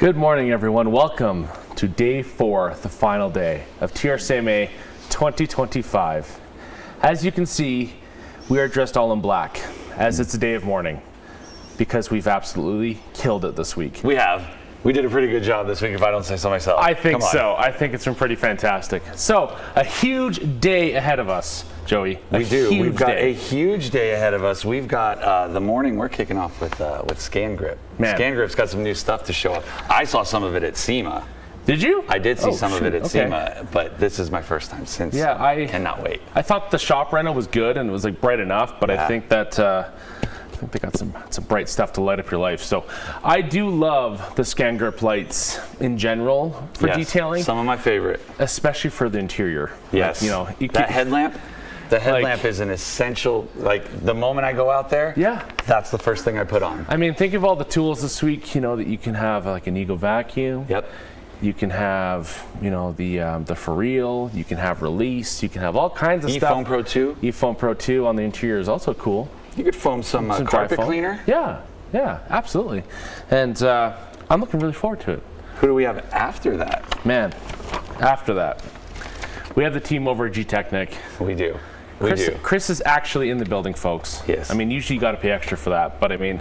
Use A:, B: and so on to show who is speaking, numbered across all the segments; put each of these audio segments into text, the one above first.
A: Good morning, everyone. Welcome to day 4, the final day of TRCMA 2025. As you can see, we are dressed all in black, as it's a day of mourning, because we've absolutely killed it this week.
B: We have. We did a pretty good job this week, if I don't say so myself.
A: I think so. I think it's been pretty fantastic. So, a huge day ahead of us, Joey.
B: We do. We've got a huge day ahead of us. We've got the morning we're kicking off with Scangrip.
A: Man.
B: Scangrip's got some new stuff to show up. I saw some of it at SEMA.
A: Did you?
B: I did see some of it at SEMA, but this is my first time since.
A: Yeah, I
B: cannot wait.
A: I thought the shop reno was good and it was like bright enough, but yeah. I think that I think they got some bright stuff to light up your life. So I do love the Scangrip lights in general for detailing.
B: Some of my favorite,
A: especially for the interior.
B: Yes,
A: like,
B: that headlamp. The headlamp is an essential. Like the moment I go out there, that's the first thing I put on.
A: I mean, think of all the tools this week. You know that you can have like an Eagle vacuum.
B: Yep.
A: You can have, the for real. You can have release. You can have all kinds of stuff.
B: eFoam Pro 2.
A: eFoam Pro 2 on the interior is also cool.
B: You could foam some carpet cleaner.
A: Yeah, absolutely. And I'm looking really forward to it.
B: Who do we have after that?
A: Man, after that, we have the team over at Gtechniq.
B: We do.
A: Chris is actually in the building, folks.
B: Yes.
A: I mean, usually you got to pay extra for that, but I mean,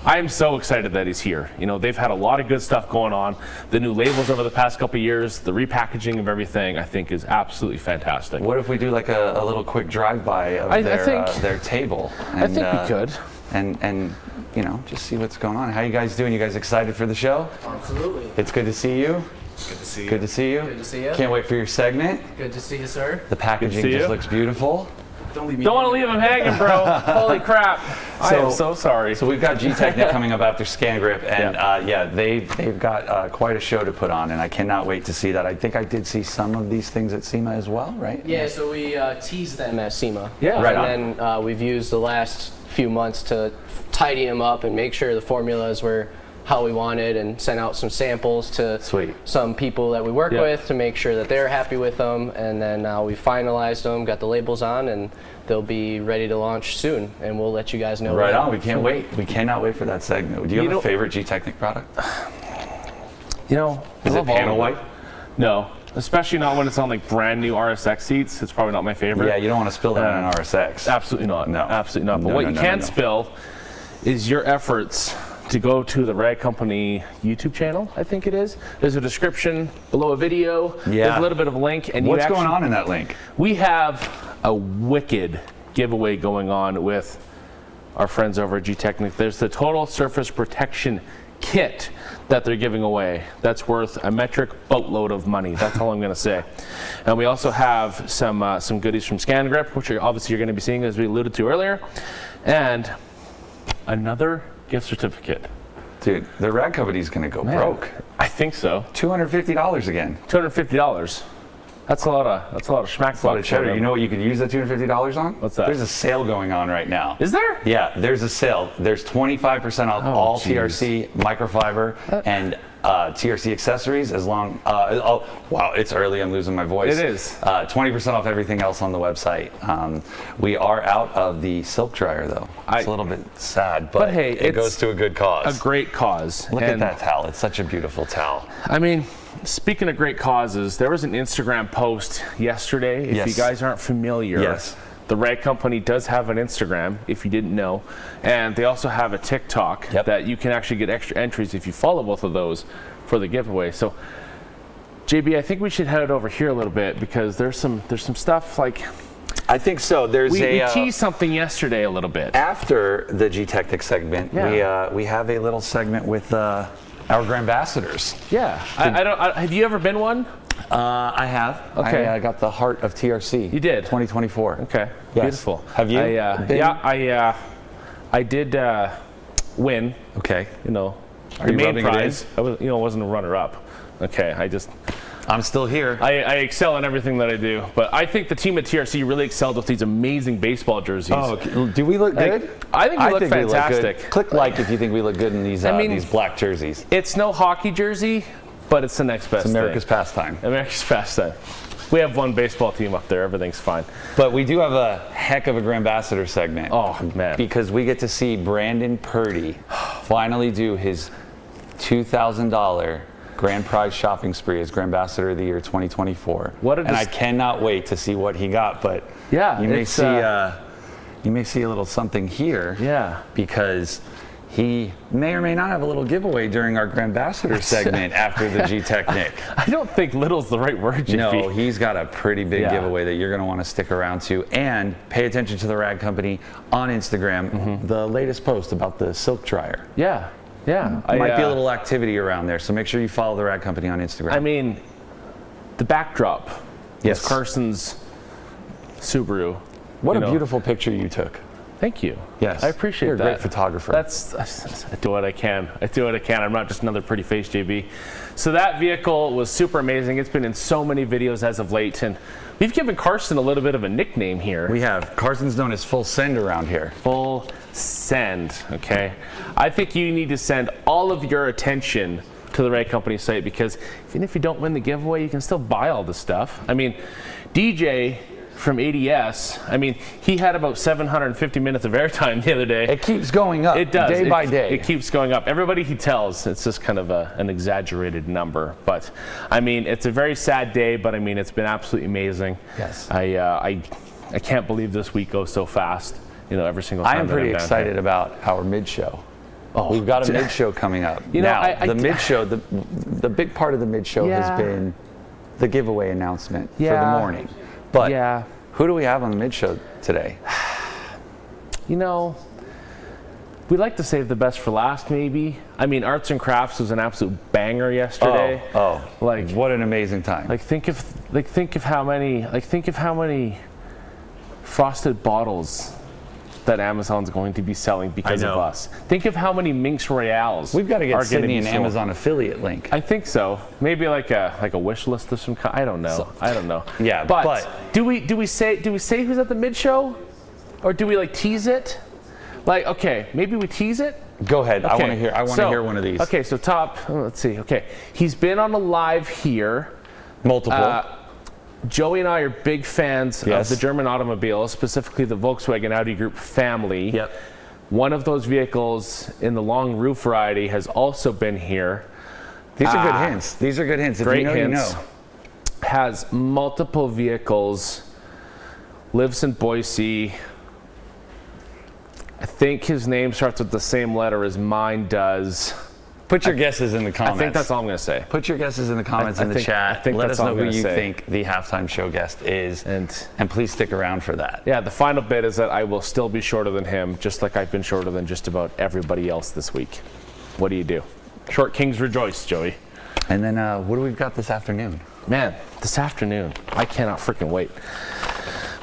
A: I am so excited that he's here. You know, they've had a lot of good stuff going on. The new labels over the past couple of years, the repackaging of everything, I think is absolutely fantastic.
B: What if we do like a little quick drive-by of their table? And,
A: I think we could.
B: And just see what's going on. How you guys doing? You guys excited for the show?
C: Absolutely.
B: It's good to see you.
C: Good to see you.
B: Good to see you.
C: Good to see you.
B: Can't wait for your segment.
C: Good to see you, sir.
B: The packaging just looks beautiful.
C: Don't leave me.
A: Don't want to leave him hanging, bro. Holy crap. I am so sorry.
B: So we've got Gtechniq coming up after Scangrip, and they've got quite a show to put on, and I cannot wait to see that. I think I did see some of these things at SEMA as well, right?
C: Yeah, so we teased them at SEMA.
A: Yeah,
B: right.
C: And then we've used the last few months to tidy them up and make sure the formulas were how we wanted, and sent out some samples to some people that we work with to make sure that they're happy with them, and then we finalized them, got the labels on, and they'll be ready to launch soon, and we'll let you guys know.
B: Right on. We can't wait. We cannot wait for that segment. Do you have a favorite Gtechniq product? Is it panel wipe?
A: No, especially not when it's on like brand new RSX seats. It's probably not my favorite.
B: Yeah, you don't want to spill that on an RSX.
A: Absolutely not.
B: No,
A: absolutely not. But what you can spill is your efforts to go to the Rag Company YouTube channel, I think it is. There's a description below a video.
B: Yeah.
A: There's a little bit of a link. And
B: what's going on in that link?
A: We have a wicked giveaway going on with our friends over at Gtechniq. There's the Total Surface Protection Kit that they're giving away. That's worth a metric boatload of money. That's all I'm going to say. And we also have some goodies from Scangrip, which obviously you're going to be seeing as we alluded to earlier, and another gift certificate.
B: Dude, the Rag Company's going to go broke.
A: I think so.
B: $250 again.
A: $250. That's a lot of schmack.
B: That's a lot of cheddar. You know what you could use that $250 on?
A: What's that?
B: There's a sale going on right now.
A: Is there?
B: Yeah, there's a sale. There's 25% off all TRC microfiber and TRC accessories, as long. Oh wow, it's early. I'm losing my voice.
A: It is.
B: 20% off everything else on the website. We are out of the silk dryer though. It's a little bit sad, but
A: hey,
B: it goes to a good cause.
A: A great cause.
B: Look at that towel. It's such a beautiful towel.
A: I mean, speaking of great causes, there was an Instagram post yesterday. If you guys aren't familiar, the Rag Company does have an Instagram, if you didn't know, and they also have a TikTok that you can actually get extra entries if you follow both of those for the giveaway. So, JB, I think we should head over here a little bit because there's some stuff like.
B: I think so.
A: We teased something yesterday a little bit.
B: After the Gtechniq segment, we have a little segment with our Grandambassadors.
A: Yeah. I don't. have you ever been one?
B: I have.
A: Okay.
B: I got the Heart of TRC.
A: You did?
B: 2024.
A: Okay.
B: Yes.
A: Beautiful.
B: Have you?
A: I did win.
B: Okay.
A: The main prize. I wasn't a runner-up. Okay.
B: I'm still here.
A: I excel in everything that I do, but I think the team at TRC really excelled with these amazing baseball jerseys.
B: Oh, do we look good?
A: I think we look fantastic.
B: We look good. Click like if you think we look good in these black jerseys.
A: It's no hockey jersey, but it's the next best thing.
B: America's pastime.
A: America's pastime. We have one baseball team up there. Everything's fine.
B: But we do have a heck of a Grandambassador segment.
A: Oh, man.
B: Because we get to see Brandon Purdy finally do his $2,000 grand prize shopping spree as Grand Ambassador of the Year 2024. And I cannot wait to see what he got. But
A: yeah,
B: you may see a little something here.
A: Yeah,
B: because he may or may not have a little giveaway during our Grand Ambassador segment after the Gtechniq.
A: I don't think little's the right word, JP.
B: No, he's got a pretty big giveaway that you're going to want to stick around to. And pay attention to the Rag Company on Instagram. The latest post about the silk dryer.
A: Yeah.
B: Might be a little activity around there, so make sure you follow the Rag Company on Instagram.
A: I mean, the backdrop. Yes. Carson's Subaru.
B: What a beautiful picture you took.
A: Thank you.
B: Yes.
A: I appreciate
B: You're
A: that.
B: a great photographer.
A: I do what I can. I'm not just another pretty face, JB. So that vehicle was super amazing. It's been in so many videos as of late, and we've given Carson a little bit of a nickname here.
B: We have. Carson's known as Full Send around here.
A: Full Send, okay? I think you need to send all of your attention to the Rag Company site, because even if you don't win the giveaway, you can still buy all the stuff. I mean, DJ from ADS, I mean, he had about 750 minutes of airtime the other day.
B: It keeps going up.
A: It does.
B: Day by day.
A: It keeps going up. Everybody he tells, it's just kind of an exaggerated number. But, I mean, it's a very sad day, but, I mean, it's been absolutely amazing.
B: Yes.
A: I can't believe this week goes so fast, every single time.
B: I am pretty excited about our mid-show.
A: Oh,
B: we've got a mid-show coming up. The mid-show, the big part of the mid-show has been the giveaway announcement for the morning. But who do we have on the mid-show today?
A: We like to save the best for last, maybe. I mean, Arts and Crafts was an absolute banger yesterday.
B: Like, what an amazing time.
A: Think of how many frosted bottles that Amazon's going to be selling because of us. Think of how many Minx Royales.
B: We've got to get Sydney an Amazon affiliate link.
A: I think so. Maybe like a wish list of some kind. I don't know. I don't know.
B: Yeah,
A: but do we say who's at the mid show, or do we tease it? Okay, maybe we tease it.
B: Go ahead.
A: Okay.
B: I want to hear one of these.
A: Okay, so let's see. Okay, he's been on a live here.
B: Multiple.
A: Joey and I are big fans of the German automobiles, specifically the Volkswagen Audi Group family.
B: Yep.
A: One of those vehicles in the long roof variety has also been here.
B: These are good hints. These are good hints.
A: Great
B: if you know,
A: hints.
B: You know.
A: Has multiple vehicles. Lives in Boise. I think his name starts with the same letter as mine does.
B: Put your guesses in the comments.
A: I think that's all I'm going to say.
B: Put your guesses in the comments in the chat. Let us know who you think the halftime show guest is. And please stick around for that.
A: Yeah, the final bit is that I will still be shorter than him, just like I've been shorter than just about everybody else this week. What do you do? Short kings rejoice, Joey.
B: And then what do we got this afternoon?
A: Man, this afternoon, I cannot freaking wait.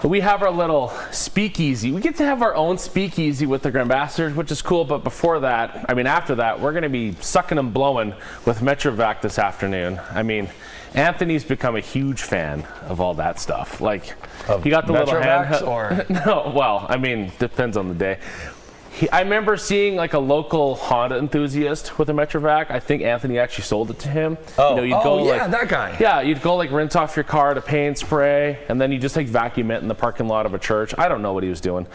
A: But we have our little speakeasy. We get to have our own speakeasy with the Grand Ambassadors, which is cool. But after that, we're going to be sucking and blowing with MetroVac this afternoon. I mean, Anthony's become a huge fan of all that stuff. He got the little handheld.
B: Or
A: no, well, I mean, depends on the day. I remember seeing a local Honda enthusiast with a MetroVac. I think Anthony actually sold it to him.
B: That guy.
A: Yeah, you'd go rinse off your car to paint spray, and then you just vacuum it in the parking lot of a church. I don't know what he was doing,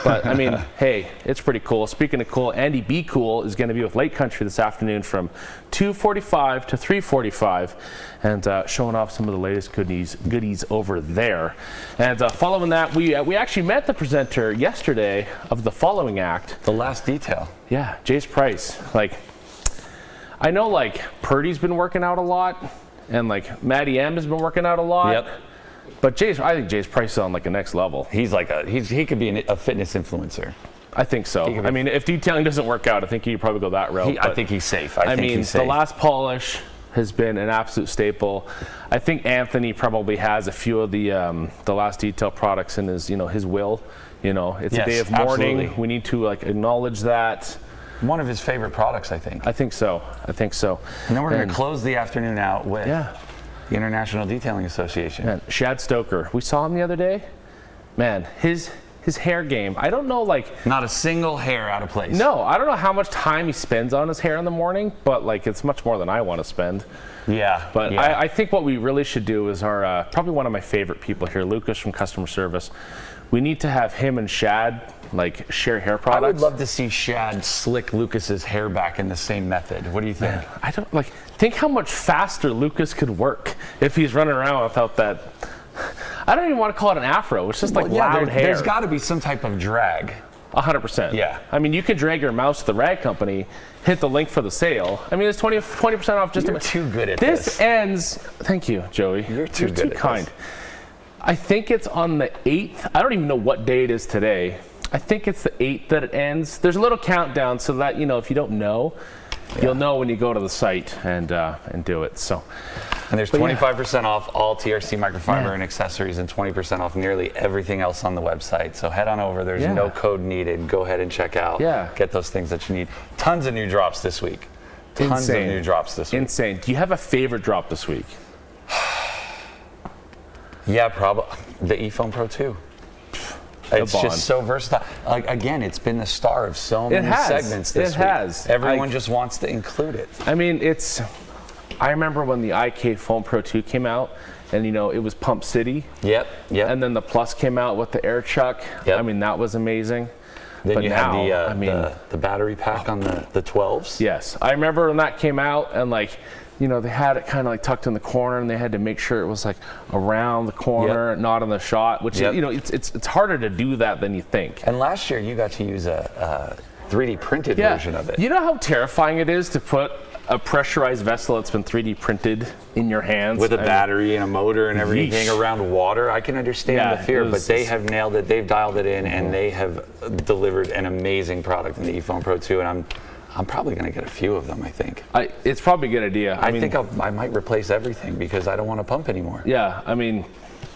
A: but I mean, hey, it's pretty cool. Speaking of cool, Andy B. Cool is going to be with Lake Country this afternoon from 2:45 to 3:45, and showing off some of the latest goodies over there. And following that, we actually met the presenter yesterday of the following act.
B: The Last Detail.
A: Yeah, Jace Price. I know Purdy's been working out a lot, and Maddie M has been working out a lot.
B: Yep.
A: But I think Jace Price is on a next level.
B: He's he could be a fitness influencer.
A: I think so. I mean, if detailing doesn't work out, I think he'd probably go that route.
B: I think he's safe.
A: I mean, the last polish has been an absolute staple. I think Anthony probably has a few of the Last Detail products in his his will. It's a day of mourning.
B: Absolutely.
A: We need to acknowledge that.
B: One of his favorite products, I think.
A: I think so. And
B: then we're going to close the afternoon out with the International Detailing Association.
A: Man, Shad Stoker. We saw him the other day. Man, his his hair game. I don't know, like,
B: not a single hair out of place.
A: No, I don't know how much time he spends on his hair in the morning, but like it's much more than I want to spend.
B: Yeah.
A: But yeah. I think what we really should do is our probably one of my favorite people here, Lucas from customer service. We need to have him and Shad like share hair products.
B: I would love to see Shad slick Lucas's hair back in the same method. What do you think?
A: Man, I don't like think how much faster Lucas could work if he's running around without that. I don't even want to call it an afro. It's just like loud hair.
B: There's got to be some type of drag.
A: 100%.
B: Yeah.
A: I mean, you could drag your mouse to the rag company, hit the link for the sale. I mean, it's 20% off just
B: You're too good at this.
A: This ends. Thank you, Joey.
B: You're too
A: kind. I think it's on the 8th. I don't even know what day it is today. I think it's the 8th that it ends. There's a little countdown so that, you know, if you don't know, you'll know when you go to the site and do it. So.
B: And there's 25% off all TRC microfiber and accessories and 20% off nearly everything else on the website. So head on over. There's no code needed. Go ahead and check out. Get those things that you need. Tons of new drops this week. Tons of new drops this week.
A: Insane. Do you have a favorite drop this week?
B: Yeah, probably the eFoam Pro 2. It's just so versatile. Like again, it's been the star of so many segments this week. Everyone just wants to include it.
A: I mean, I remember when the IK Foam Pro 2 came out, and you know it was Pump City.
B: Yep.
A: And then the Plus came out with the Air Chuck.
B: Yep.
A: I mean, that was amazing.
B: Then
A: but
B: you
A: now,
B: had the battery pack on the 12s.
A: Yes, I remember when that came out, and like, you know, they had it kind of like tucked in the corner, and they had to make sure it was like around the corner, not on the shot. Which you know, it's harder to do that than you think.
B: And last year you got to use a 3D printed version of it.
A: You know how terrifying it is to put a pressurized vessel that's been 3D printed in your hands
B: with a battery and a motor and everything around water. I can understand the fear, but they have nailed it. They've dialed it in, and they have delivered an amazing product in the eFoam Pro 2. And I'm probably going to get a few of them. I think
A: it's probably a good idea.
B: I think I might replace everything because I don't want to pump anymore.
A: Yeah, I mean,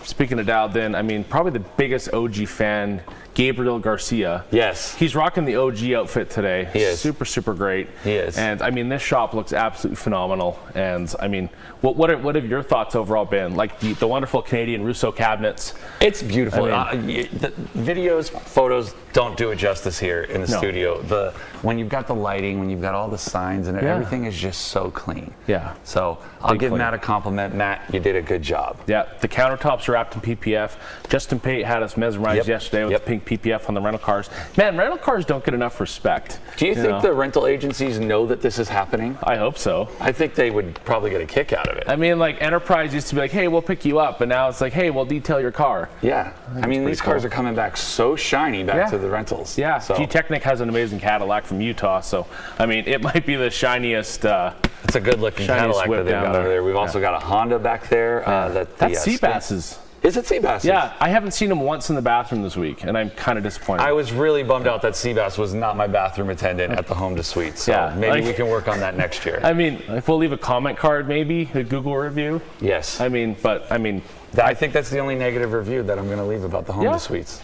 A: speaking of dialed in, I mean, probably the biggest OG fan, Gabriel Garcia.
B: Yes.
A: He's rocking the OG outfit today.
B: He is.
A: Super, super great.
B: He is.
A: And I mean, this shop looks absolutely phenomenal. And I mean, what have your thoughts overall been? Like the wonderful Canadian Russo cabinets.
B: It's beautiful. I mean, the videos, photos don't do it justice here in the studio. When you've got the lighting, when you've got all the signs, and everything is just so clean.
A: Yeah.
B: So I'll give Matt a compliment. Matt, you did a good job.
A: Yeah. The countertops are wrapped in PPF. Justin Pate had us mesmerized yesterday with the pink PPF on the rental cars. Man, rental cars don't get enough respect.
B: Do you think the rental agencies know that this is happening?
A: I hope so.
B: I think they would probably get a kick out of it.
A: I mean, like Enterprise used to be like, hey, we'll pick you up, but now it's like, hey, we'll detail your car.
B: Yeah. I mean, these cars are coming back so shiny back to the rentals.
A: Yeah. So. Gtechniq has an amazing Cadillac from Utah, so I mean, it might be the shiniest.
B: It's a good-looking Cadillac that they've got over there. We've also got a Honda back there.
A: That's Seabass's.
B: Is it Seabass's?
A: Yeah, I haven't seen him once in the bathroom this week, and I'm kind of disappointed.
B: I was really bummed out that Seabass was not my bathroom attendant at the Home to Suite. So maybe we can work on that next year.
A: I mean, if we'll leave a comment card, maybe a Google review.
B: Yes.
A: I mean,
B: I think that's the only negative review that I'm going to leave about the Home to Suites.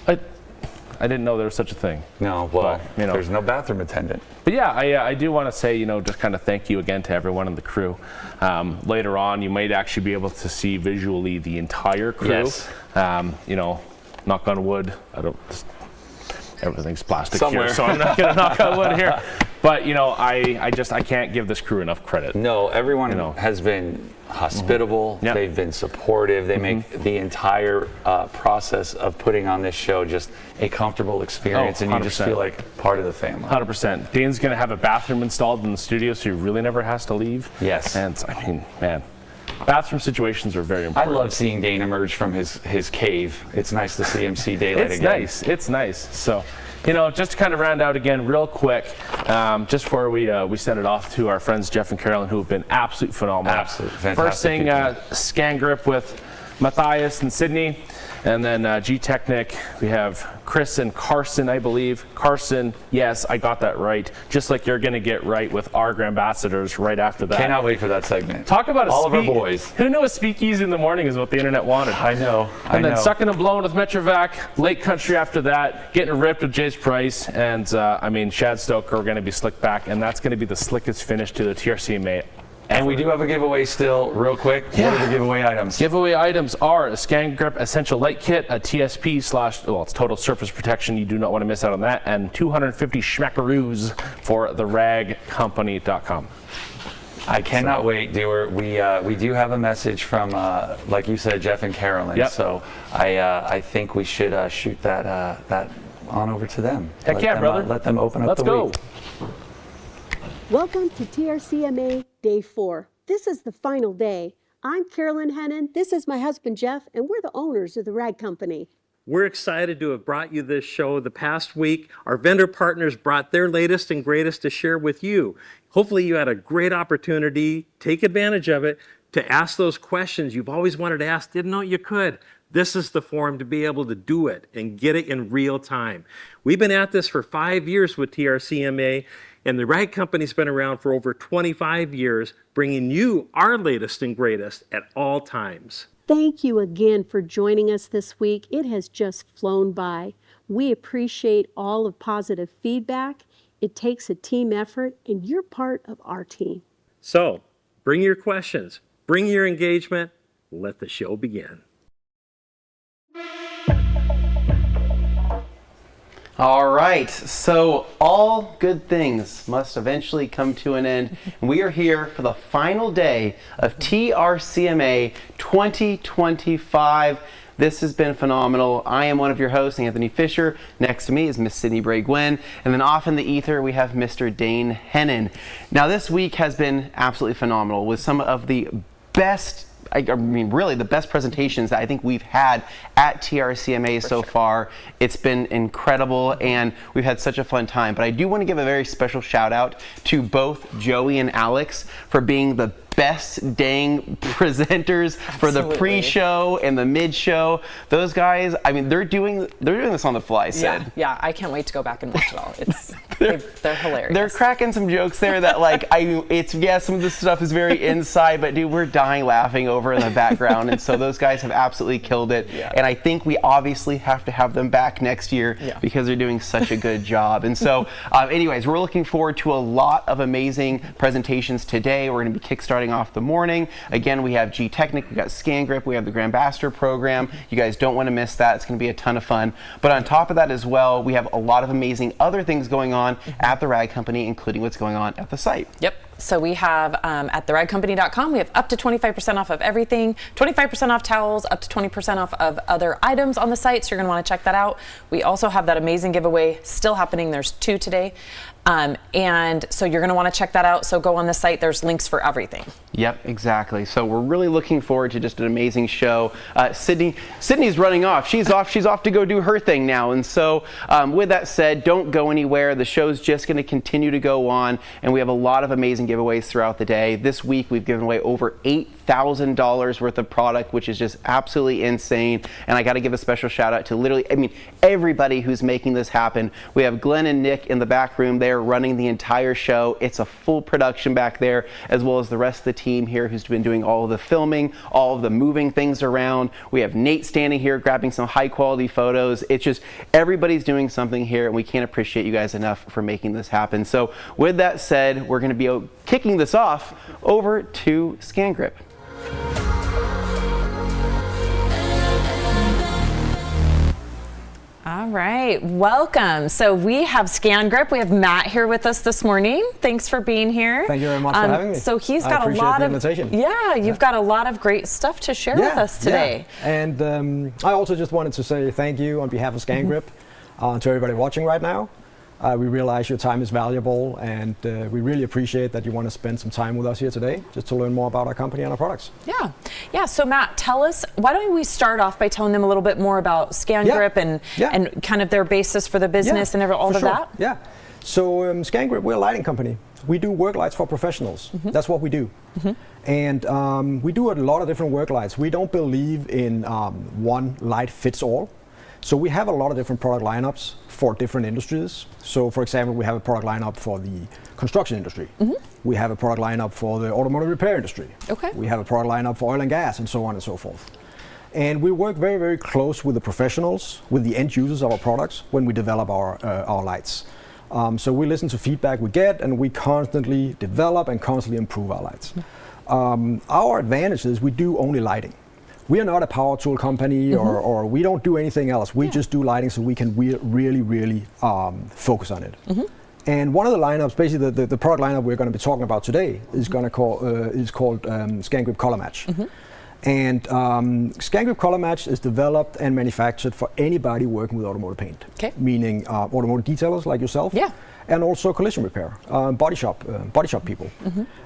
A: I didn't know there was such a thing.
B: No, well, there's no bathroom attendant.
A: But yeah, I do want to say, just kind of thank you again to everyone in the crew. Later on, you might actually be able to see visually the entire crew.
B: Yes.
A: Knock on wood. Everything's plastic here, so I'm not going to knock on wood here. But I can't give this crew enough credit.
B: No, everyone has been hospitable. Yep. They've been supportive. They make the entire process of putting on this show just a comfortable experience, and you just feel like part of the family.
A: 100%. Dane's going to have a bathroom installed in the studio, so he really never has to leave.
B: Yes.
A: And I mean, man, bathroom situations are very important.
B: I love seeing Dane emerge from his cave. It's nice to see him see daylight again.
A: It's nice. So, just to kind of round out again real quick, just before we send it off to our friends Jeff and Carolyn, who have been absolutely phenomenal.
B: Absolutely fantastic.
A: First thing, Scangrip with Matthias and Sydney, and then Gtechniq. We have Chris and Carson, I believe. Carson, yes, I got that right. Just like you're going to get right with our ambassadors right after that.
B: Cannot wait for that segment.
A: Talk about
B: all of our boys.
A: Who knew a speakeasy in the morning is what the internet wanted?
B: I know.
A: And then sucking and blowing with MetroVac, Lake Country after that, getting ripped with Jay's Price, and Shad Stoker are going to be slick back, and that's going to be the slickest finish to the TRCMA
B: And we do have a giveaway still, real quick.
A: Yeah.
B: What are the giveaway items?
A: Giveaway items are a Scangrip Essential Light Kit, a TSP it's Total Surface Protection. You do not want to miss out on that. And 250 schmackaroos for theragcompany.com.
B: I cannot wait, Dewar. We do have a message from, like you said, Jeff and Carolyn.
A: Yep.
B: So I think we should shoot that on over to them.
A: Heck yeah, brother.
B: Let them open up
A: Let's
B: the
A: go.
B: week.
D: Welcome to TRCMA Day 4. This is the final day. I'm Carolyn Hennon. This is my husband, Jeff, and we're the owners of the Rag Company.
E: We're excited to have brought you this show the past week. Our vendor partners brought their latest and greatest to share with you. Hopefully you had a great opportunity, take advantage of it, to ask those questions you've always wanted to ask, didn't know you could. This is the forum to be able to do it and get it in real time. We've been at this for 5 years with TRCMA, and the Rag Company's been around for over 25 years, bringing you our latest and greatest at all times.
D: Thank you again for joining us this week. It has just flown by. We appreciate all of positive feedback. It takes a team effort, and you're part of our team.
E: So, bring your questions, bring your engagement, let the show begin.
F: All right, so all good things must eventually come to an end. We are here for the final day of TRCMA 2025. This has been phenomenal. I am one of your hosts, Anthony Fisher. Next to me is Miss Sydney Bray-Gwynn. And then off in the ether, we have Mr. Dane Hennon. Now, this week has been absolutely phenomenal with some of the best, I mean, really the best presentations that I think we've had at TRCMA so far. It's been incredible, and we've had such a fun time. But I do want to give a very special shout out to both Joey and Alex for being the best dang presenters for the pre-show and the mid-show. Those guys, I mean, they're doing this on the fly, Sid.
G: Yeah, I can't wait to go back and watch it all. It's they're hilarious.
F: They're cracking some jokes there that like some of this stuff is very inside, but dude, we're dying laughing over in the background, and so those guys have absolutely killed it.
G: Yeah.
F: And I think we obviously have to have them back next year because they're doing such a good job. And so, anyways, we're looking forward to a lot of amazing presentations today. We're going to be kickstarting off the morning. Again, we have Gtechniq, we got Scangrip, we have the Grand Ambassador program. You guys don't want to miss that. It's going to be a ton of fun. But on top of that as well, we have a lot of amazing other things going on at the Rag Company, including what's going on at the site.
G: Yep. So we have at theragcompany.com, we have up to 25% off of everything, 25% off towels, up to 20% off of other items on the site. So you're going to want to check that out. We also have that amazing giveaway still happening. There's 2 today. And so you're going to want to check that out. So go on the site. There's links for everything.
F: Yep, exactly. So we're really looking forward to just an amazing show. Sydney's running off. She's off to go do her thing now. And so with that said, don't go anywhere. The show's just going to continue to go on, and we have a lot of amazing giveaways throughout the day. This week we've given away over $8,000 worth of product, which is just absolutely insane. And I got to give a special shout out to literally, everybody who's making this happen. We have Glenn and Nick in the back room. They're running the entire show. It's a full production back there, as well as the rest of the team here who's been doing all of the filming, all of the moving things around. We have Nate standing here grabbing some high quality photos. It's just everybody's doing something here, and we can't appreciate you guys enough for making this happen. So with that said, we're going to be kicking this off over to Scangrip.
G: All right, welcome. So we have Scangrip. We have Matt here with us this morning. Thanks for being here.
H: Thank you very much for having me.
G: So he's got a lot of you've got a lot of great stuff to share with us today.
H: Yeah. And I also just wanted to say thank you on behalf of Scangrip to everybody watching right now. We realize your time is valuable, and we really appreciate that you want to spend some time with us here today just to learn more about our company and our products.
G: Yeah. So Matt, tell us, why don't we start off by telling them a little bit more about Scangrip and kind of their basis for the business and all of that?
H: Yeah. So Scangrip, we're a lighting company. We do work lights for professionals. That's what we do. And we do a lot of different work lights. We don't believe in one light fits all. So we have a lot of different product lineups for different industries. So for example, we have a product lineup for the construction industry. We have a product lineup for the automotive repair industry. We have a product lineup for oil and gas, and so on and so forth. And we work very, very close with the professionals, with the end users of our products when we develop our lights. So we listen to feedback we get, and we constantly develop and constantly improve our lights. Our advantage is we do only lighting. We are not a power tool company, or we don't do anything else. We just do lighting, so we can really focus on it. And one of the lineups, basically the product lineup we're going to be talking about today, is called Scangrip Color Match. And Scangrip Color Match is developed and manufactured for anybody working with automotive paint, meaning automotive detailers like yourself, and also collision repair, body shop people.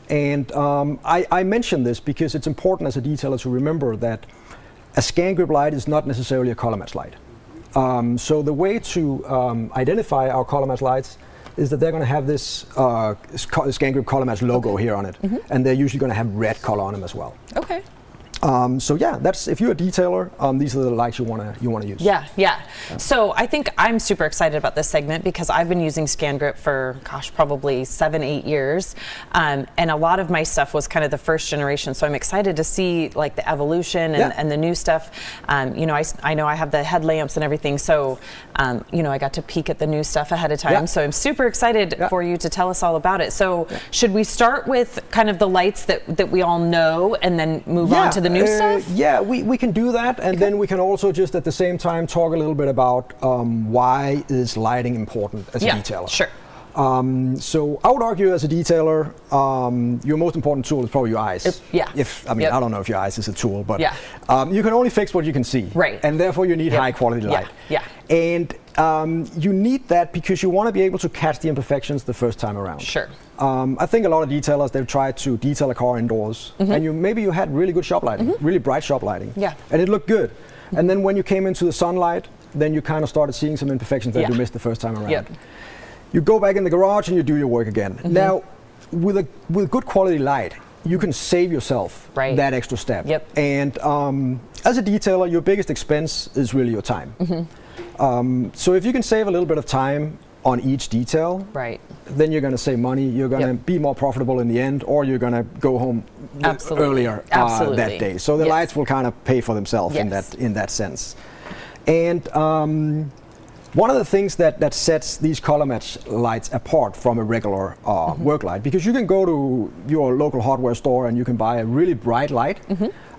H: And I mention this because it's important as a detailer to remember that a Scangrip light is not necessarily a color match light. So the way to identify our color match lights is that they're going to have this Scangrip Color Match logo here on it, and they're usually going to have red color on them as well.
G: Okay.
H: So yeah, that's if you're a detailer, these are the lights you want to use.
G: Yeah. So I think I'm super excited about this segment because I've been using Scangrip for probably 7-8 years, and a lot of my stuff was kind of the first generation. So I'm excited to see like the evolution and the new stuff. I know I have the headlamps and everything, so I got to peek at the new stuff ahead of time. So I'm super excited for you to tell us all about it. So should we start with kind of the lights that we all know, and then move on to the new stuff?
H: Yeah, we can do that, and then we can also just at the same time talk a little bit about why is lighting important as a detailer.
G: Sure.
H: So I would argue as a detailer, your most important tool is probably your eyes. I don't know if your eyes is a tool, but you can only fix what you can see.
G: Right.
H: And therefore you need high quality light. And you need that because you want to be able to catch the imperfections the first time around.
G: Sure.
H: I think a lot of detailers, they've tried to detail a car indoors, and maybe you had really good shop lighting, really bright shop lighting, and it looked good. And then when you came into the sunlight, then you kind of started seeing some imperfections that you missed the first time around. You go back in the garage and you do your work again. Now, with good quality light, you can save yourself that extra step. And as a detailer, your biggest expense is really your time. So if you can save a little bit of time on each detail, then you're going to save money, you're going to be more profitable in the end, or you're going to go home earlier that day. So the lights will kind of pay for themselves in that sense. And one of the things that sets these color match lights apart from a regular work light, because you can go to your local hardware store and you can buy a really bright light,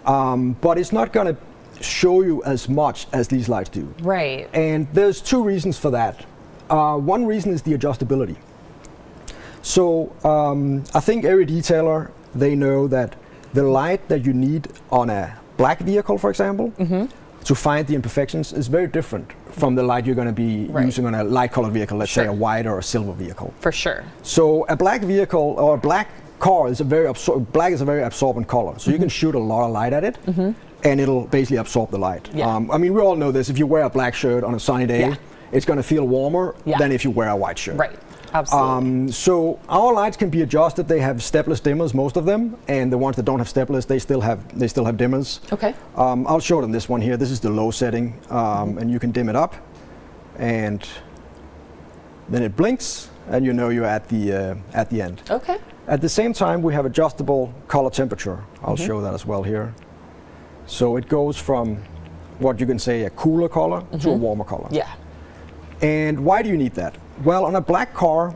H: but it's not going to show you as much as these lights do.
G: Right.
H: And there's two reasons for that. One reason is the adjustability. So I think every detailer, they know that the light that you need on a black vehicle, for example, to find the imperfections is very different from the light you're going to be using on a light colored vehicle, let's say a white or a silver vehicle.
G: For sure.
H: So a black vehicle or a black car is black is a very absorbent color. So you can shoot a lot of light at it, and it'll basically absorb the light. I mean, we all know this. If you wear a black shirt on a sunny day, it's going to feel warmer than if you wear a white shirt.
G: Right. Absolutely.
H: So our lights can be adjusted. They have stepless dimmers, most of them, and the ones that don't have stepless, they still have dimmers.
G: Okay.
H: I'll show them this one here. This is the low setting, and you can dim it up, and then it blinks, and you know you're at the end.
G: Okay.
H: At the same time, we have adjustable color temperature. I'll show that as well here. So it goes from what you can say a cooler color to a warmer color.
G: Yeah.
H: And why do you need that? Well, on a black car,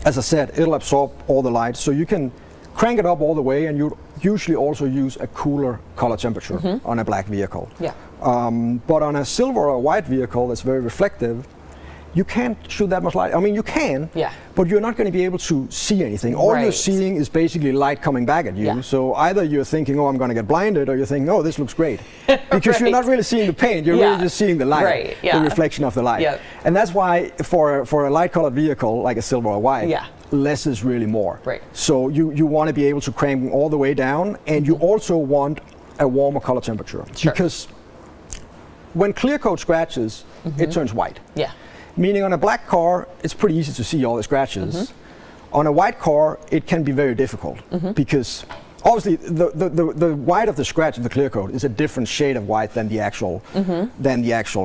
H: as I said, it'll absorb all the light, so you can crank it up all the way, and you usually also use a cooler color temperature on a black vehicle.
G: Yeah.
H: But on a silver or white vehicle that's very reflective, you can't shoot that much light. I mean, you can, but you're not going to be able to see anything. All you're seeing is basically light coming back at you. So either you're thinking, oh, I'm going to get blinded, or you're thinking, oh, this looks great. Because you're not really seeing the paint, you're really just seeing the light, the reflection of the light. And that's why for a light-colored vehicle, like a silver or white, less is really more. So you want to be able to crank all the way down, and you also want a warmer color temperature. Because when clear coat scratches, it turns white. Meaning on a black car, it's pretty easy to see all the scratches. On a white car, it can be very difficult because obviously the white of the scratch of the clear coat is a different shade of white than the actual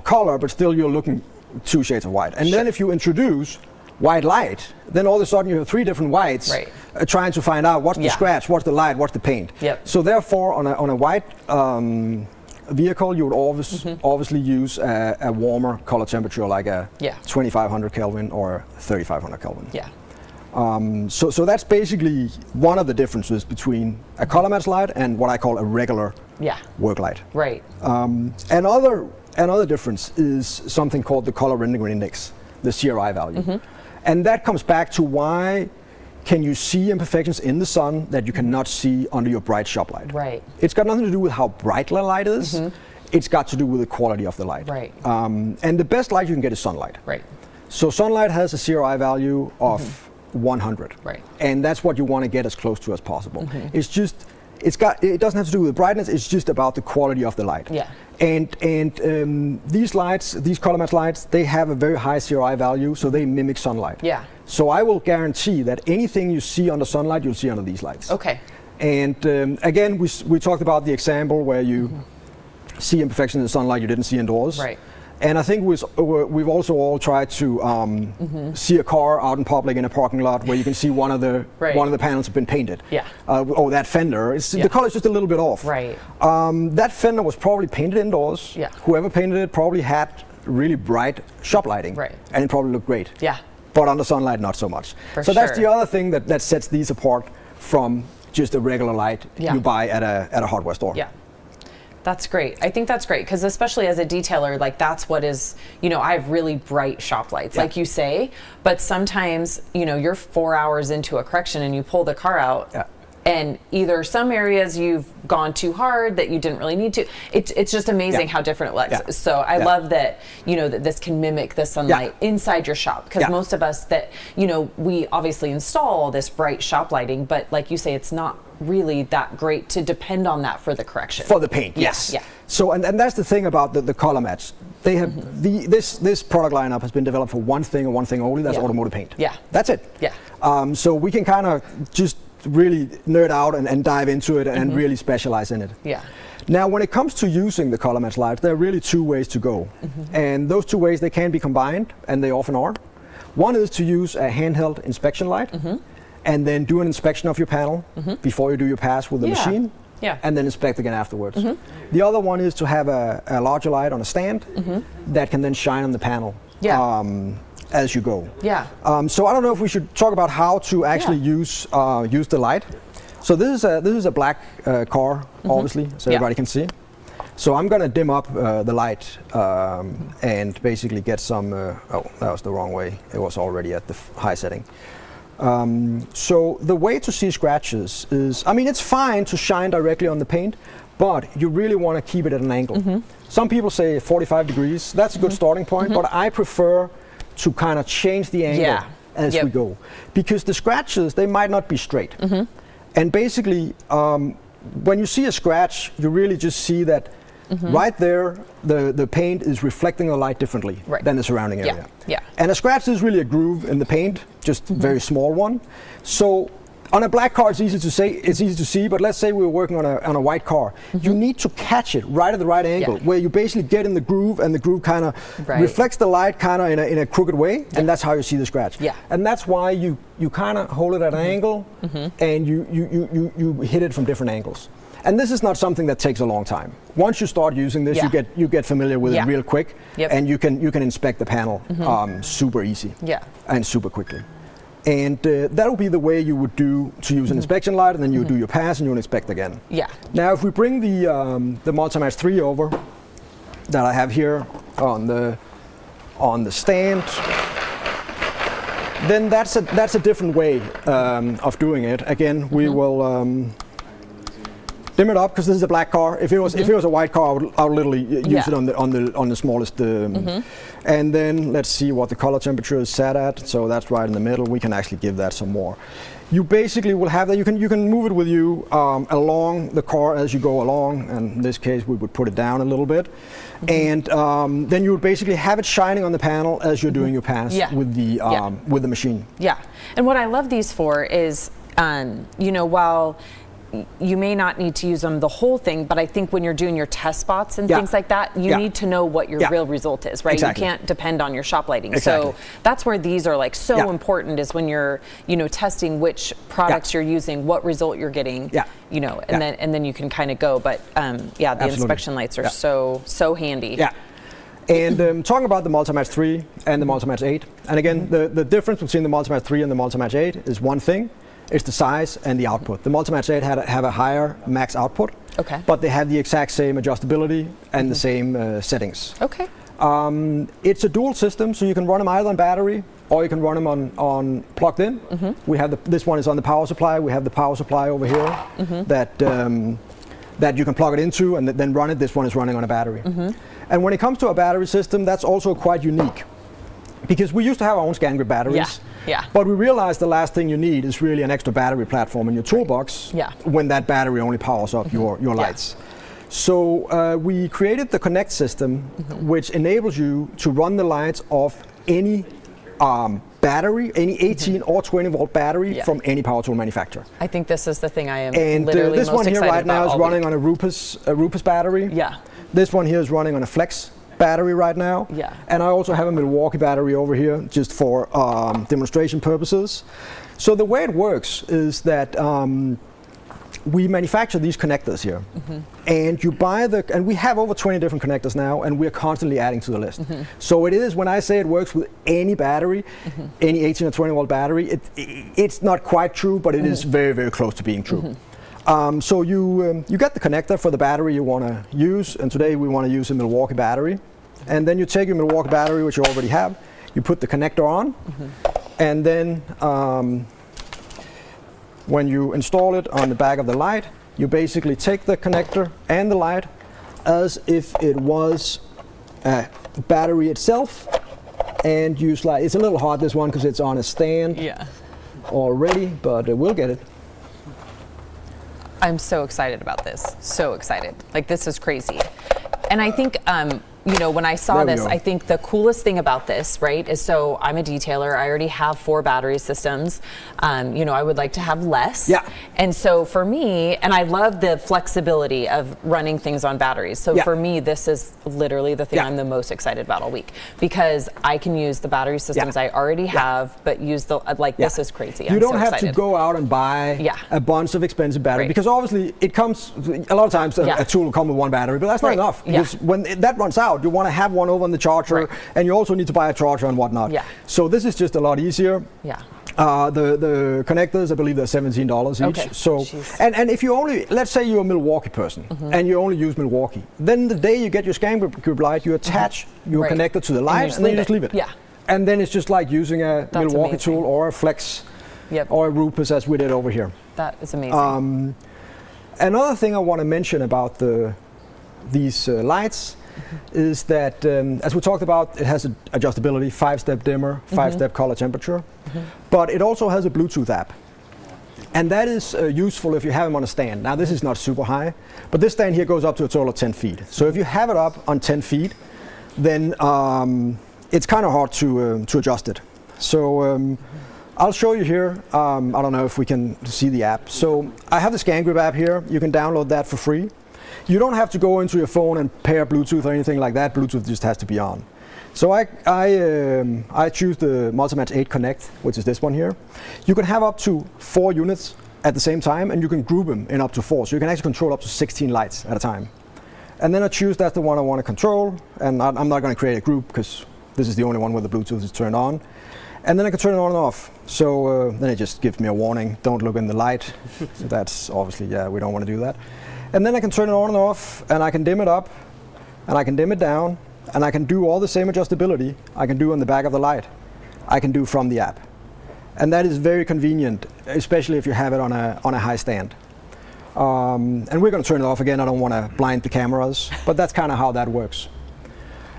H: color, but still you're looking 2 shades of white. And then if you introduce white light, then all of a sudden you have 3 different whites trying to find out what's the scratch, what's the light, what's the paint. So therefore on a white vehicle, you would obviously use a warmer color temperature, like a 2500 Kelvin or 3500 Kelvin.
G: Yeah.
H: So that's basically one of the differences between a color match light and what I call a regular work light.
G: Right.
H: Another difference is something called the color rendering index, the CRI value. And that comes back to why can you see imperfections in the sun that you cannot see under your bright shop light.
G: Right.
H: It's got nothing to do with how bright the light is. It's got to do with the quality of the light.
G: Right.
H: And the best light you can get is sunlight.
G: Right.
H: So sunlight has a CRI value of 100.
G: Right.
H: And that's what you want to get as close to as possible. It's just, it doesn't have to do with brightness, it's just about the quality of the light.
G: Yeah.
H: And these lights, these color match lights, they have a very high CRI value, so they mimic sunlight.
G: Yeah.
H: So I will guarantee that anything you see under sunlight, you'll see under these lights.
G: Okay.
H: And again, we talked about the example where you see imperfections in the sunlight you didn't see indoors.
G: Right.
H: And I think we've also all tried to see a car out in public in a parking lot where you can see one of the panels have been painted.
G: Yeah.
H: Oh, that fender. The color is just a little bit off.
G: Right.
H: That fender was probably painted indoors.
G: Yeah.
H: Whoever painted it probably had really bright shop lighting.
G: Right.
H: And it probably looked great.
G: Yeah.
H: But under sunlight, not so much.
G: For
H: that's
G: sure.
H: the other thing that sets these apart from just a regular light you buy at a hardware store.
G: Yeah. That's great. I think that's great because especially as a detailer, like that's what is, I have really bright shop lights, like you say, but sometimes, you're 4 hours into a correction and you pull the car out and either some areas you've gone too hard that you didn't really need to. It's just amazing how different it looks.
H: Yeah.
G: So I love that, that this can mimic the sunlight inside your shop because most of us that, we obviously install all this bright shop lighting, but like you say, it's not really that great to depend on that for the correction.
H: For the paint, yes.
G: Yeah.
H: So, and that's the thing about the color match. They have this product lineup has been developed for one thing and one thing only. That's automotive paint.
G: Yeah.
H: That's it.
G: Yeah.
H: So we can kind of just really nerd out and dive into it and really specialize in it.
G: Yeah.
H: Now, when it comes to using the color match lights, there are really two ways to go, and those two ways they can be combined, and they often are. One is to use a handheld inspection light. And then do an inspection of your panel before you do your pass with the machine, and then inspect again afterwards. The other one is to have a larger light on a stand that can then shine on the panel as you go.
G: Yeah.
H: So I don't know if we should talk about how to actually use the light. So this is a black car, obviously, so everybody can see. So I'm going to dim up the light and basically get some. Oh, that was the wrong way. It was already at the high setting. So the way to see scratches is, it's fine to shine directly on the paint, but you really want to keep it at an angle. Some people say 45 degrees, that's a good starting point, but I prefer to kind of change the angle as we go. Because the scratches, they might not be straight. And basically, when you see a scratch, you really just see that right there, the paint is reflecting the light differently than the surrounding area.
G: Yeah.
H: And a scratch is really a groove in the paint, just a very small one. So on a black car, it's easy to see, but let's say we were working on a white car. You need to catch it right at the right angle, where you basically get in the groove, and the groove kind of reflects the light kind of in a crooked way, and that's how you see the scratch. And that's why you kind of hold it at an angle, and you hit it from different angles. And this is not something that takes a long time. Once you start using this, you get familiar with it real quick, and you can inspect the panel super easy and super quickly. And that would be the way you would do to use an inspection light, and then you would do your pass and you would inspect again. Now, if we bring the Multimatch 3 over that I have here on the stand, then that's a different way of doing it. Again, we will dim it up because this is a black car. If it was a white car, I would literally use it on the smallest. And then let's see what the color temperature is set at. So that's right in the middle. We can actually give that some more. You basically will have that. You can move it with you along the car as you go along. And in this case, we would put it down a little bit, and then you would basically have it shining on the panel as you're doing your pass with the machine.
G: Yeah. And what I love these for is, while you may not need to use them the whole thing, but I think when you're doing your test spots and
H: Yeah.
G: things like that, you
H: Yeah.
G: need to know what your
H: Yeah.
G: real result is, right?
H: Exactly.
G: You can't depend on your shop lighting.
H: Exactly.
G: So that's where these are like so
H: Yeah.
G: important, is when you're, testing which products you're using, what result you're getting,
H: Yeah.
G: and then you can kind of go. But the
H: Absolutely.
G: inspection lights are
H: Yeah.
G: so handy.
H: Yeah. And talking about the Multimatch 3 and the Multimatch 8, and again, the difference between the Multimatch 3 and the Multimatch 8 is one thing. It's the size and the output. The Multimatch 8 have a higher max output,
G: Okay.
H: but they have the exact same adjustability and the same settings.
G: Okay.
H: It's a dual system, so you can run them either on battery or you can run them on plugged in. We have this one is on the power supply. We have the power supply over here that you can plug it into and then run it. This one is running on a battery. And when it comes to a battery system, that's also quite unique, because we used to have our own Scangrip batteries.
G: Yeah.
H: But we realized the last thing you need is really an extra battery platform in your toolbox
G: Yeah.
H: when that battery only powers up your lights. So we created the Connect system, which enables you to run the lights off any battery, any 18 or 20 volt battery from any power tool manufacturer.
G: I think this is the thing I am
H: And
G: literally
H: this
G: most
H: one here
G: excited
H: right now
G: about
H: is
G: all
H: running
G: week.
H: on a Rupus battery.
G: Yeah.
H: This one here is running on a Flex battery right now.
G: Yeah.
H: And I also have a Milwaukee battery over here just for demonstration purposes. So the way it works is that we manufacture these connectors here, and you buy and we have over 20 different connectors now, and we're constantly adding to the list. So it is, when I say it works with any battery, any 18 or 20 volt battery, it's not quite true, but it is very, very close to being true. So you get the connector for the battery you want to use, and today we want to use a Milwaukee battery. And then you take your Milwaukee battery, which you already have, you put the connector on, and then when you install it on the back of the light, you basically take the connector and the light as if it was a battery itself, and you slide. It's a little hard, this one, because it's on a stand already, but we'll get it.
G: I'm so excited about this. So excited. Like, this is crazy. And I think, when I saw this, I think the coolest thing about this, right, is, so I'm a detailer. I already have 4 battery systems. I would like to have less.
H: Yeah.
G: And so for me, and I love the flexibility of running things on batteries. So for me, this is literally the thing I'm the most excited about all week, because I can use the battery systems I already have, but use the, this is crazy.
H: You don't have to go out and buy a bunch of expensive batteries, because obviously it comes, a lot of times a tool will come with one battery, but that's not enough, because when that runs out, you want to have one over on the charger, and you also need to buy a charger and whatnot. So this is just a lot easier. The connectors, I believe they're $17 each. So, and if you only, let's say you're a Milwaukee person, and you only use Milwaukee, then the day you get your Scangrip light, you attach your connector to the light, and then you just leave it. And then it's just like using a Milwaukee tool or a Flex or a Rupus, as we did over here.
G: That is amazing.
H: Another thing I want to mention about these lights is that, as we talked about, it has an adjustability, 5-step dimmer, 5-step color temperature, but it also has a Bluetooth app. And that is useful if you have them on a stand. Now, this is not super high, but this stand here goes up to a total of 10 feet. So if you have it up on 10 feet, then it's kind of hard to adjust it. So I'll show you here. I don't know if we can see the app. So I have the Scangrip app here. You can download that for free. You don't have to go into your phone and pair Bluetooth or anything like that. Bluetooth just has to be on. So I choose the Multimatch 8 Connect, which is this one here. You can have up to 4 units at the same time, and you can group them in up to 4. So you can actually control up to 16 lights at a time. And then I choose that's the one I want to control, and I'm not going to create a group because this is the only one where the Bluetooth is turned on. And then I can turn it on and off. So then it just gives me a warning, don't look in the light. So that's obviously, we don't want to do that. And then I can turn it on and off, and I can dim it up, and I can dim it down, and I can do all the same adjustability I can do on the back of the light. I can do from the app. And that is very convenient, especially if you have it on a high stand. And we're going to turn it off again. I don't want to blind the cameras, but that's kind of how that works.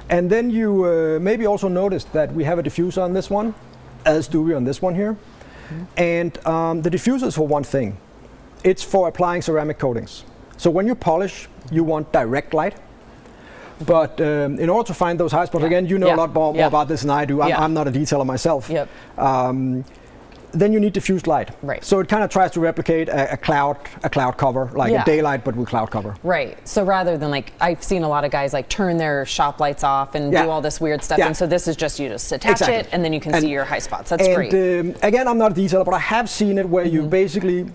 H: And then you maybe also noticed that we have a diffuser on this one, as do we on this one here. And the diffuser is for one thing. It's for applying ceramic coatings. So when you polish, you want direct light. But in order to find those high spots, again, you know a lot more about this than I do. I'm not a detailer myself. then you need diffused light.
G: Right.
H: So it kind of tries to replicate a cloud cover, like a daylight but with cloud cover.
G: Right. So rather than like, I've seen a lot of guys like turn their shop lights off and do all this weird stuff. And so this is just, you just attach it and then you can see your high spots. That's great.
H: Again, I'm not a detailer, but I have seen it where you basically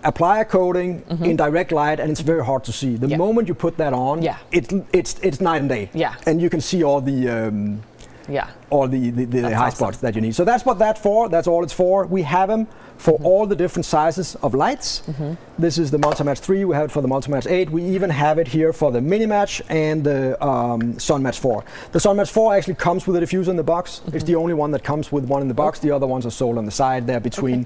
H: apply a coating in direct light and it's very hard to see. The moment you put that on, it's night and day.
G: Yeah.
H: And you can see all the high spots that you need. So that's what that's for. That's all it's for. We have them for all the different sizes of lights. This is the Multimatch 3. We have it for the Multimatch 8. We even have it here for the Minimatch and the Sunmatch 4. The Sunmatch 4 actually comes with a diffuser in the box. It's the only one that comes with one in the box. The other ones are sold on the side. They're between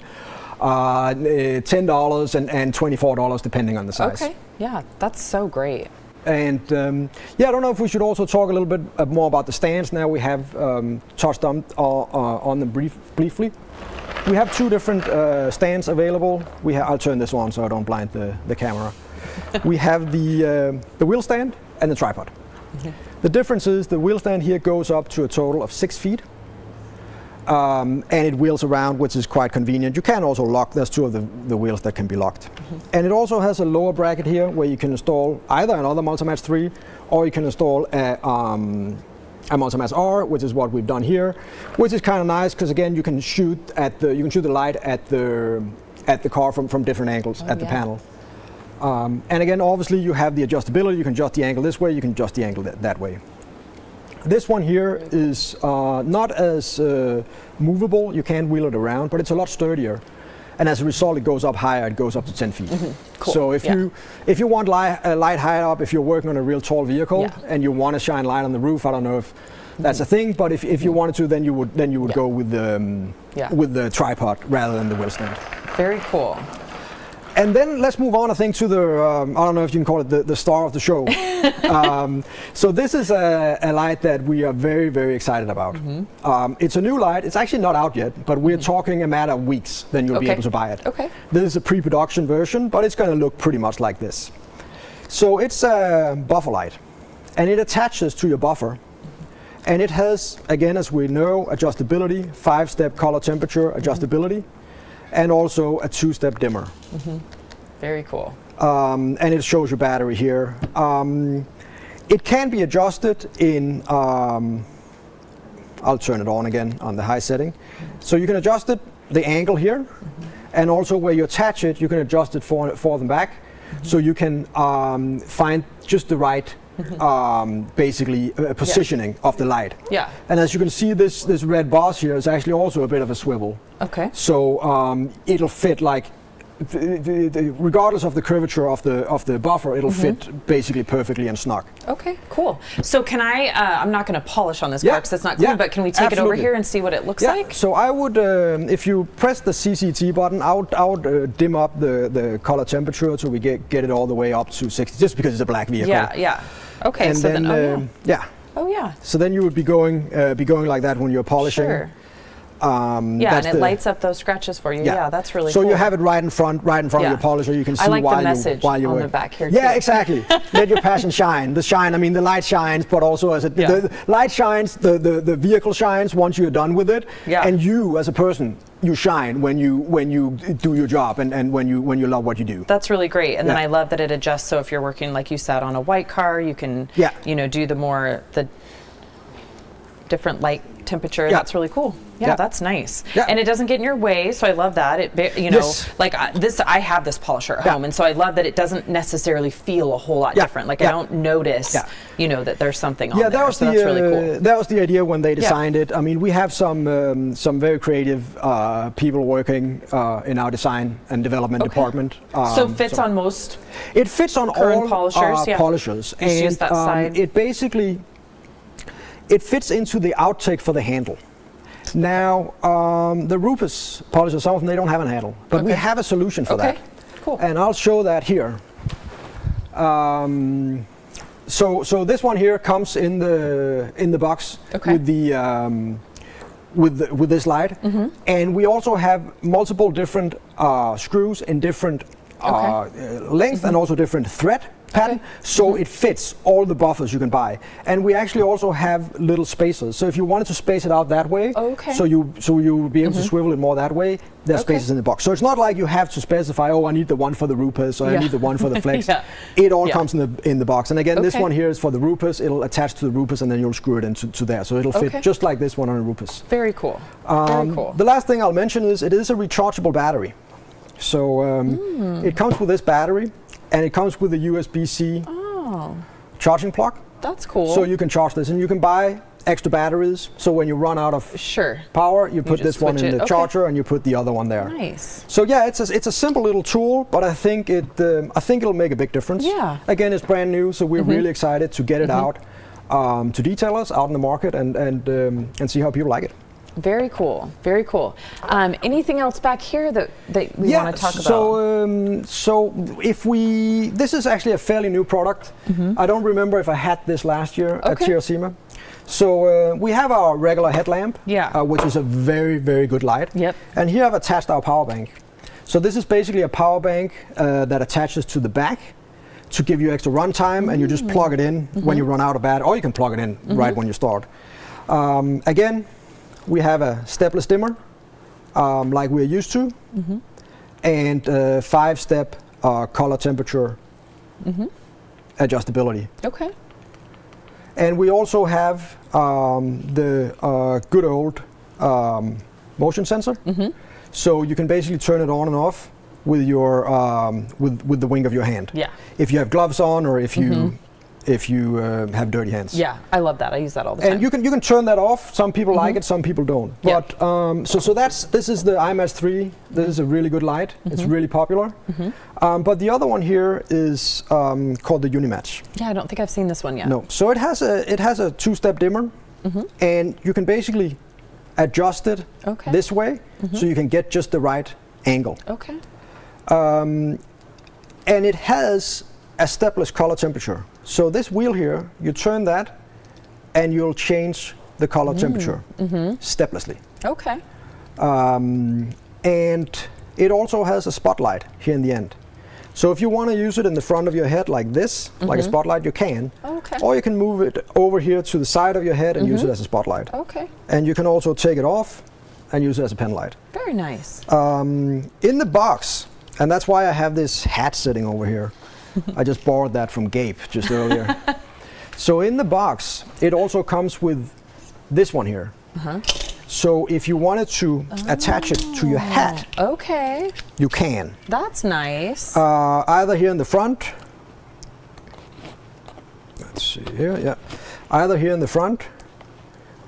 H: $10 and $24 depending on the size.
G: Okay, yeah, that's so great.
H: And I don't know if we should also talk a little bit more about the stands. Now we have touched on them briefly. We have two different stands available. I'll turn this on so I don't blind the camera. We have the wheel stand and the tripod. The difference is the wheel stand here goes up to a total of 6 feet. And it wheels around, which is quite convenient. You can also lock, there's two of the wheels that can be locked. And it also has a lower bracket here where you can install either another Multimatch 3 or you can install a Multimatch R, which is what we've done here, which is kind of nice because again you can shoot the light at the car from different angles at the panel. And again, obviously you have the adjustability. You can adjust the angle this way, you can adjust the angle that way. This one here is not as movable. You can wheel it around, but it's a lot sturdier. And as a result, it goes up higher. It goes up to 10 feet.
G: Cool.
H: So if you want light higher up, if you're working on a real tall vehicle and you want to shine light on the roof, I don't know if that's a thing, but if you wanted to, then you would go with the tripod rather than the wheel stand.
G: Very cool.
H: And then let's move on, I think, to the, I don't know if you can call it the star of the show. So this is a light that we are very, very excited about. It's a new light. It's actually not out yet, but we're talking a matter of weeks, then you'll be able to buy it.
G: Okay.
H: This is a pre-production version, but it's going to look pretty much like this. So it's a buffer light, and it attaches to your buffer. And it has, again, as we know, adjustability, 5-step color temperature adjustability, and also a 2-step dimmer.
G: Very cool.
H: And it shows your battery here. It can be adjusted in, I'll turn it on again on the high setting. So you can adjust it, the angle here, and also where you attach it, you can adjust it forward and back. So you can find just the right basically positioning of the light.
G: Yeah.
H: And as you can see, this red boss here is actually also a bit of a swivel.
G: Okay.
H: So it'll fit like, regardless of the curvature of the buffer, it'll fit basically perfectly and snug.
G: Okay, cool. So can I'm not going to polish on this part because it's not clean, but can we take it over here and see what it looks like?
H: So I would, if you press the CCT button, I would dim up the color temperature so we get it all the way up to 60, just because it's a black vehicle.
G: Yeah. Okay,
H: and
G: so
H: then,
G: Oh yeah.
H: So then you would be going like that when you're polishing.
G: Sure. And it lights up those scratches for you. Yeah, that's really cool.
H: So you have it right in front of your polisher. You can see
G: I like
H: while
G: the message
H: on
G: the back here.
H: Yeah,
G: too.
H: exactly. Let your passion shine. I mean, the light shines, but also the light shines, the vehicle shines once you're done with it.
G: Yeah.
H: And you, as a person, you shine when you do your job and when you love what you do.
G: That's really great. And then I love that it adjusts. So if you're working, like you said, on a white car, you can do the different light temperature. That's really cool. Yeah, that's nice. Yeah. And it doesn't get in your way, so I love that. Like I have this polisher at home, and so I love that it doesn't necessarily feel a whole lot different. Like I don't notice, that there's something on there.
H: That was
G: that's really cool.
H: That was the idea when they designed it. I mean, we have some very creative people working in our design and development department.
G: So it fits on most.
H: It fits on all polishers,
G: and use that side.
H: It basically fits into the outtake for the handle. Now, the Rupus polishers, some of them, they don't have a handle, but we have a solution for that.
G: Cool.
H: And I'll show that here. So this one here comes in the box with the with this light, and we also have multiple different screws in different length and also different thread. pattern, so it fits all the buffers you can buy. And we actually also have little spacers. So if you wanted to space it out that way, so you would be able to swivel it more that way, there's spaces in the box. So it's not like you have to specify, oh, I need the one for the Rupus, or I need the one for the Flex. It all comes in the box. And again, this one here is for the Rupus. It'll attach to the Rupus, and then you'll screw it into there. So it'll fit just like this one on a Rupus.
G: Very cool. Very cool.
H: The last thing I'll mention is it is a rechargeable battery. So it comes with this battery, and it comes with a USB-C charging plug.
G: That's cool.
H: So you can charge this, and you can buy extra batteries. So when you run out of power, you put this one in the charger, and you put the other one there.
G: Nice.
H: So yeah, it's a simple little tool, but I think it'll make a big difference.
G: Yeah.
H: Again, it's brand new, so we're really excited to get it out to detailers out in the market and see how people like it.
G: Very cool. Very cool. Anything else back here that we want to talk about?
H: So this is actually a fairly new product. I don't remember if I had this last year at TRCMA. So we have our regular headlamp, which is a very, very good light.
G: Yep.
H: And here I've attached our power bank. So this is basically a power bank that attaches to the back to give you extra run time, and you just plug it in when you run out of battery, or you can plug it in right when you start. Again, we have a stepless dimmer, like we're used to, and 5-step color temperature adjustability.
G: Okay.
H: And we also have the good old motion sensor. So you can basically turn it on and off with your with the wing of your hand.
G: Yeah.
H: If you have gloves on, or if you have dirty hands.
G: Yeah, I love that. I use that all the time.
H: And you can turn that off. Some people like it, some people don't. But so this is the IMAX 3. This is a really good light. It's really popular. But the other one here is called the Unimatch.
G: Yeah, I don't think I've seen this one yet.
H: No. So it has a 2-step dimmer, and you can basically adjust it this way, so you can get just the right angle.
G: Okay.
H: And it has a stepless color temperature. So this wheel here, you turn that, and you'll change the color temperature steplessly.
G: Okay.
H: And it also has a spotlight here in the end. So if you want to use it in the front of your head like this, like a spotlight, you can.
G: Okay.
H: Or you can move it over here to the side of your head and use it as a spotlight.
G: Okay.
H: And you can also take it off and use it as a pen light.
G: Very nice.
H: In the box, and that's why I have this hat sitting over here. I just borrowed that from Gabe just earlier. So in the box, it also comes with this one here. So if you wanted to attach it to your hat, you can.
G: That's nice.
H: Either here in the front. Let's see here, either here in the front,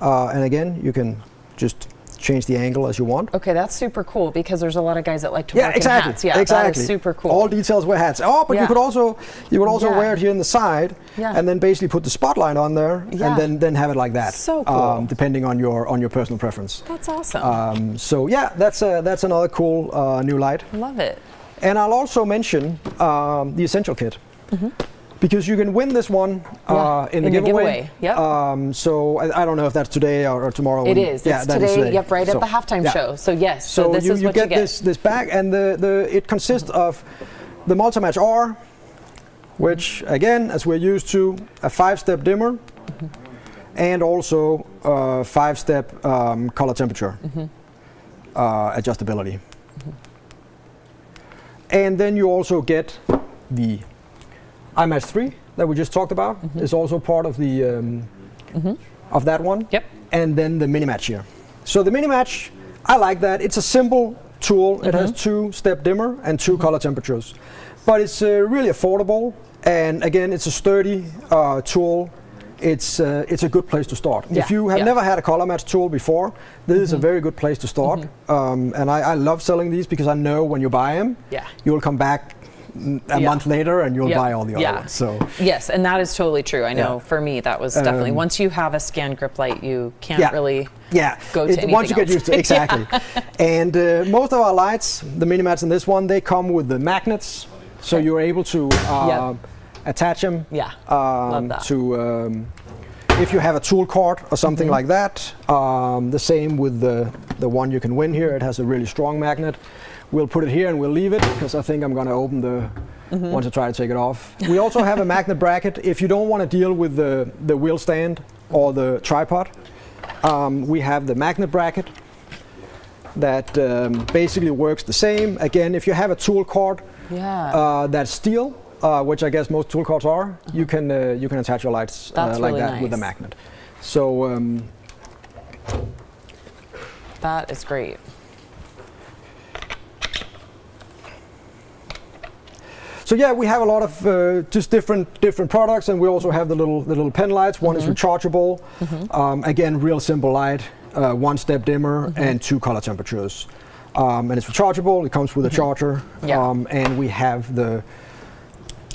H: and again, you can just change the angle as you want.
G: Okay, that's super cool, because there's a lot of guys that like to work in hats.
H: Yeah, exactly.
G: That is super cool.
H: All details wear hats. Oh, but you could also wear it here in the side, and then basically put the spotlight on there, and then have it like that.
G: So cool.
H: Depending on your personal preference.
G: That's awesome.
H: So yeah, that's another cool new light.
G: Love it.
H: And I'll also mention the Essential Kit. Because you can win this one in the giveaway.
G: Yep.
H: So I don't know if that's today or tomorrow.
G: It is. It's today. Yep, right at the halftime show. So yes. So this is what you get.
H: This bag, and it consists of the Multimatch R, which again, as we're used to, a 5-step dimmer, and also 5-step color temperature adjustability. And then you also get the IMAX 3 that we just talked about is also part of the of that one.
G: Yep.
H: And then the Minimatch here. So the Minimatch, I like that. It's a simple tool. It has 2-step dimmer and 2 color temperatures, but it's really affordable. And again, it's a sturdy tool. It's a good place to start. If you have never had a color match tool before, this is a very good place to start. And I love selling these because I know when you buy them, you'll come back a month later and you'll buy all the other ones. So
G: yes, and that is totally true. I know for me that was definitely, once you have a Scangrip light, you can't really go to anything
H: once you
G: else.
H: get used to it, exactly. And most of our lights, the Minimats and this one, they come with the magnets, so you're able to attach them
G: Love that.
H: to if you have a tool cart or something like that. The same with the one you can win here. It has a really strong magnet. We'll put it here and we'll leave it because I think I'm going to open once I try to take it off. We also have a magnet bracket. If you don't want to deal with the wheel stand or the tripod, we have the magnet bracket that basically works the same. Again, if you have a tool cart that's steel, which I guess most tool carts are, you can attach your lights like
G: really
H: that
G: nice.
H: with the magnet. So
G: that is great.
H: So yeah, we have a lot of just different products, and we also have the little pen lights. One is rechargeable. Again, real simple light, 1-step dimmer, and 2 color temperatures. And it's rechargeable. It comes with a charger. And we have the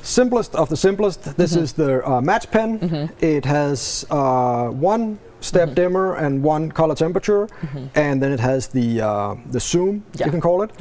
H: simplest of the simplest. This is the match pen. It has 1-step dimmer and 1 color temperature, and then it has the zoom, you can call it.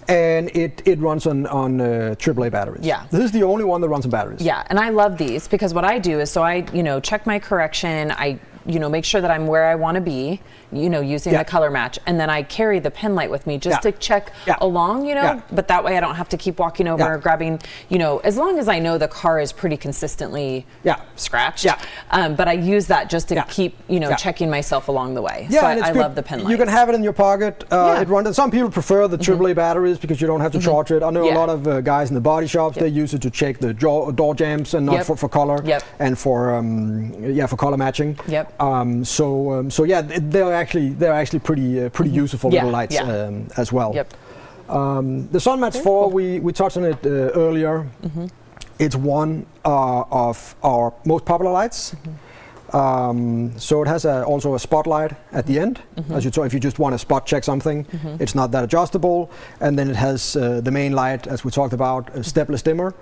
H: And it runs on AAA batteries. This is the only one that runs on batteries.
G: And I love these because what I do is, so I check my correction, I make sure that I'm where I want to be, using the color match, and then I carry the pen light with me just to check along, but that way I don't have to keep walking over, grabbing, as long as I know the car is pretty consistently scratched. But I use that just to keep, checking myself along the way. So I love the pen lights.
H: You can have it in your pocket. It runs. Some people prefer the AAA batteries because you don't have to charge it. I know a lot of guys in the body shops, they use it to check the door jams and not for color and for color matching. So yeah, they're actually pretty useful little lights as well. The SunMatch 4, we touched on it earlier. It's one of our most popular lights. So it has also a spotlight at the end. As you saw, if you just want to spot check something, it's not that adjustable. And then it has the main light, as we talked about, a stepless dimmer.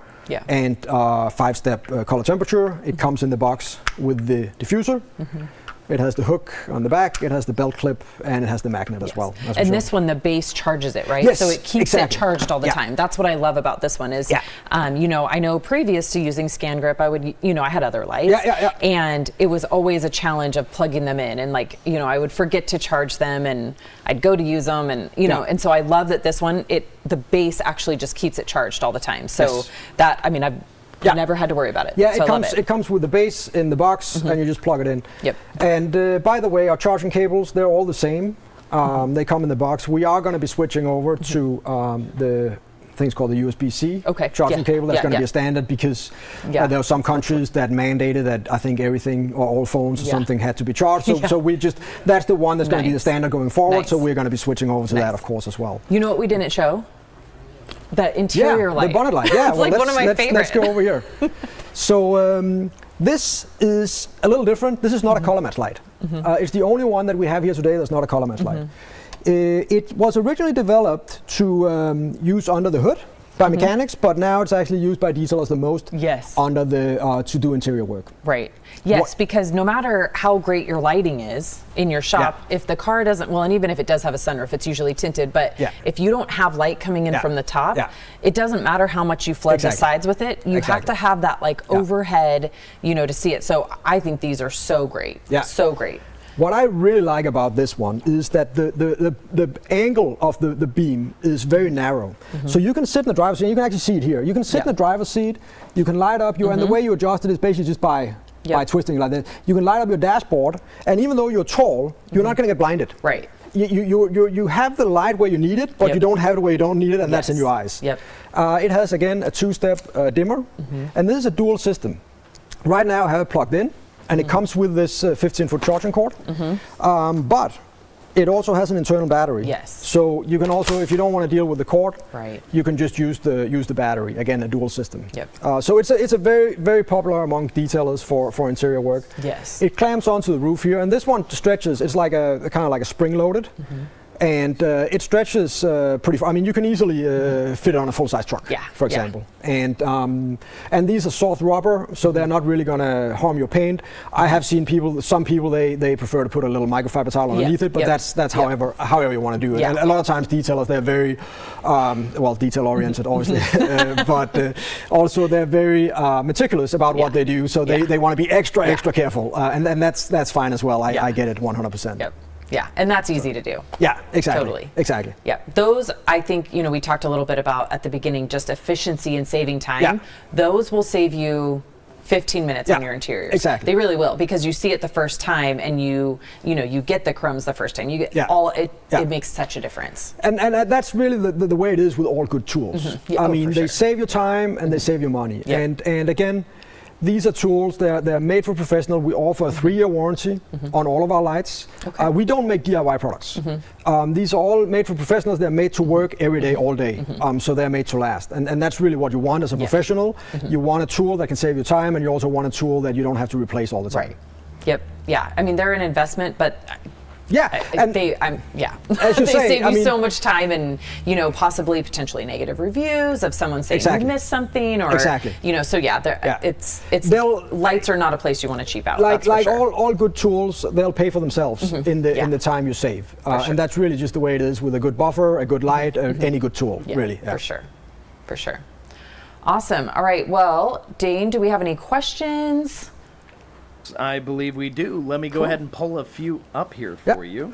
H: And 5-step color temperature. It comes in the box with the diffuser. It has the hook on the back, it has the belt clip, and it has the magnet as well.
G: And this one, the base charges it, right?
H: Yes,
G: so it keeps it charged all the time. That's what I love about this one is, I know previous to using Scangrip, I would, I had other lights. And it was always a challenge of plugging them in. And I would forget to charge them and I'd go to use them and, and so I love that this one, the base actually just keeps it charged all the time. So that, I've never had to worry about it.
H: It comes with the base in the box, and you just plug it in. And by the way, our charging cables, they're all the same. They come in the box. We are going to be switching over to the things called the USB-C charging cable. That's going to be a standard because there are some countries that mandated that I think everything or all phones or something had to be charged. So we that's the one that's going to be the standard going forward. So we're going to be switching over to that, of course, as well.
G: You know what we didn't show? The interior light.
H: The bonnet light. Yeah,
G: it's one of my favorites.
H: Let's go over here. So this is a little different. This is not a color match light. It's the only one that we have here today that's not a color match light. It was originally developed to use under the hood by mechanics, but now it's actually used by detailers the most under the to do interior work.
G: Right. Yes, because no matter how great your lighting is in your shop, if the car doesn't, well, and even if it does have a sunroof, it's usually tinted, but if you don't have light coming in from the top, it doesn't matter how much you flood the sides with it. You have to have that overhead, to see it. So I think these are so great. So great.
H: What I really like about this one is that the angle of the beam is very narrow. So you can sit in the driver's seat, you can actually see it here. You can sit in the driver's seat, you can light up and the way you adjust it is basically just by twisting like that. You can light up your dashboard, and even though you're tall, you're not going to get blinded.
G: Right.
H: You have the light where you need it, but you don't have it where you don't need it, and that's in your eyes. It has, again, a 2-step dimmer, and this is a dual system. Right now I have it plugged in, and it comes with this 15-foot charging cord, but it also has an internal battery. So you can also, if you don't want to deal with the cord, you can just use the battery. Again, a dual system. So it's a very, very popular among detailers for interior work. It clamps onto the roof here, and this one stretches. It's like a kind of like a spring-loaded. And it stretches pretty far. I mean, you can easily fit it on a full-size truck, for example. And these are soft rubber, so they're not really going to harm your paint. I have seen some people, they prefer to put a little microfiber tile underneath it, but that's however you want to do it. And a lot of times detailers, they're very, detail-oriented, obviously, but also they're very meticulous about what they do, so they want to be extra careful. And that's fine as well. I get it 100%.
G: Yeah, and that's easy to do.
H: Yeah, exactly.
G: Totally.
H: Exactly.
G: Yeah, those I think, we talked a little bit about at the beginning, just efficiency and saving time.
H: Yeah.
G: Those will save you 15 minutes on your interiors.
H: Exactly.
G: They really will, because you see it the first time and you get the crumbs the first time. You get it makes such a difference.
H: And that's really the way it is with all good tools. I mean, they save you time and they save you money.
G: Yeah.
H: And again, these are tools, they're made for professional. We offer a 3-year warranty on all of our lights.
G: Okay.
H: We don't make DIY products. These are all made for professionals. They're made to work every day, all day. So they're made to last. And that's really what you want as a professional. You want a tool that can save you time, and you also want a tool that you don't have to replace all the time.
G: Right. Yep. Yeah. I mean, they're an investment, but
H: and
G: they
H: as you say,
G: save you so much time and possibly potentially negative reviews of someone saying you missed something or so it's lights are not a place you want to cheap out.
H: Like
G: sure.
H: all good tools, they'll pay for themselves in the time you save, and that's really just the way it is with a good buffer, a good light, any good tool, really.
G: For sure. Awesome. All right. Well, Dane, do we have any questions?
I: I believe we do. Let me go ahead and pull a few up here for you.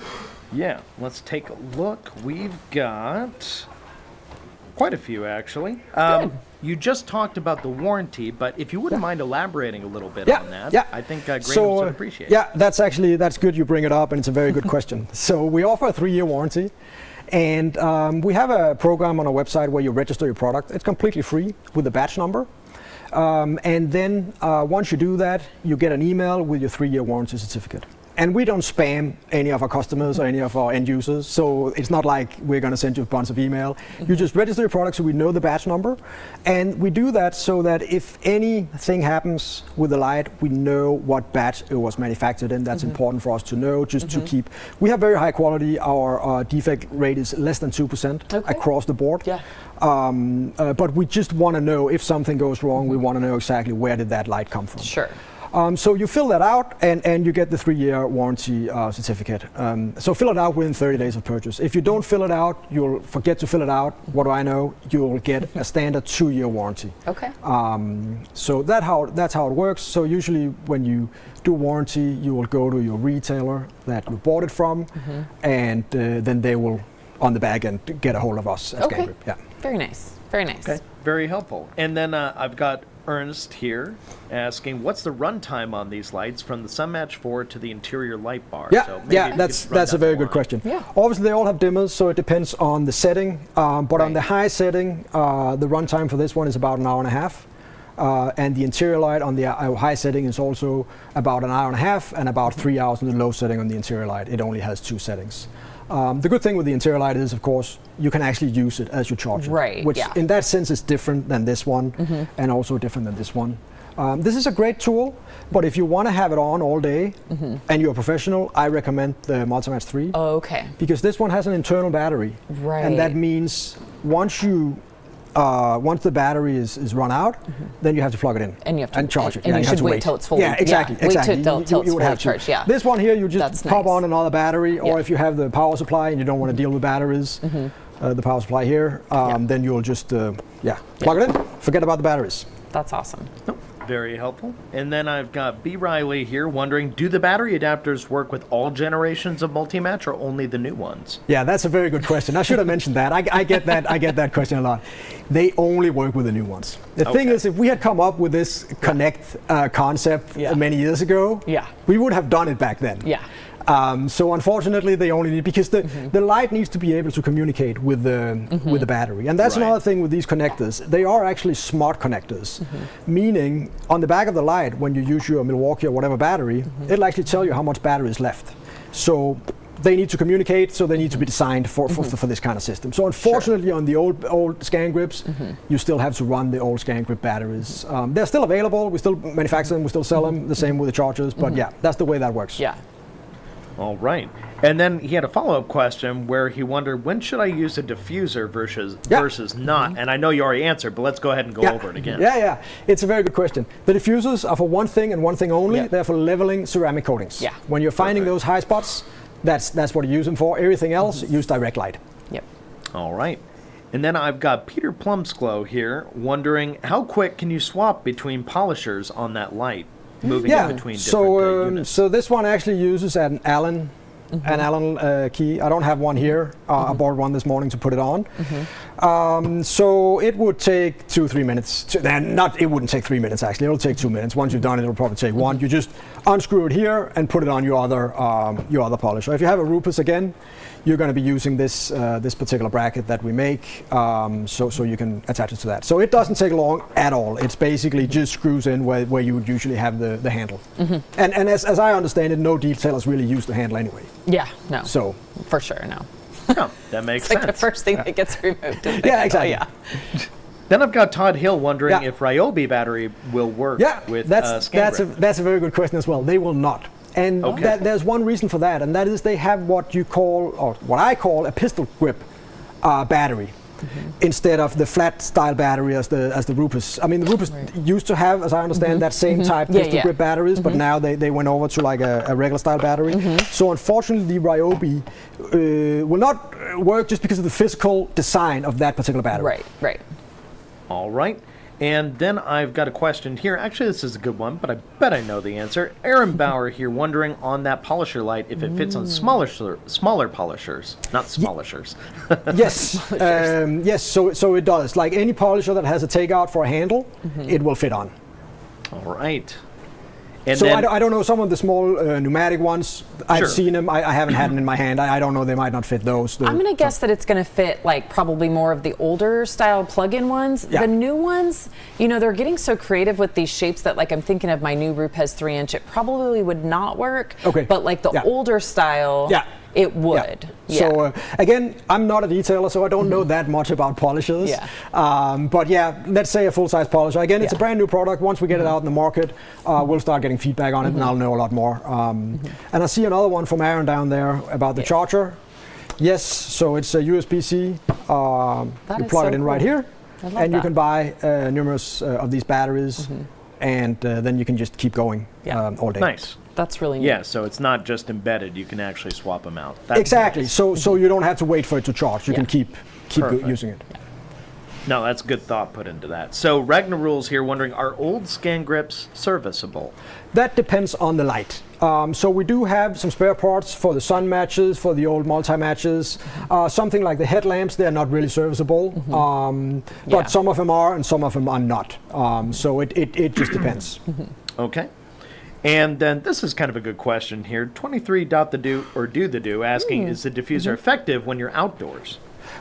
I: Yeah, let's take a look. We've got quite a few, actually. You just talked about the warranty, but if you wouldn't mind elaborating a little bit on that, I think Graham would appreciate it.
H: Yeah, that's good you bring it up, and it's a very good question. So we offer a 3-year warranty, and we have a program on our website where you register your product. It's completely free with a batch number. And then once you do that, you get an email with your 3-year warranty certificate. And we don't spam any of our customers or any of our end users, so it's not like we're going to send you a bunch of email. You just register your product so we know the batch number. And we do that so that if anything happens with the light, we know what batch it was manufactured in. That's important for us to know, just to keep. We have very high quality. Our defect rate is less than 2% across the board.
G: Yeah.
H: But we just want to know if something goes wrong, we want to know exactly where did that light come from.
G: Sure.
H: So you fill that out and you get the 3-year warranty certificate. So fill it out within 30 days of purchase. If you don't fill it out, you'll forget to fill it out. What do I know? You'll get a standard 2-year warranty.
G: Okay.
H: So that's how it works. So usually when you do warranty, you will go to your retailer that you bought it from, and then they will on the back end get a hold of us at Scangrip. Yeah.
G: Very nice. Very nice.
I: Okay. Very helpful. And then I've got Ernest here asking, what's the runtime on these lights from the Sunmatch 4 to the interior light bar?
H: Yeah, that's a very good question.
G: Yeah.
H: Obviously, they all have dimmers, so it depends on the setting. But on the high setting, the runtime for this one is about an hour and a half. And the interior light on the high setting is also about an hour and a half, and about 3 hours on the low setting on the interior light. It only has 2 settings. The good thing with the interior light is, of course, you can actually use it as you charge it.
G: Right,
H: which in that sense is different than this one, and also different than this one. This is a great tool, but if you want to have it on all day and you're a professional, I recommend the Multimatch 3.
G: Oh, okay.
H: Because this one has an internal battery.
G: Right.
H: And that means once the battery is run out, then you have to plug it in
G: and you have to
H: charge it.
G: And you
H: have
G: should
H: to
G: wait till it's fully.
H: Yeah, exactly.
G: Wait till it's
H: you would
G: fully
H: have to.
G: charged. Yeah.
H: This one here, you just pop on another battery, or if you have the power supply and you don't want to deal with batteries, the power supply here, then you'll just plug it in. Forget about the batteries.
G: That's awesome.
I: Very helpful. And then I've got B. Riley here wondering, do the battery adapters work with all generations of Multimatch or only the new ones?
H: Yeah, that's a very good question. I should have mentioned that. I get that question a lot. They only work with the new ones. The thing is, if we had come up with this Connect concept many years ago, we would have done it back then.
G: Yeah.
H: So unfortunately, they only need, because the light needs to be able to communicate with the battery, and that's another thing with these connectors. They are actually smart connectors, meaning on the back of the light, when you use your Milwaukee or whatever battery, it'll actually tell you how much battery is left. So they need to communicate, so they need to be designed for this kind of system. So unfortunately, on the old Scangrips, you still have to run the old Scangrip batteries. They're still available. We still manufacture them. We still sell them. The same with the chargers. But yeah, that's the way that works.
G: Yeah.
I: All right. And then he had a follow-up question where he wondered, when should I use a diffuser versus not? And I know you already answered, but let's go ahead and go over it again.
H: Yeah. It's a very good question. The diffusers are for one thing and one thing only. They're for leveling ceramic coatings.
G: Yeah.
H: When you're finding those high spots, that's what you use them for. Everything else, use direct light.
G: Yep.
I: All right. And then I've got Peter Plumsglow here wondering, how quick can you swap between polishers on that light? Moving in between different units.
H: So this one actually uses an Allen an Allen key. I don't have one here. I bought one this morning to put it on. So it would take 2-3 minutes. It wouldn't take 3 minutes actually. It'll take 2 minutes. Once you've done it, it'll probably take one. You just unscrew it here and put it on your other polisher. If you have a Rupus again, you're going to be using this this particular bracket that we make, so you can attach it to that. So it doesn't take long at all. It's basically just screws in where you would usually have the handle. And as I understand it, no detailers really use the handle anyway.
G: Yeah, no.
H: So
G: for sure, no.
I: Oh, that makes
G: It's like
I: sense.
G: the first thing that gets removed.
H: Yeah, exactly.
G: Yeah.
I: Then I've got Todd Hill wondering if Ryobi battery will work with Scangrip.
H: That's a very good question as well. They will not. And there's one reason for that, and that is they have what you call, or what I call, a pistol grip battery. Instead of the flat style battery as the Rupus. I mean, the Rupus used to have, as I understand, that same type pistol grip batteries, but now they went over to like a regular style battery. So unfortunately, the Ryobi will not work just because of the physical design of that particular battery.
G: Right.
I: All right. And then I've got a question here. Actually, this is a good one, but I bet I know the answer. Aaron Bauer here wondering on that polisher light if it fits on smaller polishers, not smolishers.
H: Yes, yes. So it does. Like any polisher that has a takeout for a handle, it will fit on.
I: All right. And
H: so
I: then,
H: I don't know some of the small pneumatic ones. I've seen them. I haven't had them in my hand. I don't know. They might not fit those.
G: I'm going to guess that it's going to fit like probably more of the older style plug-in ones.
H: Yeah.
G: The new ones, you know, they're getting so creative with these shapes that like I'm thinking of my new Rupes 3-inch. It probably would not work.
H: Okay.
G: But like the older style.
H: Yeah.
G: It would. Yeah.
H: So again, I'm not a detailer, so I don't know that much about polishers. But yeah, let's say a full-size polisher. Again, it's a brand new product. Once we get it out in the market, we'll start getting feedback on it, and I'll know a lot more. And I see another one from Aaron down there about the charger. Yes, so it's a USB-C. You plug it in right here, and you can buy numerous of these batteries, and then you can just keep going all day.
I: nice.
G: That's really neat.
I: Yeah, so it's not just embedded. You can actually swap them out.
H: Exactly. Nice. So you don't have to wait for it to charge. You can keep using it.
I: No, that's good thought put into that. So Ragnar Rules here wondering, are old Scangrips serviceable?
H: That depends on the light. So we do have some spare parts for the sun matches, for the old multi-matches. Something like the headlamps, they're not really serviceable. But some of them are and some of them are not. So it just depends.
I: Okay. And then this is kind of a good question here. 23.do asking, is the diffuser effective when you're outdoors?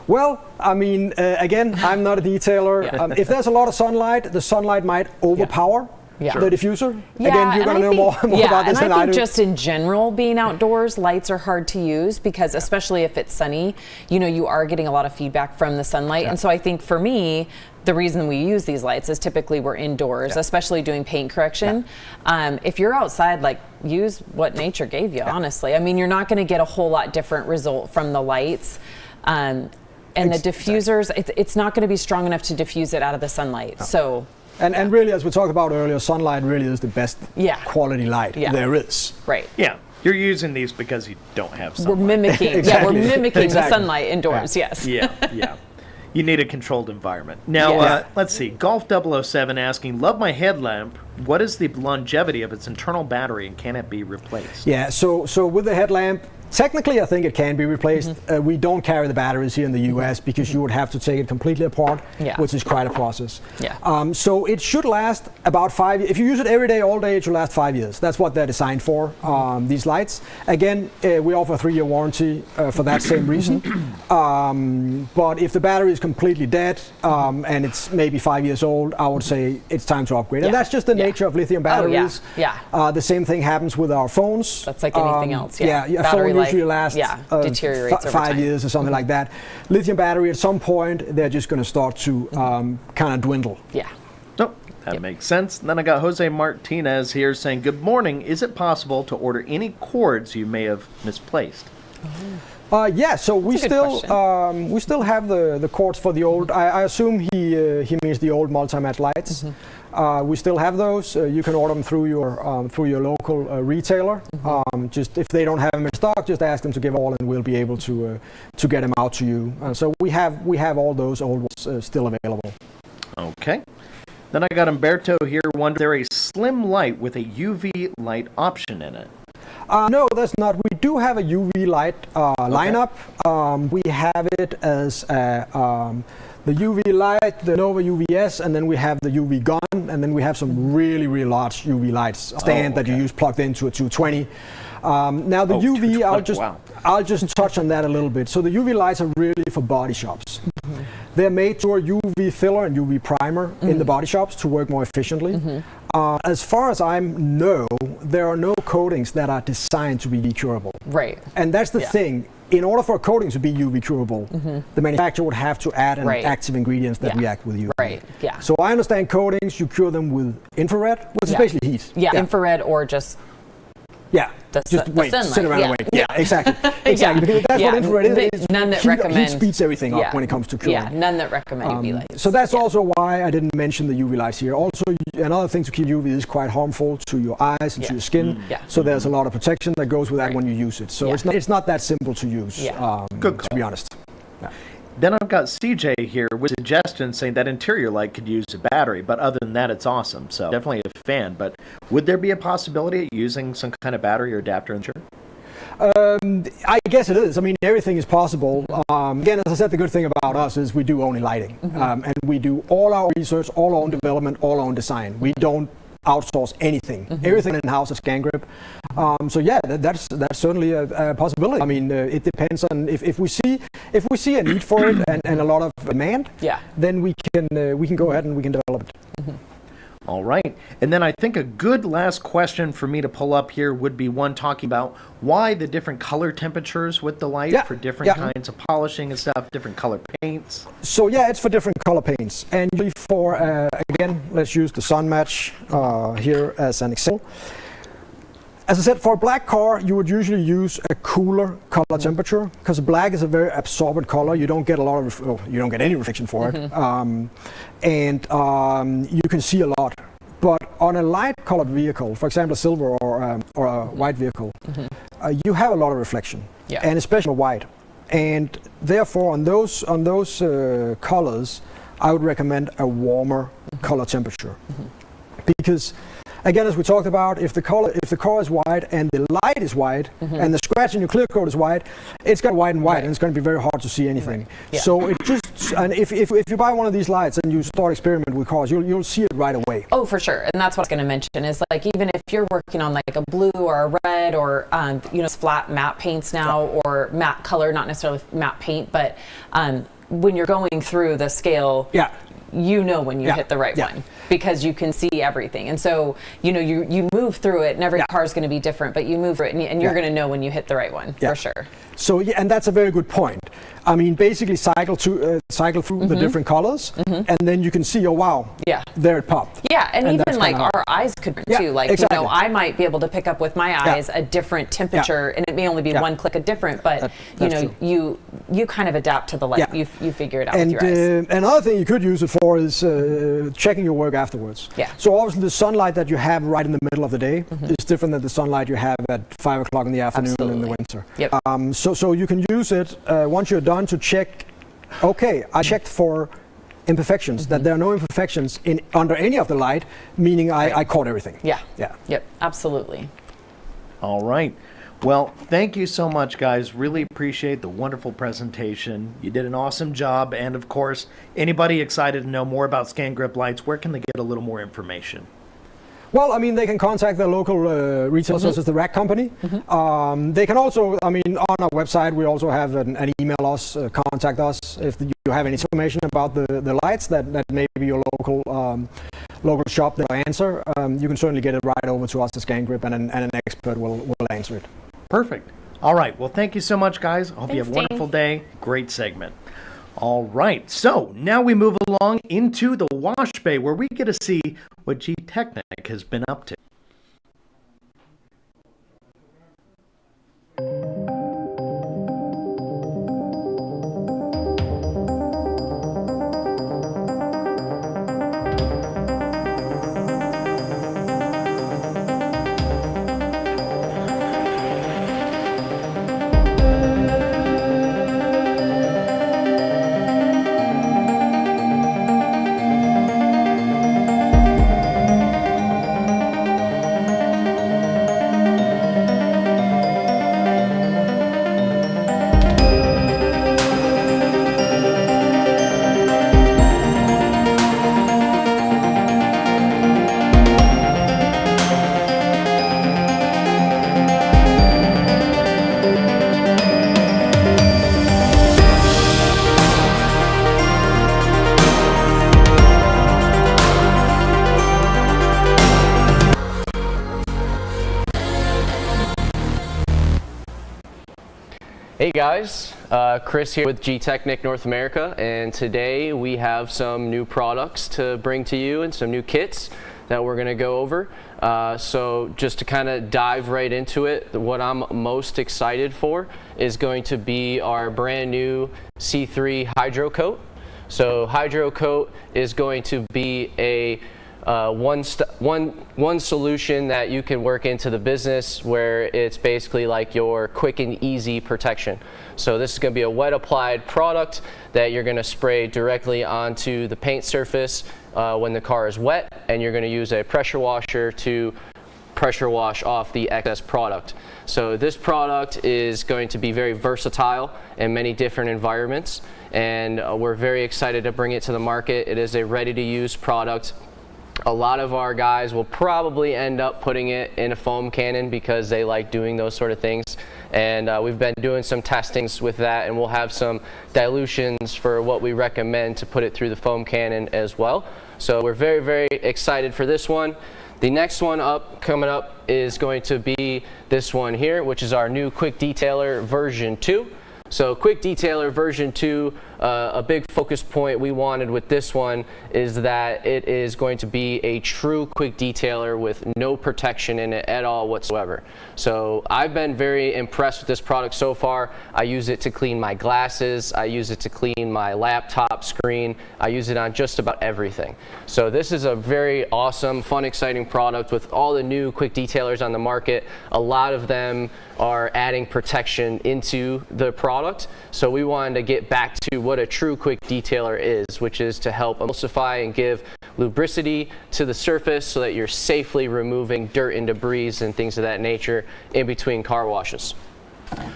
H: Well, I mean, again, I'm not a detailer. If there's a lot of sunlight, the sunlight might overpower the diffuser. Again, you're going to know more about this than I do.
G: I think just in general, being outdoors, lights are hard to use because especially if it's sunny, you know, you are getting a lot of feedback from the sunlight. And so I think for me, the reason we use these lights is typically we're indoors, especially doing paint correction. If you're outside, like, use what nature gave you, honestly. I mean, you're not going to get a whole lot different result from the lights. And the diffusers, it's not going to be strong enough to diffuse it out of the sunlight. So.
H: And really, as we talked about earlier, sunlight really is the best quality light there is.
G: Right.
I: Yeah. You're using these because you don't have sunlight.
G: We're mimicking. We're mimicking the sunlight indoors. Yes.
I: Yeah. You need a controlled environment. Now, let's see. Golf 007 asking, love my headlamp. What is the longevity of its internal battery, and can it be replaced?
H: Yeah, so with the headlamp, technically I think it can be replaced. We don't carry the batteries here in the US because you would have to take it completely apart, which is quite a process. So it should last about 5 years. If you use it every day, all day, it should last 5 years. That's what they're designed for, these lights. Again, we offer a 3-year warranty for that same reason. But if the battery is completely dead and it's maybe 5 years old, I would say it's time to upgrade. And that's just the nature of lithium batteries. The same thing happens with our phones.
G: That's like anything else.
H: A phone usually lasts
G: deteriorates over
H: 5
G: time.
H: years or something like that. Lithium battery, at some point, they're just going to start to kind of dwindle.
I: Oh, that makes sense. And then I got Jose Martinez here saying, good morning. Is it possible to order any cords you may have misplaced?
H: So we still have the cords for the old. I assume he means the old multi-match lights. We still have those. You can order them through your local retailer. Just if they don't have them in stock, just ask them to give all, and we'll be able to get them out to you. So we have all those old ones still available.
I: Okay. Then I got Umberto here wondering, is there a slim light with a UV light option in it?
H: No, there's not. We do have a UV light lineup. We have it as the UV light, the Nova UVS, and then we have the UV gun, and then we have some really, really large UV lights stand that you use plugged into a 220. Now the UV, I'll just touch on that a little bit. So the UV lights are really for body shops. They're made to a UV filler and UV primer in the body shops to work more efficiently. As far as I know, there are no coatings that are designed to be UV curable.
G: Right.
H: And that's the thing. In order for a coating to be UV curable, the manufacturer would have to add an active ingredients that react with UV.
G: Right. Yeah.
H: So I understand coatings, you cure them with infrared, which is basically heat.
G: Yeah. Infrared or just
H: just wait,
G: sunlight.
H: sit around and wait. Yeah, exactly. Exactly. Because that's what infrared is.
G: None that
H: heat
G: recommend.
H: Heat speeds everything up when it comes to curing.
G: Yeah, none that recommend UV lights.
H: So that's also why I didn't mention the UV lights here. Also, another thing to keep UV is quite harmful to your eyes and to your skin. So there's a lot of protection that goes with that when you use it. So it's not that simple to use, to be honest. Yeah.
I: Then I've got CJ here with suggestions saying that interior light could use a battery, but other than that, it's awesome. So definitely a fan. But would there be a possibility of using some kind of battery or adapter in the
H: I guess it is. I mean, everything is possible. Again, as I said, the good thing about us is we do only lighting. And we do all our research, all our own development, all our own design. We don't outsource anything. Everything in-house at Scangrip. So yeah, that's certainly a possibility. I mean, it depends on if we see a need for it and a lot of demand. Then we can go ahead and we can develop it.
I: All right. And then I think a good last question for me to pull up here would be one talking about why the different color temperatures with the light for different kinds of polishing and stuff, different color paints.
H: So yeah, it's for different color paints. And usually for, again, let's use the sun match here as an example. As I said, for a black car, you would usually use a cooler color temperature because black is a very absorbent color. You don't get a lot of, you don't get any reflection for it, and you can see a lot. But on a light-colored vehicle, for example, a silver or a white vehicle, you have a lot of reflection, and especially white. And therefore, on those colors, I would recommend a warmer color temperature because. Again, as we talked about, if the car is white and the light is white and the scratch in your clear coat is white, it's going to whiten white and it's going to be very hard to see anything. So it just, and if you buy one of these lights and you start experimenting with cars, you'll see it right away.
G: Oh, for sure. And that's what I was going to mention is like even if you're working on like a blue or a red or flat matte paints now or matte color, not necessarily matte paint, but when you're going through the scale, you know when you hit the right one because you can see everything. And so, you move through it and every car is going to be different, but you move through it and you're going to know when you hit the right one for sure.
H: So, and that's a very good point. I mean, basically cycle through the different colors and then you can see, oh, wow, there it popped.
G: Yeah, and even like our eyes could too. Like, I might be able to pick up with my eyes a different temperature and it may only be one click of different, but you kind of adapt to the light. You figure it out with your eyes.
H: Another thing you could use it for is checking your work afterwards. So obviously the sunlight that you have right in the middle of the day is different than the sunlight you have at 5 o'clock in the afternoon in the winter. So you can use it once you're done to check, okay, I checked for imperfections, that there are no imperfections under any of the light, meaning I caught everything.
G: Yep, absolutely.
I: All right. Well, thank you so much, guys. Really appreciate the wonderful presentation. You did an awesome job. And of course, anybody excited to know more about Scangrip lights, where can they get a little more information?
H: Well, I mean, they can contact their local retailers, such as the Rack Company. They can also, I mean, on our website, we also have an email us, contact us if you have any information about the lights that maybe your local shop will answer. You can certainly get it right over to us at Scangrip, and an expert will answer it.
I: Perfect. All right. Well, thank you so much, guys. I hope you have a wonderful day. Great segment. All right, so now we move along into the wash bay where we get to see what Gtechniq has been up to.
C: Hey guys, Chris here with Gtechniq North America, and today we have some new products to bring to you and some new kits that we're going to go over. So just to kind of dive right into it, what I'm most excited for is going to be our brand new C3 Hydro Coat. So Hydro Coat is going to be a one solution that you can work into the business, where it's basically like your quick and easy protection. So this is going to be a wet applied product that you're going to spray directly onto the paint surface when the car is wet, and you're going to use a pressure washer to pressure wash off the excess product. So this product is going to be very versatile in many different environments, and we're very excited to bring it to the market. It is a ready to use product. A lot of our guys will probably end up putting it in a foam cannon because they like doing those sort of things. And we've been doing some testings with that, and we'll have some dilutions for what we recommend to put it through the foam cannon as well. So we're very, very excited for this one. The next one coming up is going to be this one here, which is our new Quick Detailer version 2. So Quick Detailer version 2, a big focus point we wanted with this one is that it is going to be a true quick detailer with no protection in it at all whatsoever. So I've been very impressed with this product so far. I use it to clean my glasses, I use it to clean my laptop screen, I use it on just about everything. So this is a very awesome, fun, exciting product with all the new quick detailers on the market. A lot of them are adding protection into the product. So we wanted to get back to what a true quick detailer is, which is to help emulsify and give lubricity to the surface so that you're safely removing dirt and debris and things of that nature in between car washes.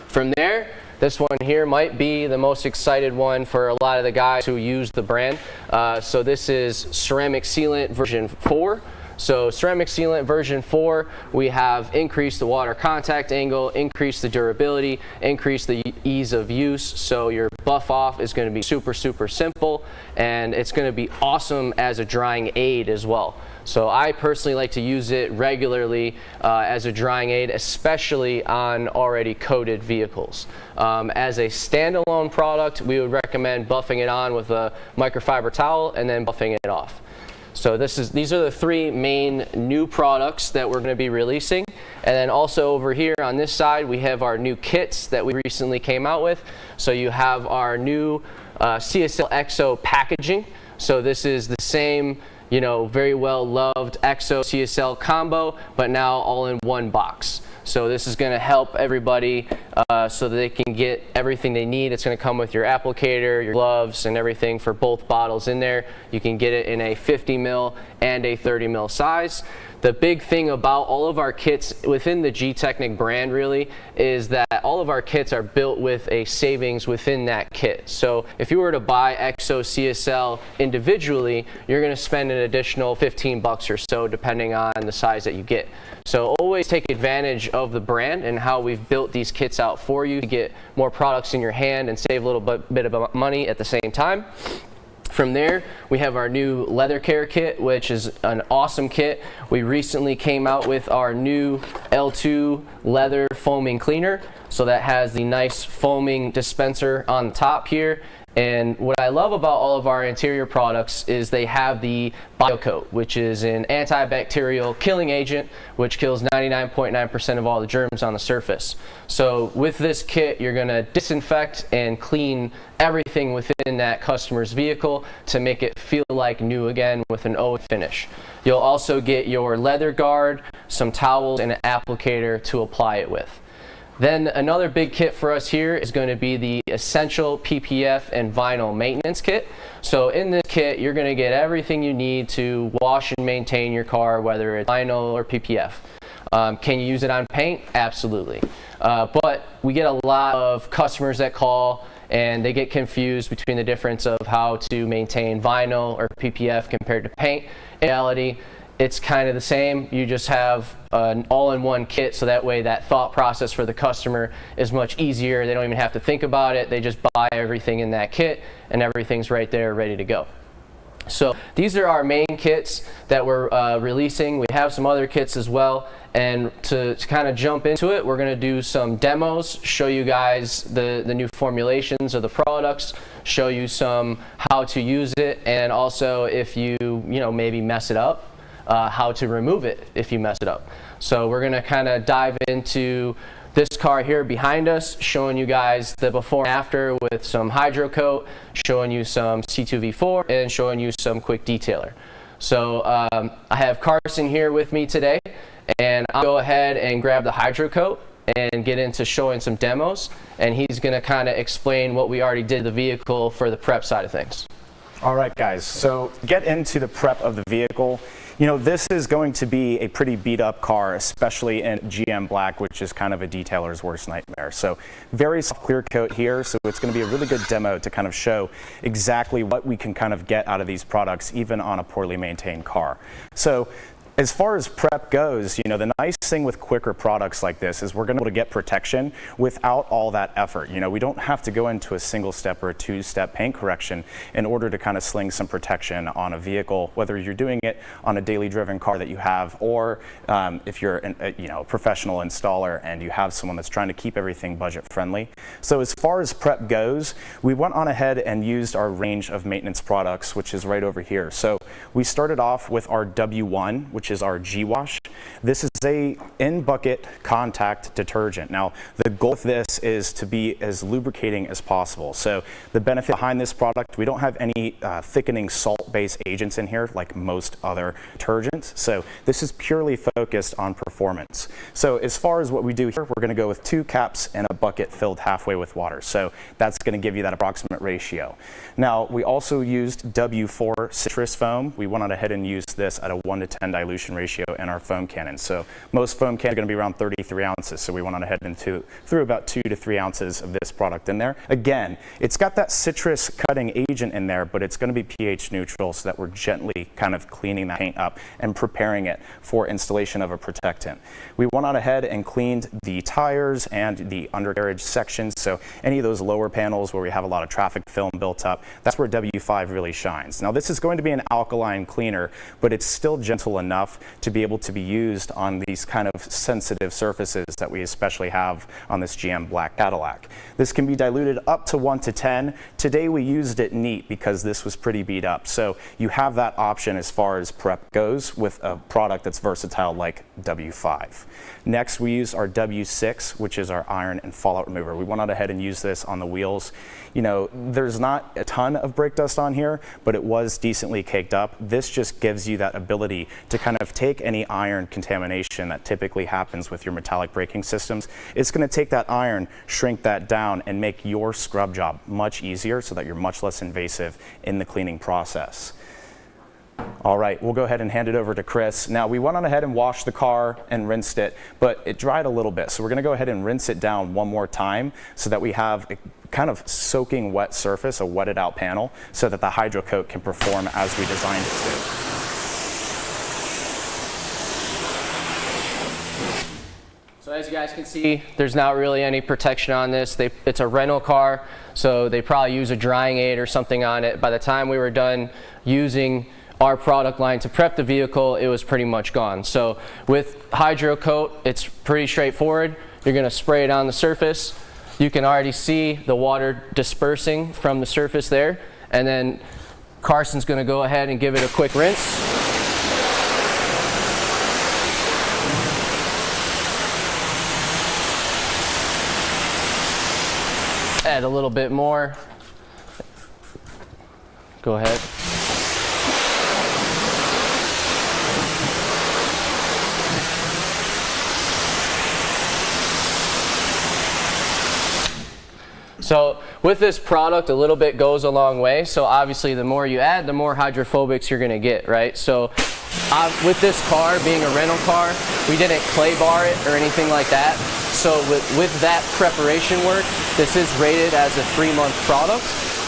C: From there, this one here might be the most excited one for a lot of the guys who use the brand. So this is Ceramic Sealant version 4. So Ceramic Sealant version 4, we have increased the water contact angle, increased the durability, increased the ease of use. So your buff off is going to be super, super simple, and it's going to be awesome as a drying aid as well. So I personally like to use it regularly as a drying aid, especially on already coated vehicles. As a standalone product, we would recommend buffing it on with a microfiber towel and then buffing it off. So these are the 3 main new products that we're going to be releasing. And then also over here on this side, we have our new kits that we recently came out with. So you have our new CSL EXO packaging. So this is the same, you know, very well loved EXO CSL combo, but now all in one box. So this is going to help everybody so that they can get everything they need. It's going to come with your applicator, your gloves, and everything for both bottles in there. You can get it in a 50 ml and a 30 ml size. The big thing about all of our kits within the Gtechniq brand really is that all of our kits are built with a savings within that kit. So if you were to buy EXO CSL individually, you're going to spend an additional $15 or so depending on the size that you get. So always take advantage of the brand and how we've built these kits out for you to get more products in your hand and save a little bit of money at the same time. From there, we have our new leather care kit, which is an awesome kit. We recently came out with our new L2 leather foaming cleaner. So that has the nice foaming dispenser on the top here. And what I love about all of our interior products is they have the BioCoat, which is an antibacterial killing agent, which kills 99.9% of all the germs on the surface. So with this kit, you're going to disinfect and clean everything within that customer's vehicle to make it feel like new again with an old finish. You'll also get your leather guard, some towels, and an applicator to apply it with. Then another big kit for us here is going to be the Essential PPF and Vinyl Maintenance Kit. So in this kit, you're going to get everything you need to wash and maintain your car, whether it's vinyl or PPF. Can you use it on paint? Absolutely. But we get a lot of customers that call and they get confused between the difference of how to maintain vinyl or PPF compared to paint. In reality, it's kind of the same. You just have an all-in-one kit, so that way that thought process for the customer is much easier. They don't even have to think about it. They just buy everything in that kit and everything's right there ready to go. So these are our main kits that we're releasing. We have some other kits as well, And to kind of jump into it, we're going to do some demos, show you guys the new formulations of the products, show you some how to use it, and also if you maybe mess it up, how to remove it if you mess it up. So we're going to kind of dive into this car here behind us, showing you guys the before and after with some hydro coat, showing you some C2V4, and showing you some quick detailer. So I have Carson here with me today, and I'll go ahead and grab the hydro coat and get into showing some demos, and he's going to kind of explain what we already did to the vehicle for the prep side of things.
J: All right, guys, so get into the prep of the vehicle. You know, this is going to be a pretty beat up car, especially in GM black, which is kind of a detailer's worst nightmare. So very soft clear coat here, so it's going to be a really good demo to kind of show exactly what we can kind of get out of these products, even on a poorly maintained car. So as far as prep goes, you know, the nice thing with quicker products like this is we're going to be able to get protection without all that effort. You know, we don't have to go into a single step or a two-step paint correction in order to kind of sling some protection on a vehicle, whether you're doing it on a daily driven car that you have, or if you're a professional installer and you have someone that's trying to keep everything budget friendly. So as far as prep goes, we went on ahead and used our range of maintenance products, which is right over here. So we started off with our W1, which is our G-Wash. This is a in-bucket contact detergent. Now, the goal of this is to be as lubricating as possible. So the benefit behind this product, we don't have any thickening salt-based agents in here like most other detergents. So this is purely focused on performance. So as far as what we do here, we're going to go with 2 caps and a bucket filled halfway with water. So that's going to give you that approximate ratio. Now, we also used W4 citrus foam. We went on ahead and used this at a 1 to 10 dilution ratio in our foam cannon. So most foam cannons are going to be around 33 ounces. So we went on ahead and threw about 2 to 3 ounces of this product in there. Again, it's got that citrus cutting agent in there, but it's going to be pH neutral so that we're gently kind of cleaning that paint up and preparing it for installation of a protectant. We went on ahead and cleaned the tires and the undercarriage sections. So any of those lower panels where we have a lot of traffic film built up, that's where W5 really shines. Now this is going to be an alkaline cleaner, but it's still gentle enough to be able to be used on these kind of sensitive surfaces that we especially have on this GM black Cadillac. This can be diluted up to 1 to 10. Today we used it neat because this was pretty beat up. So you have that option as far as prep goes with a product that's versatile like W5. Next we use our W6, which is our iron and fallout remover. We went on ahead and used this on the wheels. You know, there's not a ton of brake dust on here, but it was decently caked up. This just gives you that ability to kind of take any iron contamination that typically happens with your metallic braking systems. It's going to take that iron, shrink that down, and make your scrub job much easier so that you're much less invasive in the cleaning process. All right, we'll go ahead and hand it over to Chris. Now, we went on ahead and washed the car and rinsed it, but it dried a little bit. So we're going to go ahead and rinse it down one more time so that we have a kind of soaking wet surface, a wetted out panel, so that the hydro coat can perform as we designed it to.
C: So as you guys can see, there's not really any protection on this. It's a rental car, so they probably use a drying aid or something on it. By the time we were done using our product line to prep the vehicle, it was pretty much gone. So with hydro coat, it's pretty straightforward. You're going to spray it on the surface. You can already see the water dispersing from the surface there. And then Carson's going to go ahead and give it a quick rinse. Add a little bit more. Go ahead. So with this product, a little bit goes a long way. So obviously the more you add, the more hydrophobics you're gonna get, right? So with this car being a rental car, we didn't clay bar it or anything like that. So with that preparation work, this is rated as a 3-month product,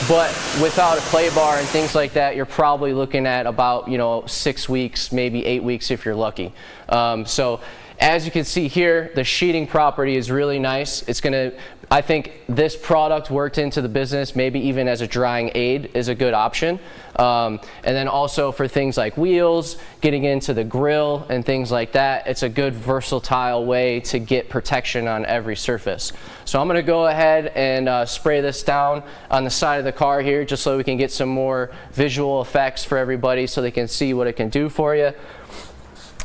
C: but without a clay bar and things like that, you're probably looking at about 6 weeks, maybe 8 weeks if you're lucky. So as you can see here, the sheeting property is really nice. It's gonna, I think this product worked into the business, maybe even as a drying aid is a good option. And then also for things like wheels, getting into the grill and things like that, it's a good versatile way to get protection on every surface. So I'm gonna go ahead and spray this down on the side of the car here just so we can get some more visual effects for everybody so they can see what it can do for you.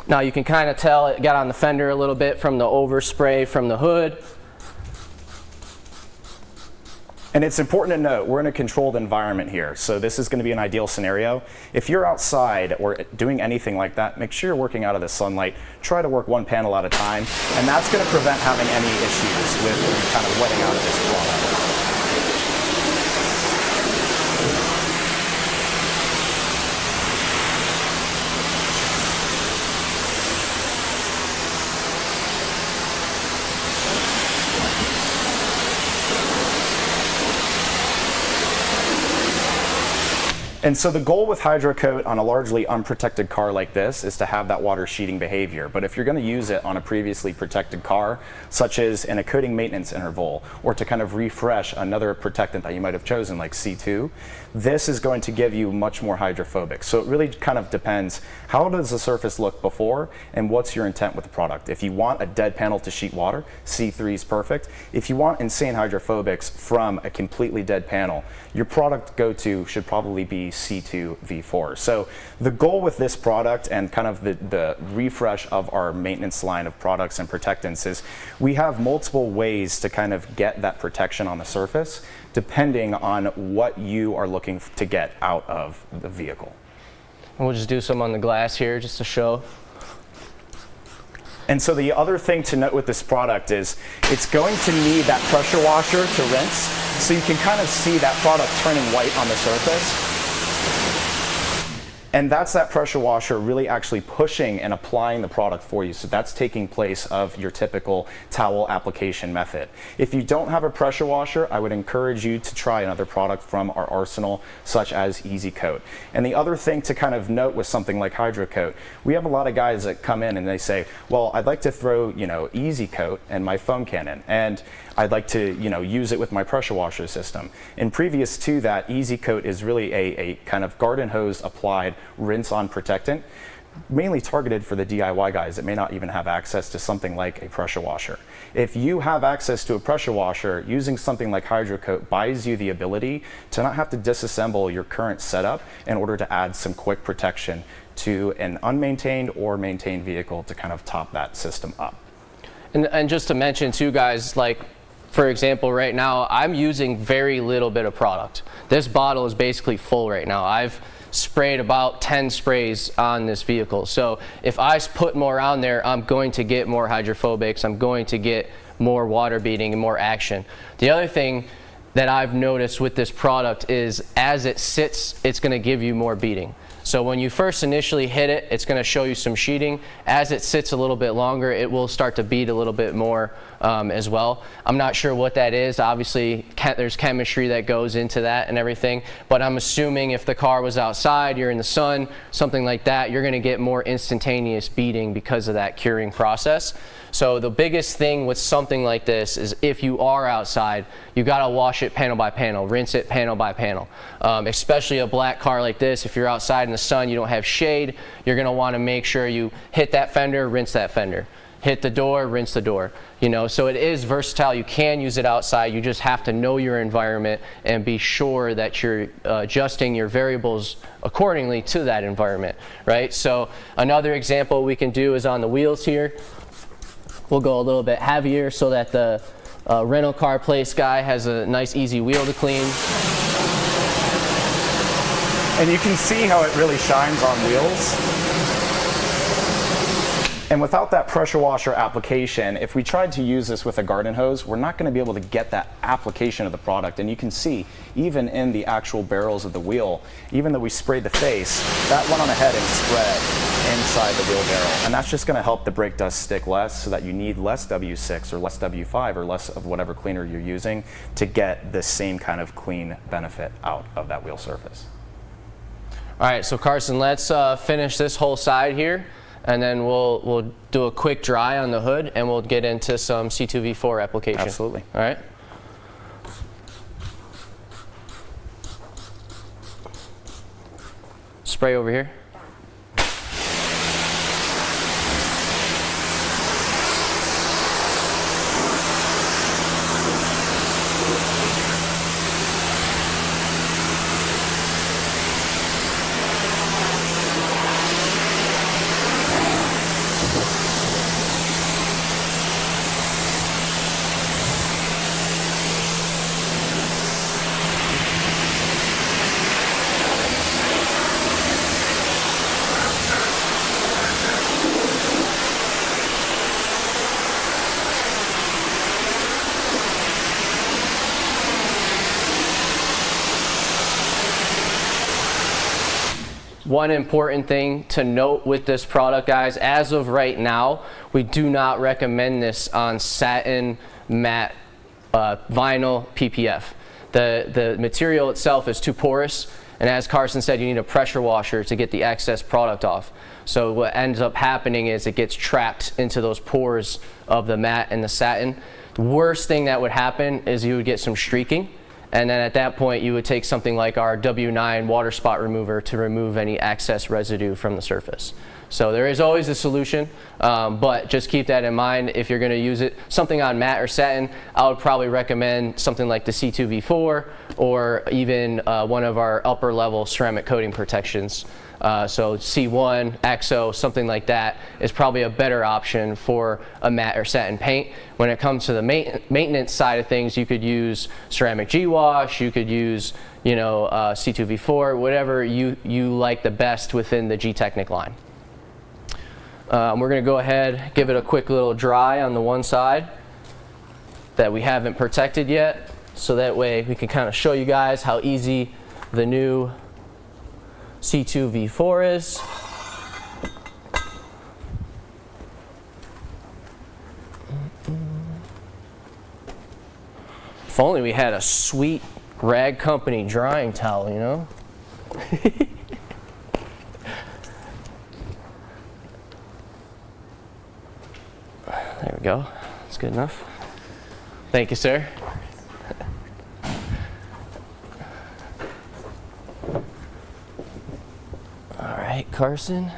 C: Now you can kind of tell it got on the fender a little bit from the overspray from the hood.
J: And it's important to note, we're in a controlled environment here, so this is going to be an ideal scenario. If you're outside or doing anything like that, make sure you're working out of the sunlight. Try to work one panel at a time, and that's going to prevent having any issues with kind of wetting out of this product. And so the goal with HydroCoat on a largely unprotected car like this is to have that water sheeting behavior. But if you're going to use it on a previously protected car, such as in a coating maintenance interval, or to kind of refresh another protectant that you might have chosen like C2, this is going to give you much more hydrophobic. So it really kind of depends, how does the surface look before and what's your intent with the product? If you want a dead panel to sheet water, C3 is perfect. If you want insane hydrophobics from a completely dead panel, your product go-to should probably be C2 V4. So the goal with this product and kind of the refresh of our maintenance line of products and protectants is we have multiple ways to kind of get that protection on the surface depending on what you are looking to get out of the vehicle.
C: And we'll just do some on the glass here just to show.
J: And so the other thing to note with this product is it's going to need that pressure washer to rinse, so you can kind of see that product turning white on the surface. And that's that pressure washer really actually pushing and applying the product for you. So that's taking place of your typical towel application method. If you don't have a pressure washer, I would encourage you to try another product from our arsenal, such as Easy Coat. And the other thing to kind of note with something like HydroCoat, we have a lot of guys that come in and they say, well, I'd like to throw, Easy Coat and my foam cannon, and I'd like to, use it with my pressure washer system. And previous to that, Easy Coat is really a kind of garden hose applied rinse-on protectant, mainly targeted for the DIY guys that may not even have access to something like a pressure washer. If you have access to a pressure washer, using something like HydroCoat buys you the ability to not have to disassemble your current setup in order to add some quick protection to an unmaintained or maintained vehicle to kind of top that system up.
C: And just to mention too, guys, like for example, right now I'm using very little bit of product. This bottle is basically full right now. I've sprayed about 10 sprays on this vehicle. So if I put more on there, I'm going to get more hydrophobics, I'm going to get more water beading and more action. The other thing that I've noticed with this product is as it sits, it's going to give you more beading. So when you first initially hit it, it's going to show you some sheeting. As it sits a little bit longer, it will start to bead a little bit more as well. I'm not sure what that is. Obviously, there's chemistry that goes into that and everything, but I'm assuming if the car was outside, you're in the sun, something like that, you're going to get more instantaneous beading because of that curing process. So the biggest thing with something like this is if you are outside, you got to wash it panel by panel, rinse it panel by panel. Especially a black car like this, if you're outside in the sun, you don't have shade, you're going to want to make sure you hit that fender, rinse that fender. Hit the door, rinse the door. So it is versatile. You can use it outside. You just have to know your environment and be sure that you're adjusting your variables accordingly to that environment, right? So another example we can do is on the wheels here. We'll go a little bit heavier so that the rental car place guy has a nice easy wheel to clean.
J: And you can see how it really shines on wheels. And without that pressure washer application, if we tried to use this with a garden hose, we're not going to be able to get that application of the product. And you can see, even in the actual barrels of the wheel, even though we sprayed the face, that went on ahead and spread inside the wheel barrel. And that's just going to help the brake dust stick less, so that you need less W6 or less W5 or less of whatever cleaner you're using to get the same kind of clean benefit out of that wheel surface.
C: All right, so Carson, let's finish this whole side here. and then we'll do a quick dry on the hood, and we'll get into some C2V4 application.
J: Absolutely.
C: All right. Spray over here. One important thing to note with this product, guys, as of right now, we do not recommend this on satin, matte, vinyl, PPF. The material itself is too porous, and as Carson said, you need a pressure washer to get the excess product off. So what ends up happening is it gets trapped into those pores of the matte and the satin. The worst thing that would happen is you would get some streaking. And then at that point, you would take something like our W9 water spot remover to remove any excess residue from the surface. So there is always a solution, but just keep that in mind. If you're going to use it, something on matte or satin, I would probably recommend something like the C2V4 or even one of our upper level ceramic coating protections. So C1, EXO, something like that is probably a better option for a matte or satin paint. When it comes to the maintenance side of things, you could use ceramic G-wash, you could use, you know, C2V4, whatever you like the best within the Gtechniq line. We're going to go ahead, give it a quick little dry on the one side that we haven't protected yet, so that way we can kind of show you guys how easy the new C2V4 is. If only we had a sweet Rag Company drying towel, you know? There we go. That's good enough. Thank you, sir. All right, Carson.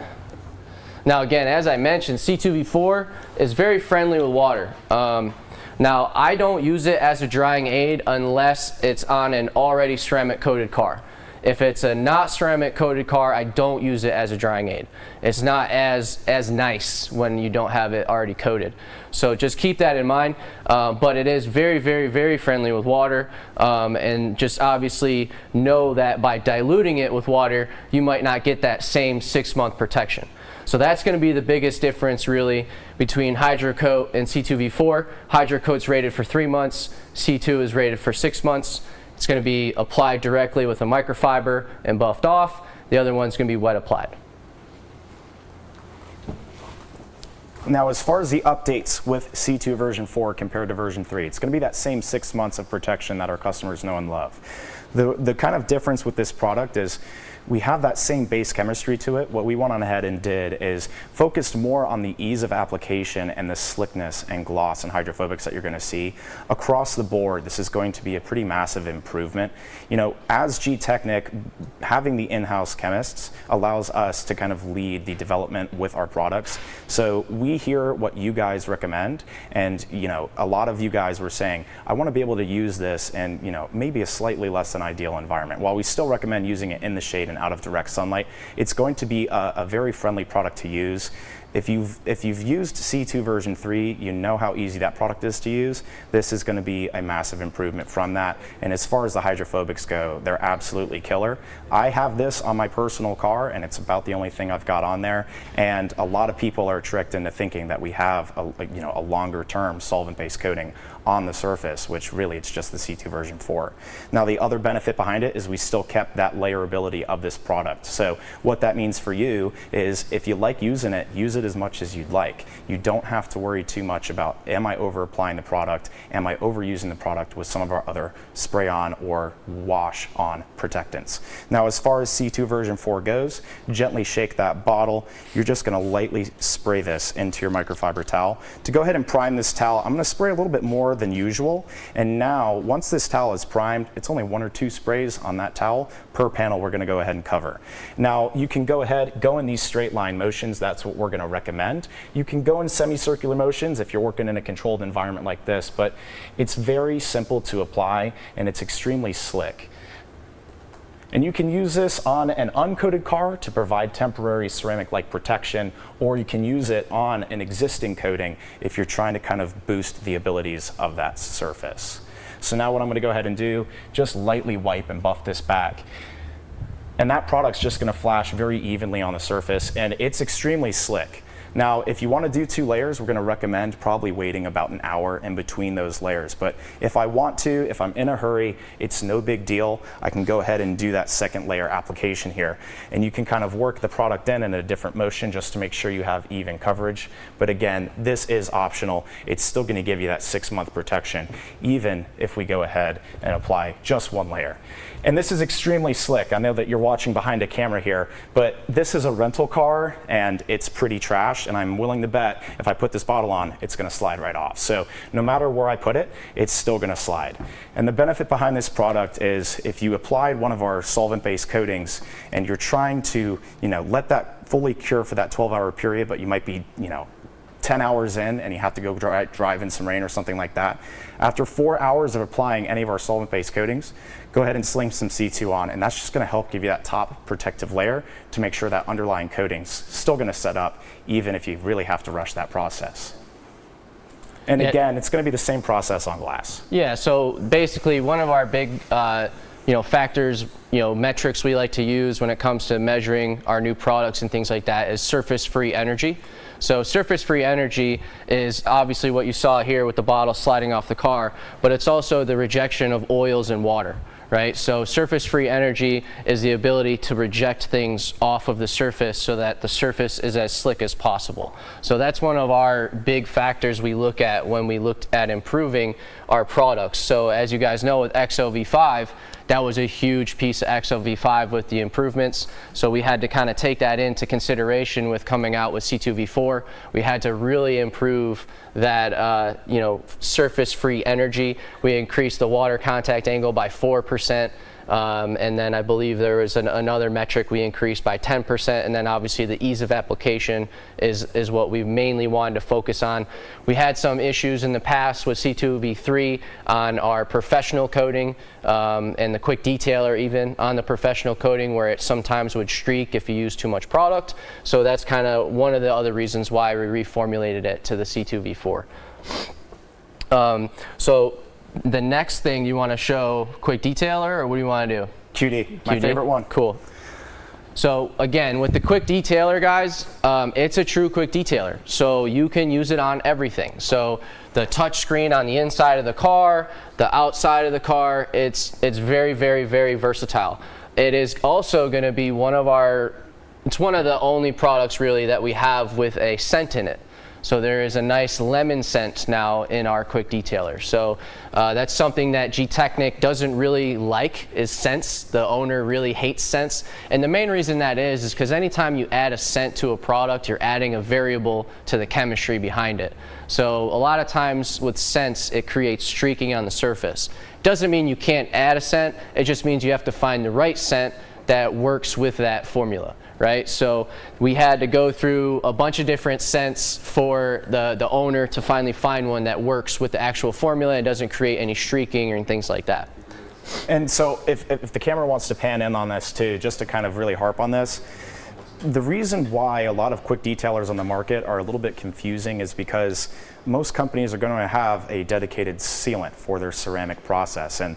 C: Now again, as I mentioned, C2V4 is very friendly with water. Now I don't use it as a drying aid unless it's on an already ceramic coated car. If it's a not ceramic coated car, I don't use it as a drying aid. It's not as nice when you don't have it already coated. So just keep that in mind, but it is very, very, very friendly with water, and just obviously know that by diluting it with water, you might not get that same 6-month protection. So that's going to be the biggest difference really between HydroCoat and C2V4. HydroCoat's rated for 3 months, C2 is rated for 6 months. It's going to be applied directly with a microfiber and buffed off. The other one's going to be wet applied.
J: Now, as far as the updates with C2 version 4 compared to version 3, it's going to be that same 6 months of protection that our customers know and love. The kind of difference with this product is we have that same base chemistry to it. What we went on ahead and did is focused more on the ease of application and the slickness and gloss and hydrophobics that you're going to see. Across the board, this is going to be a pretty massive improvement. You know, as Gtechniq, having the in-house chemists allows us to kind of lead the development with our products. So we hear what you guys recommend, and you know, a lot of you guys were saying, I want to be able to use this in, you know, maybe a slightly less than ideal environment. While we still recommend using it in the shade and out of direct sunlight, it's going to be a very friendly product to use. If you've used C2 version 3, you know how easy that product is to use. This is going to be a massive improvement from that. And as far as the hydrophobics go, they're absolutely killer. I have this on my personal car, and it's about the only thing I've got on there. And a lot of people are tricked into thinking that we have a longer term solvent-based coating on the surface, which really it's just the C2 version 4. Now the other benefit behind it is we still kept that layerability of this product. So what that means for you is if you like using it, use it as much as you'd like. You don't have to worry too much about, am I over applying the product? Am I overusing the product with some of our other spray on or wash on protectants? Now as far as C2 version 4 goes, gently shake that bottle. You're just going to lightly spray this into your microfiber towel. To go ahead and prime this towel, I'm going to spray a little bit more than usual. And now, once this towel is primed, it's only 1 or 2 sprays on that towel per panel we're going to go ahead and cover. Now, you can go ahead, go in these straight line motions. That's what we're going to recommend. You can go in semicircular motions if you're working in a controlled environment like this, but it's very simple to apply and it's extremely slick. And you can use this on an uncoated car to provide temporary ceramic-like protection, or you can use it on an existing coating if you're trying to kind of boost the abilities of that surface. So now what I'm going to go ahead and do, just lightly wipe and buff this back. And that product's just going to flash very evenly on the surface, and it's extremely slick. Now, if you want to do 2 layers, we're going to recommend probably waiting about an hour in between those layers. But if I want to, if I'm in a hurry, it's no big deal. I can go ahead and do that 2nd layer application here. And you can kind of work the product in a different motion just to make sure you have even coverage. But again, this is optional. It's still going to give you that 6-month protection, even if we go ahead and apply just 1 layer. And this is extremely slick. I know that you're watching behind a camera here, but this is a rental car and it's pretty trash, and I'm willing to bet if I put this bottle on, it's gonna slide right off. So no matter where I put it, it's still gonna slide. And the benefit behind this product is if you applied one of our solvent-based coatings and you're trying to, let that fully cure for that 12-hour period, but you might be, 10 hours in and you have to go drive in some rain or something like that. After 4 hours of applying any of our solvent-based coatings, go ahead and sling some C2 on, and that's just going to help give you that top protective layer to make sure that underlying coating's still going to set up even if you really have to rush that process. And again, it's going to be the same process on glass.
C: Yeah, so basically one of our big factors, metrics we like to use when it comes to measuring our new products and things like that is surface-free energy. So surface-free energy is obviously what you saw here with the bottle sliding off the car, but it's also the rejection of oils and water, right? So surface-free energy is the ability to reject things off of the surface so that the surface is as slick as possible. So that's one of our big factors we look at when we looked at improving our products. So as you guys know, with XOV5, that was a huge piece of XOV5 with the improvements. So we had to kind of take that into consideration with coming out with C2V4. We had to really improve that, surface-free energy. We increased the water contact angle by 4%. And then I believe there was another metric we increased by 10%, and then obviously the ease of application is what we mainly wanted to focus on. We had some issues in the past with C2V3 on our professional coating and the quick detailer even on the professional coating where it sometimes would streak if you use too much product. So that's kind of one of the other reasons why we reformulated it to the C2V4. So the next thing you want to show quick detailer, or what do you want to do?
J: QD, my favorite one.
C: Cool. So again, with the quick detailer, guys, it's a true quick detailer. So you can use it on everything. So the touch screen on the inside of the car, the outside of the car, it's very, very, very versatile. It is also going to be it's one of the only products really that we have with a scent in it. So there is a nice lemon scent now in our quick detailer. So that's something that Gtechniq doesn't really like, is scents. The owner really hates scents. And the main reason that is because anytime you add a scent to a product, you're adding a variable to the chemistry behind it. So a lot of times with scents, it creates streaking on the surface. Doesn't mean you can't add a scent, it just means you have to find the right scent that works with that formula. Right? So we had to go through a bunch of different scents for the owner to finally find one that works with the actual formula and doesn't create any streaking or things like that.
J: And so if the camera wants to pan in on this too, just to kind of really harp on this, the reason why a lot of quick detailers on the market are a little bit confusing is because most companies are going to have a dedicated sealant for their ceramic process, and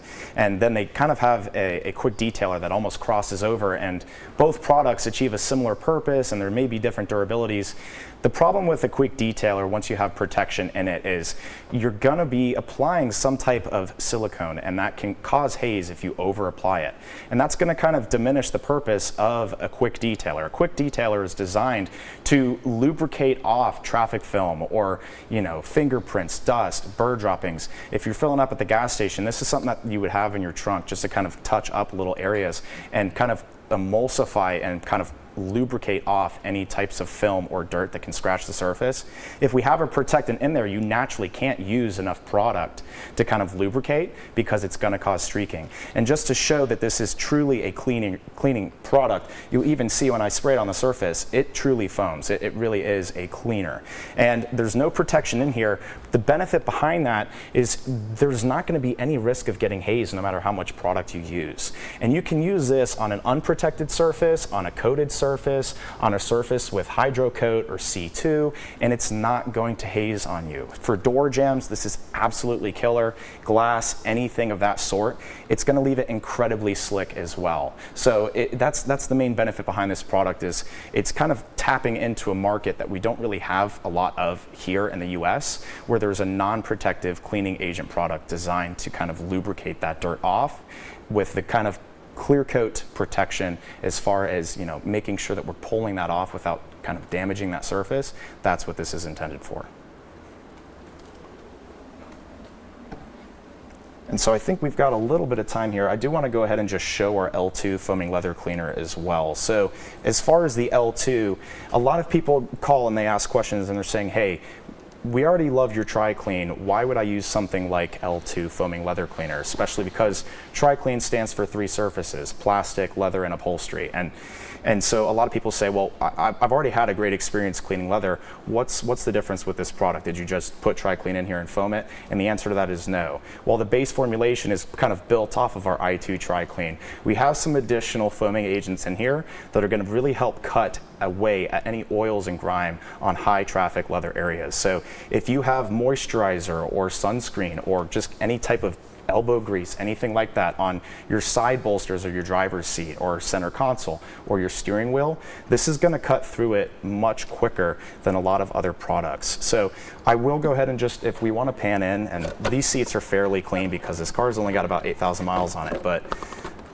J: then they kind of have a quick detailer that almost crosses over, and both products achieve a similar purpose and there may be different durabilities, The problem with a quick detailer, once you have protection in it, is you're going to be applying some type of silicone, and that can cause haze if you over apply it. And that's going to kind of diminish the purpose of a quick detailer. A quick detailer is designed to lubricate off traffic film or, you know, fingerprints, dust, bird droppings. If you're filling up at the gas station, this is something that you would have in your trunk just to kind of touch up little areas and kind of emulsify and kind of lubricate off any types of film or dirt that can scratch the surface. If we have a protectant in there, you naturally can't use enough product to kind of lubricate because it's going to cause streaking. And just to show that this is truly a cleaning product, you even see when I spray it on the surface, it truly foams. It really is a cleaner. And there's no protection in here. The benefit behind that is there's not going to be any risk of getting haze no matter how much product you use. And you can use this on an unprotected surface, on a coated surface, on a surface with hydrocoat or C2, and it's not going to haze on you. For door jambs, this is absolutely killer. Glass, anything of that sort, it's going to leave it incredibly slick as well. So that's the main benefit behind this product, is it's kind of tapping into a market that we don't really have a lot of here in the US, where there's a non-protective cleaning agent product designed to kind of lubricate that dirt off with the kind of clear coat protection as far as, you know, making sure that we're pulling that off without kind of damaging that surface. That's what this is intended for. And so I think we've got a little bit of time here. I do want to go ahead and just show our L2 foaming leather cleaner as well. So as far as the L2, a lot of people call and they ask questions and they're saying, hey, we already love your TriClean. Why would I use something like L2 foaming leather cleaner? Especially because TriClean stands for 3 surfaces: plastic, leather, and upholstery. And so a lot of people say, well, I've already had a great experience cleaning leather. What's the difference with this product? Did you just put TriClean in here and foam it? And the answer to that is no. Well, the base formulation is kind of built off of our i2 TriClean. We have some additional foaming agents in here that are going to really help cut away at any oils and grime on high traffic leather areas. So if you have moisturizer or sunscreen or just any type of elbow grease, anything like that on your side bolsters or your driver's seat or center console or your steering wheel, this is going to cut through it much quicker than a lot of other products. So I will go ahead and just, if we want to pan in, and these seats are fairly clean because this car's only got about 8,000 miles on it, but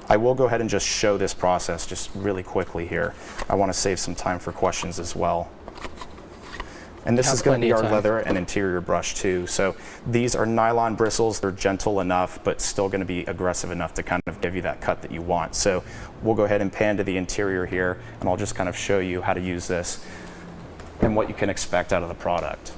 J: I will go ahead and just show this process just really quickly here. I want to save some time for questions as well. And this is going to be our leather and interior brush too. So these are nylon bristles. They're gentle enough, but still going to be aggressive enough to kind of give you that cut that you want. So we'll go ahead and pan to the interior here, and I'll just kind of show you how to use this and what you can expect out of the product.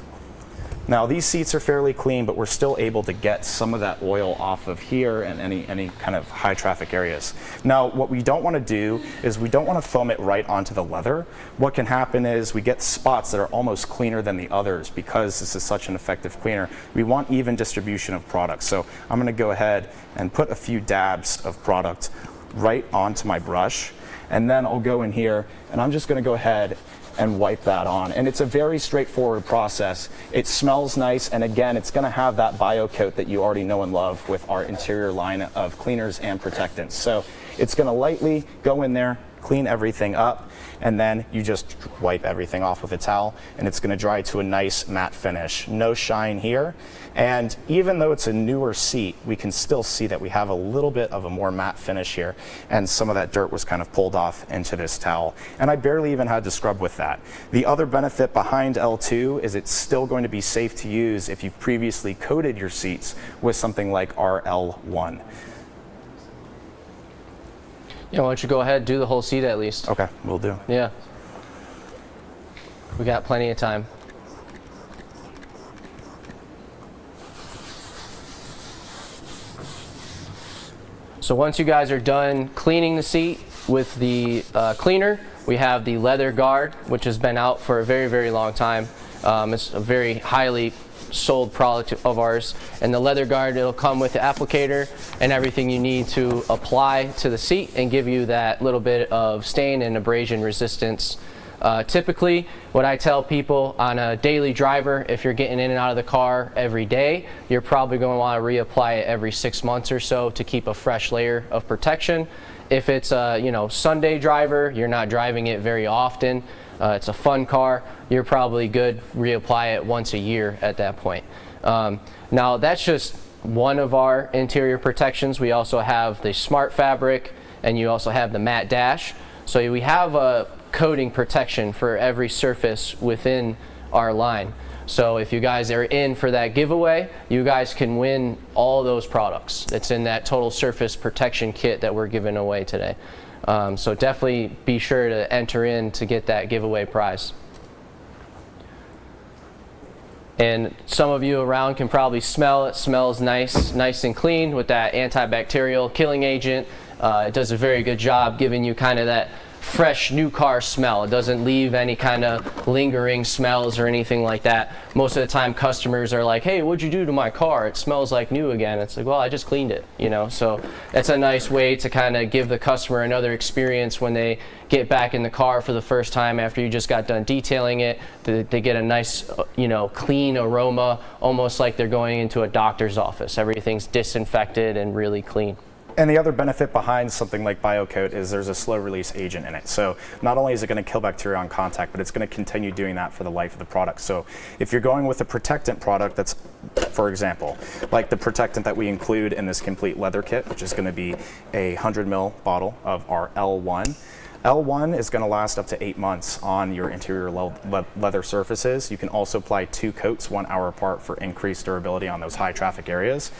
J: Now these seats are fairly clean, but we're still able to get some of that oil off of here and any kind of high traffic areas. Now what we don't want to do is we don't want to foam it right onto the leather. What can happen is we get spots that are almost cleaner than the others because this is such an effective cleaner. We want even distribution of product. So I'm going to go ahead and put a few dabs of product right onto my brush, and then I'll go in here and I'm just going to go ahead and wipe that on. And it's a very straightforward process. It smells nice, and again, it's going to have that bio coat that you already know and love with our interior line of cleaners and protectants. So it's going to lightly go in there, clean everything up, and then you just wipe everything off with a towel, and it's going to dry to a nice matte finish. No shine here. And even though it's a newer seat, we can still see that we have a little bit of a more matte finish here, and some of that dirt was kind of pulled off into this towel. And I barely even had to scrub with that. The other benefit behind L2 is it's still going to be safe to use if you've previously coated your seats with something like our L1.
C: Yeah, why don't you go ahead, do the whole seat at least.
J: Okay, we'll do.
C: Yeah. We got plenty of time. So once you guys are done cleaning the seat with the cleaner, we have the leather guard, which has been out for a very, very long time. It's a very highly sold product of ours. And the leather guard, it'll come with the applicator and everything you need to apply to the seat and give you that little bit of stain and abrasion resistance. Typically, what I tell people on a daily driver, if you're getting in and out of the car every day, you're probably going to want to reapply it every 6 months or so to keep a fresh layer of protection. If it's a Sunday driver, you're not driving it very often, It's a fun car. You're probably good. Reapply it once a year at that point. Now that's just one of our interior protections. We also have the smart fabric, and you also have the matte dash. So we have a coating protection for every surface within our line. So if you guys are in for that giveaway, you guys can win all those products. It's in that total surface protection kit that we're giving away today. So definitely be sure to enter in to get that giveaway prize. And some of you around can probably smell it. Smells nice and clean with that antibacterial killing agent. It does a very good job giving you kind of that fresh new car smell. It doesn't leave any kind of lingering smells or anything like that. Most of the time customers are like, hey, what'd you do to my car? It smells like new again. It's like, well, I just cleaned it, you know. So that's a nice way to kind of give the customer another experience when they get back in the car for the first time after you just got done detailing it. They get a nice, you know, clean aroma, almost like they're going into a doctor's office. Everything's disinfected and really clean.
J: And the other benefit behind something like BioCoat is there's a slow release agent in it. So not only is it going to kill bacteria on contact, but it's going to continue doing that for the life of the product. So if you're going with a protectant product that's, for example, like the protectant that we include in this complete leather kit, which is going to be a 100 ml bottle of our L1. L1 is going to last up to 8 months on your interior leather surfaces. You can also apply 2 coats 1 hour apart for increased durability on those high traffic areas.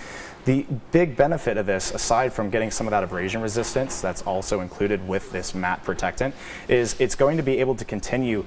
J: The big benefit of this, aside from getting some of that abrasion resistance that's also included with this matte protectant, is it's going to be able to continue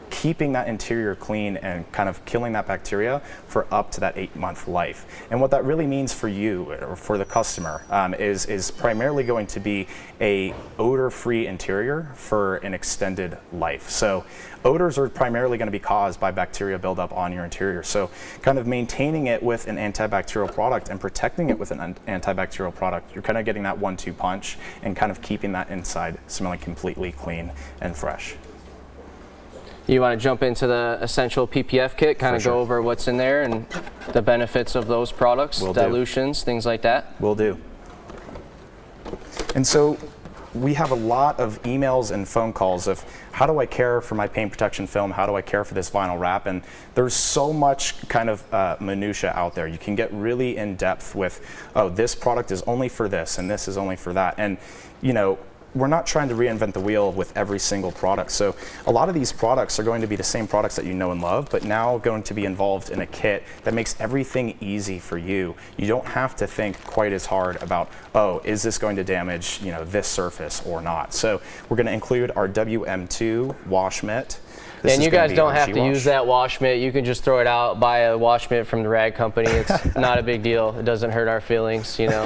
J: keeping that interior clean and kind of killing that bacteria for up to that 8-month life. And what that really means for you or for the customer is primarily going to be a odor-free interior for an extended life. So odors are primarily going to be caused by bacteria buildup on your interior. So kind of maintaining it with an antibacterial product and protecting it with an antibacterial product, you're kind of getting that 1-2 punch and kind of keeping that inside smelling completely clean and fresh.
C: You want to jump into the essential PPF kit, kind of go over what's in there and the benefits of those products, dilutions, things like that?
J: Will do. And so we have a lot of emails and phone calls of how do I care for my paint protection film? How do I care for this vinyl wrap? And there's so much kind of minutia out there. You can get really in depth with, oh, this product is only for this and this is only for that. And, you know, we're not trying to reinvent the wheel with every single product. So a lot of these products are going to be the same products that you know and love, but now going to be involved in a kit that makes everything easy for you. You don't have to think quite as hard about, oh, is this going to damage, you know, this surface or not? So we're going to include our WM2 wash mitt.
C: And you guys don't have to use that wash mitt. You can just throw it out, buy a wash mitt from the rag company. It's not a big deal. It doesn't hurt our feelings, you know.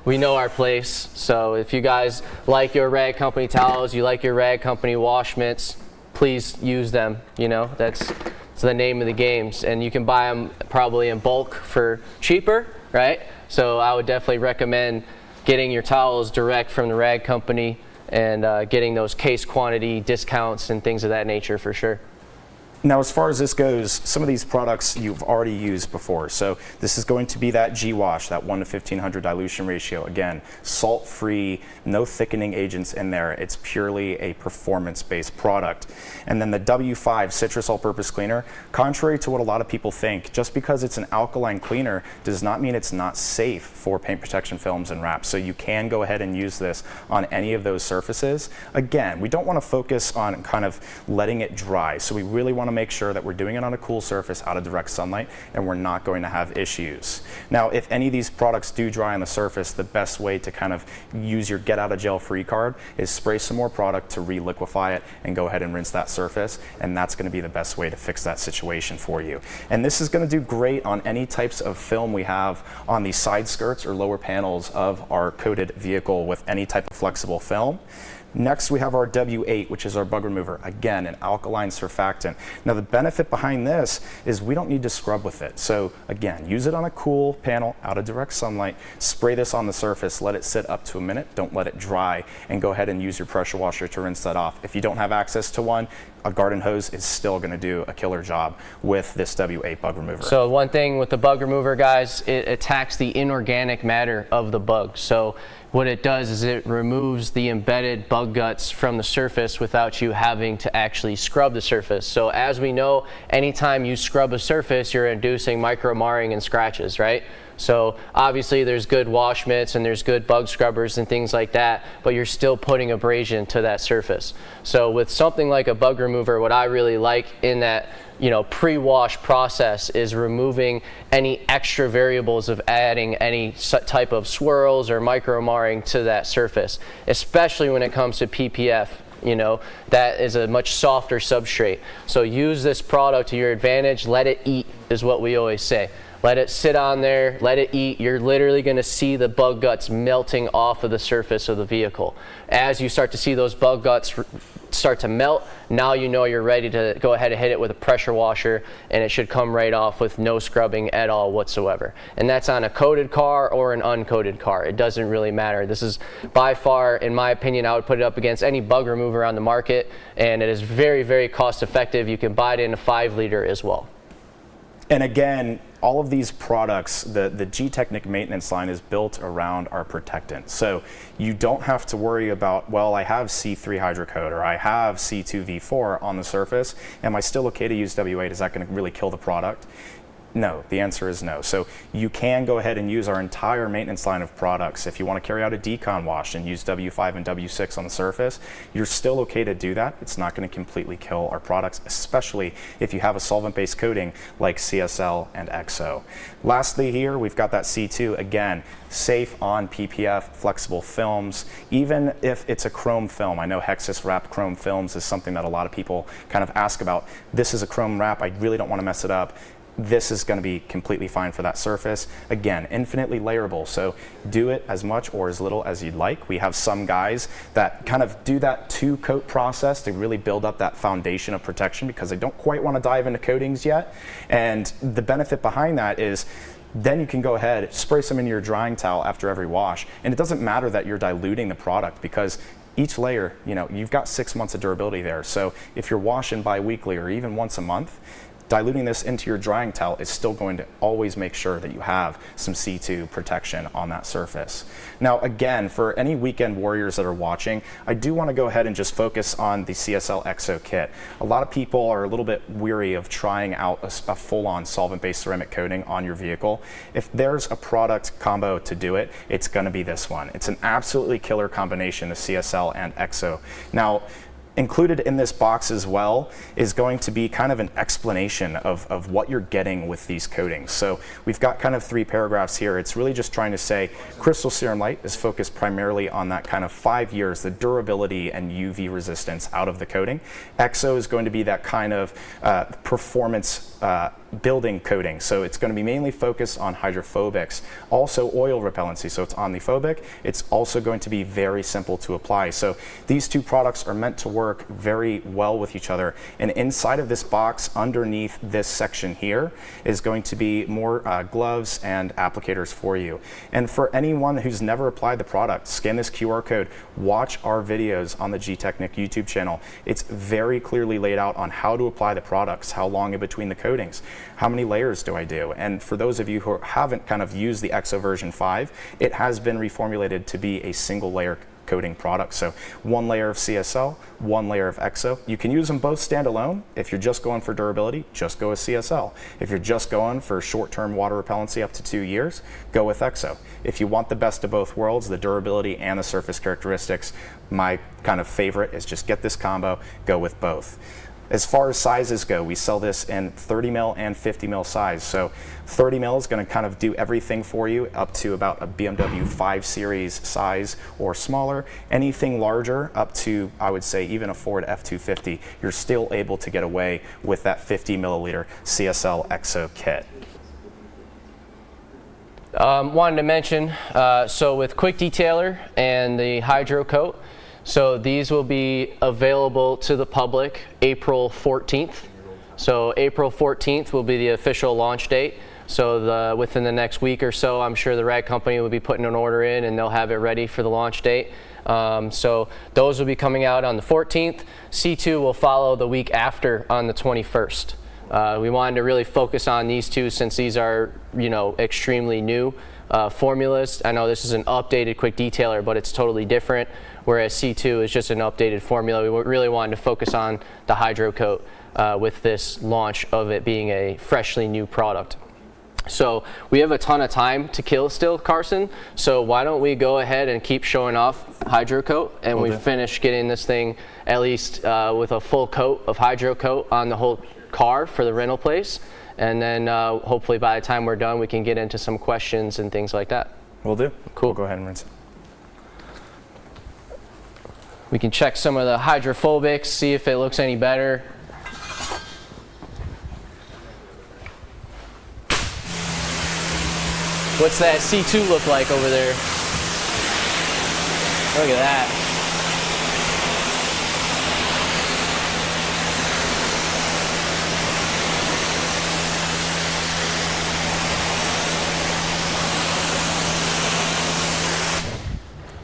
C: We know our place, so if you guys like your rag company towels, you like your rag company wash mitts, please use them. You know, that's the name of the games, and you can buy them probably in bulk for cheaper, right? So I would definitely recommend getting your towels direct from the rag company and getting those case quantity discounts and things of that nature for sure.
J: Now, as far as this goes, some of these products you've already used before. So this is going to be that G-Wash, that 1 to 1500 dilution ratio. Again, salt-free, no thickening agents in there. It's purely a performance-based product. And then the W5 citrus all-purpose cleaner, contrary to what a lot of people think, just because it's an alkaline cleaner does not mean it's not safe for paint protection films and wraps. So you can go ahead and use this on any of those surfaces. Again, we don't want to focus on kind of letting it dry. So we really want to make sure that we're doing it on a cool surface out of direct sunlight and we're not going to have issues. Now, if any of these products do dry on the surface, the best way to kind of use your get out of jail free card is spray some more product to re-liquefy it and go ahead and rinse that surface, and that's going to be the best way to fix that situation for you. And this is going to do great on any types of film we have on the side skirts or lower panels of our coated vehicle with any type of flexible film. Next, we have our W8, which is our bug remover. Again, an alkaline surfactant. Now, the benefit behind this is we don't need to scrub with it. So again, use it on a cool panel out of direct sunlight, spray this on the surface, let it sit up to a minute, don't let it dry, and go ahead and use your pressure washer to rinse that off. If you don't have access to one, a garden hose is still going to do a killer job with this W8 bug remover.
C: So one thing with the bug remover, guys, it attacks the inorganic matter of the bug. So what it does is it removes the embedded bug guts from the surface without you having to actually scrub the surface. So as we know, anytime you scrub a surface, you're inducing micro marring and scratches, right? So obviously there's good wash mitts and there's good bug scrubbers and things like that, but you're still putting abrasion to that surface. So with something like a bug remover, what I really like in that pre-wash process is removing any extra variables of adding any type of swirls or micro marring to that surface, especially when it comes to PPF. That is a much softer substrate. So use this product to your advantage. Let it eat is what we always say. Let it sit on there, let it eat. You're literally going to see the bug guts melting off of the surface of the vehicle. As you start to see those bug guts start to melt, now you know you're ready to go ahead and hit it with a pressure washer, and it should come right off with no scrubbing at all whatsoever. And that's on a coated car or an uncoated car. It doesn't really matter. This is by far, in my opinion, I would put it up against any bug remover on the market, and it is very, very cost effective. You can buy it in a 5-liter as well.
J: And again, all of these products, the Gtechniq maintenance line is built around our protectant. So you don't have to worry about, well, I have C3 hydrocoat or I have C2V4 on the surface. Am I still okay to use W8? Is that going to really kill the product? No, the answer is no. So you can go ahead and use our entire maintenance line of products. If you want to carry out a decon wash and use W5 and W6 on the surface, you're still okay to do that. It's not going to completely kill our products, especially if you have a solvent-based coating like CSL and XO. Lastly here, we've got that C2, again, safe on PPF, flexible films, even if it's a chrome film. I know Hexus wrapped chrome films is something that a lot of people kind of ask about. This is a chrome wrap, I really don't want to mess it up. This is going to be completely fine for that surface. Again, infinitely layerable, so do it as much or as little as you'd like. We have some guys that kind of do that 2-coat process to really build up that foundation of protection because they don't quite want to dive into coatings yet. And the benefit behind that is then you can go ahead, spray some in your drying towel after every wash. And it doesn't matter that you're diluting the product because each layer, you've got 6 months of durability there. So if you're washing bi-weekly or even once a month, diluting this into your drying towel is still going to always make sure that you have some C2 protection on that surface. Now again, for any weekend warriors that are watching, I do want to go ahead and just focus on the CSL XO kit. A lot of people are a little bit weary of trying out a full-on solvent-based ceramic coating on your vehicle. If there's a product combo to do it, it's going to be this one. It's an absolutely killer combination of CSL and XO. Now, included in this box as well is going to be kind of an explanation of what you're getting with these coatings. So we've got kind of 3 paragraphs here. It's really just trying to say Crystal Serum Light is focused primarily on that kind of 5 years, the durability and UV resistance out of the coating. XO is going to be that kind of performance building coating. So it's going to be mainly focused on hydrophobics, also oil repellency. So it's omniphobic. It's also going to be very simple to apply. So these 2 products are meant to work very well with each other. And inside of this box, underneath this section here, is going to be more gloves and applicators for you. And for anyone who's never applied the product, scan this QR code, watch our videos on the Gtechniq YouTube channel. It's very clearly laid out on how to apply the products, how long in between the coatings, how many layers do I do? And for those of you who haven't kind of used the XO version 5, it has been reformulated to be a single layer coating product. So 1 layer of CSL, 1 layer of XO. You can use them both standalone. If you're just going for durability, just go with CSL. If you're just going for short-term water repellency up to 2 years, go with XO. If you want the best of both worlds, the durability and the surface characteristics, my kind of favorite is just get this combo, go with both. As far as sizes go, we sell this in 30 mil and 50 mil size. So 30 mil is going to kind of do everything for you up to about a BMW 5 Series size or smaller. Anything larger up to, I would say, even a Ford F-250, you're still able to get away with that 50 milliliter CSL XO kit.
C: Wanted to mention, so with Quick Detailer and the Hydro Coat, so these will be available to the public April 14th. So April 14th will be the official launch date. So within the next week or so, I'm sure the rag company will be putting an order in and they'll have it ready for the launch date. So those will be coming out on the 14th. C2 will follow the week after on the 21st. We wanted to really focus on these two since these are, extremely new formulas. I know this is an updated quick detailer, but it's totally different, whereas C2 is just an updated formula. We really wanted to focus on the hydro coat with this launch of it being a freshly new product. So we have a ton of time to kill still, Carson. So why don't we go ahead and keep showing off hydro coat, and we finish getting this thing at least with a full coat of hydro coat on the whole car for the rental place. And then hopefully by the time we're done, we can get into some questions and things like that.
J: Will do.
C: Cool.
J: We'll go ahead and rinse it.
C: We can check some of the hydrophobics, see if it looks any better. What's that C2 look like over there? Look at that.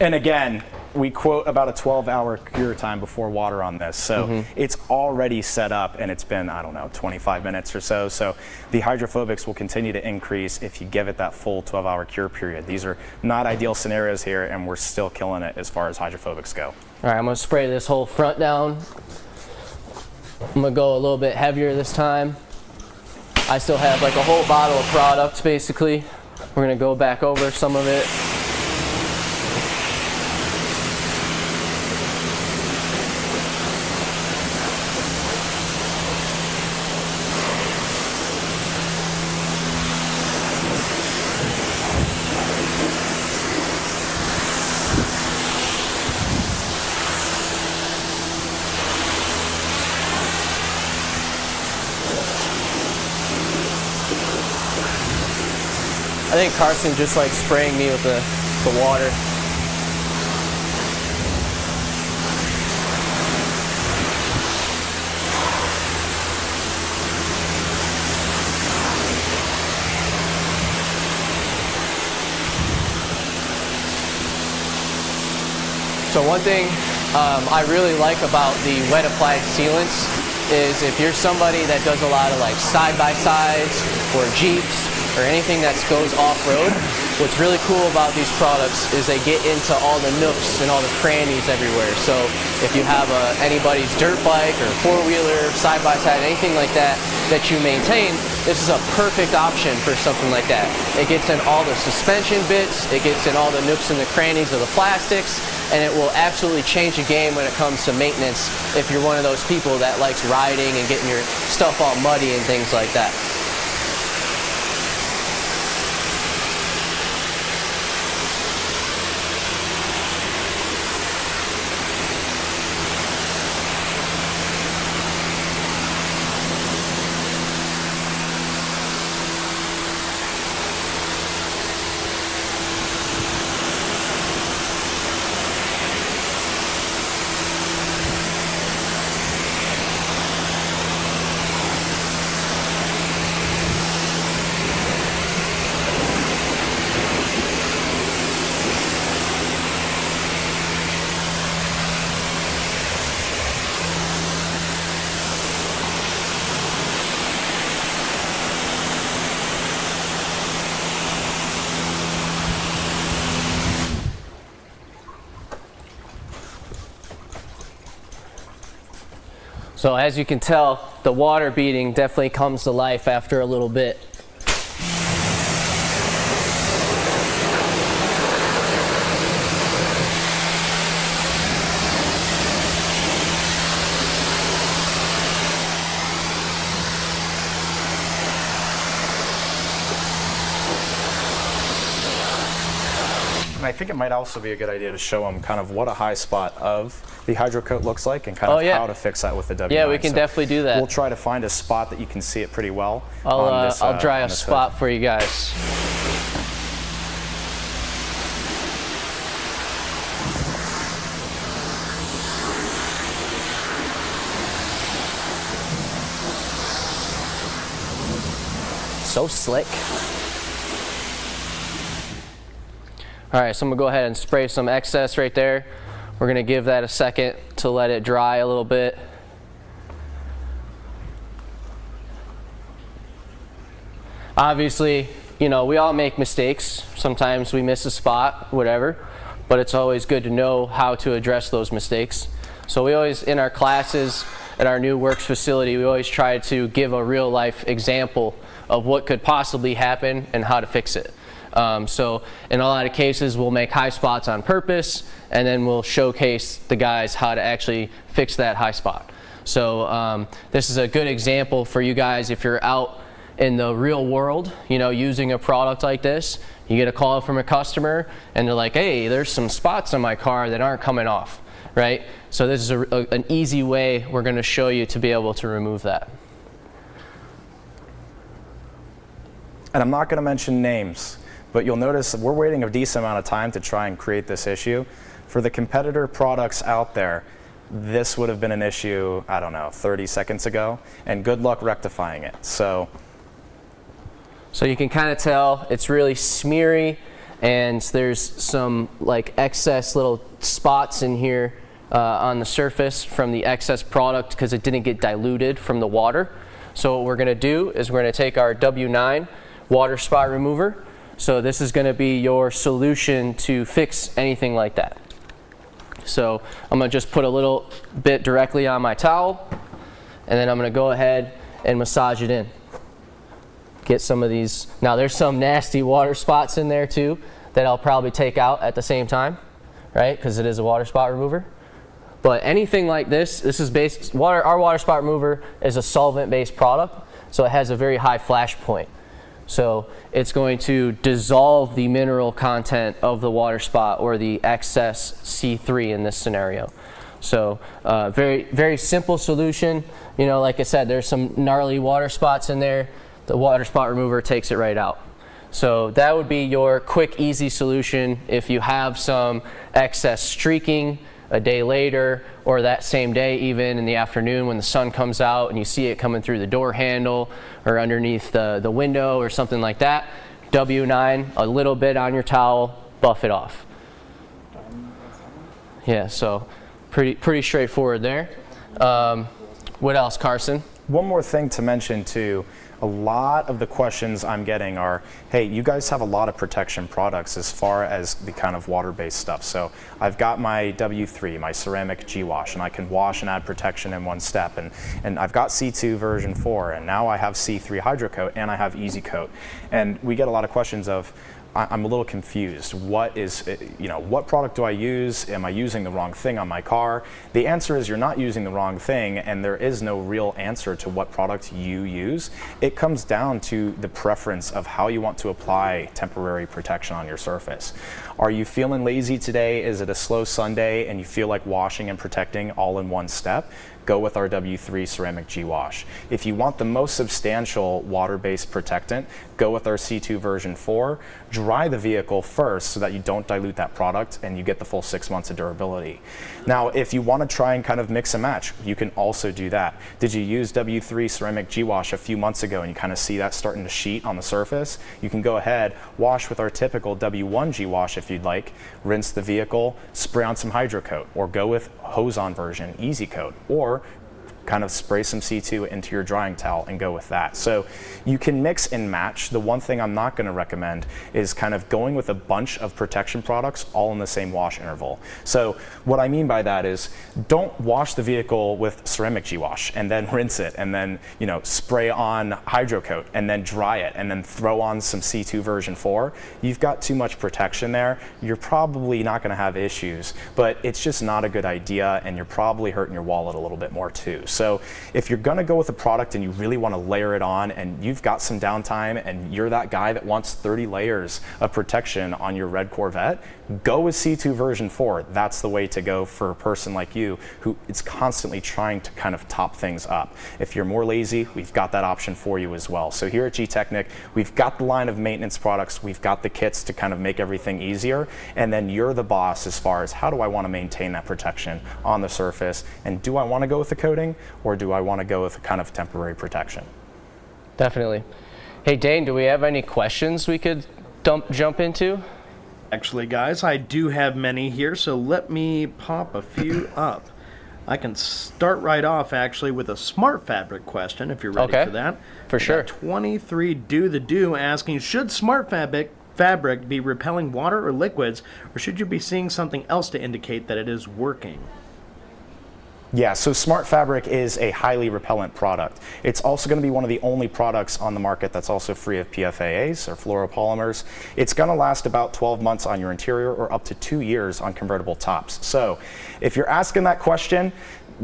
J: And again, we quote about a 12-hour cure time before water on this. So it's already set up and it's been, 25 minutes or so. So the hydrophobics will continue to increase if you give it that full 12-hour cure period. These are not ideal scenarios here, and we're still killing it as far as hydrophobics go.
C: All right, I'm gonna spray this whole front down. I'm gonna go a little bit heavier this time. I still have like a whole bottle of product basically. We're gonna go back over some of it. I think Carson just like spraying me with the water. So one thing I really like about the wet applied sealants is if you're somebody that does a lot of like side-by-sides or Jeeps or anything that goes off-road, what's really cool about these products is they get into all the nooks and all the crannies everywhere. So if you have anybody's dirt bike or four-wheeler, side-by-side, anything like that that you maintain, this is a perfect option for something like that. It gets in all the suspension bits, it gets in all the nooks and the crannies of the plastics, and it will absolutely change the game when it comes to maintenance if you're one of those people that likes riding and getting your stuff all muddy and things like that. So as you can tell, the water beading definitely comes to life after a little bit.
J: And I think it might also be a good idea to show them kind of what a high spot of the hydro coat looks like and kind of how to fix that with the W9.
C: Yeah, we can definitely do that.
J: We'll try to find a spot that you can see it pretty well.
C: I'll dry a spot for you guys. So So slick. All right, so I'm gonna go ahead and spray some excess right there. We're gonna give that a second to let it dry a little bit. Obviously, you know, we all make mistakes. Sometimes we miss a spot, whatever, but it's always good to know how to address those mistakes. So we always, in our classes at our new works facility, we always try to give a real life example of what could possibly happen and how to fix it. So in a lot of cases, we'll make high spots on purpose, and then we'll showcase the guys how to actually fix that high spot. So this is a good example for you guys if you're out in the real world, you know, using a product like this. You get a call from a customer and they're like, hey, there's some spots on my car that aren't coming off, right? So this is an easy way we're going to show you to be able to remove that.
J: And I'm not going to mention names, but you'll notice we're waiting a decent amount of time to try and create this issue. For the competitor products out there, this would have been an issue, I don't know, 30 seconds ago, and good luck rectifying it. So
C: you can kind of tell it's really smeary, and there's some like excess little spots in here on the surface from the excess product because it didn't get diluted from the water. So what we're going to do is we're going to take our W9 water spot remover. So this is going to be your solution to fix anything like that. So I'm going to just put a little bit directly on my towel, and then I'm going to go ahead and massage it in. Get some of these. Now there's some nasty water spots in there too that I'll probably take out at the same time, right? Because it is a water spot remover. But anything like this is our water spot remover is a solvent-based product, so it has a very high flash point. So it's going to dissolve the mineral content of the water spot or the excess C3 in this scenario. So very, very simple solution. You know, like I said, there's some gnarly water spots in there. The water spot remover takes it right out. So that would be your quick, easy solution if you have some excess streaking a day later or that same day, even in the afternoon when the sun comes out and you see it coming through the door handle or underneath the window or something like that. W9, a little bit on your towel, buff it off. Yeah, so pretty straightforward there. What else, Carson?
J: One more thing to mention too. A lot of the questions I'm getting are, hey, you guys have a lot of protection products as far as the kind of water-based stuff. So I've got my W3, my ceramic G-Wash, and I can wash and add protection in one step. And I've got C2 version 4, and now I have C3 Hydro Coat, and I have Easy Coat. And we get a lot of questions of, I'm a little confused. What product do I use? Am I using the wrong thing on my car? The answer is you're not using the wrong thing, and there is no real answer to what product you use. It comes down to the preference of how you want to apply temporary protection on your surface. Are you feeling lazy today? Is it a slow Sunday and you feel like washing and protecting all in one step? Go with our W3 Ceramic G-Wash. If you want the most substantial water-based protectant, go with our C2 version 4. Dry the vehicle first so that you don't dilute that product and you get the full 6 months of durability. Now, if you want to try and kind of mix and match, you can also do that. Did you use W3 Ceramic G-Wash a few months ago and you kind of see that starting to sheet on the surface? You can go ahead, wash with our typical W1 G-Wash if you'd like, rinse the vehicle, spray on some Hydro Coat, or go with hose-on version, Easy Coat, or kind of spray some C2 into your drying towel and go with that. So you can mix and match. The one thing I'm not going to recommend is kind of going with a bunch of protection products all in the same wash interval. So what I mean by that is don't wash the vehicle with ceramic G-Wash and then rinse it and then, you know, spray on Hydro Coat and then dry it and then throw on some C2 version 4. You've got too much protection there. You're probably not going to have issues, but it's just not a good idea, and you're probably hurting your wallet a little bit more too. So if you're going to go with a product and you really want to layer it on and you've got some downtime and you're that guy that wants 30 layers of protection on your red Corvette, go with C2 version 4. That's the way to go for a person like you who is constantly trying to kind of top things up. If you're more lazy, we've got that option for you as well. So here at Gtechniq, we've got the line of maintenance products, we've got the kits to kind of make everything easier, and then you're the boss as far as how do I want to maintain that protection on the surface, and do I want to go with the coating or do I want to go with a kind of temporary protection?
C: Definitely. Hey Dane, do we have any questions we could jump into?
I: Actually, guys, I do have many here, so let me pop a few up. I can start right off, actually, with a Smart Fabric question, if you're ready for that.
C: For sure.
I: 23 Do the Do asking, should Smart Fabric be repelling water or liquids, or should you be seeing something else to indicate that it is working?
J: Yeah, so Smart Fabric is a highly repellent product. It's also going to be one of the only products on the market that's also free of PFAS or fluoropolymers. It's going to last about 12 months on your interior or up to 2 years on convertible tops. So if you're asking that question,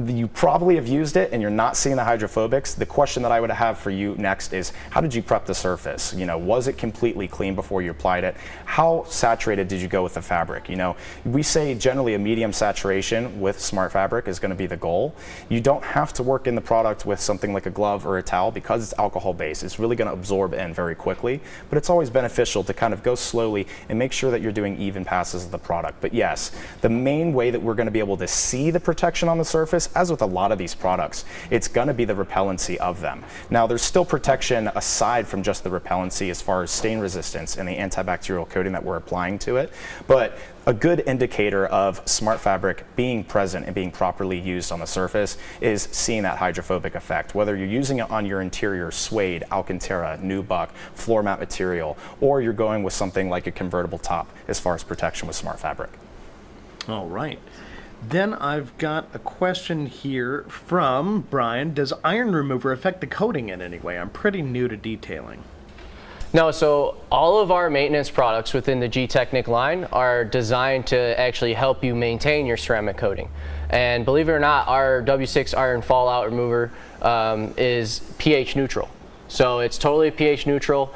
J: you probably have used it and you're not seeing the hydrophobics. The question that I would have for you next is, how did you prep the surface? You know, was it completely clean before you applied it? How saturated did you go with the fabric? You know, we say generally a medium saturation with Smart Fabric is going to be the goal. You don't have to work in the product with something like a glove or a towel because it's alcohol based. It's really going to absorb in very quickly, but it's always beneficial to kind of go slowly and make sure that you're doing even passes of the product. But yes, the main way that we're going to be able to see the protection on the surface, as with a lot of these products, it's going to be the repellency of them. Now, there's still protection aside from just the repellency as far as stain resistance and the antibacterial coating that we're applying to it, but a good indicator of Smart Fabric being present and being properly used on the surface is seeing that hydrophobic effect. Whether you're using it on your interior suede, Alcantara, nubuck, floor mat material, or you're going with something like a convertible top as far as protection with Smart Fabric.
I: All right. Then I've got a question here from Brian. Does iron remover affect the coating in any way? I'm pretty new to detailing.
C: No, so all of our maintenance products within the Gtechniq line are designed to actually help you maintain your ceramic coating. And believe it or not, our W6 iron fallout remover is pH neutral. So it's totally pH neutral,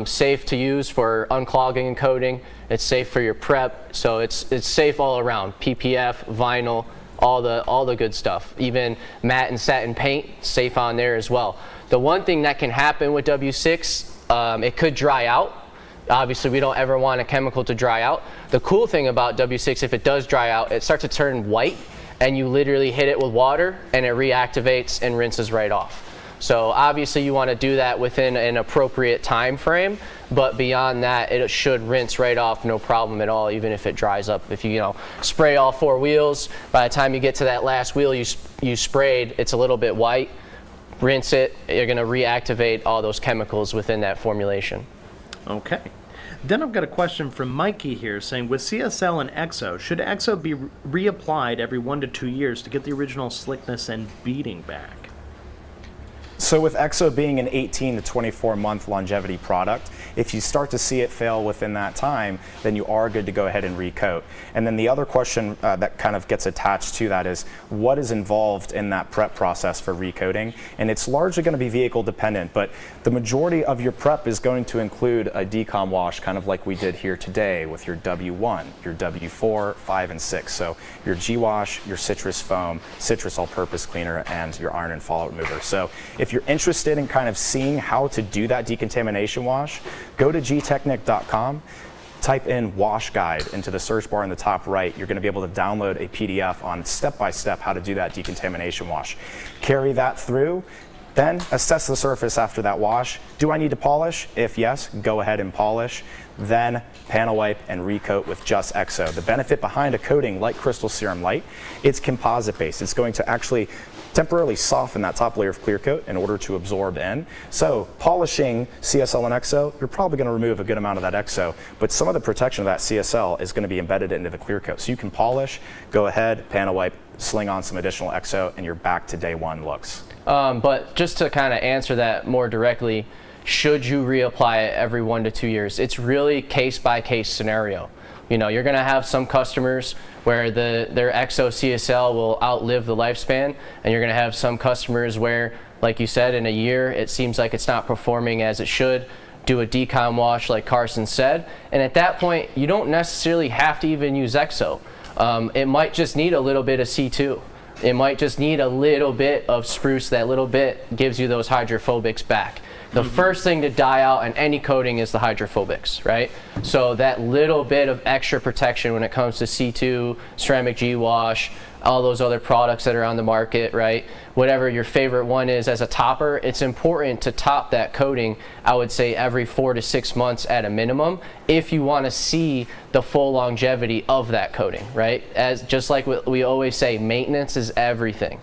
C: safe to use for unclogging and coating. It's safe for your prep, so it's safe all around. PPF, vinyl, all the good stuff. Even matte and satin paint, safe on there as well. The one thing that can happen with W6, it could dry out. Obviously, we don't ever want a chemical to dry out. The cool thing about W6, if it does dry out, it starts to turn white, and you literally hit it with water, and it reactivates and rinses right off. So obviously you want to do that within an appropriate time frame, but beyond that, it should rinse right off, no problem at all, even if it dries up. If you spray all 4 wheels, by the time you get to that last wheel you sprayed, it's a little bit white, rinse it, you're going to reactivate all those chemicals within that formulation.
I: Okay. Then I've got a question from Mikey here saying, with CSL and EXO, should EXO be reapplied every 1 to 2 years to get the original slickness and beading back?
J: So with EXO being an 18 to 24 month longevity product, if you start to see it fail within that time, then you are good to go ahead and recoat. And then the other question that kind of gets attached to that is, what is involved in that prep process for recoating? And it's largely going to be vehicle dependent, but the majority of your prep is going to include a decom wash, kind of like we did here today with your W1, your W4, 5, and 6. So your G-Wash, your citrus foam, citrus all-purpose cleaner, and your iron and fallout remover. So if you're interested in kind of seeing how to do that decontamination wash, go to gtechniq.com, type in wash guide into the search bar in the top right. You're going to be able to download a PDF on step-by-step how to do that decontamination wash. Carry that through, then assess the surface after that wash. Do I need to polish? If yes, go ahead and polish. Then panel wipe and recoat with just EXO. The benefit behind a coating like Crystal Serum Light, it's composite based. It's going to actually temporarily soften that top layer of clear coat in order to absorb in. So polishing CSL and EXO, you're probably going to remove a good amount of that EXO, but some of the protection of that CSL is going to be embedded into the clear coat. So you can polish, go ahead, panel wipe, sling on some additional EXO, and you're back to day one looks.
C: But just to kind of answer that more directly, should you reapply it every 1 to 2 years? It's really case by case scenario. You're going to have some customers where their EXO CSL will outlive the lifespan, and you're going to have some customers where, like you said, in a year it seems like it's not performing as it should. Do a decom wash like Carson said, and at that point you don't necessarily have to even use EXO. It might just need a little bit of C2. It might just need a little bit of spruce. That little bit gives you those hydrophobics back. The first thing to die out in any coating is the hydrophobics, right? So that little bit of extra protection when it comes to C2, ceramic G-Wash, all those other products that are on the market, right? Whatever your favorite one is as a topper, it's important to top that coating, I would say every 4 to 6 months at a minimum, if you want to see the full longevity of that coating, right? Just like we always say, maintenance is everything.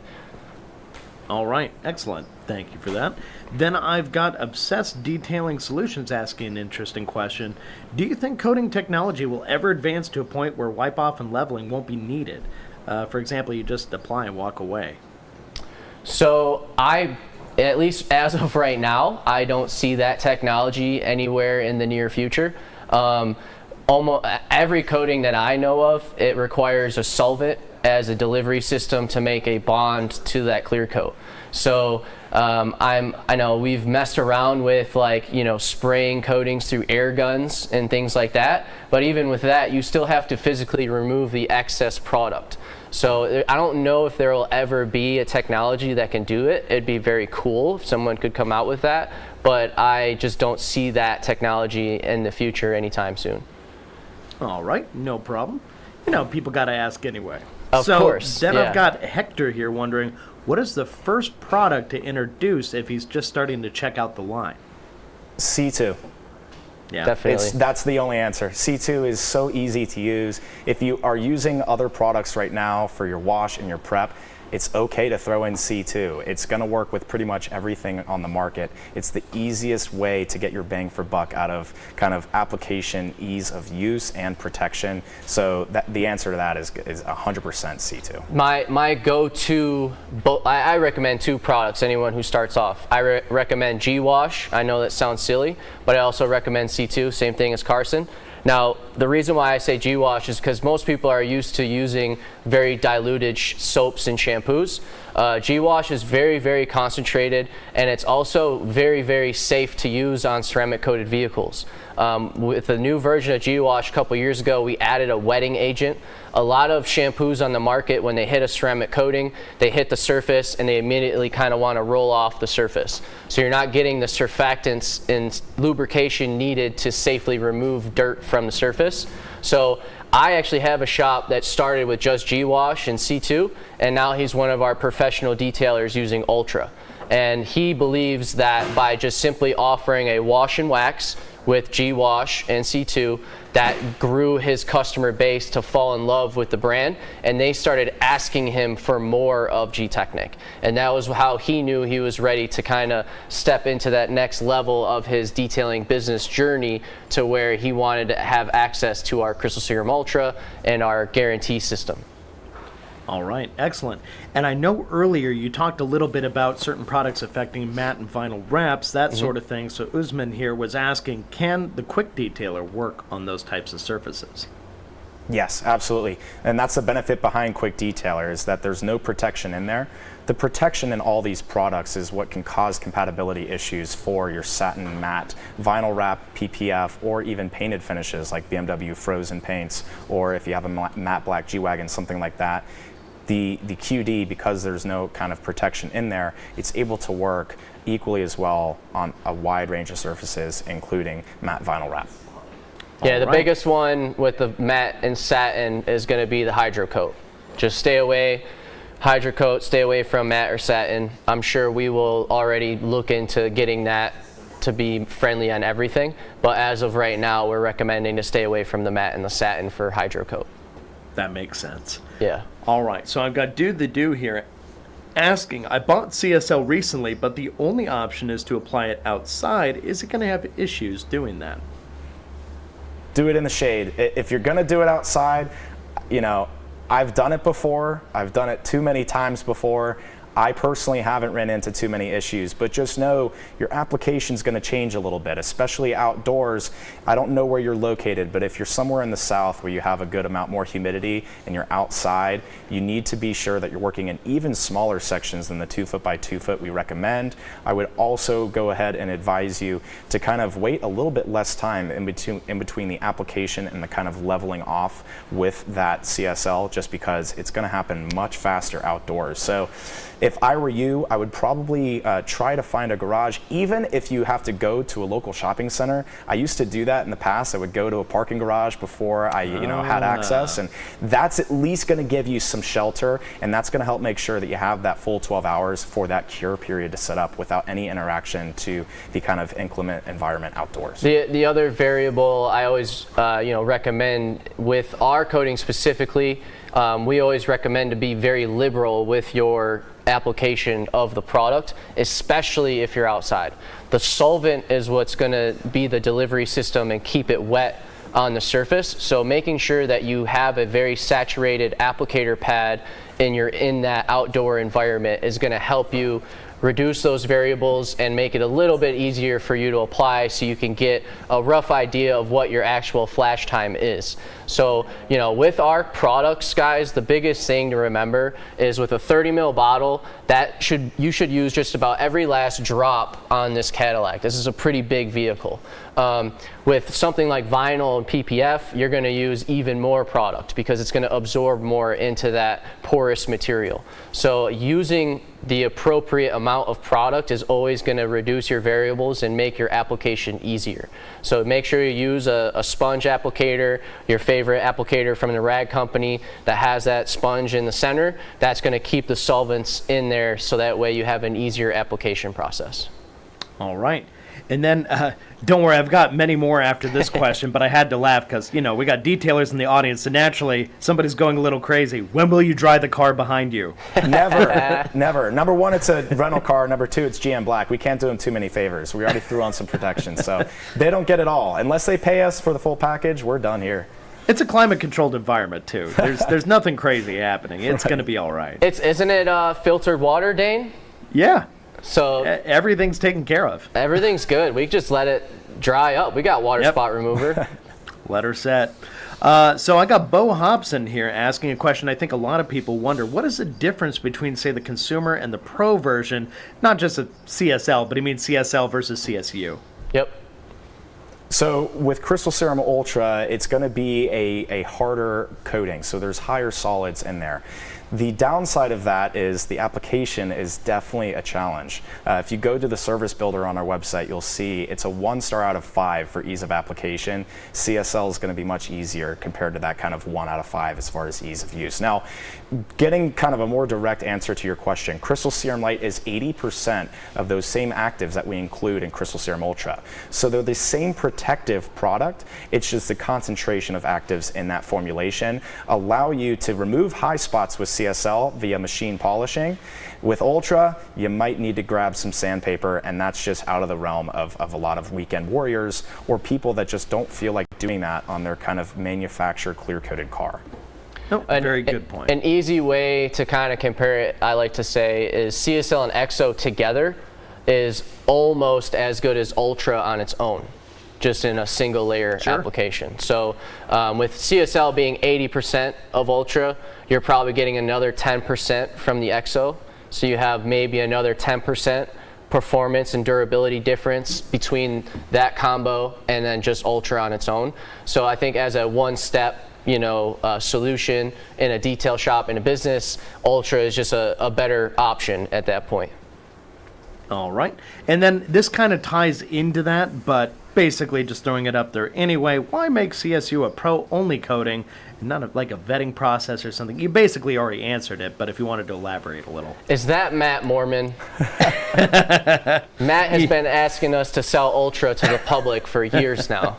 I: All right, excellent. Thank you for that. Then I've got Obsessed Detailing Solutions asking an interesting question. Do you think coating technology will ever advance to a point where wipe-off and leveling won't be needed? For example, you just apply and walk away.
C: So at least as of right now, I don't see that technology anywhere in the near future. Almost every coating that I know of, it requires a solvent as a delivery system to make a bond to that clear coat. So I know we've messed around with spraying coatings through air guns and things like that, but even with that, you still have to physically remove the excess product. So I don't know if there will ever be a technology that can do it. It'd be very cool if someone could come out with that, but I just don't see that technology in the future anytime soon.
I: All right, no problem. People got to ask anyway.
C: Of course.
I: Then
C: yeah.
I: I've got Hector here wondering, what is the first product to introduce if he's just starting to check out the line?
J: C2.
I: Yeah,
C: definitely.
J: That's the only answer. C2 is so easy to use. If you are using other products right now for your wash and your prep, it's okay to throw in C2. It's going to work with pretty much everything on the market. It's the easiest way to get your bang for buck out of kind of application, ease of use, and protection. So the answer to that is 100% C2.
C: My go-to, I recommend 2 products, anyone who starts off. I recommend G-Wash. I know that sounds silly, but I also recommend C2, same thing as Carson. Now, the reason why I say G-Wash is because most people are used to using very diluted soaps and shampoos. G-Wash is very, very concentrated, and it's also very, very safe to use on ceramic-coated vehicles. With the new version of G-Wash a couple years ago, we added a wetting agent. A lot of shampoos on the market, when they hit a ceramic coating, they hit the surface and they immediately kind of want to roll off the surface. So you're not getting the surfactants and lubrication needed to safely remove dirt from the surface. So I actually have a shop that started with just G-Wash and C2, and now he's one of our professional detailers using Ultra. And he believes that by just simply offering a wash and wax with G-Wash and C2, that grew his customer base to fall in love with the brand, and they started asking him for more of Gtechniq. And that was how he knew he was ready to kind of step into that next level of his detailing business journey, to where he wanted to have access to our Crystal Serum Ultra and our guarantee system.
I: All right, excellent. And I know earlier you talked a little bit about certain products affecting matte and vinyl wraps, that sort of thing. So Usman here was asking, can the Quick Detailer work on those types of surfaces?
J: Yes, absolutely. And that's the benefit behind Quick Detailer, is that there's no protection in there. The protection in all these products is what can cause compatibility issues for your satin, matte, vinyl wrap, PPF, or even painted finishes like BMW frozen paints, or if you have a matte black G-Wagon, something like that. The QD, because there's no kind of protection in there, it's able to work equally as well on a wide range of surfaces, including matte vinyl wrap.
C: Yeah, the biggest one with the matte and satin is going to be the Hydro Coat. Just stay away, Hydro Coat, stay away from matte or satin. I'm sure we will already look into getting that to be friendly on everything, but as of right now, we're recommending to stay away from the matte and the satin for Hydro Coat.
I: That makes sense.
C: Yeah.
I: All right, so I've got Dude the Do here asking, I bought CSL recently, but the only option is to apply it outside. Is it going to have issues doing that?
J: Do it in the shade. If you're going to do it outside, I've done it before. I've done it too many times before. I personally haven't run into too many issues, but just know your application's going to change a little bit, especially outdoors. I don't know where you're located, but if you're somewhere in the south where you have a good amount more humidity and you're outside, you need to be sure that you're working in even smaller sections than the 2 foot by 2 foot we recommend. I would also go ahead and advise you to kind of wait a little bit less time in between the application and the kind of leveling off with that CSL, just because it's going to happen much faster outdoors. So if I were you, I would probably try to find a garage, even if you have to go to a local shopping center. I used to do that in the past. I would go to a parking garage before I had access, and that's at least going to give you some shelter, and that's going to help make sure that you have that full 12 hours for that cure period to set up without any interaction to the kind of inclement environment outdoors.
C: The other variable I always recommend with our coating specifically, we always recommend to be very liberal with your application of the product, especially if you're outside. The solvent is what's going to be the delivery system and keep it wet on the surface. So making sure that you have a very saturated applicator pad and you're in that outdoor environment is going to help you reduce those variables and make it a little bit easier for you to apply, so you can get a rough idea of what your actual flash time is. So, with our products, guys, the biggest thing to remember is with a 30 ml bottle, you should use just about every last drop on this Cadillac. This is a pretty big vehicle. With something like vinyl and PPF, you're going to use even more product because it's going to absorb more into that porous material. So using the appropriate amount of product is always going to reduce your variables and make your application easier. So make sure you use a sponge applicator, your favorite applicator from the rag company that has that sponge in the center. That's going to keep the solvents in there, so that way you have an easier application process.
I: All right. And then, don't worry, I've got many more after this question, but I had to laugh because, we got detailers in the audience, and naturally, somebody's going a little crazy. When will you dry the car behind you?
J: Never, never. Number one, it's a rental car. Number two, it's GM Black. We can't do them too many favors. We already threw on some protection, so they don't get it all. Unless they pay us for the full package, we're done here.
I: It's a climate-controlled environment, too. There's nothing crazy happening. It's going to be all right.
C: Isn't it filtered water, Dane?
I: Yeah.
C: So
I: everything's taken care of.
C: Everything's good. We just let it dry up. We got water spot remover.
I: Let her set. So I got Bo Hobson here asking a question I think a lot of people wonder. What is the difference between, say, the consumer and the pro version? Not just a CSL, but he means CSL versus CSU.
C: Yep.
J: So with Crystal Serum Ultra, it's going to be a harder coating, so there's higher solids in there. The downside of that is the application is definitely a challenge. If you go to the service builder on our website, you'll see it's a 1-star out of 5 for ease of application. CSL is going to be much easier compared to that kind of 1 out of 5 as far as ease of use. Now, getting kind of a more direct answer to your question, Crystal Serum Light is 80% of those same actives that we include in Crystal Serum Ultra. So they're the same protective product, it's just the concentration of actives in that formulation allow you to remove high spots with CSL via machine polishing. With Ultra, you might need to grab some sandpaper, and that's just out of the realm of a lot of weekend warriors or people that just don't feel like doing that on their kind of manufactured clear-coated car.
I: Oh, very good point.
C: An easy way to kind of compare it, I like to say, is CSL and EXO together is almost as good as Ultra on its own, just in a single layer application. So with CSL being 80% of Ultra, you're probably getting another 10% from the EXO. So you have maybe another 10% performance and durability difference between that combo and then just Ultra on its own. So I think as a one-step solution in a detail shop in a business, Ultra is just a better option at that point.
I: All right. And then this kind of ties into that, but basically just throwing it up there anyway. Why make CSU a pro-only coating and not like a vetting process or something? You basically already answered it, but if you wanted to elaborate a little.
C: Is that Matt Mormon? Matt has been asking us to sell Ultra to the public for years now.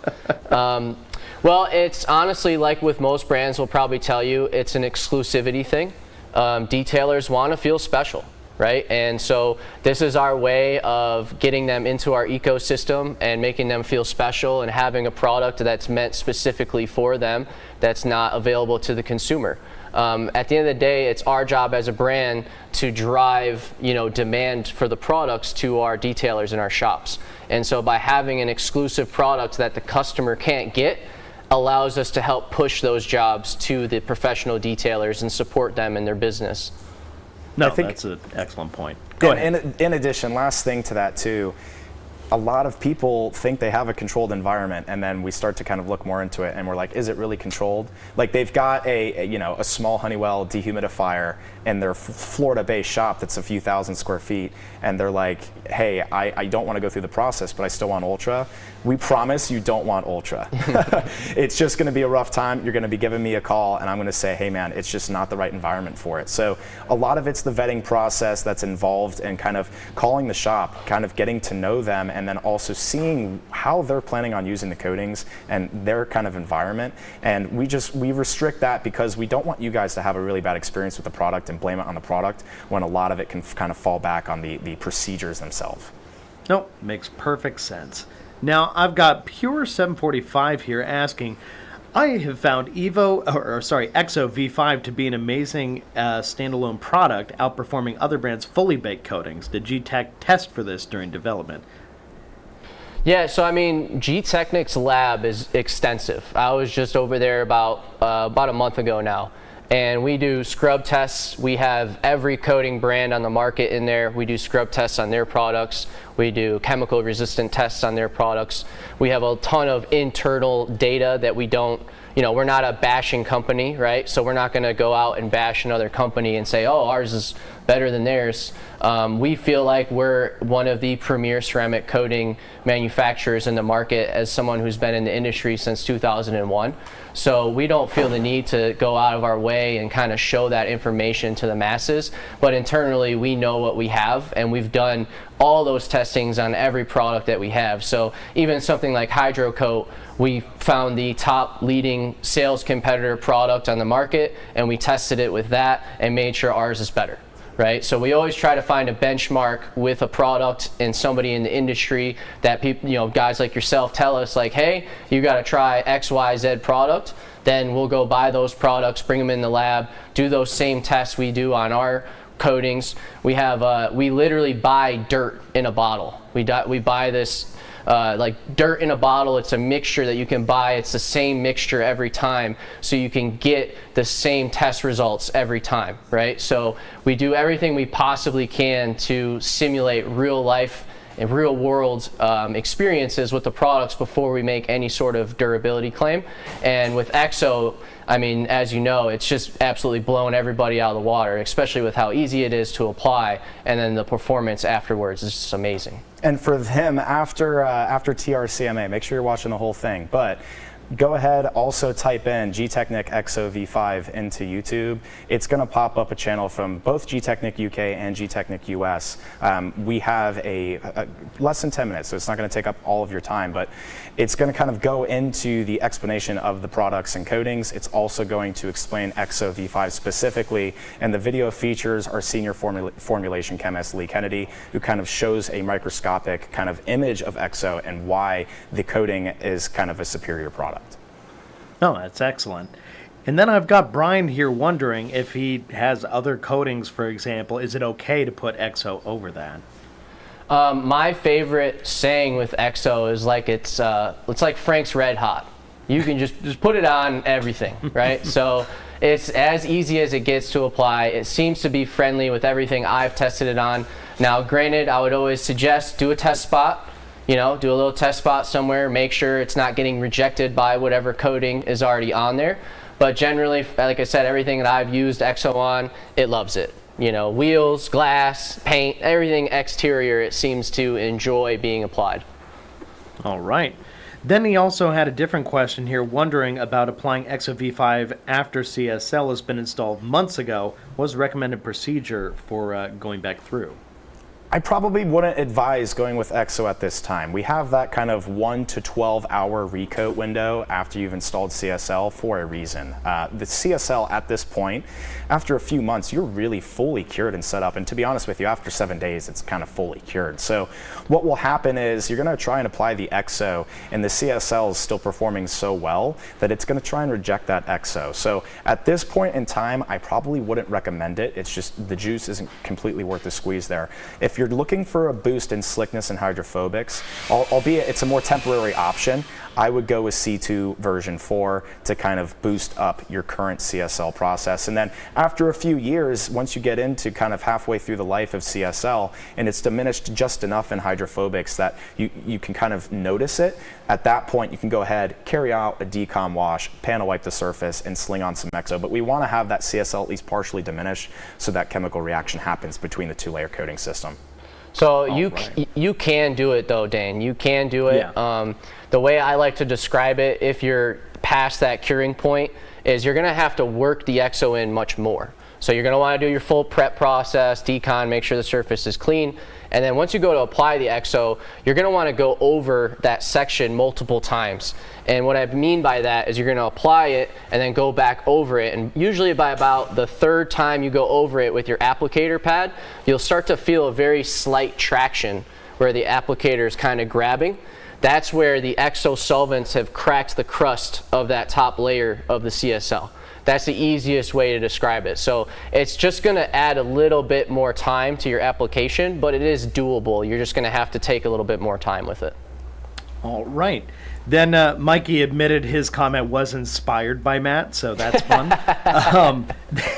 C: Well, it's honestly, like with most brands will probably tell you, it's an exclusivity thing. Detailers want to feel special. Right? And so this is our way of getting them into our ecosystem and making them feel special and having a product that's meant specifically for them that's not available to the consumer. At the end of the day, it's our job as a brand to drive, demand for the products to our detailers in our shops. And so by having an exclusive product that the customer can't get, allows us to help push those jobs to the professional detailers and support them in their business.
I: No, that's an excellent point. Go ahead.
J: In addition, last thing to that too, a lot of people think they have a controlled environment, and then we start to kind of look more into it, and we're like, is it really controlled? Like, they've got a small Honeywell dehumidifier in their Florida-based shop that's a few thousand square feet, and they're like, hey, I don't want to go through the process, but I still want Ultra. We promise you don't want Ultra. It's just going to be a rough time. You're going to be giving me a call, and I'm going to say, hey man, it's just not the right environment for it. So a lot of it's the vetting process that's involved in kind of calling the shop, kind of getting to know them, and then also seeing how they're planning on using the coatings and their kind of environment. And we restrict that because we don't want you guys to have a really bad experience with the product and blame it on the product when a lot of it can kind of fall back on the procedures themselves.
I: Nope, makes perfect sense. Now, I've got Pure 745 here asking, I have found EXO V5 to be an amazing standalone product, outperforming other brands' fully baked coatings. Did Gtech test for this during development?
C: Yeah, so I mean, Gtechniq's lab is extensive. I was just over there about a month ago now. And we do scrub tests. We have every coating brand on the market in there. We do scrub tests on their products. We do chemical resistant tests on their products. We have a ton of internal data that we don't, we're not a bashing company, right? So we're not gonna go out and bash another company and say, oh, ours is better than theirs. We feel like we're one of the premier ceramic coating manufacturers in the market as someone who's been in the industry since 2001. So we don't feel the need to go out of our way and kind of show that information to the masses. But internally, we know what we have, and we've done all those testings on every product that we have. So even something like HydroCoat, we found the top leading sales competitor product on the market, and we tested it with that and made sure ours is better. Right? So we always try to find a benchmark with a product and somebody in the industry that people, guys like yourself tell us like, hey, you got to try XYZ product. Then we'll go buy those products, bring them in the lab, do those same tests we do on our coatings. We have, we literally buy dirt in a bottle. We buy this like dirt in a bottle. It's a mixture that you can buy. It's the same mixture every time, so you can get the same test results every time, right? So we do everything we possibly can to simulate real life and real world experiences with the products before we make any sort of durability claim. And with EXO, I mean, as you know, it's just absolutely blown everybody out of the water, especially with how easy it is to apply, and then the performance afterwards is just amazing.
J: And for him, after TRCMA, make sure you're watching the whole thing. But go ahead, also type in Gtechniq EXO V5 into YouTube. It's going to pop up a channel from both Gtechniq UK and Gtechniq US. We have a less than 10 minutes, so it's not going to take up all of your time, but it's going to kind of go into the explanation of the products and coatings. It's also going to explain EXO V5 specifically, and the video features our senior formulation chemist, Lee Kennedy, who kind of shows a microscopic kind of image of EXO and why the coating is kind of a superior product.
I: Oh, that's excellent. And then I've got Brian here wondering if he has other coatings, for example, is it okay to put EXO over that?
C: My favorite saying with EXO is like it's like Frank's Red Hot. You can just put it on everything, right? So it's as easy as it gets to apply. It seems to be friendly with everything I've tested it on. Now, granted, I would always suggest do a test spot. Do a little test spot somewhere, make sure it's not getting rejected by whatever coating is already on there. But generally, like I said, everything that I've used EXO on, it loves it. Wheels, glass, paint, everything exterior, it seems to enjoy being applied.
I: All right. Then he also had a different question here, wondering about applying EXO V5 after CSL has been installed months ago. What's the recommended procedure for going back through?
J: I probably wouldn't advise going with EXO at this time. We have that kind of 1 to 12 hour recoat window after you've installed CSL for a reason. The CSL at this point, after a few months, you're really fully cured and set up. And to be honest with you, after 7 days, it's kind of fully cured. So what will happen is you're gonna try and apply the EXO, and the CSL is still performing so well that it's gonna try and reject that EXO. So at this point in time, I probably wouldn't recommend it. It's just the juice isn't completely worth the squeeze there. If you're looking for a boost in slickness and hydrophobics, albeit it's a more temporary option, I would go with C2 version 4 to kind of boost up your current CSL process. And then after a few years, once you get into kind of halfway through the life of CSL and it's diminished just enough in hydrophobics that you can kind of notice it, at that point you can go ahead, carry out a decom wash, panel wipe the surface, and sling on some exo. But we want to have that CSL at least partially diminished so that chemical reaction happens between the 2-layer coating system.
C: So you can do it though, Dane. You can do it. Yeah. The way I like to describe it, if you're past that curing point, is you're going to have to work the exo in much more. So you're going to want to do your full prep process, decon, make sure the surface is clean. And then once you go to apply the exo, you're going to want to go over that section multiple times. And what I mean by that is you're going to apply it and then go back over it. And usually by about the 3rd time you go over it with your applicator pad, you'll start to feel a very slight traction where the applicator is kind of grabbing. That's where the exo solvents have cracked the crust of that top layer of the CSL. That's the easiest way to describe it. So it's just going to add a little bit more time to your application, but it is doable. You're just going to have to take a little bit more time with it.
I: All right. Then Mikey admitted his comment was inspired by Matt, so that's fun.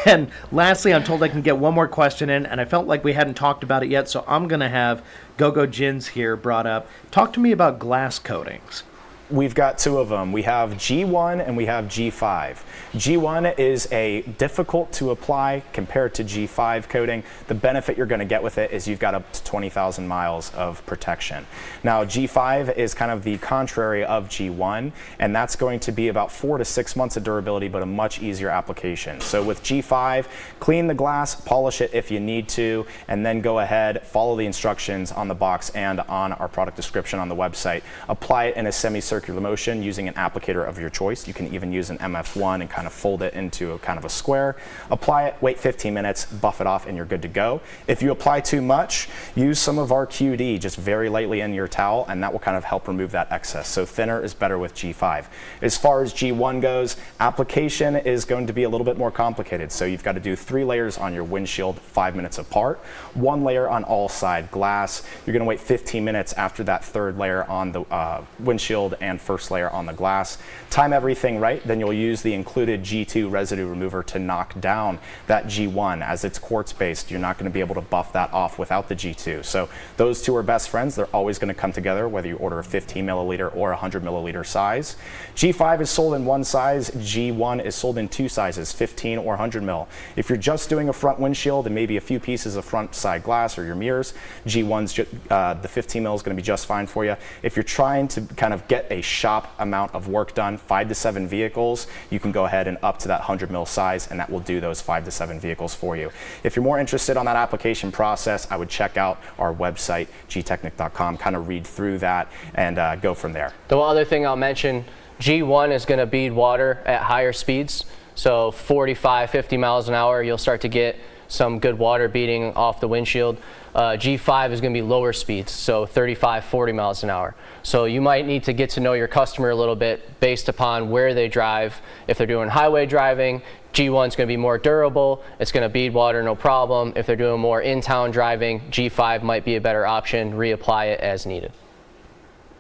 I: Then lastly, I'm told I can get one more question in, and I felt like we hadn't talked about it yet, so I'm going to have Go-Go Gins here brought up. Talk to me about glass coatings.
J: We've got 2 of them. We have G1 and we have G5. G1 is a difficult to apply compared to G5 coating. The benefit you're going to get with it is you've got up to 20,000 miles of protection. Now G5 is kind of the contrary of G1, and that's going to be about 4 to 6 months of durability, but a much easier application. So with G5, clean the glass, polish it if you need to, and then go ahead, follow the instructions on the box and on our product description on the website. Apply it in a semicircular motion using an applicator of your choice. You can even use an MF1 and kind of fold it into a kind of a square. Apply it, wait 15 minutes, buff it off, and you're good to go. If you apply too much, use some of our QD just very lightly in your towel, and that will kind of help remove that excess. So thinner is better with G5. As far as G1 goes, application is going to be a little bit more complicated. So you've got to do 3 layers on your windshield 5 minutes apart, 1 layer on all side glass. You're going to wait 15 minutes after that 3rd layer on the windshield and 1st layer on the glass. Time everything right, then you'll use the included G2 residue remover to knock down that G1. As it's quartz based, you're not going to be able to buff that off without the G2. So those 2 are best friends. They're always going to come together whether you order a 15 milliliter or 100 milliliter size. G5 is sold in 1 size, G1 is sold in 2 sizes, 15 or 100 mil. If you're just doing a front windshield and maybe a few pieces of front side glass or your mirrors, G1's the 15 mil is going to be just fine for you. If you're trying to kind of get a shop amount of work done, 5 to 7 vehicles, you can go ahead and up to that 100 mil size, and that will do those 5 to 7 vehicles for you. If you're more interested on that application process, I would check out our website, gtechniq.com, kind of read through that and go from there.
C: The other thing I'll mention, G1 is going to bead water at higher speeds. So 45, 50 miles an hour, you'll start to get some good water beating off the windshield. G5 is going to be lower speeds, so 35, 40 miles an hour. So you might need to get to know your customer a little bit based upon where they drive. If they're doing highway driving, G1 is going to be more durable. It's going to bead water, no problem. If they're doing more in-town driving, G5 might be a better option. Reapply it as needed.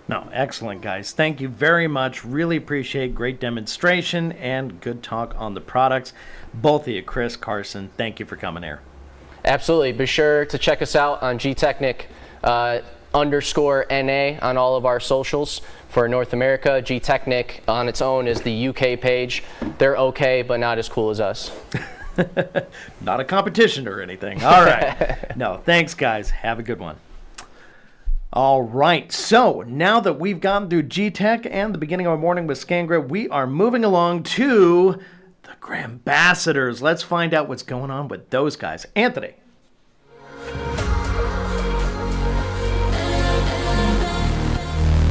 I: No, excellent, guys. Thank you very much. Really appreciate great demonstration and good talk on the products. Both of you, Chris, Carson, thank you for coming here.
C: Absolutely. Be sure to check us out on Gtechniq _NA on all of our socials for North America. Gtechniq on its own is the UK page. They're okay, but not as cool as us.
I: Not a competition or anything. All right. No, thanks, guys. Have a good one. All right, so now that we've gone through Gtech and the beginning of our morning with Scangrip, we are moving along to the Grambassadors. Let's find out what's going on with those guys. Anthony.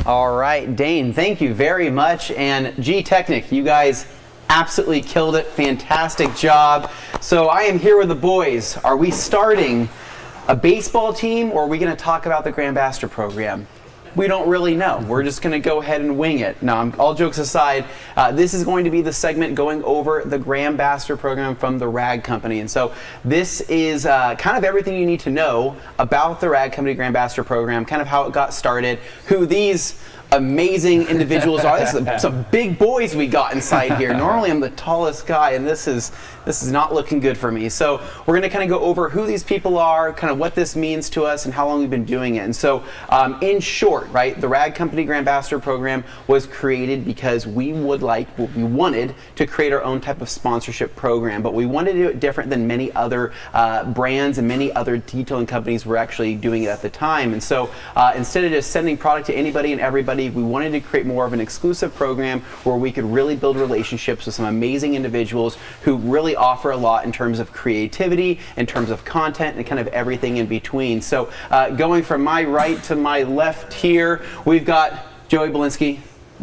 F: All right, Dane, thank you very much. And Gtechniq, you guys absolutely killed it. Fantastic job. So I am here with the boys. Are we starting a baseball team, or are we going to talk about the Grambassador program? We don't really know. We're just going to go ahead and wing it. Now, all jokes aside, this is going to be the segment going over the Grandmaster program from the Rag Company. And so this is kind of everything you need to know about the Rag Company Grandmaster program, kind of how it got started, who these amazing individuals are. This is some big boys we got inside here. Normally I'm the tallest guy, and this is not looking good for me. So we're going to kind of go over who these people are, kind of what this means to us, and how long we've been doing it. And so in short, right, the Rag Company Grandmaster program was created because we wanted to create our own type of sponsorship program, but we wanted to do it different than many other brands and many other detailing companies were actually doing it at the time. And so instead of just sending product to anybody and everybody, we wanted to create more of an exclusive program where we could really build relationships with some amazing individuals who really offer a lot in terms of creativity, in terms of content, and kind of everything in between. So going from my right to my left here, we've got Joey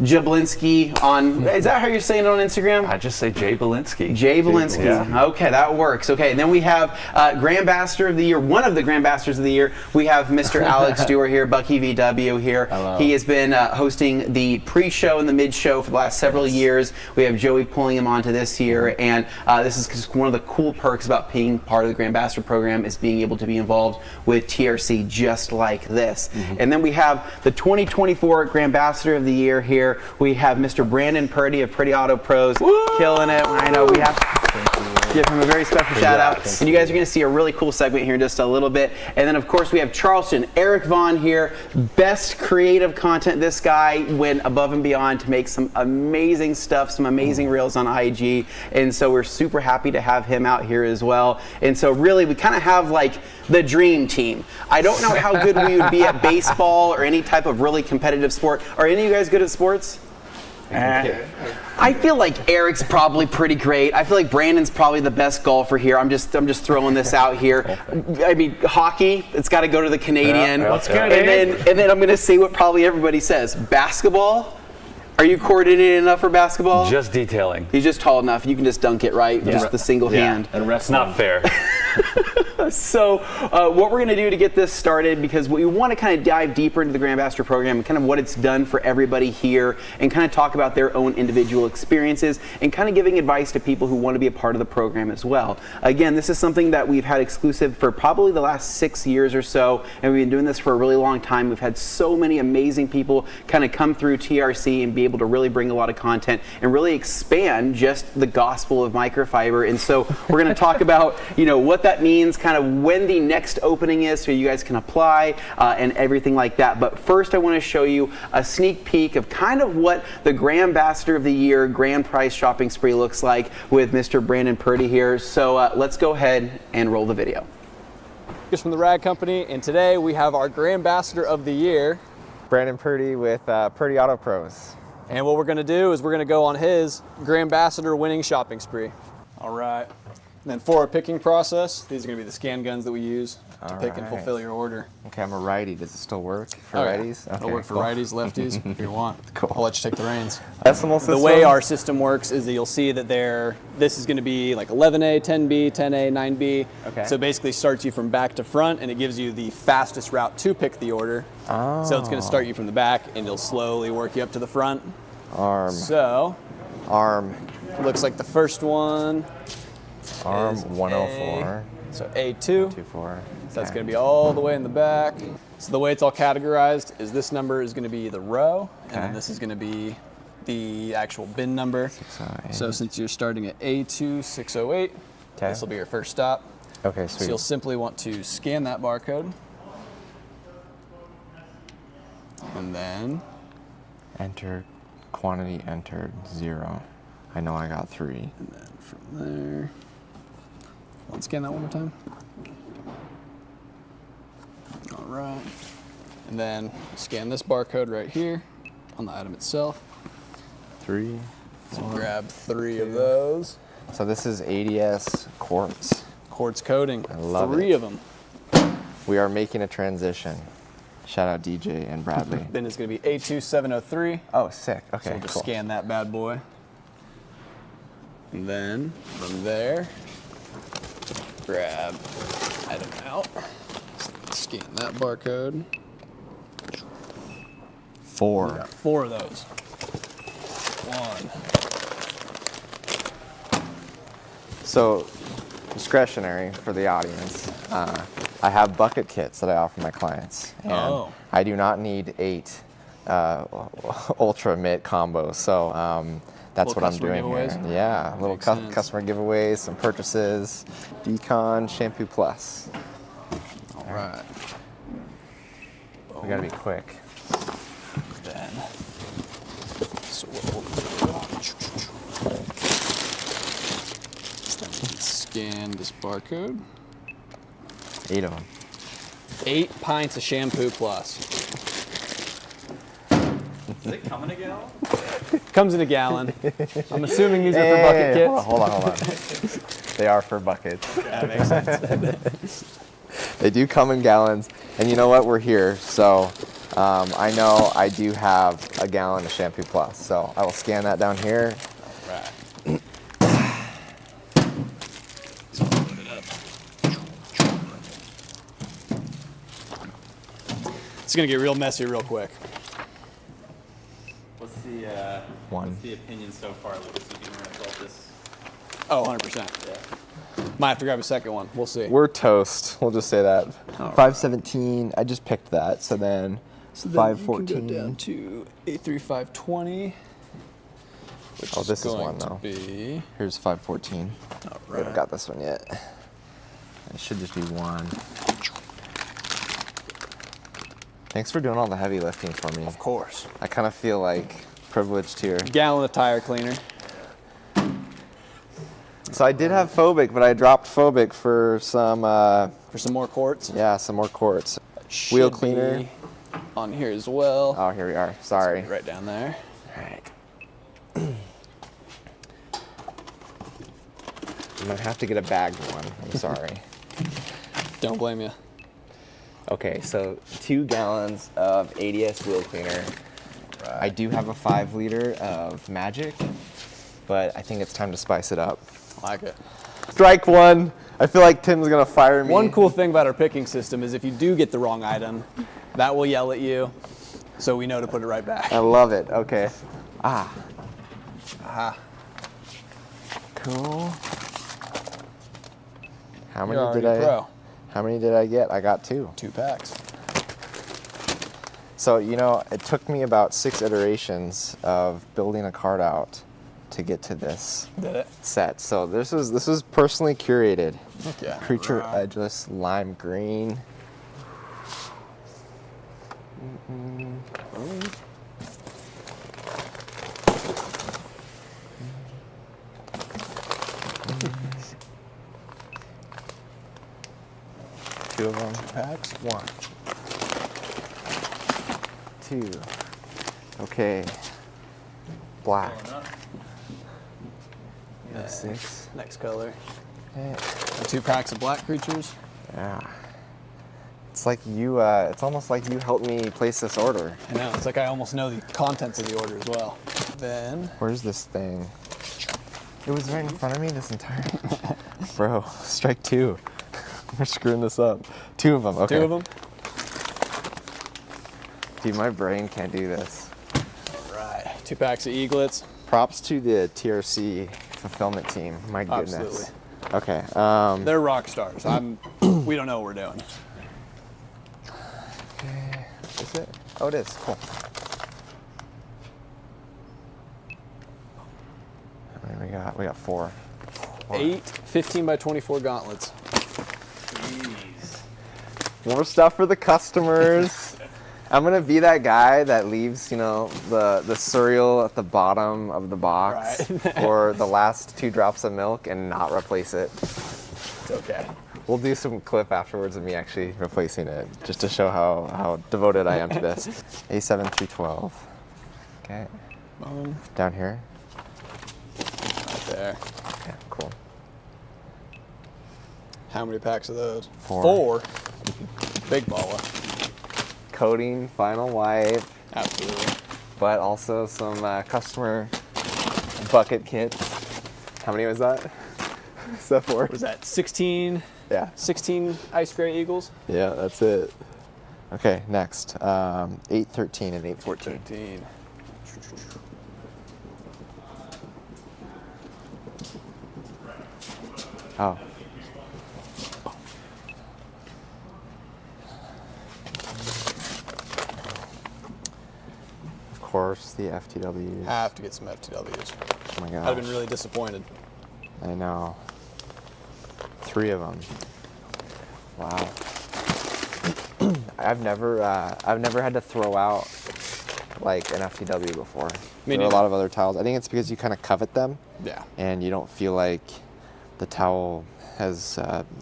F: Jablinski on, is that how you're saying it on Instagram?
B: I just say Jay Belinsky.
F: Jay Belinsky. Yeah. Okay, that works. Okay, and then we have Grandmaster of the Year, one of the Grandmasters of the Year. We have Mr. Alex Dewar here, Bucky VW here.
A: Hello.
F: He has been hosting the pre-show and the mid-show for the last several years. We have Joey pulling him onto this year, and this is just one of the cool perks about being part of the Grandmaster program is being able to be involved with TRC just like this. And then we have the 2024 Grandmaster of the Year here. We have Mr. Brandon Purdy of Purdy Auto Pros. Woo! Killing it. I know we have to give him a very special shout out. And you guys are going to see a really cool segment here in just a little bit. And then of course we have Charleston, Eric Vaughn here. Best creative content. This guy went above and beyond to make some amazing stuff, some amazing reels on IG. And so we're super happy to have him out here as well. And so really we kind of have like the dream team. I don't know how good we would be at baseball or any type of really competitive sport. Are any of you guys good at sports? I feel like Eric's probably pretty great. I feel like Brandon's probably the best golfer here. I'm just throwing this out here. I mean, hockey, it's got to go to the Canadian.
A: That's good.
F: And then I'm going to say what probably everybody says. Basketball. Are you coordinated enough for basketball?
B: Just detailing.
F: He's just tall enough. You can just dunk it, right?
A: Yeah.
F: Just the single hand.
A: And wrestling.
B: Not fair.
F: So what we're going to do to get this started, because we want to kind of dive deeper into the Grandmaster program and kind of what it's done for everybody here and kind of talk about their own individual experiences and kind of giving advice to people who want to be a part of the program as well. Again, this is something that we've had exclusive for probably the last 6 years or so, and we've been doing this for a really long time. We've had so many amazing people kind of come through TRC and be able to really bring a lot of content and really expand just the gospel of microfiber. And so we're going to talk about, you know, what that means, kind of when the next opening is so you guys can apply and everything like that. But first I want to show you a sneak peek of kind of what the Grandmaster of the Year Grand Prize Shopping Spree looks like with Mr. Brandon Purdy here. So let's go ahead and roll the video.
K: Just from the Rag Company, and today we have our Grandmaster of the Year,
L: Brandon Purdy with Purdy Auto Pros.
K: And what we're going to do is we're going to go on his Grandmaster winning shopping spree. All right. And then for our picking process, these are going to be the scan guns that we use to pick and fulfill your order.
L: Okay, I'm a righty. Does it still work for righties?
K: Okay, it'll work for righties, lefties, if you want.
L: Cool.
K: I'll let you take the reins.
L: Decimal system?
K: The way our system works is that you'll see that this is going to be like 11A, 10B, 10A, 9B.
L: Okay.
K: So it basically starts you from back to front, and it gives you the fastest route to pick the order.
L: Oh.
K: So it's going to start you from the back, and it'll slowly work you up to the front.
L: Arm.
K: So.
L: Arm.
K: Looks like the first one.
L: Arm 104.
K: So A2.
L: 24. Okay.
K: So that's going to be all the way in the back. So the way it's all categorized is this number is going to be the row, and then this is going to be the actual bin number.
L: 608.
K: So since you're starting at A2 608, this will be your first stop.
L: Okay, sweet.
K: So you'll simply want to scan that barcode. And then
L: enter quantity entered 0. I know I got 3.
K: And then from there, let's scan that one more time. All right. And then scan this barcode right here on the item itself.
L: 3.
K: So grab 3 of those.
L: So this is ADS quartz.
K: Quartz coating.
L: I love
K: 3
L: it.
K: of them.
L: We are making a transition. Shout out DJ and Bradley.
K: Then it's going to be A2703.
L: Oh, sick. Okay,
K: So we'll just
L: cool.
K: scan that bad boy. And then from there, grab item out. Scan that barcode. We got 4 of those. 1.
L: So, discretionary for the audience. I have bucket kits that I offer my clients. And I do not need 8 ultra mitt combos. So that's what I'm doing here. Yeah, little customer giveaways, some purchases. Decon Shampoo Plus.
K: All right.
L: We gotta be quick.
K: Then, so what we'll do, scan this barcode.
L: 8 of them.
K: 8 pints of Shampoo Plus. Does it come in a gallon? Comes in a gallon. I'm assuming these are for bucket kits.
L: Hold on. They are for buckets.
K: That makes sense.
L: They do come in gallons. And you know what? We're here. So I know I do have a gallon of Shampoo Plus. So I will scan that down here.
K: All right. It's gonna get real messy real quick.
M: What's the opinion so far, Lucas? You think we're gonna solve this?
K: Oh, 100%. Yeah. Might have to grab a second one. We'll see.
L: We're toast. We'll just say that.
K: All
L: 517. I just picked that. So then 514.
K: You can go down to 83520. Which
L: Oh, this is
K: going
L: one
K: to
L: though.
K: Be...
L: Here's 514.
K: All
L: We haven't
K: right.
L: got this one yet. It should just be one. Thanks for doing all the heavy lifting for me.
K: Of course.
L: I kind of feel like privileged here.
K: Gallon of tire cleaner.
L: So I did have phobic, but I dropped phobic for some
K: more quarts.
L: Yeah, some more quarts. Wheel cleaner
K: on here as well.
L: Oh, here we are. Sorry.
K: Right down there.
L: All right. I might have to get a bagged one. I'm sorry.
K: Don't blame you.
L: Okay, so 2 gallons of ADS wheel cleaner. Right. I do have a 5 liter of Magic, but I think it's time to spice it up.
K: I like it.
L: Strike one. I feel like Tim's gonna fire me.
K: One cool thing about our picking system is if you do get the wrong item, that will yell at you, so we know to put it right back.
L: I love it. Okay. Ah.
K: Aha.
L: Cool. How
K: You're
L: many
K: already
L: did I?
K: pro.
L: How many did I get? I got 2.
K: 2 packs.
L: So you know, it took me about 6 iterations of building a card out to get to this set. So this was personally curated.
K: Yeah.
L: Creature Edgeless Lime Green. Two of them.
K: 2 packs.
L: 1, 2. Okay. Black. 6.
K: Next color.
L: Yeah.
K: 2 packs of black creatures.
L: Yeah. It's like you, it's almost like you helped me place this order.
K: I know, it's like I almost know the contents of the order as well. Then.
L: Where's this thing? It was right in front of me this entire. Bro, strike 2. We're screwing this up. 2 of them, okay.
K: 2 of them?
L: Dude, my brain can't do this.
K: Right. 2 packs of eaglets.
L: Props to the TRC fulfillment team. My goodness.
K: Absolutely.
L: Okay.
K: They're rock stars. We don't know what we're doing.
L: Okay. Is it? Oh, it is. Cool. How many we got? We got 4.
K: 8 15 by 24 gauntlets.
L: Jeez. More stuff for the customers. I'm gonna be that guy that leaves, you know, the cereal at the bottom of the box or the last 2 drops of milk and not replace it.
K: It's okay.
L: We'll do some clip afterwards of me actually replacing it, just to show how devoted I am to this. A7 through 12. Okay. Down here.
K: Right there.
L: Okay, cool.
K: How many packs of those?
L: 4.
K: 4. Big baller.
L: Coating, final wipe.
K: Absolutely.
L: But also some customer bucket kits. How many was that? Is that 4?
K: Was that 16?
L: Yeah.
K: 16 ice gray eagles?
L: Yeah, that's it. Okay, next. 813 and 814.
K: 13.
L: Oh. Of course, the FTWs.
K: Have to get some FTWs.
L: Oh my god.
K: I'd have been really disappointed.
L: I know. 3 of them. Wow. I've never had to throw out like an FTW before. There are a lot of other towels. I think it's because you kind of covet them.
K: Yeah.
L: And you don't feel like the towel has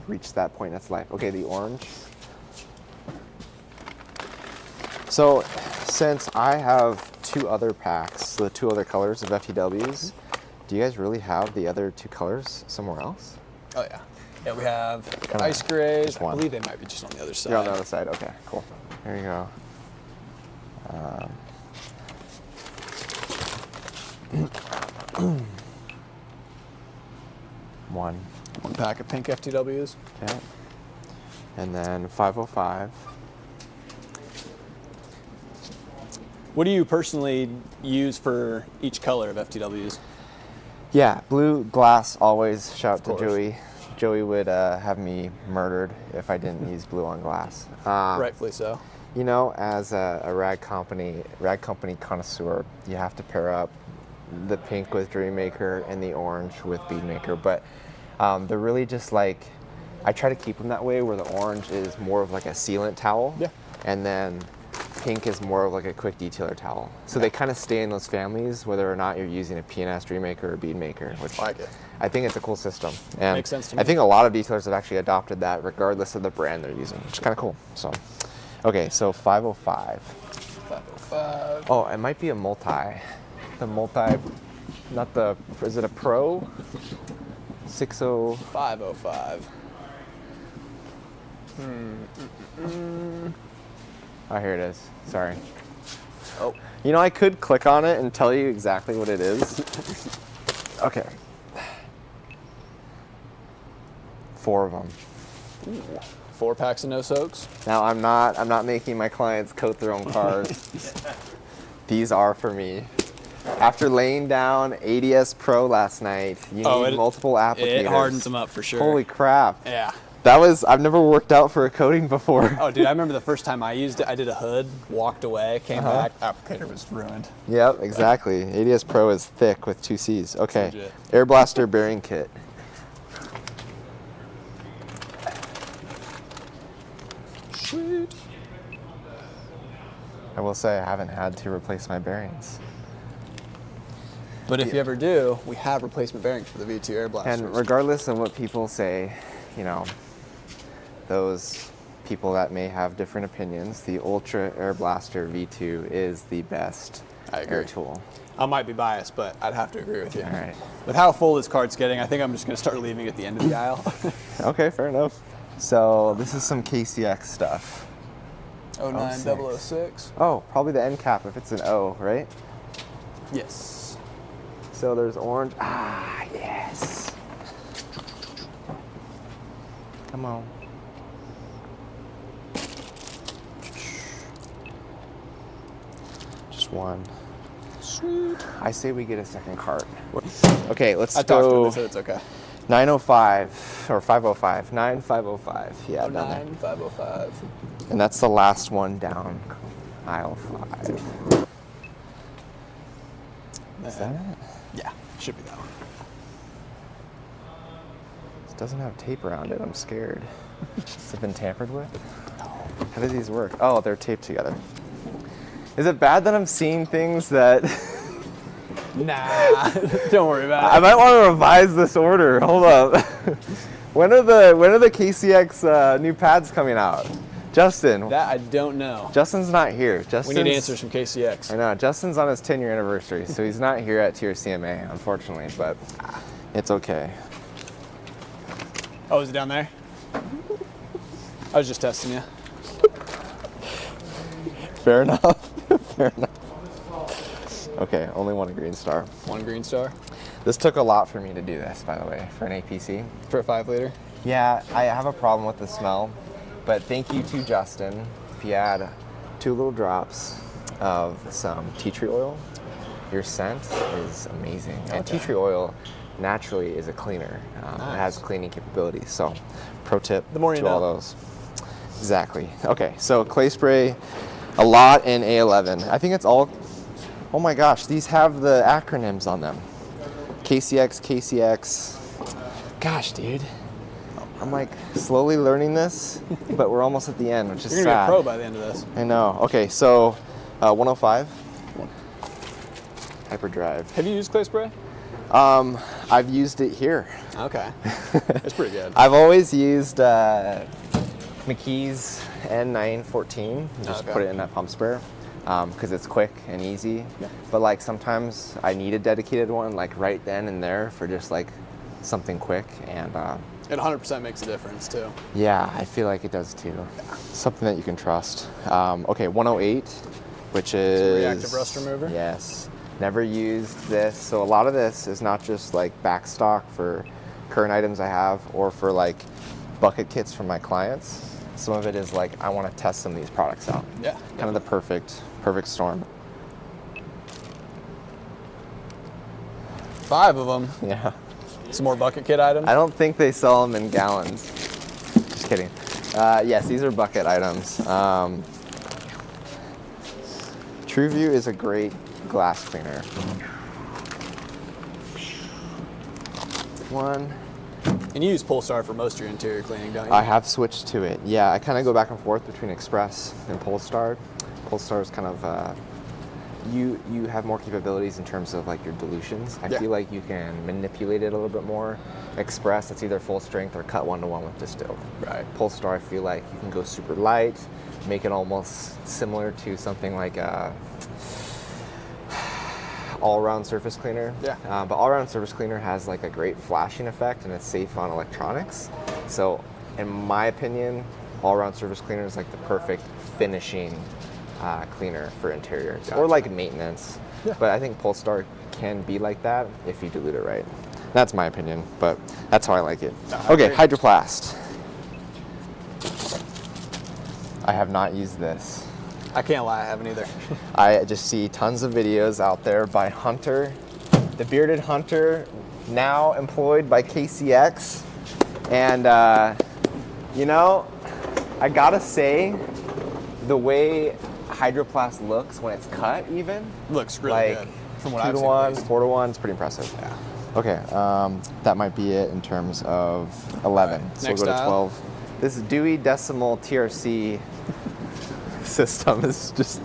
L: reached that point in its life. Okay, the orange. So, since I have 2 other packs, the 2 other colors of FTWs, do you guys really have the other 2 colors somewhere else?
K: Oh yeah. Yeah, we have ice grays. I believe they might be just on the other side.
L: They're on the other side. Okay, cool. There you go. One
K: pack of pink FTWs.
L: Okay. And then 505.
K: What do you personally use for each color of FTWs?
L: Yeah, blue glass always. Shout out to Joey. Joey would have me murdered if I didn't use blue on glass.
K: Rightfully so.
L: You know, as a rag company connoisseur, you have to pair up the pink with Dreammaker and the orange with Beadmaker. But they're really just like, I try to keep them that way, where the orange is more of like a sealant towel. Yeah. And then pink is more of like a quick detailer towel. So they kind of stay in those families, whether or not you're using a PNS Dreammaker or Beadmaker, which I think it's a cool system. And
K: makes sense to me.
L: I think a lot of detailers have actually adopted that regardless of the brand they're using, which is kind of cool. So, okay, so 505.
K: 505.
L: Oh, it might be a multi. The multi, not the, is it a pro? 60.
K: 505.
L: Oh, here it is. Sorry. Oh. You know, I could click on it and tell you exactly what it is. Okay. 4 of them.
K: Ooh. 4 packs of no soaks.
L: Now I'm not making my clients coat their own cars. These are for me. After laying down ADS Pro last night, you need multiple applicators.
K: It hardens them up for sure.
L: Holy crap.
K: Yeah.
L: I've never worked out for a coating before.
K: Oh, dude, I remember the first time I used it, I did a hood, walked away, came back, applicator was ruined.
L: Yep, exactly. ADS Pro is thick with 2 C's. Okay, Air Blaster bearing kit.
K: Sweet.
L: I will say I haven't had to replace my bearings.
K: But if you ever do, we have replacement bearings for the V2 Air Blasters.
L: And regardless of what people say, you know, those people that may have different opinions, the Ultra Air Blaster V2 is the best air tool.
K: I might be biased, but I'd have to agree with you.
L: All right.
K: With how full this cart's getting, I think I'm just going to start leaving at the end of the aisle.
L: Okay, fair enough. So this is some KCX stuff.
K: 09006.
L: Oh, probably the end cap if it's an O, right?
K: Yes.
L: So there's orange. Ah, yes. Come on. Just one.
K: Sweet.
L: I say we get a second cart. Okay, let's
K: I talked to
L: go.
K: them, they said it's okay.
L: 905 or 505. 9505. Yeah, down there.
K: 9505.
L: And that's the last one down aisle 5. Is that it?
K: Yeah, should be that one.
L: It doesn't have tape around it. I'm scared. Has it been tampered with? How do these work? Oh, they're taped together. Is it bad that I'm seeing things that...
K: Nah, don't worry about it.
L: I might want to revise this order. Hold up. When are the KCX new pads coming out? Justin.
K: That I don't know.
L: Justin's not here.
K: We need answers from KCX.
L: I know. Justin's on his 10-year anniversary, so he's not here at TRCMA, unfortunately, but it's okay.
K: Oh, is it down there? I was just testing you.
L: Fair enough. Fair enough. Okay, only one green star.
K: One green star.
L: This took a lot for me to do this, by the way, for an APC.
K: For a 5 liter?
L: Yeah, I have a problem with the smell, but thank you to Justin if you add 2 little drops of some tea tree oil, your scent is amazing. And tea tree oil naturally is a cleaner. It has cleaning capabilities. So, pro tip
K: The more you
L: to all
K: know.
L: those. Exactly. Okay, so clay spray, a lot in A11. I think it's all, oh my gosh, these have the acronyms on them. KCX. Gosh, dude. I'm like slowly learning this, but we're almost at the end, which is
K: You're gonna
L: sad.
K: be a pro by the end of this.
L: I know. Okay, so 105. Hyperdrive.
K: Have you used clay spray?
L: I've used it here.
K: Okay. It's pretty good.
L: I've always used McKee's N914. Just put it in that pump sprayer because it's quick and easy. Yeah. But like sometimes I need a dedicated one like right then and there for just like something quick and
K: it 100% makes a difference too.
L: yeah, I feel like it does too. Something that you can trust. Okay, 108, which is
K: reactive rust remover.
L: Yes, never used this. So a lot of this is not just like back stock for current items I have or for like bucket kits for my clients. Some of it is like I want to test some of these products out.
K: Yeah,
L: kind of the perfect storm.
K: 5 of them.
L: Yeah.
K: Some more bucket kit items?
L: I don't think they sell them in gallons. Just kidding. Yes, these are bucket items. TrueView is a great glass cleaner. One.
K: And you use Polestar for most of your interior cleaning, don't you?
L: I have switched to it. Yeah, I kind of go back and forth between Express and Polestar. Polestar is kind of you have more capabilities in terms of like your dilutions. I feel like you can manipulate it a little bit more. Express, it's either full strength or cut 1-to-1 with distilled.
K: Right.
L: Polestar, I feel like you can go super light, make it almost similar to something like a all-around surface cleaner.
K: Yeah.
L: But all-around surface cleaner has like a great flashing effect and it's safe on electronics. So in my opinion, all-around surface cleaner is like the perfect finishing cleaner for interiors or like maintenance. Yeah. But I think Polestar can be like that if you dilute it right. That's my opinion, but that's how I like it. Okay, Hydroplast. I have not used this.
K: I can't lie, I haven't either.
L: I just see tons of videos out there by Hunter, the bearded Hunter, now employed by KCX. And, you know, I gotta say, the way Hydroplast looks when it's cut even.
K: Looks really good. From what I've seen.
L: 2-to-1, 4-to-1, it's pretty impressive. Yeah. Okay, that might be it in terms of 11.
K: Right.
L: So
K: Next
L: we'll go to
K: aisle.
L: 12. This Dewey Decimal TRC system is just,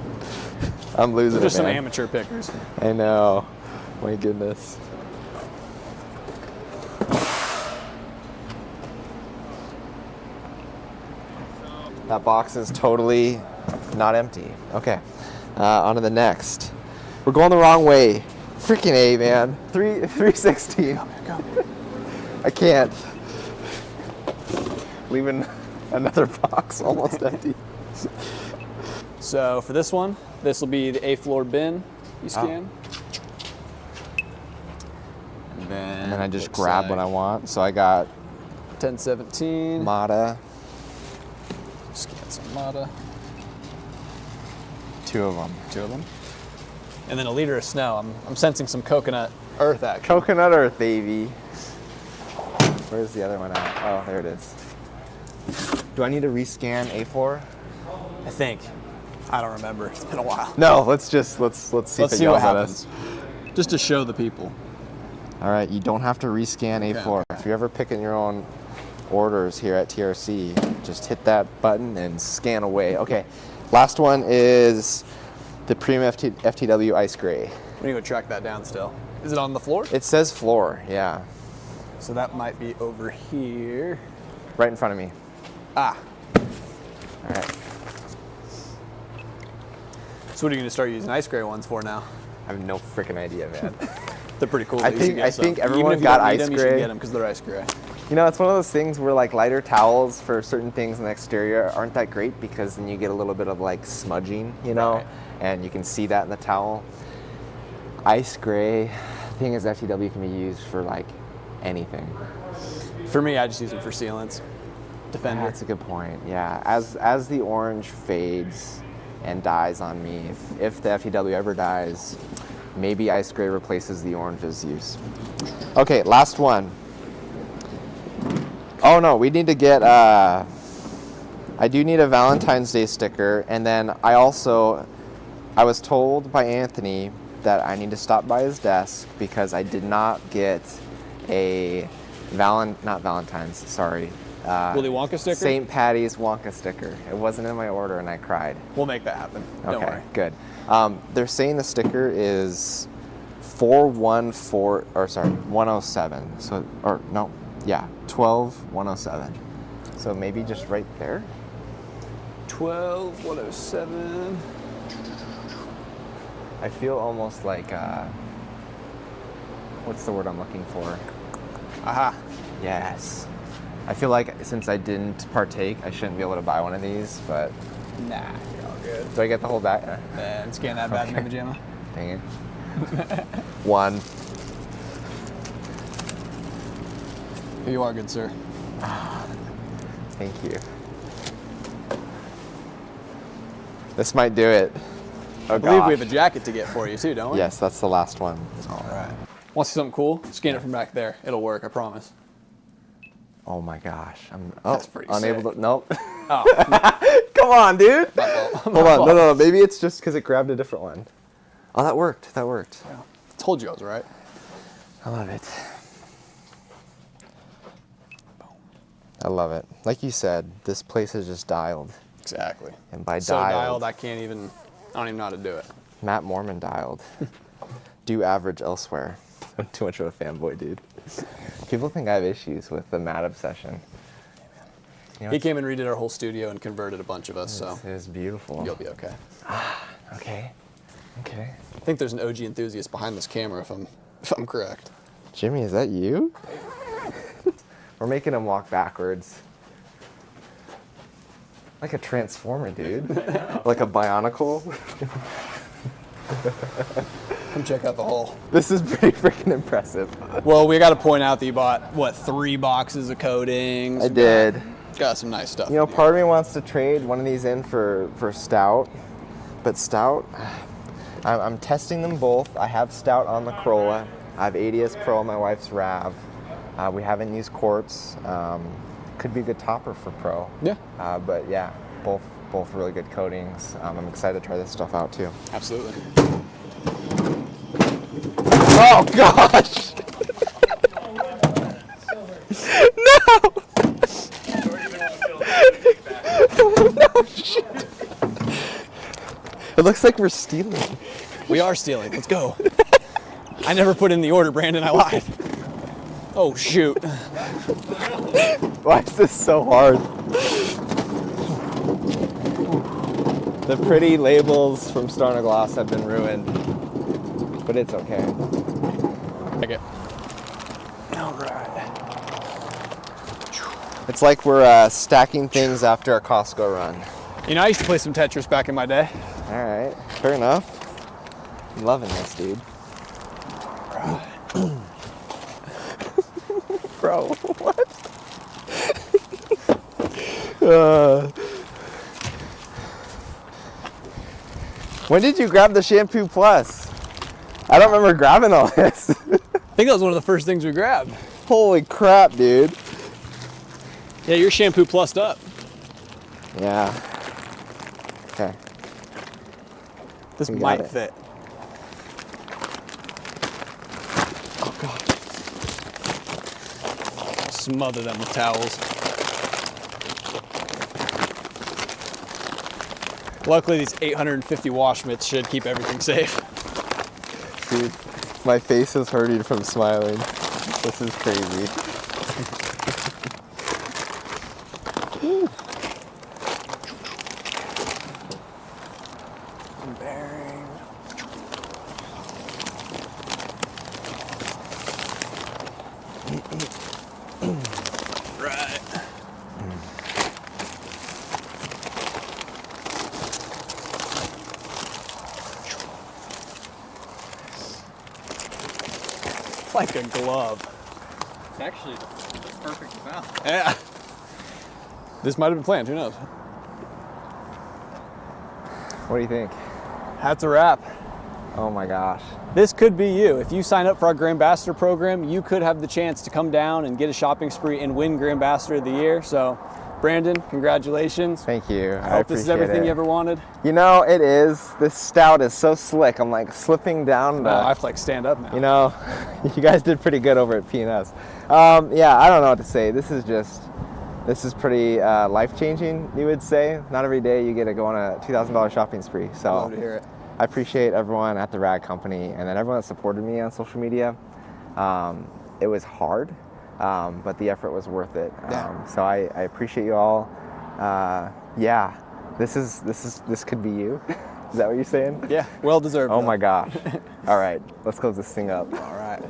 L: I'm losing
K: Just
L: it,
K: some
L: man.
K: amateur pickers.
L: I know. My goodness. That box is totally not empty. Okay. On to the next. We're going the wrong way. Freaking A, man. 316. I can't. Leaving another box almost empty.
K: So for this one, this will be the A-floor bin you scan. And
L: then I just grab what I want. So I got
K: 1017.
L: Mata.
K: Scan some Mata.
L: 2 of them.
K: 2 of them. And then a liter of snow. I'm sensing some coconut earth action.
L: Coconut earth, baby. Where's the other one at? Oh, there it is. Do I need to rescan A4?
K: I think. I don't remember. It's been a while.
L: No, let's see if it
K: see what
L: yells at us.
K: happens. Just to show the people.
L: All right, you don't have to rescan A4.
K: Okay.
L: If you're ever picking your own orders here at TRC, just hit that button and scan away. Okay, last one is the Premium FTW Ice Gray.
K: We need to track that down still. Is it on the floor?
L: It says floor, yeah.
K: So that might be over here.
L: Right in front of me.
K: Ah.
L: All right.
K: So what are you going to start using ice gray ones for now?
L: I have no freaking idea, man.
K: They're pretty cool.
L: I think everyone got ice
K: You
L: gray.
K: should get them because they're ice gray.
L: You know, it's one of those things where like lighter towels for certain things in the exterior aren't that great because then you get a little bit of like smudging, you know,
K: Right.
L: and you can see that in the towel. Ice gray, the thing is FTW can be used for like anything.
K: For me, I just use them for sealants. defend it.
L: That's a good point. Yeah, as the orange fades and dies on me, if the FTW ever dies, maybe ice gray replaces the orange's use. Okay, last one. Oh no, we need to get, I do need a Valentine's Day sticker, and then I was told by Anthony that I need to stop by his desk because I did not get a Willy
K: Wonka sticker?
L: St. Patty's Wonka sticker. It wasn't in my order and I cried.
K: We'll make that happen. Don't
L: Okay,
K: worry.
L: good. They're saying the sticker is 107. So, or no, yeah, 12107. So maybe just right there.
K: 12107.
L: I feel almost like, what's the word I'm looking for?
K: Aha.
L: Yes. I feel like since I didn't partake, I shouldn't be able to buy one of these, but...
K: Nah, you're all good.
L: Do I get the whole bag?
K: And scan that bad in the JAMA.
L: Dang it. One.
K: Here you are, good sir.
L: Thank you. This might do it.
K: I believe we have a jacket to get for you too, don't we?
L: Yes, that's the last one.
K: All right. Want to see something cool? Scan it from back there. It'll work, I promise.
L: Oh my gosh.
K: That's pretty
L: unable
K: sick.
L: to. Nope.
K: Oh.
L: Come on, dude.
K: Hold
L: on. No. Maybe it's just because it grabbed a different one. Oh, that worked. Yeah.
K: I told you I was right.
L: I love it. I love it. Like you said, this place is just dialed.
K: Exactly.
L: And by
K: So
L: dialed,
K: I don't even know how to do it.
L: Matt Mormon dialed. Do average elsewhere. I'm too much of a fanboy, dude. People think I have issues with the Matt obsession. You know,
K: He came and redid our whole studio and converted a bunch of us, so
L: it is beautiful.
K: you'll be okay.
L: Okay.
K: I think there's an OG enthusiast behind this camera, if I'm correct.
L: Jimmy, is that you? We're making him walk backwards. Like a transformer, dude. Like a bionicle.
K: Come check out the hole.
L: This is pretty freaking impressive.
K: Well, we got to point out that you bought, 3 boxes of coatings?
L: I did.
K: Got some nice stuff.
L: You know, part of me wants to trade one of these in for Stout, but Stout, I'm testing them both. I have Stout on the Corolla. I have ADS Pro on my wife's RAV. We haven't used quartz. Could be a good topper for Pro.
K: Yeah.
L: But yeah, both really good coatings. I'm excited to try this stuff out too.
K: Absolutely.
L: Oh gosh! No! No, shit. It looks like we're stealing.
K: We are stealing. Let's go. I never put in the order, Brandon. I lied. Oh, shoot.
L: Why is this so hard? The pretty labels from Star Gloss have been ruined, but it's okay.
K: Okay. All right.
L: It's like we're stacking things after a Costco run.
K: You know, I used to play some Tetris back in my day.
L: All right, fair enough. I'm loving this, dude. Bro, what? When did you grab the Shampoo Plus? I don't remember grabbing all this.
K: I think that was one of the first things we grabbed.
L: Holy crap, dude.
K: Yeah, you're Shampoo Plussed up.
L: Yeah. Okay.
K: This
L: We got
K: might
L: it.
K: fit.
L: Oh, God.
K: Smother them with towels. Luckily, these 850 wash mitts should keep everything safe.
L: Dude, my face is hurting from smiling. This is crazy.
K: Bearing. Right. Like a glove.
M: It's actually the perfect amount.
K: Yeah. This might have been planned, who knows?
L: What do you think?
K: That's a wrap.
L: Oh my gosh.
K: This could be you. If you sign up for our Grand Ambassador program, you could have the chance to come down and get a shopping spree and win Grand Ambassador of the Year. So, Brandon, congratulations.
L: Thank you.
K: I hope this is everything you ever wanted.
L: You know, it is. This stout is so slick. I'm like slipping down.
K: I have to like stand up now.
L: You know, you guys did pretty good over at P&S. Yeah, I don't know what to say. This is pretty life-changing, you would say. Not every day you get to go on a $2,000 shopping spree. So
K: I'd love to hear it.
L: I appreciate everyone at the Rad Company and then everyone that supported me on social media. It was hard, but the effort was worth it. So I appreciate you all. Yeah, this could be you. Is that what you're saying?
K: Yeah, well deserved.
L: Oh my gosh. All right, let's close this thing up.
K: All right.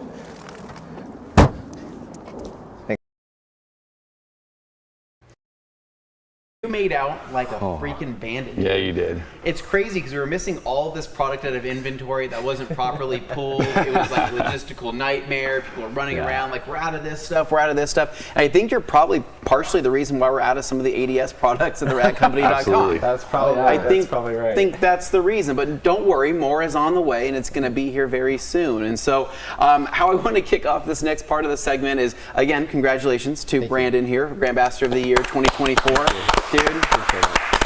F: You made out like a freaking bandit.
B: Yeah, you did.
F: It's crazy because we were missing all of this product out of inventory that wasn't properly pulled. It was like a logistical nightmare. People were running around like, we're out of this stuff, we're out of this stuff. And I think you're probably partially the reason why we're out of some of the ADS products at the radcompany.com.
B: Absolutely.
L: That's probably right.
F: I think that's the reason. But don't worry, more is on the way and it's going to be here very soon. And so how I want to kick off this next part of the segment is, again, congratulations to Brandon here, Grand Ambassador of the Year 2024. Dude,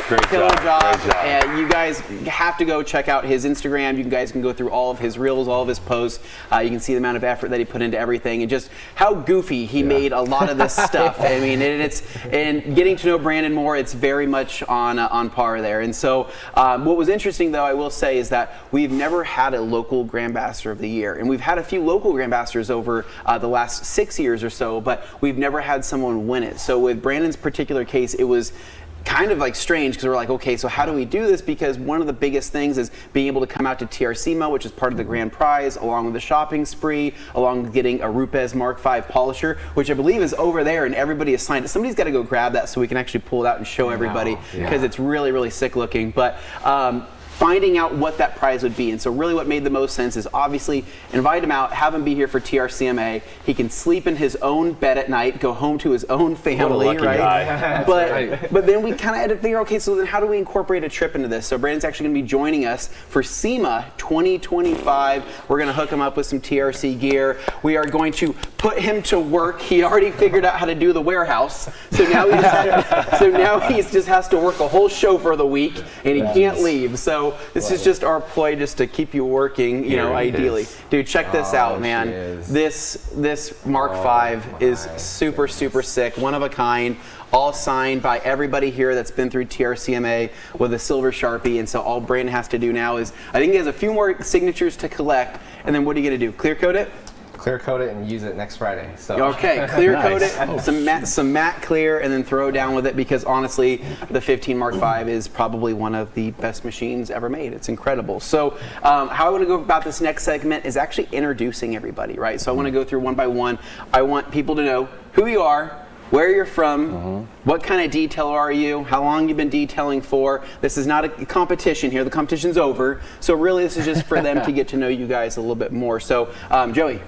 B: Great
F: killer job.
B: Great job.
F: And you guys have to go check out his Instagram. You guys can go through all of his reels, all of his posts. You can see the amount of effort that he put into everything and just how goofy he made a lot of this stuff. I mean, and getting to know Brandon more, it's very much on par there. And so what was interesting, though, I will say, is that we've never had a local Grand Ambassador of the Year. And we've had a few local Grand Ambassadors over the last 6 years or so, but we've never had someone win it. So with Brandon's particular case, it was kind of like strange because we're like, okay, so how do we do this? Because one of the biggest things is being able to come out to TRCMA, which is part of the grand prize, along with the shopping spree, along with getting a Rupes Mark V polisher, which I believe is over there and everybody is signed. Somebody's got to go grab that so we can actually pull it out and show everybody because it's really, really sick looking. But finding out what that prize would be. And so really what made the most sense is obviously invite him out, have him be here for TRCMA. He can sleep in his own bed at night, go home to his own family,
B: what a lucky
F: right? But then we kind of had to figure, okay, so then how do we incorporate a trip into this? So Brandon's actually going to be joining us for SEMA 2025. We're going to hook him up with some TRC gear. We are going to put him to work. He already figured out how to do the warehouse. So now he just has to work a whole show for the week and he can't leave. So this is just our ploy just to keep you working, you know, ideally. Dude, check this out, man. This Mark V is super, super sick, one of a kind, all signed by everybody here that's been through TRCMA with a silver Sharpie. And so all Brandon has to do now is, I think he has a few more signatures to collect. And then what are you going to do? Clear coat it?
L: Clear coat it and use it next Friday. So.
F: Okay, clear coat it, some matte clear, and then throw down with it because honestly, the 15 Mark V is probably one of the best machines ever made. It's incredible. So how I want to go about this next segment is actually introducing everybody, right? So I want to go through one by one. I want people to know who you are, where you're from, what kind of detailer are you, how long you've been detailing for. This is not a competition here. The competition's over. So really this is just for them to get to know you guys a little bit more. So Joey.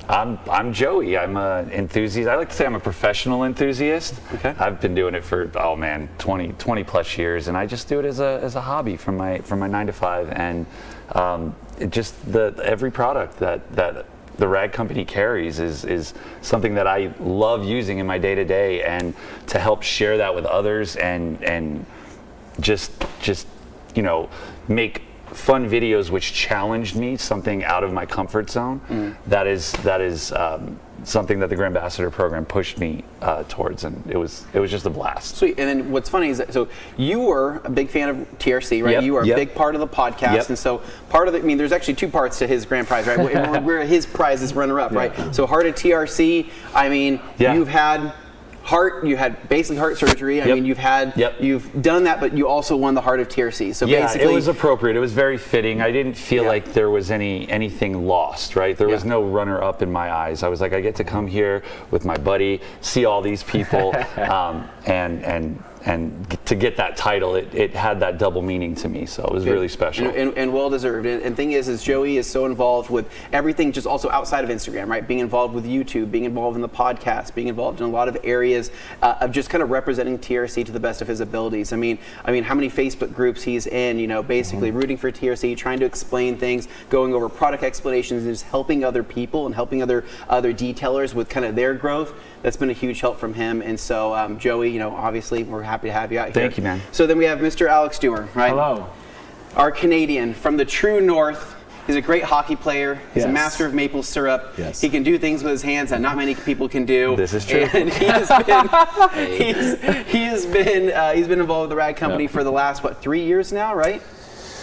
B: I'm Joey. I'm an enthusiast. I like to say I'm a professional enthusiast. Okay. I've been doing it for 20 plus years, and I just do it as a hobby from my 9 to 5. And every product that the Rad Company carries is something that I love using in my day to day, and to help share that with others and just make fun videos which challenged me, something out of my comfort zone. That is something that the Grand Ambassador program pushed me towards, and it was just a blast.
F: Sweet. And then what's funny is that so you were a big fan of TRC, right? You were a big part of the podcast, and so part of the, there's actually two parts to his grand prize, right? Where his prize is runner-up, right? So Heart of TRC. You've had you had basically heart surgery. I mean, you've done that, but you also won the Heart of TRC. So basically,
B: it was appropriate. It was very fitting. I didn't feel like there was anything lost, right? There was no runner-up in my eyes. I was like, I get to come here with my buddy, see all these people, and and to get that title, it had that double meaning to me. So it was really special.
F: And well deserved. And thing is Joey is so involved with everything, just also outside of Instagram, right? Being involved with YouTube, being involved in the podcast, being involved in a lot of areas of just kind of representing TRC to the best of his abilities. I mean, how many Facebook groups he's in, basically rooting for TRC, trying to explain things, going over product explanations, and just helping other people and helping other detailers with kind of their growth. That's been a huge help from him. And so, Joey, obviously, we're happy to have you out here.
B: Thank you, man.
F: So then we have Mr. Alex Dewar, right?
A: Hello.
F: Our Canadian from the true north. He's a great hockey player. He's a master of maple syrup.
A: Yes.
F: He can do things with his hands that not many people can do.
B: This is true.
F: And he's been involved with the Rag Company for the last 3 years now, right?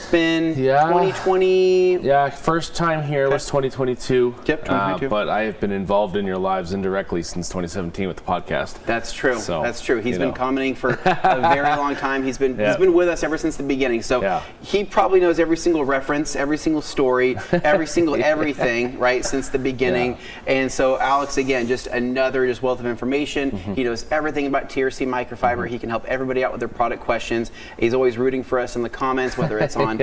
F: It's been 2020.
A: Yeah, first time here was 2022.
F: Yep, 2022.
A: But I have been involved in your lives indirectly since 2017 with the podcast.
F: That's true.
A: So,
F: that's true. He's been commenting for a very long time. He's been with us ever since the beginning. So he probably knows every single reference, every single story, every single everything, right, since the beginning. And so Alex, again, just another wealth of information. He knows everything about TRC microfiber. He can help everybody out with their product questions. He's always rooting for us in the comments, whether it's on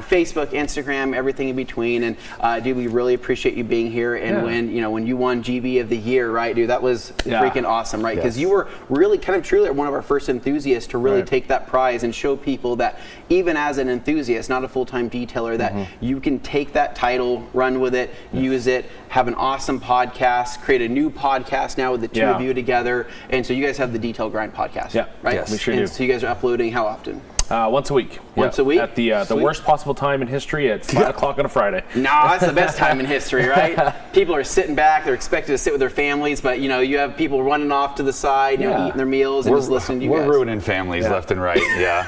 F: Facebook, Instagram, everything in between. And dude, we really appreciate you being here. And when you won GB of the Year, right, dude, that was freaking awesome, right? Because you were really kind of truly one of our first enthusiasts to really take that prize and show people that even as an enthusiast, not a full-time detailer, that you can take that title, run with it, use it, have an awesome podcast, create a new podcast now with the two of you together. And so you guys have the Detail Grind podcast, right?
A: Yes, we sure do.
F: So you guys are uploading how often?
A: Once a week.
F: Once a week?
A: At the worst possible time in history at 5 o'clock on a Friday.
F: No, that's the best time in history, right? People are sitting back, they're expected to sit with their families, but you have people running off to the side, eating their meals and just listening to you guys.
B: We're ruining families left and right,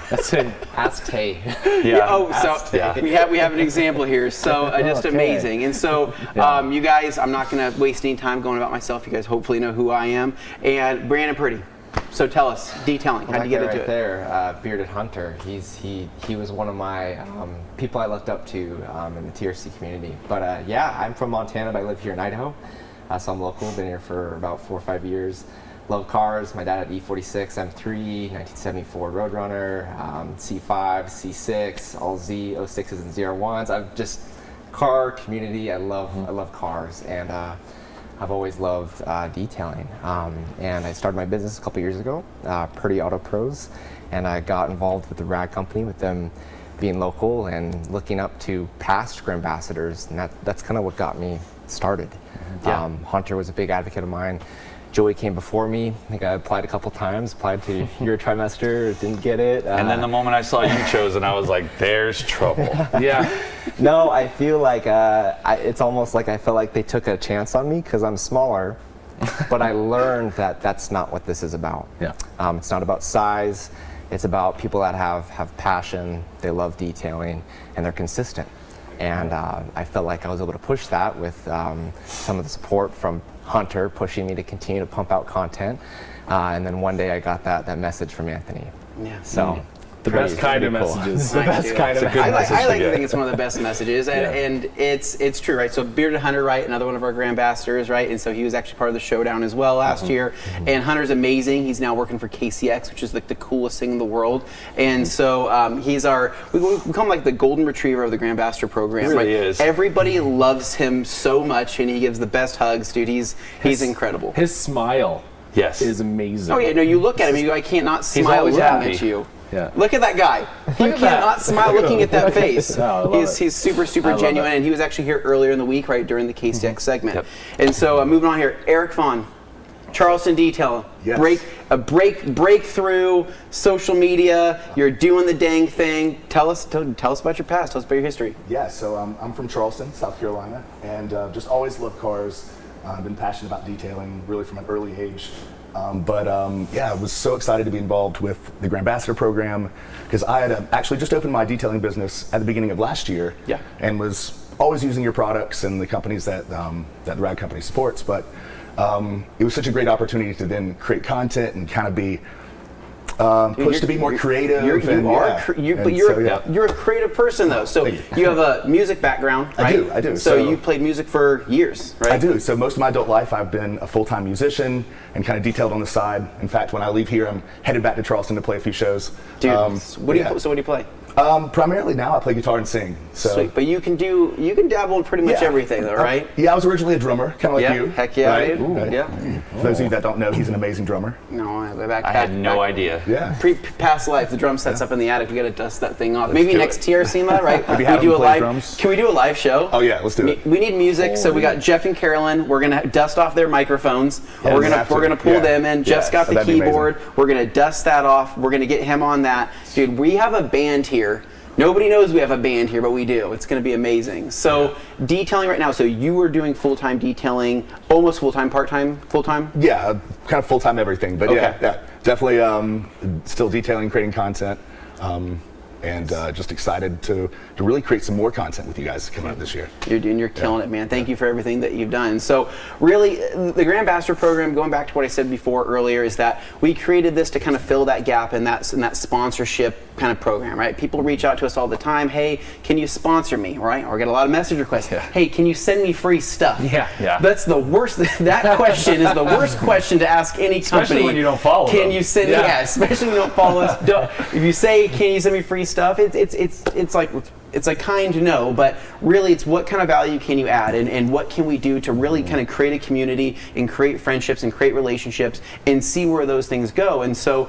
A: That's it.
C: Ask Tay.
F: We have an example here, so just amazing. And so you guys, I'm not going to waste any time going about myself. You guys hopefully know who I am. And Brandon Purdy. So tell us, detailing, how did you get into it?
L: There, Bearded Hunter. He was one of my people I looked up to in the TRC community. But I'm from Montana, but I live here in Idaho. So I'm local, been here for about 4 or 5 years. Love cars. My dad had E46 M3, 1974 Roadrunner, C5, C6, all Z, 06s and ZR1s. I'm just car community. I love cars, and I've always loved detailing. And I started my business a couple years ago, Purdy Auto Pros, and I got involved with the Rag Company, with them being local and looking up to past ambassadors, and that's kind of what got me started. Hunter was a big advocate of mine. Joey came before me. I think I applied a couple times, applied to your trimester, didn't get it.
B: And then the moment I saw you chosen, I was like, there's trouble.
L: No, I feel like it's almost like I felt like they took a chance on me because I'm smaller, but I learned that that's not what this is about. It's not about size. It's about people that have passion, they love detailing, and they're consistent. And I felt like I was able to push that with some of the support from Hunter pushing me to continue to pump out content. And then one day I got that message from Anthony. So
A: the best kind of messages.
F: The best kind of messages. I like to think it's one of the best messages, and it's true, right? So Bearded Hunter, right, another one of our ambassadors, right? And so he was actually part of the showdown as well last year. And Hunter's amazing. He's now working for KCX, which is like the coolest thing in the world. And so he's we call him like the golden retriever of the Grandmaster program.
B: He really is.
F: Everybody loves him so much, and he gives the best hugs, dude. He's incredible.
A: His smile is amazing.
F: Oh yeah, no, you look at him, and you go, I can't not smile looking at you. Look at that guy. He cannot smile looking at that face. He's super genuine, and he was actually here earlier in the week, right, during the KCX segment. And so moving on here, Eric Vaughn, Charleston Detail. Breakthrough, social media, you're doing the dang thing. Tell us about your past, tell us about your history.
N: Yeah, so I'm from Charleston, South Carolina, and just always loved cars. I've been passionate about detailing really from an early age. I was so excited to be involved with the Grandmaster program because I had actually just opened my detailing business at the beginning of last year, and was always using your products and the companies that the Rag Company supports. But it was such a great opportunity to then create content and kind of be push to be more creative.
F: You're a creative person though. So you have a music background, right?
N: I do.
F: So you played music for years, right?
N: I do. So most of my adult life, I've been a full-time musician and kind of detailed on the side. In fact, when I leave here, I'm headed back to Charleston to play a few shows.
F: Dude, what do you play?
N: Primarily now I play guitar and sing. So.
F: Sweet, but you can dabble in pretty much everything though, right?
N: I was originally a drummer, kind of like you.
F: Heck yeah,
N: right?
F: dude.
N: Right.
F: Yeah.
N: For those of you that don't know, he's an amazing drummer.
F: No,
B: I had no idea.
N: Yeah.
F: Past life, the drum set's up in the attic. We got to dust that thing off. Maybe next TRCMA, right?
N: Maybe have him play drums.
F: Can we do a live show?
N: Oh yeah, let's do it.
F: We need music, so we got Jeff and Carolyn. We're gonna dust off their microphones.
N: Yeah,
F: we're gonna pull them in. Jeff's got the keyboard. We're gonna dust that off. We're gonna get him on that. Dude, we have a band here. Nobody knows we have a band here, but we do. It's going to be amazing. So detailing right now. So you were doing full-time detailing, almost full-time, part-time, full-time?
N: Yeah, kind of full-time everything. But yeah, definitely still detailing, creating content, and just excited to really create some more content with you guys coming up this year.
F: You're killing it, man. Thank you for everything that you've done. So really, the Grand Ambassador program, going back to what I said before earlier, is that we created this to kind of fill that gap in that sponsorship kind of program, right? People reach out to us all the time. Hey, can you sponsor me, right? Or get a lot of message requests. Yeah. Hey, can you send me free stuff?
B: Yeah.
F: That's the worst. That question is the worst question to ask any company.
B: Especially when you don't follow them.
F: Can you send me? Yeah, especially when you don't follow us. If you say, can you send me free stuff? It's like kind no, but really it's what kind of value can you add and what can we do to really kind of create a community and create friendships and create relationships and see where those things go. And so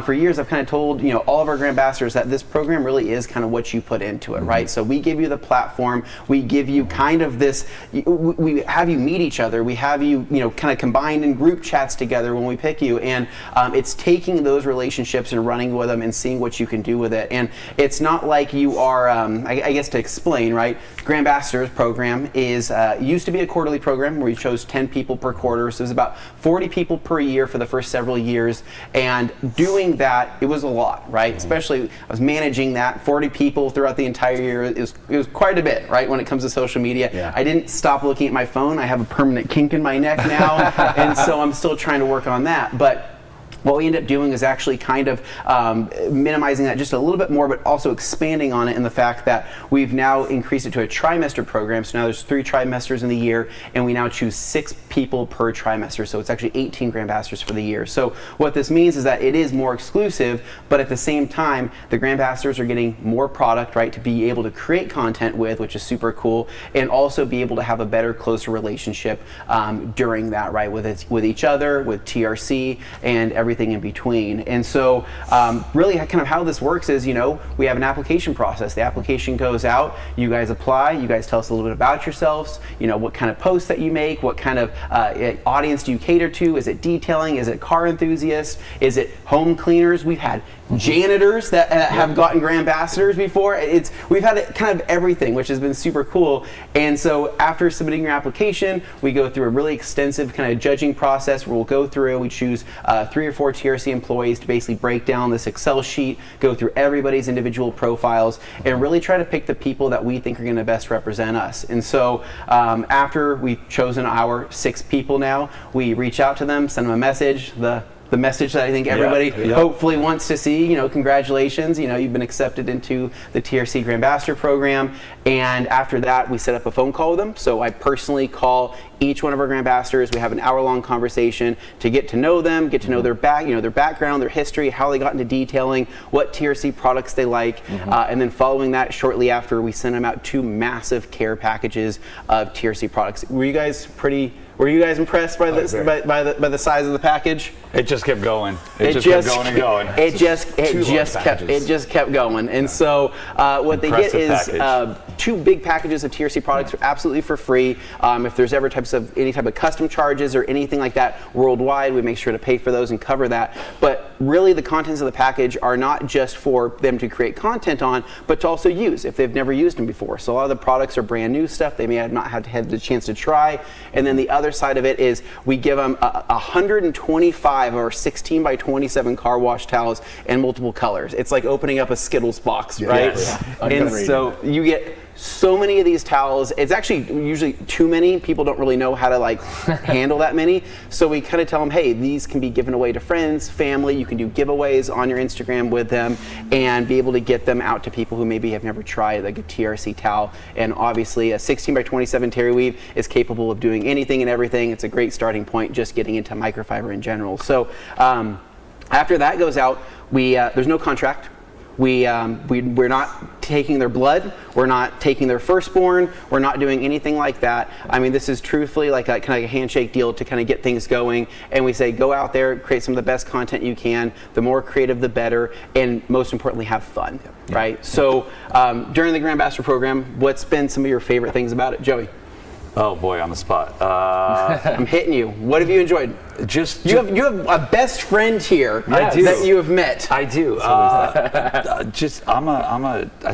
F: for years I've kind of told all of our Grand Ambassadors that this program really is kind of what you put into it, right? So we give you the platform, we give you kind of this, we have you meet each other, we have you kind of combined in group chats together when we pick you, and it's taking those relationships and running with them and seeing what you can do with it. And it's not like you are I guess to explain, right? Grand Ambassadors program is used to be a quarterly program where we chose 10 people per quarter, so it was about 40 people per year for the first several years. And doing that, it was a lot, right? Especially I was managing that 40 people throughout the entire year. It was quite a bit, right? When it comes to social media, I didn't stop looking at my phone. I have a permanent kink in my neck now, and so I'm still trying to work on that. But what we end up doing is actually kind of minimizing that just a little bit more, but also expanding on it in the fact that we've now increased it to a trimester program. So now there's 3 trimesters in the year, and we now choose 6 people per trimester. So it's actually 18 Grand Ambassadors for the year. So what this means is that it is more exclusive, but at the same time, the Grand Ambassadors are getting more product, right, to be able to create content with, which is super cool, and also be able to have a better, closer relationship during that, right, with each other, with TRC, and everything in between. And so really kind of how this works is, we have an application process. The application goes out, you guys apply, you guys tell us a little bit about yourselves, what kind of posts that you make, what kind of audience do you cater to? Is it detailing? Is it car enthusiasts? Is it home cleaners? We've had janitors that have gotten Grand Ambassadors before. We've had kind of everything, which has been super cool. And so after submitting your application, we go through a really extensive kind of judging process where we'll go through, we choose 3 or 4 TRC employees to basically break down this Excel sheet, go through everybody's individual profiles, and really try to pick the people that we think are going to best represent us. And so after we've chosen our 6 people now, we reach out to them, send them a message, the message that I think everybody hopefully wants to see, congratulations, you've been accepted into the TRC Grand Ambassador program. And after that, we set up a phone call with them. So I personally call each one of our Grand Ambassadors. We have an hour-long conversation to get to know them, get to know their background, their history, how they got into detailing, what TRC products they like, and then following that, shortly after, we send them out 2 massive care packages of TRC products. Were you guys impressed by the size of the package?
B: It just kept going. It just kept going and going.
F: It just kept going. And so what they get is 2 big packages of TRC products absolutely for free. If there's ever any type of custom charges or anything like that worldwide, we make sure to pay for those and cover that. But really, the contents of the package are not just for them to create content on, but to also use if they've never used them before. So a lot of the products are brand new stuff they may have not had the chance to try. And then the other side of it is we give them 125 or 16 by 27 car wash towels in multiple colors. It's like opening up a Skittles box, right? And so you get so many of these towels. It's actually usually too many. People don't really know how to like handle that many. So we kind of tell them, hey, these can be given away to friends, family. You can do giveaways on your Instagram with them and be able to get them out to people who maybe have never tried like a TRC towel. And obviously a 16 by 27 terry weave is capable of doing anything and everything. It's a great starting point just getting into microfiber in general. So after that goes out, there's no contract. We're not taking their blood. We're not taking their firstborn. We're not doing anything like that. I mean, this is truthfully like a kind of a handshake deal to kind of get things going. And we say, go out there, create some of the best content you can. The more creative, the better. And most importantly, have fun, right? So during the Grand Ambassador program, what's been some of your favorite things about it, Joey?
B: Oh boy, on the spot.
F: I'm hitting you. What have you enjoyed? You have a best friend here that you have met.
B: I do. I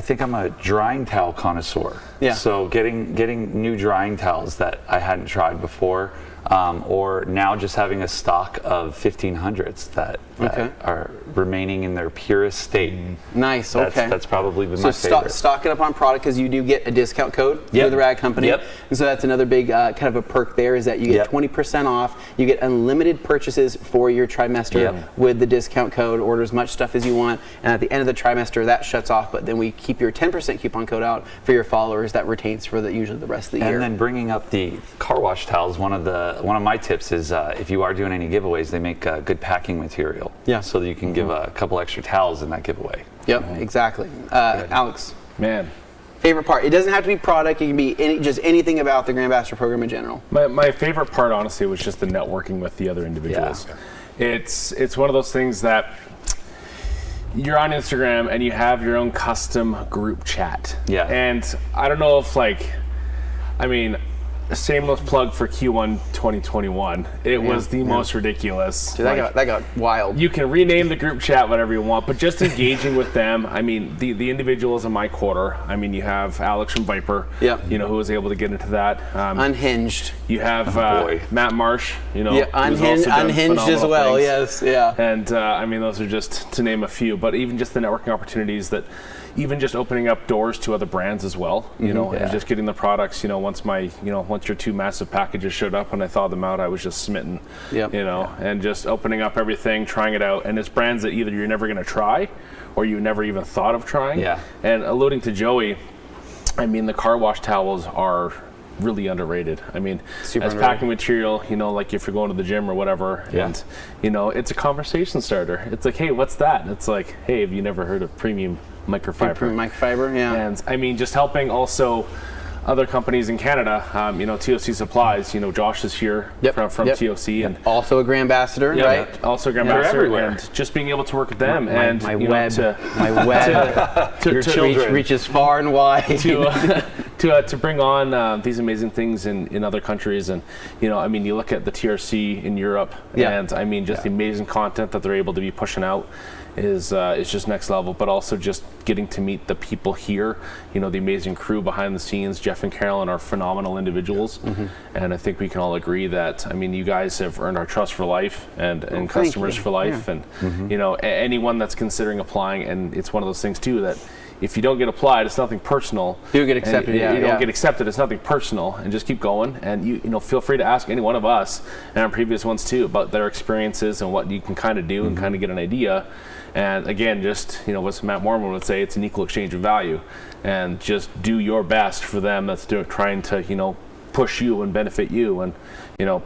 B: think I'm a drying towel connoisseur.
F: Yeah.
B: So getting new drying towels that I hadn't tried before, or now just having a stock of 1500s that are remaining in their purest state.
F: Nice.
B: That's probably been my favorite.
F: Stock it up on product because you do get a discount code through the rag company.
B: Yep.
F: And so that's another big kind of a perk there is that you get 20% off. You get unlimited purchases for your trimester with the discount code. Order as much stuff as you want. And at the end of the trimester, that shuts off. But then we keep your 10% coupon code out for your followers. That retains for usually the rest of the year.
B: And then bringing up the car wash towels, one of my tips is if you are doing any giveaways, they make good packing material.
F: Yeah.
B: So that you can give a couple extra towels in that giveaway.
F: Yep, exactly. Alex.
A: Man.
F: Favorite part? It doesn't have to be product. It can be just anything about the Grand Ambassador program in general.
A: My favorite part, honestly, was just the networking with the other individuals. Yeah. It's one of those things that you're on Instagram and you have your own custom group chat.
B: Yeah.
A: And I don't know if shameless plug for Q1 2021. It was the most ridiculous.
F: Dude, that got wild.
A: You can rename the group chat whatever you want, but just engaging with them. I mean, the individuals in my quarter. I mean, you have Alex from Viper. Who was able to get into that.
F: Unhinged.
A: You have Matt Marsh.
F: Unhinged as well.
A: Things.
F: Yes. Yeah.
A: And those are just to name a few. But even just the networking opportunities that. Even just opening up doors to other brands as well, and just getting the products. Once your two massive packages showed up and I thawed them out, I was just smitten. And just opening up everything, trying it out, and it's brands that either you're never going to try, or you never even thought of trying.
B: Yeah.
A: And alluding to Joey, the car wash towels are really underrated.
F: Super
A: as
F: underrated.
A: packing material, like if you're going to the gym or whatever, and it's a conversation starter. It's like, hey, what's that? And it's like, hey, have you never heard of premium microfiber?
F: Microfiber, yeah.
A: And just helping also other companies in Canada, TOC Supplies, Josh is here from TOC. And
F: also a Grand Ambassador, right?
A: Also a Grand Ambassador. And just being able to work with them
F: my web to reaches far and wide.
A: to bring on these amazing things in other countries. And, you look at the TRC in Europe, and the amazing content that they're able to be pushing out is just next level, but also just getting to meet the people here, the amazing crew behind the scenes. Jeff and Carolyn are phenomenal individuals, and I think we can all agree that, you guys have earned our trust for life and customers for life, and anyone that's considering applying, and it's one of those things too that if you don't get applied, it's nothing personal.
F: You get accepted,
A: you don't get accepted, it's nothing personal, and just keep going. And you feel free to ask any one of us and our previous ones too about their experiences and what you can kind of do and kind of get an idea. And again, just what Matt Mormon would say, it's an equal exchange of value, and just do your best for them that's trying to push you and benefit you. And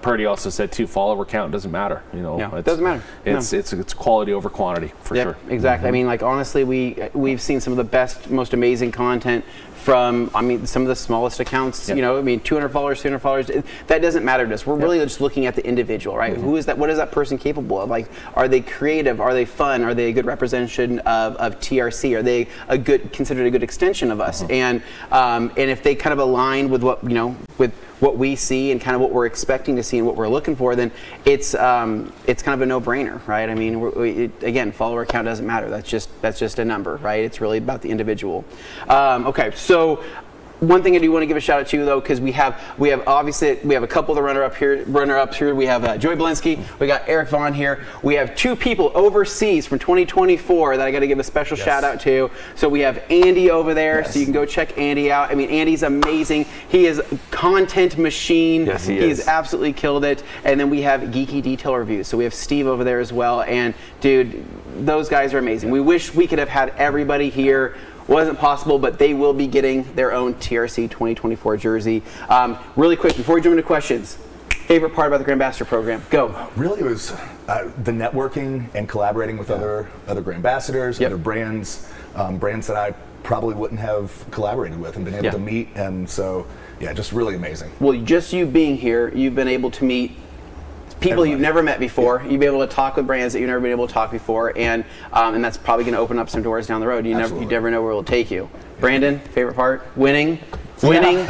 A: Purdy also said too, follower count doesn't matter.
F: It doesn't matter.
A: It's quality over quantity for sure.
F: Exactly. Honestly, we've seen some of the best, most amazing content from some of the smallest accounts. 200 followers, 200 followers. That doesn't matter to us. We're really just looking at the individual, right? Who is that? What is that person capable of? Are they creative? Are they fun? Are they a good representation of TRC? Are they considered a good extension of us? And if they kind of align with what with what we see and kind of what we're expecting to see and what we're looking for, then it's kind of a no-brainer, right? Again, follower count doesn't matter. That's just a number, right? It's really about the individual. Okay, so One thing I do want to give a shout out to, though, because we have obviously a couple of the runner-ups here. We have Joey Belinsky, we got Eric Vaughn here. We have 2 people overseas from 2024 that I got to give a special shout out to. So we have Andy over there, so you can go check Andy out. I mean, Andy's amazing. He is a content machine.
B: Yes, he
F: has absolutely killed it. And then we have Geeky Detail Reviews. So we have Steve over there as well. And dude, those guys are amazing. We wish we could have had everybody here. Wasn't possible, but they will be getting their own TRC 2024 jersey. Really quick, before we jump into questions, favorite part about the Grand Ambassador program? Go.
N: Really, it was the networking and collaborating with other Grand Ambassadors, other brands, brands that I probably wouldn't have collaborated with and been able to meet. And so, yeah, just really amazing.
F: Well, just you being here, you've been able to meet people you've never met before. You'll be able to talk with brands that you've never been able to talk before, and that's probably going to open up some doors down the road. You never know where it'll take you. Brandon, favorite part? Winning, the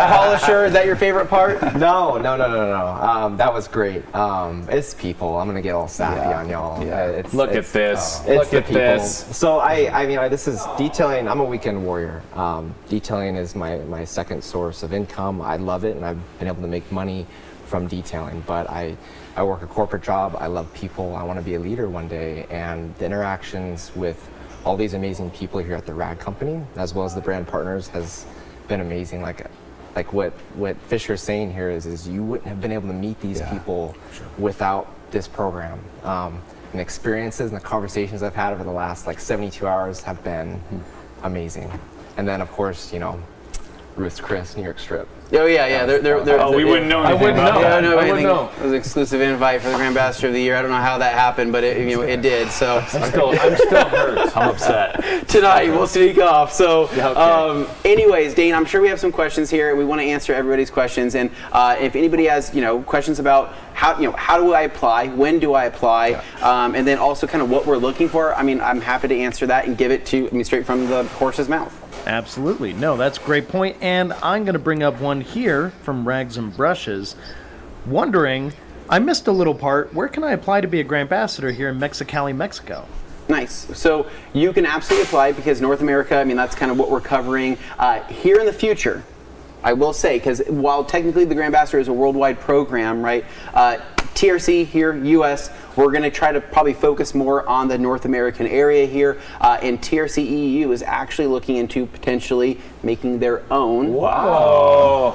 F: polisher. Is that your favorite part?
L: No. That was great. It's people. I'm gonna get all sappy on y'all.
A: Look at this.
L: Look at this. So I mean, this is detailing. I'm a weekend warrior. Detailing is my second source of income. I love it, and I've been able to make money from detailing, but I work a corporate job. I love people. I want to be a leader one day, and the interactions with all these amazing people here at the RAG company, as well as the brand partners, has been amazing. Like what Fisher's saying here is you wouldn't have been able to meet these people without this program. And the experiences and the conversations I've had over the last 72 hours have been amazing. And then of course, Ruth's Chris, New York Strip.
F: Oh yeah.
B: We wouldn't know anything about that.
F: I wouldn't know. It was an exclusive invite for the Grand Ambassador of the Year. I don't know how that happened, but it did. So
A: I'm still hurt.
B: I'm upset.
F: Tonight we'll sneak off. So, anyways, Dane, I'm sure we have some questions here. We want to answer everybody's questions, and if anybody has questions about how do I apply, when do I apply, and then also kind of what we're looking for. I mean, I'm happy to answer that and give it to straight from the horse's mouth.
I: Absolutely. No, that's a great point. And I'm going to bring up one here from Rags and Brushes. Wondering, I missed a little part. Where can I apply to be a Grand Ambassador here in Mexicali, Mexico?
F: Nice. So you can absolutely apply because North America, I mean, that's kind of what we're covering. Here in the future, I will say, because while technically the Grand Ambassador is a worldwide program, right? TRC here, US, we're going to try to probably focus more on the North American area here. And TRC EU is actually looking into potentially making their own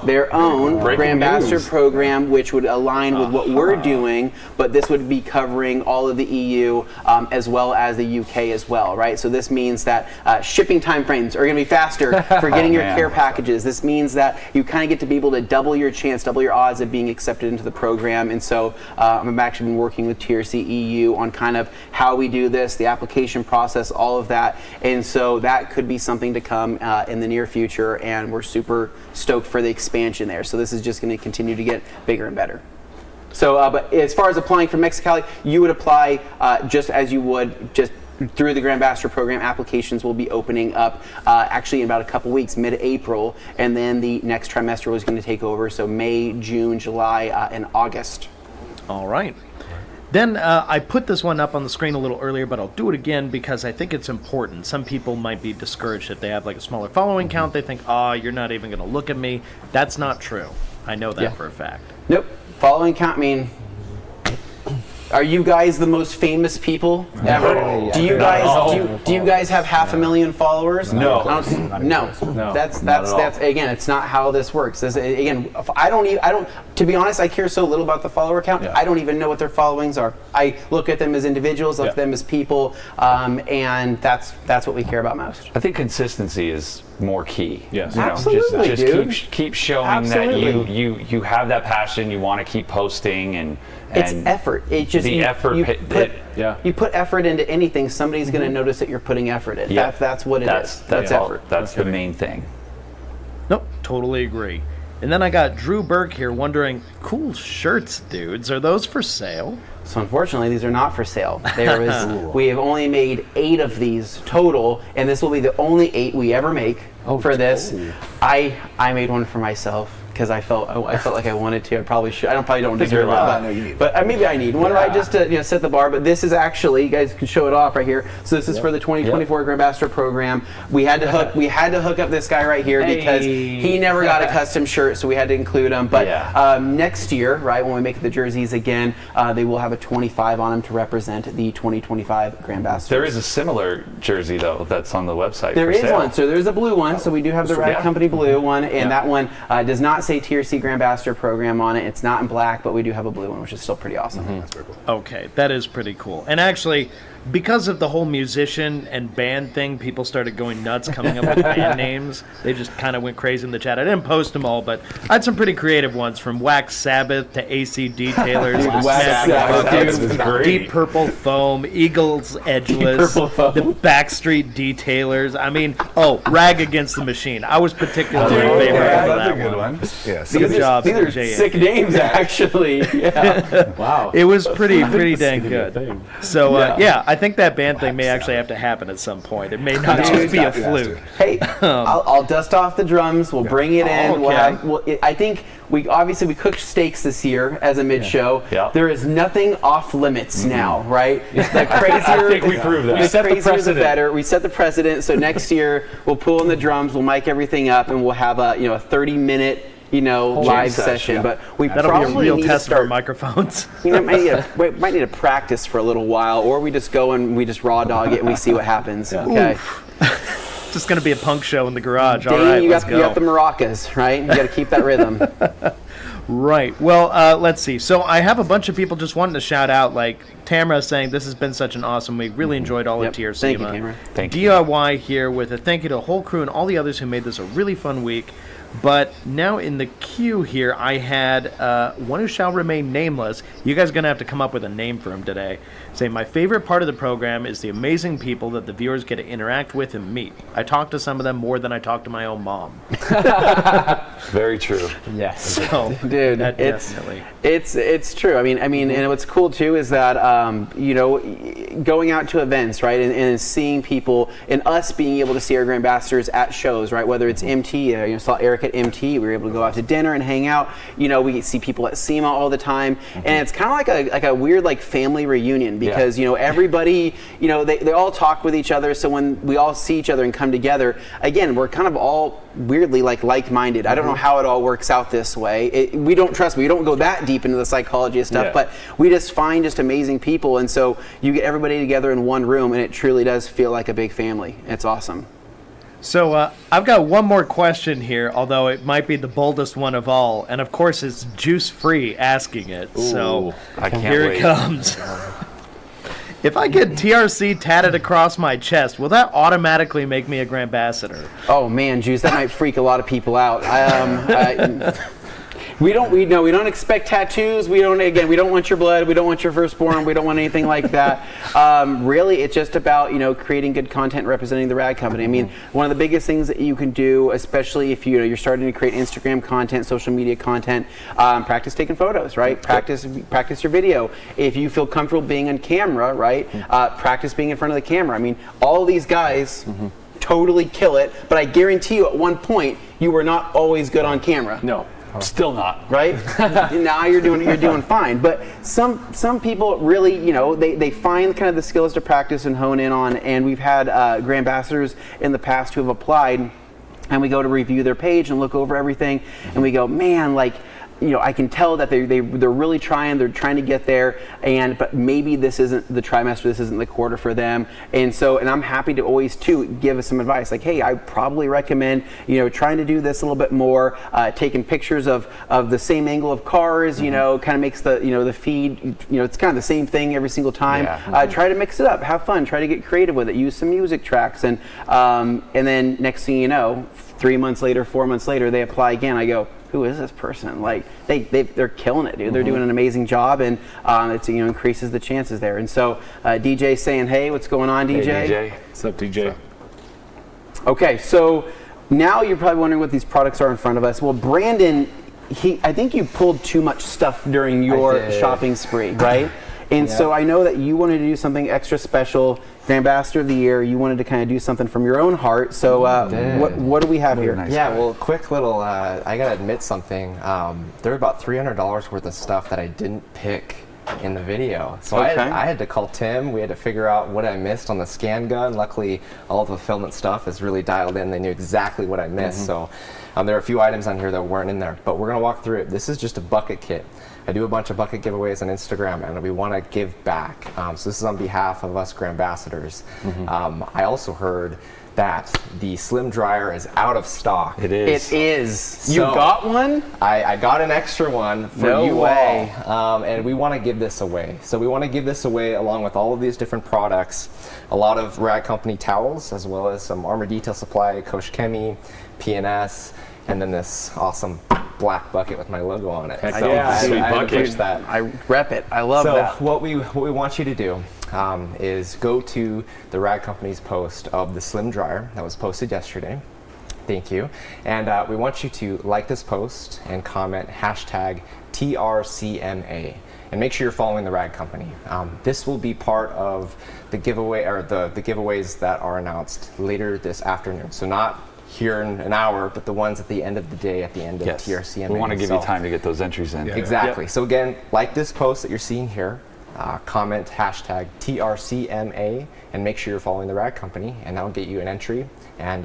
F: Grand Ambassador program, which would align with what we're doing, but this would be covering all of the EU as well as the UK as well, right? So this means that shipping time frames are going to be faster for getting your care packages. This means that you kind of get to be able to double your odds of being accepted into the program. And so I've actually been working with TRC EU on kind of how we do this, the application process, all of that. And so that could be something to come in the near future, and we're super stoked for the expansion there. So this is just going to continue to get bigger and better. So, but as far as applying for Mexicali, you would apply just as you would just through the Grand Ambassador program. Applications will be opening up actually in about a couple weeks, mid-April, and then the next trimester was going to take over, so May, June, July, and August.
I: All right. Then I put this one up on the screen a little earlier, but I'll do it again because I think it's important. Some people might be discouraged if they have a smaller following count. They think, you're not even going to look at me. That's not true. I know that for a fact.
F: Nope. Following count, are you guys the most famous people ever? Do you guys have 500,000 followers?
B: No.
F: No. That's again, it's not how this works. Again, I don't. To be honest, I care so little about the follower count. I don't even know what their followings are. I look at them as individuals, look at them as people, and that's what we care about most.
B: I think consistency is more key.
A: Yes.
F: Absolutely,
B: just keep showing that you have that passion. You want to keep posting and
F: it's effort. It's just
B: the effort.
F: You put effort into anything, somebody's going to notice that you're putting effort in.
B: Yeah.
F: That's what it is. That's effort.
B: That's the main thing.
I: Nope, totally agree. And then I got Drew Burke here wondering, cool shirts, dudes. Are those for sale?
F: So unfortunately, these are not for sale. We have only made 8 of these total, and this will be the only 8 we ever make for this. Cool. I made one for myself. because I felt like I wanted to. I probably should. I probably don't deserve it, but maybe I need one, right? Just to set the bar. But this is actually, you guys can show it off right here. So this is for the 2024 Grand Ambassador program. We had to hook up this guy right here because he never got a custom shirt, so we had to include him. But next year, right, when we make the jerseys again, they will have a 25 on them to represent the 2025 Grand Ambassadors.
B: There is a similar jersey though that's on the website.
F: There is one. So there's a blue one. So we do have the Rag Company blue one, and that one does not say TRC Grand Ambassador program on it. It's not in black, but we do have a blue one, which is still pretty awesome.
N: That's very cool.
I: Okay, that is pretty cool. And actually, because of the whole musician and band thing, people started going nuts coming up with band names. They just kind of went crazy in the chat. I didn't post them all, but I had some pretty creative ones, from Wax Sabbath to AC Detailers, Deep Purple Foam, Eagles Edgeless, the Backstreet Detailers. I mean, Rag Against the Machine. I was particularly in favor of that
B: good one.
N: Yeah,
F: Good job. These are sick names, actually. Yeah.
A: Wow.
I: It was pretty dang good. So, I think that band thing may actually have to happen at some point. It may not just be a fluke.
F: Hey, I'll dust off the drums. We'll bring it in.
I: Okay.
F: I think we cooked steaks this year as a mid-show.
B: Yeah.
F: There is nothing off limits now, right? The crazier,
B: I think we proved that.
F: The crazier, the better. We set the precedent. So next year we'll pull in the drums, we'll mic everything up, and we'll have a 30-minute live session. But we
I: that'll
F: probably
I: be a real
F: need
I: test
F: to start
I: of our microphones.
F: we might need to practice for a little while, or we just go and we just raw dog it and we see what happens. Okay.
I: Just going to be a punk show in the garage.
F: Dane,
I: all right,
F: you
I: let's
F: got
I: go.
F: you got the maracas, right? You got to keep that rhythm.
I: Right. Well, let's see. So I have a bunch of people just wanting to shout out, like Tamara saying this has been such an awesome week. Really enjoyed all of TRCMA.
F: Thank you, Tamara.
B: Thank you.
I: DIY here with a thank you to the whole crew and all the others who made this a really fun week. But now in the queue here, I had one who shall remain nameless. You guys are going to have to come up with a name for him today. Say, my favorite part of the program is the amazing people that the viewers get to interact with and meet. I talk to some of them more than I talk to my own mom.
B: Very true.
F: Yes.
I: So,
F: dude, it's true. I mean, and what's cool too is that going out to events, right, and seeing people, and us being able to see our Grand Ambassadors at shows, right, whether it's MT, saw Eric at MT, we were able to go out to dinner and hang out. We see people at SEMA all the time, and it's kind of like a weird family reunion because everybody, they all talk with each other. So when we all see each other and come together, again, we're kind of all weirdly like-minded. I don't know how it all works out this way. We don't go that deep into the psychology of stuff, but we just find just amazing people, and so you get everybody together in one room, and it truly does feel like a big family. It's awesome.
I: So I've got one more question here, although it might be the boldest one of all, and of course it's Juice Free asking it.
B: Ooh,
I: so
B: I can't
I: here
B: wait.
I: it comes. If I get TRC tatted across my chest, will that automatically make me a Grand Ambassador?
F: Oh man, Juice, that might freak a lot of people out. We don't expect tattoos. We don't want your blood. We don't want your firstborn. We don't want anything like that. Really, it's just about creating good content representing the Rag Company. I mean, one of the biggest things that you can do, especially if you're starting to create Instagram content, social media content, practice taking photos, right? Practice your video. If you feel comfortable being on camera, right? Practice being in front of the camera. I mean, all these guys totally kill it, but I guarantee you, at one point, you were not always good on camera.
A: No.
B: Still not.
F: Right? Now you're doing fine. But some people really, they find kind of the skills to practice and hone in on, and we've had Grand Ambassadors in the past who have applied, and we go to review their page and look over everything, and we go, man, I can tell that they're really trying. They're trying to get there, but maybe this isn't the trimester. This isn't the quarter for them. And I'm happy to always give us some advice. Like, hey, I probably recommend trying to do this a little bit more. Taking pictures of the same angle of cars. Kind of makes the feed. It's kind of the same thing every single time.
B: Yeah.
F: Try to mix it up. Have fun. Try to get creative with it. Use some music tracks, and then next thing you know, 3 months later, 4 months later, they apply again. I go, who is this person? Like they're killing it, dude. They're doing an amazing job, and it increases the chances there. And so DJ saying, hey, what's going on, DJ?
B: Hey, DJ.
A: What's up, DJ?
F: Okay, so now you're probably wondering what these products are in front of us. Well, Brandon, I think you pulled too much stuff during your shopping spree, right? And so I know that you wanted to do something extra special, Grand Ambassador of the Year. You wanted to kind of do something from your own heart. So what do we have here?
L: Nice well, quick little, I gotta admit something. There were about $300 worth of stuff that I didn't pick in the video. So I had to call Tim. We had to figure out what I missed on the scan gun. Luckily, all the fulfillment stuff is really dialed in. They knew exactly what I missed. So there are a few items on here that weren't in there, but we're gonna walk through it. This is just a bucket kit. I do a bunch of bucket giveaways on Instagram, and we want to give back. So this is on behalf of us Grand Ambassadors. I also heard that the Slim Dryer is out of stock.
B: It is.
F: It is.
L: So
F: you got one?
L: I got an extra one for you all, and we want to give this away. So we want to give this away along with all of these different products, a lot of Rag Company towels, as well as some Armor Detail Supply, Kosh Chemi, PNS, and then this awesome black bucket with my logo on it.
B: So sweet bucket.
L: That.
F: I rep it. I love that.
L: So what we want you to do is go to the Rag Company's post of the Slim Dryer that was posted yesterday. Thank you. And we want you to like this post and comment hashtag TRCMA. And make sure you're following the Rag Company. This will be part of the giveaway, or the giveaways that are announced later this afternoon. So not here in an hour, but the ones at the end of the day, at the end of TRCMA.
B: We want to give you time to get those entries in.
L: Exactly. So again, like this post that you're seeing here, comment hashtag TRCMA, and make sure you're following the Rag Company, and that'll get you an entry. And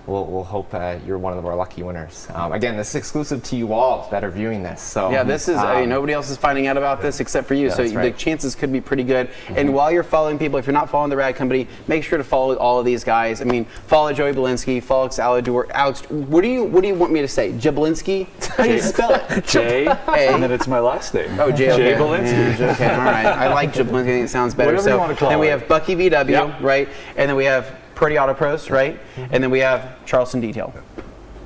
L: we'll hope you're one of our lucky winners. Again, this is exclusive to you all that are viewing this. So
F: yeah, this is nobody else is finding out about this except for you. So the chances could be pretty good. And while you're following people, if you're not following the Rag Company, make sure to follow all of these guys. I mean, follow Joey Belinsky, follow Alex. What do you want me to say? Jablinski? How do you spell it?
B: J, and then it's my last name.
F: Oh, J.
B: Jay Belinsky.
F: Yeah, okay, all right. I like Jablinski. I think it sounds better.
B: Whatever you want to call it.
F: Then we have Bucky VW, right? And then we have Purdy Auto Pros, right? And then we have Charleston Detail,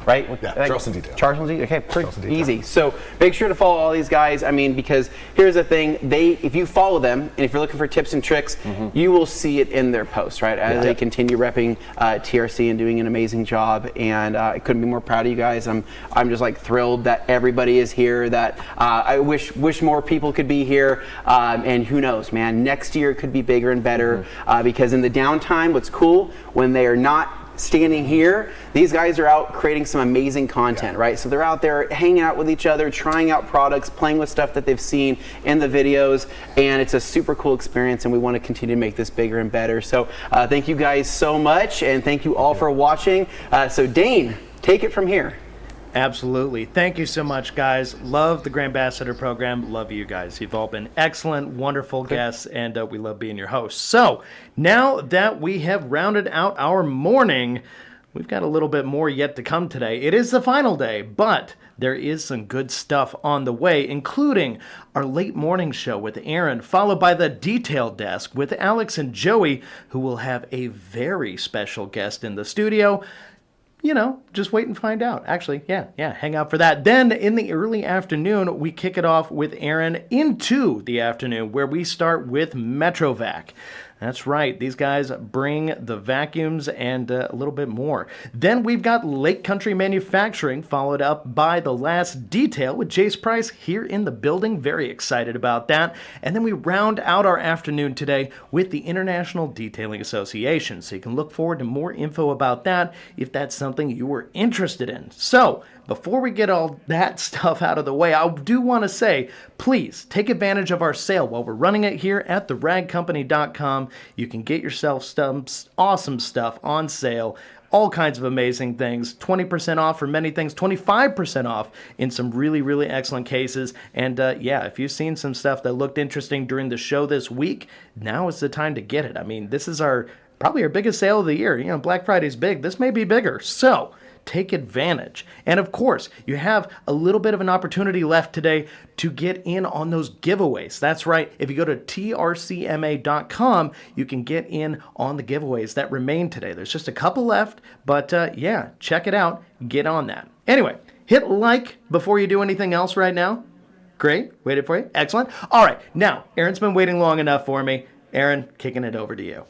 F: right?
N: Yeah, Charleston Detail.
F: Charleston Detail, okay, pretty easy. So make sure to follow all these guys. I mean, because here's the thing, if you follow them, and if you're looking for tips and tricks, you will see it in their posts, right? As they continue repping TRC and doing an amazing job. And I couldn't be more proud of you guys. I'm just like thrilled that everybody is here, that I wish more people could be here. And who knows, man, next year could be bigger and better because in the downtime, what's cool, when they are not standing here, these guys are out creating some amazing content, right? So they're out there hanging out with each other, trying out products, playing with stuff that they've seen in the videos, and it's a super cool experience, and we want to continue to make this bigger and better. So thank you guys so much, and thank you all for watching. So Dane, take it from here.
I: Absolutely. Thank you so much, guys. Love the Grand Ambassador program. Love you guys. You've all been excellent, wonderful guests, and we love being your hosts. So now that we have rounded out our morning, we've got a little bit more yet to come today. It is the final day, but there is some good stuff on the way, including our late morning show with Aaron, followed by the Detail Desk with Alex and Joey, who will have a very special guest in the studio. You know, just wait and find out. Actually, yeah, hang out for that. Then in the early afternoon, we kick it off with Aaron into the afternoon, where we start with MetroVac. That's right, these guys bring the vacuums and a little bit more. Then we've got Lake Country Manufacturing, followed up by The Last Detail with Jace Price here in the building. Very excited about that. And then we round out our afternoon today with the International Detailing Association. So you can look forward to more info about that if that's something you were interested in. So before we get all that stuff out of the way, I do want to say, please take advantage of our sale while we're running it here at theragcompany.com. You can get yourself some awesome stuff on sale. All kinds of amazing things, 20% off for many things, 25% off in some really, really excellent cases. And yeah, if you've seen some stuff that looked interesting during the show this week, now is the time to get it. I mean, this is probably our biggest sale of the year. You know, Black Friday's big. This may be bigger. So take advantage. And of course, you have a little bit of an opportunity left today to get in on those giveaways. That's right. If you go to trcma.com, you can get in on the giveaways that remain today. There's just a couple left, but yeah, check it out. Get on that. Anyway, hit like before you do anything else right now. Great. Waited for you. Excellent. All right. Now, Aaron's been waiting long enough for me. Aaron, kicking it over to you.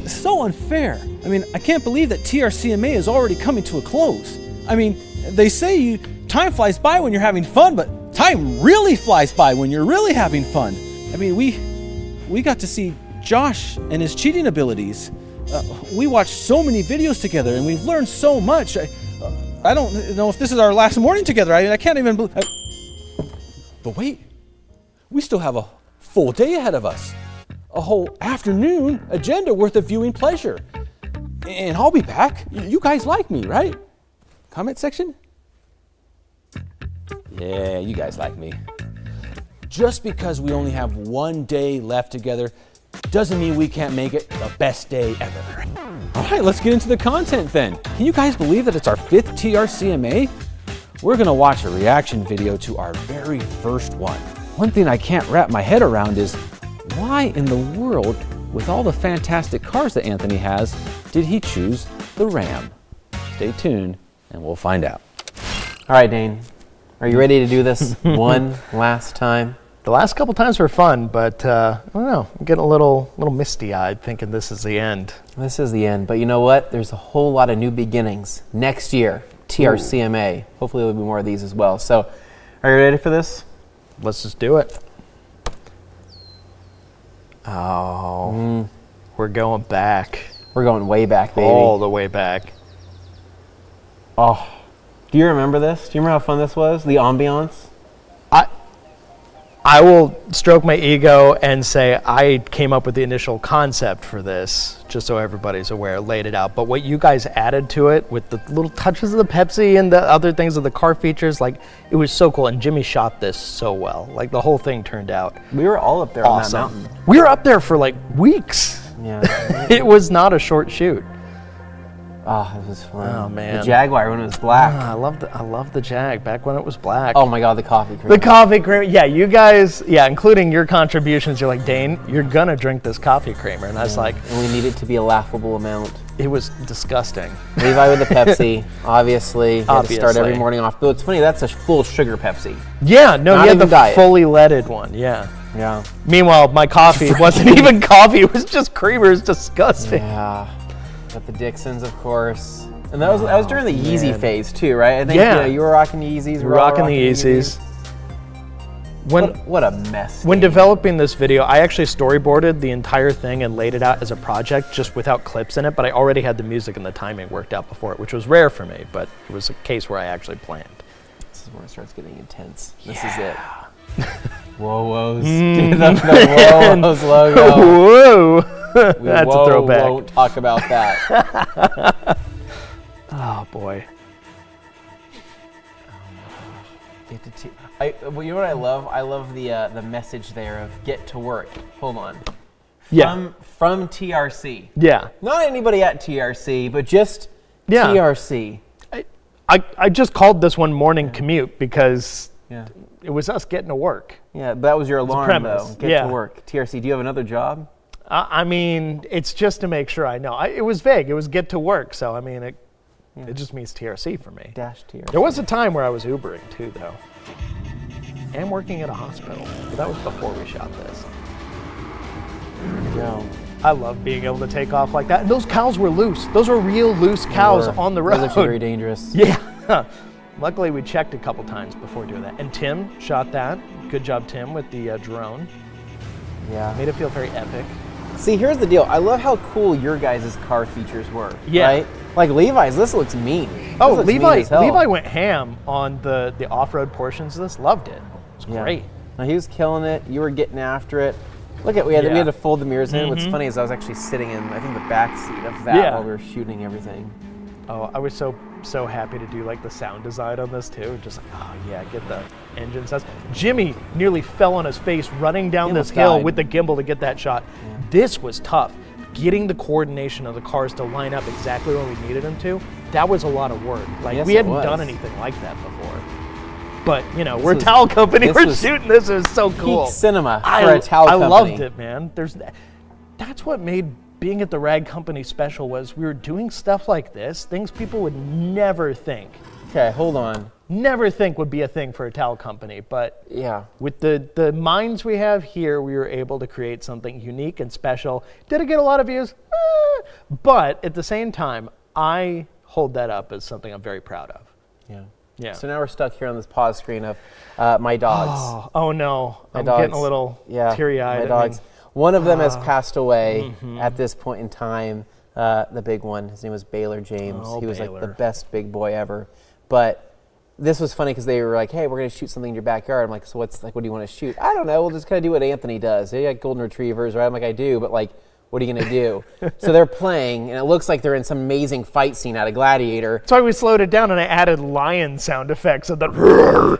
O: So unfair. I mean, I can't believe that TRCMA is already coming to a close. I mean, they say you time flies by when you're having fun, but time really flies by when you're really having fun. I mean, we got to see Josh and his cheating abilities. We watched so many videos together, and we've learned so much. I don't know if this is our last morning together. I can't even believe. But wait, we still have a full day ahead of us. A whole afternoon agenda worth of viewing pleasure. And I'll be back. You guys like me, right? Comment section? Yeah, you guys like me. Just because we only have one day left together doesn't mean we can't make it the best day ever. All right, let's get into the content then. Can you guys believe that it's our 5th TRCMA? We're gonna watch a reaction video to our very first one. One thing I can't wrap my head around is why in the world, with all the fantastic cars that Anthony has, did he choose the Ram? Stay tuned and we'll find out.
C: All right, Dane, are you ready to do this one last time?
I: The last couple times were fun, but I don't know. I'm getting a little misty-eyed thinking this is the end.
C: This is the end, but you know what? There's a whole lot of new beginnings. Next year, TRCMA. Hopefully there'll be more of these as well. So, are you ready for this?
I: Let's just do it.
C: Oh.
I: We're going back.
C: We're going way back, baby.
I: All the way back.
C: Oh. Do you remember this? Do you remember how fun this was? The ambiance?
I: I will stroke my ego and say I came up with the initial concept for this, just so everybody's aware, laid it out. But what you guys added to it with the little touches of the Pepsi and the other things of the car features, like, it was so cool. And Jimmy shot this so well. Like, the whole thing turned out
C: We were all up there
I: awesome.
C: on that mountain.
I: We were up there for like weeks.
C: Yeah.
I: It was not a short shoot.
C: Oh, it was fun.
I: Oh, man.
C: The Jaguar when it was black.
I: I love the Jag back when it was black.
C: Oh my God, the coffee cream.
I: The coffee cream. Yeah, you guys, including your contributions, you're like, Dane, you're gonna drink this coffee creamer. And I was like,
C: and we need it to be a laughable amount.
I: It was disgusting.
C: Levi with the Pepsi, obviously. He had to start every morning off. But it's funny, that's a full sugar Pepsi.
I: Yeah, no,
C: Not
I: you had
C: even
I: the
C: diet.
I: fully leaded one. Yeah.
C: Yeah.
I: Meanwhile, my coffee wasn't even coffee. It was just creamer. It's disgusting.
C: Yeah. Got the Dixons, of course. And that was during the Yeezy phase too, right? I think you were rocking the Yeezys.
I: We were rocking the Yeezys.
C: What a mess.
I: When developing this video, I actually storyboarded the entire thing and laid it out as a project just without clips in it, but I already had the music and the timing worked out before it, which was rare for me, but it was a case where I actually planned.
C: This is where it starts getting intense. This is it. Whoa-woes.
I: Mm.
C: The Whoa-woes logo.
I: Whoa. That's a throwback.
C: We won't talk about that.
I: Oh, boy.
C: Well, you know what I love? I love the message there of get to work. Hold on. From TRC.
I: Yeah.
C: Not anybody at TRC, but just TRC.
I: I just called this one morning commute because it was us getting to work.
C: Yeah, that was your alarm though. Get to work. TRC, do you have another job?
I: I mean, it's just to make sure I know. It was vague. It was get to work. So, I mean, it just means TRC for me.
C: Dash TRC.
I: There was a time where I was Ubering too, though. And working at a hospital. But that was before we shot this.
C: There you go.
I: I love being able to take off like that. And those cows were loose. Those were real loose cows on the road.
C: Those are very dangerous.
I: Yeah. Luckily, we checked a couple times before doing that. And Tim shot that. Good job, Tim, with the drone.
C: Yeah.
I: Made it feel very epic.
C: See, here's the deal. I love how cool your guys' car features were.
I: Yeah.
C: Right? Like Levi's, this looks mean.
I: Oh, Levi went ham on the off-road portions of this. Loved it. It was great.
C: No, he was killing it. You were getting after it. Look at we had to fold the mirrors in. What's funny is I was actually sitting in I think the back seat of that while we were shooting everything.
I: Oh, I was so happy to do like the sound design on this too. Just like, oh yeah, get the engine sounds. Jimmy nearly fell on his face running down this hill with the gimbal to get that shot. Yeah. This was tough. Getting the coordination of the cars to line up exactly where we needed them to, that was a lot of work. Like we hadn't done anything like that before. But you know, we're a towel company. We're shooting this. It was so cool.
C: Peak cinema for a towel company.
I: I loved it, man. That's what made being at the Rag Company special was we were doing stuff like this, things people would never think.
C: Okay, hold on.
I: Never think would be a thing for a towel company, but with the minds we have here, we were able to create something unique and special. Did it get a lot of views? But at the same time, I hold that up as something I'm very proud of.
C: Yeah.
I: Yeah.
F: So now we're stuck here on this pause screen of my dogs.
I: Oh no, I'm getting a little teary-eyed.
F: My dogs. One of them has passed away at this point in time. The big one, his name was Baylor James. He was like the best big boy ever. But this was funny because they were like, "Hey, we're gonna shoot something in your backyard." I'm like, "So what do you want to shoot?" "I don't know. We'll just kind of do what Anthony does. They got golden retrievers, right?" I'm like, "I do, but like, what are you gonna do?" So they're playing, and it looks like they're in some amazing fight scene out of Gladiator.
I: That's why we slowed it down and I added lion sound effects of the.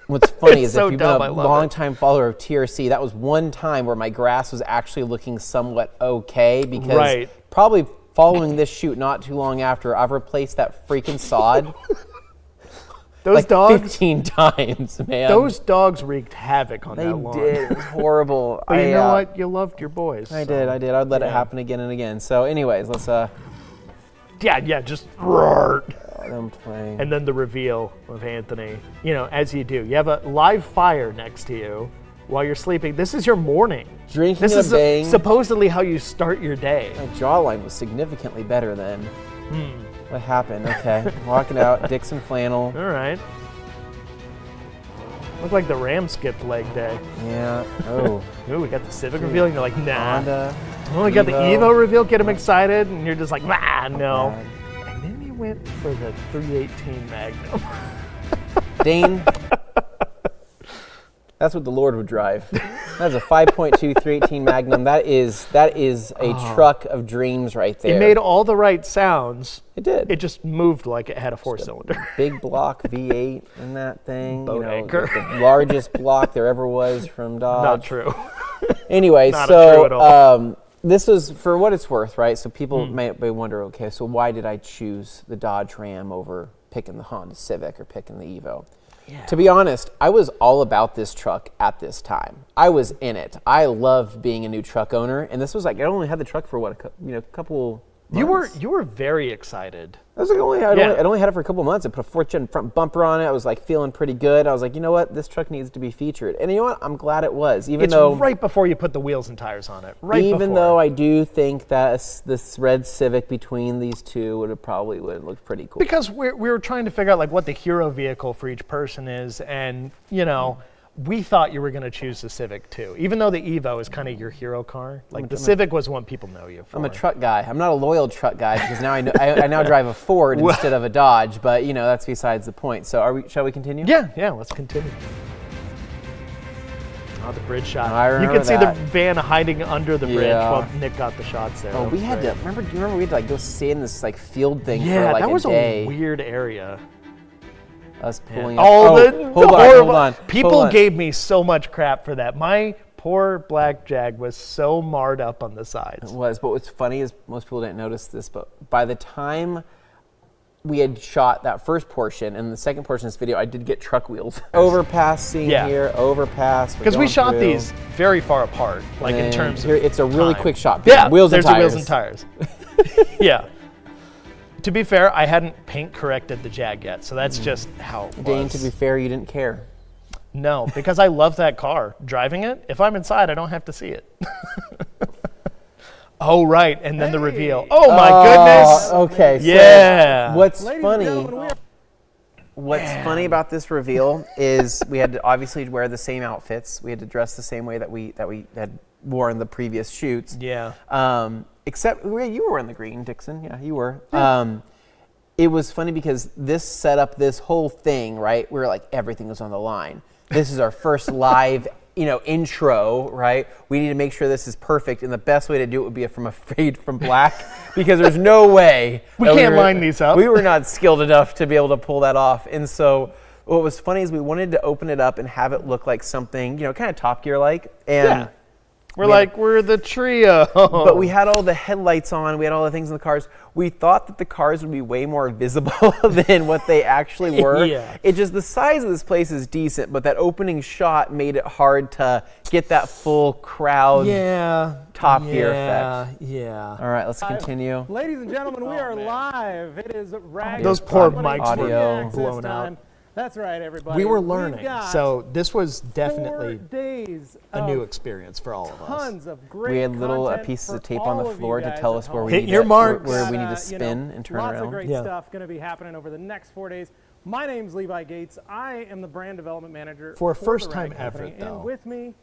F: What's funny is
I: so
F: if you've been a long-time follower of TRC, that was one time where my grass was actually looking somewhat okay because probably following this shoot not too long after, I've replaced that freaking sod.
I: Those
F: like
I: dogs
F: 15 times, man.
I: Those dogs wreaked havoc on that lawn.
F: They did. It was horrible.
I: But you know what? You loved your boys.
F: I did. I'd let it happen again and again. So anyways, let's
I: just roar.
F: Them playing.
I: And then the reveal of Anthony. You know, as you do. You have a live fire next to you while you're sleeping. This is your morning.
F: Drinking
I: this is
F: bang.
I: Supposedly how you start your day.
F: My jawline was significantly better then. What happened? Okay. Walking out, Dixon flannel.
I: All right. Looked like the Rams skipped leg day.
F: Yeah. Oh.
I: Ooh, we got the Civic reveal, and you're like, nah.
F: Honda,
I: we got the Evo reveal, get them excited, and you're just like, nah, no. And then you went for the 318 Magnum.
F: Dane, that's what the Lord would drive. That's a 5.2 318 Magnum. That is a truck of dreams right there.
I: It made all the right sounds.
F: It did.
I: It just moved like it had a four-cylinder.
F: Big block V8 in that thing.
I: Boat anchor.
F: The largest block there ever was from Dodge.
I: Not true.
F: Anyway,
I: Not true at all.
F: This was for what it's worth, right? So people may wonder, okay, so why did I choose the Dodge Ram over picking the Honda Civic or picking the Evo? Yeah. To be honest, I was all about this truck at this time. I was in it. I loved being a new truck owner, and this was like I only had the truck for what a couple months.
I: You were very excited.
F: I was like I'd only had it for a couple months. I put a 4th-gen front bumper on it. I was like feeling pretty good. I was like, you know what, this truck needs to be featured, and you know what, I'm glad it was. Even though
I: right before you put the wheels and tires on it.
F: Even though I do think that this red Civic between these two would look pretty cool.
I: Because we were trying to figure out like what the hero vehicle for each person is, and you know. We thought you were going to choose the Civic too, even though the Evo is kind of your hero car. Like the Civic was one people know you for.
F: I'm a truck guy. I'm not a loyal truck guy because now I know I now drive a Ford instead of a Dodge. But you know that's besides the point. So shall we continue?
I: Yeah, let's continue. Oh, the bridge shot.
F: I remember
I: you can see the
F: that.
I: van hiding under the bridge while Nick got the shots there.
F: Oh, we had to. Do you remember we had to like go stay in this like field thing for like
I: that was
F: a day?
I: A weird area.
F: Us pulling
I: up.
F: Hold on.
I: People gave me so much crap for that. My poor black Jag was so marred up on the sides.
F: It was, but what's funny is most people didn't notice this, but by the time we had shot that first portion and the second portion of this video, I did get truck wheels. Overpassing here, overpass.
I: Because we shot these very far apart, like in terms of
F: it's a really quick shot.
I: Yeah,
F: wheels and tires.
I: Wheels and tires. Yeah. To be fair, I hadn't paint corrected the Jag yet, so that's just how it was.
F: Dane, to be fair, you didn't care.
I: No, because I love that car. Driving it, if I'm inside, I don't have to see it. Oh, right, and then the reveal. Oh, my goodness.
F: Okay,
I: yeah.
F: So what's funny about this reveal is we had to obviously wear the same outfits. We had to dress the same way that we had worn the previous shoots.
I: Yeah.
F: Except you were wearing the green, Dixon. Yeah, you were. Yeah. It was funny because this set up this whole thing, right? We were like, everything was on the line. This is our first live, intro, right? We need to make sure this is perfect, and the best way to do it would be from a fade from black, because there's no way
I: we can't line these up.
F: We were not skilled enough to be able to pull that off, and so what was funny is we wanted to open it up and have it look like something, kind of Top Gear like, and.
I: Yeah. We're the trio.
F: But we had all the headlights on. We had all the things in the cars. We thought that the cars would be way more visible than what they actually were.
I: Yeah.
F: It just, the size of this place is decent, but that opening shot made it hard to get that full crowd Top Gear effect.
I: Yeah.
F: All right, let's continue.
P: Ladies and gentlemen, we are live. It is Rag.
I: Those poor mics were
P: blown
I: out.
P: Out. That's right, everybody.
I: We were learning, so this was definitely a new experience for all of us.
P: Tons of great
F: we had little pieces of tape on the floor to tell us where we
I: hit
F: need
I: your marks,
F: where we need to spin and turn
P: lots
F: around.
P: Lots of great stuff going to be happening over the next 4 days. My name's Levi Gates. I am the brand development manager
I: For a
P: the
I: first-time
P: Rag Company.
I: effort, though.
P: And with me,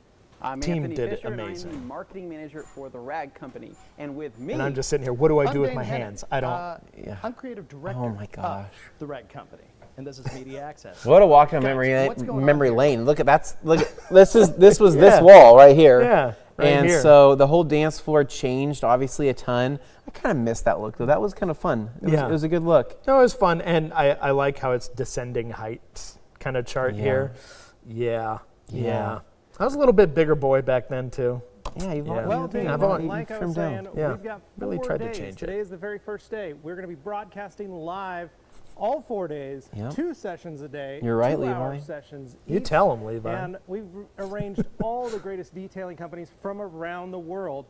F: I'm
I: Team
F: Anthony
I: did
F: Fisher,
I: amazing.
F: And I'm the marketing manager for the Rag Company. And with me,
I: And I'm just sitting here, what do I do with
P: Dane
I: my
P: Hennig.
I: hands? I don't.
P: I'm creative director
I: Oh my gosh.
P: of the Rag Company, and this is Media Access.
Q: What a walk down
P: Guys, what's going on
Q: memory
P: here?
Q: lane. Look at this was this wall right here.
I: Yeah, right
Q: and
I: here.
Q: so the whole dance floor changed obviously a ton. I kind of missed that look though. That was kind of fun. It was a good look.
I: No, it was fun, and I like how it's descending heights kind of chart here. Yeah. I was a little bit bigger boy back then too.
Q: Yeah, you've
P: Well, Dane,
I: I've always
P: like I
I: trimmed
P: was saying,
I: down. Yeah,
P: we've got 4
I: really tried
P: days.
I: to change
P: Today
I: it.
P: is the very first day. We're going to be broadcasting live all 4 days,
Q: Yep.
P: 2 sessions a day.
Q: You're right,
P: 2-hour
Q: Levi.
P: sessions
I: You
P: each.
I: tell 'em, Levi.
P: And we've arranged all the greatest detailing companies from around the world.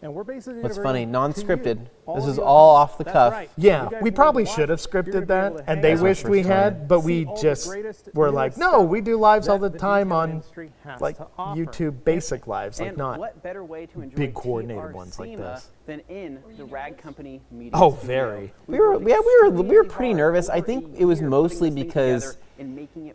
P: And we're basically
Q: What's
P: gonna
Q: funny,
P: bring
Q: non-scripted.
P: to you,
Q: This
P: of
Q: is
P: you at
Q: all
P: home.
Q: off the
P: That's
Q: cuff.
P: right.
I: Yeah,
P: You guys
I: we
P: can
I: probably
P: watch,
I: should have
P: you're
I: scripted
P: gonna be able
I: that,
P: to
I: and
P: hang
I: they
P: out,
I: wished we had, but we
P: see all the
I: just
P: greatest
I: were
P: newest
I: like, no,
P: stuff
I: we do lives all
P: that
I: the
P: the
I: time
P: detailing
I: on
P: industry has
I: like
P: to offer.
I: YouTube basic lives, like
F: and
I: not
F: what better way to enjoy
I: big coordinated ones like
F: TRCMA
I: this.
F: than in the Rag Company media
I: Oh,
F: studio.
I: very.
Q: We were pretty nervous. I think it was mostly because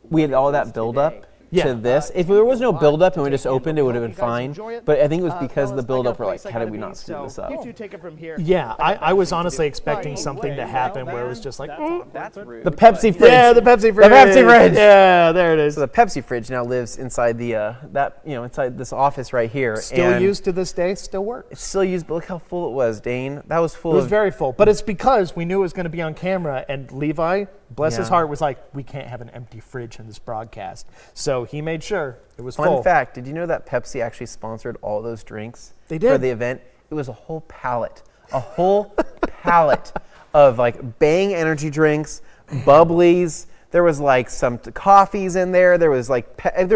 Q: we had all that build up to this. If there was no build up and we just opened, it would have been fine. But I think it was because of the build up. We're like, how did we not screw this up?
P: You two take it from here.
I: Yeah, I was honestly expecting something to happen where it was just like,
F: That's rude.
Q: The Pepsi fridge.
I: yeah, the Pepsi fridge.
Q: The Pepsi fridge.
I: Yeah, there it is.
Q: So the Pepsi fridge now lives inside the inside this office right here.
I: Still
Q: and
I: used to this day, still works.
Q: It's still used, but look how full it was, Dane. That was full.
I: It was very full, but it's because we knew it was going to be on camera, and Levi, bless his
Q: Yeah.
I: heart, was like, we can't have an empty fridge in this broadcast. So he made sure it was
Q: Fun
I: full.
Q: fact, did you know that Pepsi actually sponsored all those drinks
I: They
Q: for
I: did.
Q: the event? It was a whole pallet of like Bang energy drinks, bubblies. There was like some coffees in there. There was like, it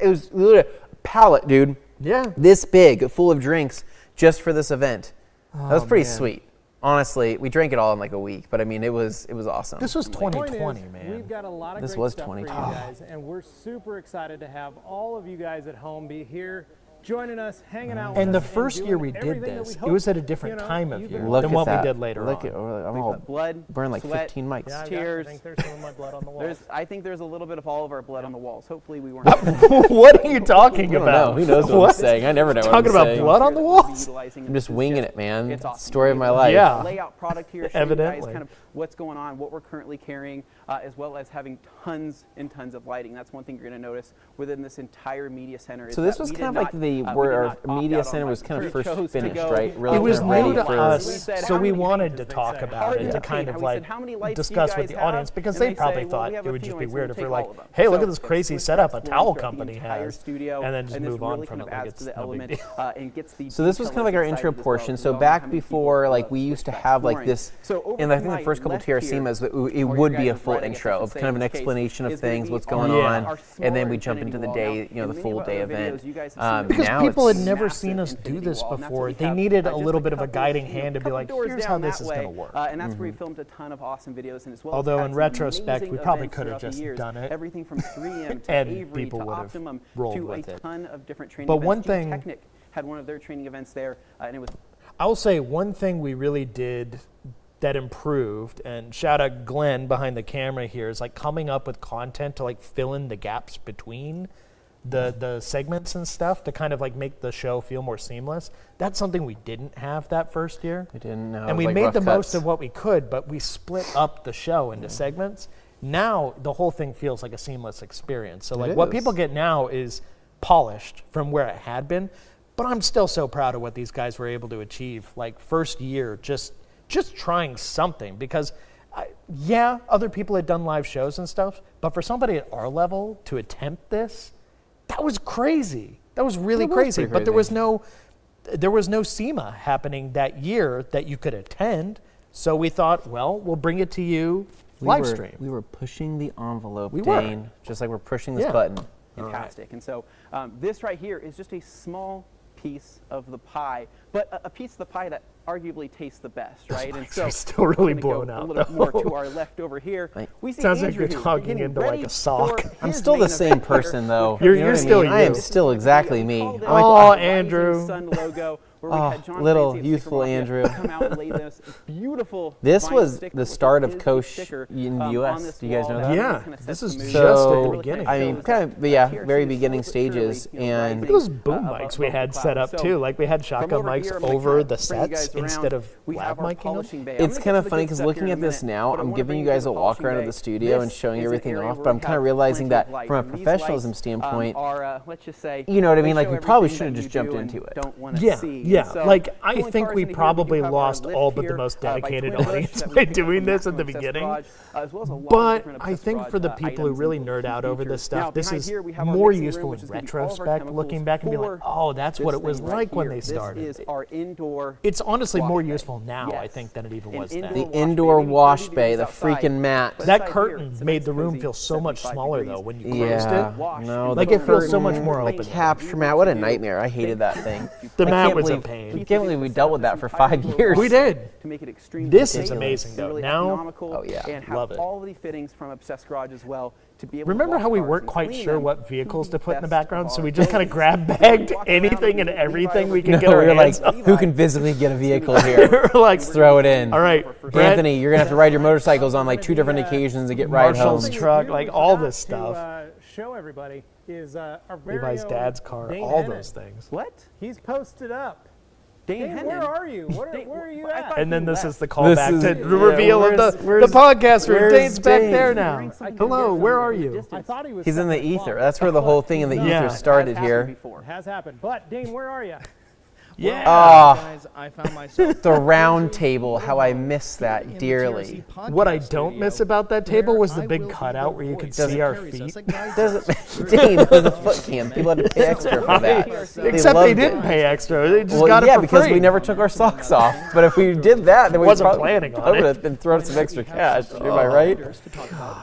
Q: was literally a pallet, dude.
I: Yeah.
Q: This big, full of drinks just for this event. That was pretty
I: man.
Q: sweet. Honestly, we drank it all in like a week, but I mean, it was awesome.
I: This was
P: Point
I: 2020,
P: is,
I: man.
P: We've got a lot of
Q: This
P: great
Q: was
P: stuff for you
Q: 2020.
P: guys, and we're super excited to have all of you guys at home be here, joining us, hanging out with
I: And the
P: us,
I: first
P: doing
I: year we did
P: everything that
I: this,
P: we
I: it was
P: hope,
I: at a different time of
P: you've
I: year
P: been
Q: Look
I: than
Q: at
I: what
Q: that.
I: we did later
Q: Look
I: on.
Q: at, I'm all
F: blood,
Q: burned like
F: sweat,
Q: 15 mics.
P: Yeah,
F: Cheers.
P: I think there's some of my blood on the wall.
F: I think there's a little bit of all of our blood on the walls. Hopefully we weren't.
I: What are you talking
Q: I don't
I: about?
Q: know. Who knows what I'm saying? I never know what I'm
I: Talking about
Q: saying.
I: blood on the walls?
Q: I'm just winging it, man.
F: It's awesome.
Q: Story of my life.
I: Yeah.
F: Lay out product here, show you
I: Evidently.
F: guys kind of what's going on, what we're currently carrying, as well as having tons and tons of lighting. That's one thing you're going to notice within this entire media center.
Q: So this was kind of like where our media center was kind of first finished, right? Really
I: It was
Q: kind of ready
I: new to
Q: for
I: us, so we wanted to talk about it, to kind of like discuss with the audience, because they probably thought it would just be weird if we're like, hey, look at this crazy setup a towel company has, and then just move on from it like it's no big deal.
Q: So this was kind of like our intro portion. So back before, like we used to have like this, and I think the first couple TRCMAs, it would be a full intro of kind of an explanation of things, what's going on, and then we jump into the day, the full day event.
I: Because
Q: now
I: people had
Q: it's-
I: never seen us do this before. They needed a little bit of a guiding hand to be like, here's how this is going to work.
F: And that's where we filmed a ton of awesome videos, and as well.
I: Although
F: as
I: in
F: some
I: retrospect,
F: amazing
I: we probably
F: events
I: could have
F: throughout the
I: just
F: years.
I: done it.
F: Everything from 3M to
I: And
F: Avery
I: people
F: to
I: would have
F: Optimum
I: rolled
F: to
I: with
F: a
I: it.
F: ton of different training
I: But
F: events.
I: one thing-
F: Gtechniq had one of their training events there, and it was.
I: I will say one thing we really did that improved, and shout out Glenn behind the camera here, is like coming up with content to like fill in the gaps between the segments and stuff to kind of like make the show feel more seamless. That's something we didn't have that first year.
Q: We didn't know.
I: And we made the most of what we could, but we split up the show into segments. Now the whole thing feels like a seamless experience. So like what people get now is polished from where it had been, but I'm still so proud of what these guys were able to achieve. Like first year, just trying something, because yeah, other people had done live shows and stuff, but for somebody at our level to attempt this, that was crazy. That was really crazy. But there was no SEMA happening that year that you could attend. So we thought, well, we'll bring it to you live stream.
Q: We were pushing the envelope,
I: We were.
Q: Dane, just like we're pushing this button.
F: Fantastic. And so this right here is just a small piece of the pie, but a piece of the pie that arguably taste the best, right? And so
I: You're still really
F: we're
I: blown
F: gonna
I: out.
F: go a little more to our left over here. We see
I: Sounds like
F: Andrew
I: you're
F: here
I: talking
F: getting
I: into like
F: ready
I: a sock.
F: for
Q: I'm
F: his
Q: still the
F: main
Q: same
F: event here.
Q: person, though.
I: You're
Q: You know what I
I: still
Q: mean? I am
I: you.
Q: still exactly me. I'm
I: Oh,
Q: like,
I: Andrew.
F: Sun logo, where we
Q: Oh,
F: had John
Q: little
F: Clancy and
Q: youthful
F: Sticker Mafia
Q: Andrew.
F: come out and lay this beautiful
Q: This
F: vinyl
Q: was
F: sticker
Q: the
F: with
Q: start of
F: his
Q: Koch
F: sticker,
Q: in the
F: on
Q: U.S.
F: this
Q: Do you guys know
F: wall.
Q: that?
I: Yeah,
F: Kinda
I: this
F: sets
I: is
F: the mood.
I: just at the
Q: So,
I: beginning.
Q: I mean,
F: shows
Q: kind of,
F: that
Q: yeah,
F: TRC
Q: very
F: is
Q: beginning
F: slowly but surely,
Q: stages.
F: you know,
Q: And
I: Look at those
F: rising,
I: boom
F: above
I: mics we
F: the
I: had set up
F: clouds.
I: too. Like we had
F: From
I: shotgun
F: over
I: mics
F: here, I'm gonna
I: over
F: kinda
I: the
F: bring you
I: sets
F: guys around.
I: instead of
F: We
I: lav
F: have our
I: micing them.
F: polishing bay. I'm
Q: it's
F: gonna
Q: kind
F: get
Q: of
F: to the
Q: funny
F: good
Q: because
F: stuff
Q: looking
F: here
Q: at
F: in a
Q: this
F: minute,
Q: now,
F: but I
Q: I'm
F: wanna
Q: giving
F: bring
Q: you
F: to
Q: guys
F: the
Q: a walk
F: polishing
Q: around of
F: bay.
Q: the studio and
F: This
Q: showing
F: is an
Q: everything
F: area
Q: off,
F: where
Q: but I'm
F: we
Q: kind of
F: have
Q: realizing
F: plenty
Q: that
F: of light.
Q: from a
F: And these
Q: professionalism
F: lights,
Q: standpoint,
F: let's just say,
Q: you know what I mean?
F: they
Q: Like,
F: show
Q: we probably
F: everything
Q: should have
F: that
Q: just
F: you
Q: jumped
F: do and
Q: into it.
F: don't wanna
I: Yeah,
F: see.
I: yeah.
F: So,
I: like I
F: pulling
I: think
F: cars
I: we
F: into here,
I: probably
F: do have our
I: lost
F: lift
I: all but the
F: here,
I: most
F: by
I: dedicated
F: Twin Bush
I: audience
F: that we
I: by
F: pick up
I: doing
F: from
I: this at
F: Maximum
I: the
F: Access
I: beginning.
F: Garage, as well as a lot of
I: But
F: different
I: I
F: Access
I: think
F: Garage,
I: for the people who
F: items
I: really
F: and
I: nerd out over
F: features.
I: this stuff,
F: Now,
I: this
F: behind
I: is
F: here, we have our
I: more
F: mixing room,
I: useful
F: which
I: in
F: is gonna be all of our
I: retrospect,
F: chemicals
I: looking back and be like,
F: for
I: oh, that's what
F: this
I: it was
F: thing right
I: like when
F: here.
I: they started.
F: This is our indoor.
I: It's honestly
F: wash
I: more
F: bay.
I: useful now, I
F: Yes.
I: think, than it even
F: An
I: was then.
Q: The indoor wash bay, the freaking mat.
I: That curtain made the room feel so much smaller, though, when you closed
Q: Yeah,
I: it.
Q: no,
I: Like,
Q: the
I: it feels so much
Q: curtain,
I: more
Q: the
I: open.
Q: capture mat, what a nightmare. I hated that thing.
I: The
Q: I
I: mat
Q: can't
I: was a
Q: believe-
I: pain.
Q: I can't believe we dealt with that for 5 years.
I: We did.
F: To make it extremely
I: This is
F: safe,
I: amazing, though.
F: really
I: Now,
F: economical,
Q: oh, yeah.
F: and have
I: love it.
F: all of the fittings from Obsessed Garage as well to be able
I: Remember
F: to
I: how we
F: wash
I: weren't
F: cars
I: quite
F: and clean
I: sure
F: them
I: what vehicles to put in the
F: best
I: background,
F: of
I: so
F: our
I: we just kind of
F: abilities.
I: grab bagged anything and everything we could
Q: No,
I: get
Q: we
I: our
Q: were like,
I: hands on.
Q: who can visibly get a vehicle here?
I: We're like,
Q: Let's throw it in.
I: all right, Brett,
Q: Anthony, you're gonna have to ride your motorcycles on like 2 different occasions to get ride home.
I: Marshall's truck, like all this
P: To
I: stuff.
P: show everybody is our very
I: Levi's
P: own
I: dad's car,
P: Dane
I: all
P: Hennon.
I: those things.
F: What?
P: He's posted up.
F: Dane
P: Hennon,
F: Hennon?
P: where are you? Where are you at?
I: And then this is the
Q: This
I: callback
Q: is-
I: to the
Q: yeah,
I: reveal of the podcast where
Q: where's
I: Dane's back
Q: Dane?
I: there now. Hello, where are you?
P: I thought he was.
Q: He's in the
P: somewhere
Q: ether.
P: close.
Q: That's where the whole thing in the
I: Yeah.
Q: ether started here.
P: It has happened. But Dane, where are you?
I: Yeah.
Q: Ah,
R: Guys, I found myself
Q: the round table, how I miss that dearly.
I: What I don't miss about that table was the big cutout where you could see our feet.
Q: Dane, it was a foot cam. People had to pay extra for that.
I: Except they didn't pay extra. They just got it
Q: yeah,
I: for
Q: because
I: free.
Q: we never took our socks off. But if we did that, then we
I: Wasn't planning on
Q: would
I: it.
Q: have been throwing some extra cash. Am I right?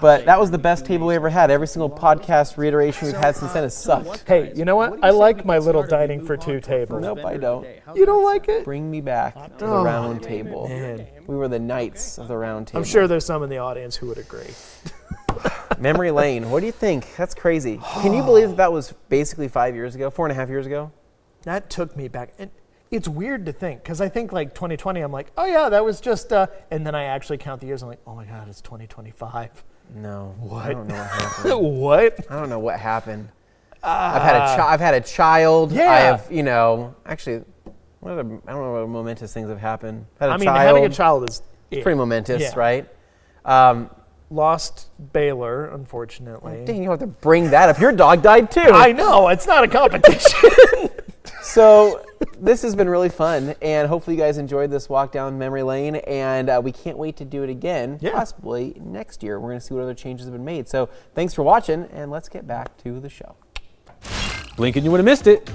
Q: But that was the best table we ever had. Every single podcast reiteration we've had since then has sucked.
I: Hey, you know what? I like my little dining for 2 table.
Q: Nope, I don't.
I: You don't like it?
Q: Bring me back to the
I: Oh,
Q: round table.
I: man.
Q: We were the knights of the round table.
I: I'm sure there's some in the audience who would agree.
Q: Memory lane. What do you think? That's crazy. Can you believe that was basically 5 years ago, 4.5 years ago?
I: That took me back. And it's weird to think, because I think like 2020, I'm like, oh yeah, that was just, and then I actually count the years, I'm like, oh my God, it's 2025.
Q: No.
I: What?
Q: I don't know what happened.
I: What?
Q: I don't know what happened. I've had a child.
I: Yeah.
Q: I have, actually, I don't know what momentous things have happened. Had a child.
I: Having a child is
Q: it's pretty momentous,
I: yeah.
Q: right?
I: Lost Baylor, unfortunately.
Q: Dang, you don't have to bring that up. Your dog died too.
I: I know, it's not a competition.
Q: So this has been really fun, and hopefully you guys enjoyed this walk down memory lane, and we can't wait to do it again, possibly next year. We're going to see what other changes have been made. So thanks for watching, and let's get back to the show.
O: Blinking, you would have missed it.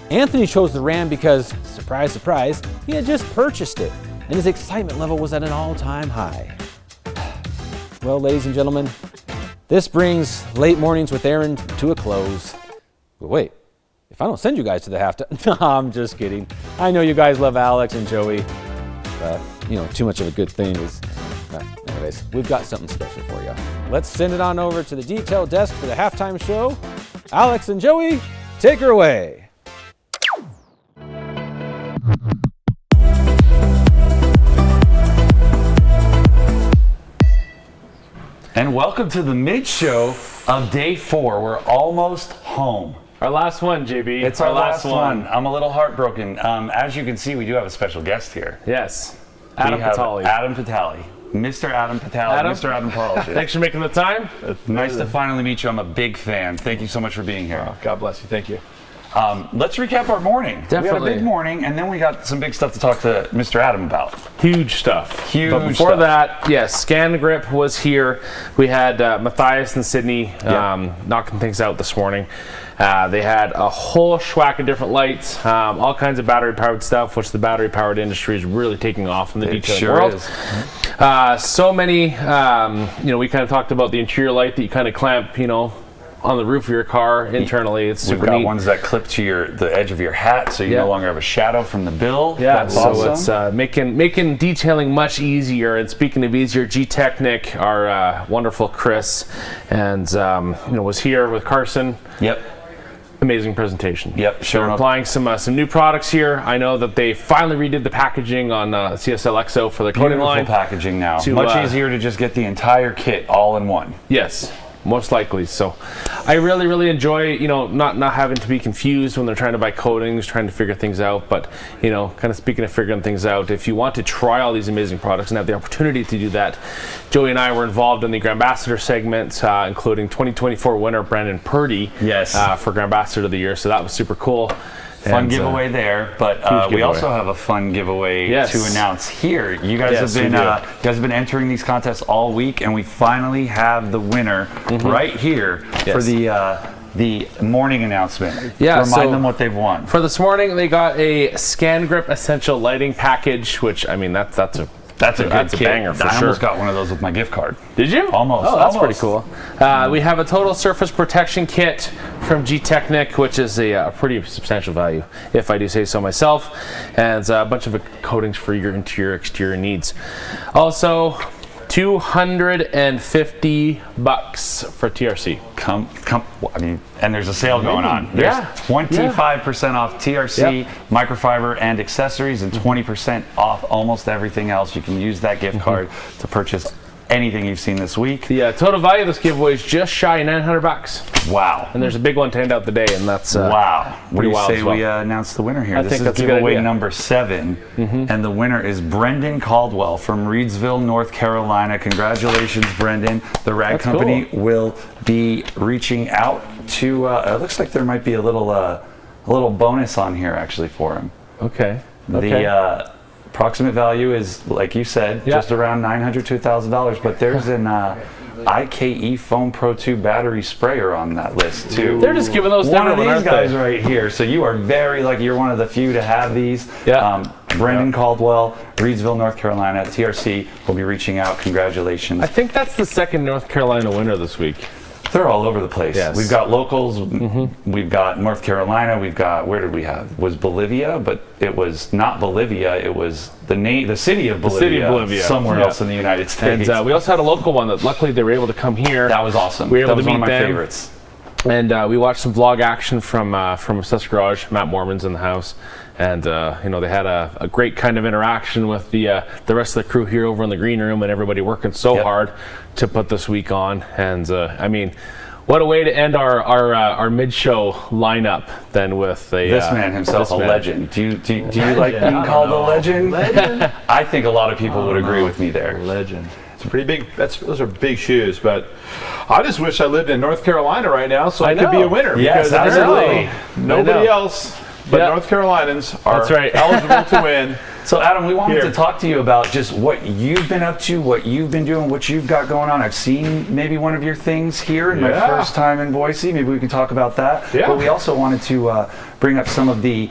O: Anthony chose the Ram because, surprise, surprise, he had just purchased it, and his excitement level was at an all-time high. Well, ladies and gentlemen, this brings Late Mornings with Aaron to a close. But wait, if I don't send you guys to the halftime, no, I'm just kidding. I know you guys love Alex and Joey, but, too much of a good thing is... anyways, we've got something special for you. Let's send it on over to the detail desk for the halftime show. Alex and Joey, take her away.
B: And welcome to the mid-show of day 4. We're almost home.
A: Our last one, JB.
B: It's our last one. I'm a little heartbroken. As you can see, we do have a special guest here.
A: Yes. Adam Patali.
B: Adam Patali. Mr. Adam Patali.
A: Adam?
B: Mr. Adam Patali.
A: Thanks for making the time.
B: Nice to finally meet you. I'm a big fan. Thank you so much for being here.
A: Oh, God bless you. Thank you.
B: Let's recap our morning.
A: Definitely.
B: We had a big morning, and then we got some big stuff to talk to Mr. Adam about.
A: Huge stuff.
B: Huge
A: But before
B: stuff.
A: that, yes, Scangrip was here. We had Matthias and Sydney knocking things out this morning. They had a whole schwack of different lights, all kinds of battery-powered stuff, which the battery-powered industry is really taking off in the detailing world.
B: Is.
A: So many, we kind of talked about the interior light that you kind of clamp, on the roof of your car internally. It's super
B: We've got
A: neat.
B: ones that clip to the edge of your hat, so you no longer have a shadow from the bill.
A: Yeah,
B: That's
A: so
B: awesome.
A: it's making detailing much easier. And speaking of easier, Gtechniq, our wonderful Chris, and was here with Carson.
B: Yep.
A: Amazing presentation.
B: Yep,
A: So we're applying some new products here. I know that they finally redid the packaging on CSL XO for the coating line.
B: Beautiful packaging now. Much easier to just get the entire kit all in one.
A: Yes, most likely. So I really enjoy, not having to be confused when they're trying to buy coatings, trying to figure things out. But, kind of speaking of figuring things out, if you want to try all these amazing products and have the opportunity to do that, Joey and I were involved in the Grand Ambassador segment, including 2024 winner Brandon Purdy.
B: Yes.
A: For Grand Ambassador of the Year. So that was super cool.
B: Fun giveaway there, but we also have a fun giveaway to announce here. You guys have been entering these contests all week, and we finally have the winner right here for the morning announcement.
A: Yeah,
B: remind them what they've won.
A: For this morning, they got a Scangrip Essential Lighting Package, which, I mean, that's a banger for sure.
B: I almost got one of those with my gift card.
A: Did you?
B: Almost.
A: Oh, that's pretty cool. We have a total surface protection kit from Gtechniq, which is a pretty substantial value, if I do say so myself, and a bunch of coatings for your interior, exterior needs. Also, $250 for TRC.
B: And there's a sale going on. There's 25% off TRC, microfiber, and accessories, and 20% off almost everything else. You can use that gift card to purchase anything you've seen this week.
A: The total value of this giveaway is just shy of $900.
B: Wow.
A: And there's a big one to end out the day, and that's
B: wow. What do you
A: wild
B: say
A: as well.
B: we announce the winner here?
A: I
B: This
A: think
B: is
A: that's a good
B: giveaway
A: idea.
B: number 7, and the winner is Brendan Caldwell from Reedsville, North Carolina. Congratulations, Brendan. The Rag Company will be reaching out to. It looks like there might be a little bonus on here actually for him.
A: Okay.
B: The approximate value is, like you said, just around $900 to $1,000, but there's an IKE Foam Pro 2 battery sprayer on that list too.
A: They're just giving those to
B: one of
A: everyone,
B: these
A: aren't
B: guys right here. So you are very lucky. You're one of the few to have these. Brendan Caldwell, Reedsville, North Carolina. TRC will be reaching out. Congratulations.
A: I think that's the second North Carolina winner this week.
B: They're all over the place.
A: Yes.
B: We've got locals. We've got North Carolina. We've got, where did we have? Was Bolivia, but it was not Bolivia. It was the city of Bolivia. Somewhere else in the United States.
A: And we also had a local one that luckily they were able to come here.
B: That was awesome.
A: We were able
B: that was
A: to meet
B: one of my
A: them.
B: favorites.
A: And we watched some vlog action from Obsessed Garage. Matt Mormon's in the house. And they had a great kind of interaction with the rest of the crew here over in the green room, and everybody working so hard to put this week on. And I mean, what a way to end our mid-show lineup than with
B: this man himself, a legend. Do you like being called a legend? I think a lot of people would agree with me there.
R: Legend. It's pretty big. Those are big shoes, but I just wish I lived in North Carolina right now so I could be a winner.
B: Yes,
R: because
B: absolutely.
R: Nobody else but North Carolinians are eligible to win.
B: So Adam, we wanted to talk to you about just what you've been up to, what you've been doing, what you've got going on. I've seen maybe one of your things here in my first time in Boise. Maybe we can talk about that. But we also wanted to bring up some of the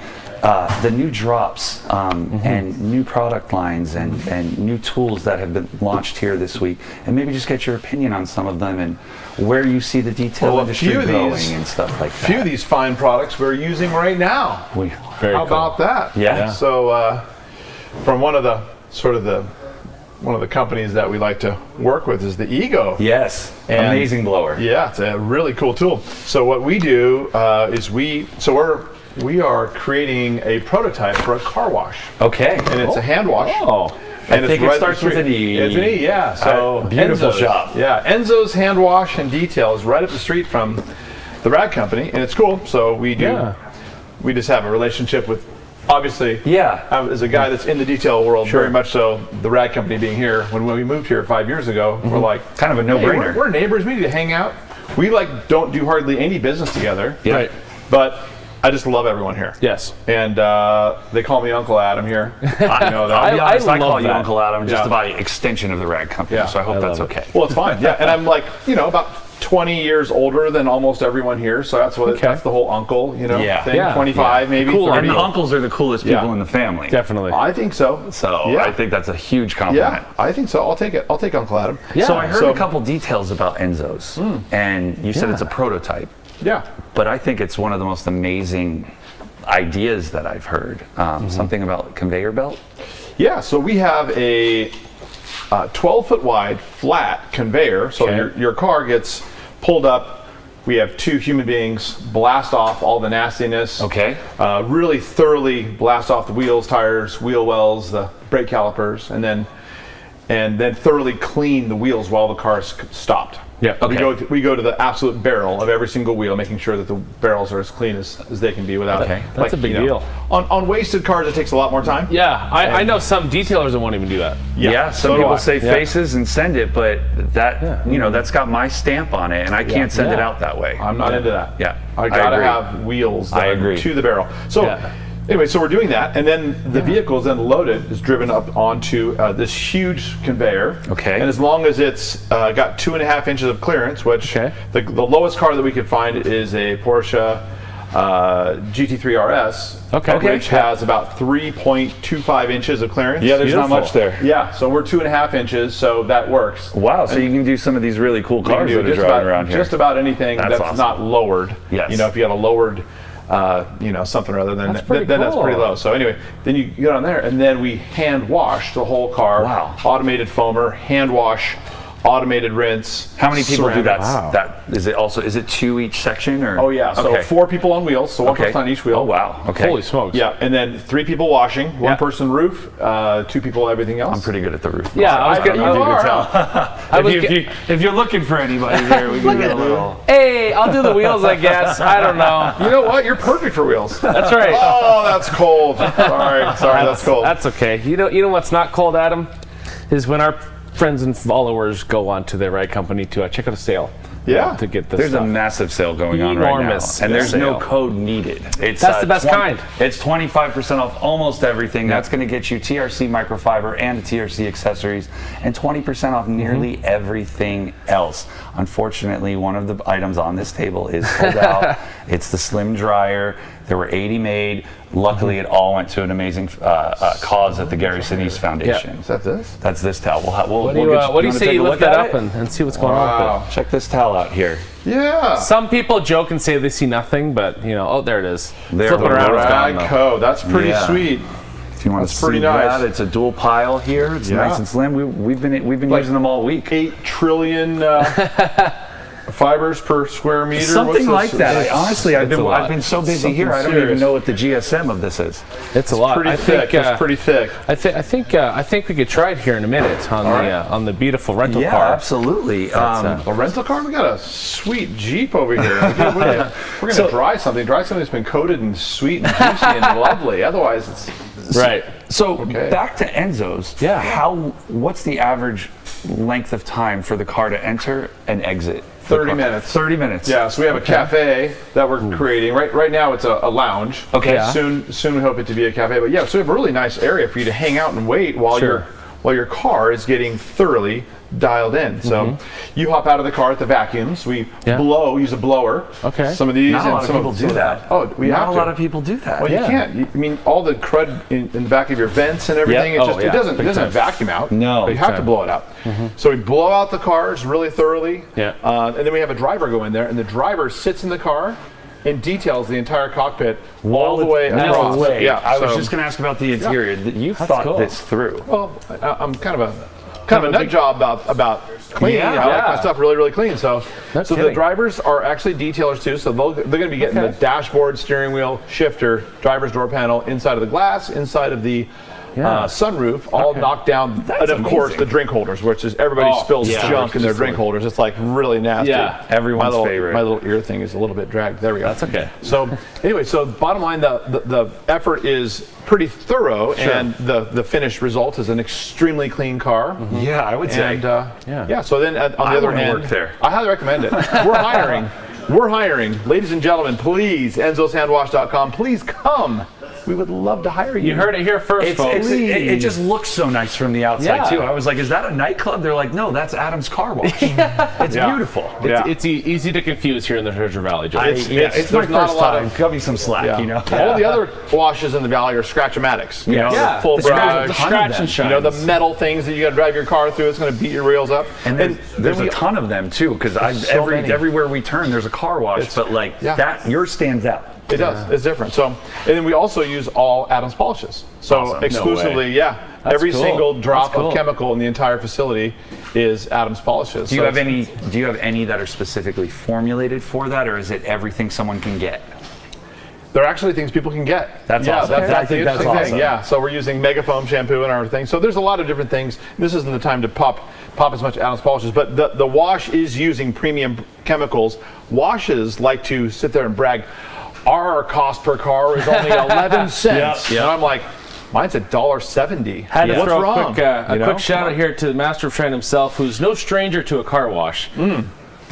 B: new drops and new product lines and new tools that have been launched here this week, and maybe just get your opinion on some of them and where you see the detail industry growing and stuff like that.
R: A few of these fine products we're using right now. How about that?
B: Yeah.
R: So from one of the companies that we like to work with is the Ego.
B: Yes. Amazing blower.
R: Yeah, it's a really cool tool. So what we do is we are creating a prototype for a car wash.
B: Okay.
R: And it's a hand wash.
B: Oh.
R: And
B: I think it starts with an E.
R: It's an E, yeah. So
B: beautiful
R: Enzo's,
B: shop.
R: Yeah, Enzo's Hand Wash and Detail is right up the street from the Rag Company, and it's cool. So we just have a relationship with, obviously, as a guy that's in the detail world, very much so, the Rag Company being here. When we moved here 5 years ago, we're like,
B: kind of a no-brainer.
R: We're neighbors, we need to hang out. We don't do hardly any business together.
B: Yeah. Right.
R: But I just love everyone here.
A: Yes.
R: And they call me Uncle Adam here.
B: I know that. I'll be honest, I call you
R: that.
B: Uncle Adam just about extension of the Rag Company, so I hope that's okay.
R: Well, it's fine. Yeah, and I'm like, about 20 years older than almost everyone here, so that's what that's the whole uncle, thing. 25 maybe.
B: Cool.
R: 30.
B: And the uncles are the coolest people in the family.
A: Definitely.
R: I think so.
B: So I think that's a huge compliment.
R: Yeah, I think so. I'll take it. I'll take Uncle Adam.
B: Yeah. So I heard a couple details about Enzo's, and you said it's a prototype.
R: Yeah.
B: But I think it's one of the most amazing ideas that I've heard. Something about conveyor belt.
R: Yeah. So we have a 12-foot wide flat conveyor. So your car gets pulled up. We have 2 human beings blast off all the nastiness.
B: Okay.
R: Really thoroughly blast off the wheels, tires, wheel wells, the brake calipers, and then thoroughly clean the wheels while the car's stopped.
A: Yeah.
R: Okay. We go to the absolute barrel of every single wheel, making sure that the barrels are as clean as they can be without.
A: Okay. That's a big deal.
R: On wasted cars, it takes a lot more time.
A: Yeah, I know some detailers that won't even do that.
B: Yeah, some people say faces and send it, but that that's got my stamp on it, and I can't send it out that way.
R: I'm not into that.
B: Yeah,
R: I gotta have wheels that are to the barrel. So. Anyway, so we're doing that, and then the vehicle is then loaded, is driven up onto this huge conveyor.
B: Okay.
R: And as long as it's got 2.5 inches of clearance, which the lowest car that we could find is a Porsche GT3 RS, which has about 3.25 inches of clearance.
B: Yeah, there's not much there.
R: Yeah, so we're 2.5 inches, so that works.
B: Wow, so you can do some of these really cool cars that are driving around here.
R: Just about anything that's
B: awesome.
R: not lowered.
B: Yes.
R: If you got a lowered something or other, then that's pretty low. So anyway, then you get on there, and then we hand wash the whole car.
B: Wow.
R: Automated foamer, hand wash, automated rinse.
B: How many people do that?
R: Wow.
B: That is it 2 each section or?
R: Oh yeah, so 4 people on wheels, so 1 person on each wheel.
B: Oh wow. Okay.
A: Holy smokes.
R: Yeah, and then 3 people washing, 1 person roof, 2 people everything else.
B: I'm pretty good at the roof.
A: Yeah,
B: If you're looking for anybody there, we can get a little.
A: Hey, I'll do the wheels, I guess. I don't know.
R: You know what? You're perfect for wheels.
A: That's right.
R: Oh, that's cold. Sorry, that's cold.
A: That's okay. You know what's not cold, Adam? Is when our friends and followers go on to their ride company to check out a sale.
R: Yeah.
A: To get this
B: There's
A: stuff.
B: a massive sale going on right now.
A: Enormous
B: And there's
A: sale.
B: no code needed.
A: That's the best kind.
B: It's 25% off almost everything. That's going to get you TRC microfiber and TRC accessories and 20% off nearly everything else. Unfortunately, one of the items on this table is sold out. It's the slim dryer. There were 80 made. Luckily, it all went to an amazing cause at the Gary Sinise Foundation.
R: Yeah. Is that this?
B: That's this towel.
A: What do you say you lift that up and see what's going on with it?
B: Check this towel out here.
R: Yeah.
A: Some people joke and say they see nothing, but oh, there it is.
B: There
A: Flip it around, it's gone, though.
R: Ragco. That's pretty sweet.
B: If you want to see
R: pretty nice.
B: that, it's a dual pile here. It's nice and slim. We've been using them all week.
R: 8 trillion fibers per square meter.
B: Something like that. Honestly, I've been so busy here. I don't
R: serious.
B: even know what the GSM of this is.
A: It's a lot.
R: Pretty thick. It's pretty thick.
A: I think we could try it here in a minute on the beautiful rental car.
B: Yeah, absolutely.
R: A rental car? We got a sweet Jeep over here. We're going to dry something that's been coated and sweet and juicy and lovely. Otherwise, it's
A: right.
B: So back to Enzo's. Yeah. What's the average length of time for the car to enter and exit?
R: 30 minutes.
B: 30 minutes.
R: Yeah, so we have a cafe that we're creating. Right now it's a lounge.
B: Okay.
R: Yeah. Soon we hope it to be a cafe. But yeah, so we have a really nice area for you to hang out and wait while your car is getting thoroughly dialed in. So you hop out of the car at the vacuums. We use a blower.
A: Okay.
R: Some of these
B: Not
R: and
B: a lot of
R: some
B: people do that.
R: Oh, we have
B: Not
R: to.
B: a lot of people do that.
R: Well, you can't. I mean, all the crud in the back of your vents and everything. It doesn't vacuum out.
B: No.
R: But you have to blow it out. So we blow out the cars really thoroughly.
A: Yeah.
R: And then we have a driver go in there, and the driver sits in the car and details the entire cockpit all the way across.
B: Yeah. I was just going to ask about the interior. You thought this through.
R: Well, I'm kind of a nut job about cleaning. I like my stuff really, really clean. So the drivers are actually detailers too. So they're going to be getting the dashboard, steering wheel, shifter, driver's door panel, inside of the glass, inside of the sunroof, all knocked down. And of course, the drink holders, which is everybody spills junk in their drink holders. It's like really nasty.
A: Yeah,
B: everyone's favorite.
R: My little ear thing is a little bit dragged. There we go.
A: That's okay.
R: So anyway, bottom line, the effort is pretty thorough, and the finished result is an extremely clean car.
B: Yeah, I would say.
R: And so then on the other hand,
B: work there.
R: I highly recommend it. We're hiring. Ladies and gentlemen, please, Enzo'sHandwash.com. Please come we would love to hire you.
A: You heard it here first, folks.
B: It just looks so nice from the outside too. I was like, is that a nightclub? They're like, no, that's Adam's Car Wash. It's beautiful.
A: It's easy to confuse here in the Treasure Valley, Joe.
B: It's my first time. Cut me some slack, you know.
R: All the other washes in the valley are scratch-o-matics. You know, the full brush,
A: scratch and shine.
R: you know, the metal things that you got to drive your car through. It's going to beat your wheels up.
B: And there's a ton of them too, because everywhere we turn, there's a car wash. But like that, yours stands out.
R: It does. It's different. So, and then we also use all Adams polishes. So exclusively, every single drop of chemical in the entire facility is Adams polishes.
B: Do you have any? Do you have any that are specifically formulated for that, or is it everything someone can get?
R: They're actually things people can get.
B: That's awesome.
R: That's the interesting thing. Yeah. So we're using Megafoam shampoo and everything. So there's a lot of different things. This isn't the time to pop as much Adams polishes, but the wash is using premium chemicals. Washes like to sit there and brag. Our cost per car is only 11 cents. And I'm like, mine's $1.70.
A: Had to throw a quick shout out here to the master of trend himself, who's no stranger to a car wash.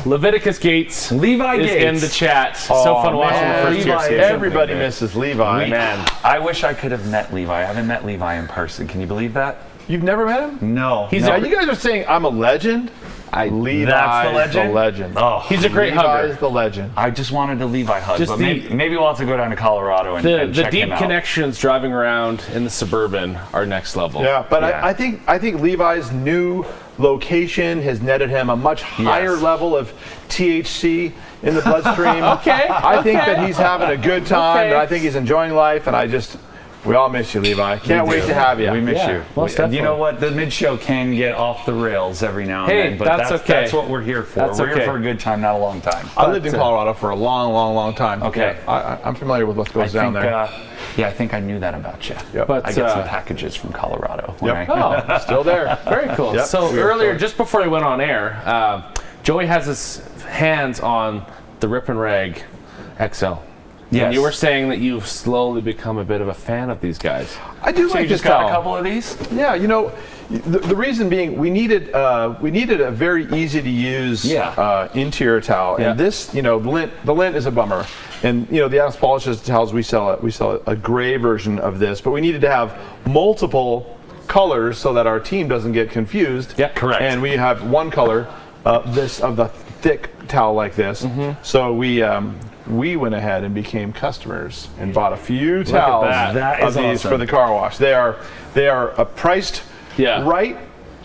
A: Leviticus Gates,
B: Levi
A: is
B: Gates
A: in the chat. So fun watching the first year season.
R: Everybody misses Levi.
B: Man, I wish I could have met Levi. I haven't met Levi in person. Can you believe that?
R: You've never met him?
B: No.
R: You guys are saying I'm a legend? Levi's
B: that's the
R: legend.
B: Oh,
A: he's a great hugger.
R: Levi's the legend.
B: I just wanted a Levi hug, but maybe we'll have to go down to Colorado and check him out.
A: The deep connections driving around in the Suburban are next level.
R: Yeah, but I think Levi's new location has netted him a much higher level of THC in the bloodstream. I think that he's having a good time, and I think he's enjoying life, and we all miss you, Levi. Can't wait to have you.
B: We miss you. You know what? The mid-show can get off the rails every now and then, but that's what we're here for. We're here for a good time, not a long time.
R: I lived in Colorado for a long time.
B: Okay.
R: I'm familiar with what goes down there.
B: I think I knew that about you.
R: Yep.
B: But I get some packages from Colorado.
R: Still there.
A: Very cool.
R: Yep.
A: So earlier, just before we went on air, Joey has his hands on the Rip and Rag XL.
B: Yes.
A: And you were saying that you've slowly become a bit of a fan of these guys.
R: I do
B: so
R: like
B: you just got a couple of these?
R: Yeah, you know, the reason being we needed a very easy to use interior towel, and this, the lint is a bummer, and the Adams polishes towels we sell a gray version of this, but we needed to have multiple colors so that our team doesn't get confused.
B: Yeah, correct.
R: And we have one color of the thick towel like this, so we went ahead and became customers and bought a few towels of these for the car wash. They are priced right,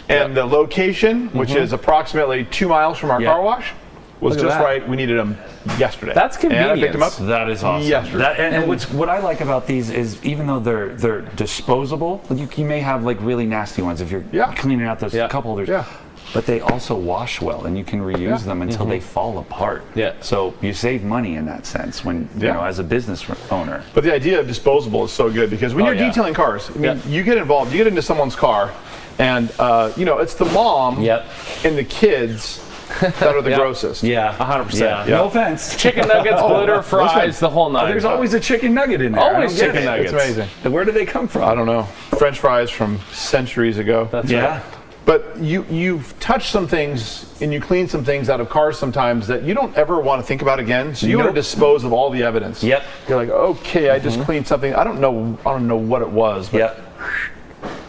R: and the location, which is approximately 2 miles from our car wash, was just right. We needed them yesterday.
A: That's convenient.
R: And I picked them up.
B: That is awesome.
R: Yesterday.
B: And what I like about these is even though they're disposable, you may have like really nasty ones if you're cleaning out those couple of those. But they also wash well, and you can reuse them until they fall apart. So you save money in that sense when as a business owner.
R: But the idea of disposable is so good because when you're detailing cars, I mean, you get involved, you get into someone's car, and it's the mom and the kids that are the grossest.
A: 100%.
B: No offense.
A: Chicken nuggets, glitter, fries, the whole nine.
B: There's always a chicken nugget in there.
A: Always chicken nuggets.
R: It's amazing.
B: Where do they come from?
R: I don't know. French fries from centuries ago.
A: That's right.
R: But you've touched some things and you clean some things out of cars sometimes that you don't ever want to think about again. So you want to dispose of all the evidence.
B: You're
R: like, okay, I just cleaned something. I don't know what it was, but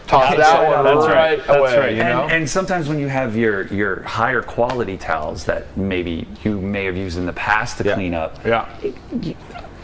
R: toss that one right away.
B: And sometimes when you have your higher quality towels that maybe you may have used in the past to clean up.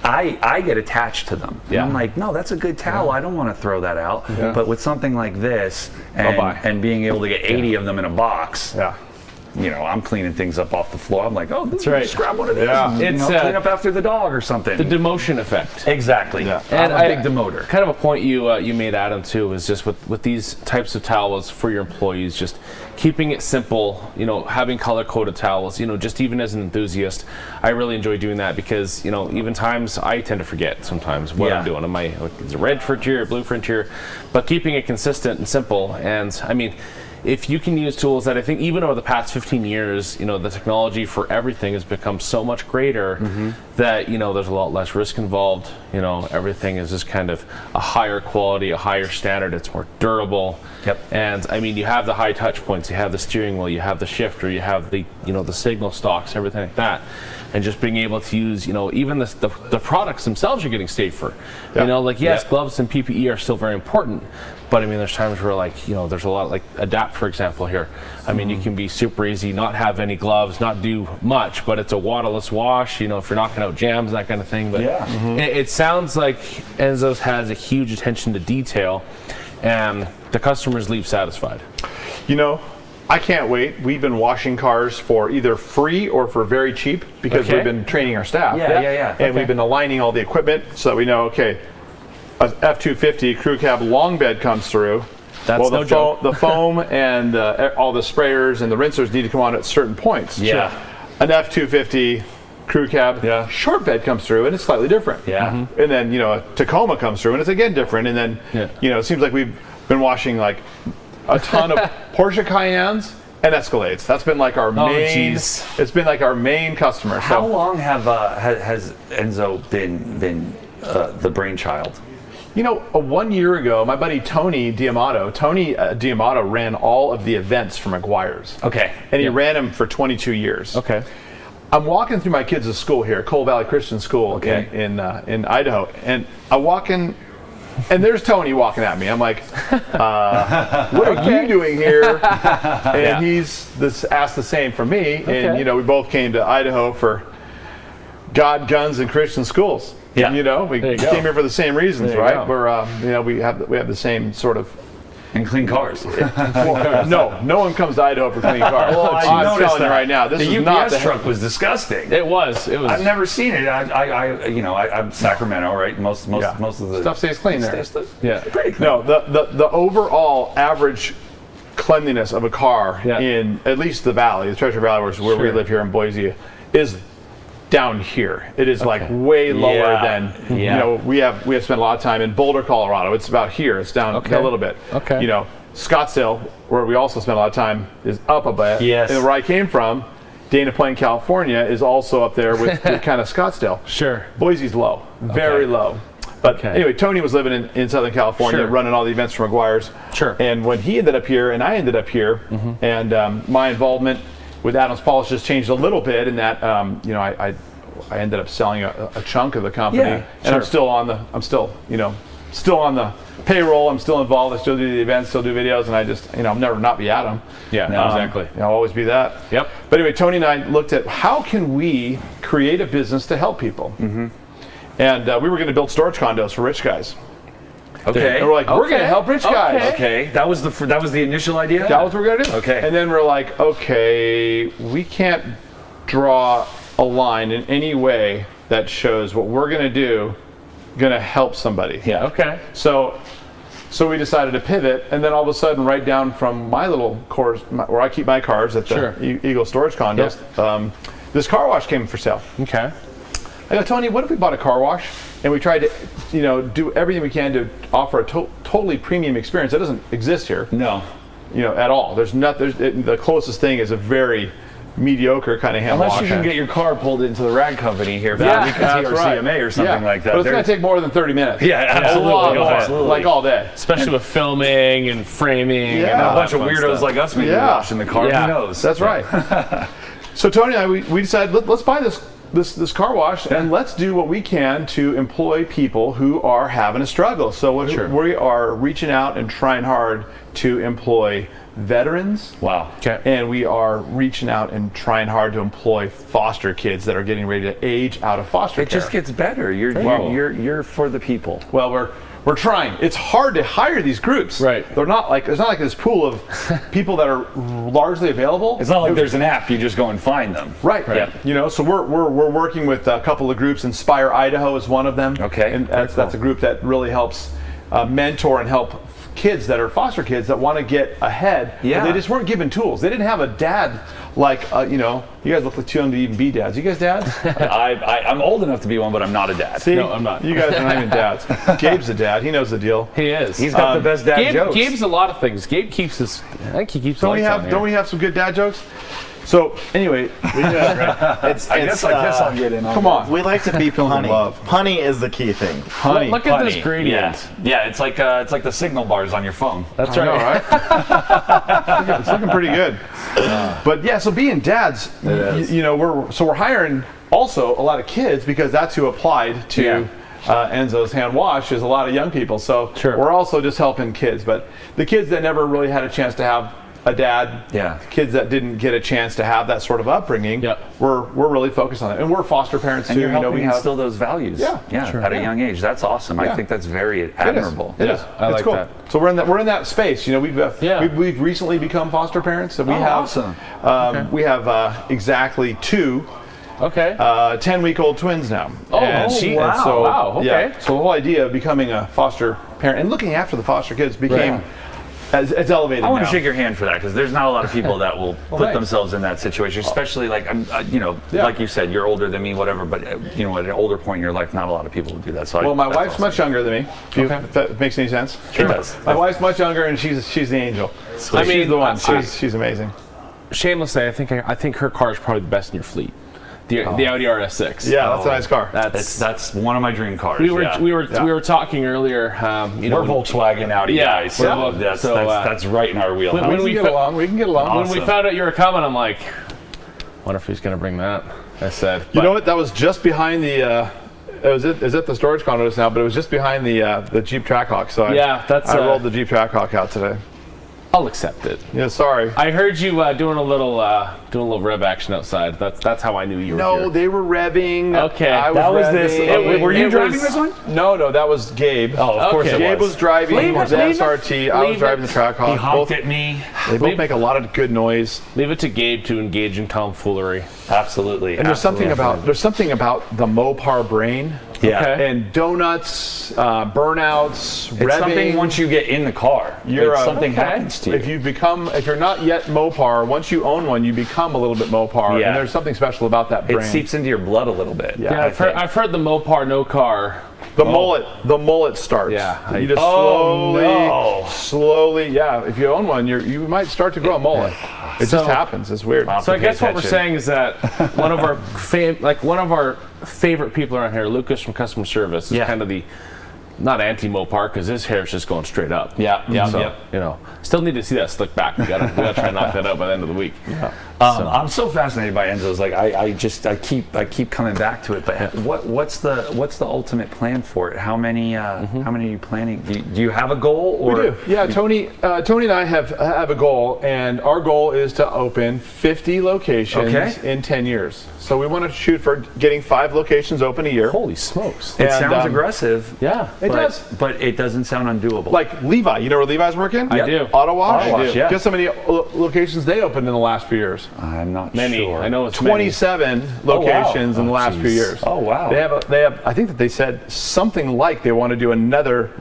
B: I get attached to them. And I'm like, no, that's a good towel. I don't want to throw that out. But with something like this and being able to get 80 of them in a box, I'm cleaning things up off the floor. I'm like, just grab one of these. And, clean up after the dog or something.
A: The demotion effect.
B: Exactly.
A: And
B: I'm a big demoter.
A: Kind of a point you made, Adam, too, is just with these types of towels for your employees, just keeping it simple, having color-coded towels, just even as an enthusiast, I really enjoy doing that because, even times I tend to forget sometimes what I'm doing. Is it red for interior, blue for interior? But keeping it consistent and simple, and I mean, if you can use tools that I think even over the past 15 years, the technology for everything has become so much greater that, there's a lot less risk involved. Everything is just kind of a higher quality, a higher standard. It's more durable.
B: Yep.
A: And I mean, you have the high touch points, you have the steering wheel, you have the shifter, you have the, the signal stalks, everything like that. And just being able to use, even the products themselves are getting safer.
B: Yep.
A: Yes, gloves and PPE are still very important, but I mean, there's times where there's a lot, like Adapt, for example, here. I mean, you can be super easy, not have any gloves, not do much, but it's a waterless wash, if you're knocking out jams, that kind of thing. But it sounds like Enzo's has a huge attention to detail, and the customers leave satisfied.
R: I can't wait. We've been washing cars for either free or for very cheap because we've been training our staff. And we've been aligning all the equipment so that we know, okay, a F-250 crew cab long bed comes through.
A: That's no joke.
R: The foam and all the sprayers and the rinsers need to come on at certain points.
B: Yeah.
R: An F-250 crew cab short bed comes through and it's slightly different.
B: Yeah.
R: And then, a Tacoma comes through and it's again different. And then, it seems like we've been washing like a ton of Porsche Cayennes and Escalades. That's been like our main. It's been like our main customer.
B: How long has Enzo been the brainchild?
R: 1 year ago, my buddy Tony D'Amato ran all of the events for McGuire's.
B: Okay.
R: And he ran them for 22 years.
A: Okay.
R: I'm walking through my kids' school here, Coal Valley Christian School in Idaho, and I walk in. And there's Tony walking at me. I'm like, what are you doing here? And he's asked the same for me. And, we both came to Idaho for God, guns, and Christian schools.
B: Yeah.
R: We came here for the same reasons, right? We're, we have the same sort of.
B: And clean cars.
R: No one comes to Idaho for clean cars.
B: Well,
R: I'm telling you right now, this
B: the
R: is
B: UPS
R: not the
B: truck was disgusting.
A: It was.
B: I've never seen it. I'm Sacramento, right? Most of the
R: stuff stays clean there.
B: Pretty clean.
R: No, the overall average cleanliness of a car in at least the valley, the Treasure Valley, where we live here in Boise, is down here. It is like way lower than we have spent a lot of time in Boulder, Colorado. It's about here. It's down a little bit.
A: Okay.
R: Scottsdale, where we also spent a lot of time, is up a bit.
B: Yes.
R: And where I came from, Dana Point, California, is also up there with kind of Scottsdale.
A: Sure.
R: Boise's low, very low. But anyway, Tony was living in Southern California, running all the events for McGuire's.
A: Sure.
R: And when he ended up here and I ended up here, and my involvement with Adams Polish just changed a little bit in that, I ended up selling a chunk of the company, and I'm still on the payroll. I'm still involved. I still do the events, still do videos, and I just, I'll never not be Adam.
A: Yeah, exactly.
R: I'll always be that.
A: Yep.
R: But anyway, Tony and I looked at how can we create a business to help people, and we were going to build storage condos for rich guys.
B: Okay.
R: And we're like, we're going to help rich guys.
B: Okay. That was the initial idea.
R: That was what we're going to do.
B: Okay.
R: And then we're like, okay, we can't draw a line in any way that shows what we're going to do going to help somebody.
A: Yeah. Okay.
R: So we decided to pivot, and then all of a sudden, right down from my little course where I keep my cars at the Eagle Storage Condos, this car wash came for sale.
A: Okay.
R: I go, Tony, what if we bought a car wash and we tried to, do everything we can to offer a totally premium experience that doesn't exist here?
B: No.
R: At all. The closest thing is a very mediocre kind of hand wash.
B: Unless you can get your car pulled into the rag company here, TRCMA or something like that.
R: But it's going to take more than 30 minutes.
B: Yeah, absolutely.
R: Like all day.
A: Especially with filming and framing.
B: And a bunch of weirdos like us maybe washing the car. Who knows?
R: That's right. So Tony and I, we decided, let's buy this car wash and let's do what we can to employ people who are having a struggle. So we are reaching out and trying hard to employ veterans.
B: Wow.
R: Okay. And we are reaching out and trying hard to employ foster kids that are getting ready to age out of foster care.
B: It just gets better. You're for the people.
R: Well, we're trying. It's hard to hire these groups.
A: Right.
R: They're not like there's not like this pool of people that are largely available.
B: It's not like there's an app. You just go and find them.
R: Right.
B: Yeah.
R: So we're working with a couple of groups. Inspire Idaho is one of them.
B: Okay.
R: And that's a group that really helps mentor and help kids that are foster kids that want to get ahead.
B: Yeah.
R: But they just weren't given tools. They didn't have a dad like, you know, you guys look like too young to even be dads. You guys dads?
B: I'm old enough to be one, but I'm not a dad.
R: See?
A: No, I'm not.
R: You guys are not even dads. Gabe's a dad. He knows the deal.
A: He is.
B: He's got the best dad jokes.
A: Gabe's a lot of things. Gabe keeps his. I think he keeps.
R: Don't we have some good dad jokes? So anyway,
B: I guess I'll get in on
R: come
B: that.
R: on.
S: We like to beef honey. Honey is the key thing.
R: Honey.
A: Look at this gradient.
B: Yeah, it's like the signal bars on your phone.
A: That's
R: I know, right? It's looking pretty good. But yeah, so being dads, you know, we're hiring also a lot of kids because that's who applied to Enzo's hand wash is a lot of young people. So we're also just helping kids, but the kids that never really had a chance to have a dad, kids that didn't get a chance to have that sort of upbringing, we're really focused on it, and we're foster parents
B: And
R: too.
B: you're helping
R: we
B: instill those values. At a young age. That's awesome. I think that's very admirable.
R: It is.
A: I like
R: cool.
A: that.
R: So we're in that space. You know, we've recently become foster parents, so we we have exactly 2 10-week-old twins now.
A: Wow.
R: So the whole idea of becoming a foster parent and looking after the foster kids became it's elevated.
B: I want
R: now.
B: to shake your hand for that because there's not a lot of people that will put themselves in that situation, especially like you know, like you said, you're older than me, whatever. But you know, at an older point in your life, not a lot of people will do that. So
R: my wife's much younger than me. If that makes any sense.
B: It does.
R: My wife's much younger, and she's the angel.
A: I mean,
R: she's the one. She's amazing.
A: Shamelessly, I think her car is probably the best in your fleet. The Audi RS6.
R: Yeah, that's a nice car.
B: That's one of my dream cars.
A: We were talking earlier. You know,
B: we're Volkswagen Audi guys, so that's right in our wheelhouse.
R: We can get along.
A: Awesome. When we found out you were coming, I'm like, wonder if he's gonna bring that. I said,
R: you know what? That was just behind the. Is at the storage condos now, but it was just behind the Jeep Trackhawk. So I rolled the Jeep Trackhawk out today.
A: I'll accept it.
R: Yeah, sorry.
A: I heard you doing a little rev action outside. That's how I knew you were here.
R: No, they were revving.
A: Okay,
R: that was this.
B: Were you driving this one?
R: No, that was Gabe.
B: Oh, of course it was.
R: Gabe was driving the SRT. I was driving the Trackhawk.
B: He honked at me.
R: They both make a lot of good noise.
A: Leave it to Gabe to engage in tomfoolery.
B: Absolutely.
R: And there's something about the Mopar brain.
B: Yeah.
R: Okay. And donuts, burnouts,
B: It's
R: revving.
B: something once you get in the car. Something happens to you.
R: If you're not yet Mopar, once you own one, you become a little bit Mopar.
B: Yeah.
R: And there's something special about that brain.
B: It seeps into your blood a little bit.
A: Yeah, I've heard the Mopar no car.
R: The mullet starts.
A: Yeah.
R: You just slowly. Yeah. If you own one, you might start to grow a mullet. It just happens. It's weird.
A: So I guess what we're saying is that one of our favorite people around here, Lucas from customer service, is kind of the not anti-Mopar because his hair's just going straight up.
B: Yeah.
A: You know, still need to see that slick back. We gotta try and knock that out by the end of the week.
R: Yeah.
B: I'm so fascinated by Enzo's. Like I keep coming back to it. But what's the ultimate plan for it? How many are you planning? Do you have a goal? Or
R: we do. Yeah, Tony and I have a goal, and our goal is to open 50 locations in 10 years. So we want to shoot for getting 5 locations open a year.
A: Holy smokes!
B: It sounds aggressive.
A: Yeah,
R: it does.
B: But it doesn't sound undoable.
R: Like Levi, you know where Levi's working?
A: I do.
R: Auto Wash.
B: Auto Wash, yeah.
R: Guess how many locations they opened in the last few years?
B: I'm not
A: many.
B: sure.
A: I know it's
R: 27 locations in the last few years.
B: Oh wow.
R: They have. I think that they said something like they want to do another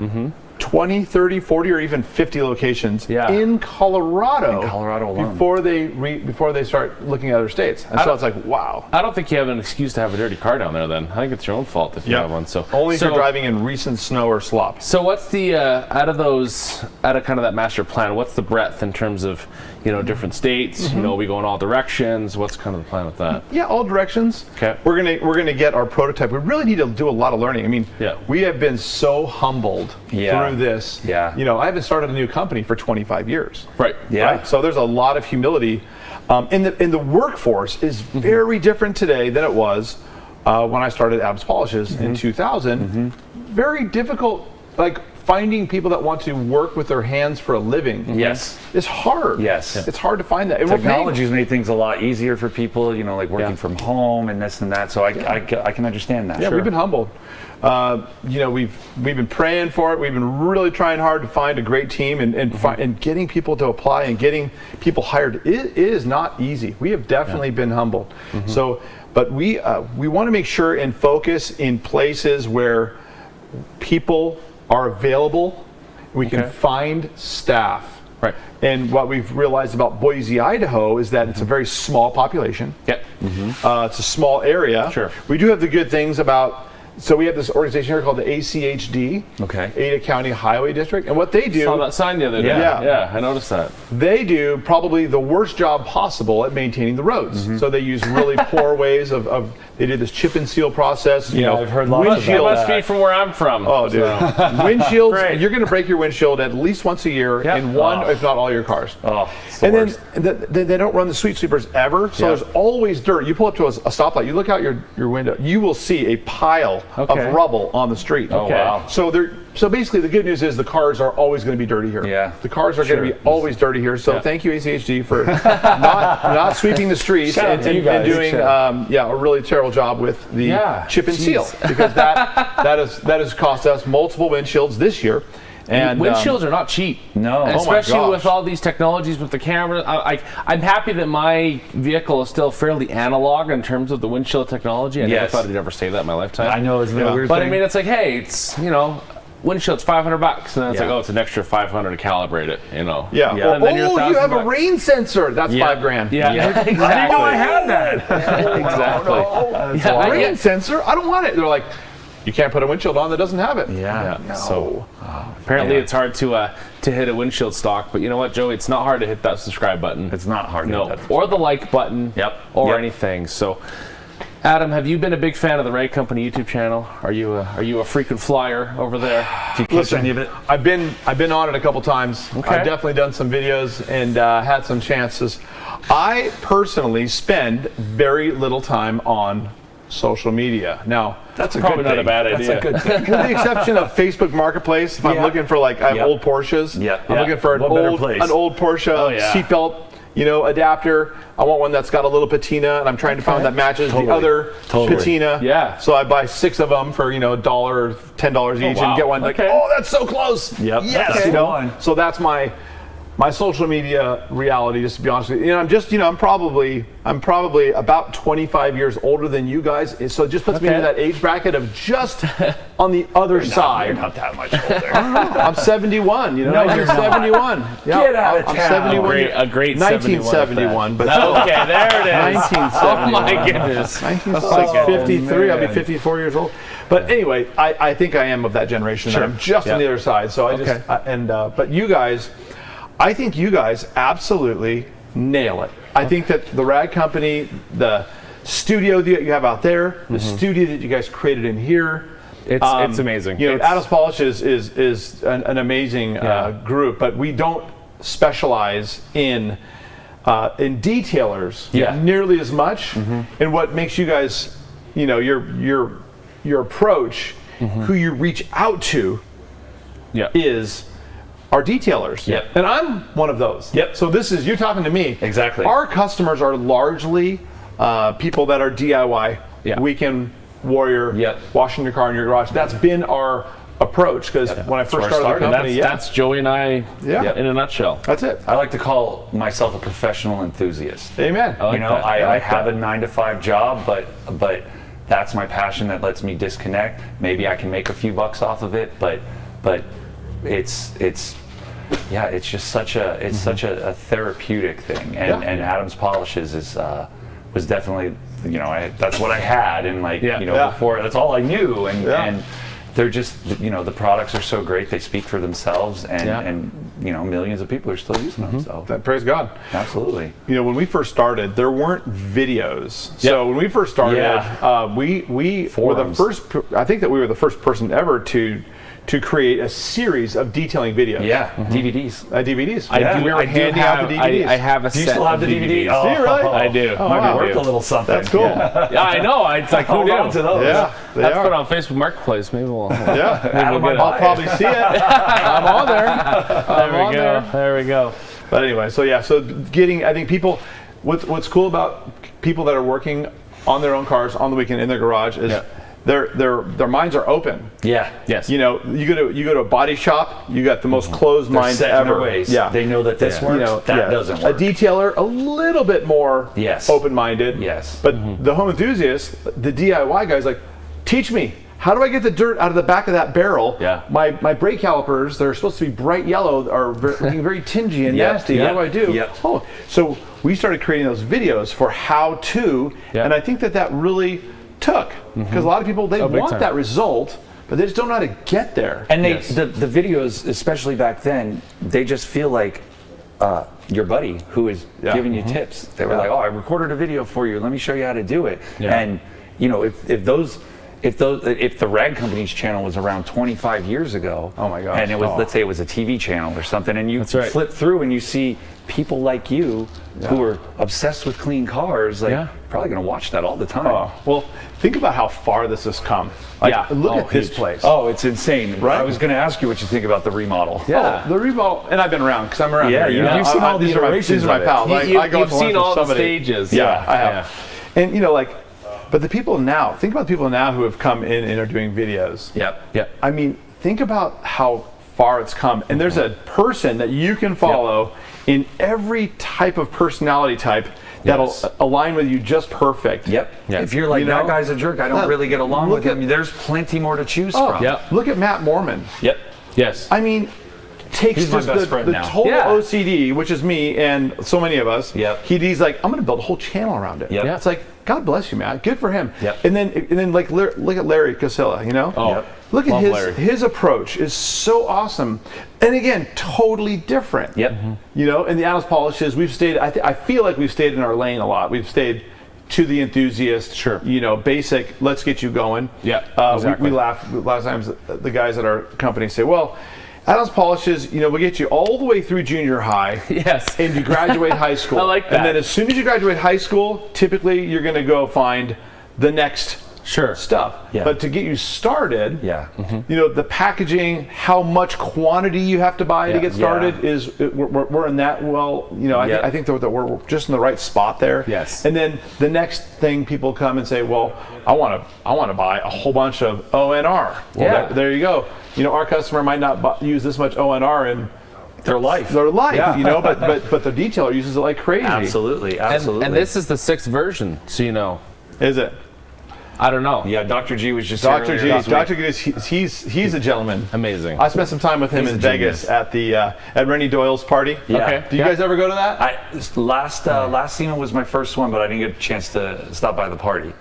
R: 20, 30, 40, or even 50 locations in Colorado.
B: In Colorado alone.
R: Before they start looking at other states. And so it's like, wow.
A: I don't think you have an excuse to have a dirty car down there. Then I think it's your own fault if you have one. So
R: only if you're driving in recent snow or slop.
A: So what's the out of kind of that master plan? What's the breadth in terms of different states? You know, we go in all directions. What's kind of the plan with that?
R: Yeah, all directions.
A: Okay.
R: We're gonna get our prototype. We really need to do a lot of learning. I mean, we have been so humbled through this.
B: Yeah.
R: I haven't started a new company for 25 years.
A: Right.
B: Yeah.
R: Right? So there's a lot of humility. In the workforce is very different today than it was when I started Adams Polishes in 2000. Very difficult, like finding people that want to work with their hands for a living.
B: Yes.
R: It's hard.
B: Yes.
R: It's hard to find that. And
B: technology's made things a lot easier for people, like working from home and this and that. So I can understand that.
R: Yeah, we've been humbled. We've been praying for it. We've been really trying hard to find a great team and getting people to apply and getting people hired. It is not easy. We have definitely been humbled. So, but we want to make sure and focus in places where people are available. We can find staff.
A: Right.
R: And what we've realized about Boise, Idaho is that it's a very small population.
A: Yep.
R: It's a small area.
A: Sure.
R: We do have the good things about, so we have this organization here called the ACHD,
B: Okay.
R: Ada County Highway District, and what they do.
A: Saw that sign the other day. Yeah, I noticed that.
R: They do probably the worst job possible at maintaining the roads. So they use really poor ways of they did this chip and seal process. You know,
B: I've heard lots of
A: That must be from where I'm from.
R: Oh, dude. Windshields, you're going to break your windshield at least once a year in one, if not all your cars.
B: Oh,
R: and then they don't run the street sweepers ever, so there's always dirt. You pull up to a stoplight, you look out your window, you will see a pile of rubble on the street.
B: Oh, wow.
R: So basically the good news is the cars are always going to be dirty here.
B: Yeah.
R: The cars are going to be always dirty here, so thank you ACHD for not sweeping the streets and doing a really terrible job with the chip and seal, because that has cost us multiple windshields this year. And
A: windshields are not cheap.
B: No.
A: Especially with all these technologies with the camera. I'm happy that my vehicle is still fairly analog in terms of the windshield technology. I never thought I'd ever say that in my lifetime.
B: I know, isn't that a weird
A: But
B: thing?
A: I mean, it's like, hey, it's, windshield's $500, and then it's like, oh, it's an extra $500 to calibrate it,
R: Yeah.
A: And then you're
R: you have a
A: $1,000.
R: rain sensor. That's $5,000.
A: Yeah.
B: I
A: Exactly.
B: didn't know I had that.
A: Exactly.
R: Rain sensor? I don't want it. They're like, you can't put a windshield on that doesn't have it.
A: So apparently it's hard to hit a windshield stock, but you know what, Joey? It's not hard to hit that subscribe button.
B: It's not hard to hit that.
A: Or the like button. Or anything. So, Adam, have you been a big fan of the Ray Company YouTube channel? Are you a frequent flyer over there?
B: Do you catch any of it?
R: I've been on it a couple times.
A: Okay.
R: I've definitely done some videos and had some chances. I personally spend very little time on social media. Now,
A: that's probably not a bad idea.
R: That's a good thing. With the exception of Facebook Marketplace, if I'm looking for I have old Porsches. I'm looking for an old Porsche seatbelt, adapter. I want one that's got a little patina, and I'm trying to find one that matches the other patina.
A: Yeah.
R: So I buy 6 of them for $1 or $10 each, and get one oh, that's so close.
B: Yep.
R: Yes. So that's my social media reality, just to be honest with you. I'm probably about 25 years older than you guys, so it just puts me in that age bracket of just on the other side.
B: You're not that much older.
R: I'm 71.
B: No,
R: you're 71.
B: Get out of town.
R: I'm 71.
A: A great
R: 1971. But
A: okay, there it is.
R: 1971.
A: Oh my goodness.
R: 53. I'll be 54 years old. But anyway, I think I am of that generation.
A: Sure.
R: I'm just on the other side. So but you guys. I think you guys absolutely nail it. I think that the Rad Company, the studio that you have out there, the studio that you guys created in here,
A: it's amazing.
R: Adam's Polish is an amazing group, but we don't specialize in detailers nearly as much. And what makes you guys, your approach, who you reach out to, is our detailers. And I'm one of those. So you're talking to me.
B: Exactly.
R: Our customers are largely people that are DIY, weekend warrior, washing your car in your garage. That's been our approach, because when I first started the company,
A: that's Joey and I in a nutshell.
R: That's it.
B: I like to call myself a professional enthusiast.
R: Amen.
B: I have a 9-to-5 job, but that's my passion that lets me disconnect. Maybe I can make a few bucks off of it, but it's just such a therapeutic thing, and Adam's Polishes was definitely that's what I had, and before that's all I knew, and they're just the products are so great, they speak for themselves, and millions of people are still using them. So
R: praise God.
B: Absolutely.
R: When we first started, there weren't videos. So when we first started, we were the first. I think that we were the first person ever to create a series of detailing videos.
B: DVDs.
R: DVDs.
A: We were handing out the DVDs. I have a
B: Do you
A: set
B: still have
A: of
B: the DVD?
A: DVDs.
R: Do you really?
A: I do.
B: Might be worth a little something.
R: That's cool.
A: Yeah, I know. It's like, who
B: Hold
A: knew?
B: on to those.
R: Yeah,
A: That's put on Facebook Marketplace. Maybe we'll.
R: I'll probably see it. I'm on there.
A: There we go.
R: But anyway, so I think people, what's cool about people that are working on their own cars on the weekend in their garage is their minds are open.
A: Yes.
R: You go to a body shop, you got the most closed minds
B: set in
R: ever.
B: their ways. They know that this works. That doesn't work.
R: A detailer, a little bit more open-minded.
B: Yes.
R: But the home enthusiast, the DIY guy's like, teach me. How do I get the dirt out of the back of that barrel? Yeah. My brake calipers, they're supposed to be bright yellow, are looking very tingy and nasty. What do I do? Oh, so we started creating those videos for how to, and I think that really took, because a lot of people, they want that result, but they just don't know how to get there.
B: And the videos, especially back then, they just feel like your buddy who is giving you tips. They were like, oh, I recorded a video for you. Let me show you how to do it. And you know, if the Rag Company's channel was around 25 years ago, oh my gosh, and it was, let's say it was a TV channel or something, and you flip through and you see people like you who are obsessed with clean cars, like probably going to watch that all the time.
R: Oh, well, think about how far this has come. Like, look at this place.
B: Oh, it's insane. Right? I was going to ask you what you think about the remodel.
R: Yeah, the remodel, and I've been around because I'm around here.
B: You've seen all these iterations.
R: These are my pals.
A: You've seen all the stages.
R: Yeah, I have. And you know, like, but the people now, think about the people now who have come in and are doing videos.
B: Yep.
R: I mean, think about how far it's come. And there's a person that you can follow in every type of personality type that'll align with you just perfect.
B: If you're like, that guy's a jerk, I don't really get along with him, there's plenty more to choose from.
R: Look at Matt Mormon.
A: Yes.
R: I mean, takes just the total OCD, which is me and so many of us. He's like, I'm going to build a whole channel around it. It's like, God bless you, Matt. Good for him. And then like look at Larry Casilla, you know? Look at his approach is so awesome. And again, totally different. You know, and the Adams polishes, we've stayed, I feel like we've stayed in our lane a lot. We've stayed to the enthusiast, you know, basic, let's get you going. We laugh a lot of times, the guys at our company say, well, Adams polishes, you know, will get you all the way through junior high. And you graduate high school.
A: I like that.
R: And then as soon as you graduate high school, typically you're going to go find the next stuff. But to get you started, you know, the packaging, how much quantity you have to buy to get started is, we're in that, well, you know, I think that we're just in the right spot there. And then the next thing, people come and say, well, I want to buy a whole bunch of ONR. Well, there you go. You know, our customer might not use this much ONR in
B: their life,
R: you know, but the detailer uses it like crazy.
B: Absolutely.
A: And this is the 6th version, so you know.
R: Is it?
A: I don't know.
B: Yeah, Dr. G was just
R: Dr. G. Dr. G. He's a gentleman.
A: Amazing.
R: I spent some time with him in Vegas at the at Rennie Doyle's party. Do you guys ever go to that?
B: Last SEMA was my first one, but I didn't get a chance to stop by the party.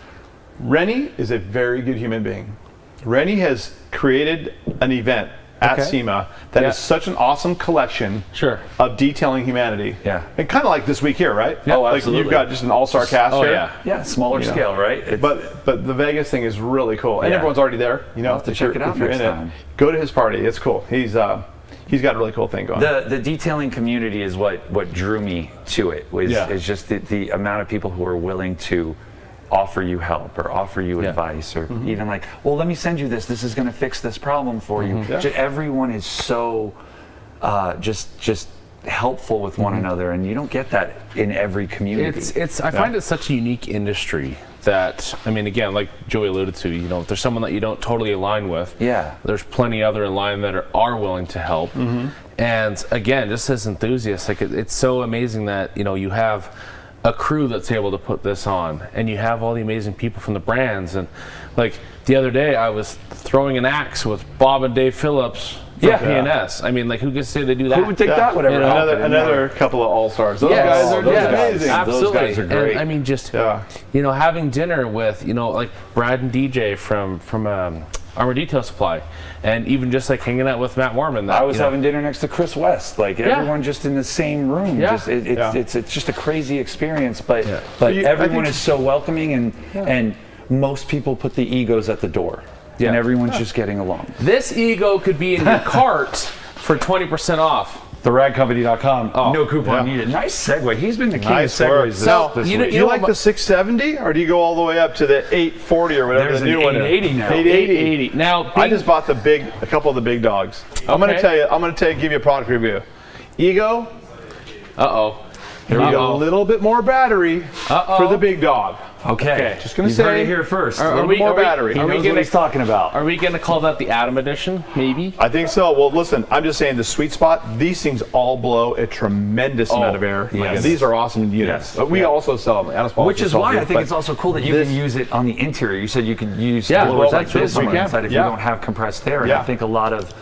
R: Rennie is a very good human being. Rennie has created an event at SEMA that is such an awesome collection of detailing humanity. And kind of like this week here, right?
B: Oh,
R: absolutely.
B: absolutely.
R: Like you've got just an all-star cast here.
B: Yeah, smaller scale, right?
R: But the Vegas thing is really cool. And everyone's already there. You know,
B: I'll have to check it out
R: if you're
B: next
R: in
B: time.
R: Go to his party. It's cool. He's got a really cool thing going.
B: The detailing community is what drew me to it. Is just the amount of people who are willing to offer you help or offer you advice, or even like, well, let me send you this is going to fix this problem for you. Everyone is so just helpful with one another, and you don't get that in every community.
A: I find it such a unique industry that, I mean, again, like Joey alluded to, you know, if there's someone that you don't totally align with, there's plenty other in line that are willing to help. And again, just as enthusiasts, like it's so amazing that, you know, you have a crew that's able to put this on, and you have all the amazing people from the brands. And like the other day, I was throwing an axe with Bob and Dave Phillips from P&S. I mean, like, who could say they do that?
B: Who would take that? Whatever.
A: You know?
R: Another couple of all-stars. Those guys are amazing.
A: Absolutely.
B: Those guys are great.
A: And, I mean, just you know, having dinner with, you know, like Brad and DJ from Armor Detail Supply, and even just like hanging out with Matt Mormon.
B: I was having dinner next to Chris West, like everyone just in the same room. It's just a crazy experience, but everyone is so welcoming, and most people put the egos at the door, and everyone's just getting along.
A: This ego could be in your cart for 20% off.
B: TheRagCompany.com. No coupon needed. Nice segue. He's been the king of segues this week.
R: You like the 670, or do you go all the way up to the 840 or whatever?
B: There's
R: the new
B: an 880
R: one?
B: now.
A: 880. Now,
R: I just bought a couple of the big dogs. I'm going to give you a product review. Ego.
A: Here
R: we go. A little bit more battery for the big dog.
B: Okay.
R: Just gonna
B: You've
R: say.
B: heard it here first.
R: A little more battery.
B: He knows what he's talking about.
A: Are we going to call that the Atom Edition? Maybe.
R: I think so. Well, listen, I'm just saying the sweet spot. These things all blow a tremendous amount of air.
B: Yes.
R: These are awesome units.
B: Yes.
R: But we also sell them.
B: Which is why I think it's also cool that you can use it on the interior. You said you could use blowers like this on the inside if you don't have compressed air. And I think a lot of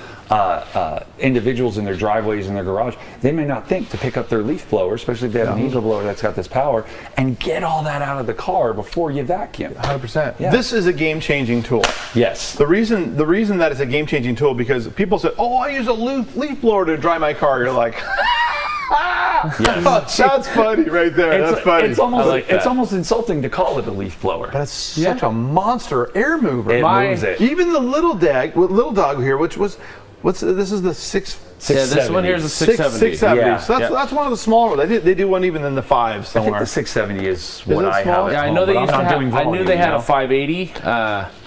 B: individuals in their driveways in their garage, they may not think to pick up their leaf blower, especially if they have an easel blower that's got this power, and get all that out of the car before you vacuum.
R: 100%. This is a game-changing tool.
B: Yes.
R: The reason that it's a game-changing tool because people say, "Oh, I use a leaf blower to dry my car." You're like, yes. That's funny right there. That's funny.
B: It's almost insulting to call it a leaf blower.
R: But it's such a monster air mover.
B: It moves it.
R: Even the little dog here, which was. This is the 670.
A: Yeah, this one here is a 670.
R: 670.
A: Yeah.
R: So that's one of the smaller ones. They do one even in the 5s somewhere.
B: I think the 670 is what I
R: small?
B: have.
A: Yeah, I know they used to have. I knew they had a 580.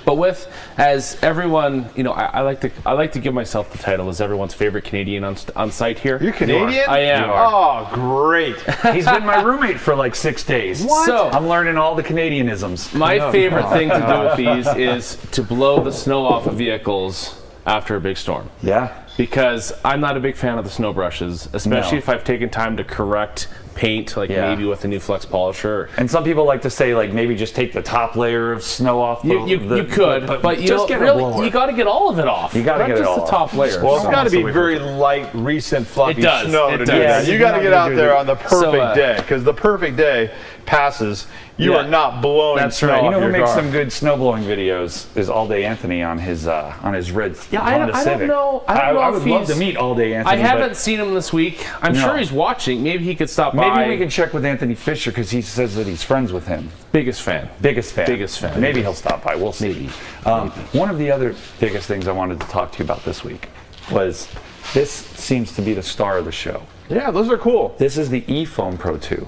A: But with as everyone, I like to give myself the title as everyone's favorite Canadian on site here.
R: You're Canadian?
A: I am.
R: Oh, great.
B: He's been my roommate for like 6 days.
A: What? So
B: I'm learning all the Canadianisms.
A: My favorite thing to do with these is to blow the snow off of vehicles after a big storm.
B: Yeah.
A: Because I'm not a big fan of the snow brushes, especially if I've taken time to correct paint, like maybe with a new flex polisher.
B: And some people like to say, like, maybe just take the top layer of snow off.
A: You could, but you got to get all of it off.
B: You got to get it all
A: off. Just the top layer.
R: Well, it's got to be very light, recent, fluffy snow to do
A: does.
R: that. You got to get out there on the perfect day, because the perfect day passes. You are not blowing snow off
B: You know who
R: your
B: makes
R: car.
B: some good snow blowing videos is All Day Anthony on his red Honda
A: I
B: Civic.
A: don't know.
B: I would love to meet All Day Anthony.
A: I haven't seen him this week. I'm sure he's watching. Maybe he could stop by.
B: Maybe we can check with Anthony Fisher because he says that he's friends with him.
A: Biggest fan.
B: Maybe he'll stop by. We'll see. One of the other biggest things I wanted to talk to you about this week was this seems to be the star of the show.
R: Yeah, those are cool.
B: This is the eFoam Pro 2.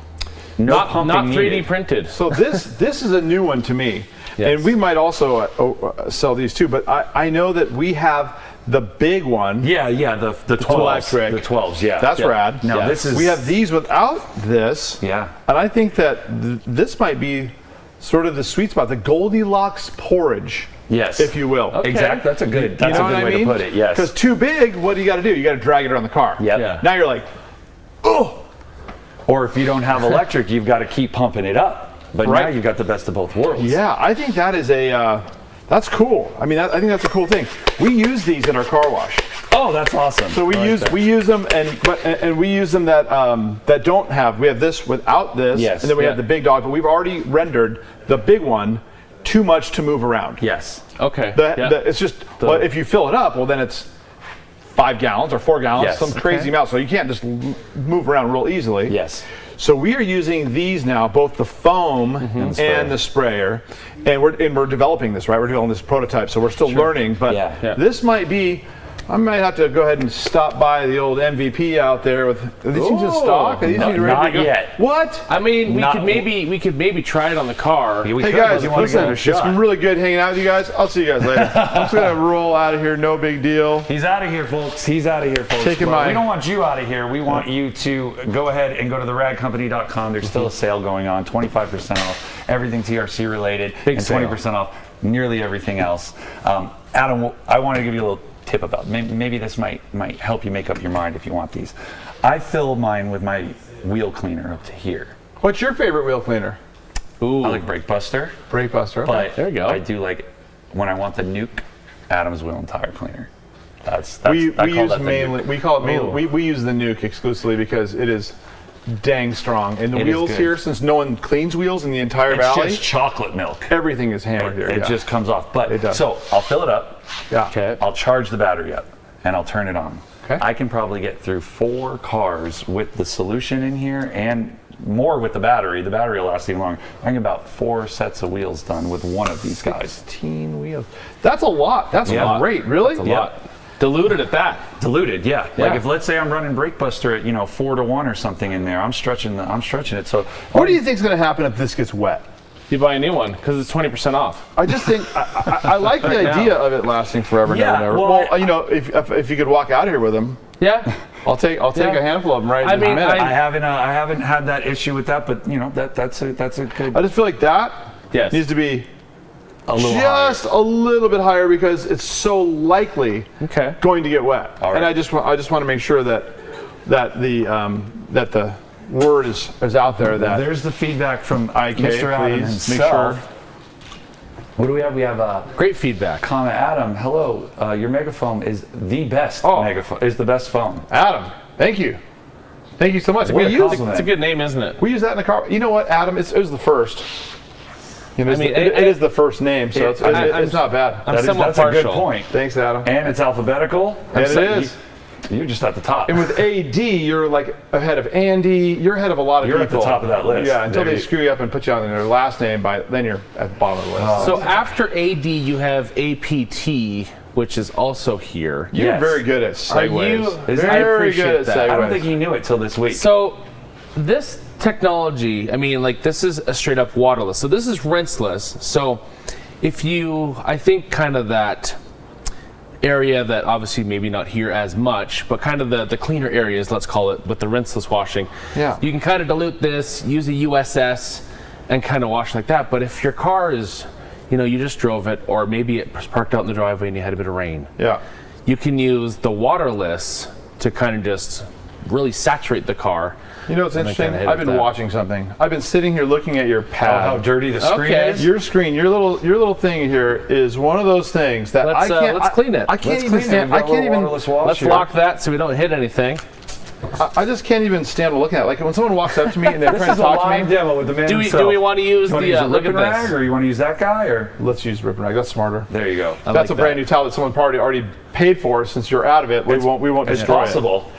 A: Not 3D printed.
R: So this is a new one to me. Yes. And we might also sell these too, but I know that we have the big one.
B: Yeah, the 12s.
R: Electric.
B: The 12s, yeah.
R: That's rad.
B: Now this is...
R: We have these without this.
B: Yeah.
R: And I think that this might be sort of the sweet spot, the Goldilocks porridge.
B: Yes.
R: If you will.
B: Okay. Exactly. That's a good way to put it, yes.
R: Because too big, what do you got to do? You got to drag it around the car.
B: Yep. Yeah.
R: Now you're like, oh.
B: Or if you don't have electric, you've got to keep pumping it up. But now you've got the best of both worlds.
R: Yeah, I think that is that's cool. I mean, I think that's a cool thing. We use these in our car wash.
B: Oh, that's awesome.
R: So we use them, and we use them that don't have. We have this without this, and then we have the big dog. But we've already rendered the big one too much to move around.
B: Yes.
A: Okay.
R: It's just if you fill it up, well then it's 5 gallons or 4 gallons, some crazy amount. So you can't just move around real easily.
B: Yes.
R: So we are using these now, both the foam and the sprayer, and we're developing this, right? We're developing this prototype, so we're still learning. But this might be. I might have to go ahead and stop by the old MVP out there with. Are these things in stock? Are these things ready to go?
B: Not yet.
R: What?
A: I mean, we could maybe try it on the car.
R: Hey guys, listen, it's been really good hanging out with you guys. I'll see you guys later. I'm just gonna roll out of here. No big deal.
B: He's out of here, folks. We don't want you out of here. We want you to go ahead and go to theradcompany.com. There's still a sale going on, 25% off everything TRC related, and 20% off nearly everything else. Adam, I want to give you a little tip about maybe this might help you make up your mind if you want these. I fill mine with my wheel cleaner up to here.
R: What's your favorite wheel cleaner?
B: Ooh, I like Brake Buster.
R: Brake Buster. Okay.
B: But
A: there you go.
B: I do like when I want the nuke, Adam's Wheel and Tire Cleaner.
R: We use it mainly we use the nuke exclusively because it is dang strong. And the wheels here, since no one cleans wheels in the entire valley,
B: it's just chocolate milk.
R: Everything is hammered here.
B: It just comes off. But it does. So I'll fill it up.
R: Yeah.
B: Okay. I'll charge the battery up and I'll turn it on.
R: Okay.
B: I can probably get through 4 cars with the solution in here and more with the battery. The battery will last even longer. I can get about 4 sets of wheels done with one of these guys.
R: 16 wheels. That's a lot. That's great. Really?
A: That's a lot. Diluted at that.
B: Diluted, yeah. Like if let's say I'm running Brake Buster at 4-to-1 or something in there, I'm stretching it. So
R: what do you think is going to happen if this gets wet?
A: You buy a new one because it's 20% off.
R: I just think I like the idea of it lasting forever and ever. Well, if you could walk out here with them.
A: Yeah.
R: I'll take a handful of them right in a minute.
B: I haven't had that issue with that, but that's a good.
R: I just feel like that
A: Yes.
R: needs to be a little bit higher because it's so likely going to get wet. And I just want to make sure that the word is out there that
B: there's the feedback from
R: IK.
B: Mr. Adam
R: Please
B: himself.
R: make sure.
B: What do we have? We have
A: great feedback.
B: Comment, Adam. Hello, your megaphone is the best. Megaphone is the best phone.
R: Adam, thank you. Thank you so much.
A: It's a good name, isn't it?
R: We use that in the car. You know what, Adam? It was the first. You know,
A: I mean,
R: it is the first name, so it's not bad.
B: That's a good point.
R: Thanks, Adam.
B: And it's alphabetical.
R: And it is.
B: You're just at the top.
R: And with AD, you're like ahead of Andy. You're ahead of a lot of people.
B: You're at the top of that list.
R: Yeah, until they screw you up and put you on their last name, then you're at the bottom of the list.
A: So after AD, you have APT, which is also here.
R: You're very good at segues.
A: Are you?
R: Very good at segues.
B: I don't think he knew it till this week.
A: So this technology, I mean, like this is a straight up waterless. So this is rinseless. So if you, I think kind of that area that obviously maybe not here as much, but kind of the cleaner areas, let's call it, with the rinseless washing.
R: Yeah.
A: You can kind of dilute this, use a USS, and kind of wash like that. But if your car is, you just drove it, or maybe it was parked out in the driveway and you had a bit of rain.
R: Yeah.
A: You can use the waterless to kind of just really saturate the car.
R: You know what's interesting? I've been watching something. I've been sitting here looking at your pad.
B: Oh, how dirty the screen is.
R: Your screen, your little thing here is one of those things that
A: let's clean it.
R: I can't even stand. I can't even.
A: Let's lock that so we don't hit anything.
R: I just can't even stand looking at it. Like when someone walks up to me and they're trying to talk to me.
B: Demo with the man
A: do we want to use the
B: look at rag, or you want to use that guy, or
R: let's use rip and rag? That's smarter.
B: There you go.
R: That's a brand new towel that someone already paid for. Since you're out of it, we won't destroy it.
B: It's possible.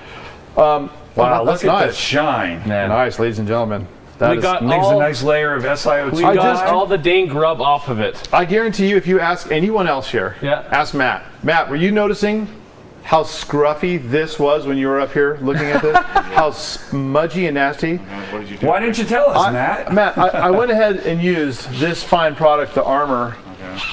R: Wow,
B: look at that shine.
R: Nice, ladies and gentlemen. That
B: leaves a nice layer of SiO2.
A: We got all the dang grub off of it.
R: I guarantee you, if you ask anyone else here, ask Matt. Matt, were you noticing how scruffy this was when you were up here looking at this? How smudgy and nasty?
B: What did you do? Why didn't you tell us, Matt?
R: Matt, I went ahead and used this fine product, the Armor,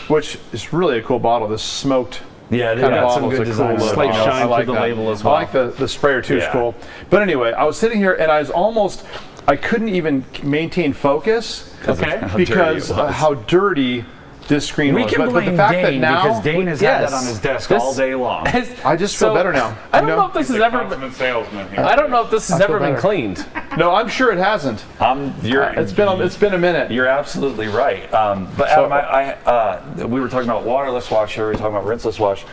R: which is really a cool bottle. This smoked.
B: Yeah, they
R: kind of
B: got some
R: bottles,
B: good design.
R: Cool
A: Slight shine
R: I like
A: through the label as well.
R: I like the sprayer too. It's cool. But anyway, I was sitting here and I couldn't even maintain focus. Because how dirty this screen was.
B: We can blame
R: but the fact
B: Dane,
R: that now,
B: because Dane has had that on his desk all day long.
R: I just feel better now.
A: I don't know if this has ever been. I don't know if this has ever been cleaned.
R: No, I'm sure it hasn't. It's been a minute.
B: You're absolutely right. But Adam, we were talking about waterless wash. We were talking about rinseless wash.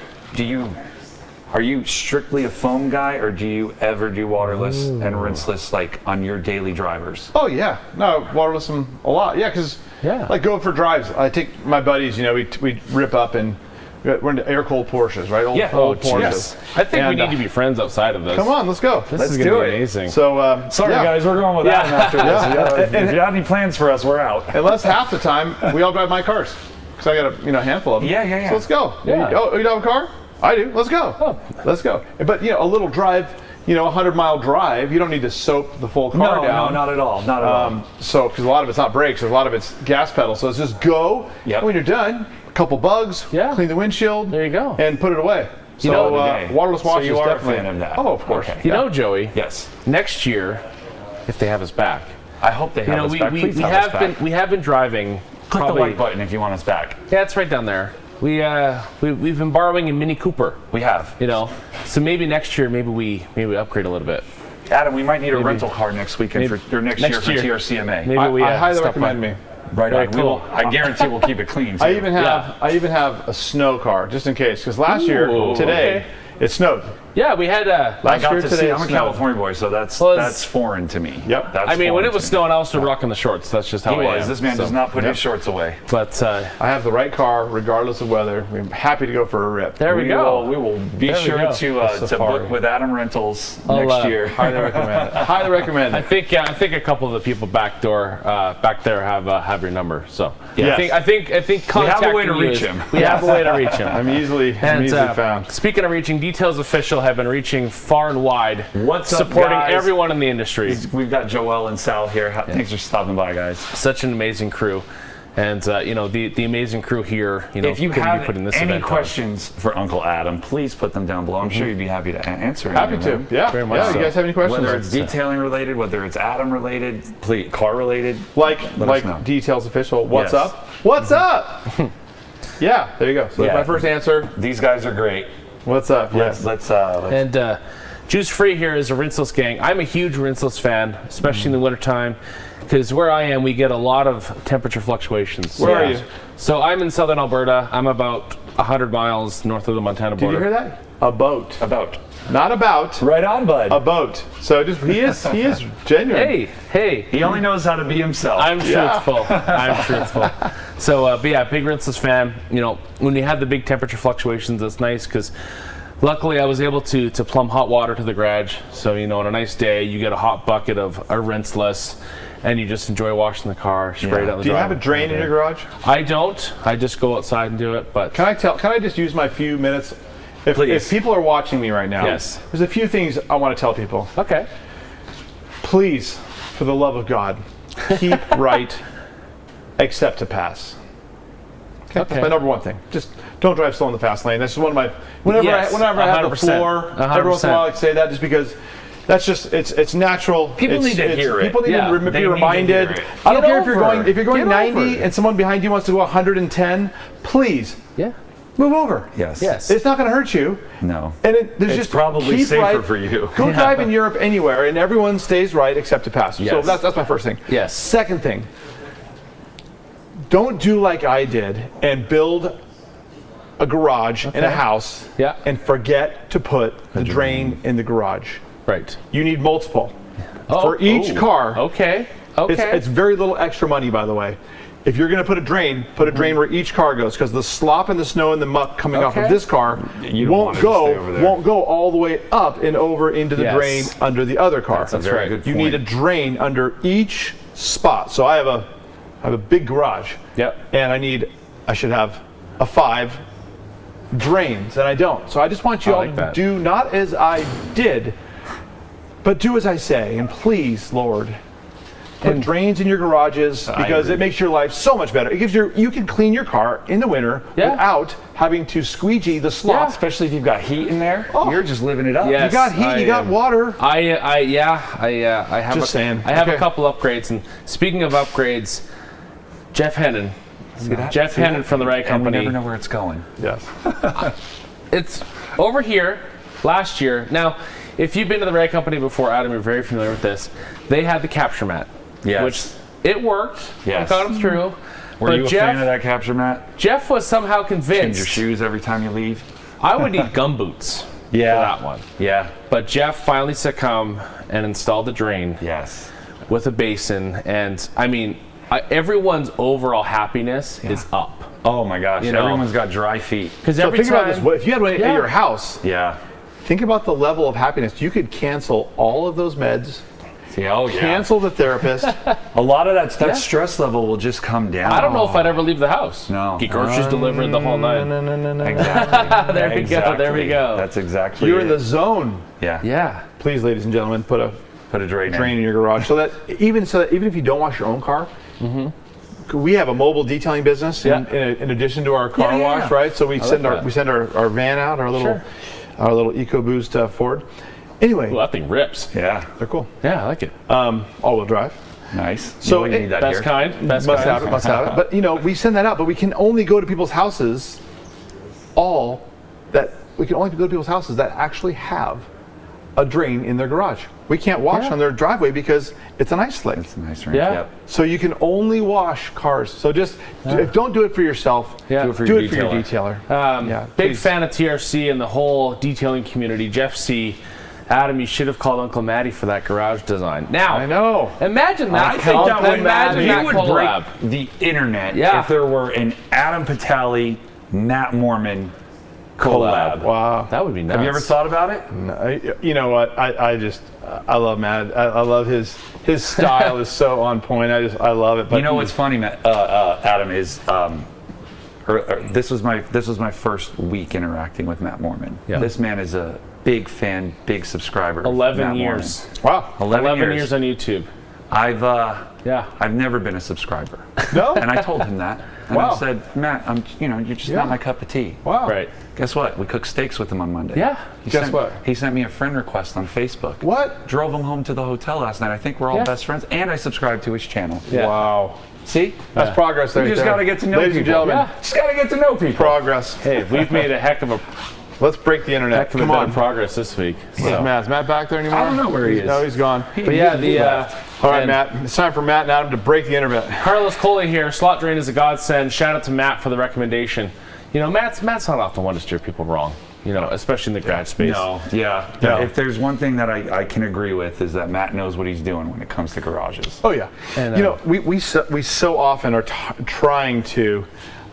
B: Are you strictly a foam guy, or do you ever do waterless and rinseless like on your daily drivers?
R: Oh yeah, no, waterless them a lot. Yeah, because like going for drives, I take my buddies. We rip up and we're into air cooled Porsches, right? Old Porsches.
A: I think we need to be friends outside of this.
R: Come on, let's go.
A: This is gonna be amazing.
R: So
B: sorry guys, we're going with Adam after this. If you have any plans for us, we're out.
R: Unless half the time we all drive my cars, because I got a handful of them.
B: Yeah.
R: So let's go.
A: Yeah.
R: Oh, you don't have a car? I do. Let's go. Let's go. But a little drive, a 100-mile drive, you don't need to soap the full car down.
B: No, not at all. Not at all.
R: So, because a lot of it's not brakes, a lot of it's gas pedal. So it's just go.
B: Yep.
R: When you're done, a couple bugs, clean the windshield.
A: There you go.
R: And put it away. So waterless wash is definitely.
B: a fan of that.
R: Oh, of course.
B: Okay.
A: Joey.
B: Yes.
A: Next year, if they have us back.
B: I hope they have us back. Please have us back.
A: We have been driving.
B: Click the white button if you want us back.
A: Yeah, it's right down there. We've been borrowing a Mini Cooper.
B: We have.
A: So maybe next year, maybe we upgrade a little bit.
B: Adam, we might need a rental car next weekend next year for TRCMA.
A: Maybe
R: I highly recommend me.
B: Right on. Cool. I guarantee we'll keep it clean. Too.
R: I even have a snow car just in case, because last year today it snowed.
A: Yeah, we had
B: last year today. I'm a California boy, so that's foreign to me.
R: Yep.
A: I mean, when it was snowing, I was still rocking the shorts. That's just how I am.
B: This man does not put his shorts away.
A: But
R: I have the right car, regardless of weather. I'm happy to go for a rip.
A: There we go.
B: We will be sure to book with Adam Rentals next year.
R: Highly recommend it. Highly recommend it.
A: I think a couple of the people back there have your number. So
B: yes.
A: I think
B: we have a way to reach him.
A: We have a way to reach him.
R: I'm easily found.
A: Speaking of reaching, Details Official have been reaching far and wide, supporting everyone in the industry.
B: We've got Joel and Sal here. Thanks for stopping by, guys.
A: Such an amazing crew. And the amazing crew here,
B: if you
A: couldn't
B: have
A: be putting this
B: any
A: event on.
B: questions for Uncle Adam, please put them down below. I'm sure you'd be happy to answer.
R: Happy to. Yeah.
A: Very much
R: You guys have any questions?
B: Whether it's detailing related, whether it's Adam related, car related,
R: like
B: us know.
R: Details Official. What's
B: Yes.
R: up? What's up? Yeah, there you go. So that's my first answer.
B: These guys are great.
R: What's up? Yes.
B: Let's
A: And Juice Free here is a rinseless gang. I'm a huge rinseless fan, especially in the wintertime, because where I am, we get a lot of temperature fluctuations.
R: Where are you?
A: So I'm in southern Alberta. I'm about 100 miles north of the Montana
R: Did
A: border.
R: you hear that? A boat.
B: A boat.
R: Not about.
B: Right on, bud.
R: A boat. So he is genuine.
A: Hey.
B: He only knows how to be himself.
A: I'm truthful. I'm truthful. So, but yeah, big rinseless fan. When you have the big temperature fluctuations, it's nice because luckily I was able to plumb hot water to the garage. So, on a nice day, you get a hot bucket of a rinseless and you just enjoy washing the car, spray it out the
R: Do you have a
A: driveway.
R: drain in your garage?
A: I don't. I just go outside and do it. But
R: Can I just use my few minutes?
A: Please.
R: If people are watching me right now,
A: Yes.
R: there's a few things I want to tell people.
A: Okay.
R: Please, for the love of God, keep right, except to pass. Okay. That's my number one thing. Just don't drive slow in the fast lane. That's just one of my. Whenever I have the
A: 100%.
R: floor, every once in a while I like to say that just because. That's just it's natural.
B: People need to hear it.
R: People need
B: Yeah,
R: to
B: they
R: be
B: need to
R: reminded.
B: hear it.
R: I don't
A: Get
R: care if you're going
A: Get
R: 90
A: over.
R: and someone behind you wants to go 110. Please, move over.
B: Yes.
R: It's not going to hurt you.
B: No.
R: And there's
B: It's
R: just
B: probably
R: keep
B: safer
R: right.
B: for you.
R: Go drive in Europe anywhere, and everyone stays right except to pass. So
B: Yes.
R: that's my first thing.
A: Yes.
R: Second thing. Don't do like I did and build a garage in a house and forget to put the drain in the garage.
A: Right.
R: You need multiple. For each car.
A: Okay.
R: It's very little extra money, by the way. If you're going to put a drain where each car goes, because the slop and the snow and the muck coming off of this car won't go all the way up and over into the drain under the other car.
B: That's a very good
R: You
B: point.
R: need a drain under each spot. So I have a big garage.
A: Yep.
R: And I should have a 5 drains, and I don't. So I just want you all to do not as I did, but do as I say. And please, Lord, put drains in your garages because it makes your life so much better. It gives you can clean your car in the winter without having to squeegee the slop.
B: Especially if you've got heat in there, you're just living it up.
A: Yes,
R: you got heat, you got water.
A: I have
R: Just saying.
A: I have
R: Okay.
A: a couple upgrades, and speaking of upgrades, Jeff Hennon. Jeff Hennon from the Rag Company.
B: We never know where it's going.
R: Yes.
A: It's over here last year. Now, if you've been to the Rag Company before, Adam, you're very familiar with this. They had the capture mat.
B: Yes.
A: Which it worked.
B: Yes.
A: I got him through.
B: Were you a fan of that capture mat?
A: Jeff was somehow convinced.
B: Change your shoes every time you leave.
A: I would need gumboots for that one.
B: Yeah.
A: But Jeff finally succumbed and installed the drain.
B: Yes.
A: With a basin, and I mean, everyone's overall happiness is up.
B: Oh my gosh! Everyone's got dry feet.
A: Because
R: So
A: every
R: think
A: time,
R: about this. If you had one at your house,
B: Yeah.
R: think about the level of happiness. You could cancel all of those meds.
B: Yeah.
R: Cancel the therapist.
B: A lot of that stress level will just come down.
A: I don't know if I'd ever leave the house.
B: No.
A: Get groceries delivered the whole night.
B: Exactly.
A: There we go. There we go.
B: That's exactly.
R: You're in
B: it.
R: the zone.
B: Yeah.
A: Yeah.
R: Please, ladies and gentlemen, put a
B: drain
R: in your garage so that even if you don't wash your own car, we have a mobile detailing business in addition to our car wash, right? So we send our van out, our little EcoBoost Ford. Anyway,
A: Ooh, that thing rips.
B: Yeah.
R: They're cool.
A: Yeah, I like it.
R: All-wheel drive.
B: Nice.
R: So
B: you need that
A: best
B: here.
A: kind. Best
R: Must
A: kind.
R: have it. But we send that out, but we can only go to people's houses. We can only go to people's houses that actually have a drain in their garage. We can't wash on their driveway because it's an ice lake.
B: It's a nice rink.
A: Yeah.
B: Yep.
R: So you can only wash cars. So just don't do it for yourself.
A: Yeah.
R: Do it for your detailer.
A: Big
R: please.
A: fan of TRC and the whole detailing community. Jeff C. Adam, you should have called Uncle Matty for that garage design. Now,
R: I know.
A: Imagine that.
B: I think that would
A: imagine that
B: would
A: collab.
B: break the internet
A: Yeah.
B: if there were an Adam Patali, Matt Mormon collab.
A: Wow, that would be nice.
B: Have you ever thought about it?
R: No, you know what? I love Matt. I love his style is so on point. I love it. But
B: You know what's funny, Matt, Adam, is this was my first week interacting with Matt Mormon.
A: Yeah.
B: This man is a big fan, big subscriber. of
A: 11
B: Matt
A: years.
B: Mormon.
R: Wow.
B: 11
A: years on YouTube.
B: I've never been a subscriber.
R: No?
B: And I told him that. And
R: Wow.
B: I said, Matt, you're just not my cup of tea.
R: Wow.
A: Right.
B: Guess what? We cooked steaks with him on Monday.
A: Yeah.
R: Guess what?
B: He sent me a friend request on Facebook.
R: What?
B: Drove him home to the hotel last night. I think we're all best friends. And I subscribed to his channel.
R: Yeah. Wow.
B: See?
R: That's progress there.
B: You just got to get to know
R: Ladies
B: people.
R: and gentlemen.
B: Just got to get to know people.
R: Progress.
A: Hey, we've made a heck of a
R: Let's break the internet.
A: Come on, progress this week.
R: Where's Matt? Is Matt back there anymore?
B: I don't know where he is.
R: No, he's gone.
A: But yeah,
R: all right, Matt. It's time for Matt and Adam to break the internet.
A: Carlos Coley here. Slot Drain is a godsend. Shout out to Matt for the recommendation. Matt's not often one to steer people wrong. Especially in the garage space.
B: No. If there's one thing that I can agree with is that Matt knows what he's doing when it comes to garages.
R: Oh yeah. And, we so often are trying to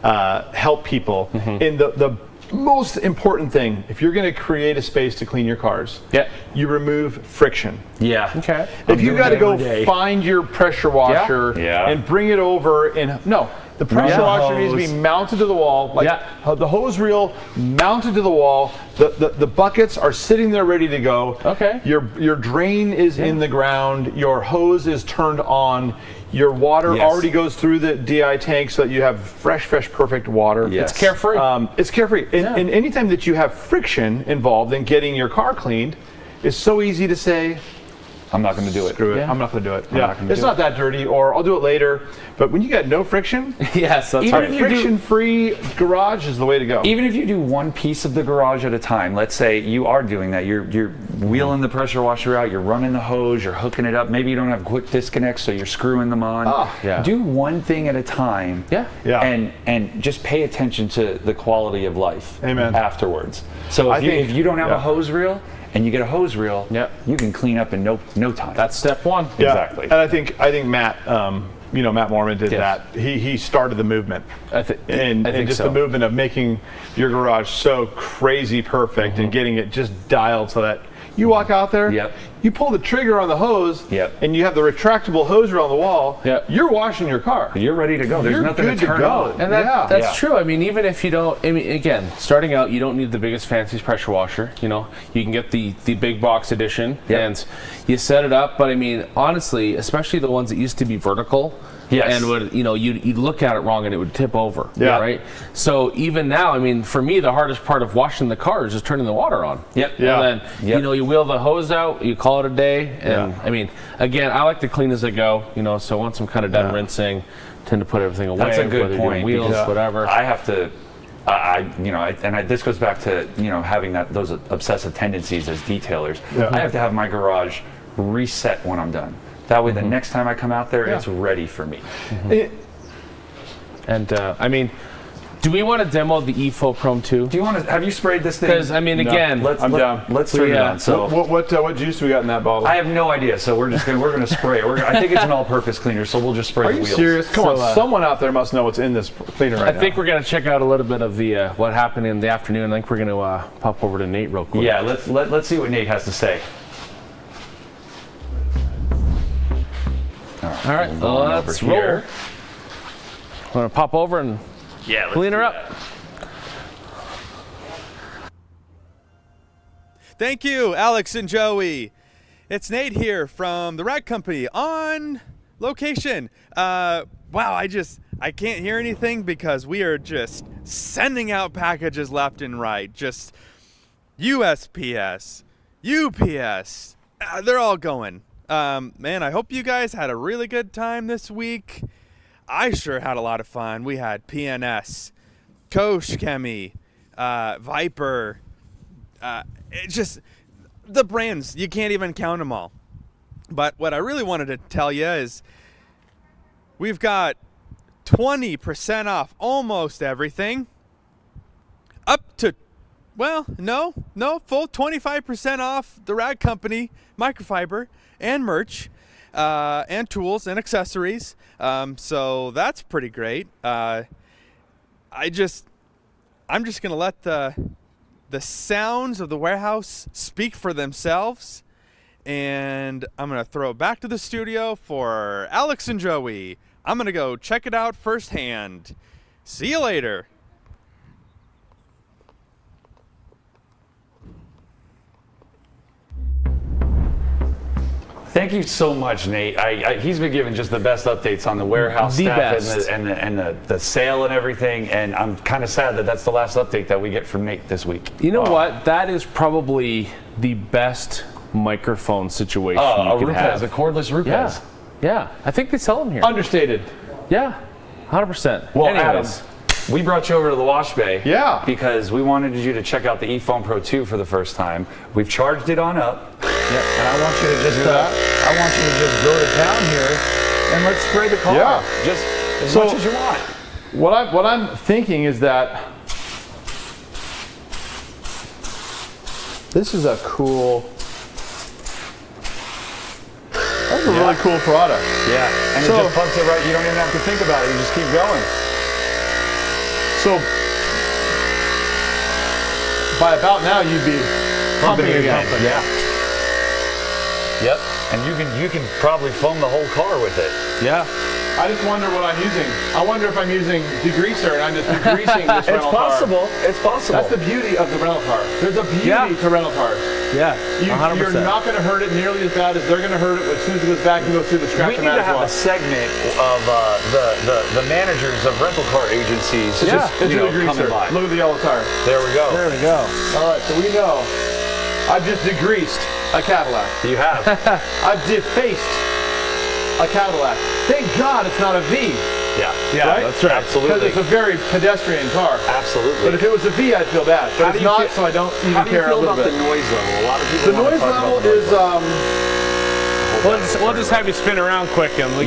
R: help people in the most important thing. If you're going to create a space to clean your cars, you remove friction.
B: Yeah.
A: Okay.
R: If you got to go find your pressure washer and bring it over, the pressure washer needs to be mounted to the wall, the hose reel mounted to the wall. The buckets are sitting there ready to go.
A: Okay.
R: Your drain is in the ground. Your hose is turned on. Your water already goes through the DI tank so that you have fresh, perfect water.
A: It's carefree.
R: It's carefree. And anytime that you have friction involved in getting your car cleaned, it's so easy to say,
B: I'm not going to do it.
R: Screw it. I'm not going to do it. It's not that dirty, or I'll do it later. But when you got no friction,
A: yes, that's
B: even
A: right.
R: Friction-free garage is the way to go.
B: Even if you do one piece of the garage at a time, let's say you are doing that, you're wheeling the pressure washer out, you're running the hose, you're hooking it up. Maybe you don't have quick disconnects, so you're screwing them on. Do one thing at a time. And just pay attention to the quality of life.
R: Amen.
B: Afterwards. So if you don't have a hose reel, and you get a hose reel, you can clean up in no time.
A: That's step one.
B: Exactly.
R: And I think Matt, Matt Mormon did that. He started the movement.
A: I think
R: the movement of making your garage so crazy perfect and getting it just dialed so that you walk out there, you pull the trigger on the hose, and you have the retractable hose reel on the wall, you're washing your car.
B: You're ready to go. There's nothing to turn on.
A: And that's true. I mean, even if you don't, again, starting out, you don't need the biggest, fanciest pressure washer. You can get the big box edition, and you set it up. But I mean, honestly, especially the ones that used to be vertical, and would you'd look at it wrong and it would tip over. Right. So even now, I mean, for me, the hardest part of washing the car is just turning the water on. And then you wheel the hose out, you call it a day, and I mean, again, I like to clean as I go. So once I'm kind of done rinsing, tend to put everything away.
B: That's a good point.
A: Wheels, whatever.
B: I have to. This goes back to having those obsessive tendencies as detailers. I have to have my garage reset when I'm done. That way, the next time I come out there, it's ready for me.
A: And I mean, do we want to demo the eFlow Chrome 2?
B: Do you want to? Have you sprayed this thing?
A: Because I mean, again,
R: I'm down.
B: Let's turn it on. So
R: what juice do we got in that bottle?
B: I have no idea. So we're gonna spray. I think it's an all-purpose cleaner. So we'll just spray the wheels.
R: Are you serious? Come on, someone out there must know what's in this cleaner right now.
A: I think we're gonna check out a little bit of the what happened in the afternoon. I think we're gonna pop over to Nate real quick.
B: Yeah, let's see what Nate has to say.
A: All right, let's roll. I'm gonna pop over and clean her up.
T: Thank you, Alex and Joey. It's Nate here from the Rag Company on location. Wow, I can't hear anything because we are just sending out packages left and right. Just USPS, UPS, they're all going. Man, I hope you guys had a really good time this week. I sure had a lot of fun. We had PNS, Kosh Chemi, Viper, it's just the brands, you can't even count them all. But what I really wanted to tell you is we've got 20% off almost everything. Up to, full 25% off the Rag Company microfiber and merch, and tools and accessories. So that's pretty great. I'm just gonna let the sounds of the warehouse speak for themselves, and I'm gonna throw it back to the studio for Alex and Joey. I'm gonna go check it out firsthand. See you later.
B: Thank you so much, Nate. He's been giving just the best updates on the warehouse staff and the sale and everything, and I'm kind of sad that that's the last update that we get from Nate this week.
A: You know what? That is probably the best microphone situation you could have.
B: A cordless Rupes.
A: Yeah, I think they sell them here.
R: Understated.
A: Yeah, 100%.
B: Well,
A: Anyways.
B: Adam, we brought you over to the wash bay.
R: Yeah.
B: Because we wanted you to check out the eFoam Pro 2 for the first time. We've charged it on up. And I want you to just go to town here and let's spray the car.
R: Yeah.
B: Just as much as you want.
R: What I'm thinking is that this is a cool. That's a really cool product.
B: Yeah. And it just pumps it right. You don't even have to think about it. You just keep going.
R: So by about now you'd be pumping again.
B: Yeah. Yep. And you can probably foam the whole car with it.
R: Yeah. I just wonder what I'm using. I wonder if I'm using degreaser and I'm just degreasing this rental car.
B: It's possible.
R: That's the beauty of the rental car. There's a beauty to rental cars.
A: Yeah, 100%.
R: You're not going to hurt it nearly as bad as they're going to hurt it as soon as it goes back and goes through the scratch.
B: We need to have a segment of the managers of rental car agencies.
R: Yeah,
B: just, coming by.
R: Look at the yellow tire.
B: There we go.
R: There we go. All right, so we know I've just degreased a Cadillac.
B: You have.
R: I've defaced a Cadillac. Thank God it's not a V.
B: Yeah,
R: right?
A: That's right.
B: Absolutely.
R: Because it's a very pedestrian car.
B: Absolutely.
R: But if it was a V, I'd feel bad. But it's not, so I don't even care a little bit.
B: How do you feel about the noise level? A lot of people
R: The noise level is.
A: We'll just have you spin around quick and we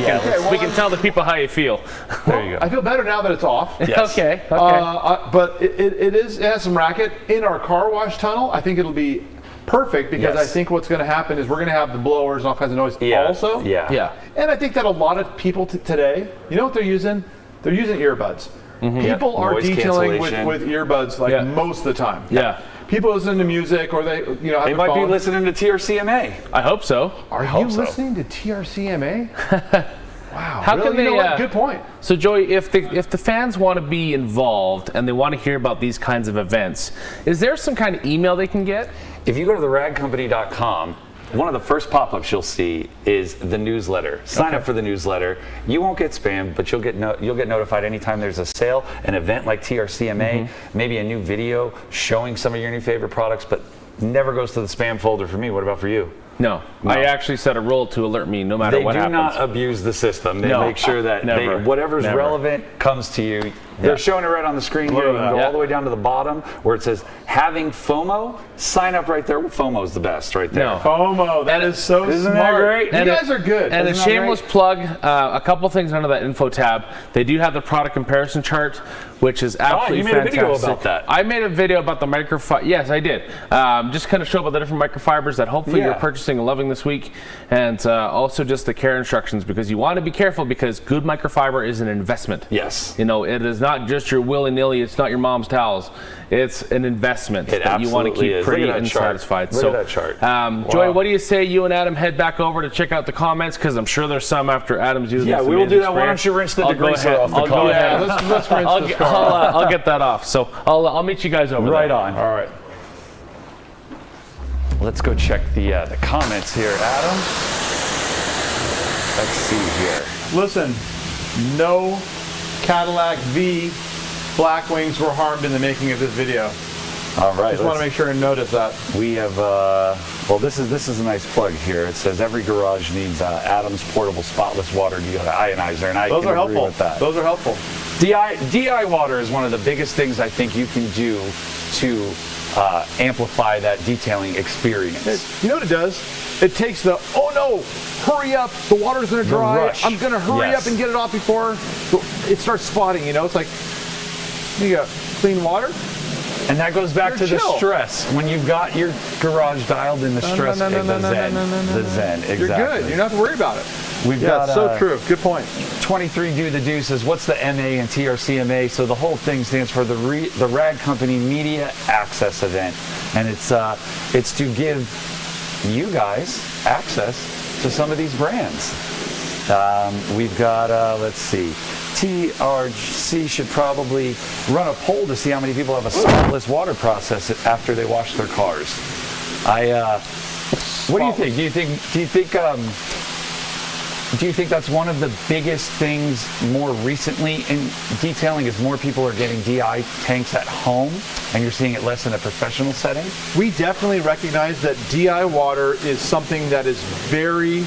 A: can tell the people how you feel.
R: There you go. I feel better now that it's off.
A: Yes. Okay.
R: But it has some racket in our car wash tunnel. I think it'll be perfect because I think what's going to happen is we're going to have the blowers and all kinds of noise also.
A: Yeah.
R: And I think that a lot of people today, you know what they're using? They're using earbuds. People are
B: Noise
R: detailing
B: cancellation.
R: with earbuds most of the time.
A: Yeah.
R: People listen to music or they have
B: They
R: their
B: might
R: phone.
B: be listening to TRCMA.
A: I hope so.
R: Are you listening to TRCMA? Wow.
A: How
R: really?
A: can they?
R: You know what? Good point.
A: So Joey, if the fans want to be involved and they want to hear about these kinds of events, is there some kind of email they can get?
B: If you go to theradcompany.com, one of the first pop-ups you'll see is the newsletter. Sign up for the newsletter. You won't get spammed, but you'll get notified anytime there's a sale, an event like TRCMA, maybe a new video showing some of your new favorite products, but never goes to the spam folder for me. What about for you?
A: No. I actually set a rule to alert me no matter what happens.
B: They do not abuse the system. They make sure that whatever's relevant comes to you. They're showing it right on the screen here. You can go all the way down to the bottom where it says having FOMO. Sign up right there. FOMO is the best right there.
A: No.
R: FOMO. That is so
B: Isn't
R: smart.
B: that great?
R: You guys are good.
A: And a shameless plug, a couple things under that info tab. They do have the product comparison chart, which is absolutely
B: you made
A: fantastic.
B: a video about that.
A: I made a video about the microfiber. Yes, I did. Just kind of show about the different microfibers that hopefully you're purchasing and loving this week. And also just the care instructions, because you want to be careful because good microfiber is an investment.
B: Yes.
A: You know, it is not just your willy-nilly, it's not your mom's towels. It's an investment that you want to keep pretty and satisfied.
B: Look at that chart.
A: Joey, what do you say you and Adam head back over to check out the comments? Because I'm sure there's some after Adam's using this.
B: Yeah, we will do that. Why don't you rinse the degreaser off the car?
R: Yeah, let's rinse this car.
A: I'll get that off. So I'll meet you guys over there.
B: Right on.
R: All right.
B: Let's go check the comments here, Adam. Let's see here.
R: Listen, no Cadillac V black wings were harmed in the making of this video.
B: All right.
R: Just want to make sure and notice that.
B: We have, well, this is a nice plug here. It says every garage needs Adam's portable spotless water ionizer, and I
R: Those
B: can
R: are
B: agree
R: helpful.
B: with that.
R: Those are helpful.
B: DI water is one of the biggest things I think you can do to amplify that detailing experience.
R: You know what it does? It takes the, oh no, hurry up, the water's going to dry.
B: rush.
R: I'm going to hurry up and get it off before it starts spotting, you know? It's like, you got clean water.
B: And that goes back to the stress. When you've got your garage dialed in, the stress, the zen, exactly.
R: You're good. You don't have to worry about it.
B: We've got
R: so true. Good point.
B: 23 Do the Do says, what's the MA and TRCMA? So the whole thing stands for the Rad Company Media Access Event, and it's to give you guys access to some of these brands. We've got let's see. TRC should probably run a poll to see how many people have a spotless water process after they wash their cars. What do you think? Do you think that's one of the biggest things more recently in detailing is more people are getting DI tanks at home and you're seeing it less in a professional setting?
R: We definitely recognize that DI water is something that is very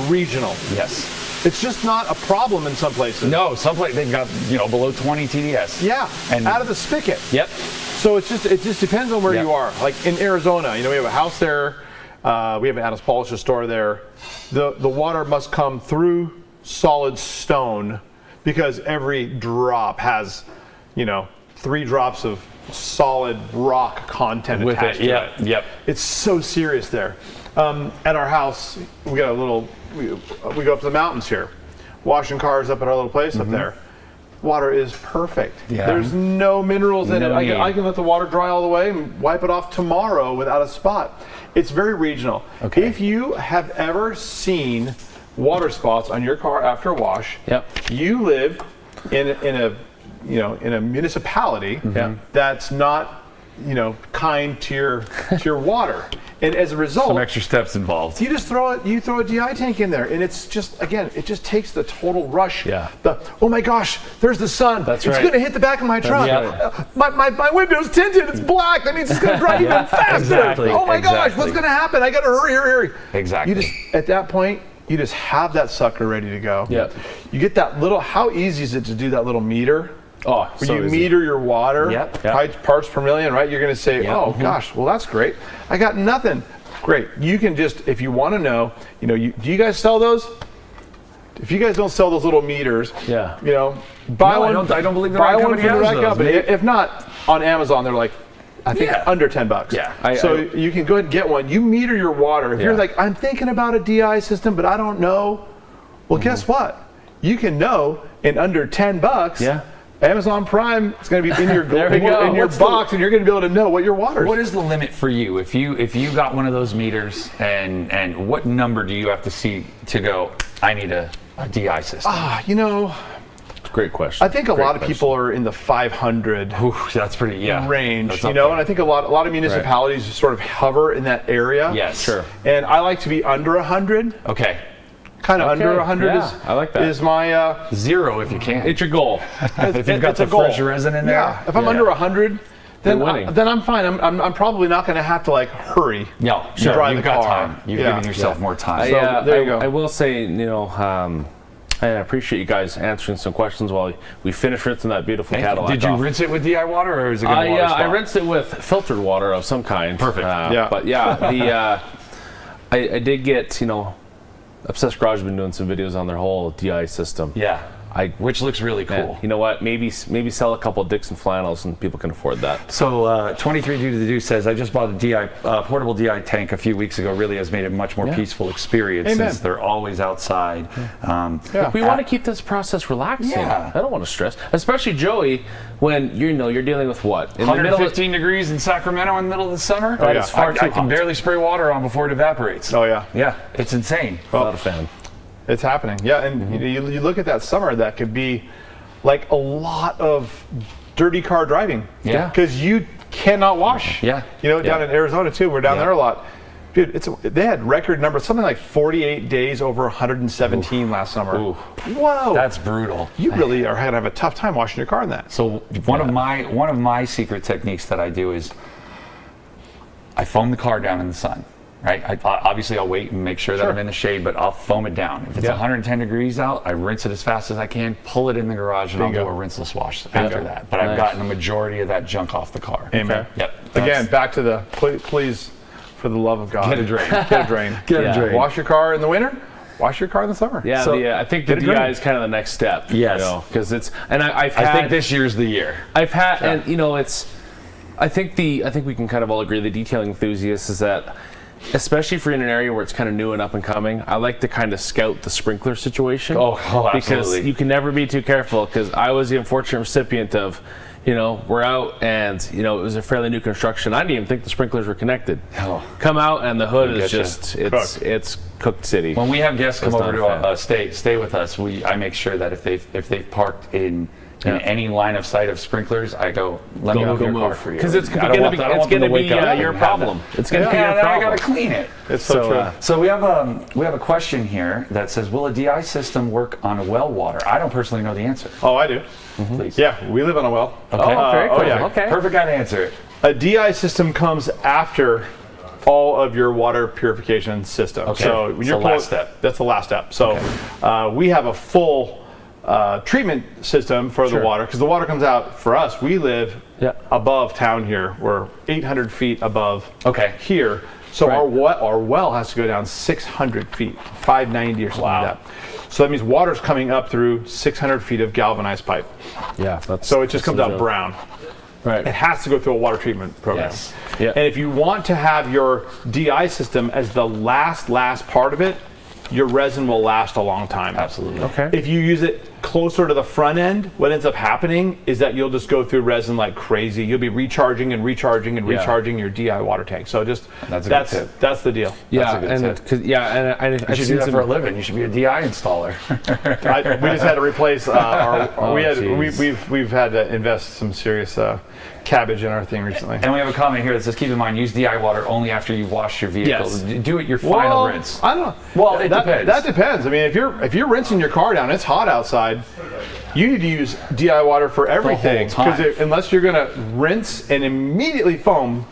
R: regional.
B: Yes.
R: It's just not a problem in some places.
B: No, some places they've got, below 20 TDS.
R: Yeah,
B: and
R: out of the spigot.
B: Yep.
R: So it just depends on where you are. Like in Arizona, we have a house there. We have an Adams Polisher store there. The water must come through solid stone because every drop has, 3 drops of solid rock content
B: With
R: attached
B: it.
R: to
B: Yep.
R: it.
B: Yep.
R: It's so serious there. At our house, we got we go up to the mountains here, washing cars up at our little place up there. Water is perfect.
B: Yeah.
R: There's no minerals in it.
B: No
R: I can let the water dry all the way and wipe it off tomorrow without a spot. It's very regional. Okay. If you have ever seen water spots on your car after a wash, you live in a municipality that's not kind to your water. And as a result,
B: Some extra steps involved.
R: you just throw a DI tank in there, and it's just, again, it just takes the total rush.
A: Yeah.
R: Oh my gosh, there's the sun.
A: That's
R: it's
A: right.
R: going to hit the back of my truck. My window's tinted. It's black. That means it's going to drive even faster.
B: Exactly.
R: Oh my gosh,
B: Exactly.
R: what's going to happen? I got to hurry.
B: Exactly.
R: You just, at that point, you just have that sucker ready to go.
A: Yep.
R: You get that little, how easy is it to do that little meter?
A: Oh,
R: When
A: so
R: you
A: easy.
R: meter your water,
A: Yep.
R: parts per million, right? You're going to say, oh gosh, well that's great. I got nothing. Great. You can just, if you want to know, do you guys sell those? If you guys don't sell those little meters, buy one.
B: I don't believe the
R: buy
B: right
R: one
B: company
R: from the
B: has
R: right
B: those,
R: company.
B: maybe.
R: If not, on Amazon they're like, I think under $10.
B: Yeah.
R: So you can go ahead and get one. You meter your water. If you're like, I'm thinking about a DI system, but I don't know. Well, guess what? You can know in under $10.
A: Yeah.
R: Amazon Prime is going to be in your
A: There we go.
R: in your box, and you're going to be able to know what your water is.
B: What is the limit for you? If you got one of those meters, and what number do you have to see to go, I need a DI system?
A: Great question.
R: I think a lot of people are in the 500
B: that's pretty
R: range,
B: That's
R: and I think a lot of municipalities sort of hover in that area.
B: Yes. Sure.
R: And I like to be under 100.
B: Okay.
R: Kind of under 100
A: I like that.
R: is my
B: 0 if you can.
A: It's your goal.
B: If you've got the fresh resin in there.
R: Yeah. If I'm under 100, then I'm fine. I'm probably not going to have to hurry.
B: No,
R: to drive
B: you've
R: the
B: got
R: car.
B: time. You've given yourself more time.
R: So there you go.
A: I will say, I appreciate you guys answering some questions while we finish rinsing that beautiful Cadillac
B: Did you
A: off.
B: rinse it with DI water, or is it good water spot?
A: I rinsed it with filtered water of some kind.
B: Perfect.
A: But I did get, Obsessed Garage has been doing some videos on their whole DI system.
B: Yeah. Which looks really cool.
A: Man, you know what? Maybe sell a couple of Dixon flannels and people can afford that.
B: So 23 Due to the Do says, I just bought a portable DI tank a few weeks ago. Really has made it a much more peaceful experience since they're always outside.
A: We want to keep this process relaxing.
B: Yeah.
A: I don't want to stress, especially Joey, when you're dealing with what? In
B: 115 degrees in Sacramento in the middle of the summer.
A: Oh, yeah.
B: It's far too hot. I can barely spray water on before it evaporates.
R: Oh yeah.
B: Yeah, it's insane.
A: Not a fan.
R: It's happening. Yeah, and you look at that summer, that could be like a lot of dirty car driving.
B: Yeah.
R: Because you cannot wash.
B: Yeah.
R: Down in Arizona too. We're down there a lot. Dude, they had record numbers, something like 48 days over 117 last summer.
B: Ooh.
R: Whoa.
B: That's brutal.
R: You really are going to have a tough time washing your car in that.
B: So one of my secret techniques that I do is I foam the car down in the sun. Right. Obviously, I'll wait and make sure that I'm in the shade, but I'll foam it down. If it's 110 degrees out, I rinse it as fast as I can, pull it in the garage, and I'll do a rinseless wash after that. But I've gotten the majority of that junk off the car.
R: Amen.
B: Yep.
R: Again, back to the please, for the love of God,
B: Get a drain.
R: Get a drain.
B: Get a drain.
R: Wash your car in the winter. Wash your car in the summer.
A: Yeah, I think the DI is kind of the next step.
B: Yes.
A: Because it's, and
B: I think this year's the year.
A: I've had, and it's, I think we can kind of all agree, the detailing enthusiasts, is that, especially if you're in an area where it's kind of new and up and coming, I like to kind of scout the sprinkler situation.
B: Oh, absolutely.
A: Because you can never be too careful, because I was the unfortunate recipient of, we're out and, it was a fairly new construction. I didn't even think the sprinklers were connected.
B: Oh.
A: Come out and the hood is just, it's cooked city.
B: When we have guests come over to stay with us, I make sure that if they've parked in in any line of sight of sprinklers, I go, let me move your car for you.
A: Because it's going to be your problem. It's going to be your problem.
B: I got to clean it.
R: It's so true.
B: So we have a question here that says, will a DI system work on well water? I don't personally know the answer.
R: Oh, I do.
B: Please.
R: Yeah, we live on a well.
B: Okay.
A: Very cool.
R: Yeah.
A: Okay.
B: Perfect guy to answer it.
R: A DI system comes after all of your water purification system.
B: Okay.
R: So when you're
B: the last step.
R: That's the last step. So we have a full treatment system for the water, because the water comes out for us. We live above town here. We're 800 feet above here. So our well has to go down 600 feet, 590 or something like that. So that means water's coming up through 600 feet of galvanized pipe.
A: Yeah.
R: So it just comes out brown.
A: Right.
R: It has to go through a water treatment program.
B: Yes.
A: Yeah.
R: And if you want to have your DI system as the last part of it, your resin will last a long time.
B: Absolutely.
A: Okay.
R: If you use it closer to the front end, what ends up happening is that you'll just go through resin like crazy. You'll be recharging and recharging and recharging your DI water tank. So just
B: that's
R: the deal.
A: Yeah,
B: that's a good tip.
A: and
B: You should do that for a living. You should be a DI installer.
R: We just had to replace we've had to invest some serious cabbage in our thing recently.
B: And we have a comment here that says, keep in mind, use DI water only after you've washed your vehicle.
R: Yes.
B: Do it your final rinse.
R: I don't know.
B: Well, it depends.
R: That depends. I mean, if you're rinsing your car down, it's hot outside, you need to use DI water for everything. Because unless you're going to rinse and immediately foam,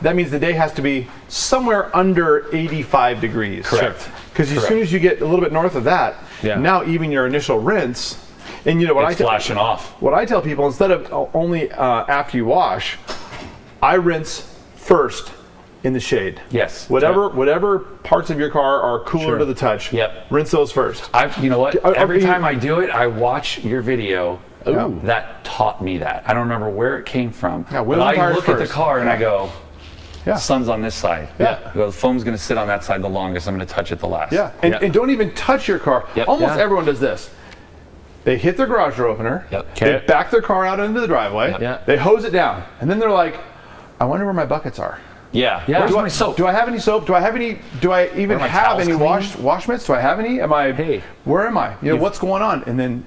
R: that means the day has to be somewhere under 85 degrees.
B: Correct.
R: Because as soon as you get a little bit north of that, now even your initial rinse, and you know what
B: it's flashing off.
R: What I tell people, instead of only after you wash, I rinse first in the shade.
B: Yes.
R: Whatever parts of your car are cooler to the touch.
B: Yep.
R: Rinse those first.
B: You know what? Every time I do it, I watch your video. Ooh. That taught me that. I don't remember where it came from.
R: Yeah,
B: but I look at the car and I go, sun's on this side.
R: Yeah.
B: I go, the foam's going to sit on that side the longest. I'm going to touch it the last.
R: Yeah. And don't even touch your car.
B: Yep.
R: Almost everyone does this. They hit their garage door opener.
B: Yep.
R: They back their car out into the driveway.
B: Yep.
R: They hose it down. And then they're like, I wonder where my buckets are.
B: Yeah. Where's my soap?
R: Do I have any soap? Do I even have any wash mitts? Do I have any? Where am I? What's going on? And then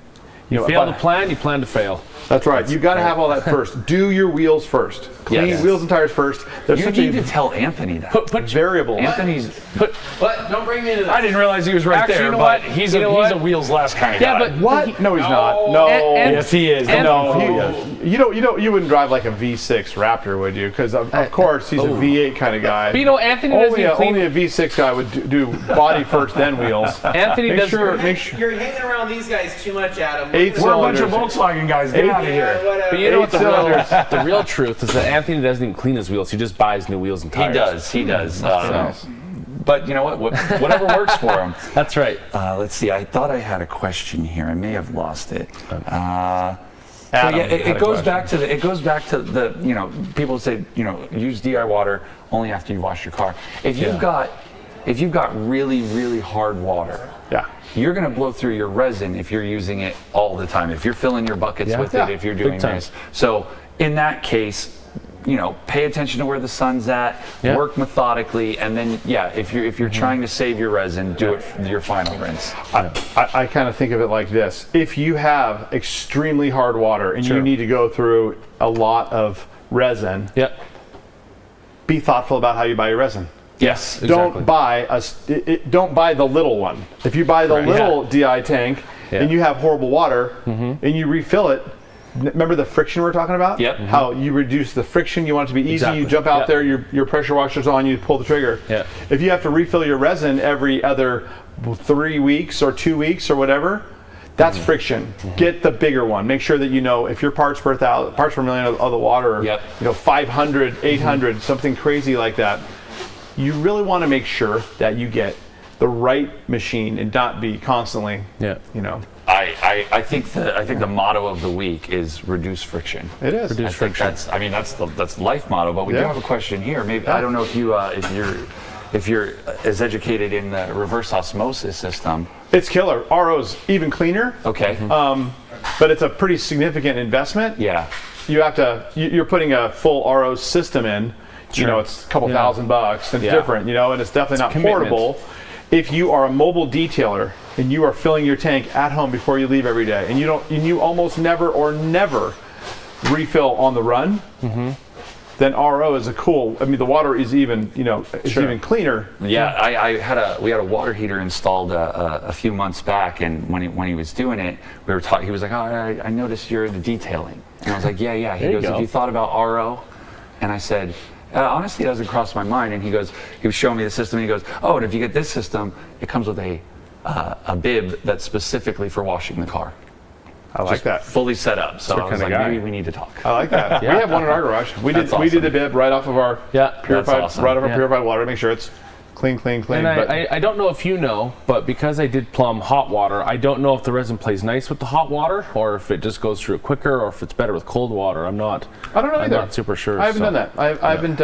A: you fail to plan, you plan to fail.
R: That's right. You got to have all that first. Do your wheels first. Clean wheels and tires first.
B: There's you need to tell Anthony that.
R: Put variables.
A: But don't bring me into that.
B: I didn't realize he was right there. But he's a wheels last kind of guy.
R: Yeah, but what? No, he's not. No.
B: Yes, he is.
R: You wouldn't drive like a V6 Raptor, would you? Because of course he's a V8 kind of guy.
A: But Anthony
R: only a V6 guy would do body first, then wheels.
A: Anthony
Q: You're hanging around these guys too much, Adam.
R: We're
B: a bunch of Volkswagen guys. Get out of here.
A: But you know what the real truth is, that Anthony doesn't even clean his wheels. He just buys new wheels and tires.
B: He does. But you know what? Whatever works for him.
A: That's right.
B: Let's see. I thought I had a question here. I may have lost it. It goes back to the people say use DI water only after you wash your car. If you've got really, really hard water, you're going to blow through your resin if you're using it all the time. If you're filling your buckets with it, if you're doing this. So in that case, pay attention to where the sun's at, work methodically, and then if you're trying to save your resin, do it your final rinse.
R: I kind of think of it like this. If you have extremely hard water and you need to go through a lot of resin, be thoughtful about how you buy your resin.
B: Yes,
R: exactly. Don't buy the little one. If you buy the little DI tank and you have horrible water and you refill it, remember the friction we're talking about?
B: Yep.
R: How you reduce the friction, you want it to be easy, you jump out there, your pressure washer's on, you pull the trigger. If you have to refill your resin every other 3 weeks or 2 weeks or whatever, that's friction. Get the bigger one. Make sure that if your parts per million of the water are 500, 800, something crazy like that, you really want to make sure that you get the right machine and not be constantly,
B: I think the motto of the week is reduce friction.
R: It is.
B: Reduce friction. That's life motto. But we do have a question here. Maybe I don't know if you're as educated in the reverse osmosis system.
R: It's killer. RO's even cleaner.
B: Okay.
R: But it's a pretty significant investment.
B: Yeah.
R: You're putting a full RO system in. It's a couple $1,000. It's different. And it's definitely not portable. If you are a mobile detailer and you are filling your tank at home before you leave every day, and you almost never refill on the run, then RO is the water is even, even cleaner.
B: Yeah, we had a water heater installed a few months back, and when he was doing it, we were talking. He was like, "Oh, I noticed you're the detailing," and I was like, "Yeah." He goes, "Have you thought about RO?" And I said, "Honestly, it doesn't cross my mind." And he was showing me the system, and he goes, "Oh, and if you get this system, it comes with a bib that's specifically for washing the car."
R: I like that.
B: Fully set up. So I was like, maybe we need to talk.
R: I like that. We have one in our garage. We did the bib right off of our purified water to make sure it's clean.
A: And I don't know if you know, but because I did plumb hot water, I don't know if the resin plays nice with the hot water or if it just goes through quicker or if it's better with cold water. I don't know either.
R: I'm not
A: super sure.
R: I haven't done that. I haven't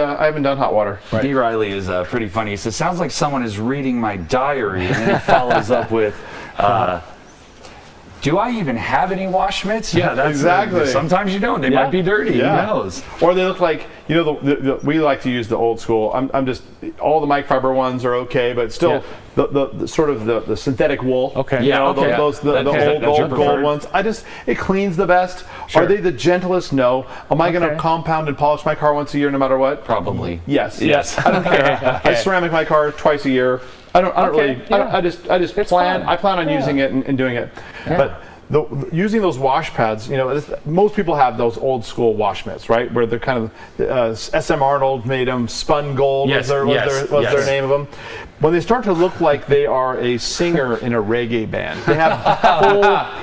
R: done hot water.
B: Right. D. Riley is pretty funny. He says, "Sounds like someone is reading my diary," and then he follows up with, "Do I even have any wash mitts?"
R: Yeah, that's exactly.
B: Sometimes you don't. They might be dirty.
R: Yeah.
B: Who knows?
R: Or they look like, we like to use the old school. I'm just, all the microfiber ones are okay, but still the sort of the synthetic wool.
A: Okay.
R: Those old gold ones. It cleans the best.
A: Sure.
R: Are they the gentlest? No. Am I going to compound and polish my car once a year no matter what?
B: Probably.
R: Yes. I don't care. I ceramic my car twice a year. I just plan on using it and doing it. Yeah. But using those wash pads, most people have those old school wash mitts, right? Where they're kind of SM Arnold made them, spun gold was their name of them. When they start to look like they are a singer in a reggae band, they have full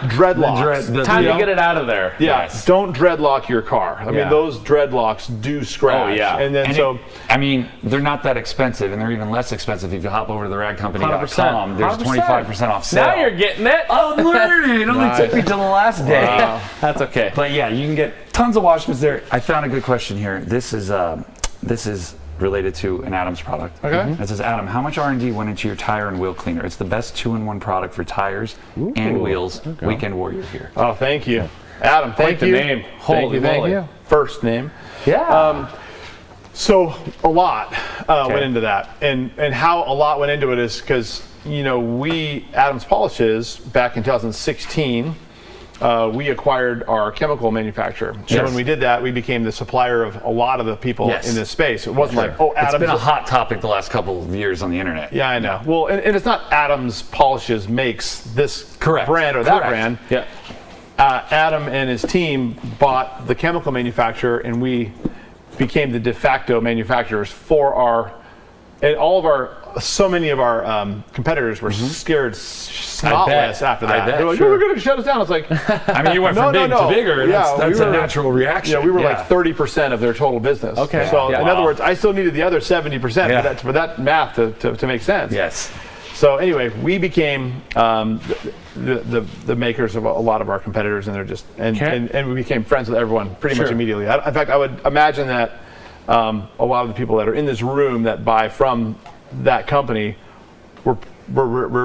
R: dreadlocks.
A: Time to get it out of there.
R: Yeah, don't dreadlock your car. I mean, those dreadlocks do scratch.
B: Oh yeah,
R: and then
B: they're not that expensive, and they're even less expensive if you hop over to theradcompany.com. There's 25% off sale.
A: Now you're getting it.
B: Oh, I'm learning. It only took me till the last day.
A: Wow. That's okay.
B: But yeah, you can get tons of wash mitts there. I found a good question here. This is related to an Adams product.
R: Okay.
B: It says, "Adam, how much R&D went into your tire and wheel cleaner? It's the best 2-in-1 product for tires and wheels." Weekend Warrior here.
R: Oh, thank you, Adam. Thank you.
A: Name.
R: Thank you. First name.
A: Yeah.
R: So a lot went into that, and how a lot went into it is because we Adams Polishes back in 2016. We acquired our chemical manufacturer. So when we did that, we became the supplier of a lot of the people in this space. It wasn't like, Adams.
B: It's been a hot topic the last couple of years on the internet.
R: Yeah, I know. Well, and it's not Adams Polishes makes this brand or that brand.
A: Yeah.
R: Adam and his team bought the chemical manufacturer, and we became the de facto manufacturers for so many of our competitors were scared snotless after that. They were like, "We're going to shut us down." It's like,
B: I mean, you went from big to bigger. That's a natural reaction.
R: Yeah, we were like 30% of their total business.
A: Okay.
R: So in other words, I still needed the other 70% for that math to make sense.
B: Yes.
R: So anyway, we became the makers of a lot of our competitors, and they're just and we became friends with everyone pretty much immediately. In fact, I would imagine that a lot of the people that are in this room that buy from that company we're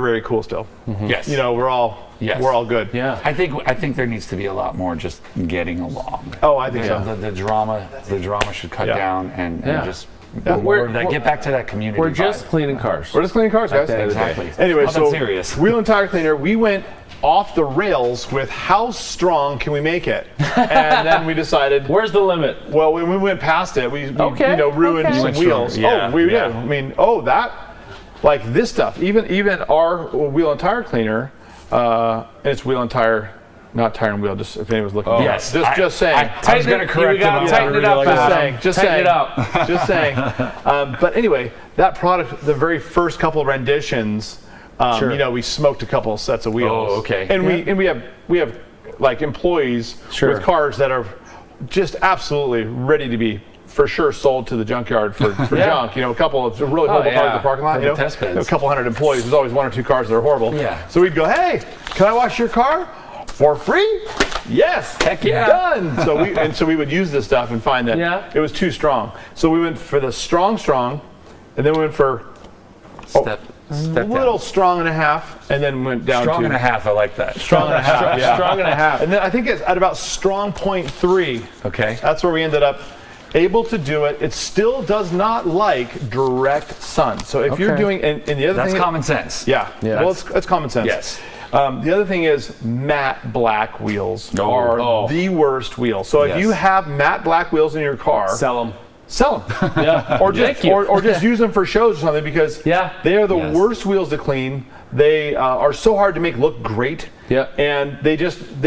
R: very cool still.
B: Yes.
R: We're all good.
B: Yeah. I think there needs to be a lot more just getting along.
R: Oh, I think so.
B: The drama should cut down and just more of that. Get back to that community.
A: We're just cleaning cars.
R: We're just cleaning cars, guys.
B: Exactly.
R: Anyway, so
B: serious.
R: Wheel and tire cleaner, we went off the rails with how strong can we make it, and then we decided
A: where's the limit.
R: Well, when we went past it, we ruined some wheels. I mean, that. Like this stuff, even our wheel and tire cleaner, and it's wheel and tire, not tire and wheel. Just if anyone's looking.
B: Yes,
R: just saying.
B: I was going to correct him.
A: Tighten it up.
R: Just saying. But anyway, that product, the very first couple of renditions, we smoked a couple of sets of wheels.
B: Oh, okay.
R: And we have like employees with cars that are just absolutely ready to be, for sure, sold to the junkyard for junk. A couple of really horrible cars in the parking lot. A couple hundred employees. There's always one or two cars that are horrible.
B: Yeah.
R: So we'd go, "Hey, can I wash your car for free?" Yes.
B: Heck yeah.
R: Done. So we would use this stuff and find that it was too strong. So we went for the strong, and then we went for little strong and a half, and then went down
B: strong
R: to
B: and a half. I like that.
R: Strong and a half.
A: Strong and a half.
R: And then I think it's at about strong 0.3.
B: Okay.
R: That's where we ended up. able to do it. It still does not like direct sun. So if you're doing, and the other
B: That's
R: thing,
B: common sense.
R: Yeah, well, it's common sense.
B: Yes.
R: The other thing is matte black wheels are the worst wheels. So if you have matte black wheels in your car,
A: sell them.
R: Sell them. Yeah. Or just use them for shows or something, because they are the worst wheels to clean. They are so hard to make look great.
A: Yeah.
R: And they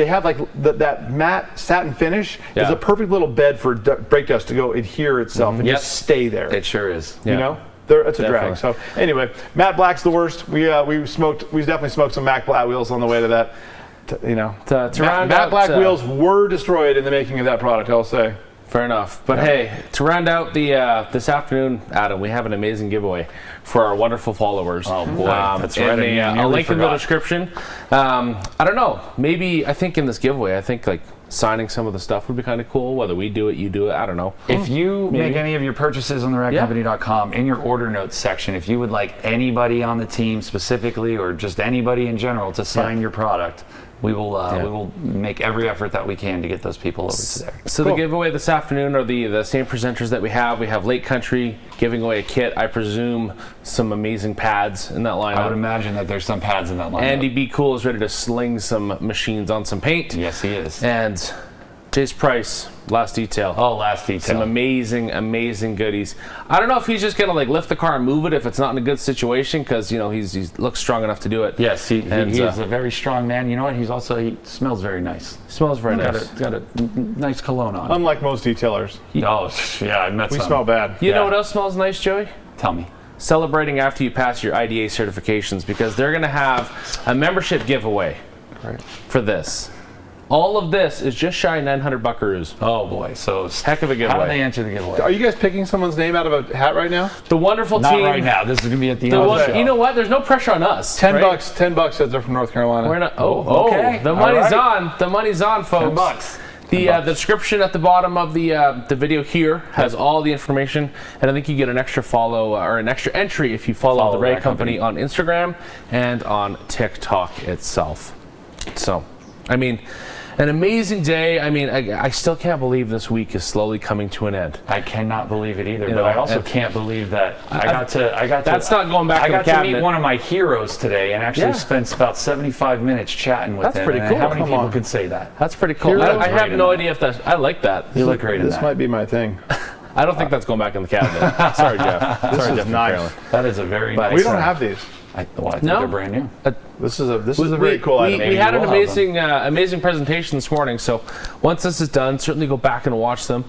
R: have like that matte satin finish is a perfect little bed for brake dust to go adhere itself and just stay there.
B: It sure is.
R: You know? It's a drag. So anyway, matte black's the worst. We definitely smoked some matte black wheels on the way to that. Matte black wheels were destroyed in the making of that product, I'll say.
A: Fair enough. But hey, to round out this afternoon, Adam, we have an amazing giveaway for our wonderful followers.
B: Oh boy, that's right.
A: And a link in the description. I don't know. Maybe I think in this giveaway, I think like signing some of the stuff would be kind of cool. Whether we do it, you do it, I don't know.
B: If you make any of your purchases on the radcompany.com, in your order notes section, if you would like anybody on the team specifically, or just anybody in general to sign your product, we will make every effort that we can to get those people over to there.
A: So the giveaway this afternoon are the same presenters that we have. We have Lake Country giving away a kit. I presume some amazing pads in that lineup.
B: I would imagine that there's some pads in that lineup.
A: Andy B. Cool is ready to sling some machines on some paint.
B: Yes, he is.
A: And Chase Price, Last Detail.
B: Oh, Last Detail.
A: Some amazing goodies. I don't know if he's just gonna like lift the car and move it if it's not in a good situation, because you know he looks strong enough to do it.
B: Yes, he is a very strong man. You know what? He smells very nice.
A: Smells very nice.
B: Got a nice cologne on.
R: Unlike most detailers.
B: I met some.
R: We smell bad.
A: You know what else smells nice, Joey?
B: Tell me.
A: Celebrating after you pass your IDA certifications, because they're gonna have a membership giveaway for this. All of this is just shy of 900 buckaroos.
B: Oh boy, so
A: heck of a giveaway.
B: How do they enter the giveaway?
R: Are you guys picking someone's name out of a hat right now?
A: The wonderful
B: Not
A: team.
B: right now. This is going to be at the end of the show.
A: You know what? There's no pressure on us.
R: $10 says they're from North Carolina.
A: We're not.
B: Okay.
A: The money's on. The money's on, folks.
B: $10.
A: The description at the bottom of the video here has all the information, and I think you get an extra follow or an extra entry if you follow the Ray Company on Instagram and on TikTok itself. So, I mean, an amazing day. I mean, I still can't believe this week is slowly coming to an end.
B: I cannot believe it either, but I also can't believe that I got to.
A: That's not going back to the cabinet.
B: I got to meet one of my heroes today and actually spent about 75 minutes chatting with him.
A: That's pretty cool.
B: How many people could say that?
A: That's pretty cool. I have no idea if that's. I like that.
B: You look great in that.
R: This might be my thing.
A: I don't think that's going back in the cabinet. Sorry, Jeff. Sorry, Jeff.
R: Nice.
B: That is a very nice.
R: We don't have these.
B: I think they're brand new.
R: This is a very cool item.
A: We had an amazing presentation this morning. So once this is done, certainly go back and watch them.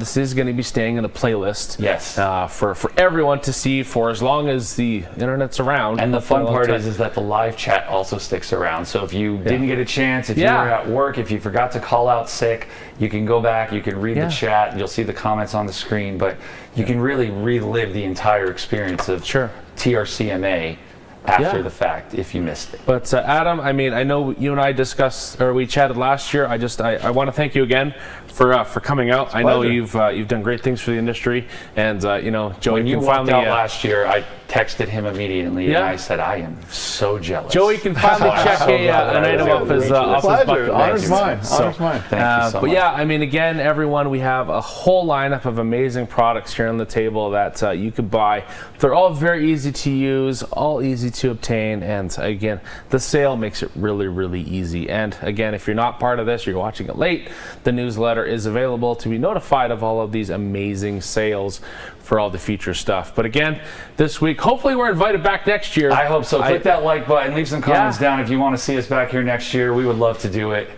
A: This is going to be staying in a playlist.
B: Yes.
A: For everyone to see for as long as the internet's around.
B: And the fun part is that the live chat also sticks around. So if you didn't get a chance, if you were at work, if you forgot to call out sick, you can go back, you can read the chat, you'll see the comments on the screen, but you can really relive the entire experience of TRCMA after the fact if you missed it.
A: But Adam, I mean, I know you and I discussed, or we chatted last year. I want to thank you again for coming out. I know you've done great things for the industry, and you know, Joey,
B: when you walked out last year, I texted him immediately and I said, I am so jealous.
A: Joey can finally check an item off his bucket list.
R: Honor's mine. Honor's mine.
B: Thank you so
A: but
B: much.
A: yeah, I mean, again, everyone, we have a whole lineup of amazing products here on the table that you could buy. They're all very easy to use, all easy to obtain, and again, the sale makes it really, really easy. And again, if you're not part of this, you're watching it late, the newsletter is available to be notified of all of these amazing sales for all the future stuff. But again, this week, hopefully we're invited back next year.
B: I hope so. Click that like button, leave some comments down if you want to see us back here next year. We would love to do it.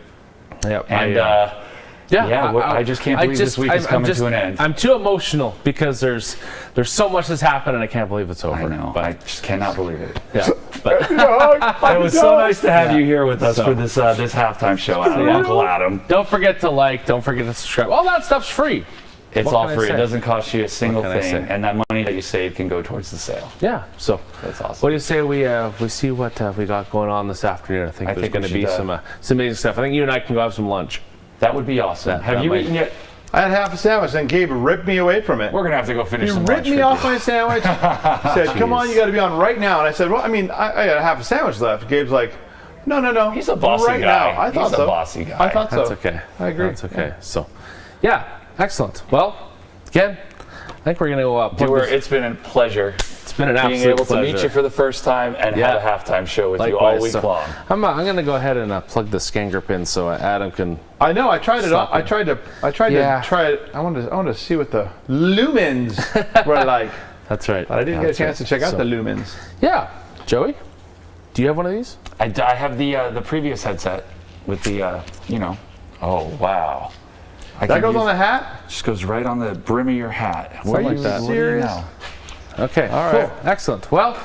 A: Yep.
B: And I just can't believe this week is coming to an end.
A: I'm too emotional because there's so much that's happened and I can't believe it's over.
B: I know. But I just cannot believe it.
A: Yeah. But
B: it was so nice to have you here with us for this halftime show, Uncle Adam.
A: Don't forget to like, don't forget to subscribe. All that stuff's free.
B: It's all free. It doesn't cost you a single thing, and that money that you save can go towards the sale.
A: Yeah, so
B: that's awesome.
A: What do you say we see what we got going on this afternoon? I think there's going to be some amazing stuff. I think you and I can go have some lunch.
B: That would be awesome. Have you eaten yet?
R: I had half a sandwich, and Gabe ripped me away from it.
B: We're gonna have to go finish.
R: He ripped me off my sandwich. He said, "Come on, you got to be on right now." And I said, "Well, I mean, I got half a sandwich left." Gabe's like, "No.
B: He's a bossy
R: right
B: guy.
R: Now. I thought
B: He's
R: so.
B: a bossy guy.
R: I thought so.
A: That's okay.
R: I agree.
A: That's okay. So, yeah, excellent. Well, again, I think we're going to go up.
B: It's been a pleasure.
A: It's been an
B: being
A: absolute
B: able
A: pleasure.
B: to meet you for the first time and have a halftime show with you all week long.
A: I'm going to go ahead and plug the Scangrip in so Adam can.
R: I know. I tried it. I tried to try it. I wanted to see what the lumens were like.
A: That's right.
R: But I didn't get a chance to check out the lumens.
A: Yeah, Joey, do you have one of these?
B: I have the previous headset with the Oh wow.
R: That goes on the hat?
B: Just goes right on the brim of your hat.
A: What are you serious? Okay, all right. Cool. Excellent. Well,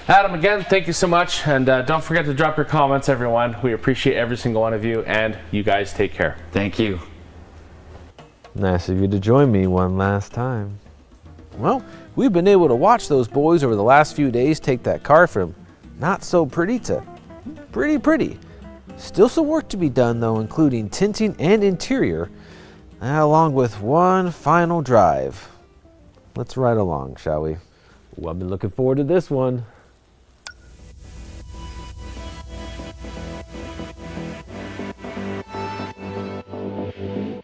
A: Adam, again, thank you so much. And don't forget to drop your comments, everyone. We appreciate every single one of you. And you guys take care.
B: Thank you.
U: Nice of you to join me one last time. Well, we've been able to watch those boys over the last few days take that car from not so pretty to pretty pretty. Still some work to be done though, including tinting and interior, along with one final drive. Let's ride along, shall we? Well, I've been looking forward to this one.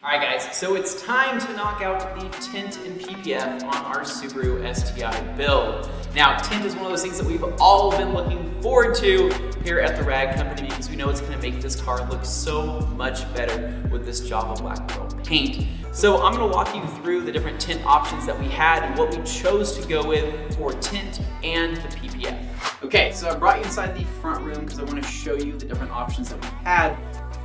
M: Alright guys, so it's time to knock out the tint and PPF on our Subaru STI build. Now, tint is one of those things that we've all been looking forward to here at the Rag Company because we know it's going to make this car look so much better with this Java Black Pearl paint. So I'm going to walk you through the different tint options that we had and what we chose to go with for tint and the PPF. Okay, so I brought you inside the front room because I want to show you the different options that we had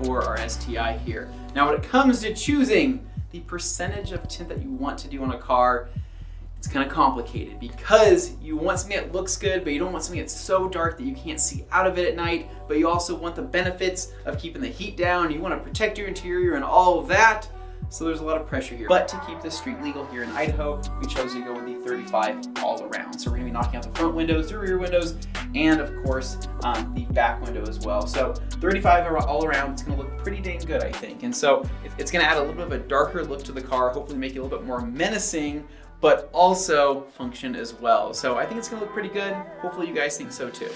M: for our STI here. Now when it comes to choosing the percentage of tint that you want to do on a car, it's kind of complicated because you want something that looks good, but you don't want something that's so dark that you can't see out of it at night, but you also want the benefits of keeping the heat down, you want to protect your interior and all of that. So there's a lot of pressure here. But to keep this street legal here in Idaho, we chose to go with the 35 all around. So we're gonna be knocking out the front windows, the rear windows, and of course, the back window as well. So 35 all around, it's gonna look pretty dang good, I think. And so it's gonna add a little bit of a darker look to the car, hopefully make it a little bit more menacing, but also function as well. So I think it's gonna look pretty good. Hopefully you guys think so too.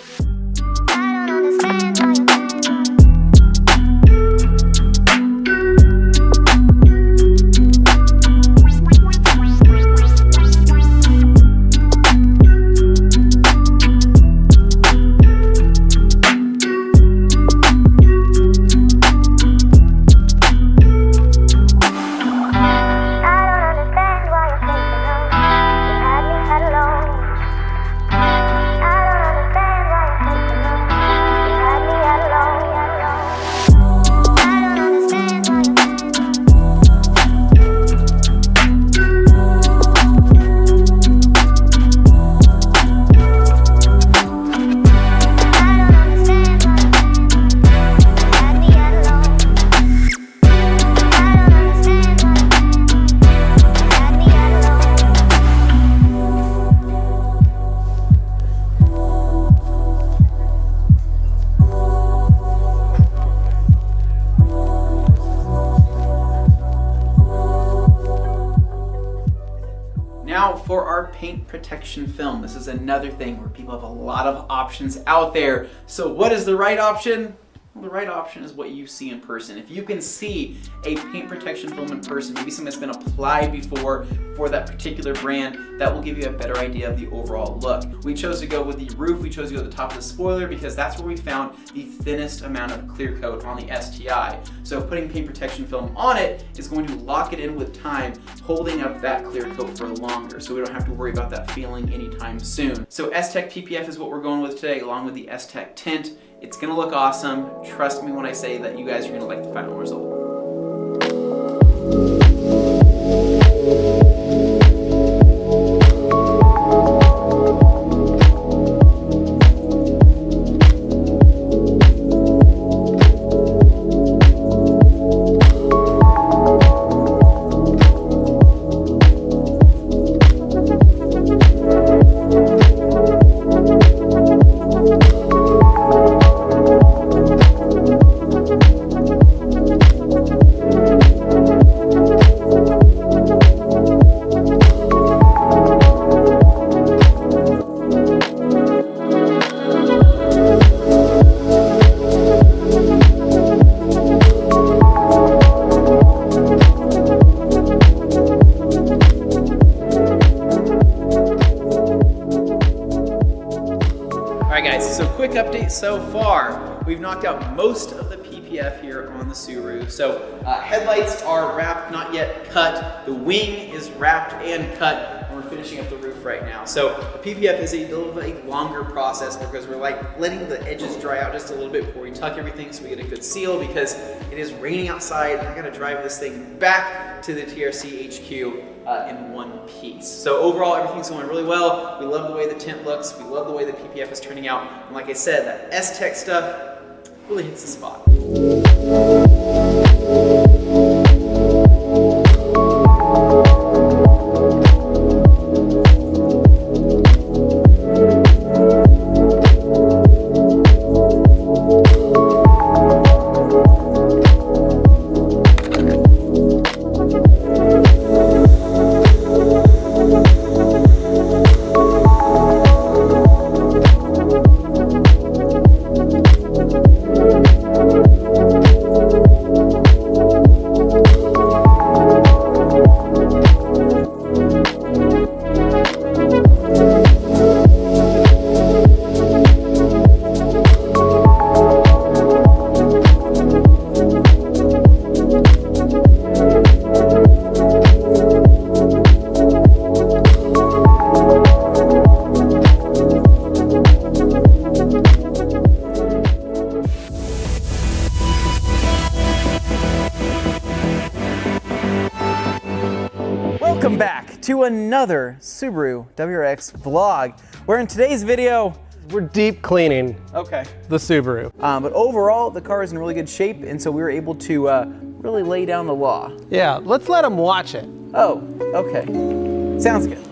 M: Now for our paint protection film. This is another thing where people have a lot of options out there. So what is the right option? Well, the right option is what you see in person. If you can see a paint protection film in person, maybe something that's been applied before for that particular brand, that will give you a better idea of the overall look. We chose to go with the roof, we chose to go to the top of the spoiler because that's where we found the thinnest amount of clear coat on the STI. So putting paint protection film on it is going to lock it in with time, holding up that clear coat for longer, so we don't have to worry about that feeling anytime soon. So S-Tech PPF is what we're going with today, along with the S-Tech tint. It's gonna look awesome. Trust me when I say that you guys are gonna like the final result. so quick update so far. We've knocked out most of the PPF here on the Subaru. So headlights are wrapped, not yet cut. The wing is wrapped and cut, and we're finishing up the roof right now. So the PPF is a little bit longer process because we're like letting the edges dry out just a little bit before we tuck everything so we get a good seal, because it is raining outside and I gotta drive this thing back to the TRC HQ in one piece. So overall, everything's going really well. We love the way the tint looks. We love the way the PPF is turning out. And like I said, that S-Tech stuff really hits the spot.
Q: Welcome back to another Subaru WRX vlog, where in today's video,
P: we're deep cleaning
Q: the
P: Subaru.
Q: But overall, the car is in really good shape, and so we were able to really lay down the law.
P: Yeah, let's let them watch it.
Q: Oh, okay. Sounds good.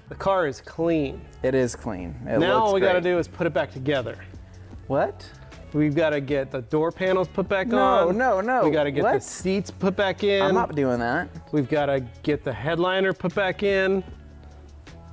P: The car is clean.
Q: It is clean.
P: Now all we got to do is put it back together.
Q: What?
P: We've got to get the door panels put back on.
Q: No.
P: We got to get the seats put back in.
Q: I'm not doing that.
P: We've got to get the headliner put back in.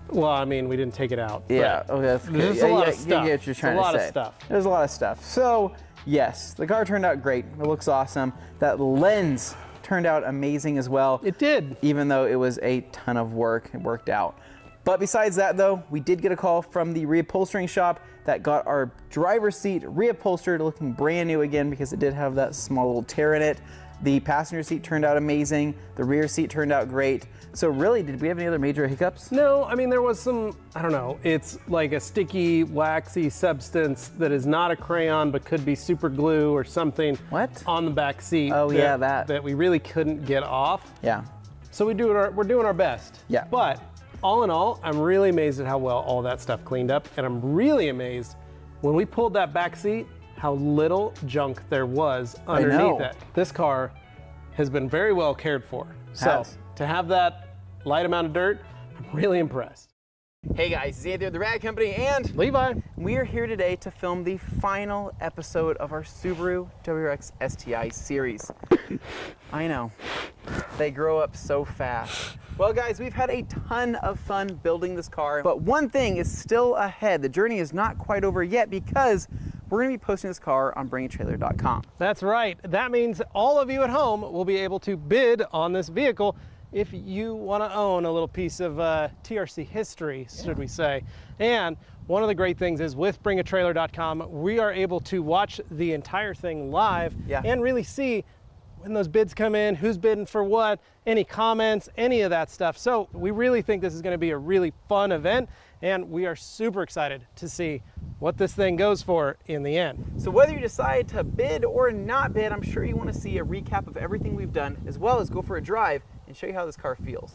P: Well, I mean, we didn't take it out.
Q: Yeah, okay, that's good.
P: There's a lot of stuff.
Q: I get what you're trying
P: to say.
Q: There's a lot of stuff. There's a lot of stuff. So, yes, the car turned out great. It looks awesome. That lens turned out amazing as well.
P: It did.
Q: Even though it was a ton of work, it worked out. But besides that, though, we did get a call from the reupholstering shop that got our driver's seat reupholstered, looking brand new again because it did have that small little tear in it. The passenger seat turned out amazing. The rear seat turned out great. So really, did we have any other major hiccups?
P: No, I mean, there was some, I don't know, it's like a sticky, waxy substance that is not a crayon but could be super glue or something.
Q: What?
P: On the back seat.
Q: Oh, yeah, that.
P: That we really couldn't get off.
Q: Yeah.
P: So we're doing our best.
Q: Yeah.
P: But all in all, I'm really amazed at how well all that stuff cleaned up, and I'm really amazed when we pulled that back seat, how little junk there was underneath it. This car has been very well cared for. So to have that light amount of dirt, I'm really impressed.
F: Hey guys, it's Anthony with the Rad Company and
P: Levi.
F: We are here today to film the final episode of our Subaru WRX STI series. I know, they grow up so fast. Well guys, we've had a ton of fun building this car, but one thing is still ahead. The journey is not quite over yet because we're going to be posting this car on bringatrailer.com.
P: That's right. That means all of you at home will be able to bid on this vehicle if you want to own a little piece of TRC history, should we say. And one of the great things is with bringatrailer.com, we are able to watch the entire thing live and really see when those bids come in, who's bidding for what, any comments, any of that stuff. So we really think this is going to be a really fun event, and we are super excited to see what this thing goes for in the end.
F: So whether you decide to bid or not bid, I'm sure you want to see a recap of everything we've done, as well as go for a drive and show you how this car feels.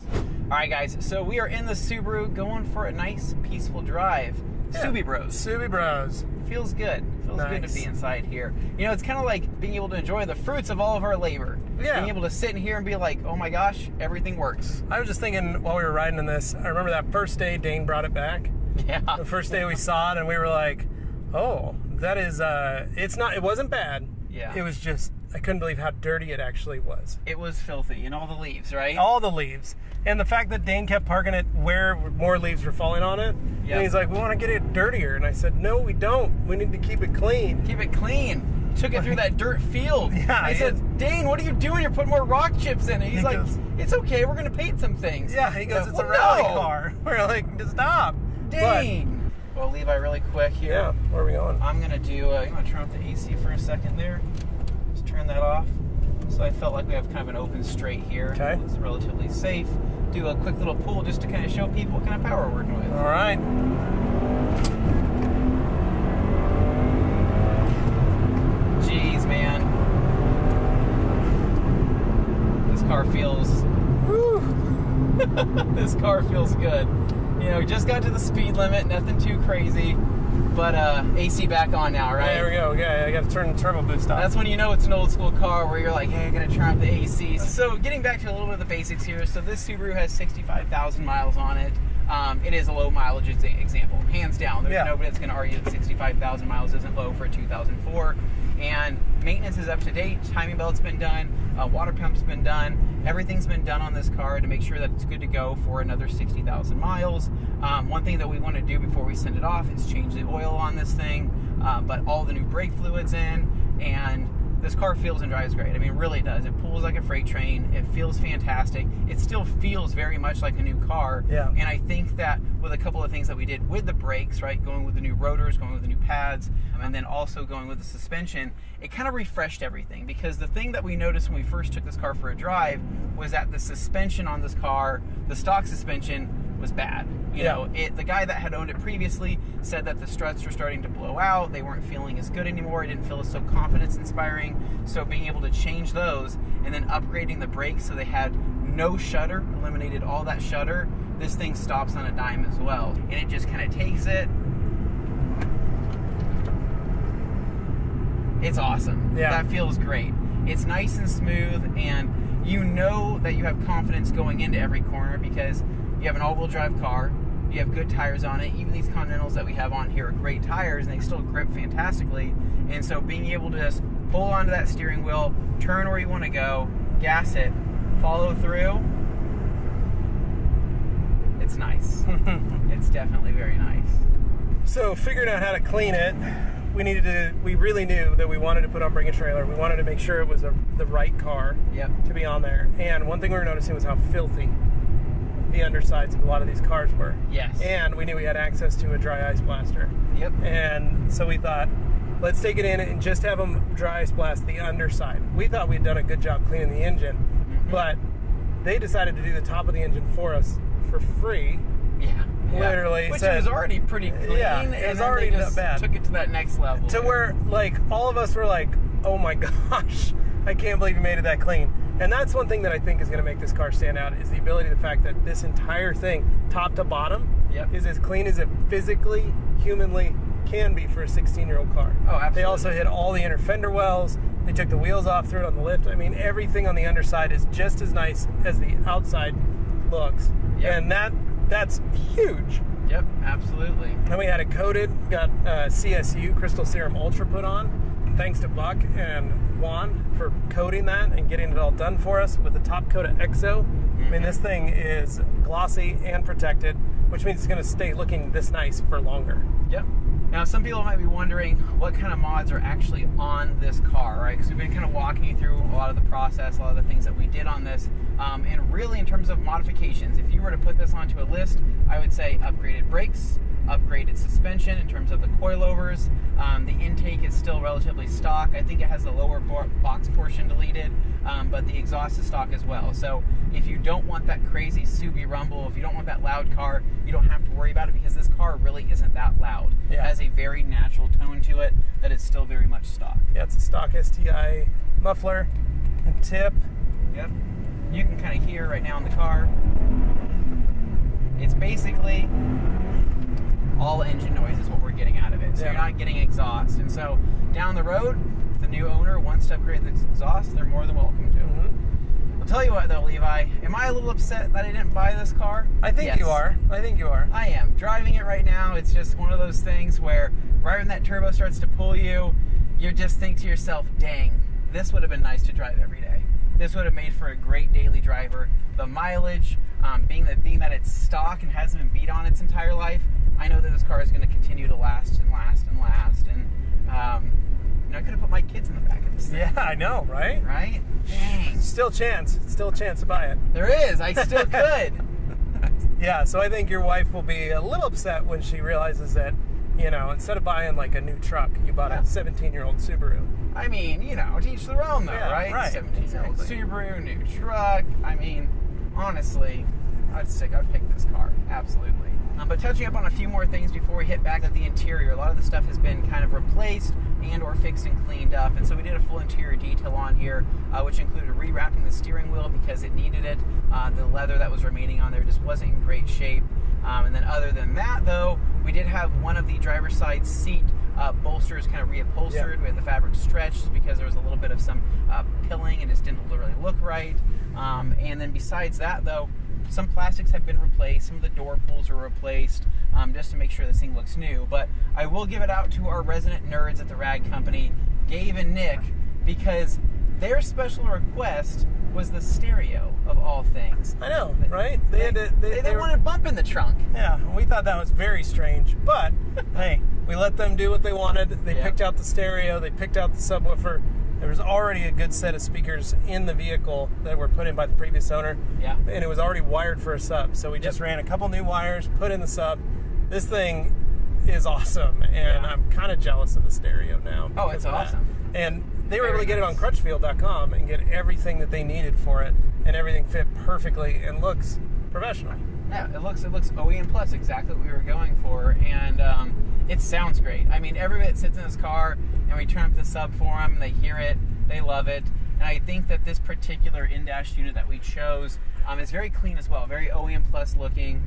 F: All right guys, so we are in the Subaru going for a nice peaceful drive. Subi Bros.
P: Subi Bros.
F: Feels good. Feels good to be inside here. You know, it's kind of like being able to enjoy the fruits of all of our labor.
P: Yeah.
F: Being able to sit in here and be like, oh my gosh, everything works.
P: I was just thinking while we were riding in this, I remember that first day Dane brought it back.
F: Yeah.
P: The first day we saw it and we were like, oh, that is, it wasn't bad.
F: Yeah.
P: It was just, I couldn't believe how dirty it actually was.
F: It was filthy, and all the leaves, right?
P: All the leaves. And the fact that Dane kept parking it where more leaves were falling on it.
F: Yep.
P: And he's like, we want to get it dirtier. And I said, no, we don't. We need to keep it clean.
F: Keep it clean. Took it through that dirt field.
P: Yeah.
F: I said, Dane, what are you doing? You're putting more rock chips in it. He's like, it's okay. We're going to paint some things.
P: Yeah, he goes, it's a rally car. We're like, just stop.
F: Dane. Well, Levi, really quick here.
P: Yeah, where are we going?
F: I'm going to do, you want to turn off the AC for a second there? Just turn that off. So I felt like we have kind of an open straight here.
P: Okay.
F: It's relatively safe. Do a quick little pull just to kind of show people what kind of power we're working with.
P: All right.
F: Jeez, man. This car feels... This car feels good. You know, we just got to the speed limit, nothing too crazy, but AC back on now, right?
P: There we go. Yeah, I got to turn the turbo boost off.
F: That's when you know it's an old school car where you're like, hey, I got to turn off the AC. So getting back to a little bit of the basics here. So this Subaru has 65,000 miles on it. It is a low mileage example, hands down. There's nobody that's going to argue that 65,000 miles isn't low for a 2004. And maintenance is up to date. Timing belt's been done. Water pump's been done. Everything's been done on this car to make sure that it's good to go for another 60,000 miles. One thing that we want to do before we send it off is change the oil on this thing, but all the new brake fluids in, and this car feels and drives great. I mean, it really does. It pulls like a freight train. It feels fantastic. It still feels very much like a new car.
P: Yeah.
F: And I think that with a couple of things that we did with the brakes, right, going with the new rotors, going with the new pads, and then also going with the suspension, it kind of refreshed everything. Because the thing that we noticed when we first took this car for a drive was that the suspension on this car, the stock suspension, was bad. You know, the guy that had owned it previously said that the struts were starting to blow out. They weren't feeling as good anymore. It didn't feel so confidence inspiring. So being able to change those and then upgrading the brakes so they had no shudder, eliminated all that shudder, this thing stops on a dime as well. And it just kind of takes it. It's awesome.
P: Yeah.
F: That feels great. It's nice and smooth, and you know that you have confidence going into every corner because you have an all-wheel drive car, you have good tires on it. Even these Continentals that we have on here are great tires, and they still grip fantastically. And so being able to just pull onto that steering wheel, turn where you want to go, gas it, follow through, it's nice. It's definitely very nice.
P: So figuring out how to clean it, we really knew that we wanted to put on Bring a Trailer. We wanted to make sure it was the right car to be on there. And one thing we were noticing was how filthy the undersides of a lot of these cars were.
F: Yes.
P: And we knew we had access to a dry ice blaster.
F: Yep.
P: And so we thought, let's take it in and just have them dry ice blast the underside. We thought we'd done a good job cleaning the engine, but they decided to do the top of the engine for us for free.
F: Yeah.
P: Literally.
F: Which
P: said,
F: was already pretty clean.
P: Yeah, it was already not bad.
F: Took it to that next level.
P: To where, like, all of us were like, oh my gosh, I can't believe you made it that clean. And that's one thing that I think is going to make this car stand out, is the ability, the fact that this entire thing, top to bottom, is as clean as it physically, humanly can be for a 16-year-old car.
M: Oh, absolutely.
P: They also hit all the inner fender wells. They took the wheels off, threw it on the lift. I mean, everything on the underside is just as nice as the outside looks. Yep. And that's huge.
M: Yep, absolutely.
P: And we had it coated, got CSU, Crystal Serum Ultra, put on. Thanks to Buck and Juan for coating that and getting it all done for us with the top coat of EXO. I mean, this thing is glossy and protected, which means it's going to stay looking this nice for longer.
M: Yep. Now, some people might be wondering what kind of mods are actually on this car, right? Because we've been kind of walking you through a lot of the process, a lot of the things that we did on this. And really, in terms of modifications, if you were to put this onto a list, I would say upgraded brakes, upgraded suspension in terms of the coilovers. The intake is still relatively stock. I think it has the lower box portion deleted, but the exhaust is stock as well. So if you don't want that crazy Subi rumble, if you don't want that loud car, you don't have to worry about it, because this car really isn't that loud. It has a very natural tone to it that is still very much stock.
P: Yeah, it's a stock STI muffler and tip.
M: Yep. You can kind of hear right now in the car. It's basically all engine noise is what we're getting out of it. So you're not getting exhaust. And so down the road, if the new owner wants to upgrade the exhaust, they're more than welcome to. I'll tell you what though, Levi, am I a little upset that I didn't buy this car?
P: I think you are. I think you are.
M: I am. Driving it right now, it's just one of those things where right when that turbo starts to pull you, you just think to yourself, dang, this would have been nice to drive every day. This would have made for a great daily driver. The mileage, being that it's stock and hasn't been beat on its entire life, I know that this car is going to continue to last and last and last. And I could have put my kids in the back of this thing.
P: Yeah, I know, right?
M: Right? Dang.
P: Still a chance to buy it.
M: There is. I still could.
P: Yeah, so I think your wife will be a little upset when she realizes that, instead of buying like a new truck, you bought a 17-year-old Subaru.
M: I mean, to each their own though, right? 17-year-old Subaru, new truck. I mean, honestly, I'd pick this car. Absolutely. But touching up on a few more things before we hit back at the interior, a lot of the stuff has been kind of replaced and or fixed and cleaned up. And so we did a full interior detail on here, which included rewrapping the steering wheel because it needed it. The leather that was remaining on there just wasn't in great shape. And then other than that, though, we did have one of the driver's side seat bolsters kind of reupholstered. We had the fabric stretched because there was a little bit of some pilling and it just didn't really look right. And then besides that, though, some plastics have been replaced, some of the door pulls are replaced, just to make sure this thing looks new. But I will give it out to our resident nerds at the Rag Company, Dave and Nick, because their special request was the stereo of all things.
P: I know, right?
M: They wanted a bump in the trunk.
P: Yeah, we thought that was very strange, but hey, we let them do what they wanted. They picked out the stereo, they picked out the subwoofer. There was already a good set of speakers in the vehicle that were put in by the previous owner. Yeah. And it was already wired for a sub. So we just ran a couple new wires, put in the sub. This thing is awesome, and I'm kind of jealous of the stereo now.
M: Oh, it's awesome.
P: And they were able to get it on crutchfield.com and get everything that they needed for it, and everything fit perfectly and looks professional.
M: Yeah, it looks OEM plus, exactly what we were going for, and it sounds great. I mean, everybody that sits in this car and we turn up the sub for them, they hear it, they love it, and I think that this particular in-dash unit that we chose is very clean as well, very OEM plus looking.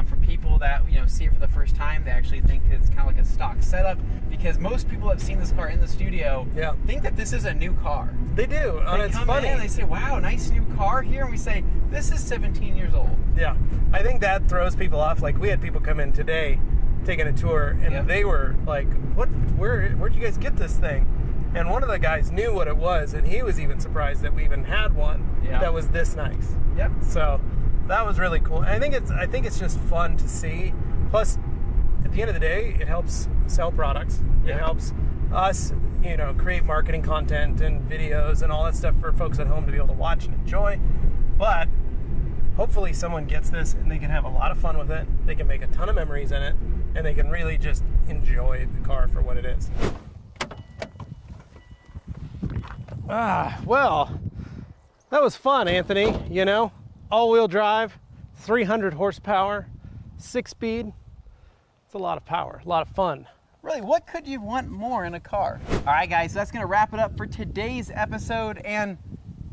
M: For people that see it for the first time, they actually think it's kind of like a stock setup, because most people that have seen this car in the studio think that this is a new car.
P: They do.
M: They
P: it's
M: come
P: funny.
M: in and they say, wow, nice new car here, and we say, this is 17 years old.
P: Yeah, I think that throws people off. Like, we had people come in today taking a tour, and they were like, where'd you guys get this thing? And one of the guys knew what it was, and he was even surprised that we even had one that was this nice.
M: Yep.
P: So that was really cool. And I think it's just fun to see. Plus, at the end of the day, it helps sell products. It helps us, create marketing content and videos and all that stuff for folks at home to be able to watch and enjoy. But hopefully someone gets this and they can have a lot of fun with it. They can make a ton of memories in it, and they can really just enjoy the car for what it is.
E: Well, that was fun, Anthony. All-wheel drive, 300 horsepower, 6-speed. It's a lot of power, a lot of fun.
M: Really, what could you want more in a car? All right, guys, that's going to wrap it up for today's episode. And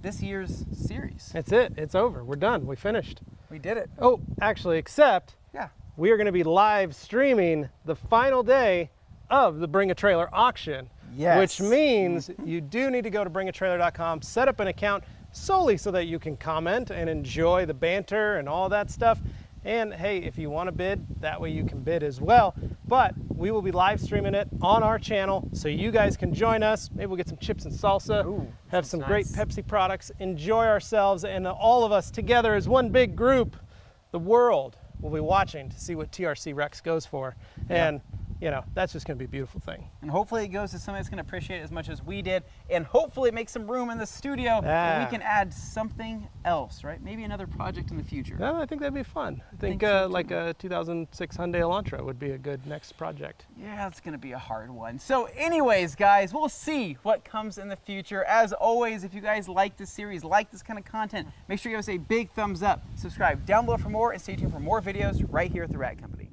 F: this year's series.
P: That's it. It's over. We're done. We finished.
F: We did it.
P: Oh, actually, except
F: yeah,
P: we are going to be live streaming the final day of the Bring a Trailer auction.
F: Yes.
P: Which means you do need to go to bringatrailer.com, set up an account solely so that you can comment and enjoy the banter and all that stuff. And hey, if you want to bid, that way you can bid as well. But we will be live streaming it on our channel so you guys can join us. Maybe we'll get some chips and salsa, have some great Pepsi products, enjoy ourselves, and all of us together as one big group. The world will be watching to see what TRC Rex goes for. And you know, that's just going to be a beautiful thing.
F: And hopefully it goes to somebody that's going to appreciate it as much as we did. And hopefully it makes some room in the studio where we can add something else, right? Maybe another project in the future.
P: Yeah, I think that'd be fun. I think so like a 2006 Hyundai Elantra would be a good next project.
F: Yeah, it's going to be a hard one. So anyways, guys, we'll see what comes in the future. As always, if you guys like this series, like this kind of content, make sure you give us a big thumbs up. Subscribe down below for more, and stay tuned for more videos right here at The Rad Company.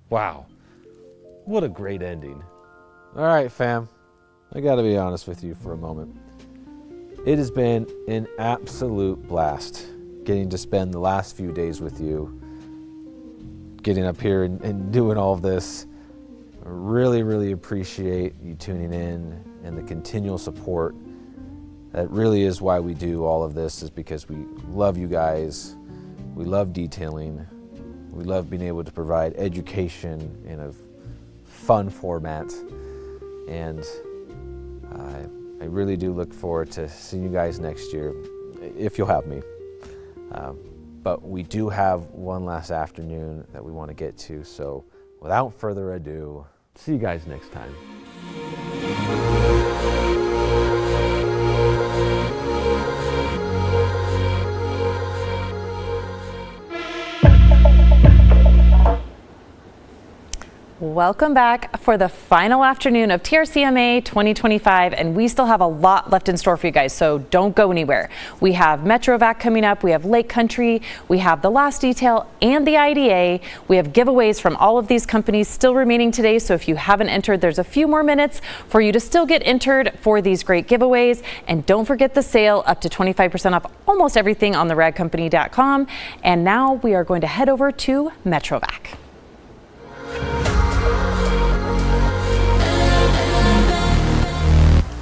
U: Wow, what a great ending. All right, fam, I gotta be honest with you for a moment. It has been an absolute blast getting to spend the last few days with you, getting up here and doing all of this. I really, really appreciate you tuning in and the continual support. That really is why we do all of this, is because we love you guys, we love detailing, we love being able to provide education in a fun format, and I really do look forward to seeing you guys next year, if you'll have me. But we do have one last afternoon that we want to get to, so without further ado, see you guys next time.
G: Welcome back for the final afternoon of TRCMA 2025, and we still have a lot left in store for you guys, so don't go anywhere. We have MetroVac coming up, we have Lake Country, we have the last detail and the IDA. We have giveaways from all of these companies still remaining today, so if you haven't entered, there's a few more minutes for you to still get entered for these great giveaways. And don't forget the sale, up to 25% off almost everything on theradcompany.com. And now we are going to head over to MetroVac.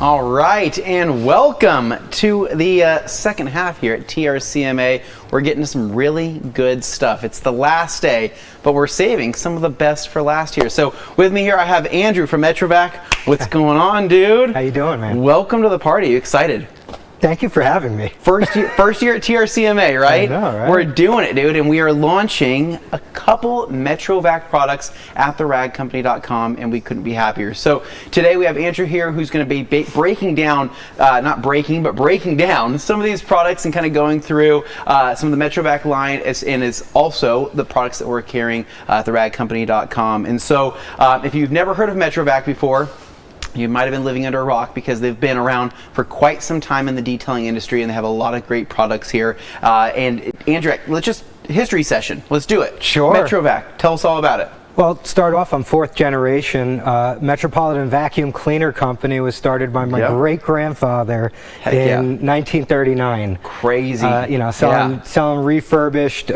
F: All right, and welcome to the second half here at TRCMA. We're getting to some really good stuff. It's the last day, but we're saving some of the best for last year. So with me here, I have Andrew from MetroVac. What's going on, dude?
D: How you doing, man?
F: Welcome to the party. You excited?
D: Thank you for having me.
F: First year at TRCMA, right?
D: I know, right?
F: We're doing it, dude, and we are launching a couple MetroVac products at theradcompany.com, and we couldn't be happier. So today we have Andrew here, who's going to be breaking down, breaking down some of these products and kind of going through some of the MetroVac line, and is also the products that we're carrying at theradcompany.com. And so if you've never heard of MetroVac before, you might have been living under a rock, because they've been around for quite some time in the detailing industry, and they have a lot of great products here. And Andrew, let's just history session. Let's do it.
D: Sure.
F: MetroVac, tell us all about it.
D: Well, start off, I'm fourth generation. Metropolitan Vacuum Cleaner Company was started by my great-grandfather in 1939.
F: Crazy.
D: You know, selling refurbished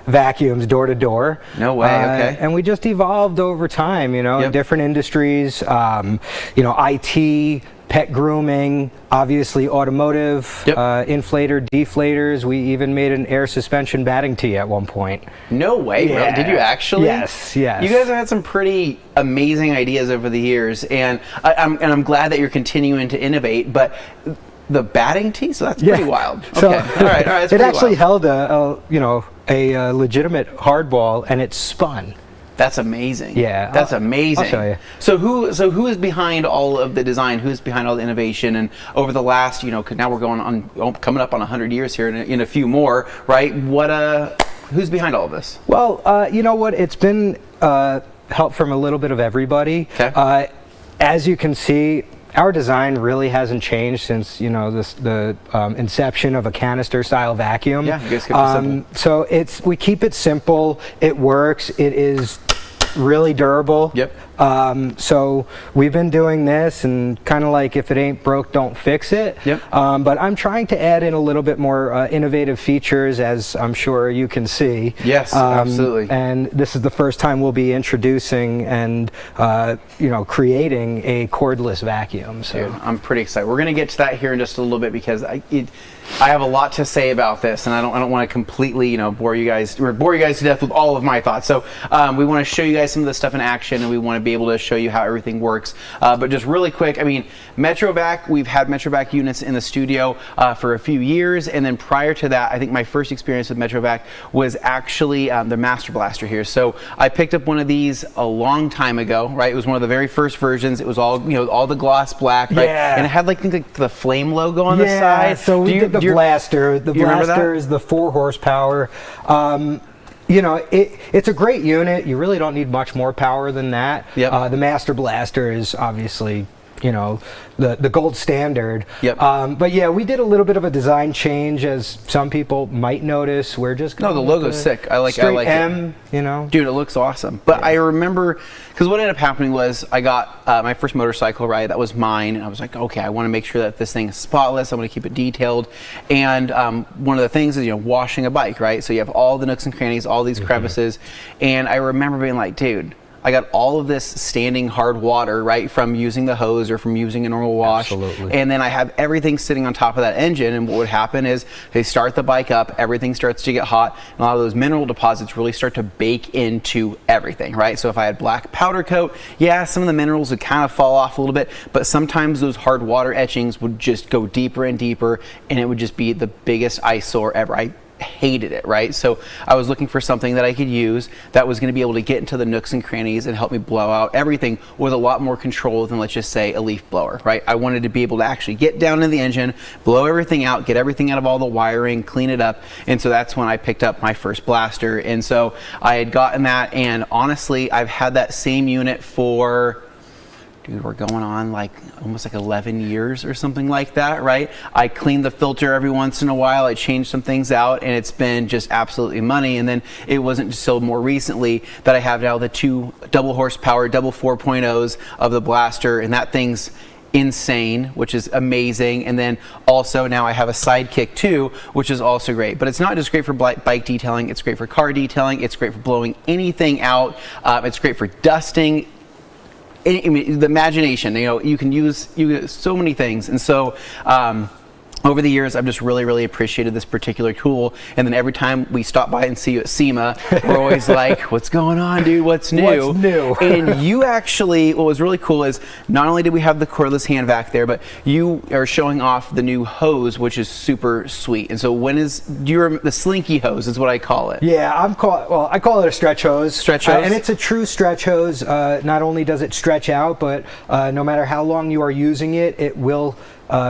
D: vacuums door to door.
F: No way, okay.
D: And we just evolved over time, you know, in different industries, you know, IT, pet grooming, obviously automotive, inflator, deflators. We even made an air suspension batting tee at one point.
F: No way, really? Did you actually?
D: Yes, yes.
F: You guys have had some pretty amazing ideas over the years, and I'm glad that you're continuing to innovate, but the batting tee, so that's pretty wild. Okay,
D: So,
F: all right, that's
D: it actually
F: wild.
D: held a legitimate hardball, and it spun.
F: That's amazing.
D: Yeah,
F: that's amazing.
D: I'll show you.
F: So who is behind all of the design? Who's behind all the innovation? And over the last, you know, 'cause now we're coming up on 100 years here in a few more, right? Who's behind all of this?
D: Well, you know what? It's been help from a little bit of everybody.
F: Okay.
D: As you can see, our design really hasn't changed since, you know, the inception of a canister style vacuum.
F: Yeah, you guys keep it simple.
D: So we keep it simple. It works. It is really durable.
F: Yep.
D: So we've been doing this, and kind of like, if it ain't broke, don't fix it.
F: Yep.
D: But I'm trying to add in a little bit more innovative features, as I'm sure you can see.
F: Yes, absolutely.
D: And this is the first time we'll be introducing and creating a cordless vacuum. So
F: Dude, I'm pretty excited. We're gonna get to that here in just a little bit, because I have a lot to say about this, and I don't want to completely bore you guys to death with all of my thoughts. So we want to show you guys some of the stuff in action, and we want to be able to show you how everything works. But just really quick, I mean, MetroVac, we've had MetroVac units in the studio for a few years, and then prior to that, I think my first experience with MetroVac was actually the Master Blaster here. So I picked up one of these a long time ago, right? It was one of the very first versions. It was all all the gloss black, right?
D: Yeah.
F: And it had like the flame logo on the side.
D: So we did the blaster. The blaster is the 4 horsepower. You know, it's a great unit. You really don't need much more power than that.
F: Yep.
D: The Master Blaster is obviously, you know, the gold standard.
F: Yep.
D: But yeah, we did a little bit of a design change, as some people might notice. We're just going
F: the logo's sick. I like
D: straight
F: it.
D: M, you know.
F: Dude, it looks awesome. But I remember, because what ended up happening was I got my first motorcycle, right? That was mine, and I was like, okay, I want to make sure that this thing is spotless. I want to keep it detailed. And one of the things is, washing a bike, right? So you have all the nooks and crannies, all these crevices, and I remember being like, dude, I got all of this standing hard water, right, from using the hose or from using a normal wash.
D: Absolutely.
F: And then I have everything sitting on top of that engine, and what would happen is they start the bike up, everything starts to get hot, and a lot of those mineral deposits really start to bake into everything, right? So if I had black powder coat, yeah, some of the minerals would kind of fall off a little bit, but sometimes those hard water etchings would just go deeper and deeper, and it would just be the biggest eyesore ever. I hated it, right? So I was looking for something that I could use that was going to be able to get into the nooks and crannies and help me blow out everything with a lot more control than, let's just say, a leaf blower, right? I wanted to be able to actually get down in the engine, blow everything out, get everything out of all the wiring, clean it up. And so that's when I picked up my first blaster. And so I had gotten that, and honestly, I've had that same unit for, dude, we're going on like almost like 11 years or something like that, right? I clean the filter every once in a while. I change some things out, and it's been just absolutely money. And then it wasn't until more recently that I have now the 2 double horsepower, double 4.0s of the blaster, and that thing's insane, which is amazing. And then also now I have a sidekick too, which is also great. But it's not just great for bike detailing, it's great for car detailing, it's great for blowing anything out, it's great for dusting. the imagination. You can use so many things, and so. Over the years, I've just really appreciated this particular tool. And then every time we stop by and see you at SEMA, we're always like, what's going on, dude? What's new?
D: What's new?
F: And you actually, what was really cool is not only did we have the cordless hand vac there, but you are showing off the new hose, which is super sweet. And so the slinky hose is what I call it.
D: Yeah, I call it a stretch hose.
F: Stretch hose?
D: And it's a true stretch hose. Not only does it stretch out, but no matter how long you are using it, it will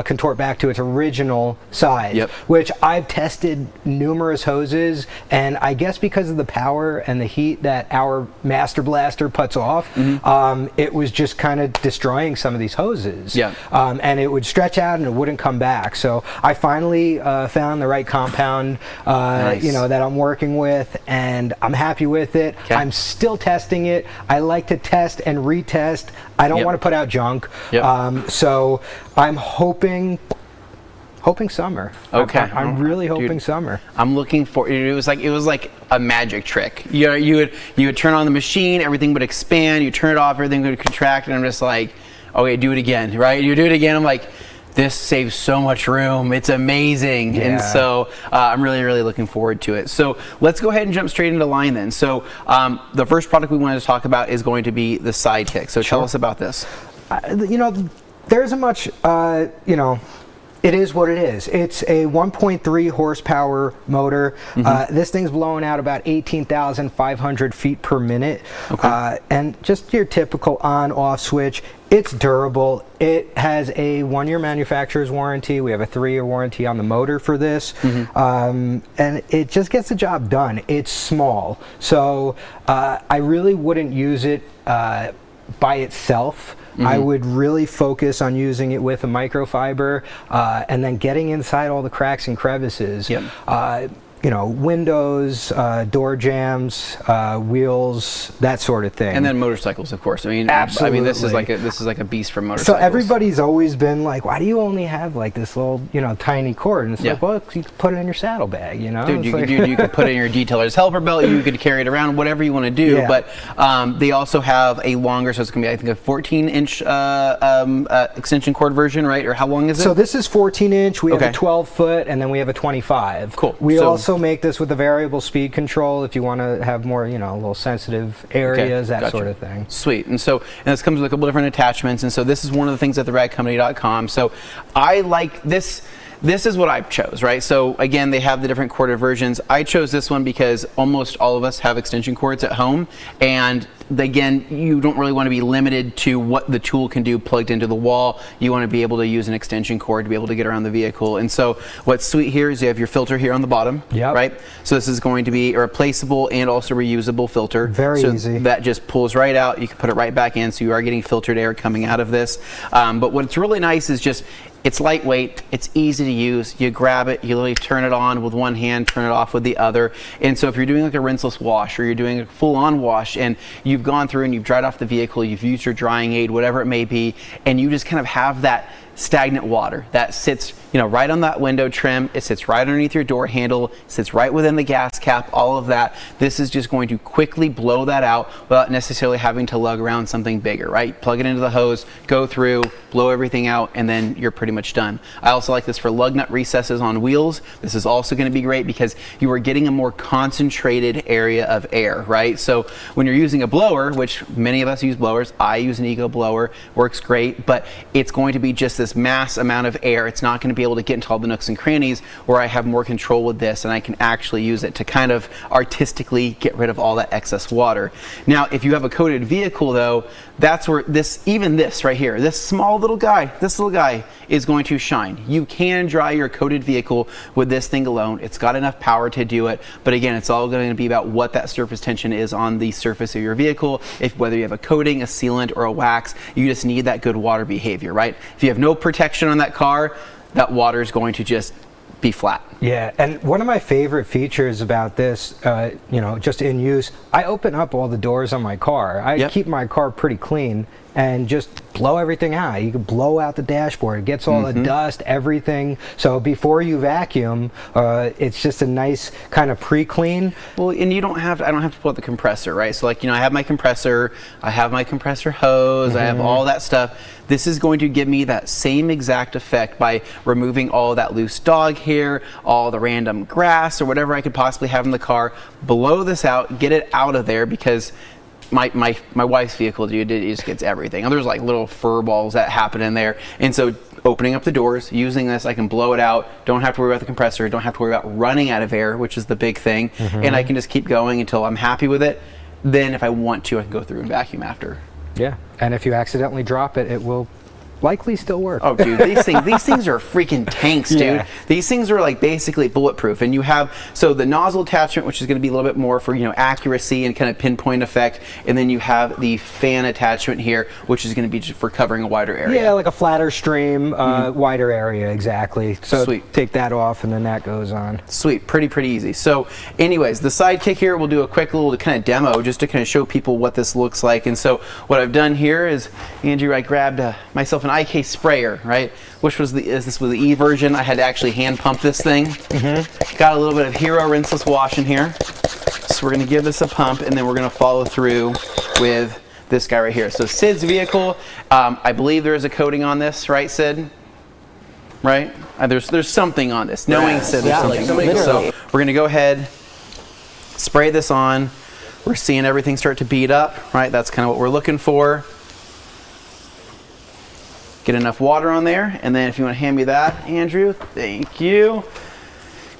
D: contort back to its original size, which I've tested numerous hoses, and I guess because of the power and the heat that our Master Blaster puts off, it was just kind of destroying some of these hoses. And it would stretch out and it wouldn't come back. So I finally found the right compound that I'm working with, and I'm happy with it. I'm still testing it. I like to test and retest. I don't want to put out junk. So I'm hoping summer.
F: Okay.
D: I'm really hoping summer.
F: I'm looking for it. Was like a magic trick. You would turn on the machine, everything would expand. You turn it off, everything would contract, and I'm just like, okay, do it again, right? You do it again. I'm like, this saves so much room. It's amazing.
D: Yeah.
F: And so I'm really looking forward to it. So let's go ahead and jump straight into line then. So the first product we wanted to talk about is going to be the Sidekick. So tell us about this.
D: There isn't much, it is what it is. It's a 1.3 horsepower motor. This thing's blowing out about 18,500 feet per minute. And just your typical on-off switch. It's durable. It has a 1-year manufacturer's warranty. We have a 3-year warranty on the motor for this. And it just gets the job done. It's small. So I really wouldn't use it by itself. I would really focus on using it with a microfiber and then getting inside all the cracks and crevices. Windows, door jams, wheels, that sort of thing.
F: And then motorcycles, of course.
D: Absolutely.
F: I mean, this is like a beast for motorcycles.
D: So everybody's always been like, why do you only have like this little, tiny cord? And it's like, well, you can put it in your saddlerbag,
F: Dude, you could put it in your detailer's helper belt. You could carry it around, whatever you want to do. But they also have a longer, so it's going to be, I think, a 14-inch extension cord version, right? Or how long is it?
D: So this is 14-inch. We have a 12-foot, and then we have a 25.
F: Cool.
D: We also make this with a variable speed control if you want to have more, a little sensitive areas, that sort of thing.
F: Sweet. And this comes with a couple different attachments. And so this is one of the things at theradcompany.com. So I like this. This is what I chose, right? So again, they have the different corded versions. I chose this one because almost all of us have extension cords at home, and again, you don't really want to be limited to what the tool can do plugged into the wall. You want to be able to use an extension cord to be able to get around the vehicle. And so what's sweet here is you have your filter here on the bottom, right? So this is going to be a replaceable and also reusable filter.
D: Very easy.
F: That just pulls right out. You can put it right back in, so you are getting filtered air coming out of this. But what's really nice is just it's lightweight, it's easy to use. You grab it, you literally turn it on with one hand, turn it off with the other. And so if you're doing like a rinseless wash, or you're doing a full-on wash, and you've gone through and you've dried off the vehicle, you've used your drying aid, whatever it may be, and you just kind of have that stagnant water that sits right on that window trim, it sits right underneath your door handle, sits right within the gas cap, all of that. This is just going to quickly blow that out without necessarily having to lug around something bigger, right? Plug it into the hose, go through, blow everything out, and then you're pretty much done. I also like this for lug nut recesses on wheels. This is also going to be great because you are getting a more concentrated area of air, right? So when you're using a blower, which many of us use blowers, I use an eco blower, works great, but it's going to be just this mass amount of air. It's not going to be able to get into all the nooks and crannies, where I have more control with this, and I can actually use it to kind of artistically get rid of all that excess water. Now, if you have a coated vehicle though, that's where this right here, this little guy is going to shine. You can dry your coated vehicle with this thing alone. It's got enough power to do it, but again, it's all going to be about what that surface tension is on the surface of your vehicle. Whether you have a coating, a sealant, or a wax, you just need that good water behavior, right? If you have no protection on that car, that water is going to just be flat.
D: Yeah, and one of my favorite features about this, just in use, I open up all the doors on my car. I keep my car pretty clean, and just blow everything out. You can blow out the dashboard. It gets all the dust, everything. So before you vacuum, it's just a nice kind of pre-clean.
F: Well, and you don't have I don't have to pull out the compressor, right? So like, I have my compressor, I have my compressor hose, I have all that stuff. This is going to give me that same exact effect by removing all that loose dog hair, all the random grass or whatever I could possibly have in the car. Blow this out, get it out of there, because my wife's vehicle, dude, it just gets everything. And there's like little fur balls that happen in there. And so opening up the doors, using this, I can blow it out. Don't have to worry about the compressor. Don't have to worry about running out of air, which is the big thing. And I can just keep going until I'm happy with it. Then if I want to, I can go through and vacuum after.
D: Yeah, and if you accidentally drop it, it will likely still work.
F: Oh, dude, these things are freaking tanks, dude. Yeah. These things are like basically bulletproof. And you have, so the nozzle attachment, which is going to be a little bit more for, accuracy and kind of pinpoint effect. And then you have the fan attachment here, which is going to be just for covering a wider area.
D: Yeah, like a flatter stream, wider area, exactly. So
F: sweet.
D: Take that off and then that goes on.
F: Sweet, pretty easy. So anyways, the Sidekick here, we'll do a quick little kind of demo just to kind of show people what this looks like. And so what I've done here is, Andrew, I grabbed myself an IK sprayer, right? Which was this was the E version. I had to actually hand pump this thing. Got a little bit of Hero rinseless wash in here. So we're gonna give this a pump, and then we're gonna follow through with this guy right here. So Sid's vehicle, I believe there is a coating on this, right, Sid? Right? There's something on this. Knowing Sid, there's something on this. So we're gonna go ahead, spray this on. We're seeing everything start to bead up, right? That's kind of what we're looking for. Get enough water on there, and then if you want to hand me that, Andrew, thank you.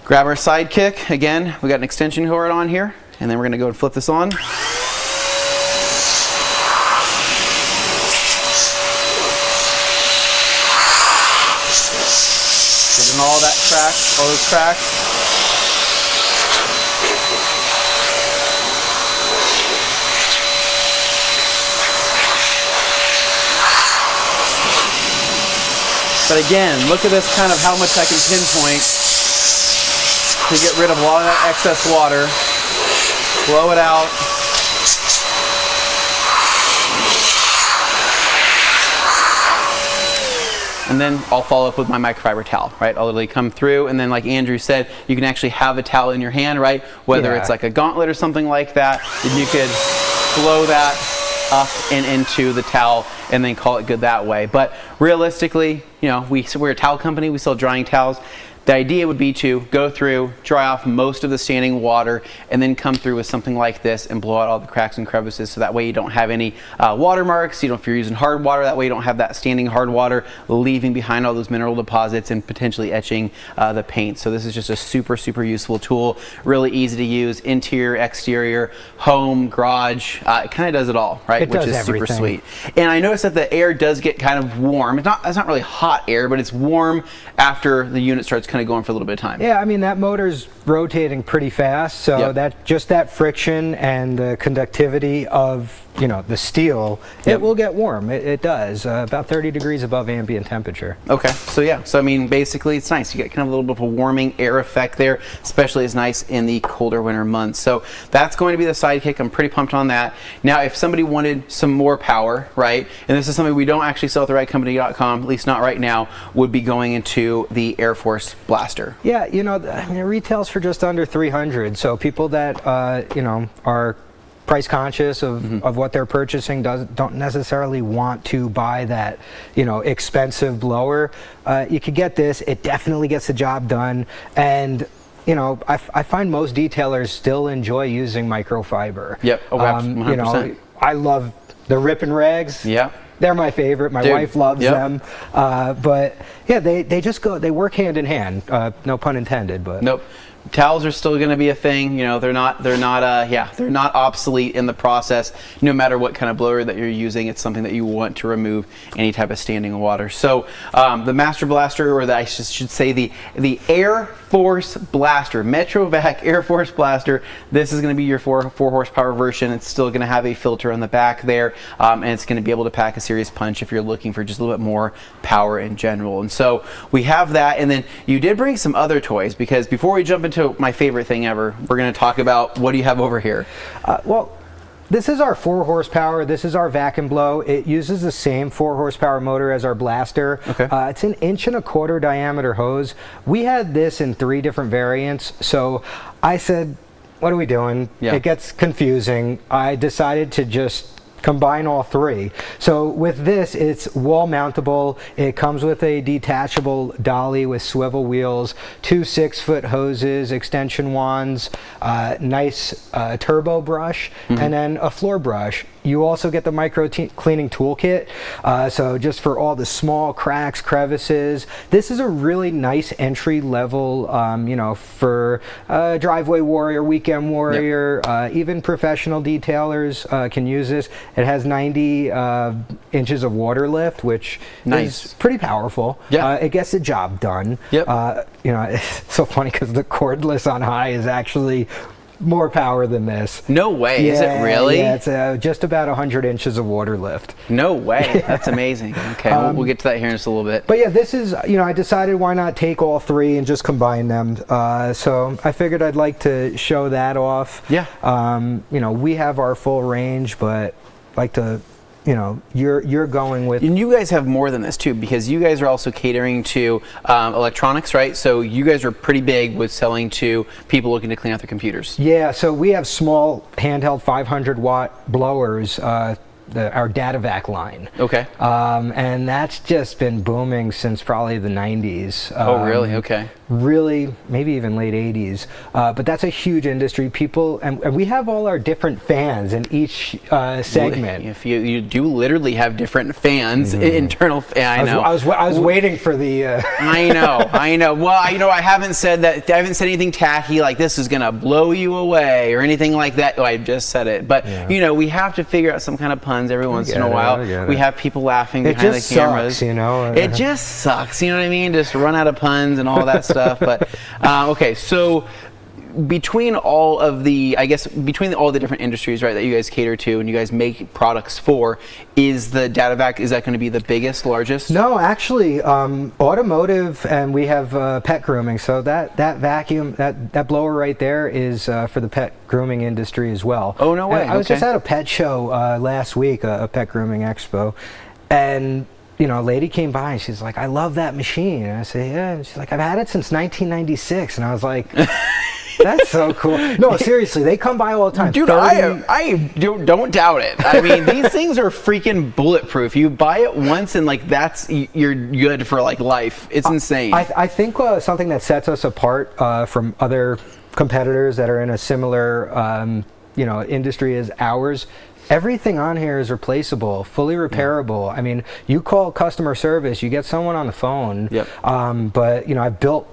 F: Grab our Sidekick. Again, we got an extension cord on here, and then we're going to go and flip this on. Getting all that crack, all those cracks. But again, look at this kind of how much I can pinpoint to get rid of a lot of that excess water. Blow it out. And then I'll follow up with my microfiber towel, right? I'll literally come through, and then like Andrew said, you can actually have a towel in your hand, right? Whether it's like a gauntlet or something like that, then you could blow that up and into the towel and then call it good that way. But realistically, we're a towel company, we sell drying towels. The idea would be to go through, dry off most of the standing water, and then come through with something like this and blow out all the cracks and crevices, so that way you don't have any watermarks. If you're using hard water, that way you don't have that standing hard water leaving behind all those mineral deposits and potentially etching the paint. So this is just a super useful tool, really easy to use, interior, exterior, home, garage. It kind of does it all, right? Which is super sweet. And I noticed that the air does get kind of warm. It's not really hot air, but it's warm after the unit starts kind of going for a little bit of time.
D: Yeah, I mean, that motor's rotating pretty fast, so that friction and the conductivity of the steel, it will get warm. It does, about 30 degrees above ambient temperature.
F: Okay, so I mean, basically it's nice. You get kind of a little bit of a warming air effect there, especially it's nice in the colder winter months. So that's going to be the Sidekick. I'm pretty pumped on that. Now, if somebody wanted some more power, right, and this is something we don't actually sell at theRightCompany.com, at least not right now, would be going into the Air Force Blaster.
D: Yeah, it retails for just under $300, so people that are price conscious of what they're purchasing don't necessarily want to buy that expensive blower. You could get this. It definitely gets the job done, and I find most detailers still enjoy using microfiber.
F: Yep. Oh, 100%.
D: I love the Rip and Rags.
F: Yeah.
D: They're my favorite. My wife loves them. But yeah, they work hand in hand. No pun intended, but.
F: Nope. Towels are still going to be a thing. They're not obsolete in the process. No matter what kind of blower that you're using, it's something that you want to remove any type of standing water. So the Master Blaster, or I should say the Air Force Blaster, MetroVac Air Force Blaster. This is going to be your 4 horsepower version. It's still going to have a filter on the back there, and it's going to be able to pack a serious punch if you're looking for just a little bit more power in general. And so we have that, and then you did bring some other toys, because before we jump into my favorite thing ever, we're going to talk about what do you have over here.
D: Well, This is our 4 horsepower. This is our vac and blow. It uses the same 4 horsepower motor as our blaster.
F: Okay.
D: It's an 1.25 inch diameter hose. We had this in 3 different variants. So I said, what are we doing?
F: Yeah.
D: It gets confusing. I decided to just combine all 3. So with this, it's wall mountable. It comes with a detachable dolly with swivel wheels, 2 6-foot hoses, extension wands, nice turbo brush, and then a floor brush. You also get the micro cleaning toolkit, so just for all the small cracks, crevices. This is a really nice entry level, you know, for driveway warrior, weekend warrior, even professional detailers can use this. It has 90 inches of water lift, which is pretty powerful. It gets the job done. You know, it's so funny because the cordless on high is actually more power than this.
F: No way. Is it really?
D: Yeah, it's just about 100 inches of water lift.
F: No way. That's amazing. Okay, we'll get to that here in just a little bit.
D: But yeah, this is, you know, I decided why not take all 3 and just combine them. So I figured I'd like to show that off.
F: Yeah.
D: You know, we have our full range, but like to, you know, you're going with.
F: And you guys have more than this too, because you guys are also catering to electronics, right? So you guys are pretty big with selling to people looking to clean out their computers.
D: Yeah, so we have small handheld 500 watt blowers, our DataVac line.
F: Okay.
D: And that's just been booming since probably the 90s.
F: Oh, really? Okay.
D: Really, maybe even late 80s. But that's a huge industry. People, and we have all our different fans in each segment.
F: If you do literally have different fans, internal. I know.
D: I was waiting for the.
F: I know. Well, I haven't said that. I haven't said anything tacky like this is gonna blow you away or anything like that. Oh, I just said it. But you know, we have to figure out some kind of puns every once in a while. We have people laughing behind the cameras.
D: Sucks, you know.
F: It just sucks. You know what I mean? Just run out of puns and all that stuff. But okay, so between all the different industries, right, that you guys cater to and you guys make products for, is the DataVac, is that going to be the biggest, largest?
D: No, actually, automotive, and we have pet grooming. So that vacuum, that blower right there is for the pet grooming industry as well.
F: Oh, no way.
D: I was just at a pet show last week, a pet grooming expo, and you know, a lady came by and she's like, I love that machine. And I said, yeah. And she's like, I've had it since 1996. And I was like, that's so cool. No, seriously, they come by all the time.
F: Dude, I don't doubt it. I mean, these things are freaking bulletproof. You buy it once and like you're good for like life. It's insane.
D: I think something that sets us apart from other competitors that are in a similar you know, industry as ours. Everything on here is replaceable, fully repairable. I mean, you call customer service, you get someone on the phone. But you know, I've built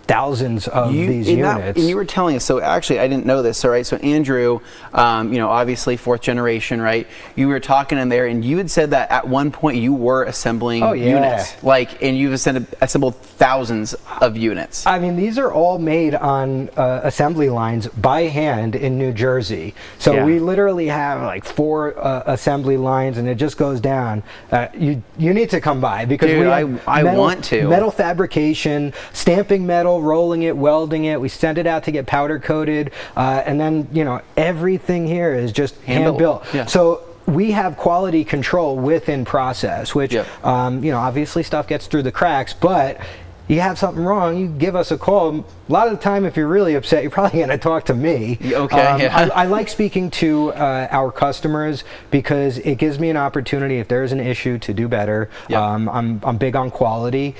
D: thousands of these units.
F: And you were telling us, so actually I didn't know this, all right? So Andrew, you know, obviously 4th generation, right? You were talking in there and you had said that at one point you were assembling units. Like, and you've assembled thousands of units.
D: I mean, these are all made on assembly lines by hand in New Jersey. So we literally have like 4 assembly lines and it just goes down. You need to come by because
F: dude,
D: we have
F: I want to.
D: Metal fabrication, stamping metal, rolling it, welding it. We send it out to get powder coated, and then you know everything here is just hand built. So we have quality control within process, which you know, obviously stuff gets through the cracks, but you have something wrong, you give us a call. A lot of the time, if you're really upset, you're probably going to talk to me. I like speaking to our customers because it gives me an opportunity, if there's an issue, to do better. I'm big on quality,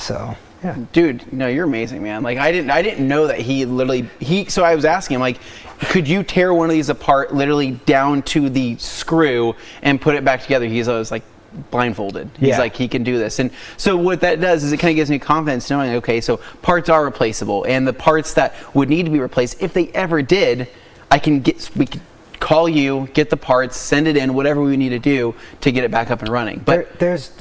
D: so. Yeah.
F: Dude, no, you're amazing, man. Like I didn't know that so I was asking him, like, could you tear one of these apart literally down to the screw and put it back together? He's always like blindfolded. He's like, he can do this. And so what that does is it kind of gives me confidence knowing, okay, so parts are replaceable, and the parts that would need to be replaced, if they ever did, we could call you, get the parts, send it in, whatever we need to do to get it back up and running. But
D: there's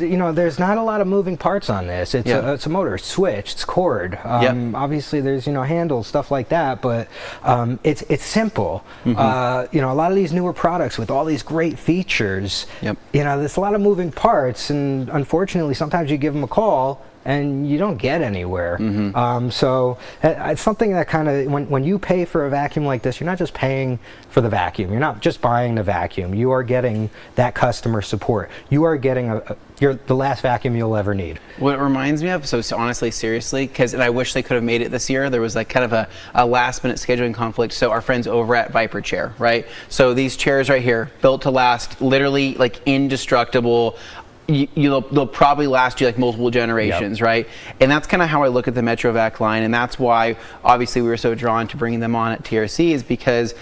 D: not a lot of moving parts on this. It's a motor, switch, it's cord. Obviously, there's handles, stuff like that. But it's simple. You know, a lot of these newer products with all these great features. You know, there's a lot of moving parts, and unfortunately, sometimes you give them a call and you don't get anywhere. So it's something that kind of, when you pay for a vacuum like this, you're not just paying for the vacuum. You're not just buying the vacuum. You are getting that customer support. You are getting the last vacuum you'll ever need.
F: What it reminds me of, so honestly, seriously, and I wish they could have made it this year, there was like kind of a last minute scheduling conflict. So our friends over at Viper Chair, right? So these chairs right here, built to last, literally like indestructible. They'll probably last you like multiple generations, right? And that's kind of how I look at the MetroVac line, and that's why obviously we were so drawn to bringing them on at TRC, is because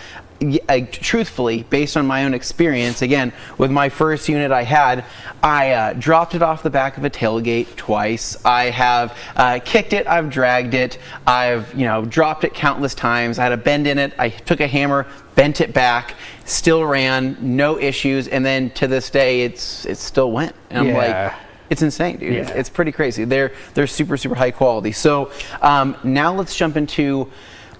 F: truthfully, based on my own experience, again, with my first unit I dropped it off the back of a tailgate twice. I have kicked it, I've dragged it, I've dropped it countless times. I had a bend in it, I took a hammer, bent it back, still ran, no issues, and then to this day it still went. And I'm like, it's insane, dude.
D: Yeah.
F: It's pretty crazy. They're super, super high quality. So now let's jump into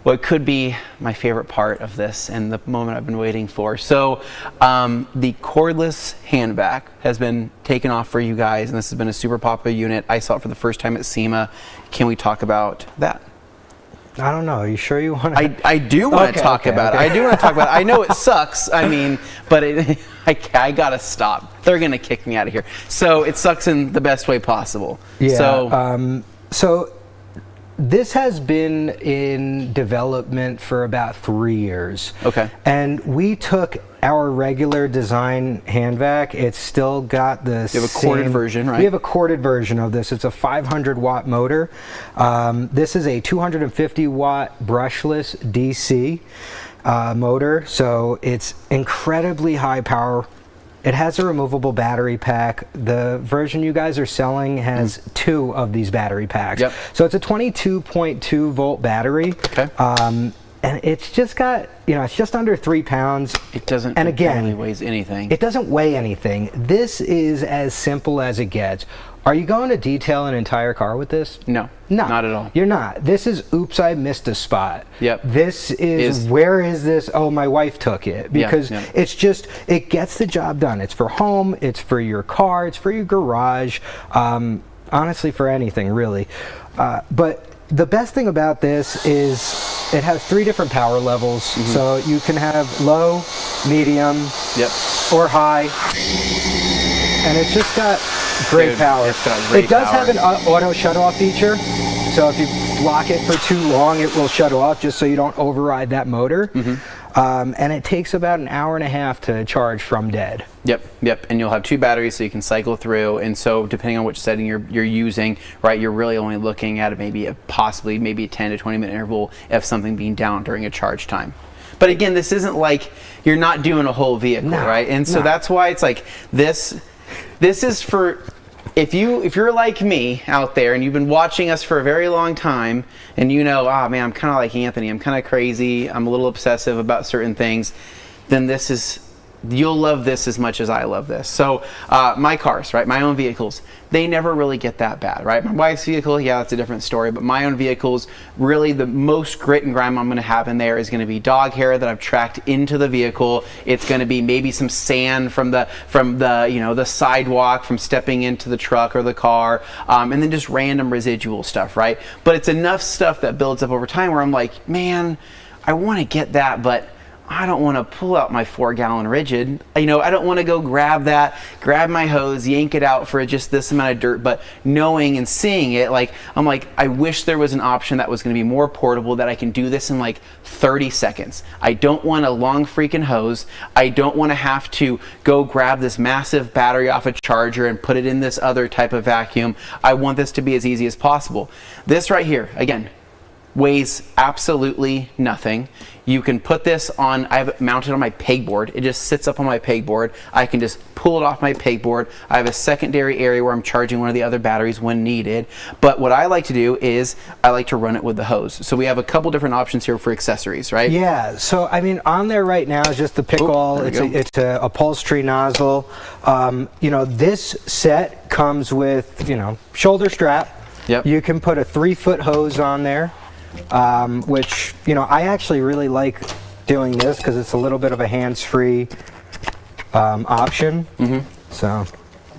F: what could be my favorite part of this and the moment I've been waiting for. So the cordless hand vac has been taken off for you guys, and this has been a super popular unit. I saw it for the first time at SEMA. Can we talk about that?
D: I don't know. Are you sure you want to?
F: I do want to talk about it. I do want to talk about it. I know it sucks. I mean, but I gotta stop. They're gonna kick me out of here. So it sucks in the best way possible.
D: Yeah. So this has been in development for about 3 years.
F: Okay.
D: And we took our regular design hand vac. It's still got the
F: You have a corded version, right?
D: We have a corded version of this. It's a 500 watt motor. This is a 250 watt brushless DC motor. So it's incredibly high power. It has a removable battery pack. The version you guys are selling has 2 of these battery packs.
F: Yep.
D: So it's a 22.2 volt battery.
F: Okay.
D: And it's just got, it's just under 3 pounds.
F: It doesn't.
D: And again,
F: it barely weighs anything.
D: It doesn't weigh anything. This is as simple as it gets. Are you going to detail an entire car with this?
F: No.
D: No.
F: Not at all.
D: You're not. This is, oops, I missed a spot.
F: Yep.
D: This is where is this? Oh, my wife took it. Because it's just, it gets the job done. It's for home, it's for your car, it's for your garage, honestly for anything really. But the best thing about this is it has 3 different power levels. So you can have low, medium, or high. And it's just got great power. It does have an auto shut-off feature. So if you block it for too long, it will shut off just so you don't override that motor. And it takes about an hour and a half to charge from dead.
F: Yep. And you'll have 2 batteries so you can cycle through. And so depending on which setting you're using, right, you're really only looking at possibly a 10 to 20 minute interval of something being down during a charge time. But again, this isn't like you're not doing a whole vehicle, right? And so that's why it's like this is for, if you're like me out there and you've been watching us for a very long time and oh man, I'm kind of like Anthony, I'm kind of crazy, I'm a little obsessive about certain things, then you'll love this as much as I love this. So my cars, right, my own vehicles, they never really get that bad, right? My wife's vehicle, that's a different story, but my own vehicles, really the most grit and grime I'm gonna have in there is gonna be dog hair that I've tracked into the vehicle. It's gonna be maybe some sand from the the sidewalk from stepping into the truck or the car, and then just random residual stuff, right? But it's enough stuff that builds up over time where I'm like, man, I wanna get that, but I don't want to pull out my 4-gallon rigid. I don't want to go grab my hose, yank it out for just this amount of dirt, but knowing and seeing it, I'm like, I wish there was an option that was going to be more portable, that I can do this in like 30 seconds. I don't want a long freaking hose. I don't want to have to go grab this massive battery off a charger and put it in this other type of vacuum. I want this to be as easy as possible. This right here, again, weighs absolutely nothing. You can put this on, I have it mounted on my pegboard. It just sits up on my pegboard. I can just pull it off my pegboard. I have a secondary area where I'm charging one of the other batteries when needed. But what I like to do is I like to run it with the hose. So we have a couple different options here for accessories, right?
D: Yeah, so I mean on there right now is just the pick-all. It's a upholstery nozzle. This set comes with, shoulder strap.
F: Yep.
D: You can put a 3-foot hose on there. Which, I actually really like doing this because it's a little bit of a hands-free option. So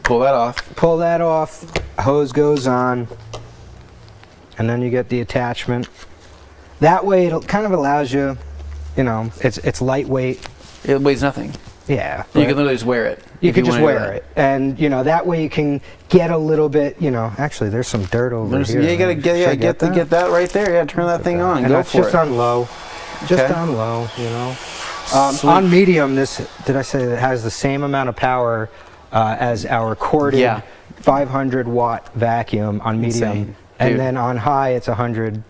F: pull that off.
D: Hose goes on. and then you get the attachment. That way it kind of allows you, you know, it's lightweight.
F: It weighs nothing.
D: Yeah.
F: You can literally just wear it.
D: You can just wear it. And, you know, that way you can get a little bit, you know, actually there's some dirt over here.
F: Yeah, you gotta get that right there. Yeah, turn that thing on.
D: And
F: Go
D: that's
F: for
D: just
F: it.
D: on low. Just on low, you know. On medium, did I say it has the same amount of power as our corded 500 watt vacuum on medium.
F: Insane.
D: And
F: Dude.
D: then on high, it's 100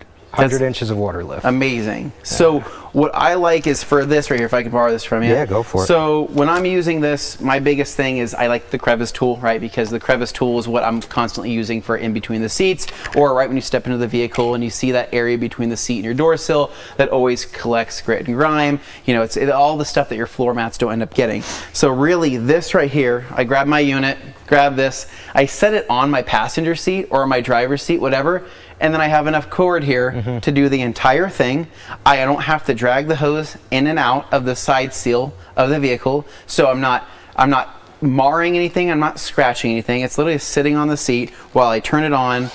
D: inches of water lift.
F: Amazing. So what I like is for this right here, if I can borrow this from you.
D: Yeah, go for it.
F: So when I'm using this, my biggest thing is I like the crevice tool, right? Because the crevice tool is what I'm constantly using for in between the seats, or right when you step into the vehicle and you see that area between the seat and your door sill that always collects grit and grime. You know, it's all the stuff that your floor mats don't end up getting. So really this right here, I grab my unit, grab this, I set it on my passenger seat or my driver's seat, whatever, and then I have enough cord here to do the entire thing. I don't have to drag the hose in and out of the side seal of the vehicle, so I'm not marring anything, I'm not scratching anything. It's literally sitting on the seat while I turn it on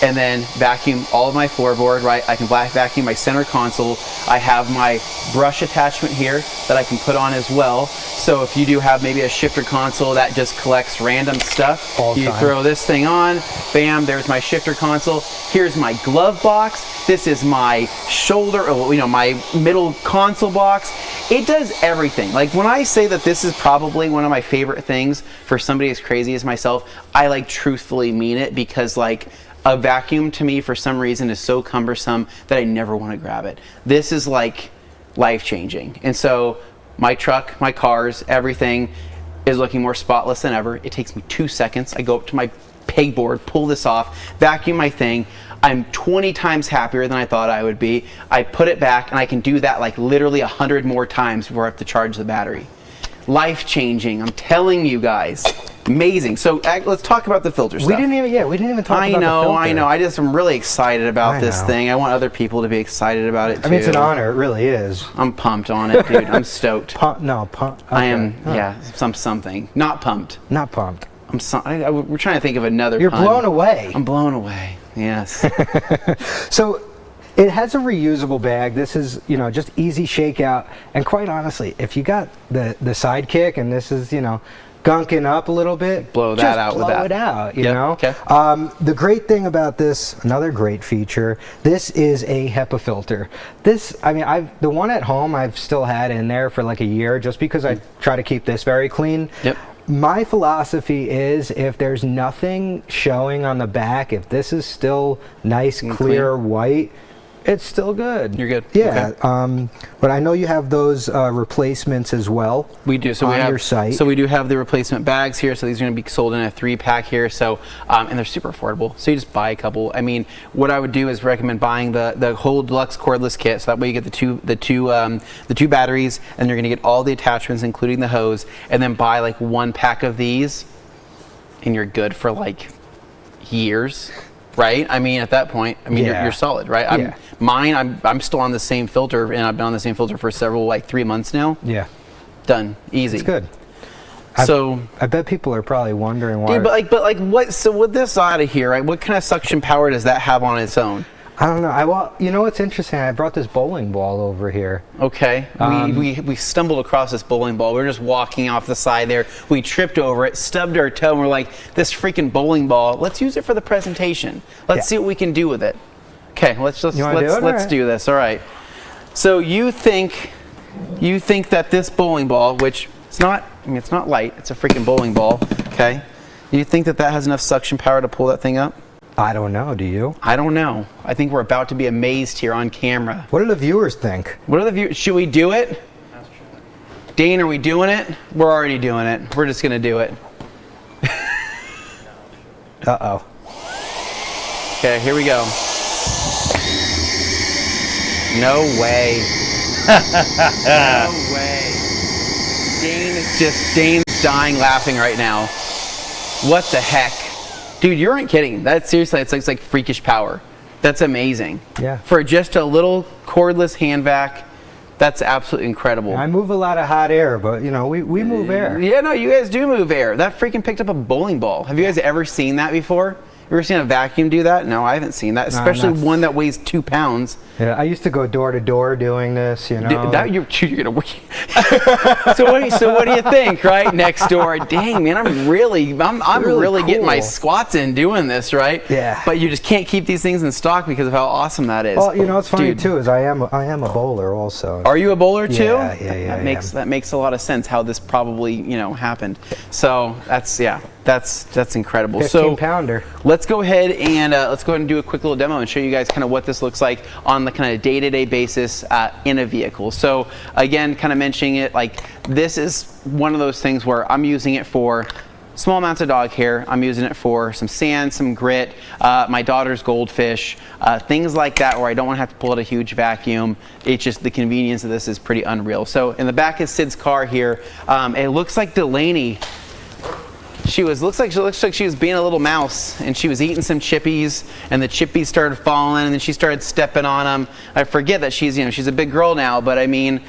F: and then vacuum all of my floorboard, right? I can vacuum my center console. I have my brush attachment here that I can put on as well. So if you do have maybe a shifter console that just collects random stuff, you throw this thing on, bam, there's my shifter console. Here's my glove box. This is my shoulder, or, you know, my middle console box. It does everything. Like when I say that this is probably one of my favorite things for somebody as crazy as myself, I like truthfully mean it, because like a vacuum to me for some reason is so cumbersome that I never want to grab it. This is like life-changing. And so my truck, my cars, everything is looking more spotless than ever. It takes me 2 seconds. I go up to my pegboard, pull this off, vacuum my thing. I'm 20 times happier than I thought I would be. I put it back and I can do that like literally 100 more times before I have to charge the battery. Life-changing, I'm telling you guys. Amazing. So let's talk about the filter stuff.
D: We didn't even talk about the filter.
F: I know. I'm really excited about this thing. I want other people to be excited about it too.
D: I mean, it's an honor. It really is.
F: I'm pumped on it, dude. I'm stoked.
D: Pumped. Okay.
F: I am. Yeah, something. Not pumped.
D: Not pumped.
F: We're trying to think of another.
D: You're
F: pun.
D: blown away.
F: I'm blown away. Yes.
D: So it has a reusable bag. This is, you know, just easy shakeout. And quite honestly, if you got the Sidekick and this is, you know, gunking up a little bit,
F: blow that out with that.
D: Blow it out, you know?
F: Okay.
D: The great thing about this, another great feature, this is a HEPA filter. This, I mean, the one at home I've still had in there for like a year just because I try to keep this very clean.
F: Yep.
D: My philosophy is if there's nothing showing on the back, if this is still nice, clear, white, it's still good.
F: You're good.
D: Yeah.
F: Okay.
D: But I know you have those replacements as well.
F: We do. So
D: on
F: we have
D: your site.
F: So we do have the replacement bags here. So these are going to be sold in a 3-pack here. So and they're super affordable. So you just buy a couple. I mean, what I would do is recommend buying the whole deluxe cordless kit. So that way you get the two batteries, and you're going to get all the attachments, including the hose. And then buy like 1 pack of these, and you're good for like years. Right? I mean, at that point, I mean, you're solid, right? I'm still on the same filter, and I've been on the same filter for several, like 3 months now.
D: Yeah.
F: Done. Easy.
D: It's good.
F: So
D: I bet people are probably wondering why.
F: Dude, but like what? So with this out of here, right? What kind of suction power does that have on its own?
D: I don't know. You know what's interesting? I brought this bowling ball over here.
F: Okay. We stumbled across this bowling ball. We were just walking off the side there. We tripped over it, stubbed our toe, and we're like, this freaking bowling ball. Let's use it for the presentation. Let's see what we can do with it. Okay. Let's do this. All right. So you think that this bowling ball, which it's not. I mean, it's not light. It's a freaking bowling ball. Okay. You think that has enough suction power to pull that thing up?
D: I don't know. Do you?
F: I don't know. I think we're about to be amazed here on camera.
D: What do the viewers think?
F: Should we do it? Dane, are we doing it? We're already doing it. We're just going to do it.
D: Uh-oh.
F: Okay, here we go. No way. No way. Dane's dying laughing right now. What the heck? Dude, you aren't kidding. That's seriously, it's like freakish power. That's amazing.
D: Yeah.
F: For just a little cordless hand vac, that's absolutely incredible.
D: I move a lot of hot air, but you know, we move air.
F: Yeah, no, you guys do move air. That freaking picked up a bowling ball. Have you guys ever seen that before? ever seen a vacuum do that? No, I haven't seen that, especially one that weighs 2 pounds.
D: Yeah, I used to go door to door doing this, you know.
F: You're gonna so what do you think, right? Next door, dang man, I'm really
D: cool.
F: getting my squats in doing this, right?
D: Yeah.
F: But you just can't keep these things in stock because of how awesome that is.
D: Well, you know, what's funny too is I am a bowler also.
F: Are you a bowler too?
D: Yeah.
F: That makes a lot of sense how this probably happened. So that's incredible.
D: 15-pounder.
F: Let's go ahead and do a quick little demo and show you guys kind of what this looks like on the kind of day-to-day basis in a vehicle. So again, kind of mentioning it, like this is one of those things where I'm using it for small amounts of dog hair. I'm using it for some sand, some grit, my daughter's goldfish, things like that where I don't want to have to pull out a huge vacuum. It's just the convenience of this is pretty unreal. So in the back is Sid's car here. It looks like Delaney. Looks like she was being a little mouse, and she was eating some chippies, and the chippies started falling, and then she started stepping on them. I forget that she's a big girl now, but I mean,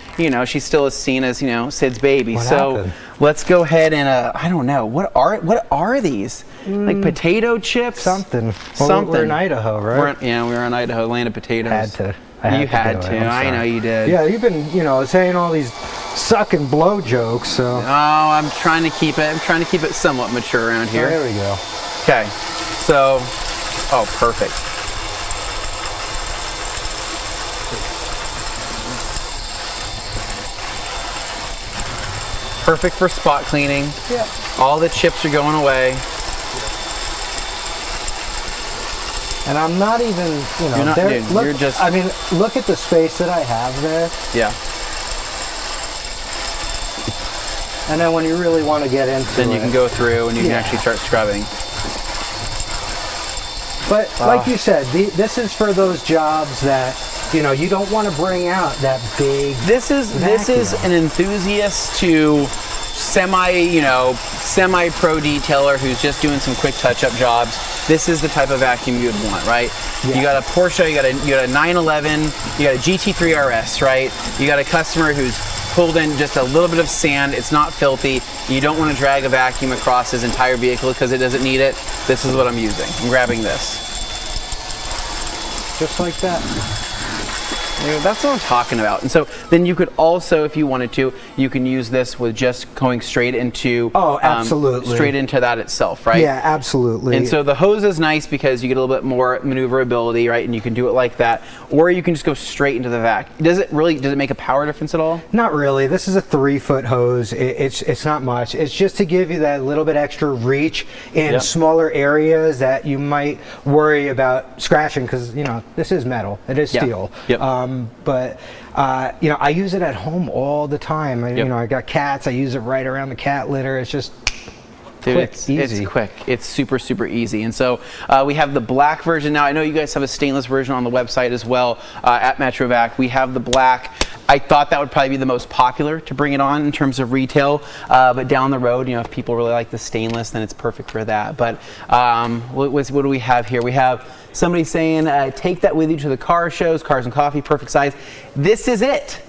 F: she still is seen as Sid's baby.
D: What
F: so
D: happened?
F: let's go ahead and I don't know what are these? Like potato chips?
D: Something. Well, we're in Idaho, right?
F: We were in Idaho, land of potatoes.
D: I
F: had to. I know you did.
D: Yeah, you've been, saying all these suck and blow jokes, so.
F: Oh, I'm trying to keep it somewhat mature around here.
D: Oh, there we go.
F: Okay. So, perfect. Perfect for spot cleaning.
D: Yeah.
F: All the chips are going away.
D: And I'm not even,
F: You're not, dude, you're just.
D: I mean, look at the space that I have there.
F: Yeah.
D: And then when you really want to get into it.
F: Then you can go through and you can actually start scrubbing.
D: But like you said, this is for those jobs that, you don't want to bring out that big
F: This is an enthusiast to semi-pro detailer who's just doing some quick touch-up jobs. This is the type of vacuum you would want, right? Yeah. You got a Porsche, you got a 911, you got a GT3 RS, right? You got a customer who's pulled in just a little bit of sand. It's not filthy. You don't want to drag a vacuum across his entire vehicle because it doesn't need it. This is what I'm using. I'm grabbing this.
D: Just like that.
F: That's what I'm talking about. And so then you could also, if you wanted to, you can use this with just going straight into
D: absolutely
F: straight into that itself, right?
D: Yeah, absolutely.
F: And so the hose is nice because you get a little bit more maneuverability, right? And you can do it like that, or you can just go straight into the vac. Does it make a power difference at all?
D: Not really. This is a 3-foot hose. It's not much. It's just to give you that little bit extra reach in smaller areas that you might worry about scratching because this is metal. It is steel.
F: Yep.
D: But I use it at home all the time. I got cats. I use it right around the cat litter. It's just quick, easy.
F: It's quick. It's super, super easy. And so we have the black version now. I know you guys have a stainless version on the website as well at MetroVac. We have the black. I thought that would probably be the most popular to bring it on in terms of retail, but down the road, if people really like the stainless, then it's perfect for that. But what do we have here? We have somebody saying, take that with you to the car shows, Cars and Coffee, perfect size. This is it.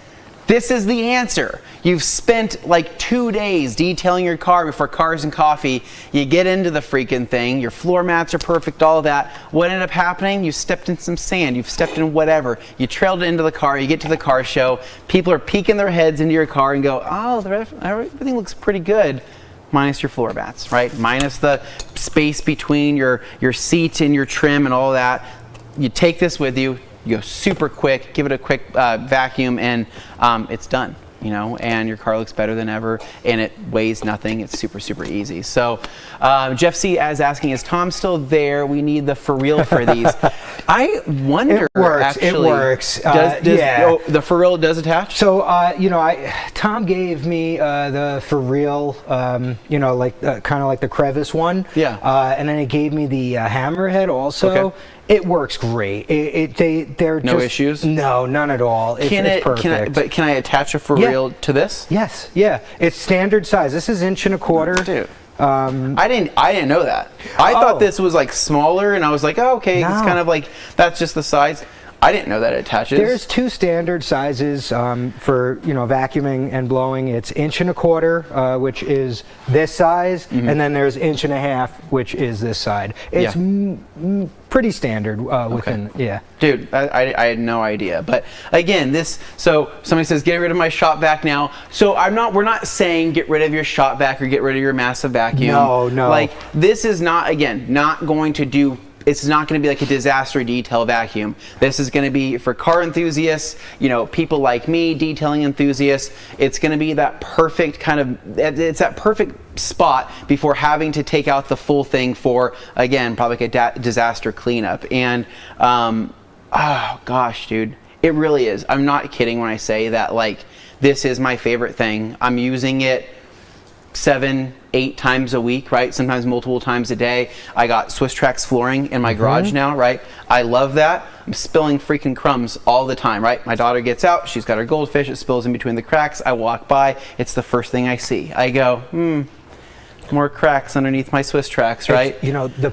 F: This is the answer. You've spent like 2 days detailing your car before Cars and Coffee. You get into the freaking thing. Your floor mats are perfect, all of that. What ended up happening? You stepped in some sand. You've stepped in whatever. You trailed it into the car. You get to the car show. People are peeking their heads into your car and go, oh, everything looks pretty good. Minus your floor mats, right? Minus the space between your seat and your trim and all that. You take this with you. You go super quick, give it a quick vacuum, and it's done. And your car looks better than ever, and it weighs nothing. It's super, super easy. So Jeff C. is asking, is Tom still there? We need the for real for these. I wonder,
D: it works.
F: actually.
D: It works.
F: The for real does attach?
D: So, Tom gave me the for real, kind of like the crevice one.
F: Yeah.
D: And then he gave me the hammerhead also.
F: Okay.
D: It works great. They're
F: no issues?
D: No, none at all. It's perfect.
F: Can I attach a for real to this?
D: Yes. Yeah. It's standard size. This is 1 1/4.
F: Dude. I didn't know that. I thought this was like smaller, and I was like, oh, okay, it's kind of like that's just the size. I didn't know that it attaches.
D: There's 2 standard sizes for vacuuming and blowing. It's 1.25 inches, which is this size, and then there's 1.5 inches, which is this side. It's pretty standard within. Yeah.
F: Dude, I had no idea. But again, so somebody says get rid of my shop vac now. So we're not saying get rid of your shop vac or get rid of your massive vacuum.
D: No.
F: Like this is not going to do. It's not going to be like a disaster detail vacuum. This is going to be for car enthusiasts, people like me, detailing enthusiasts. It's going to be that perfect it's that perfect spot before having to take out the full thing for, again, probably like a disaster cleanup. And, oh gosh, dude, it really is. I'm not kidding when I say that, like, this is my favorite thing. I'm using it 7-8 times a week, right? Sometimes multiple times a day. I got Swiss Trax flooring in my garage now, right? I love that. I'm spilling freaking crumbs all the time, right? My daughter gets out, she's got her goldfish, it spills in between the cracks. I walk by, it's the first thing I see. I go, more cracks underneath my Swiss Trax, right?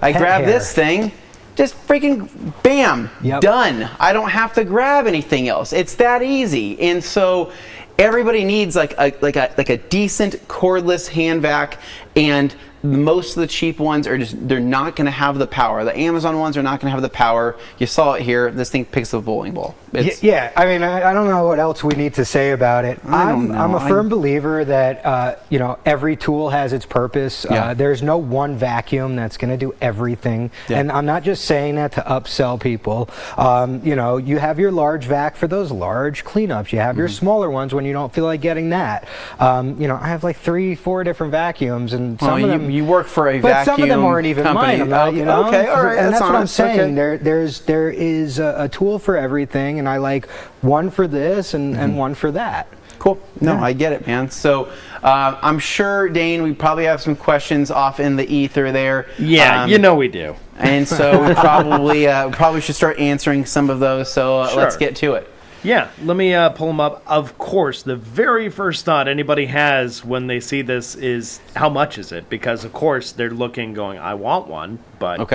F: I grab this thing, just freaking bam, done. I don't have to grab anything else. It's that easy. And so everybody needs like a decent cordless hand vac, and most of the cheap ones they're not going to have the power. The Amazon ones are not going to have the power. You saw it here. This thing picks a bowling ball.
D: Yeah, I mean, I don't know what else we need to say about it. I'm a firm believer that every tool has its purpose. There's no one vacuum that's going to do everything, and I'm not just saying that to upsell people. You have your large vac for those large cleanups. You have your smaller ones when you don't feel like getting that. I have like 3-4 different vacuums, and some of them.
F: You work for a vacuum
D: but some of them aren't even
F: company.
D: mine. I'm not,
F: Okay, all right,
D: and that's what I'm
F: honest.
D: saying. There is a tool for everything, and I like one for this and one for that.
F: Cool. No, I get it, man. So I'm sure, Dane, we probably have some questions off in the ether there.
I: Yeah, we do.
F: And so we probably should start answering some of those. So let's get to it.
I: Yeah, let me pull them up. Of course, the very first thought anybody has when they see this is, how much is it? Because, of course, they're looking, going, I want one, but,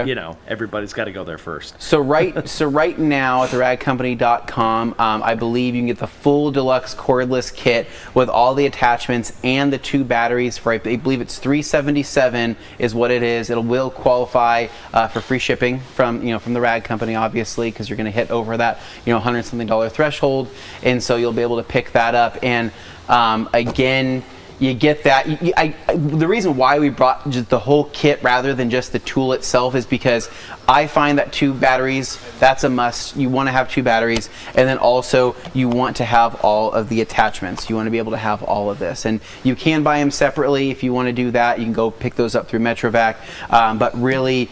I: everybody's got to go there first.
F: So right now at theradcompany.com, I believe you can get the full deluxe cordless kit with all the attachments and the 2 batteries for, I believe it's $377 is what it is. It will qualify for free shipping from the Rad Company, obviously, because you're going to hit over that $100-something threshold. And so you'll be able to pick that up. And again, you get that. The reason why we brought just the whole kit rather than just the tool itself is because I find that 2 batteries, that's a must. You want to have 2 batteries, and then also you want to have all of the attachments. You want to be able to have all of this, and you can buy them separately if you want to do that. You can go pick those up through MetroVac, but really,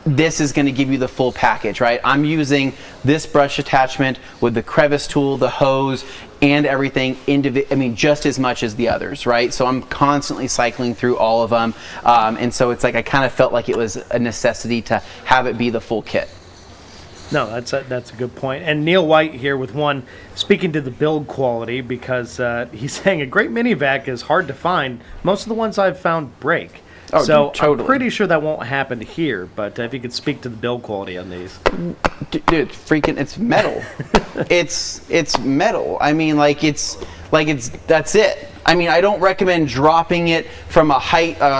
F: this is going to give you the full package, right? I'm using this brush attachment with the crevice tool, the hose, and everything just as much as the others, right? So I'm constantly cycling through all of them, and so it's like I kind of felt like it was a necessity to have it be the full kit.
I: No, that's a good point. And Neil White here with one, speaking to the build quality, because he's saying a great mini vac is hard to find. Most of the ones I've found break.
F: Oh,
I: so
F: totally.
I: I'm pretty sure that won't happen here, but if you could speak to the build quality on these.
F: Dude, it's metal. it's metal. I mean, that's it. I mean, I don't recommend dropping it from a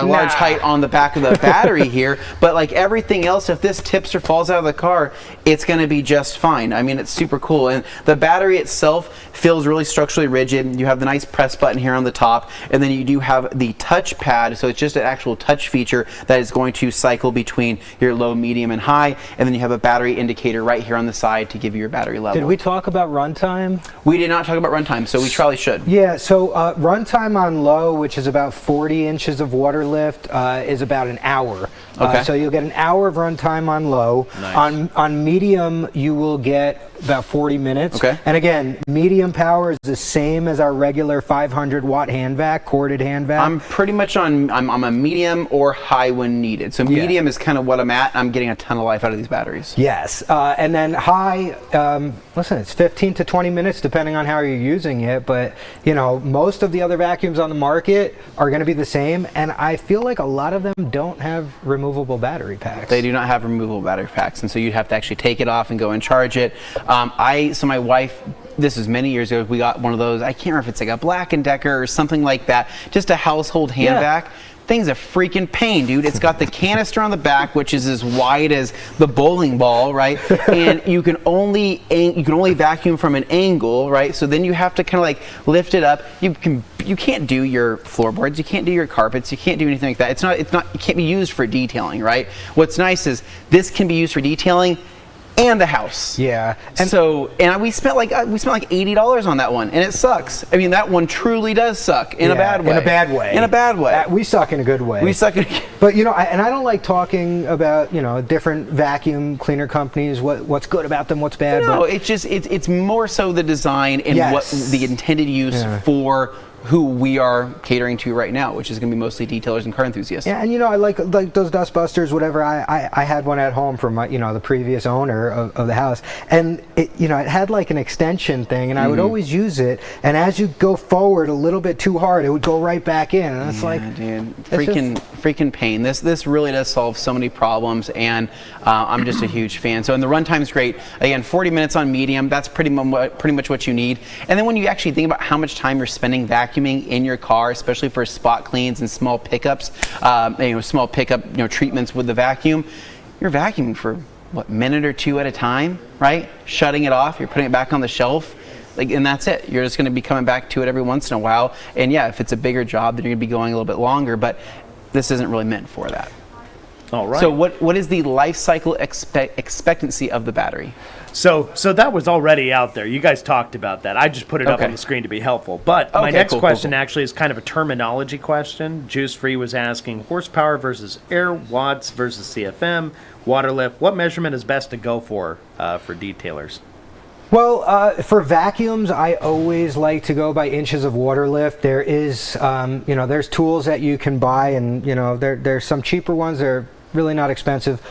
F: large height on the back of the battery here, but like everything else, if this tips or falls out of the car, it's going to be just fine. I mean, it's super cool. And the battery itself feels really structurally rigid. You have the nice press button here on the top, and then you do have the touch pad, so it's just an actual touch feature that is going to cycle between your low, medium, and high, and then you have a battery indicator right here on the side to give you your battery level.
D: Did we talk about runtime?
F: We did not talk about runtime, so we probably should.
D: Yeah, so runtime on low, which is about 40 inches of water lift, is about an hour.
F: Okay.
D: So you'll get an hour of runtime on low.
F: Nice.
D: On medium, you will get about 40 minutes.
F: Okay.
D: And again, medium power is the same as our regular 500 watt hand vac, corded hand vac.
F: I'm pretty much I'm a medium or high when needed. So medium is kind of what I'm at. I'm getting a ton of life out of these batteries.
D: Yes, and then high, listen, it's 15 to 20 minutes depending on how you're using it, but most of the other vacuums on the market are going to be the same, and I feel like a lot of them don't have removable battery packs.
F: They do not have removable battery packs, and so you'd have to actually take it off and go and charge it. So my wife, this was many years ago, we got one of those, I can't remember if it's like a Black & Decker or something like that, just a household hand vac. Thing's a freaking pain, dude. It's got the canister on the back, which is as wide as the bowling ball, right? And you can only vacuum from an angle, right? So then you have to kind of like lift it up. You can't do your floorboards, you can't do your carpets, you can't do anything like that. It can't be used for detailing, right? What's nice is this can be used for detailing and the house.
D: Yeah.
F: And we spent like $80 on that one, and it sucks. I mean, that one truly does suck in a bad way.
D: In a bad way.
F: In a bad way.
D: We suck in a good way.
F: We suck in
D: But I don't like talking about different vacuum cleaner companies. What's good about them? What's bad?
F: No, it's more so the design and what the intended use for who we are catering to right now, which is going to be mostly detailers and car enthusiasts.
D: Yeah, and I like those dust busters, whatever. I had one at home from the previous owner of the house, and it had like an extension thing, and I would always use it. And as you go forward a little bit too hard, it would go right back in, and it's
F: dude, freaking pain. This really does solve so many problems, and I'm just a huge fan. So, and the runtime's great. Again, 40 minutes on medium. That's pretty much what you need. And then when you actually think about how much time you're spending vacuuming in your car, especially for spot cleans and small pickups, small pickup treatments with the vacuum, you're vacuuming for what, minute or two at a time, right? Shutting it off, you're putting it back on the shelf, and that's it. You're just going to be coming back to it every once in a while. And yeah, if it's a bigger job, then you're going to be going a little bit longer, but this isn't really meant for that.
I: All right.
F: So what is the life cycle expectancy of the battery?
I: So that was already out there. You guys talked about that. I just put it up on the screen to be helpful. But my next question actually is kind of a terminology question. Juice Free was asking horsepower versus air, watts versus CFM, water lift. What measurement is best to go for detailers?
D: Well, for vacuums, I always like to go by inches of water lift. There is, there's tools that you can buy, and there's some cheaper ones that are really not expensive.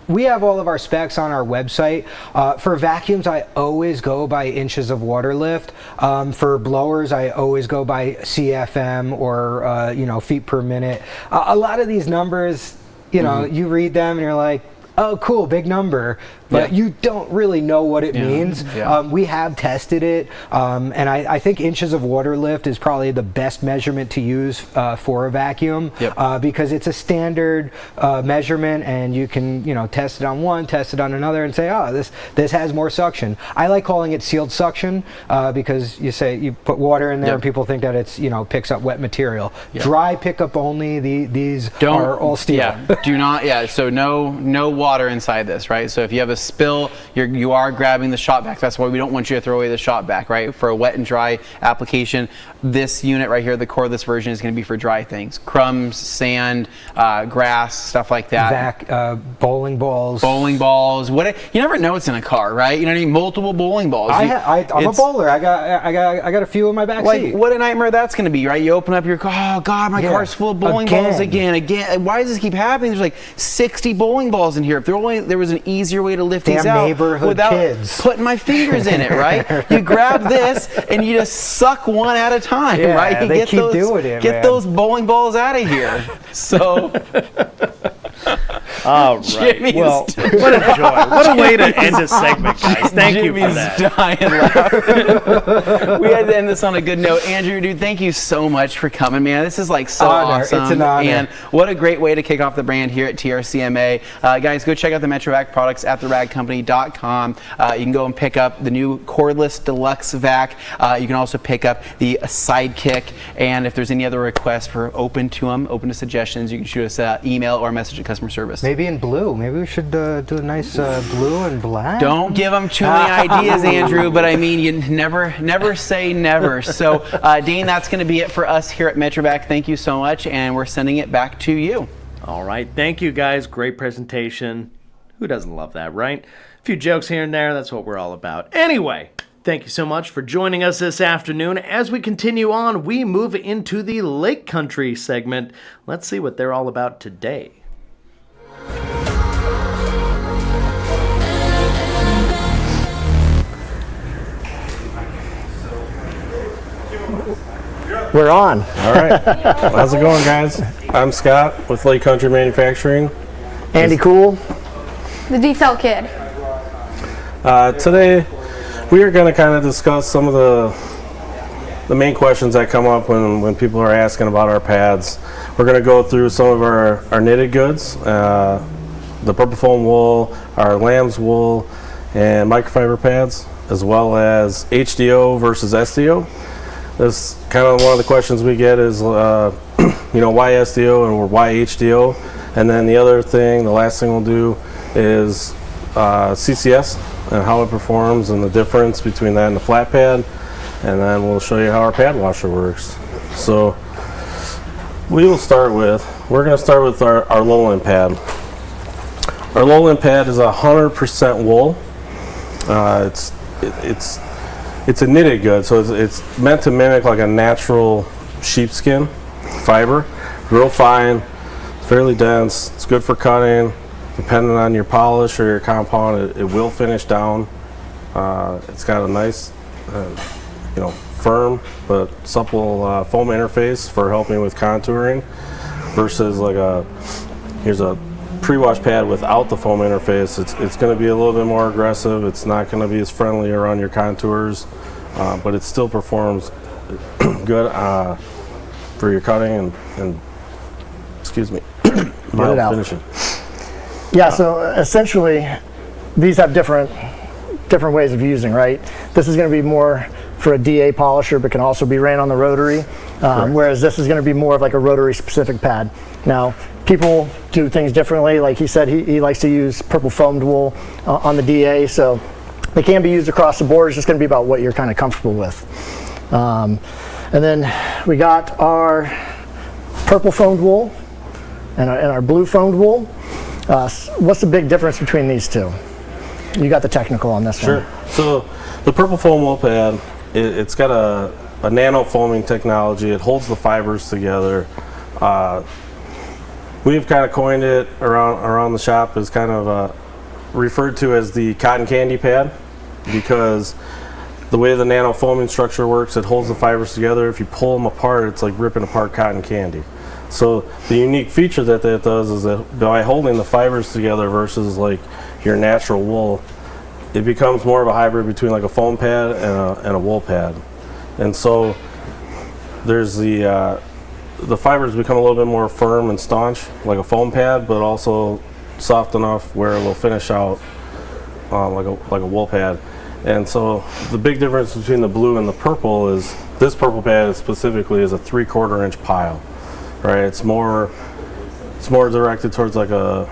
D: We have all of our specs on our website. For vacuums, I always go by inches of water lift. For blowers, I always go by CFM or feet per minute. A lot of these numbers, you read them and you're like, oh, cool, big number, but you don't really know what it means. We have tested it, and I think inches of water lift is probably the best measurement to use for a vacuum because it's a standard measurement, and you can test it on one, test it on another, and say, oh, this has more suction. I like calling it sealed suction because you put water in there and people think that it's picks up wet material. Dry pickup only. These are all steel.
F: Do not. So no water inside this, right? So if you have a spill, you are grabbing the shop vac. That's why we don't want you to throw away the shop vac, right? For a wet and dry application, this unit right here, the core of this version, is going to be for dry things: crumbs, sand, grass, stuff like that.
D: Bowling balls.
F: What you never know what's in a car, right? You know what I mean? Multiple bowling balls.
D: I'm a bowler. I got a few in my back seat.
F: What a nightmare that's going to be, right? You open up your car. Oh God, my car's full of bowling balls again. Why does this keep happening? There's like 60 bowling balls in here. If there was an easier way to lift these out without putting my fingers in it, right? You grab this and you just suck one at a time, right? You
D: they keep doing it,
F: Get those bowling balls out of here. So.
I: All right. Well, what a joy. What a way to end this segment, guys. Thank you for that.
F: Dying laughing. We had to end this on a good note. Andrew, dude, thank you so much for coming, man. This is like so awesome.
D: It's an honor.
F: And what a great way to kick off the brand here at TRCMA. Guys, go check out the MetroVac products at theradcompany.com. You can go and pick up the new cordless deluxe vac. You can also pick up the Sidekick. And if there's any other requests, we're open to them, open to suggestions. You can shoot us an email or a message at customer service.
D: Maybe in blue. Maybe we should do a nice blue and black.
F: Don't give them too many ideas, Andrew, but I mean, you never say never. So, Dean, that's going to be it for us here at MetroVac. Thank you so much, and we're sending it back to you.
I: All right. Thank you, guys. Great presentation. Who doesn't love that, right? A few jokes here and there. That's what we're all about. Anyway, thank you so much for joining us this afternoon. As we continue on, we move into the Lake Country segment. Let's see what they're all about today.
H: We're on. All right. How's it going, guys? I'm Scott with Lake Country Manufacturing.
D: Andy Cool.
V: The Detail Kid.
H: Today, we are going to kind of discuss some of the main questions that come up when people are asking about our pads. We're going to go through some of our knitted goods, the purple foam wool, our lamb's wool, and microfiber pads, as well as HDO versus SDO. This kind of one of the questions we get is, why SDO or why HDO? And then the other thing, the last thing we'll do is CCS and how it performs and the difference between that and the flat pad. And then we'll show you how our pad washer works. So we're going to start with our lowland pad. Our lowland pad is 100% wool. It's a knitted good, so it's meant to mimic like a natural sheepskin fiber. Real fine, fairly dense. It's good for cutting. Depending on your polish or your compound, it will finish down. It's got a nice, firm but supple foam interface for helping with contouring, versus here's a pre-wash pad without the foam interface. It's going to be a little bit more aggressive. It's not going to be as friendly around your contours, but it still performs good for your cutting and excuse me, mild finishing.
J: Yeah, so essentially these have different ways of using, right? This is going to be more for a DA polisher, but can also be ran on the rotary, whereas this is going to be more of like a rotary specific pad. Now, people do things differently. Like he said, he likes to use purple foamed wool on the DA, so they can be used across the board. It's just going to be about what you're kind of comfortable with. And then we got our purple foamed wool and our blue foamed wool. What's the big difference between these two? You got the technical on this one.
H: Sure. So the purple foam wool pad, it's got a nano foaming technology. It holds the fibers together. We've kind of coined it around the shop as kind of referred to as the cotton candy pad, because the way the nano foaming structure works, it holds the fibers together. If you pull them apart, it's like ripping apart cotton candy. So the unique feature that does is that by holding the fibers together versus like your natural wool, it becomes more of a hybrid between like a foam pad and a wool pad. And so there's the fibers become a little bit more firm and staunch like a foam pad, but also soft enough where it will finish out like a wool pad. And so the big difference between the blue and the purple is this purple pad specifically is a 3/4 inch pile. Right, it's more directed towards like a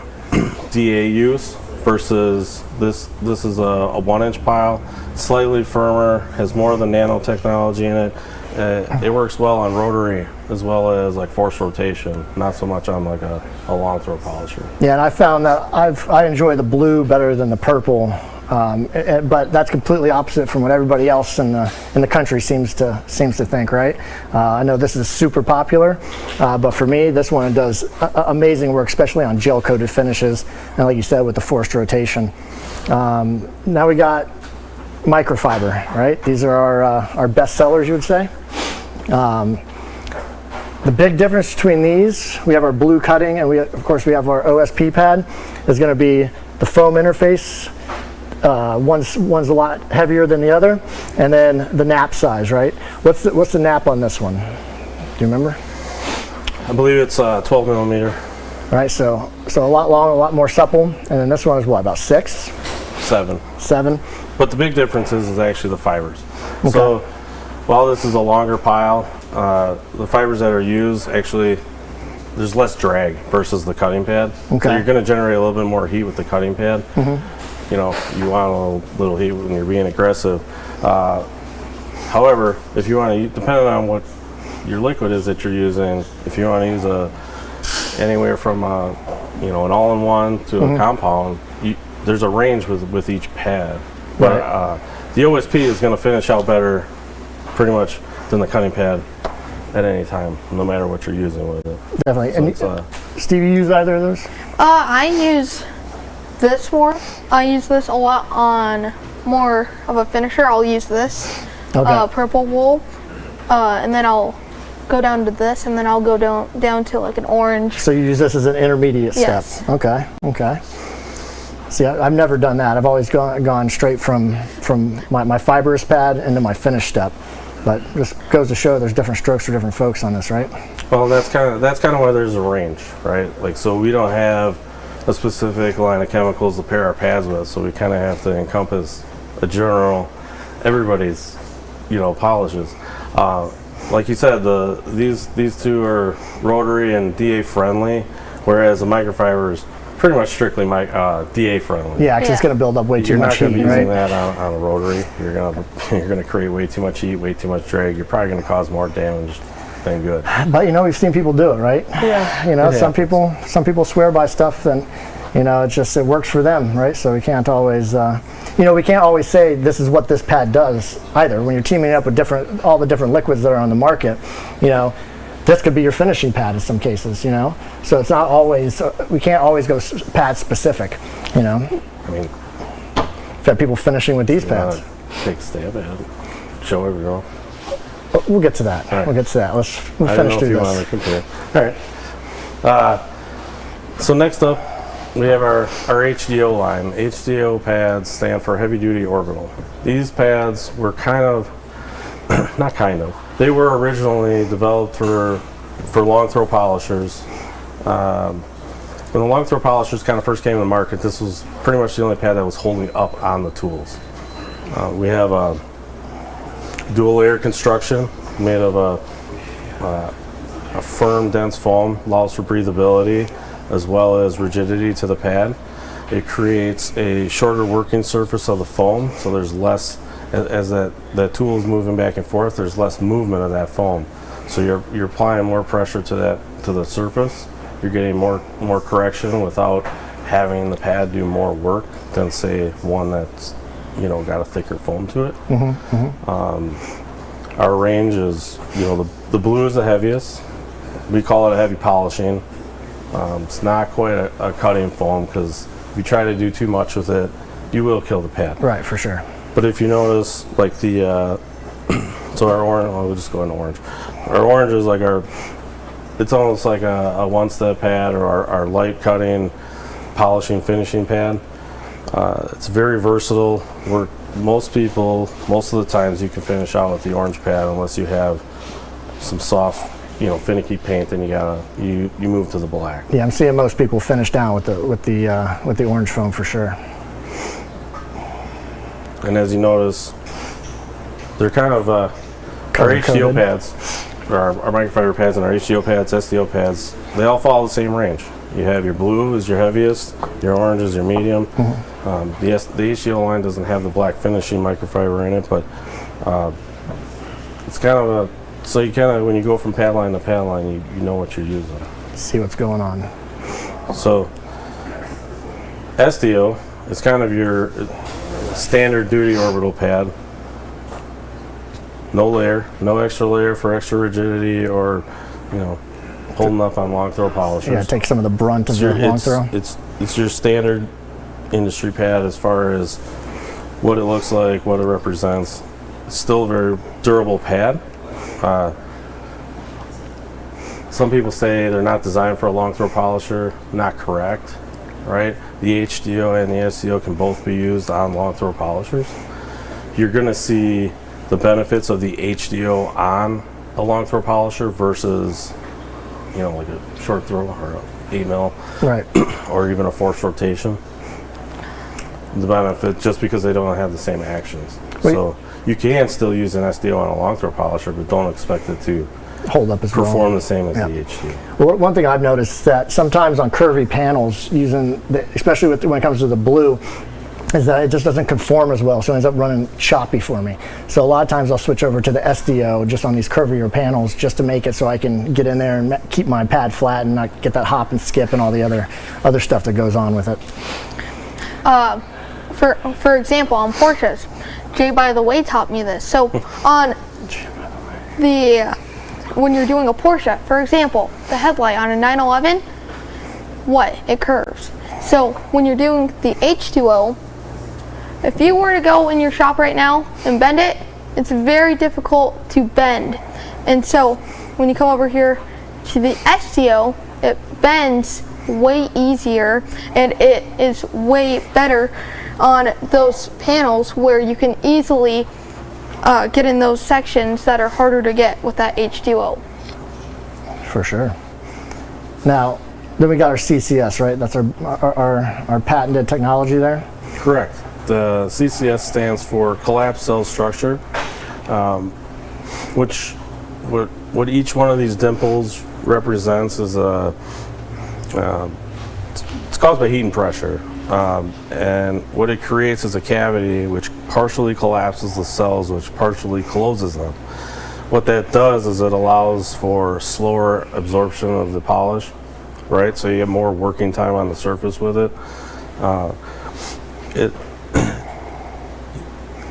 H: DA use versus this is a 1 inch pile, slightly firmer, has more of the nanotechnology in it. It works well on rotary as well as like forced rotation, not so much on like a long throw polisher.
J: Yeah, and I found that I enjoy the blue better than the purple, but that's completely opposite from what everybody else in the country seems to think, right? I know this is super popular, but for me, this one does amazing work, especially on gel coated finishes, and like you said, with the forced rotation. Now we got microfiber, right? These are our best sellers, you would say. The big difference between these, we have our blue cutting, and of course we have our OSP pad, is going to be the foam interface. One's a lot heavier than the other, and then the nap size, right? What's the nap on this one? Do you remember?
H: I believe it's 12 millimeter.
J: Right, so a lot longer, a lot more supple, and then this one is what, about 6?
H: 7.
J: 7.
H: But the big difference is actually the fibers.
J: Okay.
H: So while this is a longer pile, the fibers that are used actually, there's less drag versus the cutting pad.
J: Okay.
H: So you're going to generate a little bit more heat with the cutting pad.
J: Mm-hmm.
H: You want a little heat when you're being aggressive. However, if you want to, depending on what your liquid is that you're using, if you want to use anywhere from an all-in-one to a compound, there's a range with each pad. But the OSP is going to finish out better pretty much than the cutting pad at any time, no matter what you're using with it.
J: Definitely.
H: So
J: and Steve, you use either of those?
V: I use this more. I use this a lot on more of a finisher. I'll use this purple wool, and then I'll go down to this, and then I'll go down to like an orange.
J: So you use this as an intermediate
V: yes.
J: step. Okay. See, I've never done that. I've always gone straight from my fibrous pad into my finish step. But this goes to show there's different strokes for different folks on this, right?
H: Well, that's kind of why there's a range, right? Like, so we don't have a specific line of chemicals to pair our pads with, so we kind of have to encompass a general, everybody's, polishes. Like you said, these two are rotary and DA friendly, whereas the microfiber is pretty much strictly DA friendly.
J: Yeah, because it's going to build up way too much heat, right?
H: You're not going to be using that on a rotary. You're going to create way too much heat, way too much drag. You're probably going to cause more damage than good.
J: But we've seen people do it, right?
H: Yeah.
J: Some people swear by stuff, and it works for them, right? So we can't always we can't always say this is what this pad does either. When you're teaming up with all the different liquids that are on the market, this could be your finishing pad in some cases, so it's not always, we can't always go pad specific, I mean, we've had people finishing with these pads.
H: Take a stab at it. Show everyone.
J: We'll get to that.
H: Right.
J: We'll get to that. We'll finish through this.
H: Want to compare. All right. So next up, we have our HDO line. HDO pads stand for heavy duty orbital. These pads were they were originally developed for long throw polishers. When the long throw polishers kind of first came to the market, this was pretty much the only pad that was holding up on the tools. We have a dual layer construction made of a firm, dense foam, allows for breathability as well as rigidity to the pad. It creates a shorter working surface of the foam, so there's less, as that tool is moving back and forth, there's less movement of that foam. So you're applying more pressure to the surface. You're getting more correction without having the pad do more work than, say, one that's got a thicker foam to it. Our range is, the blue is the heaviest. We call it a heavy polishing. It's not quite a cutting foam, because if you try to do too much with it, you will kill the pad.
J: Right, for sure.
H: But if you notice, like so our orange, we'll just go into orange. Our orange is like it's almost like a one-step pad, or our light cutting, polishing, finishing pad. It's very versatile. Most of the times you can finish out with the orange pad, unless you have some soft, finicky paint, then you move to the black.
J: Yeah, I'm seeing most people finish down with the orange foam for sure.
H: And as you notice, they're kind of our HDO pads, or our microfiber pads, and our HDO pads, SDO pads. They all follow the same range. You have your blue is your heaviest, your orange is your medium. The HDO line doesn't have the black finishing microfiber in it, but it's kind of so you kind of, when you go from pad line to pad line, you know what you're using.
J: See what's going on.
H: So SDO is kind of your standard duty orbital pad. No layer, no extra layer for extra rigidity or, holding up on long throw polishers.
J: Yeah, take some of the brunt of your long throw.
H: It's your standard industry pad as far as what it looks like, what it represents. It's still a very durable pad. Some people say they're not designed for a long throw polisher. Not correct, right? The HDO and the SDO can both be used on long throw polishers. You're going to see the benefits of the HDO on a long throw polisher versus, like a short throw or a 8 mil,
J: right,
H: or even a forced rotation. The benefit, just because they don't have the same actions.
J: Wait.
H: So you can still use an SDO on a long throw polisher, but don't expect it to
J: hold up as well.
H: Perform the same as the HDO.
J: Well, one thing I've noticed is that sometimes on curvy panels, especially when it comes to the blue, is that it just doesn't conform as well, so it ends up running choppy for me. So a lot of times I'll switch over to the SDO just on these curvier panels just to make it so I can get in there and keep my pad flat and not get that hop and skip and all the other stuff that goes on with it.
V: For example, on Porsches, Jay by the way taught me this. So on when you're doing a Porsche, for example, the headlight on a 911, it curves. So when you're doing the H2O, if you were to go in your shop right now and bend it, it's very difficult to bend. And so when you come over here to the STO, it bends way easier, and it is way better on those panels where you can easily get in those sections that are harder to get with that H2O.
J: For sure. Now, then we got our CCS, right? That's our patented technology there?
H: Correct. The CCS stands for collapsed cell structure, which what each one of these dimples represents is it's caused by heat and pressure. And what it creates is a cavity which partially collapses the cells, which partially closes them. What that does is it allows for slower absorption of the polish, right? So you get more working time on the surface with it.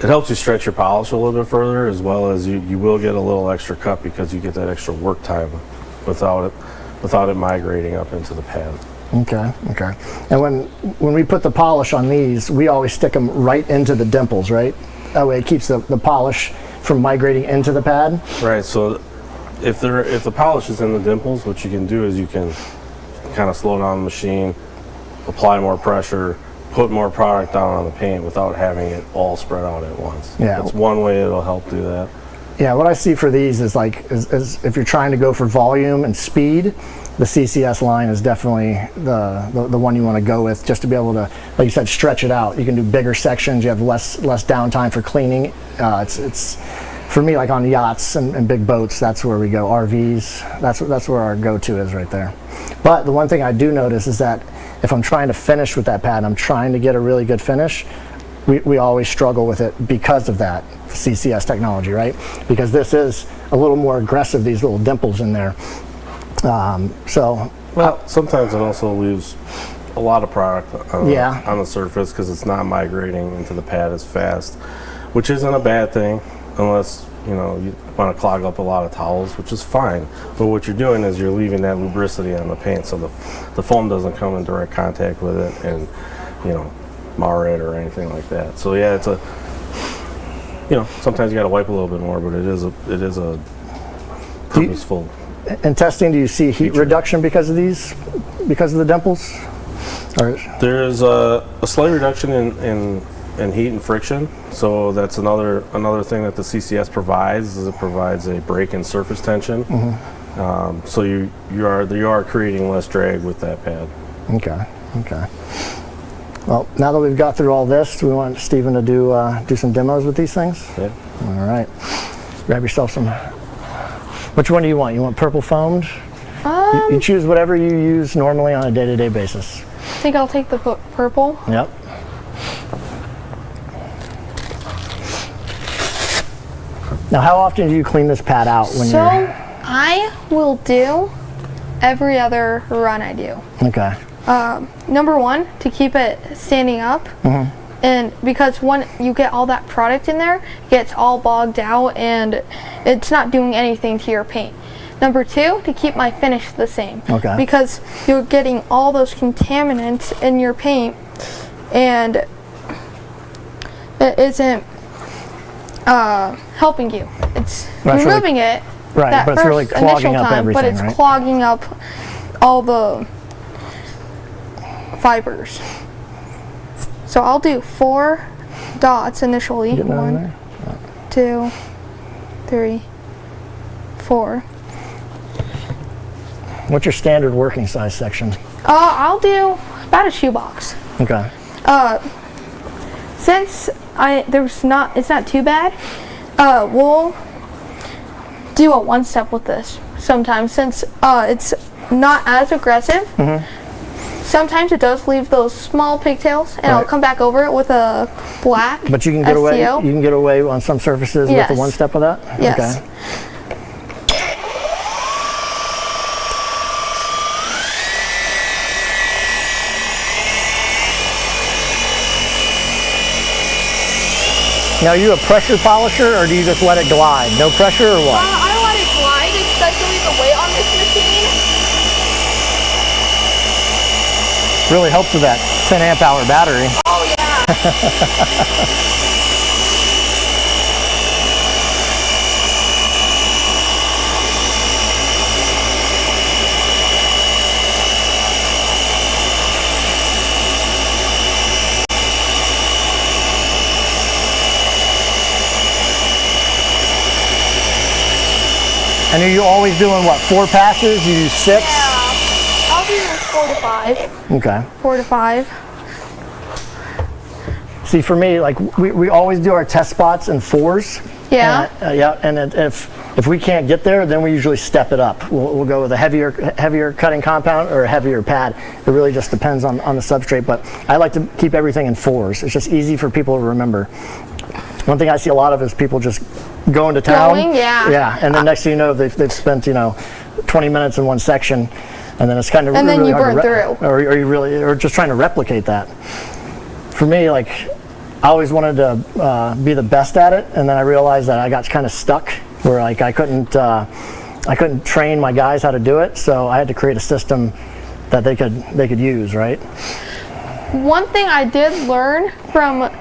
H: It helps you stretch your polish a little bit further, as well as you will get a little extra cut because you get that extra work time without it migrating up into the pad.
J: Okay. And when we put the polish on these, we always stick them right into the dimples, right? That way it keeps the polish from migrating into the pad.
H: Right. So if the polish is in the dimples, what you can do is you can kind of slow down the machine, apply more pressure, put more product down on the paint without having it all spread out at once.
J: Yeah.
H: That's one way it'll help do that.
J: Yeah, what I see for these is is if you're trying to go for volume and speed, the CCS line is definitely the one you want to go with, just to be able to, like you said, stretch it out. You can do bigger sections. You have less downtime for cleaning. It's for me, like on yachts and big boats, that's where we go. RVs, that's where our go-to is right there. But the one thing I do notice is that if I'm trying to finish with that pad, I'm trying to get a really good finish, we always struggle with it because of that CCS technology, right? Because this is a little more aggressive, these little dimples in there.
H: Well, sometimes it also leaves a lot of product on the surface because it's not migrating into the pad as fast, which isn't a bad thing unless you want to clog up a lot of towels, which is fine. But what you're doing is you're leaving that lubricity on the paint so the foam doesn't come in direct contact with it and mar it or anything like that. So yeah, it's a sometimes you got to wipe a little bit more, but it is a purposeful.
J: In testing, do you see heat reduction because of the dimples? Or?
H: There's a slight reduction in heat and friction. So that's another thing that the CCS provides. Is it provides a break in surface tension. Mm-hmm. So you are creating less drag with that pad.
J: Okay. Well, now that we've got through all this, do we want Stephen to do some demos with these things?
H: Yeah.
J: All right. Grab yourself some. Which one do you want? You want purple foamed? You choose whatever you use normally on a day-to-day basis.
V: I think I'll take the purple.
J: Yep. Now, how often do you clean this pad out when
V: I will do every other run I do.
J: Okay.
V: Number one, to keep it standing up. Mm-hmm. And because when you get all that product in there, it gets all bogged out and it's not doing anything to your paint. Number two, to keep my finish the same. Okay. Because you're getting all those contaminants in your paint and it isn't helping you. It's removing it.
J: Right, but it's really clogging up everything,
V: but it's clogging up all the fibers. So I'll do 4 dots initially. 1, 2, 3, 4.
J: What's your standard working size section?
V: I'll do about a shoebox.
J: Okay.
V: Since it's not too bad, we'll do a one-step with this sometimes since it's not as aggressive. Mm-hmm. Sometimes it does leave those small pigtails, and I'll come back over it with a black.
J: But you can get away. You can get away on some surfaces with the one step of that.
V: Yes.
J: Okay. Now, are you a pressure polisher, or do you just let it glide? No pressure, or what?
V: I let it glide, especially the weight on this machine.
J: Really helps with that 10 amp hour battery.
V: Oh yeah.
J: And are you always doing what, 4 passes? You use 6?
V: Yeah, I'll do 4 to 5.
J: Okay.
V: 4 to 5.
J: See, for me, like we always do our test spots in 4s.
V: Yeah.
J: And if we can't get there, then we usually step it up. We'll go with a heavier cutting compound or a heavier pad. It really just depends on the substrate, but I like to keep everything in 4s. It's just easy for people to remember. One thing I see a lot of is people just going to town. Yeah, and then next thing you know, they've spent 20 minutes in one section, and then it's kind of
V: and
J: really
V: then you
J: hard
V: burn through.
J: or just trying to replicate that. For me, like, I always wanted to be the best at it, and then I realized that I got kind of stuck where like I couldn't train my guys how to do it, so I had to create a system that they could use, right?
V: One thing I did learn from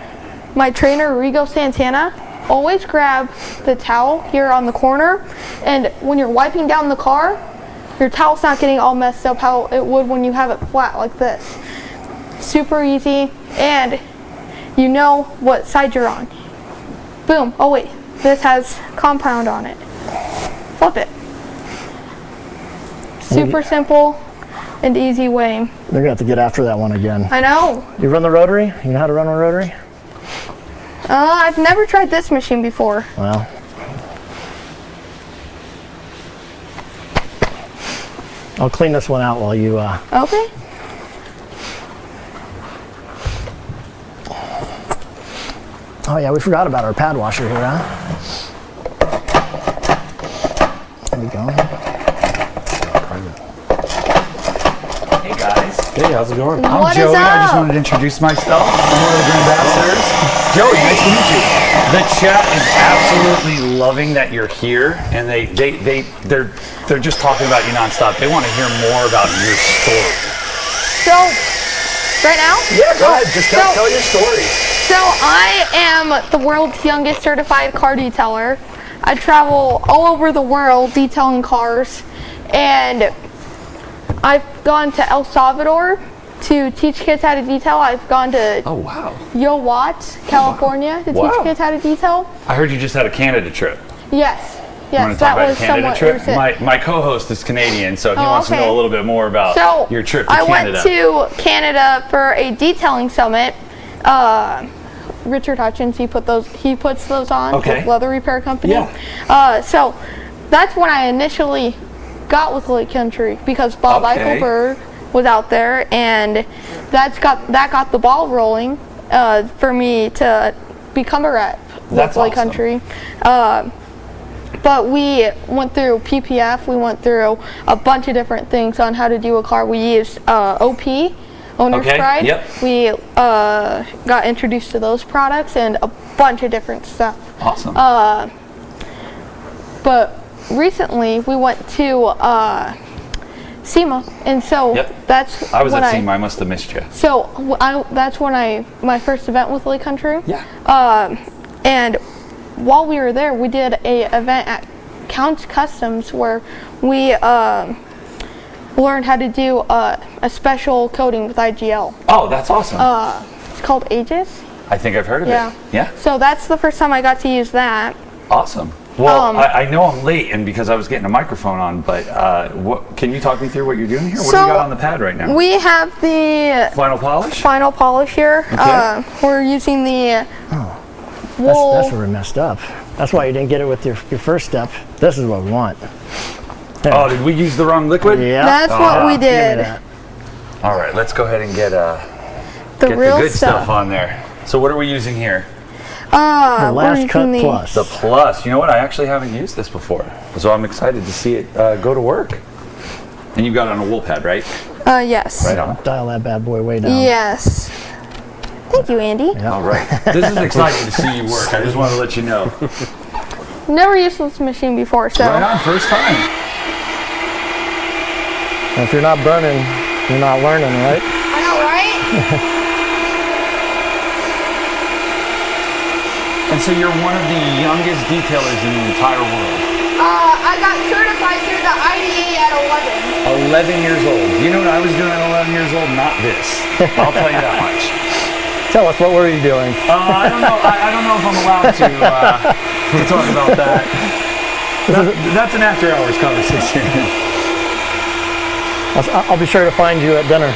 V: my trainer, Rigo Santana, always grab the towel here on the corner, and when you're wiping down the car, your towel's not getting all messed up how it would when you have it flat like this. Super easy, and you know what side you're on. Boom. Oh wait, this has compound on it. Flip it. Super simple and easy way.
J: They're gonna have to get after that one again.
V: I know.
J: You run the rotary? You know how to run a rotary?
V: I've never tried this machine before.
J: Well. I'll clean this one out while you
V: Okay.
J: Oh yeah, we forgot about our pad washer here, huh? There we go.
B: Hey guys.
H: Hey, how's it going?
V: What
B: I'm
V: is
B: Joey. I just
V: up?
B: wanted to introduce myself. I'm one of the Grand Ambassadors. Joey, nice to meet you. The chat is absolutely loving that you're here, and they're just talking about you nonstop. They want to hear more about your story.
V: So, right now?
B: Yeah, go ahead. Just tell your story.
V: So I am the world's youngest certified car detailer. I travel all over the world detailing cars, and I've gone to El Salvador to teach kids how to detail. I've gone to Yo Watts, California to teach kids how to detail.
B: I heard you just had a Canada trip.
V: Yes.
B: You want to talk about your Canada trip? My co-host is Canadian, so he wants to know a little bit more about your trip to Canada.
V: I went to Canada for a detailing summit. Richard Hutchins, he puts those on with Leather Repair Company. Yeah. So that's when I initially got with Lake Country, because Bob Eichelberg was out there, and that got the ball rolling for me to become a rep with Lake Country. But we went through PPF, we went through a bunch of different things on how to do a car. We used OP, Owner's Pride.
B: Yep.
V: We got introduced to those products and a bunch of different stuff.
B: Awesome.
V: But recently we went to SEMA, and so that's
B: I was
V: when
B: at SEMA. I must have missed you.
V: So that's when my first event with Lake Country.
B: Yeah.
V: And while we were there, we did a event at Counts Customs where we learned how to do a special coating with IGL.
B: Oh, that's awesome.
V: It's called Aegis.
B: I think I've heard of it. Yeah.
V: So that's the first time I got to use that.
B: Awesome. Well, I know I'm late, and because I was getting a microphone on, but can you talk me through what you're doing here? What do you got on the pad right now?
V: We have the
B: final polish.
V: Final polish here.
B: Okay.
V: We're using the
J: wool. That's where we messed up. That's why you didn't get it with your first step. This is what we want. There.
B: Oh, did we use the wrong liquid?
J: Yeah.
V: That's what we did.
B: All right, let's go ahead and get
V: the
B: good stuff on there. So what are we using here?
J: The Last Cut Plus.
B: The Plus. You know what? I actually haven't used this before, so I'm excited to see it go to work. And you got it on a wool pad, right?
V: Yes.
B: Right on.
J: Dial that bad boy way down.
V: Yes. Thank you, Andy.
J: Yeah.
B: All right. This is exciting to see you work. I just want to let you know.
V: Never used this machine before, so.
B: Right on, first time.
J: And if you're not burning, you're not learning, right?
V: I know, right?
B: And so you're one of the youngest detailers in the entire world.
V: I got certified through the IDA at 11.
B: 11 years old. You know what I was doing at 11 years old? Not this. I'll tell you that much.
J: Tell us, what were you doing?
B: I don't know. I don't know if I'm allowed to talk about that. That's an after-hours conversation.
J: I'll be sure to find you at dinner.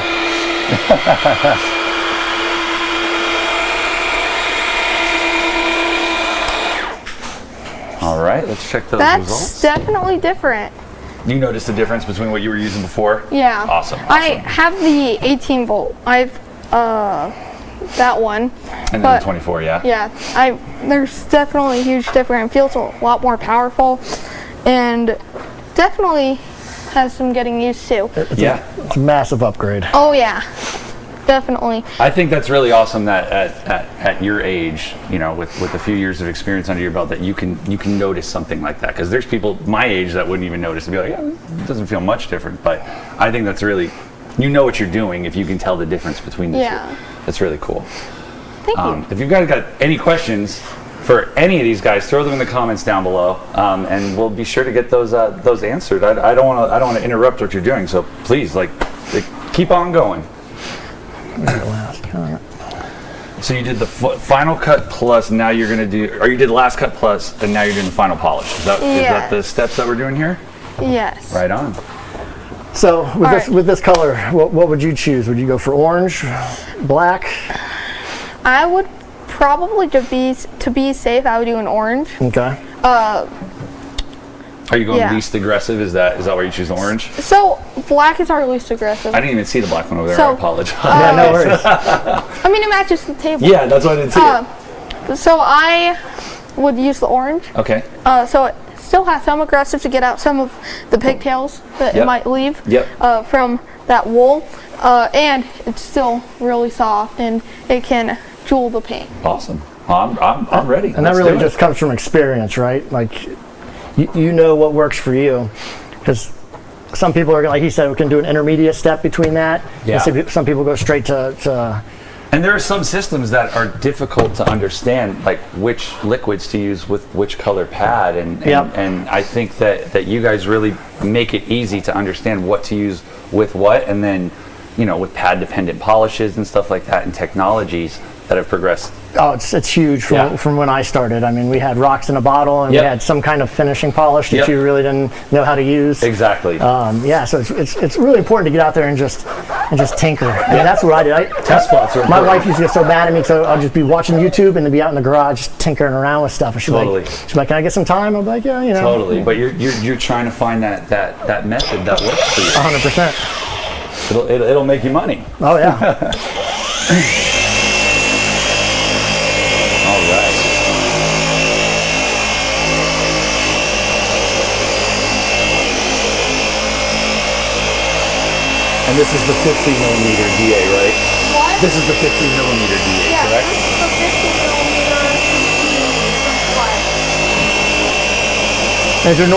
B: All right, let's check those
V: That's
B: results.
V: definitely different.
B: You noticed the difference between what you were using before?
V: Yeah.
B: Awesome.
V: I have the 18 volt. I've that one.
B: And then
V: but
B: the 24, yeah?
V: Yeah. There's definitely a huge difference. It feels a lot more powerful, and definitely has some getting used to.
J: It's a massive upgrade.
V: Oh yeah. Definitely.
B: I think that's really awesome that at your age, you know, with a few years of experience under your belt, that you can notice something like that. Because there's people my age that wouldn't even notice and be like, yeah, it doesn't feel much different. But I think that's really, you know what you're doing if you can tell the difference between the two. That's really cool.
V: Thank you.
B: If you've got any questions for any of these guys, throw them in the comments down below, and we'll be sure to get those answered. I don't want to interrupt what you're doing, so please, keep on going.
J: Last cut.
B: So you did the final cut plus, now you're going to do, or you did last cut plus, and now you're doing the final polish. Is that the steps that we're doing here?
V: Yes.
B: Right on.
J: So with this color, what would you choose? Would you go for orange, black?
V: I would probably, to be safe, I would do an orange.
J: Okay.
B: Are you going least aggressive? Is that why you choose the orange?
V: So black is our least aggressive.
B: I didn't even see the black one over there.
V: So,
B: I apologize.
J: Yeah, no worries.
V: I mean, it matches the table.
B: Yeah, that's why I didn't see it.
V: So I would use the orange.
B: Okay.
V: So it still has some aggressive to get out some of the pigtails that it might leave from that wool, and it's still really soft and it can jewel the paint.
B: Awesome. I'm ready.
J: And that really just comes from experience, right? Like, you know what works for you, because some people are, like he said, we can do an intermediate step between that.
B: Yeah.
J: Some people go straight to.
B: And there are some systems that are difficult to understand, like which liquids to use with which color pad, and I think that you guys really make it easy to understand what to use with what, and then, you know, with pad dependent polishes and stuff like that, and technologies that have progressed.
J: Oh, it's huge from when I started. I mean, we had rocks in a bottle, and we had some kind of finishing polish that you really didn't know how to use.
B: Exactly.
J: So it's really important to get out there and just tinker. I mean, that's what I did.
B: Test spots are
J: my
B: important.
J: wife used to get so mad at me, so I'll just be watching YouTube and then be out in the garage just tinkering around with stuff. And she's like, "Can I get some time?" I'm like, "Yeah, you know."
B: Totally. But you're trying to find that method that works for you.
J: 100%.
B: It'll make you money.
J: Oh yeah.
B: All right. And this is the 50 millimeter DA, right?
V: What?
B: This is the 50 millimeter DA, correct?
V: This is the 50 millimeter.
J: Is your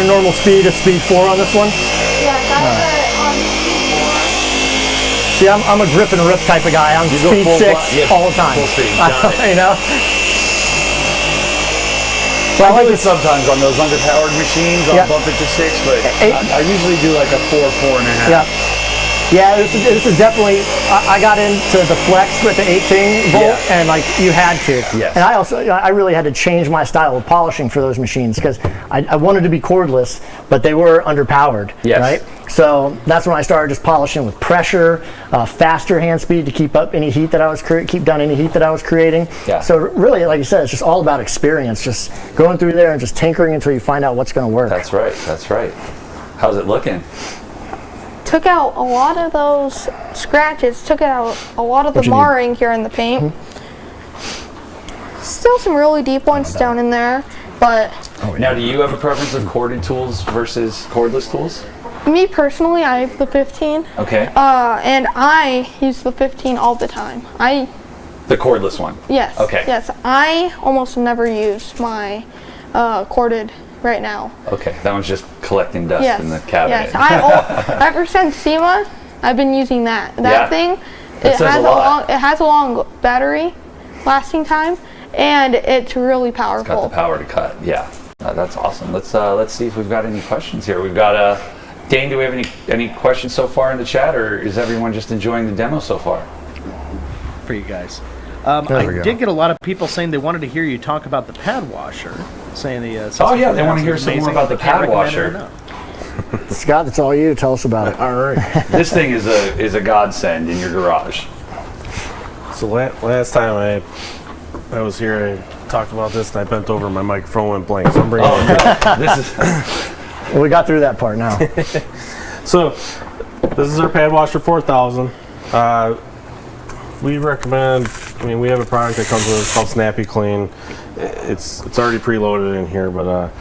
J: normal speed is speed 4 on this one?
V: Yeah, that's on speed 4.
J: See, I'm a grip and rip type of guy. I'm speed 6 all the time.
B: Full speed.
J: You know.
B: Well, I do it sometimes on those underpowered machines. I'll bump it to 6, but I usually do like a 4.5.
J: Yeah. Yeah, this is definitely. I got into the flex with the 18 volt, and like you had to.
B: Yes.
J: And I really had to change my style of polishing for those machines because I wanted to be cordless, but they were underpowered.
B: Yes.
J: Right. So that's when I started just polishing with pressure, faster hand speed to keep up any heat that I was keep down any heat that I was creating.
B: Yeah.
J: So really, like you said, it's just all about experience. Just going through there and just tinkering until you find out what's going to work.
B: That's right. That's right. How's it looking?
V: Took out a lot of those scratches, took out a lot of the marring here in the paint. Still some really deep ones down in there, but...
B: Now, do you have a preference of corded tools versus cordless tools?
V: Me personally, I have the 15.
B: Okay.
V: And I use the 15 all the time.
B: The cordless one?
V: Yes.
B: Okay.
V: Yes, I almost never use my corded right now.
B: Okay, that one's just collecting dust in the cabinet.
V: Yes, ever since SEMA, I've been using that. That thing, it has a long battery lasting time, and it's really powerful.
B: It's got the power to cut. Yeah, that's awesome. Let's see if we've got any questions here. We've got Dane. Do we have any questions so far in the chat, or is everyone just enjoying the demo so far?
I: For you guys. I did get a lot of people saying they wanted to hear you talk about the pad washer. saying the
B: Oh yeah, they want to hear some more about the pad washer.
J: Scott, it's all you. Tell us about it.
H: All right.
B: This thing is a godsend in your garage.
H: So last time I was here, I talked about this and I bent over, my microphone went blank. So I'm bringing it.
B: This is.
J: Well, we got through that part now.
H: So this is our pad washer 4000. We recommend. I mean, we have a product that comes with us called Snappy Clean. It's already preloaded in here, but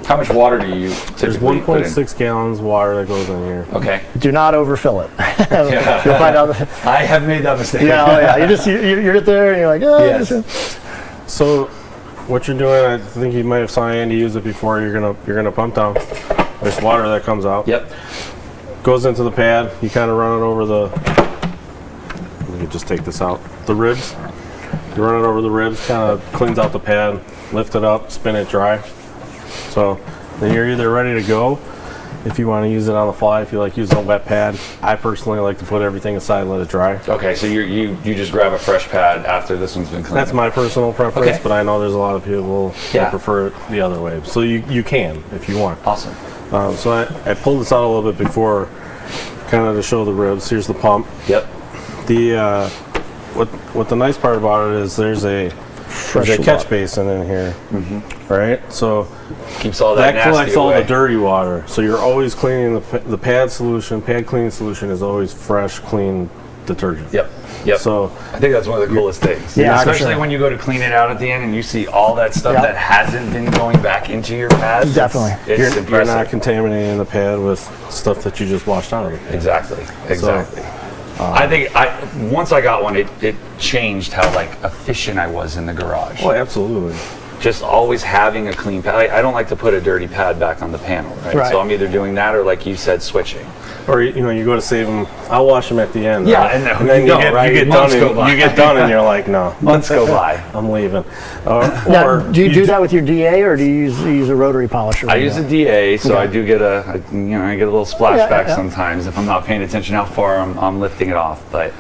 B: how much water do you
H: there's
B: typically put in?
H: 1.6 gallons of water that goes in here.
B: Okay.
J: Do not overfill it.
B: Yeah.
J: You'll find out.
B: I have made that mistake.
J: Yeah, oh yeah. You're there and you're like, oh.
B: Yes.
H: So what you're doing, I think you might have saw Andy use it before. You're gonna pump down. There's water that comes out.
B: Yep.
H: Goes into the pad. You kind of run it over the. Let me just take this out. The ribs. You run it over the ribs. Kind of cleans out the pad. Lift it up. Spin it dry. So then you're either ready to go. If you want to use it on the fly, if you like using a wet pad, I personally like to put everything aside and let it dry.
B: Okay, so you just grab a fresh pad after this one's been cleaned.
H: That's my personal preference,
B: Okay.
H: but I know there's a lot of people that prefer it the other way. So you can if you want.
B: Awesome.
H: So I pulled this out a little bit before, kind of to show the ribs. Here's the pump.
B: Yep.
H: The what the nice part about it is there's a catch basin in here, right? So
B: keeps all that nasty
H: collects all
B: away.
H: the dirty water. So you're always cleaning the pad solution. Pad cleaning solution is always fresh, clean detergent.
B: Yep. Yep.
H: So
B: I think that's one of the coolest things.
H: Yeah,
B: especially when you go to clean it out at the end and you see all that stuff that hasn't been going back into your pads.
J: Definitely.
B: It's
H: you're
B: impressive.
H: not contaminating the pad with stuff that you just washed out of it.
B: Exactly. Exactly. I think once I got one, it changed how like efficient I was in the garage.
H: Oh, absolutely.
B: Just always having a clean pad. I don't like to put a dirty pad back on the panel, right? So I'm either doing that or, like you said, switching.
H: Or you go to save them. I'll wash them at the end.
B: Yeah,
H: right?
B: and
H: then
B: you
H: get done and you're like, no.
B: Months go by.
H: I'm leaving.
J: Now, do you do that with your DA or do you use a rotary polisher?
B: I use a DA, so
J: Okay.
B: I do get I get a little splashback sometimes if I'm not paying attention how far I'm lifting it off. But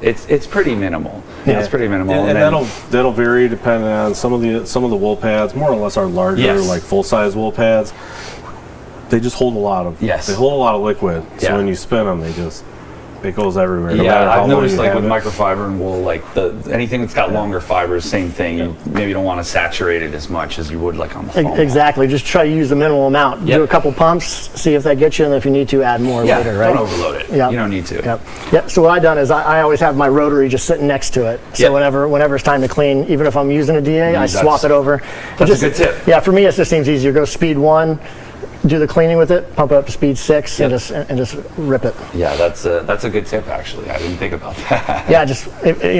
B: it's pretty minimal. Yeah, it's pretty minimal.
H: And that'll vary depending on some of the wool pads, more or less are larger, like full size wool pads. They just hold a lot of they hold a lot of liquid. So when you spin them, it goes everywhere. No matter how
B: I've
H: low
B: noticed
H: you
B: like
H: have
B: with
H: it.
B: microfiber and wool, like anything that's got longer fibers, same thing. You maybe don't want to saturate it as much as you would like on the foam.
J: Exactly. Just try to use the minimal amount. Do a couple pumps, see if that gets you, and if you need to, add more later. Right?
B: Don't overload it.
J: Yep.
B: You don't need to.
J: Yep. So what I've done is I always have my rotary just sitting next to it. So whenever it's time to clean, even if I'm using a DA, I swap it over.
B: That's a good tip.
J: Yeah, for me it just seems easier. Go speed 1. Do the cleaning with it, pump it up to speed 6, and just rip it.
B: Yeah, that's a good tip actually. I didn't think about that.
J: Yeah,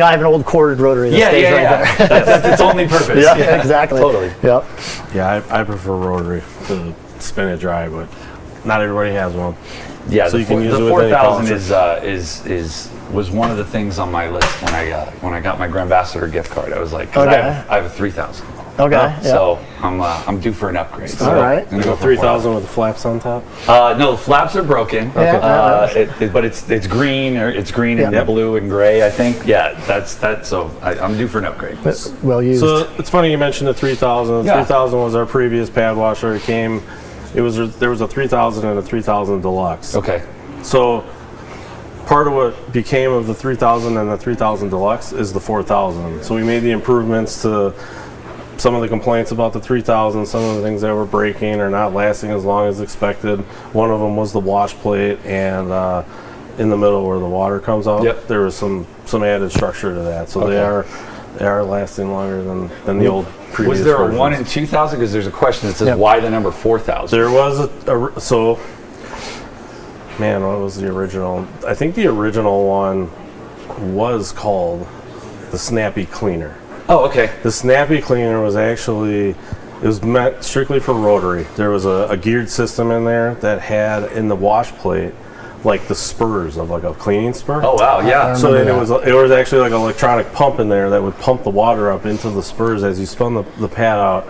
J: I have an old corded rotary that stays right there.
B: That's its only purpose.
J: Yeah, exactly.
B: Totally.
J: Yep.
H: Yeah, I prefer rotary to spin it dry, but not everybody has one.
B: Yeah,
H: so you can use
B: the
H: it with any
B: 4000
H: polisher.
B: was one of the things on my list when I got my Grandambassador gift card. I was like, 'cause
J: Okay.
B: I have a 3000.
J: Okay.
B: So I'm due for an upgrade. So
J: all right.
H: I'm gonna go 3000 with the flaps on top.
B: No, the flaps are broken.
H: Okay.
B: But it's green and blue and gray. I think. Yeah, that's that. So I'm due for an upgrade.
J: Well used.
H: So it's funny you mentioned the 3000. The 3000 was our previous pad washer. There was a 3000 and a 3000 Deluxe.
B: Okay.
H: So part of what became of the 3000 and the 3000 Deluxe is the 4000. So we made the improvements to some of the complaints about the 3000, some of the things that were breaking or not lasting as long as expected. One of them was the wash plate, and in the middle where the water comes out, there was some added structure to that. So they are lasting longer than the old previous
B: Was there
H: versions.
B: a 1 in 2000? Because there's a question that says why the number 4000.
H: There was what was the original? I think the original one was called the Snappy Cleaner.
B: Oh, okay.
H: The Snappy Cleaner was it was meant strictly for rotary. There was a geared system in there that had in the wash plate like the spurs of like a cleaning spur.
B: Oh wow, yeah.
H: So then it was actually like an electronic pump in there that would pump the water up into the spurs as you spun the pad out.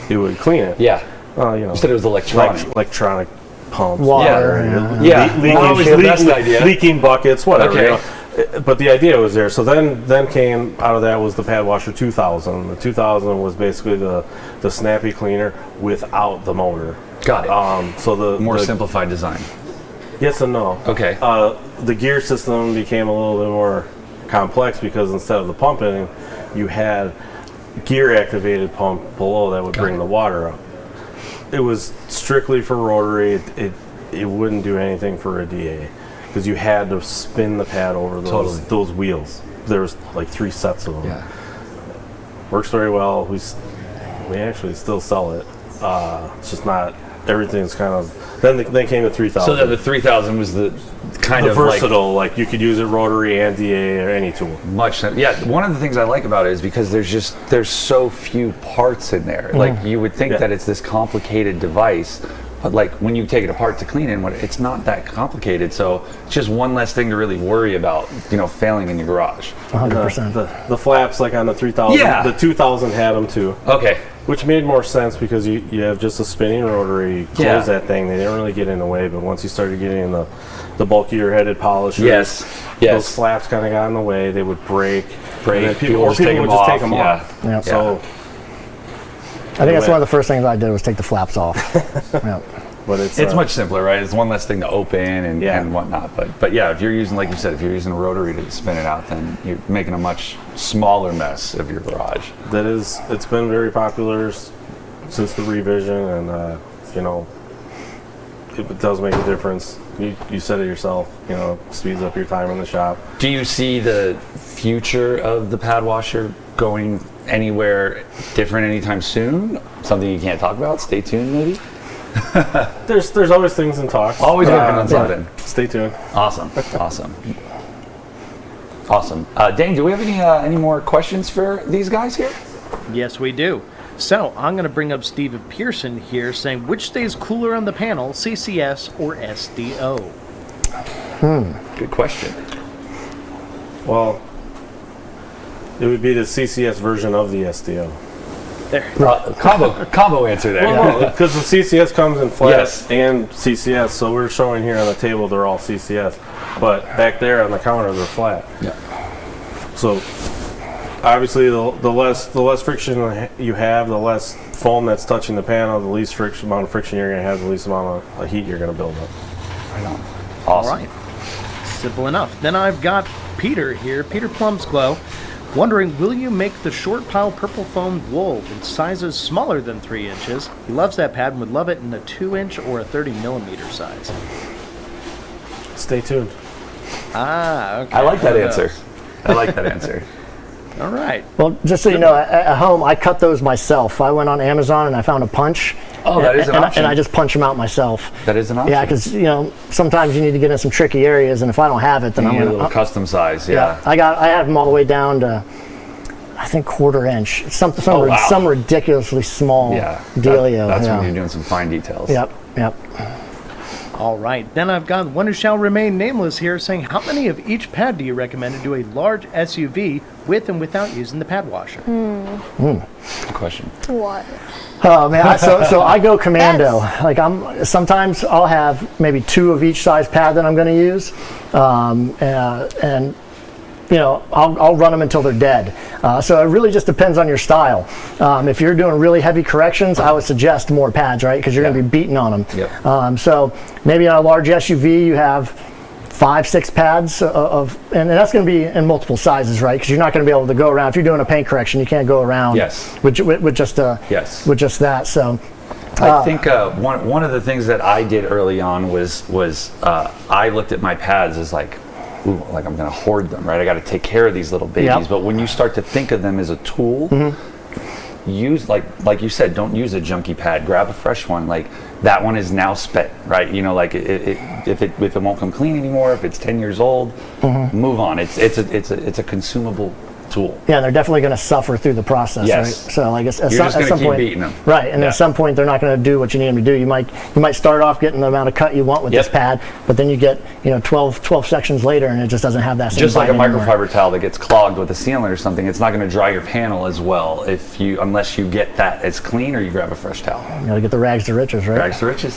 H: It would clean it.
B: Yeah.
H: You
B: said it was electronic.
H: Electronic pumps.
J: Water.
H: Leaking
B: best idea.
H: leaking buckets, whatever.
B: Okay.
H: But the idea was there. So then came out of that was the Pad Washer 2000. The 2000 was basically the snappy cleaner without the motor.
B: Got it.
H: So the
B: more simplified design.
H: Yes and no.
B: Okay.
H: The gear system became a little bit more complex because instead of the pumping, you had gear activated pump below that would bring the water up. It was strictly for rotary. It wouldn't do anything for a DA because you had to spin the pad over those wheels. There was like 3 sets of them.
B: Yeah.
H: Works very well. We actually still sell it. It's just not everything's kind of. Then they came to 3000.
B: So then the 3000 was the kind of
H: versatile. Like you could use it rotary and DA or any tool.
B: Yeah. One of the things I like about it is because there's so few parts in there. Like you would think that it's this complicated device, but like when you take it apart to clean it, it's not that complicated. So it's just one less thing to really worry about, failing in your garage.
J: 100%.
H: The flaps like on the 3000.
B: Yeah.
H: The 2000 had them too.
B: Okay.
H: Which made more sense because you have just a spinning rotary. You close that thing. They didn't really get in the way, but once you started getting the bulkier headed polishers, those flaps kind of got in the way. They would break. And people would just take them off.
J: Yeah.
H: So
J: I think that's one of the first things I did was take the flaps off. Yeah.
H: But
B: it's much simpler, right? It's one less thing to open and whatnot. But yeah, if you're using, like you said, if you're using a rotary to spin it out, then you're making a much smaller mess of your garage.
H: It's been very popular since the revision, and it does make a difference. You said it yourself. Speeds up your time in the shop.
B: Do you see the future of the pad washer going anywhere different anytime soon? Something you can't talk about? Stay tuned, maybe.
H: There's always things in talk.
B: Always working on something.
H: Stay tuned.
B: Awesome. Dane, do we have any more questions for these guys here?
I: Yes, we do. So I'm going to bring up Steven Pearson here saying, which stays cooler on the panel, CCS or SDO?
B: Good question.
H: Well, it would be the CCS version of the SDO.
I: There.
B: Combo answer there.
H: Well, because the CCS comes in flat and CCS, so we're showing here on the table they're all CCS, but back there on the counter they're flat.
B: Yeah.
H: So obviously the less friction you have, the less foam that's touching the panel, the least amount of friction you're going to have, the least amount of heat you're going to build up.
B: Right on. Awesome.
I: All right. Simple enough. Then I've got Peter here, Peter Plumsglow, wondering, will you make the short pile purple foamed wool in sizes smaller than 3 inches? He loves that pad and would love it in a 2-inch or a 30mm size.
H: Stay tuned.
I: Okay.
B: I like that answer.
I: All right.
J: Well, just so you know, at home, I cut those myself. I went on Amazon and I found a punch.
B: Oh, that is an option.
J: And I just punch them out myself.
B: That is an option.
J: Yeah, because sometimes you need to get in some tricky areas, and if I don't have it, then I'm
B: going to a little custom size. Yeah.
J: I have them all the way down to, I think, 1/4 inch. Some ridiculously small dealio.
B: That's when you're doing some fine details.
J: Yep.
I: All right, then I've got one who shall remain nameless here saying, how many of each pad do you recommend to do a large SUV with and without using the pad washer?
B: Good question.
V: What?
J: Oh man, so I go commando. Like sometimes I'll have maybe 2 of each size pad that I'm going to use, and I'll run them until they're dead. So it really just depends on your style. If you're doing really heavy corrections, I would suggest more pads, right? Because you're going to be beating on them.
B: Yep.
J: So maybe on a large SUV, you have 5-6 pads and that's going to be in multiple sizes, right? Because you're not going to be able to go around. If you're doing a paint correction, you can't go around with just that. So
B: I think one of the things that I did early on was I looked at my pads as like I'm going to hoard them, right? I got to take care of these little babies.
J: Yep.
B: But when you start to think of them as a tool, use like you said, don't use a junky pad. Grab a fresh one. Like that one is now spent, right? If it won't come clean anymore, if it's 10 years old, move on. It's a consumable tool.
J: Yeah, they're definitely going to suffer through the process, right? So I guess at some point,
B: beating them.
J: Right? And at some point, they're not going to do what you need them to do. You might start off getting the amount of cut you want with this pad, but then you get 12 sections later, and it just doesn't have that same.
B: Just like a microfiber
J: anymore.
B: towel that gets clogged with a sealant or something, it's not going to dry your panel as well unless you get that as clean or you grab a fresh towel.
J: You got to get the rags to riches, right?
B: Rags to riches.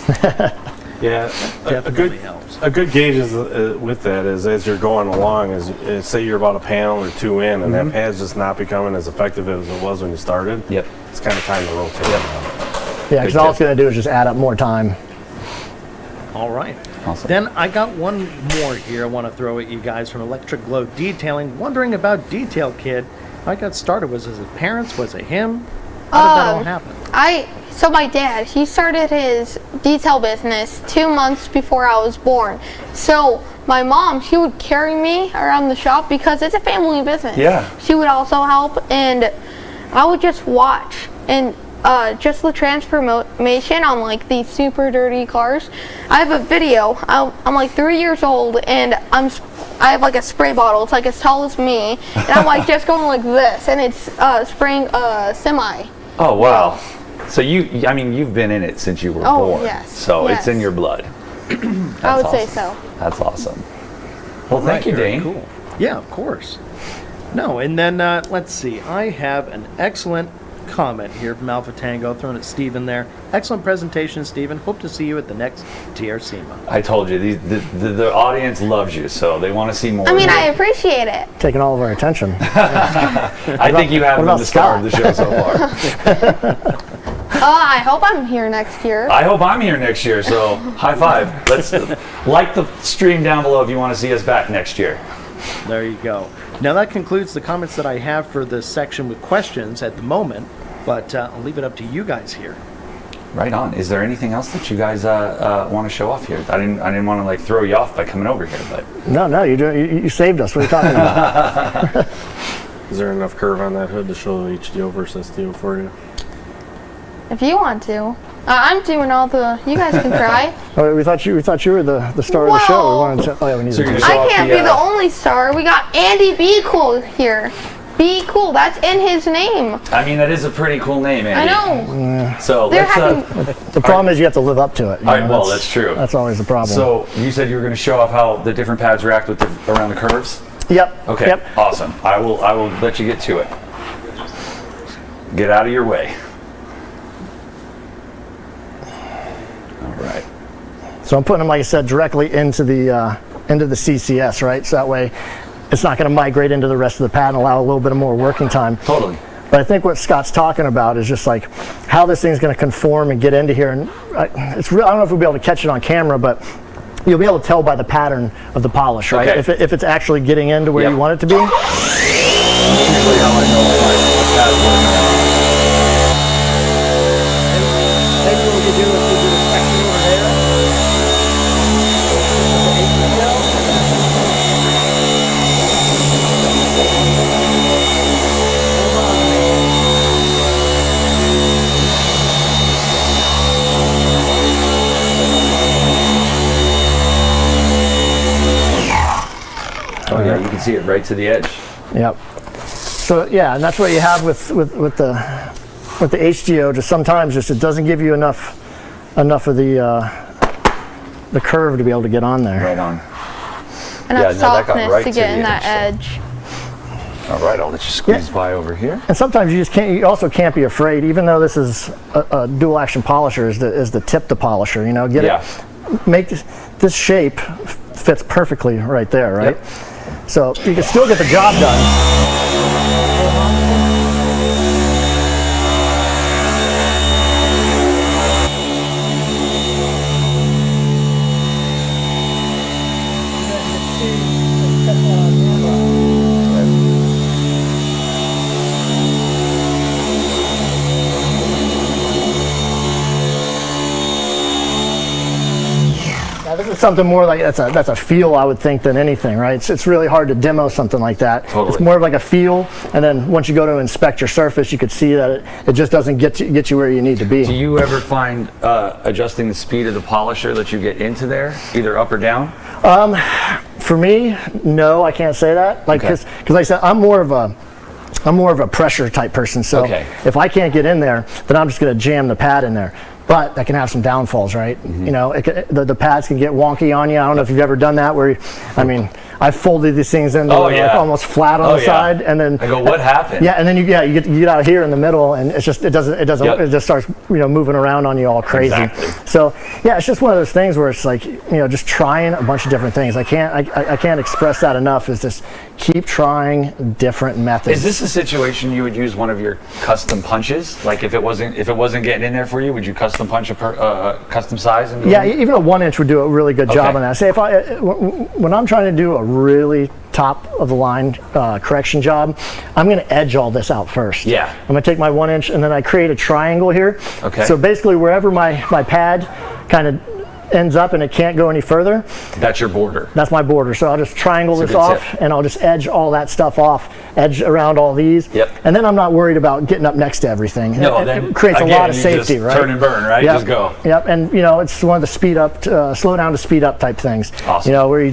H: Yeah,
I: Definitely helps.
H: A good gauge is, with that is as you're going along, is say you're about a panel or two in, and that pad's just not becoming as effective as it was when you started.
B: Yep.
H: It's kind of time to rotate.
J: Yeah, because all it's going to do is just add up more time.
I: All right.
B: Awesome.
I: Then I got one more here I want to throw at you guys from Electric Glow Detailing. Wondering about Detail Kid. How I got started, was it his parents? Was it him? How did that all happen?
V: So my dad, he started his detail business 2 months before I was born. So my mom, she would carry me around the shop because it's a family business.
B: Yeah.
V: She would also help, and I would just watch and just the transformation on like these super dirty cars. I have a video. I'm like 3 years old, and I have like a spray bottle. It's like as tall as me, and I'm like just going like this, and it's spraying a semi.
B: Oh wow! So you've been in it since you were born.
V: Yes.
B: So it's in your blood.
V: I would say so.
B: That's awesome. Well, thank you,
I: very
B: Dane.
I: Cool. Yeah, of course. No, and then let's see. I have an excellent comment here from Alpha Tango, throwing at Steven there. Excellent presentation, Steven. Hope to see you at the next TRCMA.
B: I told you, the audience loves you, so they want to see more.
V: I mean, I appreciate it.
J: Taking all of our attention.
B: I think you have been the star of the show so far.
V: I hope I'm here next year.
B: I hope I'm here next year, so high five. Let's like the stream down below if you want to see us back next year.
I: There you go. Now that concludes the comments that I have for this section with questions at the moment, but I'll leave it up to you guys here.
B: Right on. Is there anything else that you guys want to show off here? I didn't want to like throw you off by coming over here, but
J: No, you saved us. What are you talking about?
H: Is there enough curve on that hood to show HDO versus STO for you?
V: If you want to. I'm doing all the. You guys can try.
J: Oh, we thought you were the star of the show. We wanted to. Oh yeah, we need to.
V: I can't be the only star. We got Andy Be Cool here. Be Cool. That's in his name.
B: I mean, that is a pretty cool name, Andy.
V: I know.
B: So
J: the problem is you have to live up to it.
B: All right, well, that's true.
J: That's always the problem.
B: So you said you were going to show off how the different pads react with around the curves.
J: Yep.
B: Okay.
J: Yep.
B: Awesome. I will let you get to it. Get out of your way. All right.
J: So I'm putting them, like I said, directly into the CCS, right? So that way, it's not going to migrate into the rest of the pad and allow a little bit of more working time.
B: Totally.
J: But I think what Scott's talking about is just like how this thing's going to conform and get into here. And it's real. I don't know if we'll be able to catch it on camera, but you'll be able to tell by the pattern of the polish, right?
B: Okay.
J: If it's actually getting into where you want it to be.
B: Usually how I know the pad works.
I: Maybe what we could do is we do a section over there.
B: Oh yeah, you can see it right to the edge.
J: Yep. So yeah, and that's what you have with the HDO. Just sometimes it doesn't give you enough of the curve to be able to get on there.
B: Right on.
V: Enough softness to get in that edge.
B: All right, I'll let you squeeze by over here.
J: And sometimes you just can't. You also can't be afraid, even though this is a dual action polisher, is the tip to polisher. You know, get it. Make this shape fits perfectly right there, right?
B: Yep.
J: So you can still get the job done. This is something more like that's a feel, I would think, than anything, right? It's really hard to demo something like that.
B: Totally.
J: It's more of like a feel, and then once you go to inspect your surface, you could see that it just doesn't get you where you need to be.
B: Do you ever find adjusting the speed of the polisher that you get into there, either up or down?
J: For me, no, I can't say that. Like, because like I said, I'm more of a pressure type person. So if I can't get in there, then I'm just going to jam the pad in there. but that can have some downfalls, right? You know, the pads can get wonky on you. I don't know if you've ever done that where, I mean, I folded these things in like almost flat on the side, and then
B: I go, what happened?
J: Yeah, and then you get out here in the middle, and it just starts moving around on you all crazy.
B: Exactly.
J: So yeah, it's just one of those things where it's like just trying a bunch of different things. I can't express that enough. Is just keep trying different methods.
B: Is this a situation you would use one of your custom punches? Like if it wasn't getting in there for you, would you custom punch a custom size?
J: Yeah, even a 1 inch would do a really good job on that. Say when I'm trying to do a really top of the line correction job, I'm going to edge all this out first.
B: Yeah.
J: I'm going to take my 1 inch and then I create a triangle here.
B: Okay.
J: So basically wherever my pad kind of ends up and it can't go any further.
B: That's your border.
J: That's my border. So I'll just triangle this off and I'll just edge all that stuff off, edge around all these.
B: Yep.
J: And then I'm not worried about getting up next to everything.
B: No,
J: it creates
B: again,
J: a lot of safety,
B: just
J: right?
B: Turn and burn, right?
J: Yep.
B: Just go.
J: Yep. And it's one of the speed up, slow down to speed up type things.
B: Awesome.
J: Where you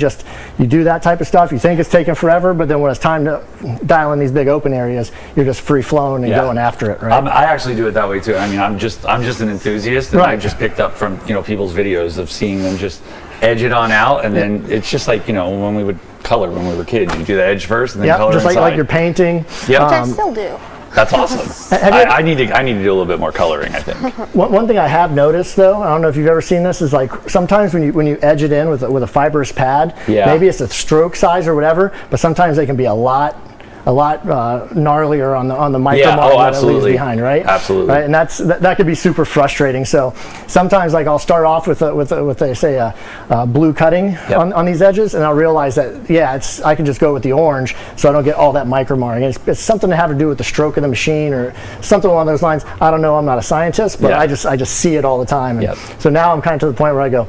J: do that type of stuff. You think it's taking forever, but then when it's time to dial in these big open areas, you're just free flowing and going after it, right?
B: I actually do it that way too. I mean, I'm just an enthusiast, and I just picked up from people's videos of seeing them just edge it on out, and then it's just like when we would color when we were kids. You do the edge first, and then color
J: just
B: inside.
J: like you're painting.
B: Yep.
V: Which I still do.
B: That's awesome. I need to do a little bit more coloring, I think.
J: One thing I have noticed, though, I don't know if you've ever seen this, is like sometimes when you edge it in with a fibrous pad, maybe it's a stroke size or whatever, but sometimes they can be a lot gnarlier on the micro mark that it leaves behind, right?
B: Absolutely.
J: Right, and that could be super frustrating. So sometimes, like, I'll start off with a blue cutting on these edges, and I'll realize that I can just go with the orange, so I don't get all that micro marking. It's something to have to do with the stroke of the machine or something along those lines. I don't know. I'm not a scientist, but I just see it all the time. And so now I'm kind of to the point where I go,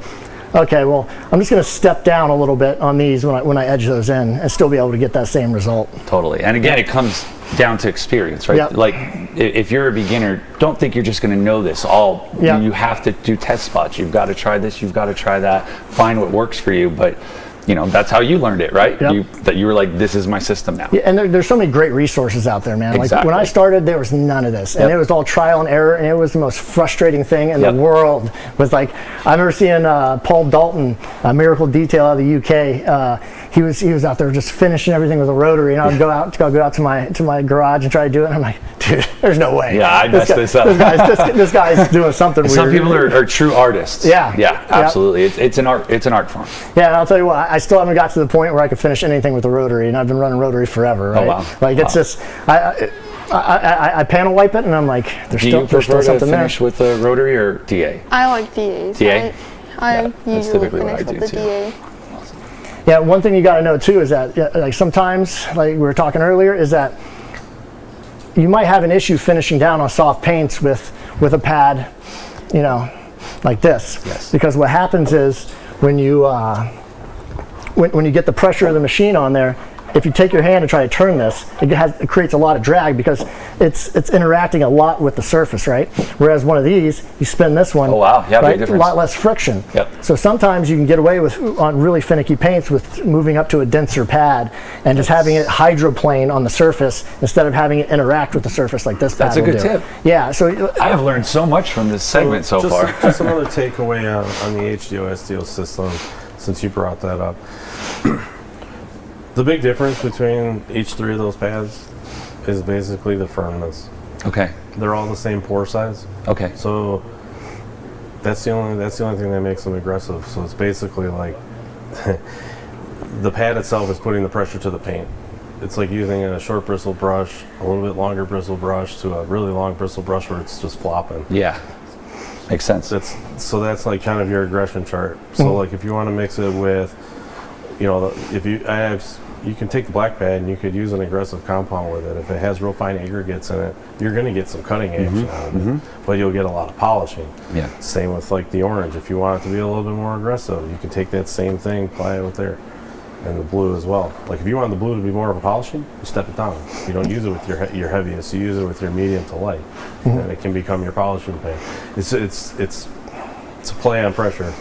J: okay, well, I'm just going to step down a little bit on these when I edge those in and still be able to get that same result.
B: Totally. And again, it comes down to experience, right?
J: Yep.
B: Like if you're a beginner, don't think you're just going to know this all.
J: Yep.
B: You have to do test spots. You've got to try this. You've got to try that. Find what works for you. But that's how you learned it, right?
J: Yep.
B: You were like, this is my system now.
J: Yeah, and there's so many great resources out there, man.
B: Exactly.
J: Like when I started, there was none of this, and it was all trial and error, and it was the most frustrating thing in the world. Was like, I remember seeing Paul Dalton, Miracle Detail out of the UK. He was out there just finishing everything with a rotary, and I would go out to my garage and try to do it. And I'm like, dude, there's no way.
B: Yeah, I messed this up.
J: This guy's doing something weird.
B: Some people are true artists.
J: Yeah,
B: absolutely. It's an art. It's an art form.
J: Yeah, and I'll tell you what, I still haven't got to the point where I can finish anything with a rotary, and I've been running rotary forever. Right?
B: Oh wow!
J: Like it's just I panel wipe it, and I'm like, there's still something there.
B: Finish with a rotary or DA?
V: I like DAs.
B: DA.
V: I usually finish with the DA.
J: Yeah, one thing you got to know too is that like sometimes, like we were talking earlier, is that you might have an issue finishing down on soft paints with a pad, like this.
B: Yes.
J: Because what happens is when you get the pressure of the machine on there, if you take your hand and try to turn this, it creates a lot of drag because it's interacting a lot with the surface, right? Whereas one of these, you spin this one,
B: oh wow, yeah,
J: right?
B: big difference.
J: A lot less friction.
B: Yep.
J: So sometimes you can get away with on really finicky paints with moving up to a denser pad and just having it hydroplane on the surface instead of having it interact with the surface like this pad.
B: That's a good tip.
J: Yeah. So
B: I have learned so much from this segment so far.
H: Just another takeaway on the HDO SDO system, since you brought that up. The big difference between each three of those pads is basically the firmness.
B: Okay.
H: They're all the same pore size.
B: Okay.
H: So that's the only thing that makes them aggressive. So it's basically like the pad itself is putting the pressure to the paint. It's like using a short bristle brush, a little bit longer bristle brush to a really long bristle brush where it's just flopping.
B: Yeah. Makes sense.
H: That's like kind of your aggression chart. So like if you want to mix it with, you can take the black pad and you could use an aggressive compound with it. If it has real fine aggregates in it, you're going to get some cutting action out of it, but you'll get a lot of polishing.
B: Yeah.
H: Same with like the orange. If you want it to be a little bit more aggressive, you can take that same thing, apply it with there, and the blue as well. Like if you want the blue to be more of a polishing, you step it down. You don't use it with your heaviest. You use it with your medium to light, and it can become your polishing paint. It's a play on pressure.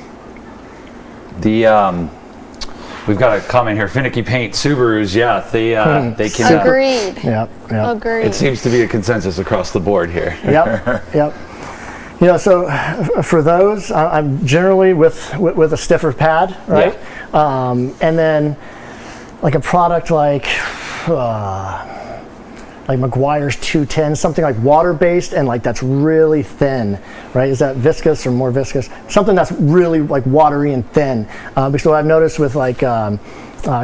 B: We've got a comment here. Finicky paint Subarus, they can.
V: Agreed.
J: Yep.
V: Agreed.
B: It seems to be a consensus across the board here.
J: Yep. You know, so for those, I'm generally with a stiffer pad, right? Yeah. And then like a product like McGuire's 210, something like water-based and like that's really thin, right? Is that viscous or more viscous? Something that's really like watery and thin. Because what I've noticed with like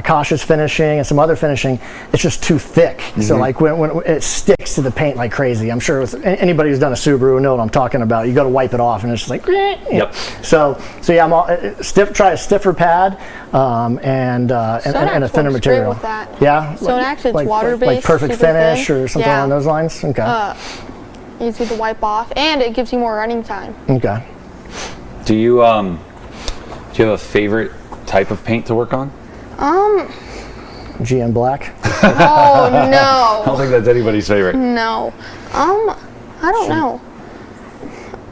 J: cautious finishing and some other finishing, it's just too thick. Mm-hmm. So like when it sticks to the paint like crazy. I'm sure with anybody who's done a Subaru will know what I'm talking about. You go to wipe it off and it's just like, yep. So yeah, try a stiffer pad and a thinner material.
V: With that.
J: Yeah.
V: So it actually it's water-based,
J: like perfect finish
V: thin.
J: or something along those lines. Okay.
V: Easy to wipe off, and it gives you more running time.
J: Okay.
B: Do you have a favorite type of paint to work on?
J: GM Black.
V: Oh no.
B: I don't think that's anybody's favorite.
V: No. I don't know.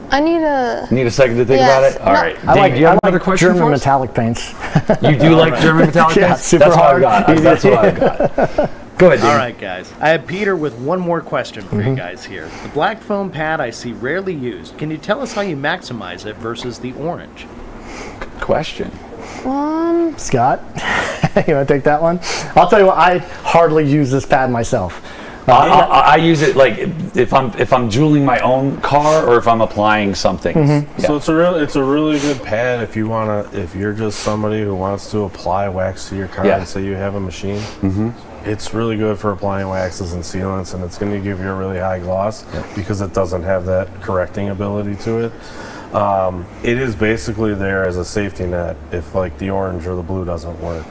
V: I need a
B: second to think about it? All right.
J: Dave,
B: do you have another question
J: German
B: for us?
J: metallic paints.
B: You do like German metallic
J: Yeah,
B: paints?
J: super
B: That's
J: hard.
B: What I've got. That's what I've got. Go ahead, Dave.
I: All right, guys. I have Peter with one more question for you guys here. The black foam pad I see rarely used. Can you tell us how you maximize it versus the orange?
B: Question.
J: Scott, you want to take that one? I'll tell you what, I hardly use this pad myself.
B: I use it like if I'm jeweling my own car or if I'm applying something.
H: Mm-hmm. Yeah. So it's a really good pad if you're just somebody who wants to apply wax to your car and say you have a machine. Mm-hmm. It's really good for applying waxes and sealants, and it's going to give you a really high gloss because it doesn't have that correcting ability to it. It is basically there as a safety net if like the orange or the blue doesn't work.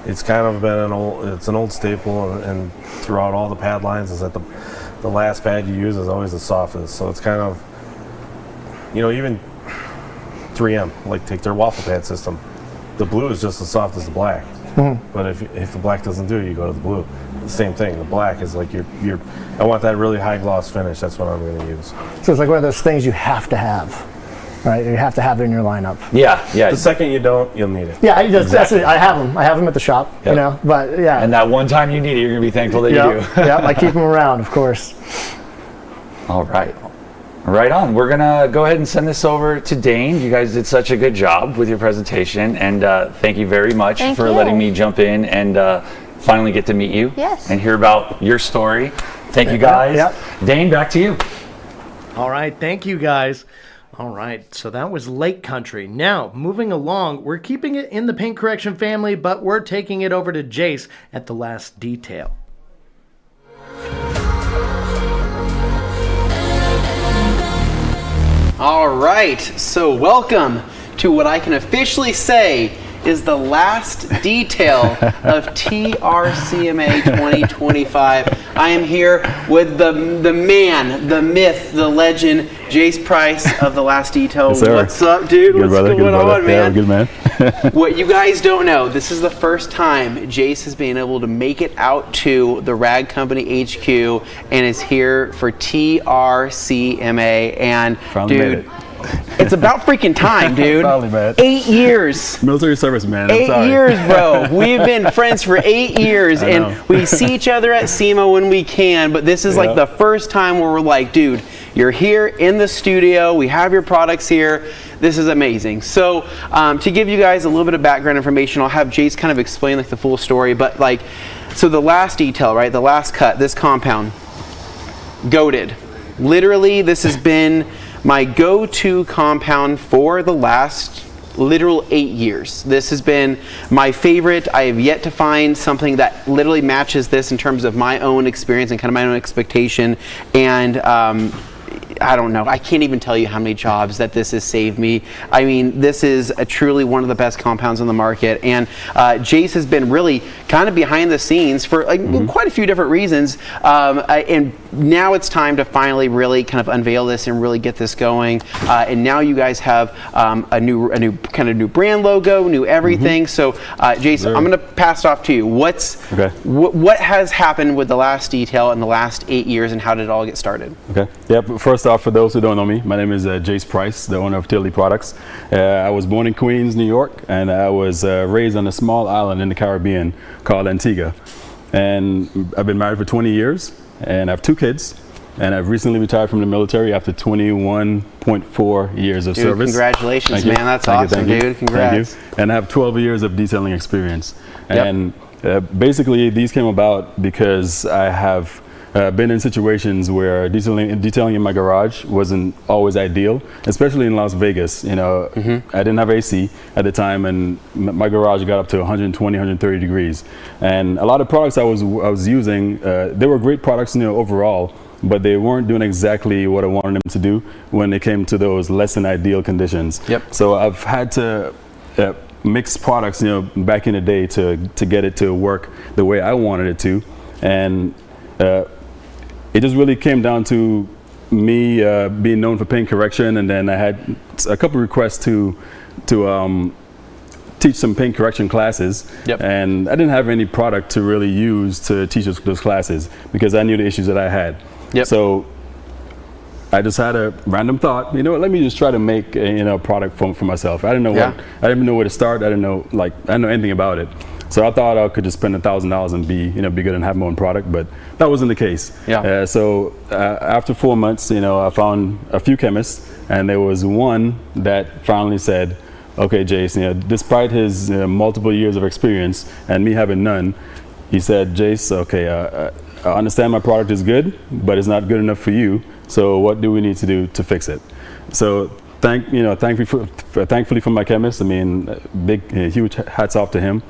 H: It's kind of been an old staple, and throughout all the pad lines is that the last pad you use is always the softest. So it's kind of, even 3M, like take their waffle pad system. The blue is just as soft as the black. But if the black doesn't do it, you go to the blue. The same thing. The black is like I want that really high gloss finish. That's what I'm going to use.
J: So it's like one of those things you have to have, right? You have to have it in your lineup.
B: Yeah.
H: The second you don't, you'll need it.
J: Yeah, that's it. I have them. I have them at the shop. But yeah.
B: And that one time you need it, you're going to be thankful that you do.
J: Yeah, I keep them around, of course.
B: All right. Right on. We're going to go ahead and send this over to Dane. You guys did such a good job with your presentation, and thank you very much for letting me jump in and finally get to meet you and hear about your story. Thank you, guys. Dane, back to you.
I: All right. Thank you, guys. All right, so that was Lake Country. Now, moving along, we're keeping it in the paint correction family, but we're taking it over to Jace at The Last Detail.
F: All right, so welcome to what I can officially say is the last detail of TRCMA 2025. I am here with the man, the myth, the legend, Jace Price of The Last Detail.
K: Yes,
F: what's up, dude?
K: Good,
F: what's
K: brother,
F: going on, man?
K: Yeah, good, man.
F: What you guys don't know, this is the first time Jace has been able to make it out to the Rag Company HQ and is here for TRCMA. And
K: Finally
F: dude, it's about freaking time, dude.
K: Finally, man.
F: 8 years.
K: Military service, man.
F: 8 years, bro. We've been friends for 8 years, and we see each other at SEMA when we can, but this is like the first time where we're like, dude, you're here in the studio. We have your products here. This is amazing. So to give you guys a little bit of background information, I'll have Jace kind of explain like the full story, but like, so the last detail, right? The last cut, this compound, goated. Literally, this has been my go-to compound for the last literal 8 years. This has been my favorite. I have yet to find something that literally matches this in terms of my own experience and kind of my own expectation. And I don't know. I can't even tell you how many jobs that this has saved me. I mean, this is truly one of the best compounds on the market. And Jace has been really kind of behind the scenes for quite a few different reasons. And now it's time to finally really kind of unveil this and really get this going. And now you guys have a new kind of new brand logo, new everything. So Jace, I'm going to pass it off to you. What has happened with The Last Detail in the last 8 years, and how did it all get started?
K: Okay. Yep. First off, for those who don't know me, my name is Jace Price, the owner of Tilly Products. I was born in Queens, New York, and I was raised on a small island in the Caribbean called Antigua. And I've been married for 20 years, and I have 2 kids. and I've recently retired from the military after 21.4 years of
F: Dude,
K: service.
F: Congratulations,
K: Thank you.
F: man. That's
K: Thank you,
F: awesome,
K: thank you.
F: dude. Congrats.
K: Thank you. And I have 12 years of detailing experience.
F: Yep.
K: And basically, these came about because I have been in situations where detailing in my garage wasn't always ideal, especially in Las Vegas. You know, I didn't have AC at the time, and my garage got up to 120, 130 degrees. And a lot of products I was using, they were great products, you know, overall, but they weren't doing exactly what I wanted them to do when it came to those less than ideal conditions.
F: Yep.
K: So I've had to mix products, you know, back in the day to get it to work the way I wanted it to, and it just really came down to me being known for paint correction, and then I had a couple requests to teach some paint correction classes.
F: Yep.
K: And I didn't have any product to really use to teach those classes because I knew the issues that I had.
F: Yep.
K: So I just had a random thought, you know what, let me just try to make a product for myself. I didn't know I didn't know where to start. I didn't know anything about it. So I thought I could just spend $1,000 and be good and have my own product, but that wasn't the case.
F: Yeah.
K: So after 4 months, I found a few chemists, and there was one that finally said, "Okay, Jace, despite his multiple years of experience and me having none, he said, Jace, okay, I understand my product is good, but it's not good enough for you. So what do we need to do to fix it?" So thankfully for my chemist, I mean, huge hats off to him.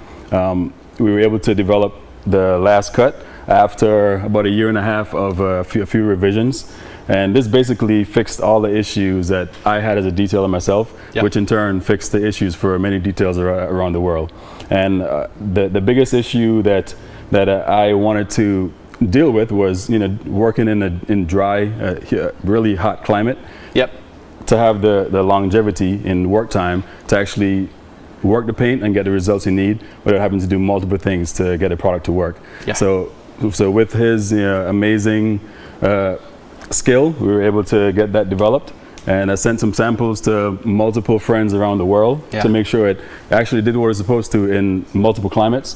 K: We were able to develop the last cut after about 1.5 years of a few revisions, and this basically fixed all the issues that I had as a detailer myself, which in turn fixed the issues for many details around the world. And the biggest issue that I wanted to deal with was working in dry, really hot climate.
F: Yep.
K: To have the longevity in work time to actually work the paint and get the results you need without having to do multiple things to get a product to work.
F: Yeah.
K: So with his amazing skill, we were able to get that developed, and I sent some samples to multiple friends around the world to make sure it actually did what it was supposed to in multiple climates.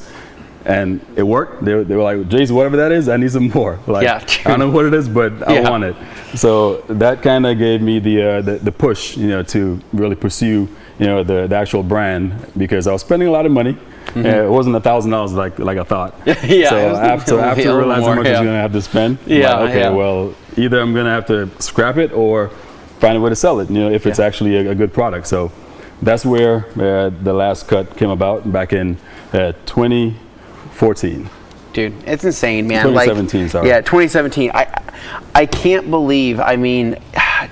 K: And it worked. They were like, "Jason, whatever that is, I need some more." Like, I don't know what it is, but I want it. So that kind of gave me the push, to really pursue, the actual brand, because I was spending a lot of money. It wasn't $1,000 like I thought. So after realizing how much I was going to have to spend, well, either I'm going to have to scrap it or find a way to sell it. If it's actually a good product. So that's where the last cut came about back in 2014.
F: Dude, it's insane, man.
K: 2017, sorry.
F: Yeah, 2017. I can't believe,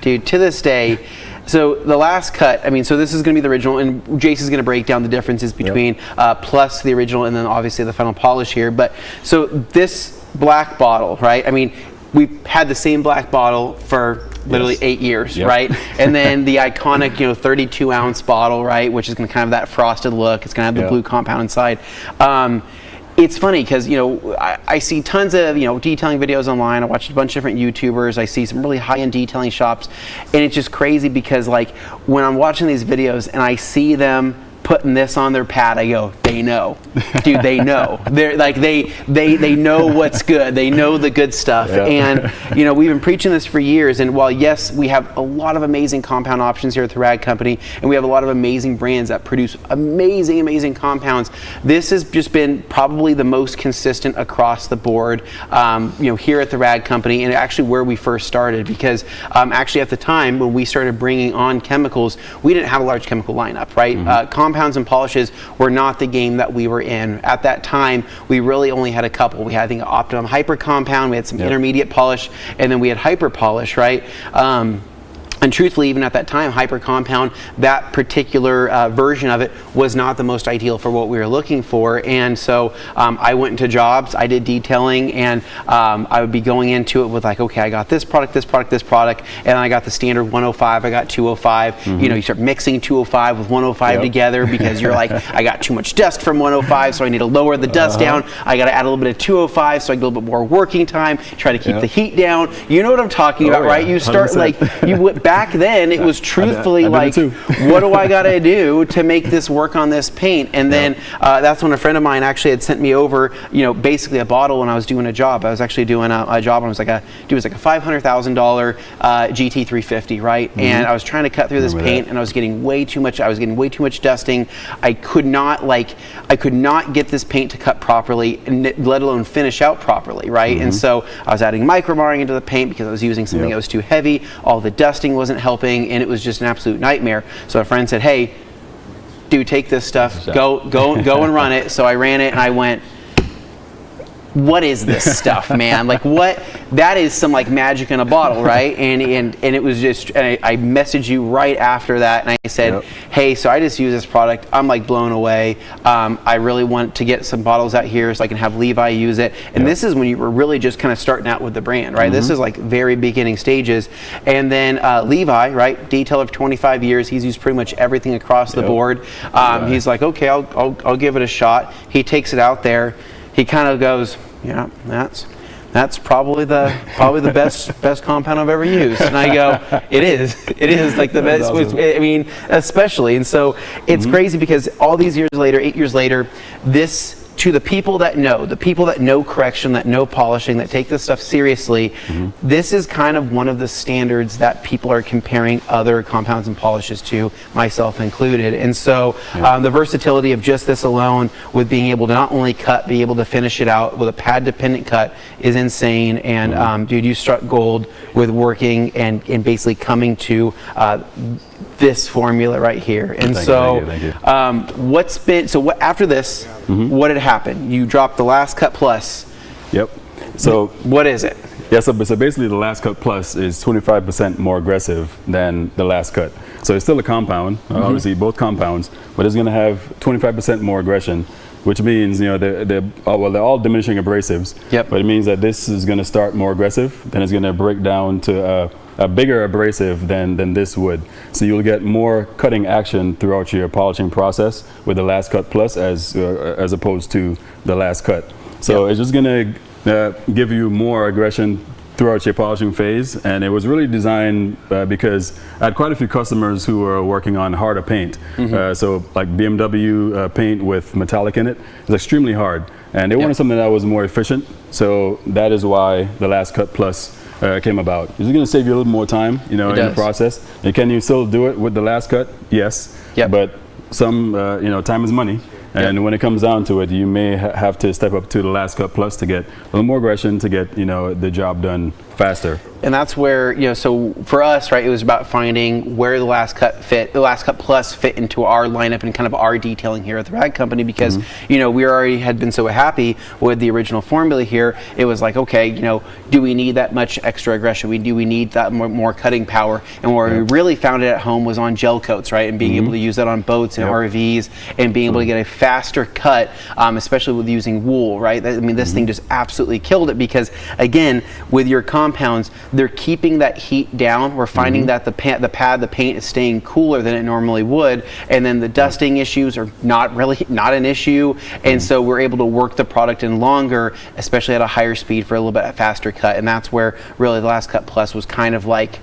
F: dude, to this day, so the last cut, so this is going to be the original, and Jace is going to break down the differences between plus the original and then obviously the final polish here. But so this black bottle, right? We've had the same black bottle for literally 8 years, right? And then the iconic, 32-ounce bottle, right? Which is going to kind of that frosted look. It's going to have the blue compound inside. It's funny because, I see tons of, detailing videos online. I watch a bunch of different YouTubers. I see some really high-end detailing shops. And it's just crazy because, when I'm watching these videos and I see them putting this on their pad, I go, they know. Dude, they know. They're they know what's good. They know the good stuff. And we've been preaching this for years, and while yes, we have a lot of amazing compound options here at the Rag Company, and we have a lot of amazing brands that produce amazing compounds, this has just been probably the most consistent across the board here at the Rag Company, and actually where we first started, because actually at the time when we started bringing on chemicals, we didn't have a large chemical lineup, right? Compounds and polishes were not the game that we were in. At that time, we really only had a couple. We had, I think, Optimum Hyper Compound, we had some intermediate polish, and then we had Hyper Polish, right? And truthfully, even at that time, Hyper Compound, that particular version of it was not the most ideal for what we were looking for. And so I went into jobs, I did detailing, and I would be going into it with okay, I got this product, and I got the standard 105, I got 205. You start mixing 205 with 105 together because you're like, I got too much dust from 105, so I need to lower the dust down. I got to add a little bit of 205 so I get a little bit more working time, try to keep the heat down. You know what I'm talking about, right? You start 100%. back then it was truthfully
K: I did it
F: like, what do I got to do to make this work on this paint? And then that's when a friend of mine actually had sent me over, you know, basically a bottle when I was doing a job. I was actually doing a job, and it was like a $500,000 GT350, right? And I was trying to cut through this paint, and I was getting way too much dusting. I could not get this paint to cut properly, let alone finish out properly, right? And so I was adding micromarring into the paint because I was using something that was too heavy. All the dusting wasn't helping, and it was just an absolute nightmare. So a friend said, hey, dude, take this stuff, go and run it. So I ran it, and I went, what is this stuff, man? Like, what? That is some like magic in a bottle, right? And it was just, and I messaged you right after that, and I said, hey, so I just use this product. I'm like blown away. I really want to get some bottles out here so I can have Levi use it. And this is when you were really just kind of starting out with the brand, right? This is like very beginning stages. And then Levi, right? Detail of 25 years. He's used pretty much everything across the board. He's like, okay, I'll give it a shot. He takes it out there. He kind of goes, yeah, that's probably the best compound I've ever used. And I go, it is like the best. Awesome. I mean, especially. And so it's crazy because all these years later, 8 years later, this, to the people that know correction, that know polishing, that take this stuff seriously, this is kind of one of the standards that people are comparing other compounds and polishes to, myself included. And so the versatility of just this alone, with being able to not only cut, be able to finish it out with a pad dependent cut, is insane. And dude, you struck gold with working and basically coming to this formula right here. And thank you. What after this, what had happened? You dropped the Last Cut Plus.
K: Yep. So
F: what is it?
K: Yeah, so basically the Last Cut Plus is 25% more aggressive than the Last Cut. So it's still a compound, obviously both compounds, but it's going to have 25% more aggression, which means, you know, they're all diminishing abrasives. But it means that this is going to start more aggressive, then it's going to break down to a bigger abrasive than this would. So you'll get more cutting action throughout your polishing process with the Last Cut Plus as opposed to the Last Cut. So it's just going to give you more aggression throughout your polishing phase. And it was really designed because I had quite a few customers who were working on harder paint. So like BMW paint with metallic in it is extremely hard. And they wanted something that was more efficient. So that is why the Last Cut Plus came about. It's going to save you a little more time, you know, in the process. And can you still do it with the Last Cut? Yes. But some, you know, time is money. And when it comes down to it, you may have to step up to the Last Cut Plus to get a little more aggression to get, you know, the job done faster.
F: And that's where, you know, so for us, right, it was about finding where the Last Cut Plus fit into our lineup and kind of our detailing here at the Rag Company, because, you know, we already had been so happy with the original formula here. It was like, okay, you know, do we need that much extra aggression? Do we need that more cutting power? And where we really found it at home was on gel coats, right? And being able to use that on boats and RVs and being able to get a faster cut, especially with using wool, right? I mean, this thing just absolutely killed it because, again, with your compounds, they're keeping that heat down. We're finding that the paint is staying cooler than it normally would, and then the dusting issues are not an issue, and so we're able to work the product in longer, especially at a higher speed for a little bit faster cut. And that's where really the Last Cut Plus was kind of like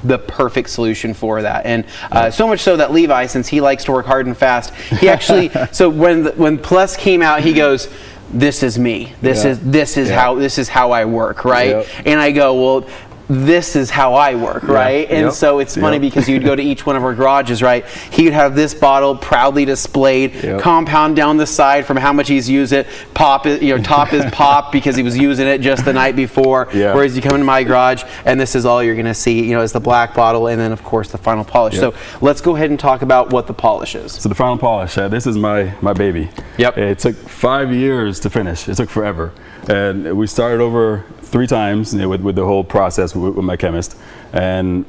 F: the perfect solution for that. And so much so that Levi, since he likes to work hard and fast, he actually so when Plus came out, he goes, this is me. This is how I work, right? And I go, well, this is how I work, right? And so it's funny because you'd go to each one of our garages, right? He would have this bottle proudly displayed, compound down the side from how much he's used it, top is pop because he was using it just the night before. Whereas you come into my garage and this is all you're gonna see, you know, is the black bottle and then of course the final polish. So let's go ahead and talk about what the polish is.
K: So the final polish, this is my baby. It took 5 years to finish. It took forever. And we started over 3 times, you know, with the whole process with my chemist, and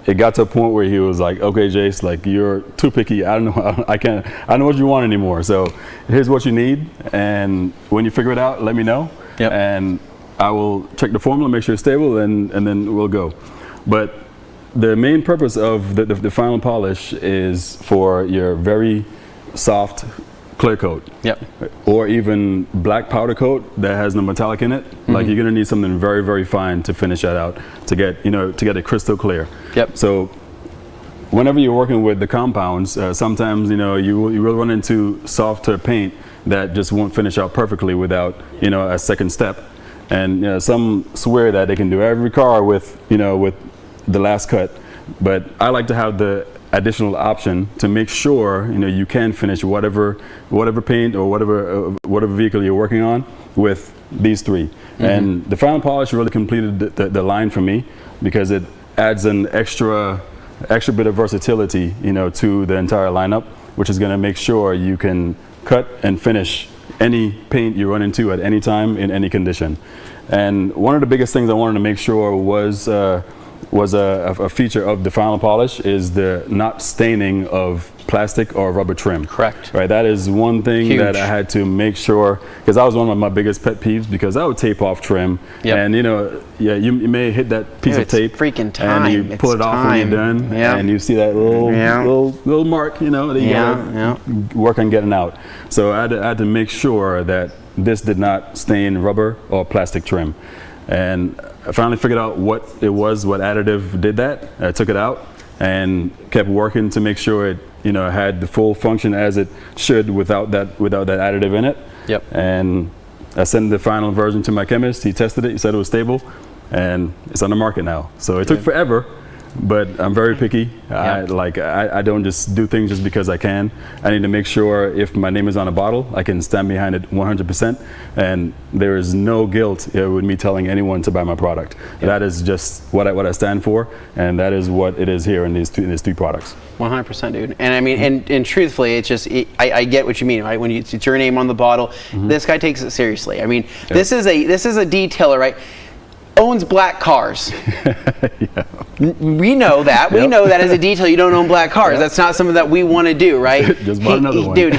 K: it got to a point where he was like, okay, Jace, like, you're too picky. I don't know, I don't know what you want anymore. So here's what you need, and when you figure it out, let me know, and I will check the formula, make sure it's stable, and then we'll go. But the main purpose of the final polish is for your very soft, clear coat.
F: Yep.
K: Or even black powder coat that has no metallic in it. Like you're gonna need something very, very fine to finish that out to get it crystal clear.
F: Yep.
K: So whenever you're working with the compounds, sometimes you will run into softer paint that just won't finish out perfectly without a second step. And some swear that they can do every car with the last cut, but I like to have the additional option to make sure you can finish whatever paint or whatever vehicle you're working on with these three. And the final polish really completed the line for me, because it adds an extra bit of versatility to the entire lineup, which is going to make sure you can cut and finish any paint you run into at any time in any condition. And one of the biggest things I wanted to make sure was a feature of the final polish is the not staining of plastic or rubber trim.
F: Correct.
K: Right. That is one thing that I had to make sure, because that was one of my biggest pet peeves, because I would tape off trim, and you may hit that piece of tape,
F: freaking time,
K: and you pull it off when you're done, and you see that little mark, that you gotta work on getting out. So I had to make sure that this did not stain rubber or plastic trim. And I finally figured out what it was, what additive did that. I took it out and kept working to make sure it had the full function as it should without that additive in it.
F: Yep.
K: And I sent the final version to my chemist. He tested it. He said it was stable, and it's on the market now. So it took forever, but I'm very picky. I don't just do things just because I can. I need to make sure if my name is on a bottle, I can stand behind it 100%, and there is no guilt with me telling anyone to buy my product. That is just what I stand for, and that is what it is here in these three products.
F: 100%, dude. And I mean, and truthfully, it's just, I get what you mean, right? When it's your name on the bottle, this guy takes it seriously. I mean, this is a detailer, right? Owns black cars. We know that. We know that as a detail, you don't own black cars. That's not something that we want to do, right?
K: Just bought another one.
F: Dude,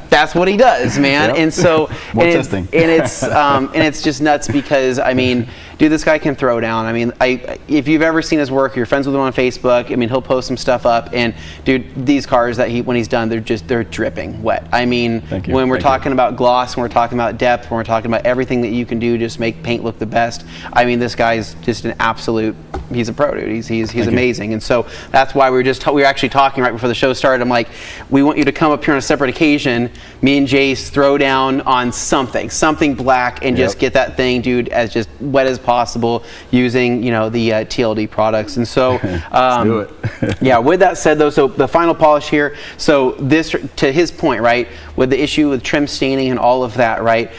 F: that's what he does, man. And so,
K: testing.
F: And it's just nuts, because I mean, dude, this guy can throw down. I mean, if you've ever seen his work, you're friends with him on Facebook. I mean, he'll post some stuff up, and dude, these cars that when he's done, they're dripping wet. I mean, when we're talking about gloss, when we're talking about depth, when we're talking about everything that you can do, just make paint look the best. I mean, this guy's just an absolute. He's a pro, dude. He's amazing. And so that's why we were actually talking right before the show started. I'm like, we want you to come up here on a separate occasion. Me and Jace throw down on something black, and just get that thing, dude, as just wet as possible using the TLD products. And so
K: let's do it.
F: yeah, with that said though, so the final polish here, so this, to his point, right, with the issue with trim staining and all of that, right,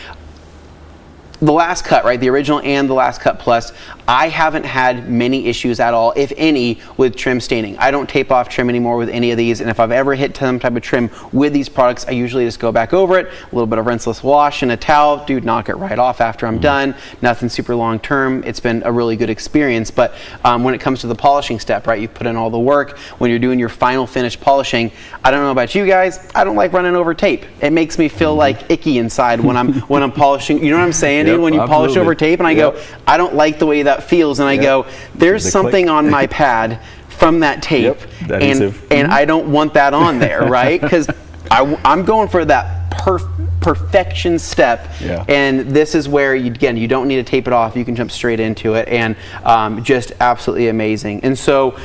F: the last cut, right, the original and the last cut plus, I haven't had many issues at all, if any, with trim staining. I don't tape off trim anymore with any of these, and if I've ever hit some type of trim with these products, I usually just go back over it, a little bit of rinseless wash and a towel, dude, knock it right off after I'm done. Nothing super long term. It's been a really good experience. But when it comes to the polishing step, right, you put in all the work. When you're doing your final finish polishing, I don't know about you guys, I don't like running over tape. It makes me feel like icky inside when I'm polishing. You know what I'm saying?
K: Yep,
F: when you polish over tape, and I go, I don't like the way that feels, and I go, there's something on my pad from that tape, and I don't want that on there, right? Because I'm going for that perfection step, and this is where you don't need to tape it off. You can jump straight into it, and just absolutely amazing. And so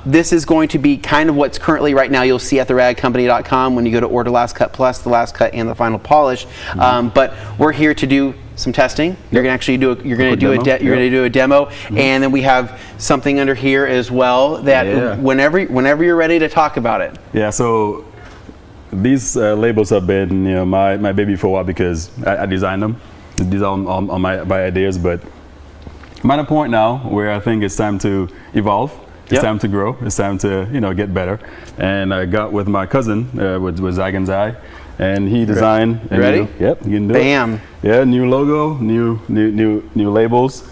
F: this is going to be kind of what's currently right now you'll see at theradcompany.com when you go to order last cut plus, the last cut, and the final polish. But we're here to do some testing. You're gonna actually do a demo, and then we have something under here as well that whenever you're ready to talk about it.
K: Yeah. So these labels have been my baby for a while, because I designed them. These are all my ideas, but I'm at a point now where I think it's time to evolve. It's time to grow. It's time to get better. And I got with my cousin with Zag and Zai, and he designed.
F: You ready?
K: Yep, you can do
F: Bam.
K: it. Yeah, new logo, new labels,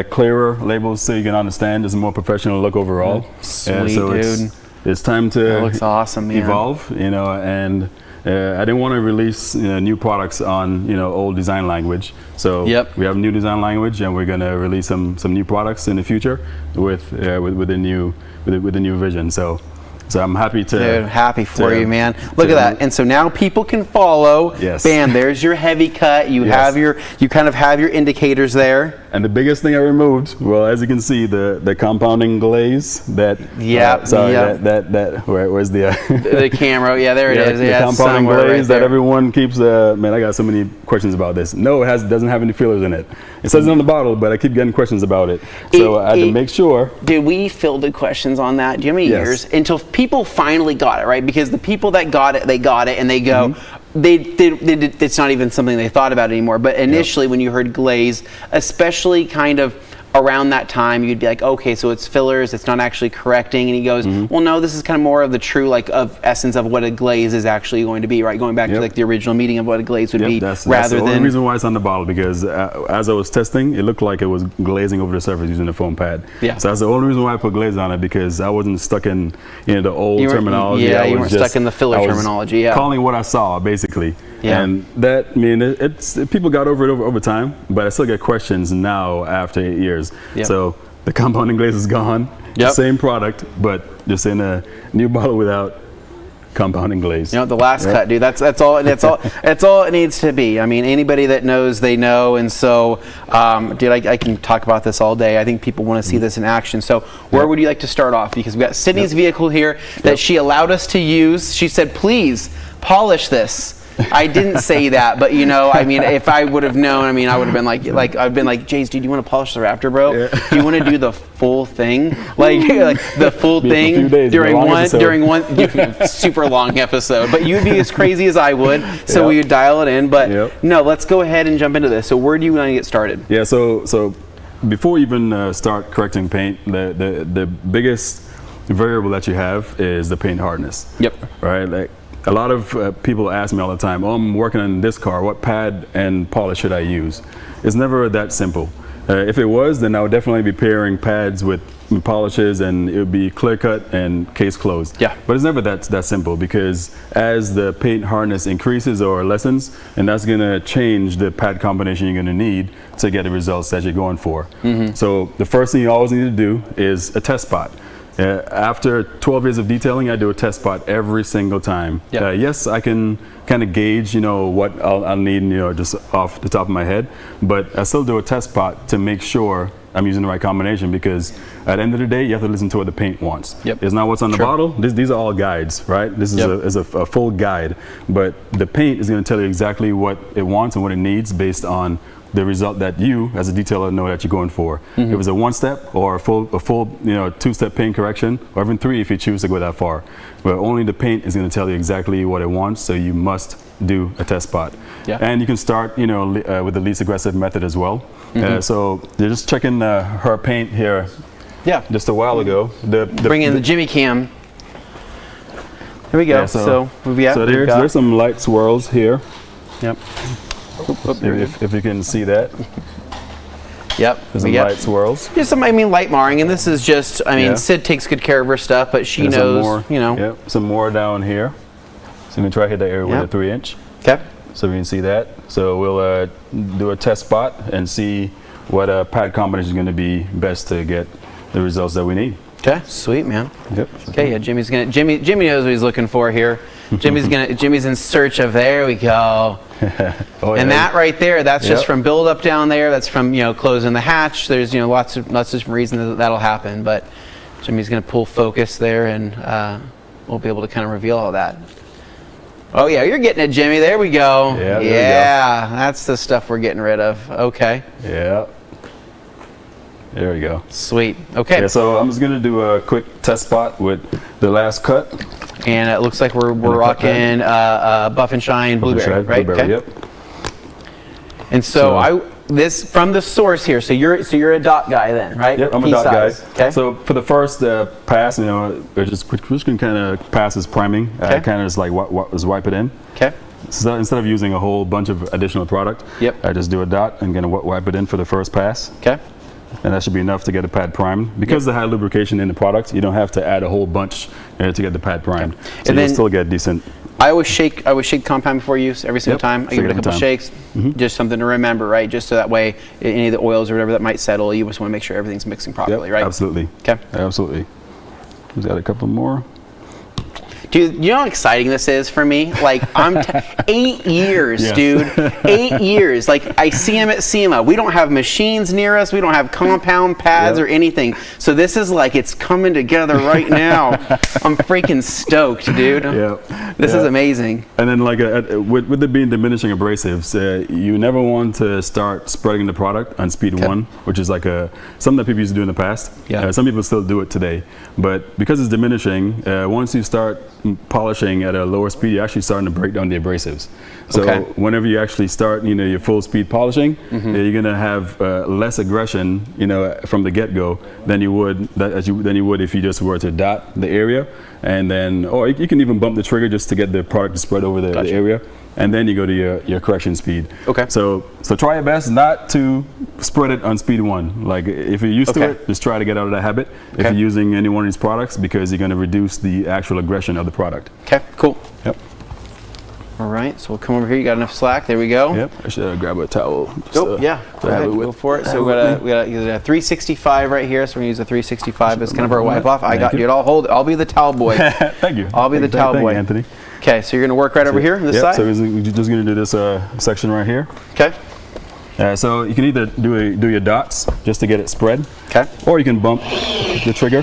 K: clearer labels, so you can understand. There's a more professional look overall.
F: Sweet,
K: so
F: dude.
K: It's time to
F: That looks awesome, man.
K: evolve. And I didn't want to release new products on old design language. So we have new design language, and we're gonna release some new products in the future with the new vision. So So I'm happy to.
F: Dude, happy for you, man. Look at that. And so now people can follow.
K: Yes.
F: Bam, there's your heavy cut. You kind of have your indicators there.
K: And the biggest thing I removed, well, as you can see, the compounding glaze that. Where's the
F: the camera? Yeah, there it is.
K: The compounding glaze that everyone keeps. Man, I got so many questions about this. No, it doesn't have any fillers in it. It says it on the bottle, but I keep getting questions about it. So I had to make sure.
F: Dude, we fielded questions on that. Do you know how many years until people finally got it, right? Because the people that got it, and they go, it's not even something they thought about anymore. But initially, when you heard glaze, especially kind of around that time, you'd be like, okay, so it's fillers, it's not actually correcting. And he goes, well, no, this is kind of more of the true of essence of what a glaze is actually going to be, right? Going back to like the original meaning of what a glaze would be,
K: that's the only reason why it's on the bottle, because as I was testing, it looked like it was glazing over the surface using the foam pad. So that's the only reason why I put glaze on it, because I wasn't stuck in the old terminology.
F: You weren't stuck in the filler terminology.
K: Calling what I saw, basically. And that, I mean, it's people got over it over time, but I still get questions now after 8 years. So the compounding glaze is gone. Same product, but just in a new bottle without compounding glaze.
F: You know, the last cut, dude. That's all it needs to be. I mean, anybody that knows, they know. And so, dude, I can talk about this all day. I think people want to see this in action. So, where would you like to start off? Because we've got Sydney's vehicle here that she allowed us to use. She said, "Please polish this." I didn't say that, but I mean, if I would have known, I mean, I would have been like I've been like, Jace, dude, do you want to polish the Raptor, bro? Do you want to do the full thing, like the full thing during one super long episode? But you'd be as crazy as I would, so we would dial it in. But no, let's go ahead and jump into this. So where do you want to get started?
K: Yeah, so before we even start correcting paint, the biggest variable that you have is the paint hardness. Right, like. A lot of people ask me all the time, oh, I'm working on this car, what pad and polish should I use? It's never that simple. If it was, then I would definitely be pairing pads with polishes, and it would be clear cut and case closed. But it's never that simple, because as the paint hardness increases or lessens, and that's going to change the pad combination you're going to need to get the results that you're going for. So the first thing you always need to do is a test spot. After 12 years of detailing, I do a test spot every single time. Yes, I can kind of gauge, what I'll need, just off the top of my head, but I still do a test spot to make sure I'm using the right combination, because at the end of the day, you have to listen to what the paint wants. It's not what's on the bottle. These are all guides, right? This is a full guide, but the paint is going to tell you exactly what it wants and what it needs based on the result that you, as a detailer, know that you're going for. If it's a one-step or a full, two-step paint correction, or even 3 if you choose to go that far. But only the paint is going to tell you exactly what it wants, so you must do a test spot. And you can start, with the least aggressive method as well. So you're just checking her paint here. Just a while ago.
F: Bring in the Jimmy cam. Here we go. So
K: there's some light swirls here. If you can see that. There's some light swirls.
F: Just some, light marring, and this is just, Sid takes good care of her stuff, but she knows,
K: some more down here. So I'm gonna try to hit that area with a 3-inch. So we can see that. So we'll do a test spot and see what pad combination is gonna be best to get the results that we need.
F: Okay, sweet, man. Okay, yeah, Jimmy knows what he's looking for here. Jimmy's in search of, there we go. And that right there, that's just from build up down there. That's from closing the hatch. There's lots of different reasons that'll happen. But Jimmy's gonna pull focus there, and we'll be able to kind of reveal all that. Oh yeah, you're getting it, Jimmy. There we go. Yeah, that's the stuff we're getting rid of. Okay.
K: There we go.
F: Sweet. Okay.
K: So I'm just gonna do a quick test spot with the last cut.
F: And it looks like we're rocking Buff and Shine Blueberry, right?
K: Blueberry,
F: And so this from the source here. So you're a dot guy then, right?
K: I'm a dot guy. Okay. So for the first pass, we're just gonna kind of pass as priming. Kind of just like wipe it in. So instead of using a whole bunch of additional product, I just do a dot and gonna wipe it in for the first pass. And that should be enough to get the pad primed. Because the high lubrication in the product, you don't have to add a whole bunch to get the pad primed. So you'll still get decent.
F: I always shake compound before use every single time. I give it a couple shakes, just something to remember, right? Just so that way, any of the oils or whatever that might settle, you just want to make sure everything's mixing properly, right?
K: Absolutely.
F: Okay.
K: Absolutely. We've got a couple more.
F: Dude, you know how exciting this is for me? Like, 8 years,
K: Yes.
F: dude. 8 years. Like, I see him at SEMA. We don't have machines near us. We don't have compound pads or anything. So this is like, it's coming together right now. I'm freaking stoked, dude. This is amazing.
K: And then, like, with it being diminishing abrasives, you never want to start spreading the product on speed 1, which is like something that people used to do in the past. Some people still do it today. But because it's diminishing, once you start polishing at a lower speed, you're actually starting to break down the abrasives. So whenever you actually start, your full speed polishing, you're gonna have less aggression, from the get-go than you would if you just were to dot the area, and then, or you can even bump the trigger just to get the product to spread over the area, and then you go to your correction speed. So try your best not to spread it on speed 1. Like, if you're used to it, just try to get out of that habit if you're using any one of these products, because you're going to reduce the actual aggression of the product.
F: Okay, cool.
K: Yep.
F: All right, so we'll come over here. You got enough slack? There we go.
K: Yep. I should grab a towel.
F: Yeah. Go ahead. Go for it. So we got a 365 right here. So we're gonna use a 365 as kind of our wipe off. I got you. I'll be the towel boy.
K: Thank you.
F: I'll be the towel boy.
K: Anthony.
F: Okay, so you're gonna work right over here on this side.
K: So we're just gonna do this section right here.
F: Okay.
K: So you can either do your dots just to get it spread.
F: Okay.
K: Or you can bump the trigger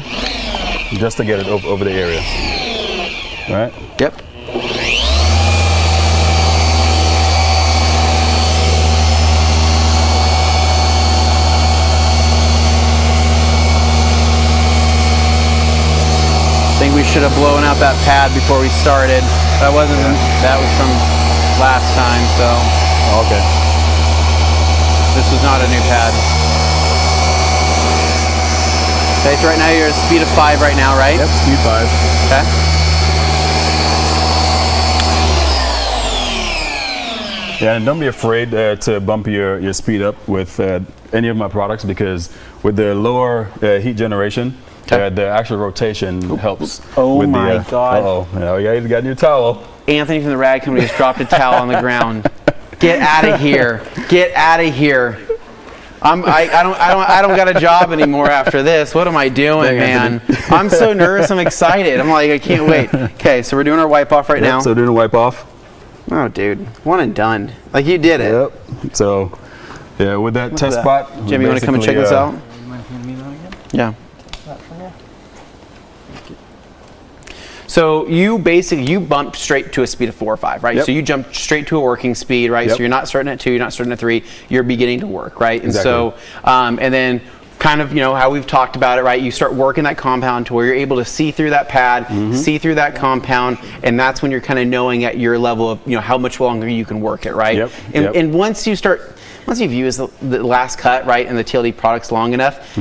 K: just to get it over the area. All right.
F: Yep. I think we should have blown out that pad before we started. That was from last time, so.
K: Okay.
F: This was not a new pad. Okay, so right now you're at a speed of 5 right now, right?
K: Yep, speed 5.
F: Okay.
K: Yeah, and don't be afraid to bump your speed up with any of my products, because with the lower heat generation, the actual rotation helps.
F: Oh
K: with
F: my God.
K: Uh-oh. Yeah, you got a new towel.
F: Anthony from the Rag Company just dropped a towel on the ground. Get out of here. Get out of here. I don't got a job anymore after this. What am I doing, man? I'm so nervous. I'm excited. I'm like, I can't wait. Okay, so we're doing our wipe off right now.
K: So we're doing a wipe off.
F: Oh, dude, one and done. Like, you did it.
K: Yep. So, yeah, with that test spot.
F: Jim, you want to come and check this out? Yeah. So you bump straight to a speed of 4 or 5, right?
K: Yep.
F: So you jump straight to a working speed, right?
K: Yep.
F: So you're not starting at 2, you're not starting at 3, you're beginning to work, right? And
K: Exactly.
F: so, and then kind of, how we've talked about it, right? You start working that compound to where you're able to see through that pad, see through that compound, and that's when you're kind of knowing at your level of, how much longer you can work it, right?
K: Yep.
F: And once you've used the last cut, right, and the TLD products long enough,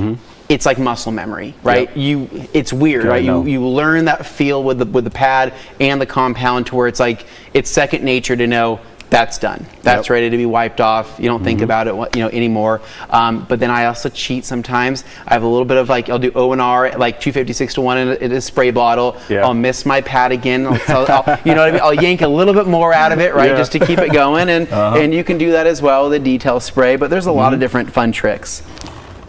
F: it's like muscle memory, right?
K: Yep.
F: It's weird, right? You learn that feel with the pad and the compound to where it's like it's second nature to know that's done. That's ready to be wiped off. You don't think about it, anymore. But then I also cheat sometimes. I have a little bit of I'll do O&R at 256-to-1 in a spray bottle.
K: Yeah.
F: I'll miss my pad again. I'll you know what I mean? I'll yank a little bit more out of it, right? Just to keep it going. And you can do that as well with a detail spray. But there's a lot of different fun tricks.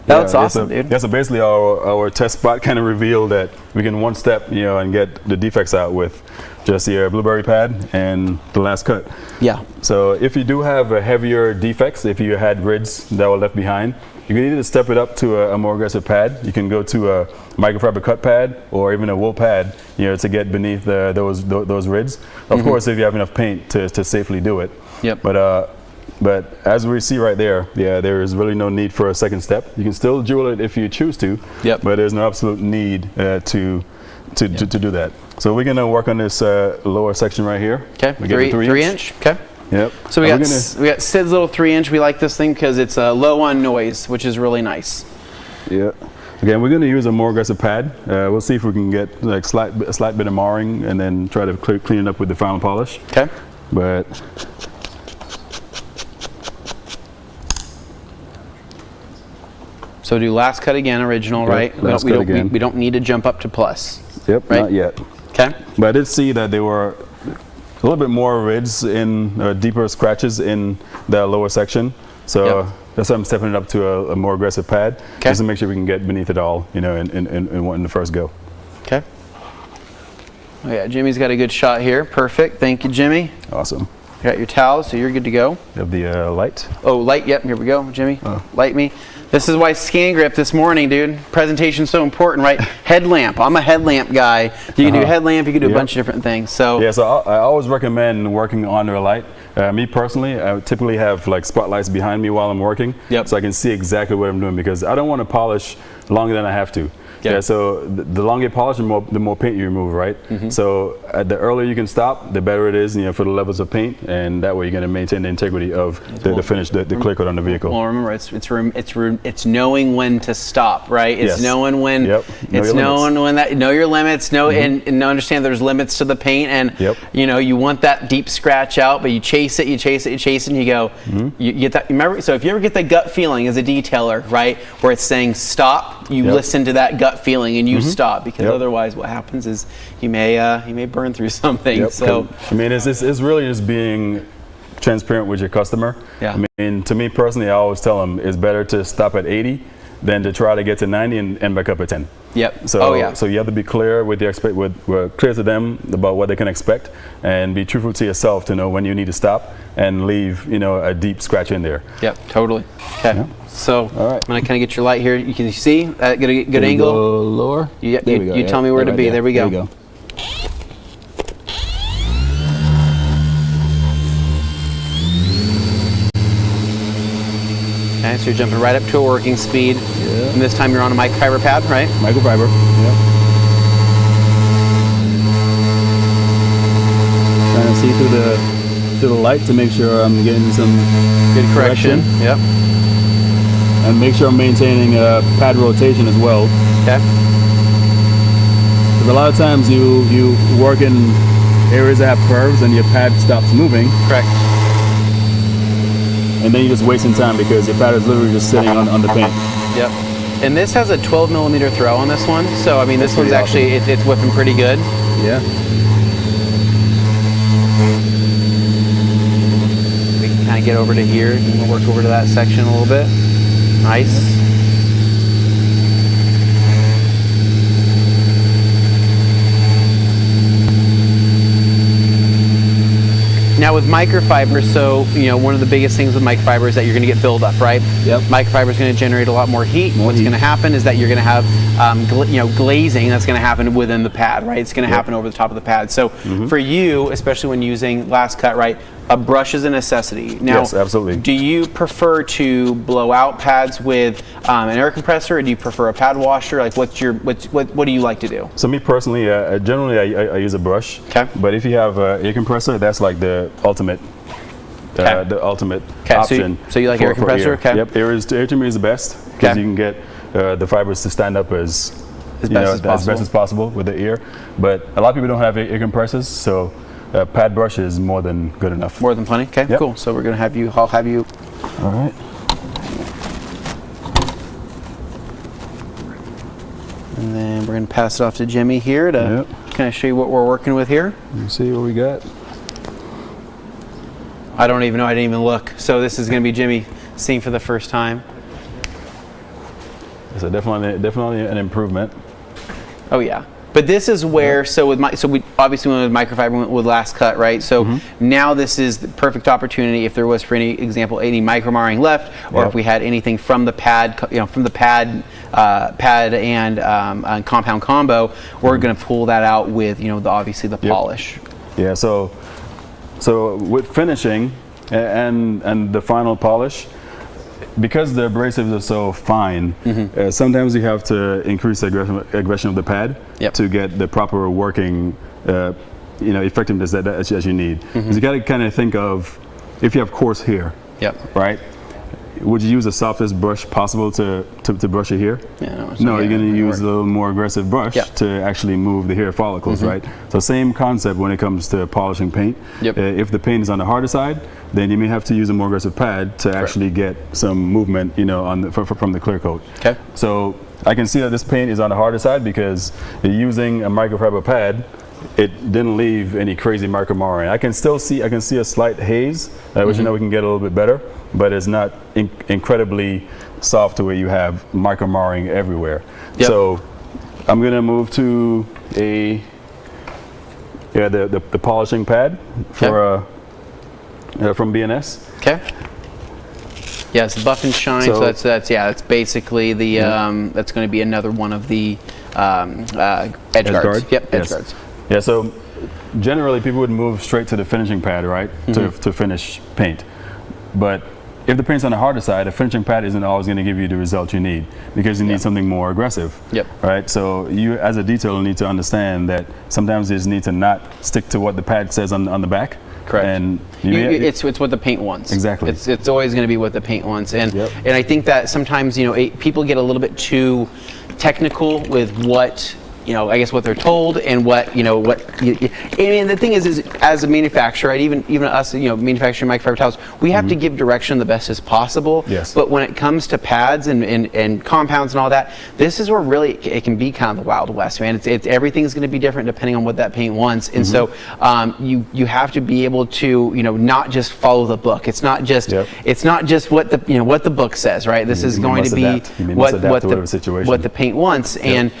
F: That looks awesome, dude.
K: Yeah, so basically our test spot kind of revealed that we can one step, and get the defects out with just your blueberry pad and the last cut.
F: Yeah.
K: So if you do have heavier defects, if you had rids that were left behind, you can either step it up to a more aggressive pad. You can go to a microfiber cut pad or even a wool pad, to get beneath those rids. Of course, if you have enough paint to safely do it.
F: Yep.
K: But as we see right there, there is really no need for a second step. You can still jewel it if you choose to, but there's no absolute need to do that. So we're gonna work on this lower section right here.
F: Okay,
K: we get
F: 3 inch. Okay.
K: Yep.
F: So we got Sid's little 3 inch. We like this thing because it's low on noise, which is really nice.
K: Yeah. Again, we're gonna use a more aggressive pad. We'll see if we can get a slight bit of marring and then try to clean it up with the final polish.
F: Okay.
K: But
F: so do last cut again, original, right? We don't need to jump up to plus.
K: Yep,
F: right?
K: not yet.
F: Okay.
K: But I did see that there were a little bit more rids in deeper scratches in that lower section. So that's why I'm stepping it up to a more aggressive pad, just to make sure we can get beneath it all, in the first go.
F: Okay. Oh yeah, Jimmy's got a good shot here. Perfect. Thank you, Jimmy.
K: Awesome.
F: You got your towels, so you're good to go.
K: You have the light.
F: Oh, light. Yep. Here we go, Jimmy. Light me. This is why Scangrip this morning, dude. Presentation's so important, right? Headlamp. I'm a headlamp guy. You can do headlamp. You can do a bunch of different things. So
K: yeah. So I always recommend working under a light. Me personally, I typically have like spotlights behind me while I'm working, so I can see exactly what I'm doing, because I don't want to polish longer than I have to. Yeah. So the longer you polish, the more paint you remove, right? So the earlier you can stop, the better it is, for the levels of paint, and that way you're going to maintain the integrity of the finish, the clear coat on the vehicle.
F: Well, remember, it's knowing when to stop, right? It's knowing when. It's knowing when know your limits, and understand there's limits to the paint, and you want that deep scratch out, but you chase it, and you go. You get that. Remember, so if you ever get that gut feeling as a detailer, right, where it's saying stop, you listen to that gut feeling and you stop, because otherwise what happens is you may burn through something. So
K: I mean, it's really just being transparent with your customer. I mean, to me personally, I always tell them it's better to stop at 80 than to try to get to 90 and end back up at 10. So so you have to be clear with clear to them about what they can expect, and be truthful to yourself to know when you need to stop and leave a deep scratch in there.
F: Totally. Okay. So I'm gonna kind of get your light here. You can see get a good angle.
K: Go lower.
F: You tell me where to be. There we go.
K: There we go.
F: Okay, so you're jumping right up to a working speed. And this time you're on a microfiber pad, right?
K: Microfiber. Trying to see through the light to make sure I'm getting some
F: good correction.
K: And make sure I'm maintaining pad rotation as well.
F: Okay.
K: Because a lot of times you work in areas that have curves and your pad stops moving.
F: Correct.
K: And then you're just wasting time because your pad is literally just sitting on the paint.
F: And this has a 12 millimeter throw on this one. So I mean, this one's actually, it's whipping pretty good.
K: Yeah.
F: We can kind of get over to here and we'll work over to that section a little bit. Nice. Now with microfiber, so one of the biggest things with microfiber is that you're going to get buildup, right? Microfiber is going to generate a lot more heat. What's going to happen is that you're going to have glazing that's going to happen within the pad, right? It's going to happen over the top of the pad. So for you, especially when using last cut, right, a brush is a necessity. Now,
K: yes, absolutely.
F: Do you prefer to blow out pads with an air compressor, or do you prefer a pad washer? Like, what do you like to do?
K: So me personally, generally I use a brush.
F: Okay.
K: But if you have an air compressor, that's like the ultimate. The ultimate option.
F: So you like air compressor? Okay.
K: Yep. Air to me is the best, because you can get the fibers to stand up as best as possible with the ear. But a lot of people don't have air compressors, so pad brush is more than good enough.
F: More than plenty. Okay. Cool. So we're gonna have you. I'll have you.
K: All right.
F: And then we're gonna pass it off to Jimmy here to kind of show you what we're working with here.
K: You see what we got.
F: I don't even know. I didn't even look. So this is going to be Jimmy seeing for the first time.
K: So definitely an improvement.
F: Oh yeah. But this is where we obviously went with microfiber, went with last cut, right? So now this is the perfect opportunity if there was, for any example, any micromarring left, or if we had anything from the pad, pad and compound combo, we're going to pull that out with obviously the polish.
K: Yeah. So with finishing and the final polish, because the abrasives are so fine, sometimes you have to increase the aggression of the pad to get the proper working, effectiveness that you need. Because you got to kind of think of, if you have coarse hair, right? Would you use the softest brush possible to brush your hair? No, you're going to use a little more aggressive brush to actually move the hair follicles, right? So same concept when it comes to polishing paint. If the paint is on the harder side, then you may have to use a more aggressive pad to actually get some movement, from the clear coat.
F: Okay.
K: So I can see that this paint is on the harder side because using a microfiber pad, it didn't leave any crazy micromarring. I can see a slight haze, which we can get a little bit better, but it's not incredibly soft to where you have micromarring everywhere. So I'm gonna move to a Yeah, the polishing pad for from BNS.
F: Okay. Yeah, it's buff and shine. So that's basically the that's going to be another one of the edge guards. Yep, edge guards.
K: Yeah. So generally, people would move straight to the finishing pad, right, to finish paint. But if the paint's on the harder side, a finishing pad isn't always going to give you the result you need because you need something more aggressive.
F: Yep.
K: Right. So you, as a detailer, need to understand that sometimes you just need to not stick to what the pad says on the back.
F: Correct.
K: And
F: it's what the paint wants.
K: Exactly.
F: It's always going to be what the paint wants, and I think that sometimes people get a little bit too technical with what I guess what they're told and what I mean, the thing is as a manufacturer, right, even us, manufacturing microfiber towels, we have to give direction the best as possible.
K: Yes.
F: But when it comes to pads and compounds and all that, this is where really it can be kind of the Wild West, man. It's everything's going to be different depending on what that paint wants, and so you have to be able to not just follow the book. It's not just what the book says, right? This is going to be what the paint wants, and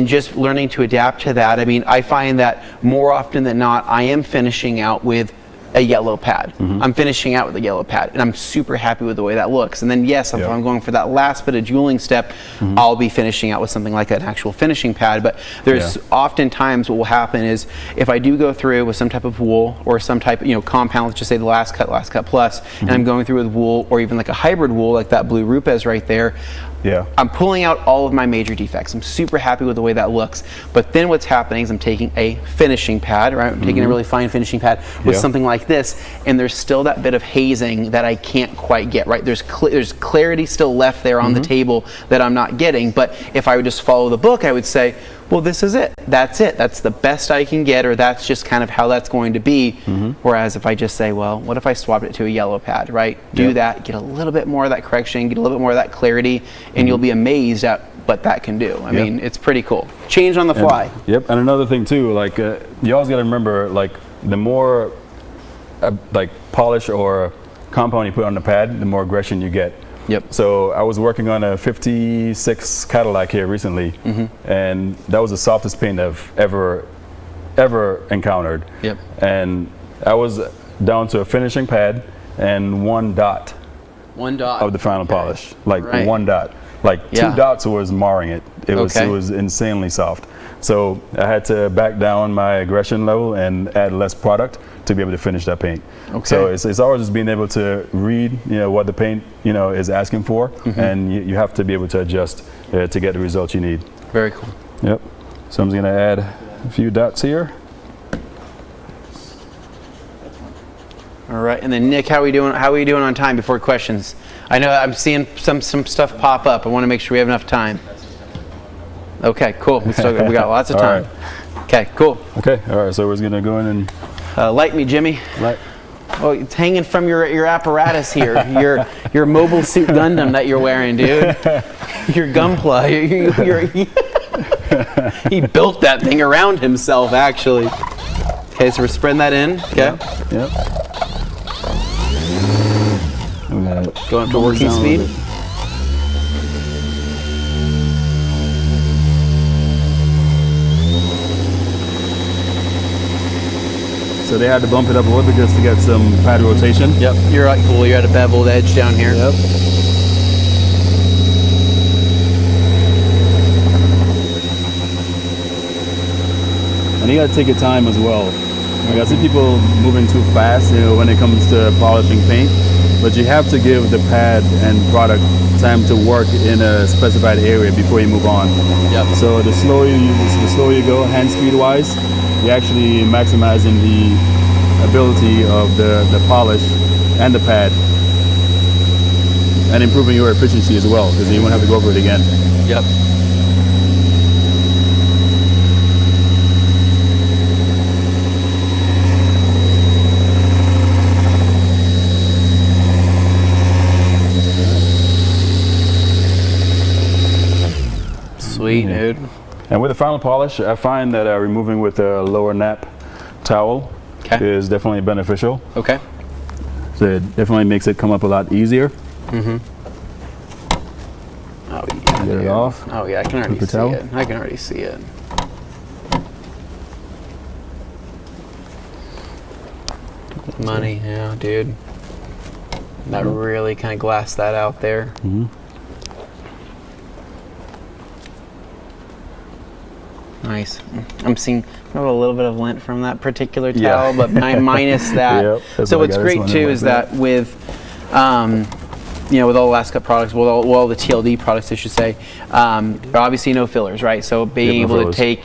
F: just learning to adapt to that. I mean, I find that more often than not, I am finishing out with a yellow pad. I'm finishing out with a yellow pad, and I'm super happy with the way that looks. And then yes, if I'm going for that last bit of jeweling step, I'll be finishing out with something like an actual finishing pad. But there's oftentimes what will happen is if I do go through with some type of wool or some type of compound, let's just say the last cut plus, and I'm going through with wool or even like a hybrid wool like that blue Rupes right there.
K: Yeah.
F: I'm pulling out all of my major defects. I'm super happy with the way that looks. But then what's happening is I'm taking a finishing pad, right? I'm taking a really fine finishing pad with something like this, and there's still that bit of hazing that I can't quite get, right? There's clarity still left there on the table that I'm not getting. But if I would just follow the book, I would say, well, this is it. That's the best I can get, or that's just kind of how that's going to be. Whereas if I just say, well, what if I swapped it to a yellow pad, right? Do that, get a little bit more of that correction, get a little bit more of that clarity, and you'll be amazed at what that can do. I mean, it's pretty cool. Change on the fly.
K: And another thing too, like you always got to remember, like the more like polish or compound you put on the pad, the more aggression you get. So I was working on a 56 Cadillac here recently, and that was the softest paint I've ever encountered. And I was down to a finishing pad and one dot of the final polish, like one dot. Like 2 dots was marring it. It was insanely soft. So I had to back down my aggression level and add less product to be able to finish that paint. So it's always just being able to read, what the paint, is asking for, and you have to be able to adjust to get the results you need.
F: Very cool.
K: Yep. So I'm just gonna add a few dots here.
F: All right, and then Nick, how are we doing on time before questions? I know I'm seeing some stuff pop up. I want to make sure we have enough time. Okay, cool. We got lots of time. Okay, cool.
K: Okay, all right. So we're just gonna go in and
F: light me, Jimmy.
K: Light.
F: Oh, it's hanging from your apparatus here. your mobile suit Gundam that you're wearing, dude. Your Gunpla. He built that thing around himself, actually. Okay, so we're spreading that in. Okay.
K: Yep.
F: Going up to working speed.
K: So they had to bump it up a little bit just to get some pad rotation.
F: Yep. You're at a beveled edge down here.
K: Yep. And you gotta take your time as well. Like I see people moving too fast, when it comes to polishing paint. But you have to give the pad and product time to work in a specified area before you move on.
F: Yep.
K: So the slower you go, hand speed wise, you're actually maximizing the ability of the polish and the pad, and improving your efficiency as well, because you won't have to go over it again.
F: Yep. Sweet, dude.
K: And with the final polish, I find that removing with a lower nap towel is definitely beneficial.
F: Okay.
K: So it definitely makes it come up a lot easier.
F: Oh yeah.
K: Get it off.
F: Oh yeah, I can already see it. I can already see it. Money, yeah, dude. That really kind of glassed that out there. Nice. I'm seeing a little bit of lint from that particular towel, but minus that. So what's great too is that with, with all the Last Cut products, with all the TLD products, I should say, obviously no fillers, right? So being able to take,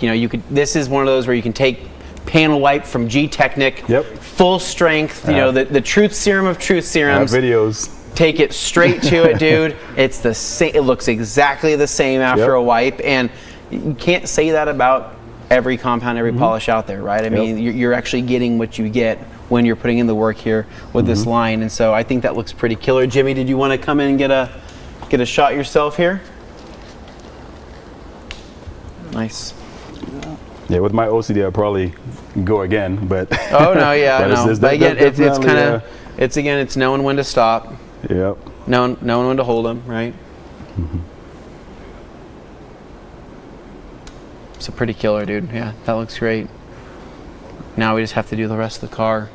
F: this is one of those where you can take panel wipe from Gtechniq, full strength, the truth serum of truth serums.
K: Videos.
F: Take it straight to it, dude. It's the same. It looks exactly the same after a wipe, and you can't say that about every compound, every polish out there, right? I mean, you're actually getting what you get when you're putting in the work here with this line, and so I think that looks pretty killer. Jimmy, did you want to come in and get a shot yourself here? Nice.
K: Yeah, with my OCD, I'll probably go again, but
F: oh no, yeah, no. But again, it's kind of it's knowing when to stop.
K: Yep.
F: Knowing when to hold them, right? It's a pretty killer, dude. Yeah, that looks great. Now we just have to do the rest of the car.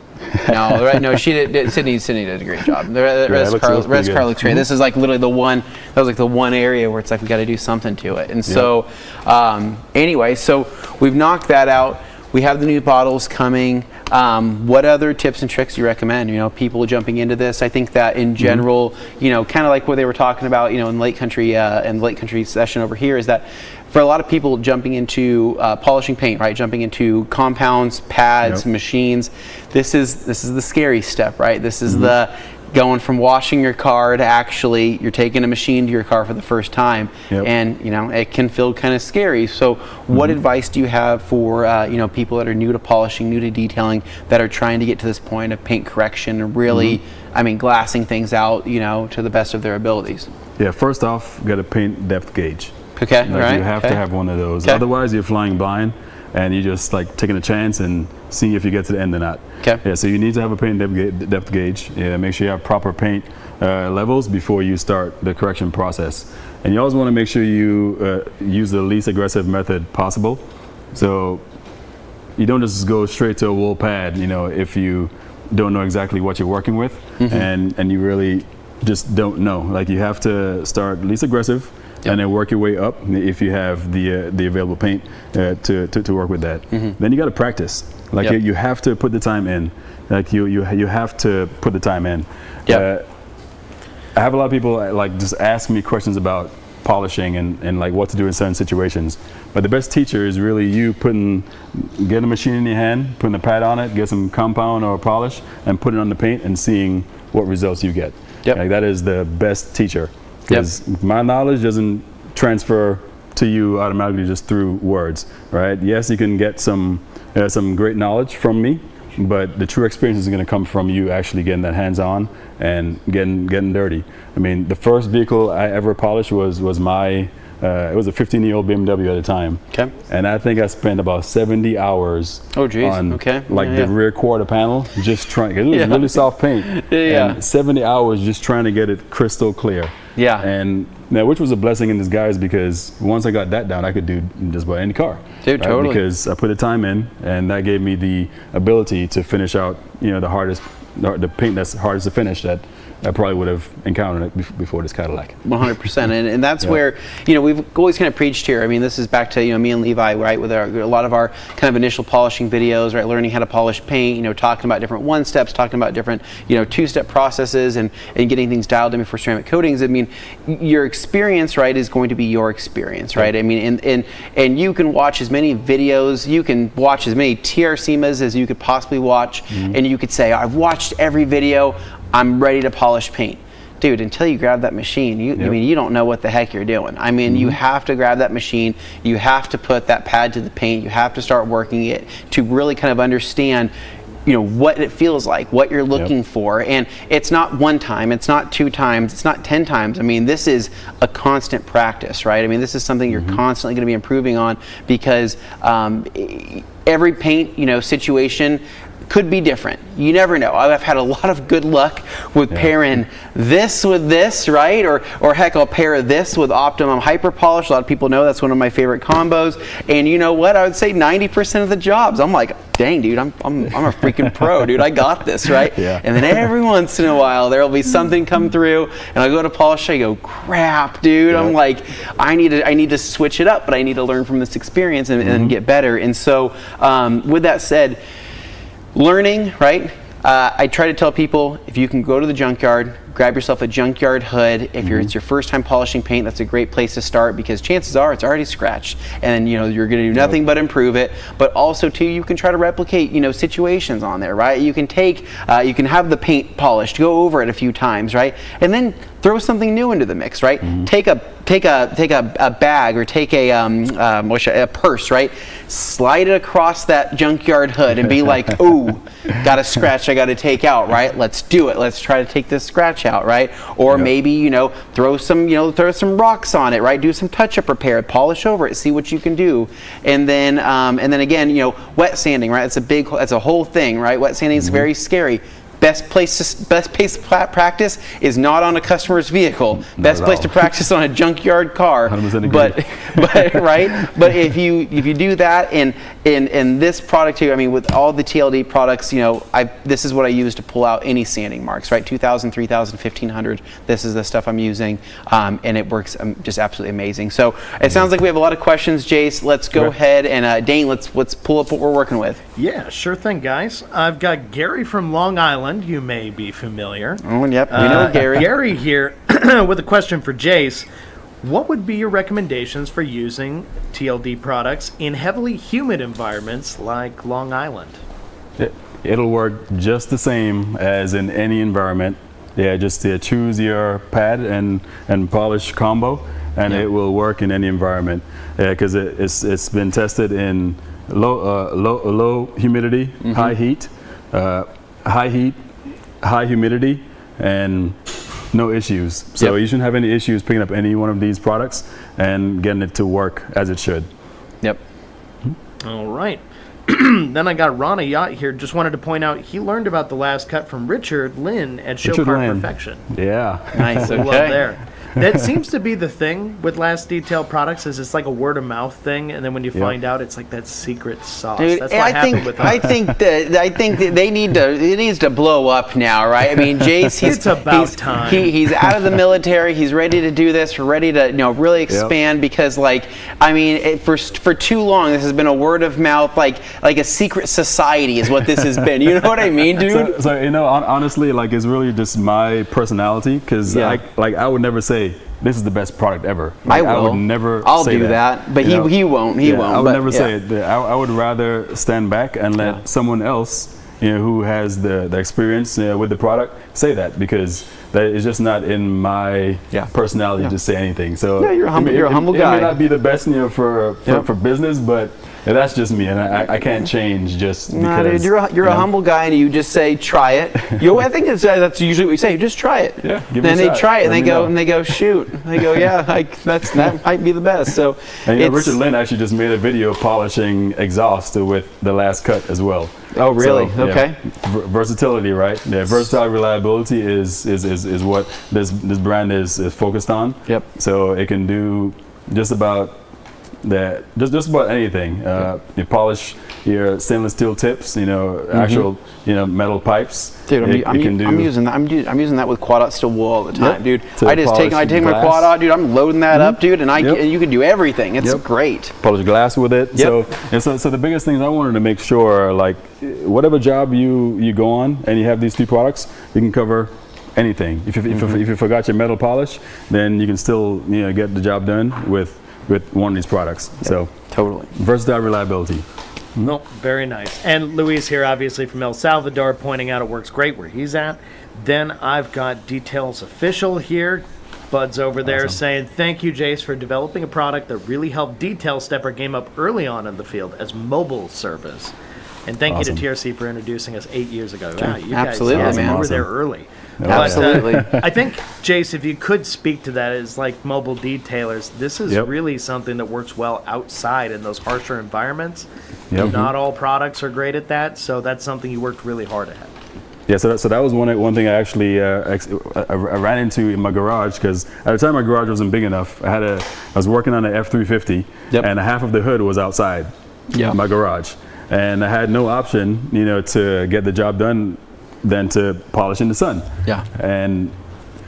F: No, right? No, she did. Sydney did a great job. The rest car looks great. This is like literally the one. That was like the one area where it's like we got to do something to it. And so, anyway, so we've knocked that out. We have the new bottles coming. What other tips and tricks do you recommend? People jumping into this. I think that in general, kind of like what they were talking about, in Lake Country and the Lake Country session over here, is that for a lot of people jumping into polishing paint, right? Jumping into compounds, pads, machines. This is the scary step, right? This is the going from washing your car to actually you're taking a machine to your car for the first time, and it can feel kind of scary. So what advice do you have for people that are new to polishing, new to detailing, that are trying to get to this point of paint correction and really glassing things out to the best of their abilities?
K: Yeah, first off, you got a paint depth gauge.
F: Okay,
K: right. You have to have one of those. Otherwise, you're flying blind, and you're just like taking a chance and seeing if you get to the end or not. Yeah, so you need to have a paint depth gauge. Yeah, make sure you have proper paint levels before you start the correction process. And you always want to make sure you use the least aggressive method possible. So you don't just go straight to a wool pad, if you don't know exactly what you're working with, and you really just don't know. Like, you have to start least aggressive. And then work your way up if you have the available paint to work with that. Then you got to practice. Like you have to put the time in. Like you have to put the time in. I have a lot of people like just ask me questions about polishing and like what to do in certain situations. But the best teacher is really you getting a machine in your hand, putting a pad on it, get some compound or polish, and putting it on the paint and seeing what results you get. Like, that is the best teacher. Because my knowledge doesn't transfer to you automatically just through words, right? Yes, you can get some great knowledge from me, but the true experience is going to come from you actually getting that hands-on and getting dirty. I mean, the first vehicle I ever polished was my it was a 15-year-old BMW at the time. And I think I spent about 70 hours on the rear quarter panel just trying. It was really soft paint. And 70 hours just trying to get it crystal clear. And which was a blessing in disguise, because once I got that down, I could do just about any car.
F: Dude, totally.
K: Because I put the time in, and that gave me the ability to finish out, the paint that's hardest to finish that I probably would have encountered it before this Cadillac.
F: 100%, and that's where we've always kind of preached here. I mean, this is back to me and Levi, right, with a lot of our kind of initial polishing videos, right, learning how to polish paint, talking about different one steps, talking about different two-step processes, and getting things dialed in before ceramic coatings. I mean, your experience, right, is going to be your experience, right? I mean, and you can watch as many videos, you can watch as many TRCMAs as you could possibly watch, and you could say, I've watched every video, I'm ready to polish paint. Dude, until you grab that machine, I mean, you don't know what the heck you're doing. I mean, you have to grab that machine, you have to put that pad to the paint, you have to start working it to really kind of understand what it feels like, what you're looking for. And it's not one time, it's not 2 times, it's not 10 times. I mean, this is a constant practice, right? I mean, this is something you're constantly going to be improving on, because every paint situation could be different. You never know. I've had a lot of good luck with pairing this with this, right? Or heck, I'll pair this with Optimum Hyper Polish. A lot of people know that's one of my favorite combos. And you know what? I would say 90% of the jobs, I'm like, dang, dude, I'm a freaking pro, dude. I got this, right? And then every once in a while, there'll be something come through, and I go to polish. I go, crap, dude. I'm like, I need to switch it up, but I need to learn from this experience and get better. And so, with that said, learning, right? I try to tell people, if you can go to the junkyard, grab yourself a junkyard hood. If it's your first time polishing paint, that's a great place to start, because chances are it's already scratched, and you know you're going to do nothing but improve it. But also too, you can try to replicate situations on there, right? You can take, you can have the paint polished, go over it a few times, right? And then throw something new into the mix, right? Take a bag, or take a purse, right? Slide it across that junkyard hood and be like, oh, got a scratch I got to take out, right? Let's do it. Let's try to take this scratch out, right? Or maybe throw some rocks on it, right? Do some touch-up repair, polish over it, see what you can do, and then again, wet sanding, right? That's a whole thing, right? Wet sanding is very scary. Best place to practice is not on a customer's vehicle. Best place to practice on a junkyard car. But right. But if you do that, in this product here, I mean, with all the TLD products, this is what I use to pull out any sanding marks, right? 2,000, 3,000, 1,500. This is the stuff I'm using, and it works just absolutely amazing. So it sounds like we have a lot of questions, Jace. Let's go ahead and Dane, let's pull up what we're working with.
I: Yeah, sure thing, guys. I've got Gary from Long Island. You may be familiar.
F: Oh, yep, we know Gary.
I: Gary here with a question for Jace. What would be your recommendations for using TLD products in heavily humid environments like Long Island?
K: It'll work just the same as in any environment. Yeah, just choose your pad and polish combo, and it will work in any environment. Because it's been tested in low humidity, high heat, high humidity, and no issues. So you shouldn't have any issues picking up any one of these products and getting it to work as it should.
F: Yep.
I: All right. Then I got Ron Yacht here. Just wanted to point out he learned about the last cut from Richard Lynn at Show Car Perfection.
K: Yeah.
F: Nice. Okay.
I: Love there. That seems to be the thing with Last Detail products, is it's like a word of mouth thing, and then when you find out, it's like that secret sauce.
F: Dude,
I: that's what happened with
F: I think that it needs to blow up now, right? I mean, Jace,
I: it's about time.
F: He's out of the military. He's ready to do this. We're ready to really expand, because for too long this has been a word of mouth, like a secret society is what this has been. You know what I mean, dude?
K: So honestly, it's really just my personality, because I would never say this is the best product ever.
F: I would
K: never.
F: I'll do that, but he won't. He won't.
K: I would never say it. I would rather stand back and let someone else, who has the experience with the product, say that, because that is just not in my personality to say anything. So
F: you're a humble guy.
K: It may not be the best, for business, but that's just me, and I can't change just because.
F: Nah, dude, you're a humble guy, and you just say try it. I think that's usually what you say. Just try it.
K: Yeah.
F: Then they try it, and they go shoot. They go, that might be the best. So.
K: And Richard Lynn actually just made a video polishing exhaust with the last cut as well.
F: Oh, really?
K: So,
F: okay.
K: Versatility, right? Yeah, versatile reliability is what this brand is focused on.
F: Yep.
K: So it can do just about that, just about anything. You polish your stainless steel tips, actual metal pipes.
F: Dude, I'm using that with quad out steel wool all the time, dude. I take my quad out, dude. I'm loading that up, dude, and you can do everything. It's great.
K: Polish glass with it. So the biggest things I wanted to make sure, whatever job you go on and you have these three products, you can cover anything. If you forgot your metal polish, then you can still get the job done with one of these products. So
F: totally
K: versatile reliability.
I: No, very nice. And Luis here, obviously from El Salvador, pointing out it works great where he's at. Then I've got Details Official here. Bud's over there saying, thank you, Jace, for developing a product that really helped Detail step our game up early on in the field as mobile service. And thank you to TRC for introducing us 8 years ago. Wow, you
F: Absolutely,
I: guys,
F: man.
I: were there early.
F: Absolutely.
I: I think, Jace, if you could speak to that as like mobile detailers, this is really something that works well outside in those harsher environments. Not all products are great at that, so that's something you worked really hard at.
K: Yeah, so that was one thing I actually I ran into in my garage, because at the time my garage wasn't big enough. I was working on an F350, and half of the hood was outside my garage, and I had no option, to get the job done than to polish in the sun. And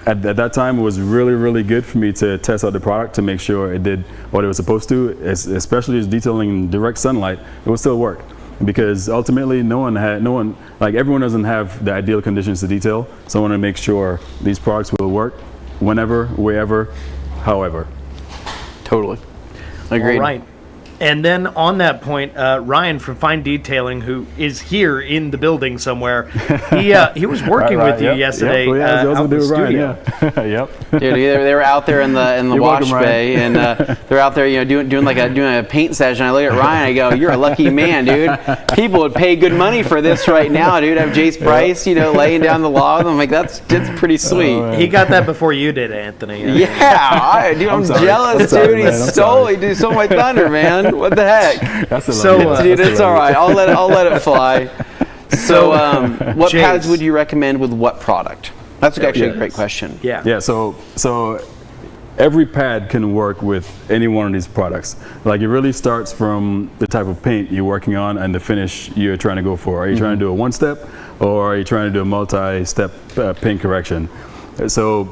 K: at that time, it was really, really good for me to test out the product to make sure it did what it was supposed to, especially as detailing in direct sunlight. It would still work. Because ultimately, everyone doesn't have the ideal conditions to detail. So I want to make sure these products will work whenever, wherever, however.
F: Totally. Agreed.
I: All right. And then on that point, Ryan from Fine Detailing, who is here in the building somewhere, he was working with you yesterday out in the studio.
K: Yep.
F: Dude, they were out there in the wash bay, and they're out there, doing a paint session. I look at Ryan, I go, "You're a lucky man, dude. People would pay good money for this right now, dude. Have Jace Bryce, laying down the law." I'm like, that's pretty sweet.
I: He got that before you did, Anthony.
F: Yeah, I'm jealous, dude. He stole my thunder, man. What the heck? Dude, it's all right. I'll let it fly. So, what pads would you recommend with what product? That's actually a great question.
K: Yeah. So every pad can work with any one of these products. Like, it really starts from the type of paint you're working on and the finish you're trying to go for. Are you trying to do a one-step, or are you trying to do a multi-step paint correction? So,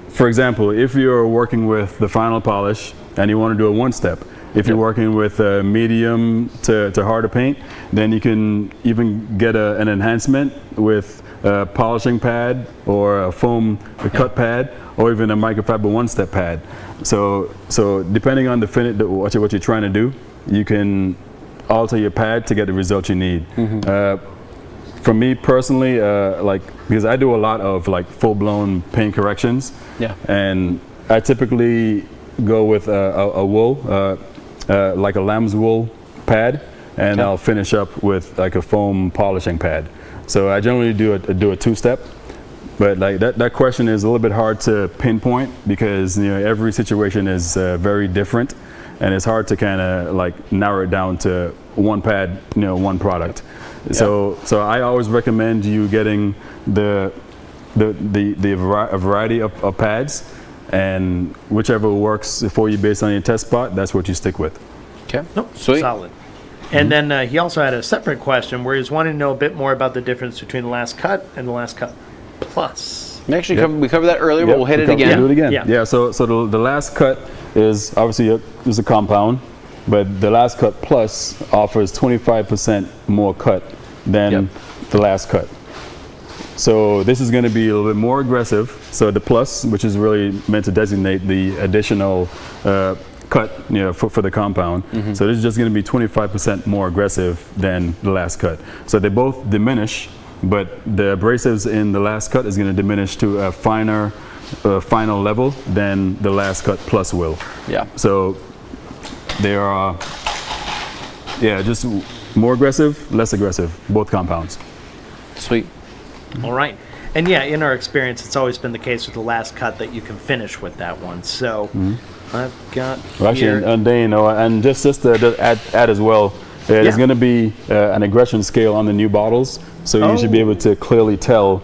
K: for example, if you're working with the final polish and you want to do a one-step, if you're working with medium to harder paint, then you can even get an enhancement with a polishing pad or a foam cut pad, or even a microfiber one-step pad. So depending on the finish, what you're trying to do, you can alter your pad to get the result you need. For me personally, because I do a lot of full-blown paint corrections, and I typically go with a wool, like a lamb's wool pad, and I'll finish up with like a foam polishing pad. So I generally do a two-step, but that question is a little bit hard to pinpoint, because every situation is very different, and it's hard to kind of narrow it down to one pad, one product. So I always recommend you getting a variety of pads, and whichever works for you based on your test spot, that's what you stick with.
F: Okay.
I: Sweet. Solid. And then he also had a separate question where he's wanting to know a bit more about the difference between the last cut and the last cut plus.
F: We covered that earlier, but we'll hit it again.
K: Do it again. Yeah. So the last cut is obviously a compound, but the last cut plus offers 25% more cut than the last cut. So this is going to be a little bit more aggressive. So the plus, which is really meant to designate the additional cut, for the compound. So this is just going to be 25% more aggressive than the last cut. So they both diminish, but the abrasives in the last cut is going to diminish to a finer, final level than the last cut plus will. So they are, just more aggressive, less aggressive, both compounds.
F: Sweet.
I: All right. And in our experience, it's always been the case with the last cut that you can finish with that one. So I've got here.
K: And Dane, and just to add as well, there's going to be an aggression scale on the new bottles, so you should be able to clearly tell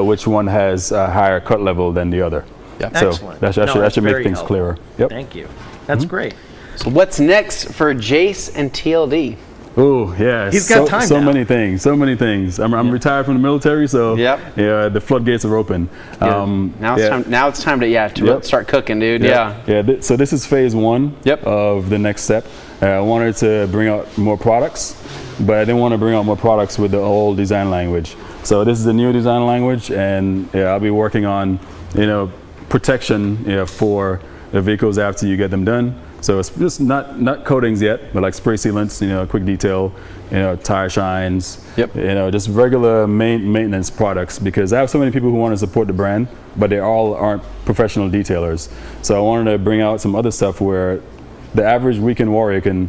K: which one has a higher cut level than the other.
I: Excellent.
K: So that should make things clearer.
I: Thank you. That's great.
F: So what's next for Jace and TLD?
K: Oh yeah,
I: he's got time.
K: So many things. I'm retired from the military, so the floodgates are open.
F: Now it's time to start cooking, dude.
K: So this is phase one of the next step. I wanted to bring out more products, but I didn't want to bring out more products with the old design language. So this is the new design language, and I'll be working on protection for the vehicles after you get them done. So it's just not coatings yet, but like spray sealants, quick detail, tire shines, just regular maintenance products, because I have so many people who want to support the brand, but they all aren't professional detailers. So I wanted to bring out some other stuff where the average weekend warrior can,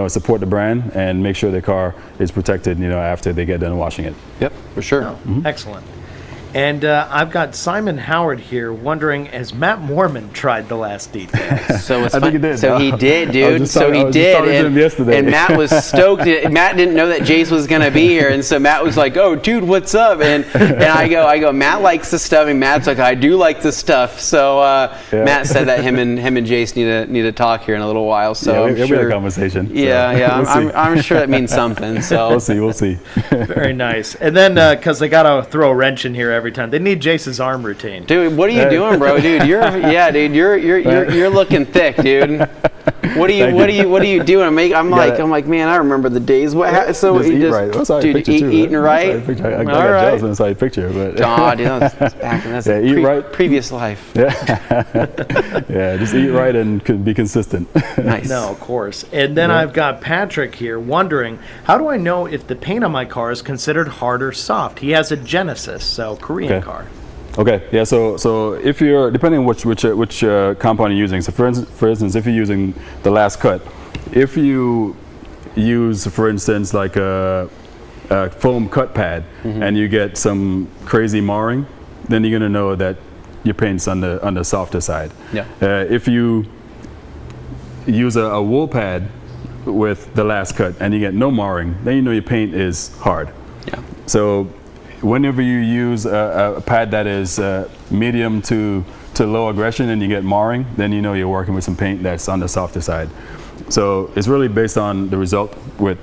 K: support the brand and make sure their car is protected, after they get done washing it.
F: Yep, for sure.
I: Excellent. And I've got Simon Howard here wondering, has Matt Mormon tried the last detail?
F: So it's
K: I think he did.
F: So he did, dude.
K: I was just talking to him yesterday.
F: And Matt was stoked. Matt didn't know that Jace was gonna be here, and so Matt was like, "Oh, dude, what's up?" And I go, Matt likes this stuff, and Matt's like, "I do like this stuff." So Matt said that him and Jace need to talk here in a little while. So
K: yeah, we had a conversation.
F: Yeah,
K: we'll
F: I'm sure that means something. So
K: we'll see.
I: Very nice. And then because they gotta throw a wrench in here every time, they need Jace's arm routine.
F: Dude, what are you doing, bro? Dude, you're looking thick, dude. What are you doing? I'm like, man, I remember the days.
K: So
F: he
K: eat right. That's
F: dude, eating right.
K: I got jealous when I saw your picture, but
F: God, that's back in
K: eat right.
F: Previous life.
K: Yeah, just eat right and be consistent.
F: Nice.
I: No, of course. And then I've got Patrick here wondering, how do I know if the paint on my car is considered hard or soft? He has a Genesis, so Korean car.
K: Okay, yeah. So if you're depending on which compound you're using. So for instance, if you're using the last cut, if you use, for instance, like a foam cut pad, and you get some crazy marring, then you're gonna know that your paint's on the softer side.
F: Yeah.
K: If you use a wool pad with the last cut and you get no marring, then you know your paint is hard.
F: Yeah.
K: So whenever you use a pad that is medium to low aggression and you get marring, then you know you're working with some paint that's on the softer side. So it's really based on the result with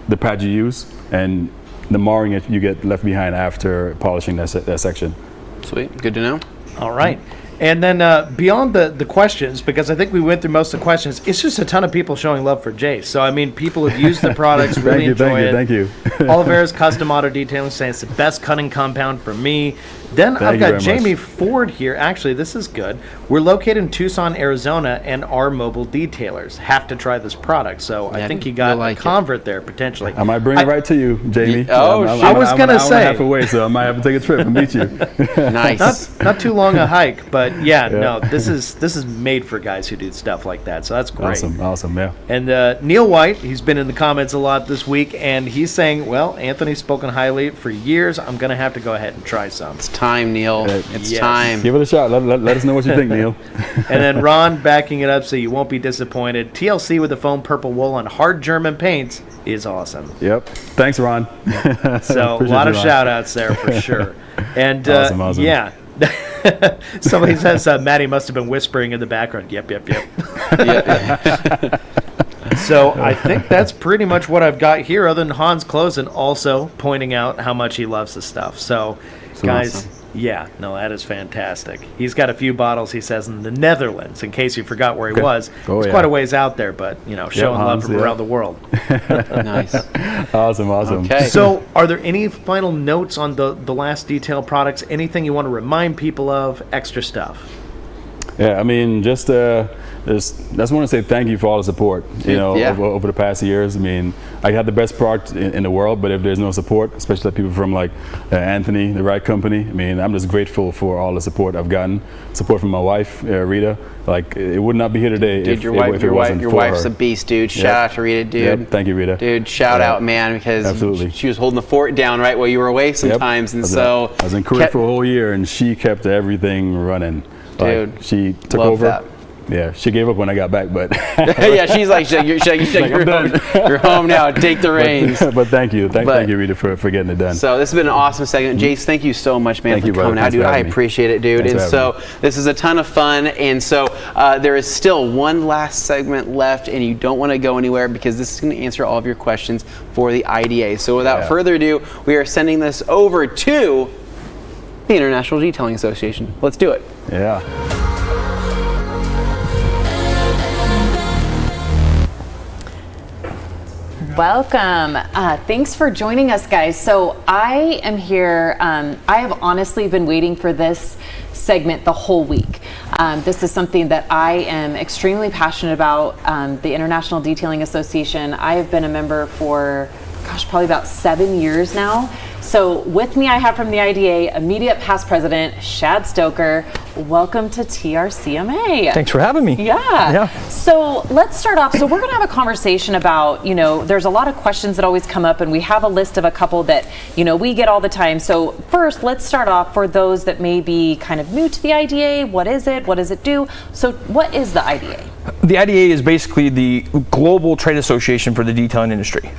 K: the pad you use and the marring that you get left behind after polishing that section.
F: Sweet, good to know.
I: All right. And then beyond the questions, because I think we went through most of the questions, it's just a ton of people showing love for Jace. So, I mean, people who've used the products really enjoy it.
K: Thank you.
I: Oliveira's Custom Auto Detailing saying it's the best cutting compound for me. Then I've got Jamie Ford here. Actually, this is good. We're located in Tucson, Arizona, and are mobile detailers. Have to try this product. So I think you got a convert there, potentially.
K: I might bring it right to you, Jamie.
I: I was going to say.
K: I'm half away, so I might have to take a trip and meet you.
F: Nice.
I: Not too long a hike, but no, this is made for guys who do stuff like that. So that's great.
K: Awesome, yeah.
I: And Neil White, he's been in the comments a lot this week, and he's saying, well, Anthony's spoken highly for years. I'm going to have to go ahead and try some.
F: It's time, Neil. It's time.
K: Give it a shot. Let us know what you think, Neil.
I: And then Ron backing it up so you won't be disappointed. TLC with the foam purple wool on hard German paints is awesome.
K: Yep. Thanks, Ron.
I: So a lot of shout outs there for sure. And
K: awesome.
I: Yeah. Somebody says Maddie must have been whispering in the background. Yep. So I think that's pretty much what I've got here, other than Hans Closen also pointing out how much he loves the stuff. So guys,
F: awesome.
I: That is fantastic. He's got a few bottles, he says, in the Netherlands, in case you forgot where he was. He's quite a ways out there, but, showing love from around the world.
F: Nice.
K: Awesome.
F: Okay.
I: So are there any final notes on the last detail products? Anything you want to remind people of? Extra stuff?
K: Yeah, I mean, just want to say thank you for all the support, over the past years. I mean, I had the best product in the world, but if there's no support, especially people from like Anthony, the right company, I mean, I'm just grateful for all the support I've gotten. Support from my wife, Rita. Like, it would not be here today if it wasn't for her.
F: Your wife's a beast, dude. Shout out to Rita, dude.
K: Yep. Thank you, Rita.
F: Dude, shout out, man, because she was holding the fort down, right, while you were away sometimes, and so
K: I was in Korea for a whole year, and she kept everything running.
F: Dude,
K: like, she took over.
F: That.
K: Yeah, she gave up when I got back, but
F: yeah, she's like, you're home now. Take the reins.
K: But thank you, thank you, Rita, for getting it done.
F: So this has been an awesome segment, Jace. Thank you so much, man, for coming out, dude. I appreciate it, dude. And so this is a ton of fun. And so there is still one last segment left, and you don't want to go anywhere because this is going to answer all of your questions for the IDA. So without further ado, we are sending this over to the International Detailing Association. Let's do it.
K: Yeah.
G: Welcome. Thanks for joining us, guys. So I am here. I have honestly been waiting for this segment the whole week. This is something that I am extremely passionate about, the International Detailing Association. I have been a member for, probably about 7 years now. So with me, I have from the IDA, immediate past president, Shad Stoker. Welcome to TRCMA.
L: Thanks for having me.
G: Yeah. So let's start off. So we're going to have a conversation about, there's a lot of questions that always come up, and we have a list of a couple that, we get all the time. So first, let's start off for those that may be kind of new to the IDA. What is it? What does it do? So what is the IDA?
L: The IDA is basically the global trade association for the detailing industry.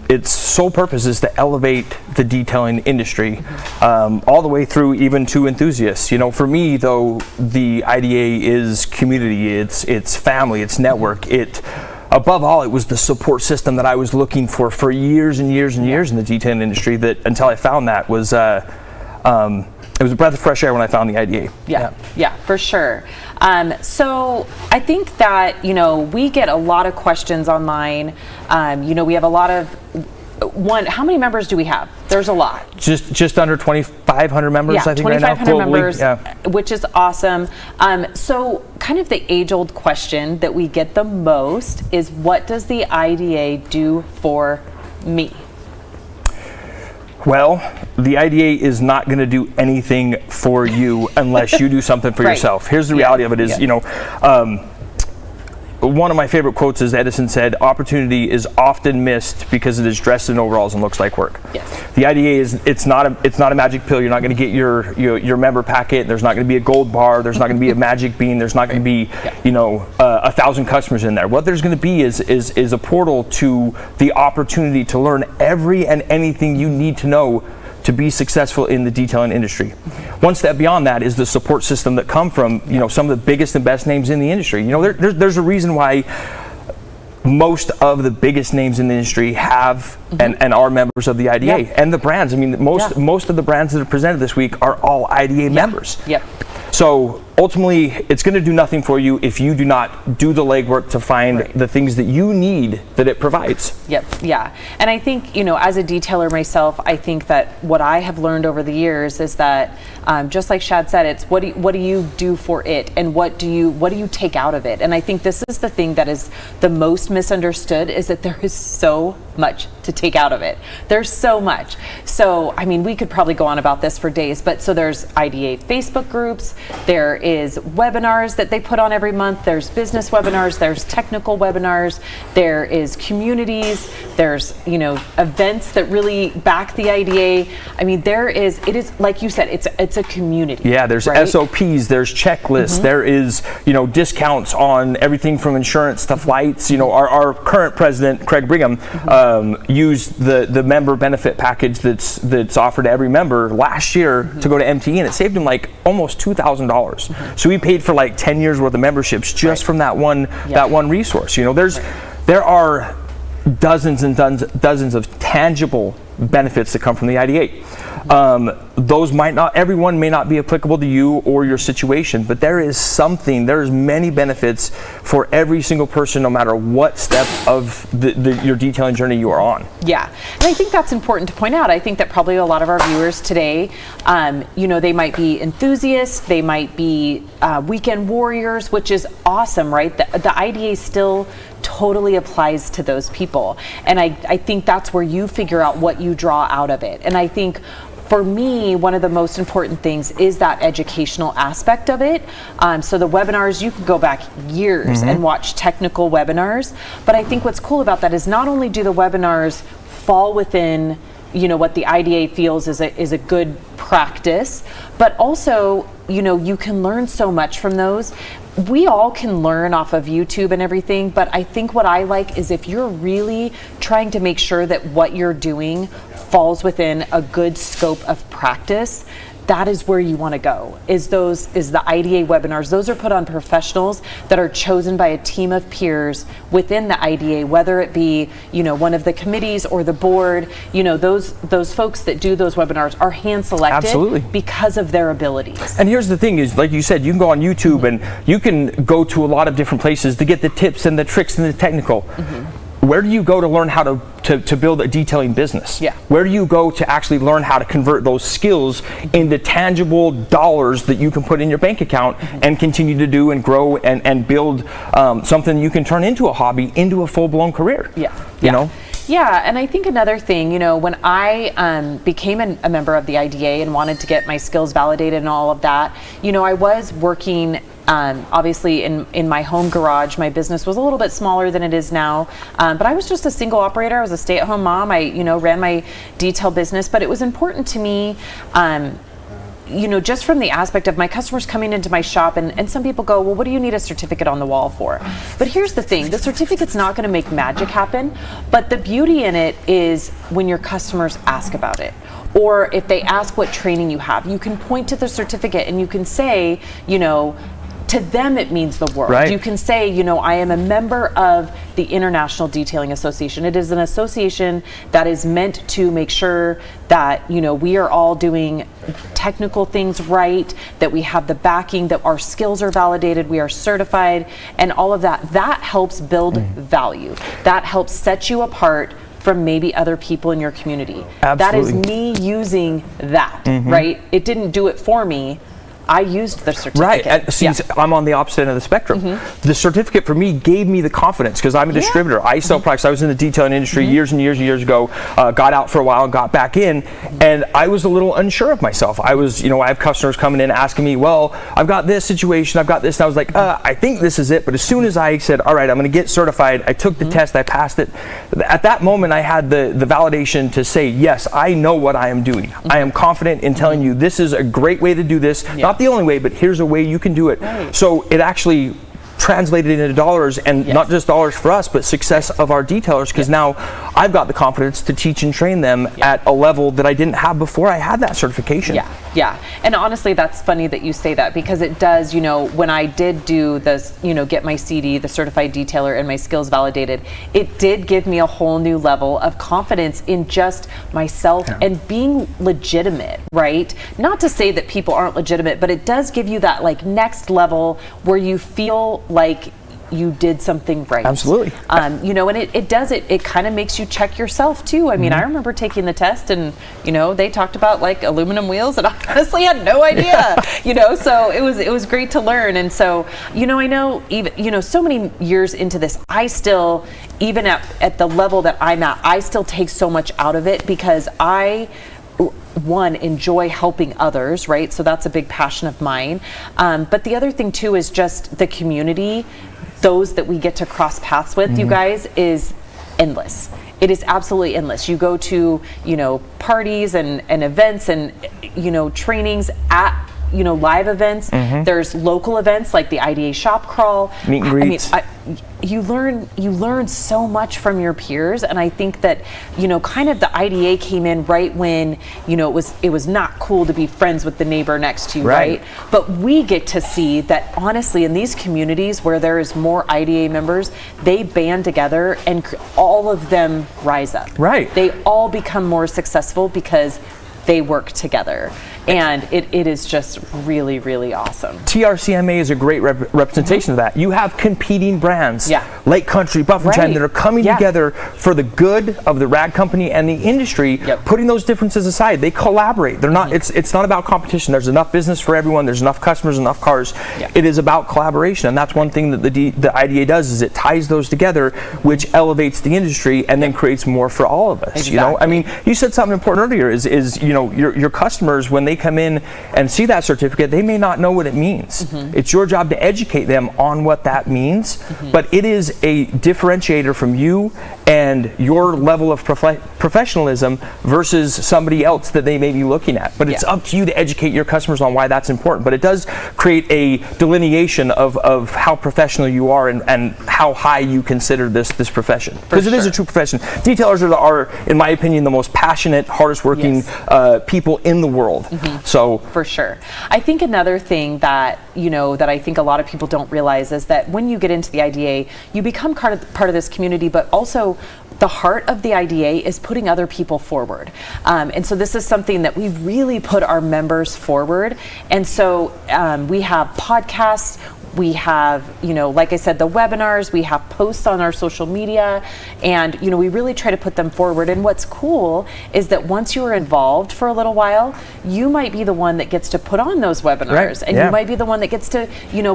L: Its sole purpose is to elevate the detailing industry all the way through even to enthusiasts. For me, though, the IDA is community, it's family, it's network. Above all, it was the support system that I was looking for years and years and years in the detailing industry, that until I found that was it was a breath of fresh air when I found the IDA.
G: Yeah, for sure. So I think that, we get a lot of questions online. We have a lot of, how many members do we have? There's a lot.
L: Just under 2,500 members, I think, right now,
G: 2,500 members,
L: globally.
G: which is awesome. So kind of the age-old question that we get the most is, what does the IDA do for me?
L: Well, the IDA is not going to do anything for you unless you do something for yourself. Here's the reality of it is, one of my favorite quotes is Edison said, "Opportunity is often missed because it is dressed in overalls and looks like work." The IDA it's not a magic pill. You're not going to get your member packet. There's not going to be a gold bar. There's not going to be a magic bean. There's not going to be 1,000 customers in there. What there's going to be is a portal to the opportunity to learn every and anything you need to know to be successful in the detailing industry. One step beyond that is the support system that come from some of the biggest and best names in the industry. There's a reason why most of the biggest names in the industry have and are members of the IDA, and the brands. I mean, most of the brands that are presented this week are all IDA members. So ultimately, it's going to do nothing for you if you do not do the legwork to find the things that you need that it provides.
G: And I think, as a detailer myself, I think that what I have learned over the years is that, just like Shad said, it's what do you do for it, and what do you take out of it? And I think this is the thing that is the most misunderstood, is that there is so much to take out of it. There's so much. So, I mean, we could probably go on about this for days, but so there's IDA Facebook groups, there is webinars that they put on every month, there's business webinars, there's technical webinars, there is communities, there's, events that really back the IDA. I mean, it is, like you said, it's a community.
L: Yeah, there's SOPs, there's checklists, there is, discounts on everything from insurance to flights. Our current president, Craig Brigham, used the member benefit package that's offered to every member last year to go to MTE, and it saved him like almost $2,000. So he paid for like 10 years worth of memberships just from that one resource. There are dozens and dozens of tangible benefits that come from the IDA. Those everyone may not be applicable to you or your situation, but there's many benefits for every single person, no matter what step of your detailing journey you are on.
G: Yeah, and I think that's important to point out. I think that probably a lot of our viewers today, they might be enthusiasts, they might be weekend warriors, which is awesome, right? The IDA still totally applies to those people. And I think that's where you figure out what you draw out of it. And I think for me, one of the most important things is that educational aspect of it. So the webinars, you can go back years and watch technical webinars. But I think what's cool about that is not only do the webinars fall within what the IDA feels is a good practice, but also, you can learn so much from those. We all can learn off of YouTube and everything, but I think what I like is if you're really trying to make sure that what you're doing falls within a good scope of practice, that is where you want to go, is the IDA webinars. Those are put on professionals that are chosen by a team of peers within the IDA, whether it be, one of the committees or the board. Those folks that do those webinars are hand selected because of their abilities.
L: And here's the thing is, like you said, you can go on YouTube and you can go to a lot of different places to get the tips and the tricks and the technical. Where do you go to learn how to build a detailing business? Where do you go to actually learn how to convert those skills into tangible dollars that you can put in your bank account and continue to do and grow and build something you can turn into a hobby, into a full-blown career?
G: You know? Yeah, and I think another thing, when I became a member of the IDA and wanted to get my skills validated and all of that, I was working obviously in my home garage. My business was a little bit smaller than it is now, but I was just a single operator. I was a stay-at-home mom. I ran my detail business, but it was important to me just from the aspect of my customers coming into my shop, and some people go, well, what do you need a certificate on the wall for? But here's the thing, the certificate's not gonna make magic happen, but the beauty in it is when your customers ask about it. Or if they ask what training you have, you can point to the certificate and you can say, to them it means the world.
L: Right.
G: You can say, I am a member of the International Detailing Association. It is an association that is meant to make sure that, we are all doing technical things right, that we have the backing, that our skills are validated, we are certified, and all of that. That helps build value. That helps set you apart from maybe other people in your community.
L: Absolutely.
G: That is me using that, right? It didn't do it for me. I used the certificate.
L: Right. And see, I'm on the opposite end of the spectrum. The certificate for me gave me the confidence because I'm a distributor. I sell products. I was in the detailing industry years and years and years ago, got out for a while and got back in, and I was a little unsure of myself. I was, I have customers coming in asking me, well, I've got this situation, I've got this, and I was like, I think this is it. But as soon as I said, all right, I'm going to get certified, I took the test, I passed it. At that moment, I had the validation to say, yes, I know what I am doing. I am confident in telling you this is a great way to do this. Not the only way, but here's a way you can do it. So it actually translated into dollars, and not just dollars for us, but success of our detailers, because now I've got the confidence to teach and train them at a level that I didn't have before I had that certification.
G: Yeah, and honestly, that's funny that you say that, because it does, when I did do this, get my CD, the certified detailer, and my skills validated, it did give me a whole new level of confidence in just myself and being legitimate, right? Not to say that people aren't legitimate, but it does give you that next level where you feel like you did something right.
L: Absolutely.
G: And it kind of makes you check yourself too. I mean, I remember taking the test and, they talked about aluminum wheels and I honestly had no idea, so it was great to learn. And so, I know even, so many years into this, I still, even at the level that I'm at, I still take so much out of it because I enjoy helping others, right? So that's a big passion of mine. But the other thing too is just the community, those that we get to cross paths with, you guys, is endless. It is absolutely endless. You go to, parties and events and, trainings at, live events. There's local events like the IDA shop crawl.
L: Meet and greets.
G: You learn so much from your peers, and I think that kind of the IDA came in right when it was not cool to be friends with the neighbor next to you, right? But we get to see that honestly in these communities where there is more IDA members, they band together and all of them rise up.
L: Right.
G: They all become more successful because they work together. And it is just really, really awesome.
L: TRCMA is a great representation of that. You have competing brands, Lake Country, Buff and Chime, that are coming together for the good of the rag company and the industry, putting those differences aside. They collaborate. They're not. It's not about competition. There's enough business for everyone. There's enough customers, enough cars. It is about collaboration, and that's one thing that the IDA does, is it ties those together, which elevates the industry and then creates more for all of us. I mean, you said something important earlier. Is your customers, when they come in and see that certificate, they may not know what it means. It's your job to educate them on what that means, but it is a differentiator from you and your level of professionalism versus somebody else that they may be looking at. But it's up to you to educate your customers on why that's important. But it does create a delineation of how professional you are and how high you consider this profession. Because it is a true profession. Detailers are, in my opinion, the most passionate, hardest working people in the world. So
G: for sure. I think another thing that that I think a lot of people don't realize is that when you get into the IDA, you become part of this community, but also the heart of the IDA is putting other people forward. And so this is something that we really put our members forward. And so we have podcasts, we have, like I said, the webinars, we have posts on our social media, and, we really try to put them forward. And what's cool is that once you are involved for a little while, you might be the one that gets to put on those webinars, and you might be the one that gets to,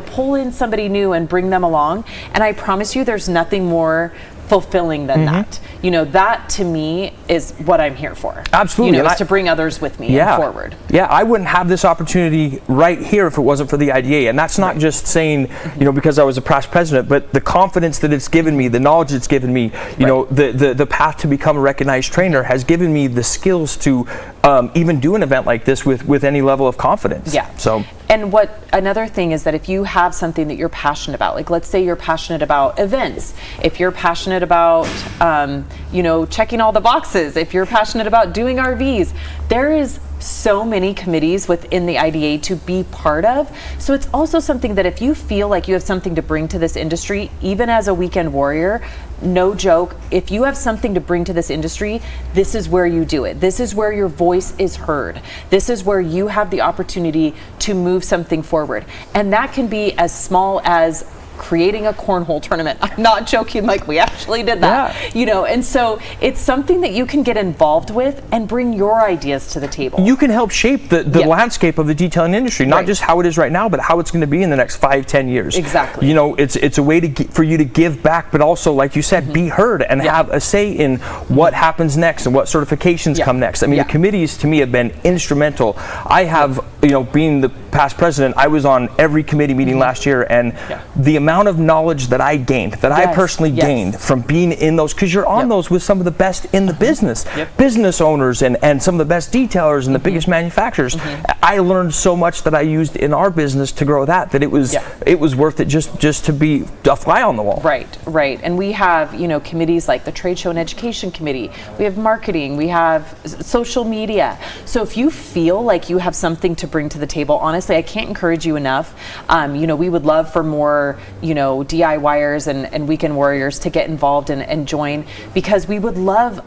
G: pull in somebody new and bring them along. And I promise you, there's nothing more fulfilling than that. That to me is what I'm here for.
L: Absolutely.
G: Is to bring others with me forward.
L: Yeah, I wouldn't have this opportunity right here if it wasn't for the IDA. And that's not just saying, because I was a past president, but the confidence that it's given me, the knowledge it's given me, the path to become a recognized trainer has given me the skills to even do an event like this with any level of confidence.
G: Yeah.
L: So.
G: And another thing is that if you have something that you're passionate about, like let's say you're passionate about events, if you're passionate about, checking all the boxes, if you're passionate about doing RVs, there is so many committees within the IDA to be part of. So it's also something that if you feel like you have something to bring to this industry, even as a weekend warrior, no joke, if you have something to bring to this industry, this is where you do it. This is where your voice is heard. This is where you have the opportunity to move something forward. And that can be as small as creating a cornhole tournament. I'm not joking, like we actually did that. And so it's something that you can get involved with and bring your ideas to the table.
L: You can help shape the landscape of the detailing industry, not just how it is right now, but how it's going to be in the next 5-10 years.
G: Exactly.
L: It's a way for you to give back, but also, like you said, be heard and have a say in what happens next and what certifications come next. I mean, the committees to me have been instrumental. I have, being the past president, I was on every committee meeting last year, and the amount of knowledge that I gained, that I personally gained from being in those, because you're on those with some of the best in the business, business owners and some of the best detailers and the biggest manufacturers. I learned so much that I used in our business to grow that it was worth it just to be a fly on the wall.
G: Right. And we have, committees like the Trade Show and Education Committee. We have marketing, we have social media. So if you feel like you have something to bring to the table, honestly, I can't encourage you enough. We would love for more, DIYers and weekend warriors to get involved and join, because we would love,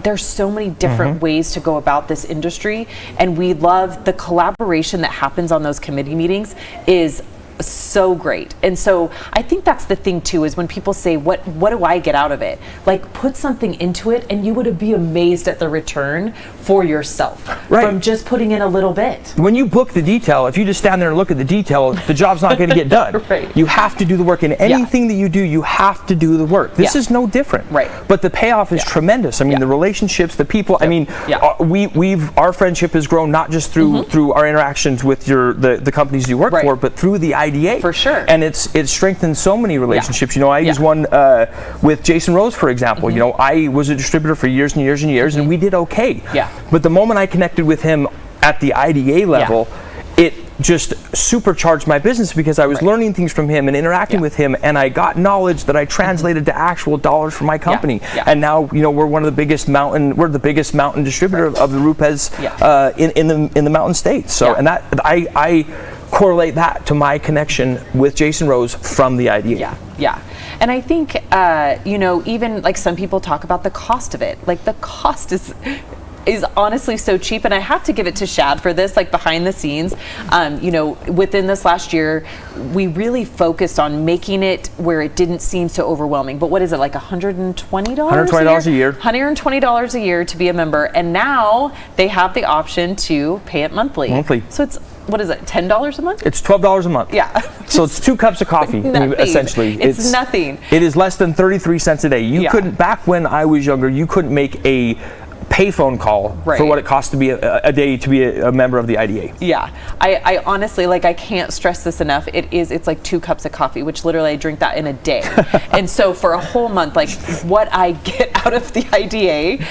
G: there's so many different ways to go about this industry, and we love the collaboration that happens on those committee meetings is so great. And so I think that's the thing too, is when people say, what do I get out of it? Like, put something into it and you would be amazed at the return for yourself from just putting in a little bit.
L: When you book the detail, if you just stand there and look at the detail, the job's not going to get done. You have to do the work. In anything that you do, you have to do the work. This is no different. But the payoff is tremendous. I mean, the relationships, the people, I mean, our friendship has grown not just through our interactions with the companies you work for, but through the IDA.
G: For sure.
L: And it's strengthened so many relationships. I use one with Jason Rose, for example. I was a distributor for years and years and years, and we did okay. But the moment I connected with him at the IDA level, it just supercharged my business, because I was learning things from him and interacting with him, and I got knowledge that I translated to actual dollars for my company. And now, we're one of the biggest mountain distributor of the Rupes in the mountain states. So, and that I correlate that to my connection with Jason Rose from the IDA.
G: And I think, even like some people talk about the cost of it. Like, the cost is honestly so cheap, and I have to give it to Shad for this, like behind the scenes. Within this last year, we really focused on making it where it didn't seem so overwhelming. But what is it, like $120?
L: $120 a year.
G: $120 a year to be a member, and now they have the option to pay it monthly. So it's, what is it, $10 a month?
L: It's $12 a month. So it's 2 cups of coffee, essentially.
G: It's nothing.
L: It is less than 33 cents a day. You couldn't, back when I was younger, you couldn't make a payphone call for what it costs to be a day to be a member of the IDA.
G: I honestly, I can't stress this enough. It's like 2 cups of coffee, which literally I drink that in a day. And so for a whole month, what I get out of the IDA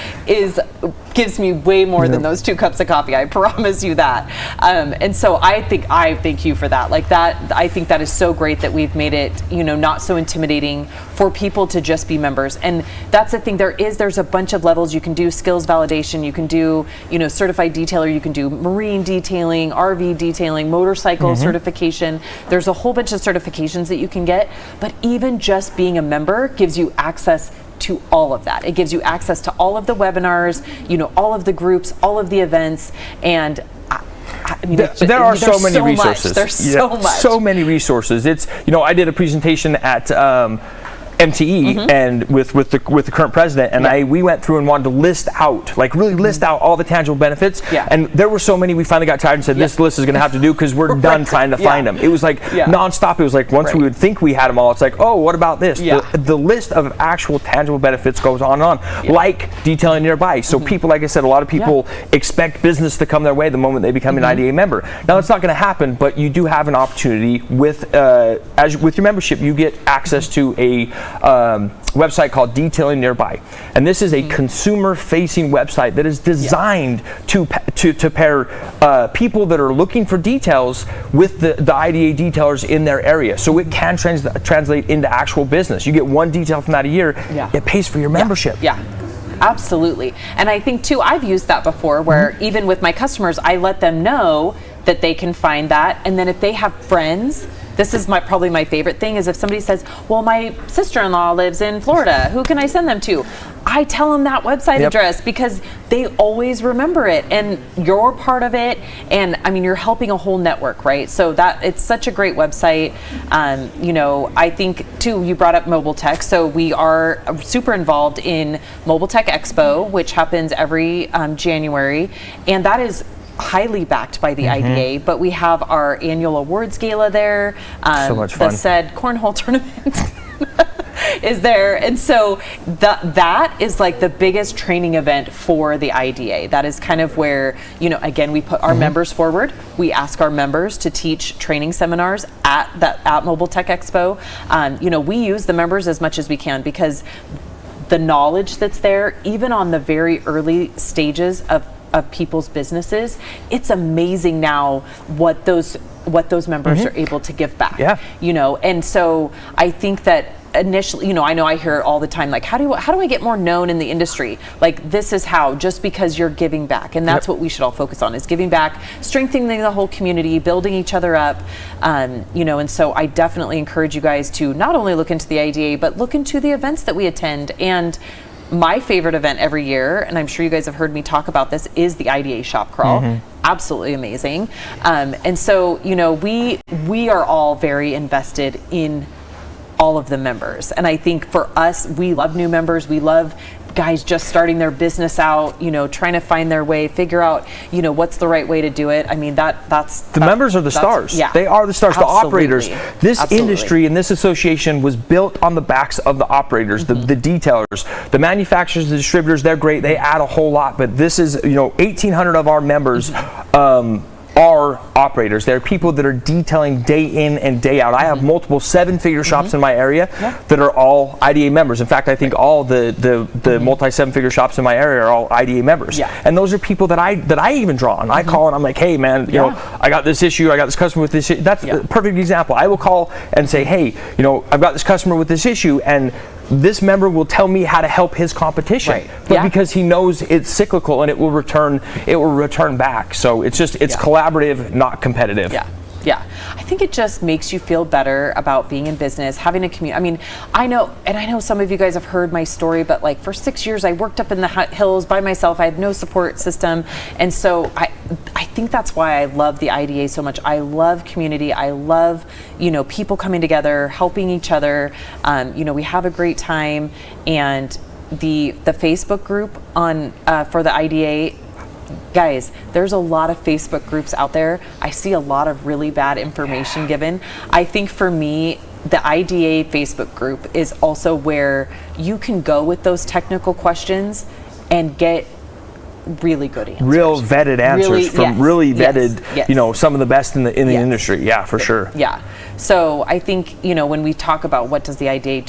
G: gives me way more than those 2 cups of coffee. I promise you that. And so I thank you for that. I think that is so great that we've made it, not so intimidating for people to just be members. And that's the thing. There's a bunch of levels. You can do skills validation. You can do, certified detailer. You can do marine detailing, RV detailing, motorcycle certification. There's a whole bunch of certifications that you can get. But even just being a member gives you access to all of that. It gives you access to all of the webinars, all of the groups, all of the events, and
L: there are so many resources.
G: There's so much.
L: So many resources. It's, I did a presentation at MTE and with the current president, and we went through and wanted to list out, like really list out all the tangible benefits. And there were so many, we finally got tired and said, this list is going to have to do because we're done trying to find them. It was like nonstop. It was like once we would think we had them all, it's like, oh, what about this? The list of actual tangible benefits goes on and on, like detailing nearby. So people, like I said, a lot of people expect business to come their way the moment they become an IDA member. Now it's not going to happen, but you do have an opportunity with with your membership. You get access to a website called Detailing Nearby, and this is a consumer-facing website that is designed to pair people that are looking for details with the IDA detailers in their area, so it can translate into actual business. You get one detail from that a year, it pays for your membership.
G: Absolutely. And I think too, I've used that before where even with my customers, I let them know that they can find that, and then if they have friends, this is probably my favorite thing, is if somebody says, well, my sister-in-law lives in Florida, who can I send them to? I tell them that website address because they always remember it, and you're part of it, and I mean, you're helping a whole network, right? So that it's such a great website. You know, I think too, you brought up mobile tech, so we are super involved in Mobile Tech Expo, which happens every January, and that is highly backed by the IDA, but we have our annual awards gala there.
L: So much fun.
G: The said cornhole tournament is there, and so that is like the biggest training event for the IDA. That is kind of where, you know, again, we put our members forward. We ask our members to teach training seminars at Mobile Tech Expo. You know, we use the members as much as we can because the knowledge that's there, even on the very early stages of people's businesses, it's amazing now what those members are able to give back. You know, and so I think that initially, you know I hear all the time, like, how do I get more known in the industry? Like, this is how, just because you're giving back, and that's what we should all focus on, is giving back, strengthening the whole community, building each other up. You know, and so I definitely encourage you guys to not only look into the IDA, but look into the events that we attend. And my favorite event every year, and I'm sure you guys have heard me talk about this, is the IDA shop crawl. Absolutely amazing. And so, you know, we are all very invested in all of the members. And I think for us, we love new members. We love guys just starting their business out, you know, trying to find their way, figure out, you know, what's the right way to do it. I mean, that's
L: members are the stars. They are the stars, the operators. This industry and this association was built on the backs of the operators, the detailers, the manufacturers, the distributors. They're great. They add a whole lot, but this is, you know, 1,800 of our members are operators. They're people that are detailing day in and day out. I have multiple 7-figure shops in my area that are all IDA members. In fact, I think all the multi 7-figure shops in my area are all IDA members. And those are people that I even draw on. I call and I'm like, hey man, you know, I got this issue, I got this customer with this issue. That's a perfect example. I will call and say, hey, you know, I've got this customer with this issue, and this member will tell me how to help his competition, but because he knows it's cyclical and it will return back. So it's just, it's collaborative, not competitive.
G: Yeah, I think it just makes you feel better about being in business, having a community. I mean, I know some of you guys have heard my story, but like for 6 years I worked up in the hills by myself. I had no support system, and so I think that's why I love the IDA so much. I love community. I love, you know, people coming together, helping each other. You know, we have a great time, and the Facebook group on for the IDA. Guys, there's a lot of Facebook groups out there. I see a lot of really bad information given. I think for me, the IDA Facebook group is also where you can go with those technical questions and get really good answers.
L: Real vetted answers from really vetted, you know, some of the best in the industry. Yeah, for sure.
G: Yeah. So I think, you know, when we talk about what does the IDA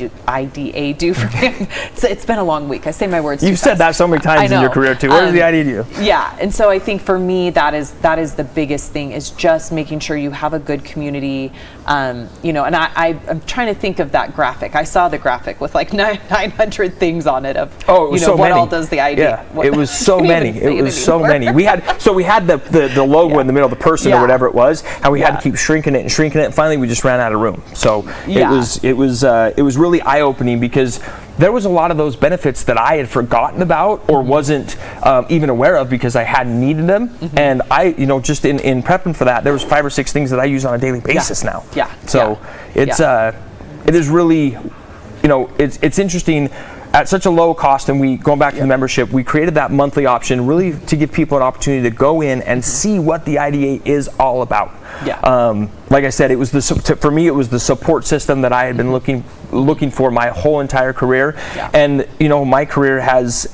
G: do for me, it's been a long week. I say my words.
L: You've said that so many times in your career too. What does the IDA do?
G: Yeah, and so I think for me that is the biggest thing, is just making sure you have a good community. You know, and I'm trying to think of that graphic. I saw the graphic with like 900 things on it of, you know, what all does the IDA.
L: Yeah, it was so many. It was so many. We had the logo in the middle, the person or whatever it was, and we had to keep shrinking it. And finally we just ran out of room. So it was really eye-opening, because there was a lot of those benefits that I had forgotten about or wasn't even aware of because I hadn't needed them. And I, you know, just in prepping for that, there was 5 or 6 things that I use on a daily basis now. So it's it is really it's interesting. At such a low cost, and going back to the membership, we created that monthly option really to give people an opportunity to go in and see what the IDA is all about.
G: Yeah.
L: Like I said, it was for me, it was the support system that I had been looking for my whole entire career.
G: Yeah.
L: And my career has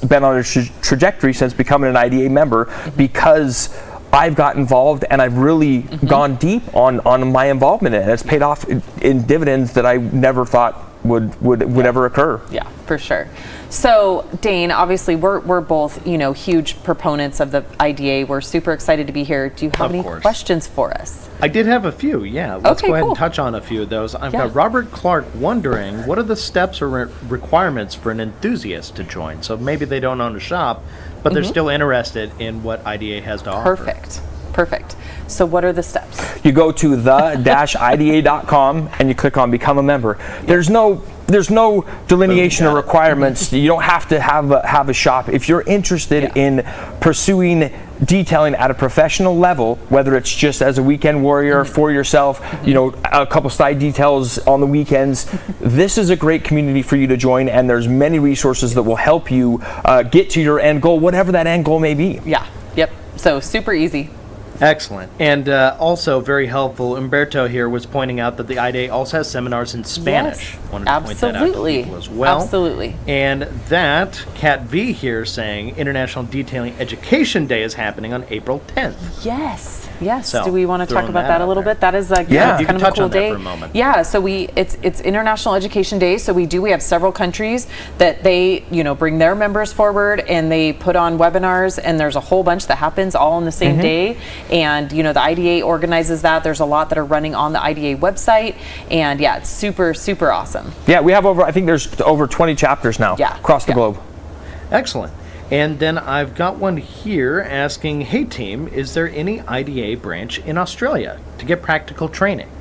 L: been on a trajectory since becoming an IDA member because I've got involved and I've really gone deep on my involvement in it. It's paid off in dividends that I never thought would ever occur.
G: Yeah, for sure. So Dane, obviously we're both huge proponents of the IDA. We're super excited to be here. Do you have any questions for us?
I: I did have a few. Yeah, let's
G: Okay,
I: go ahead
G: cool.
I: and touch on a few of those. I've got Robert Clark wondering, what are the steps or requirements for an enthusiast to join? So maybe they don't own a shop, but they're still interested in what IDA has to offer.
G: Perfect. So what are the steps?
L: You go to the-ida.com and you click on become a member. There's no delineation or requirements. You don't have to have a shop. If you're interested in pursuing detailing at a professional level, whether it's just as a weekend warrior for yourself, a couple side details on the weekends, this is a great community for you to join, and there's many resources that will help you get to your end goal, whatever that end goal may be.
G: Yeah. Yep. So super easy.
I: Excellent. And also very helpful, Umberto here was pointing out that the IDA also has seminars in Spanish.
G: Yes,
I: Wanted to point that out to people as well.
G: Absolutely.
I: And that, Kat V here saying International Detailing Education Day is happening on April 10th.
G: Yes.
I: So,
G: do we want to talk
I: throwing
G: about
I: that
G: that a
I: out
G: little
I: there.
G: bit? That is
I: You
G: kind
I: can
G: of
I: touch
G: a cool
I: on that
G: day.
I: for a moment.
G: Yeah, so it's International Education Day, so we have several countries that they bring their members forward and they put on webinars, and there's a whole bunch that happens all on the same day, and the IDA organizes that. There's a lot that are running on the IDA website, and yeah, it's super awesome.
L: Yeah, we have I think there's over 20 chapters now across the globe.
I: Excellent. And then I've got one here asking, hey team, is there any IDA branch in Australia to get practical training?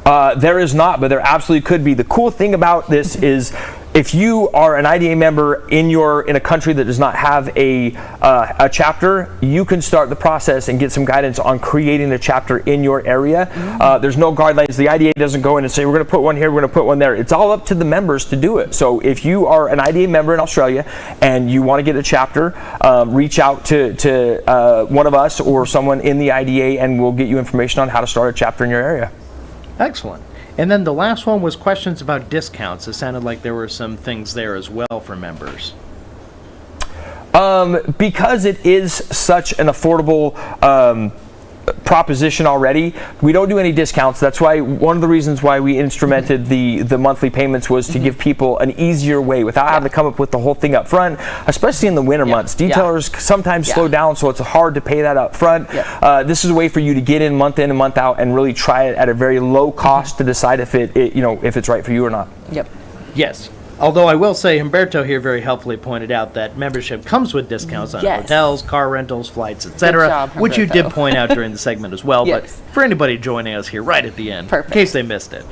L: There is not, but there absolutely could be. The cool thing about this is if you are an IDA member in a country that does not have a chapter, you can start the process and get some guidance on creating a chapter in your area. There's no guidelines. The IDA doesn't go in and say, we're going to put one here, we're going to put one there. It's all up to the members to do it. So if you are an IDA member in Australia and you want to get a chapter, reach out to one of us or someone in the IDA, and we'll get you information on how to start a chapter in your area.
I: Excellent. And then the last one was questions about discounts. It sounded like there were some things there as well for members.
L: Because it is such an affordable proposition already, we don't do any discounts. That's why one of the reasons why we instrumented the monthly payments was to give people an easier way without having to come up with the whole thing up front, especially in the winter months. Detailers sometimes slow down, so it's hard to pay that up front. This is a way for you to get in and month out and really try it at a very low cost to decide if if it's right for you or not.
G: Yep.
I: Yes. Although I will say, Humberto here very helpfully pointed out that membership comes with discounts on hotels, car rentals, flights, etc., which you did point out during the segment as well. But for anybody joining us here right at the end, in case they missed it.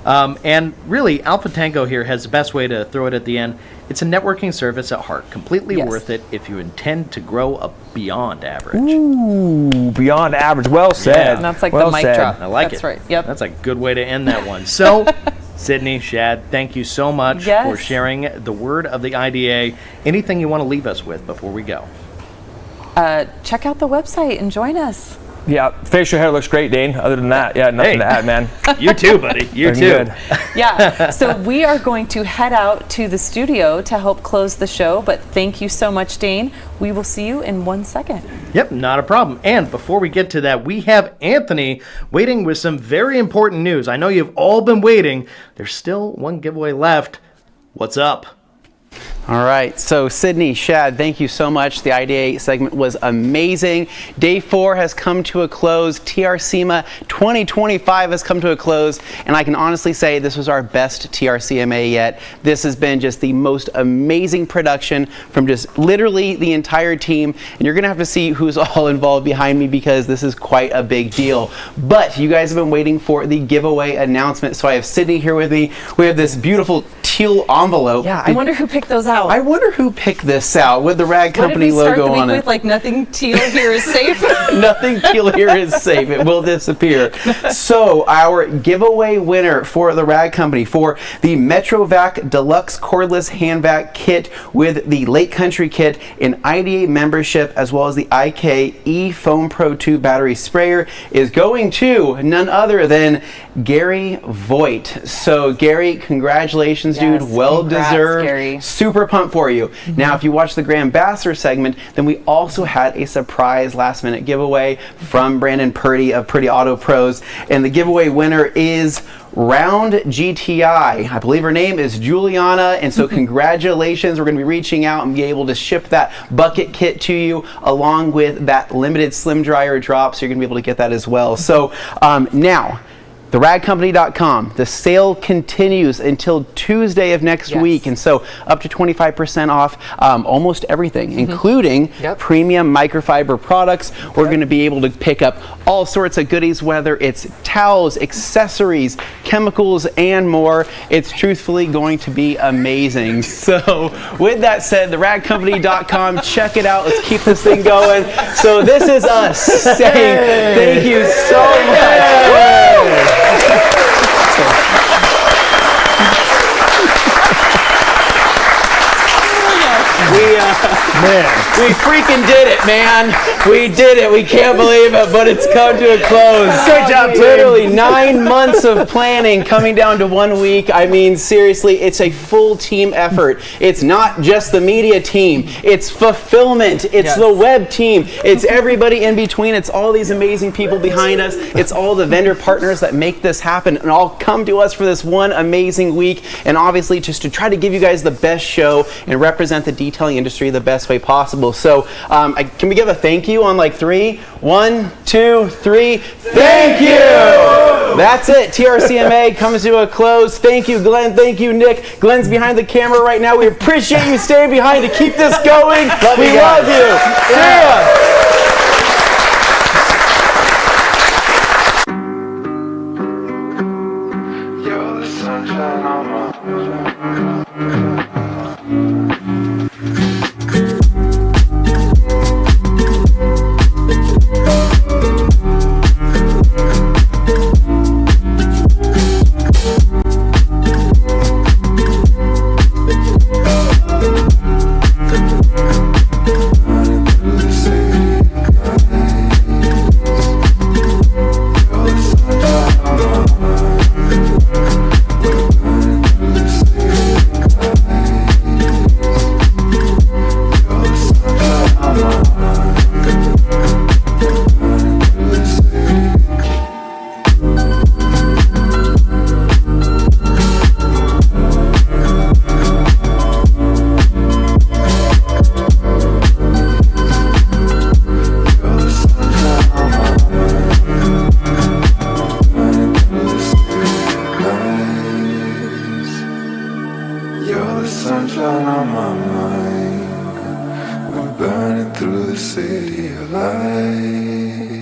I: And really, Alpha Tango here has the best way to throw it at the end. It's a networking service at heart, completely worth it if you intend to grow up beyond average.
L: Ooh, beyond average. Well said.
G: And that's like
L: well
G: the mic
L: said.
G: drop.
I: I like
G: That's
I: it.
G: right. Yep.
I: That's a good way to end that one. So, Sydney, Shad, thank you so much for sharing the word of the IDA. Anything you want to leave us with before we go?
G: Check out the website and join us.
L: Yeah, facial hair looks great, Dane. Other than that, nothing to add, man.
I: You too, buddy. You too.
L: Good.
G: Yeah, so we are going to head out to the studio to help close the show, but thank you so much, Dane. We will see you in 1 second.
I: Yep, not a problem. And before we get to that, we have Anthony waiting with some very important news. I know you've all been waiting. There's still one giveaway left. What's up?
F: All right, so Sydney, Shad, thank you so much. The IDA segment was amazing. Day 4 has come to a close. TRCMA 2025 has come to a close, and I can honestly say this was our best TRCMA yet. This has been just the most amazing production from just literally the entire team, and you're gonna have to see who's all involved behind me because this is quite a big deal. But you guys have been waiting for the giveaway announcement, so I have Sydney here with me. We have this beautiful teal envelope.
G: Yeah, I wonder who picked those out.
F: I wonder who picked this out with the Rag Company logo on it.
G: With like nothing teal here is safe.
F: Nothing teal here is safe. It will disappear. So our giveaway winner for the Rag Company for the MetroVac Deluxe Cordless Hand Vac Kit with the Lake Country Kit, an IDA membership, as well as the IK E-Foam Pro 2 battery sprayer is going to none other than Gary Voigt. So Gary, congratulations, dude. Well deserved.
G: Gary.
F: Super pumped for you. Now, if you watch the Grand Ambassador segment, then we also had a surprise last minute giveaway from Brandon Purdy of Purdy Auto Pros. And the giveaway winner is Round GTI. I believe her name is Juliana, and so congratulations. We're going to be reaching out and be able to ship that bucket kit to you along with that limited slim dryer drop, so you're going to be able to get that as well. So now, theragcompany.com. The sale continues until Tuesday of next week, and so up to 25% off almost everything, including premium microfiber products. We're going to be able to pick up all sorts of goodies, whether it's towels, accessories, chemicals, and more. It's truthfully going to be amazing. So with that said, theragcompany.com, check it out. Let's keep this thing going. So this is us saying thank you so much. We freaking did it, man. We did it. We can't believe it, but it's come to a close.
S: Good job, team.
F: Literally 9 months of planning coming down to 1 week. I mean, seriously, it's a full team effort. It's not just the media team. It's fulfillment. It's the web team. It's everybody in between. It's all these amazing people behind us. It's all the vendor partners that make this happen and all come to us for this one amazing week. And obviously just to try to give you guys the best show and represent the detailing industry the best way possible. So can we give a thank you on like 3? 1, 2, 3. Thank you! That's it. TRCMA comes to a close. Thank you, Glenn. Thank you, Nick. Glenn's behind the camera right now. We appreciate you staying behind to keep this going. We love you. See ya.
C: sunshine on my mind. We're burning through the city of light.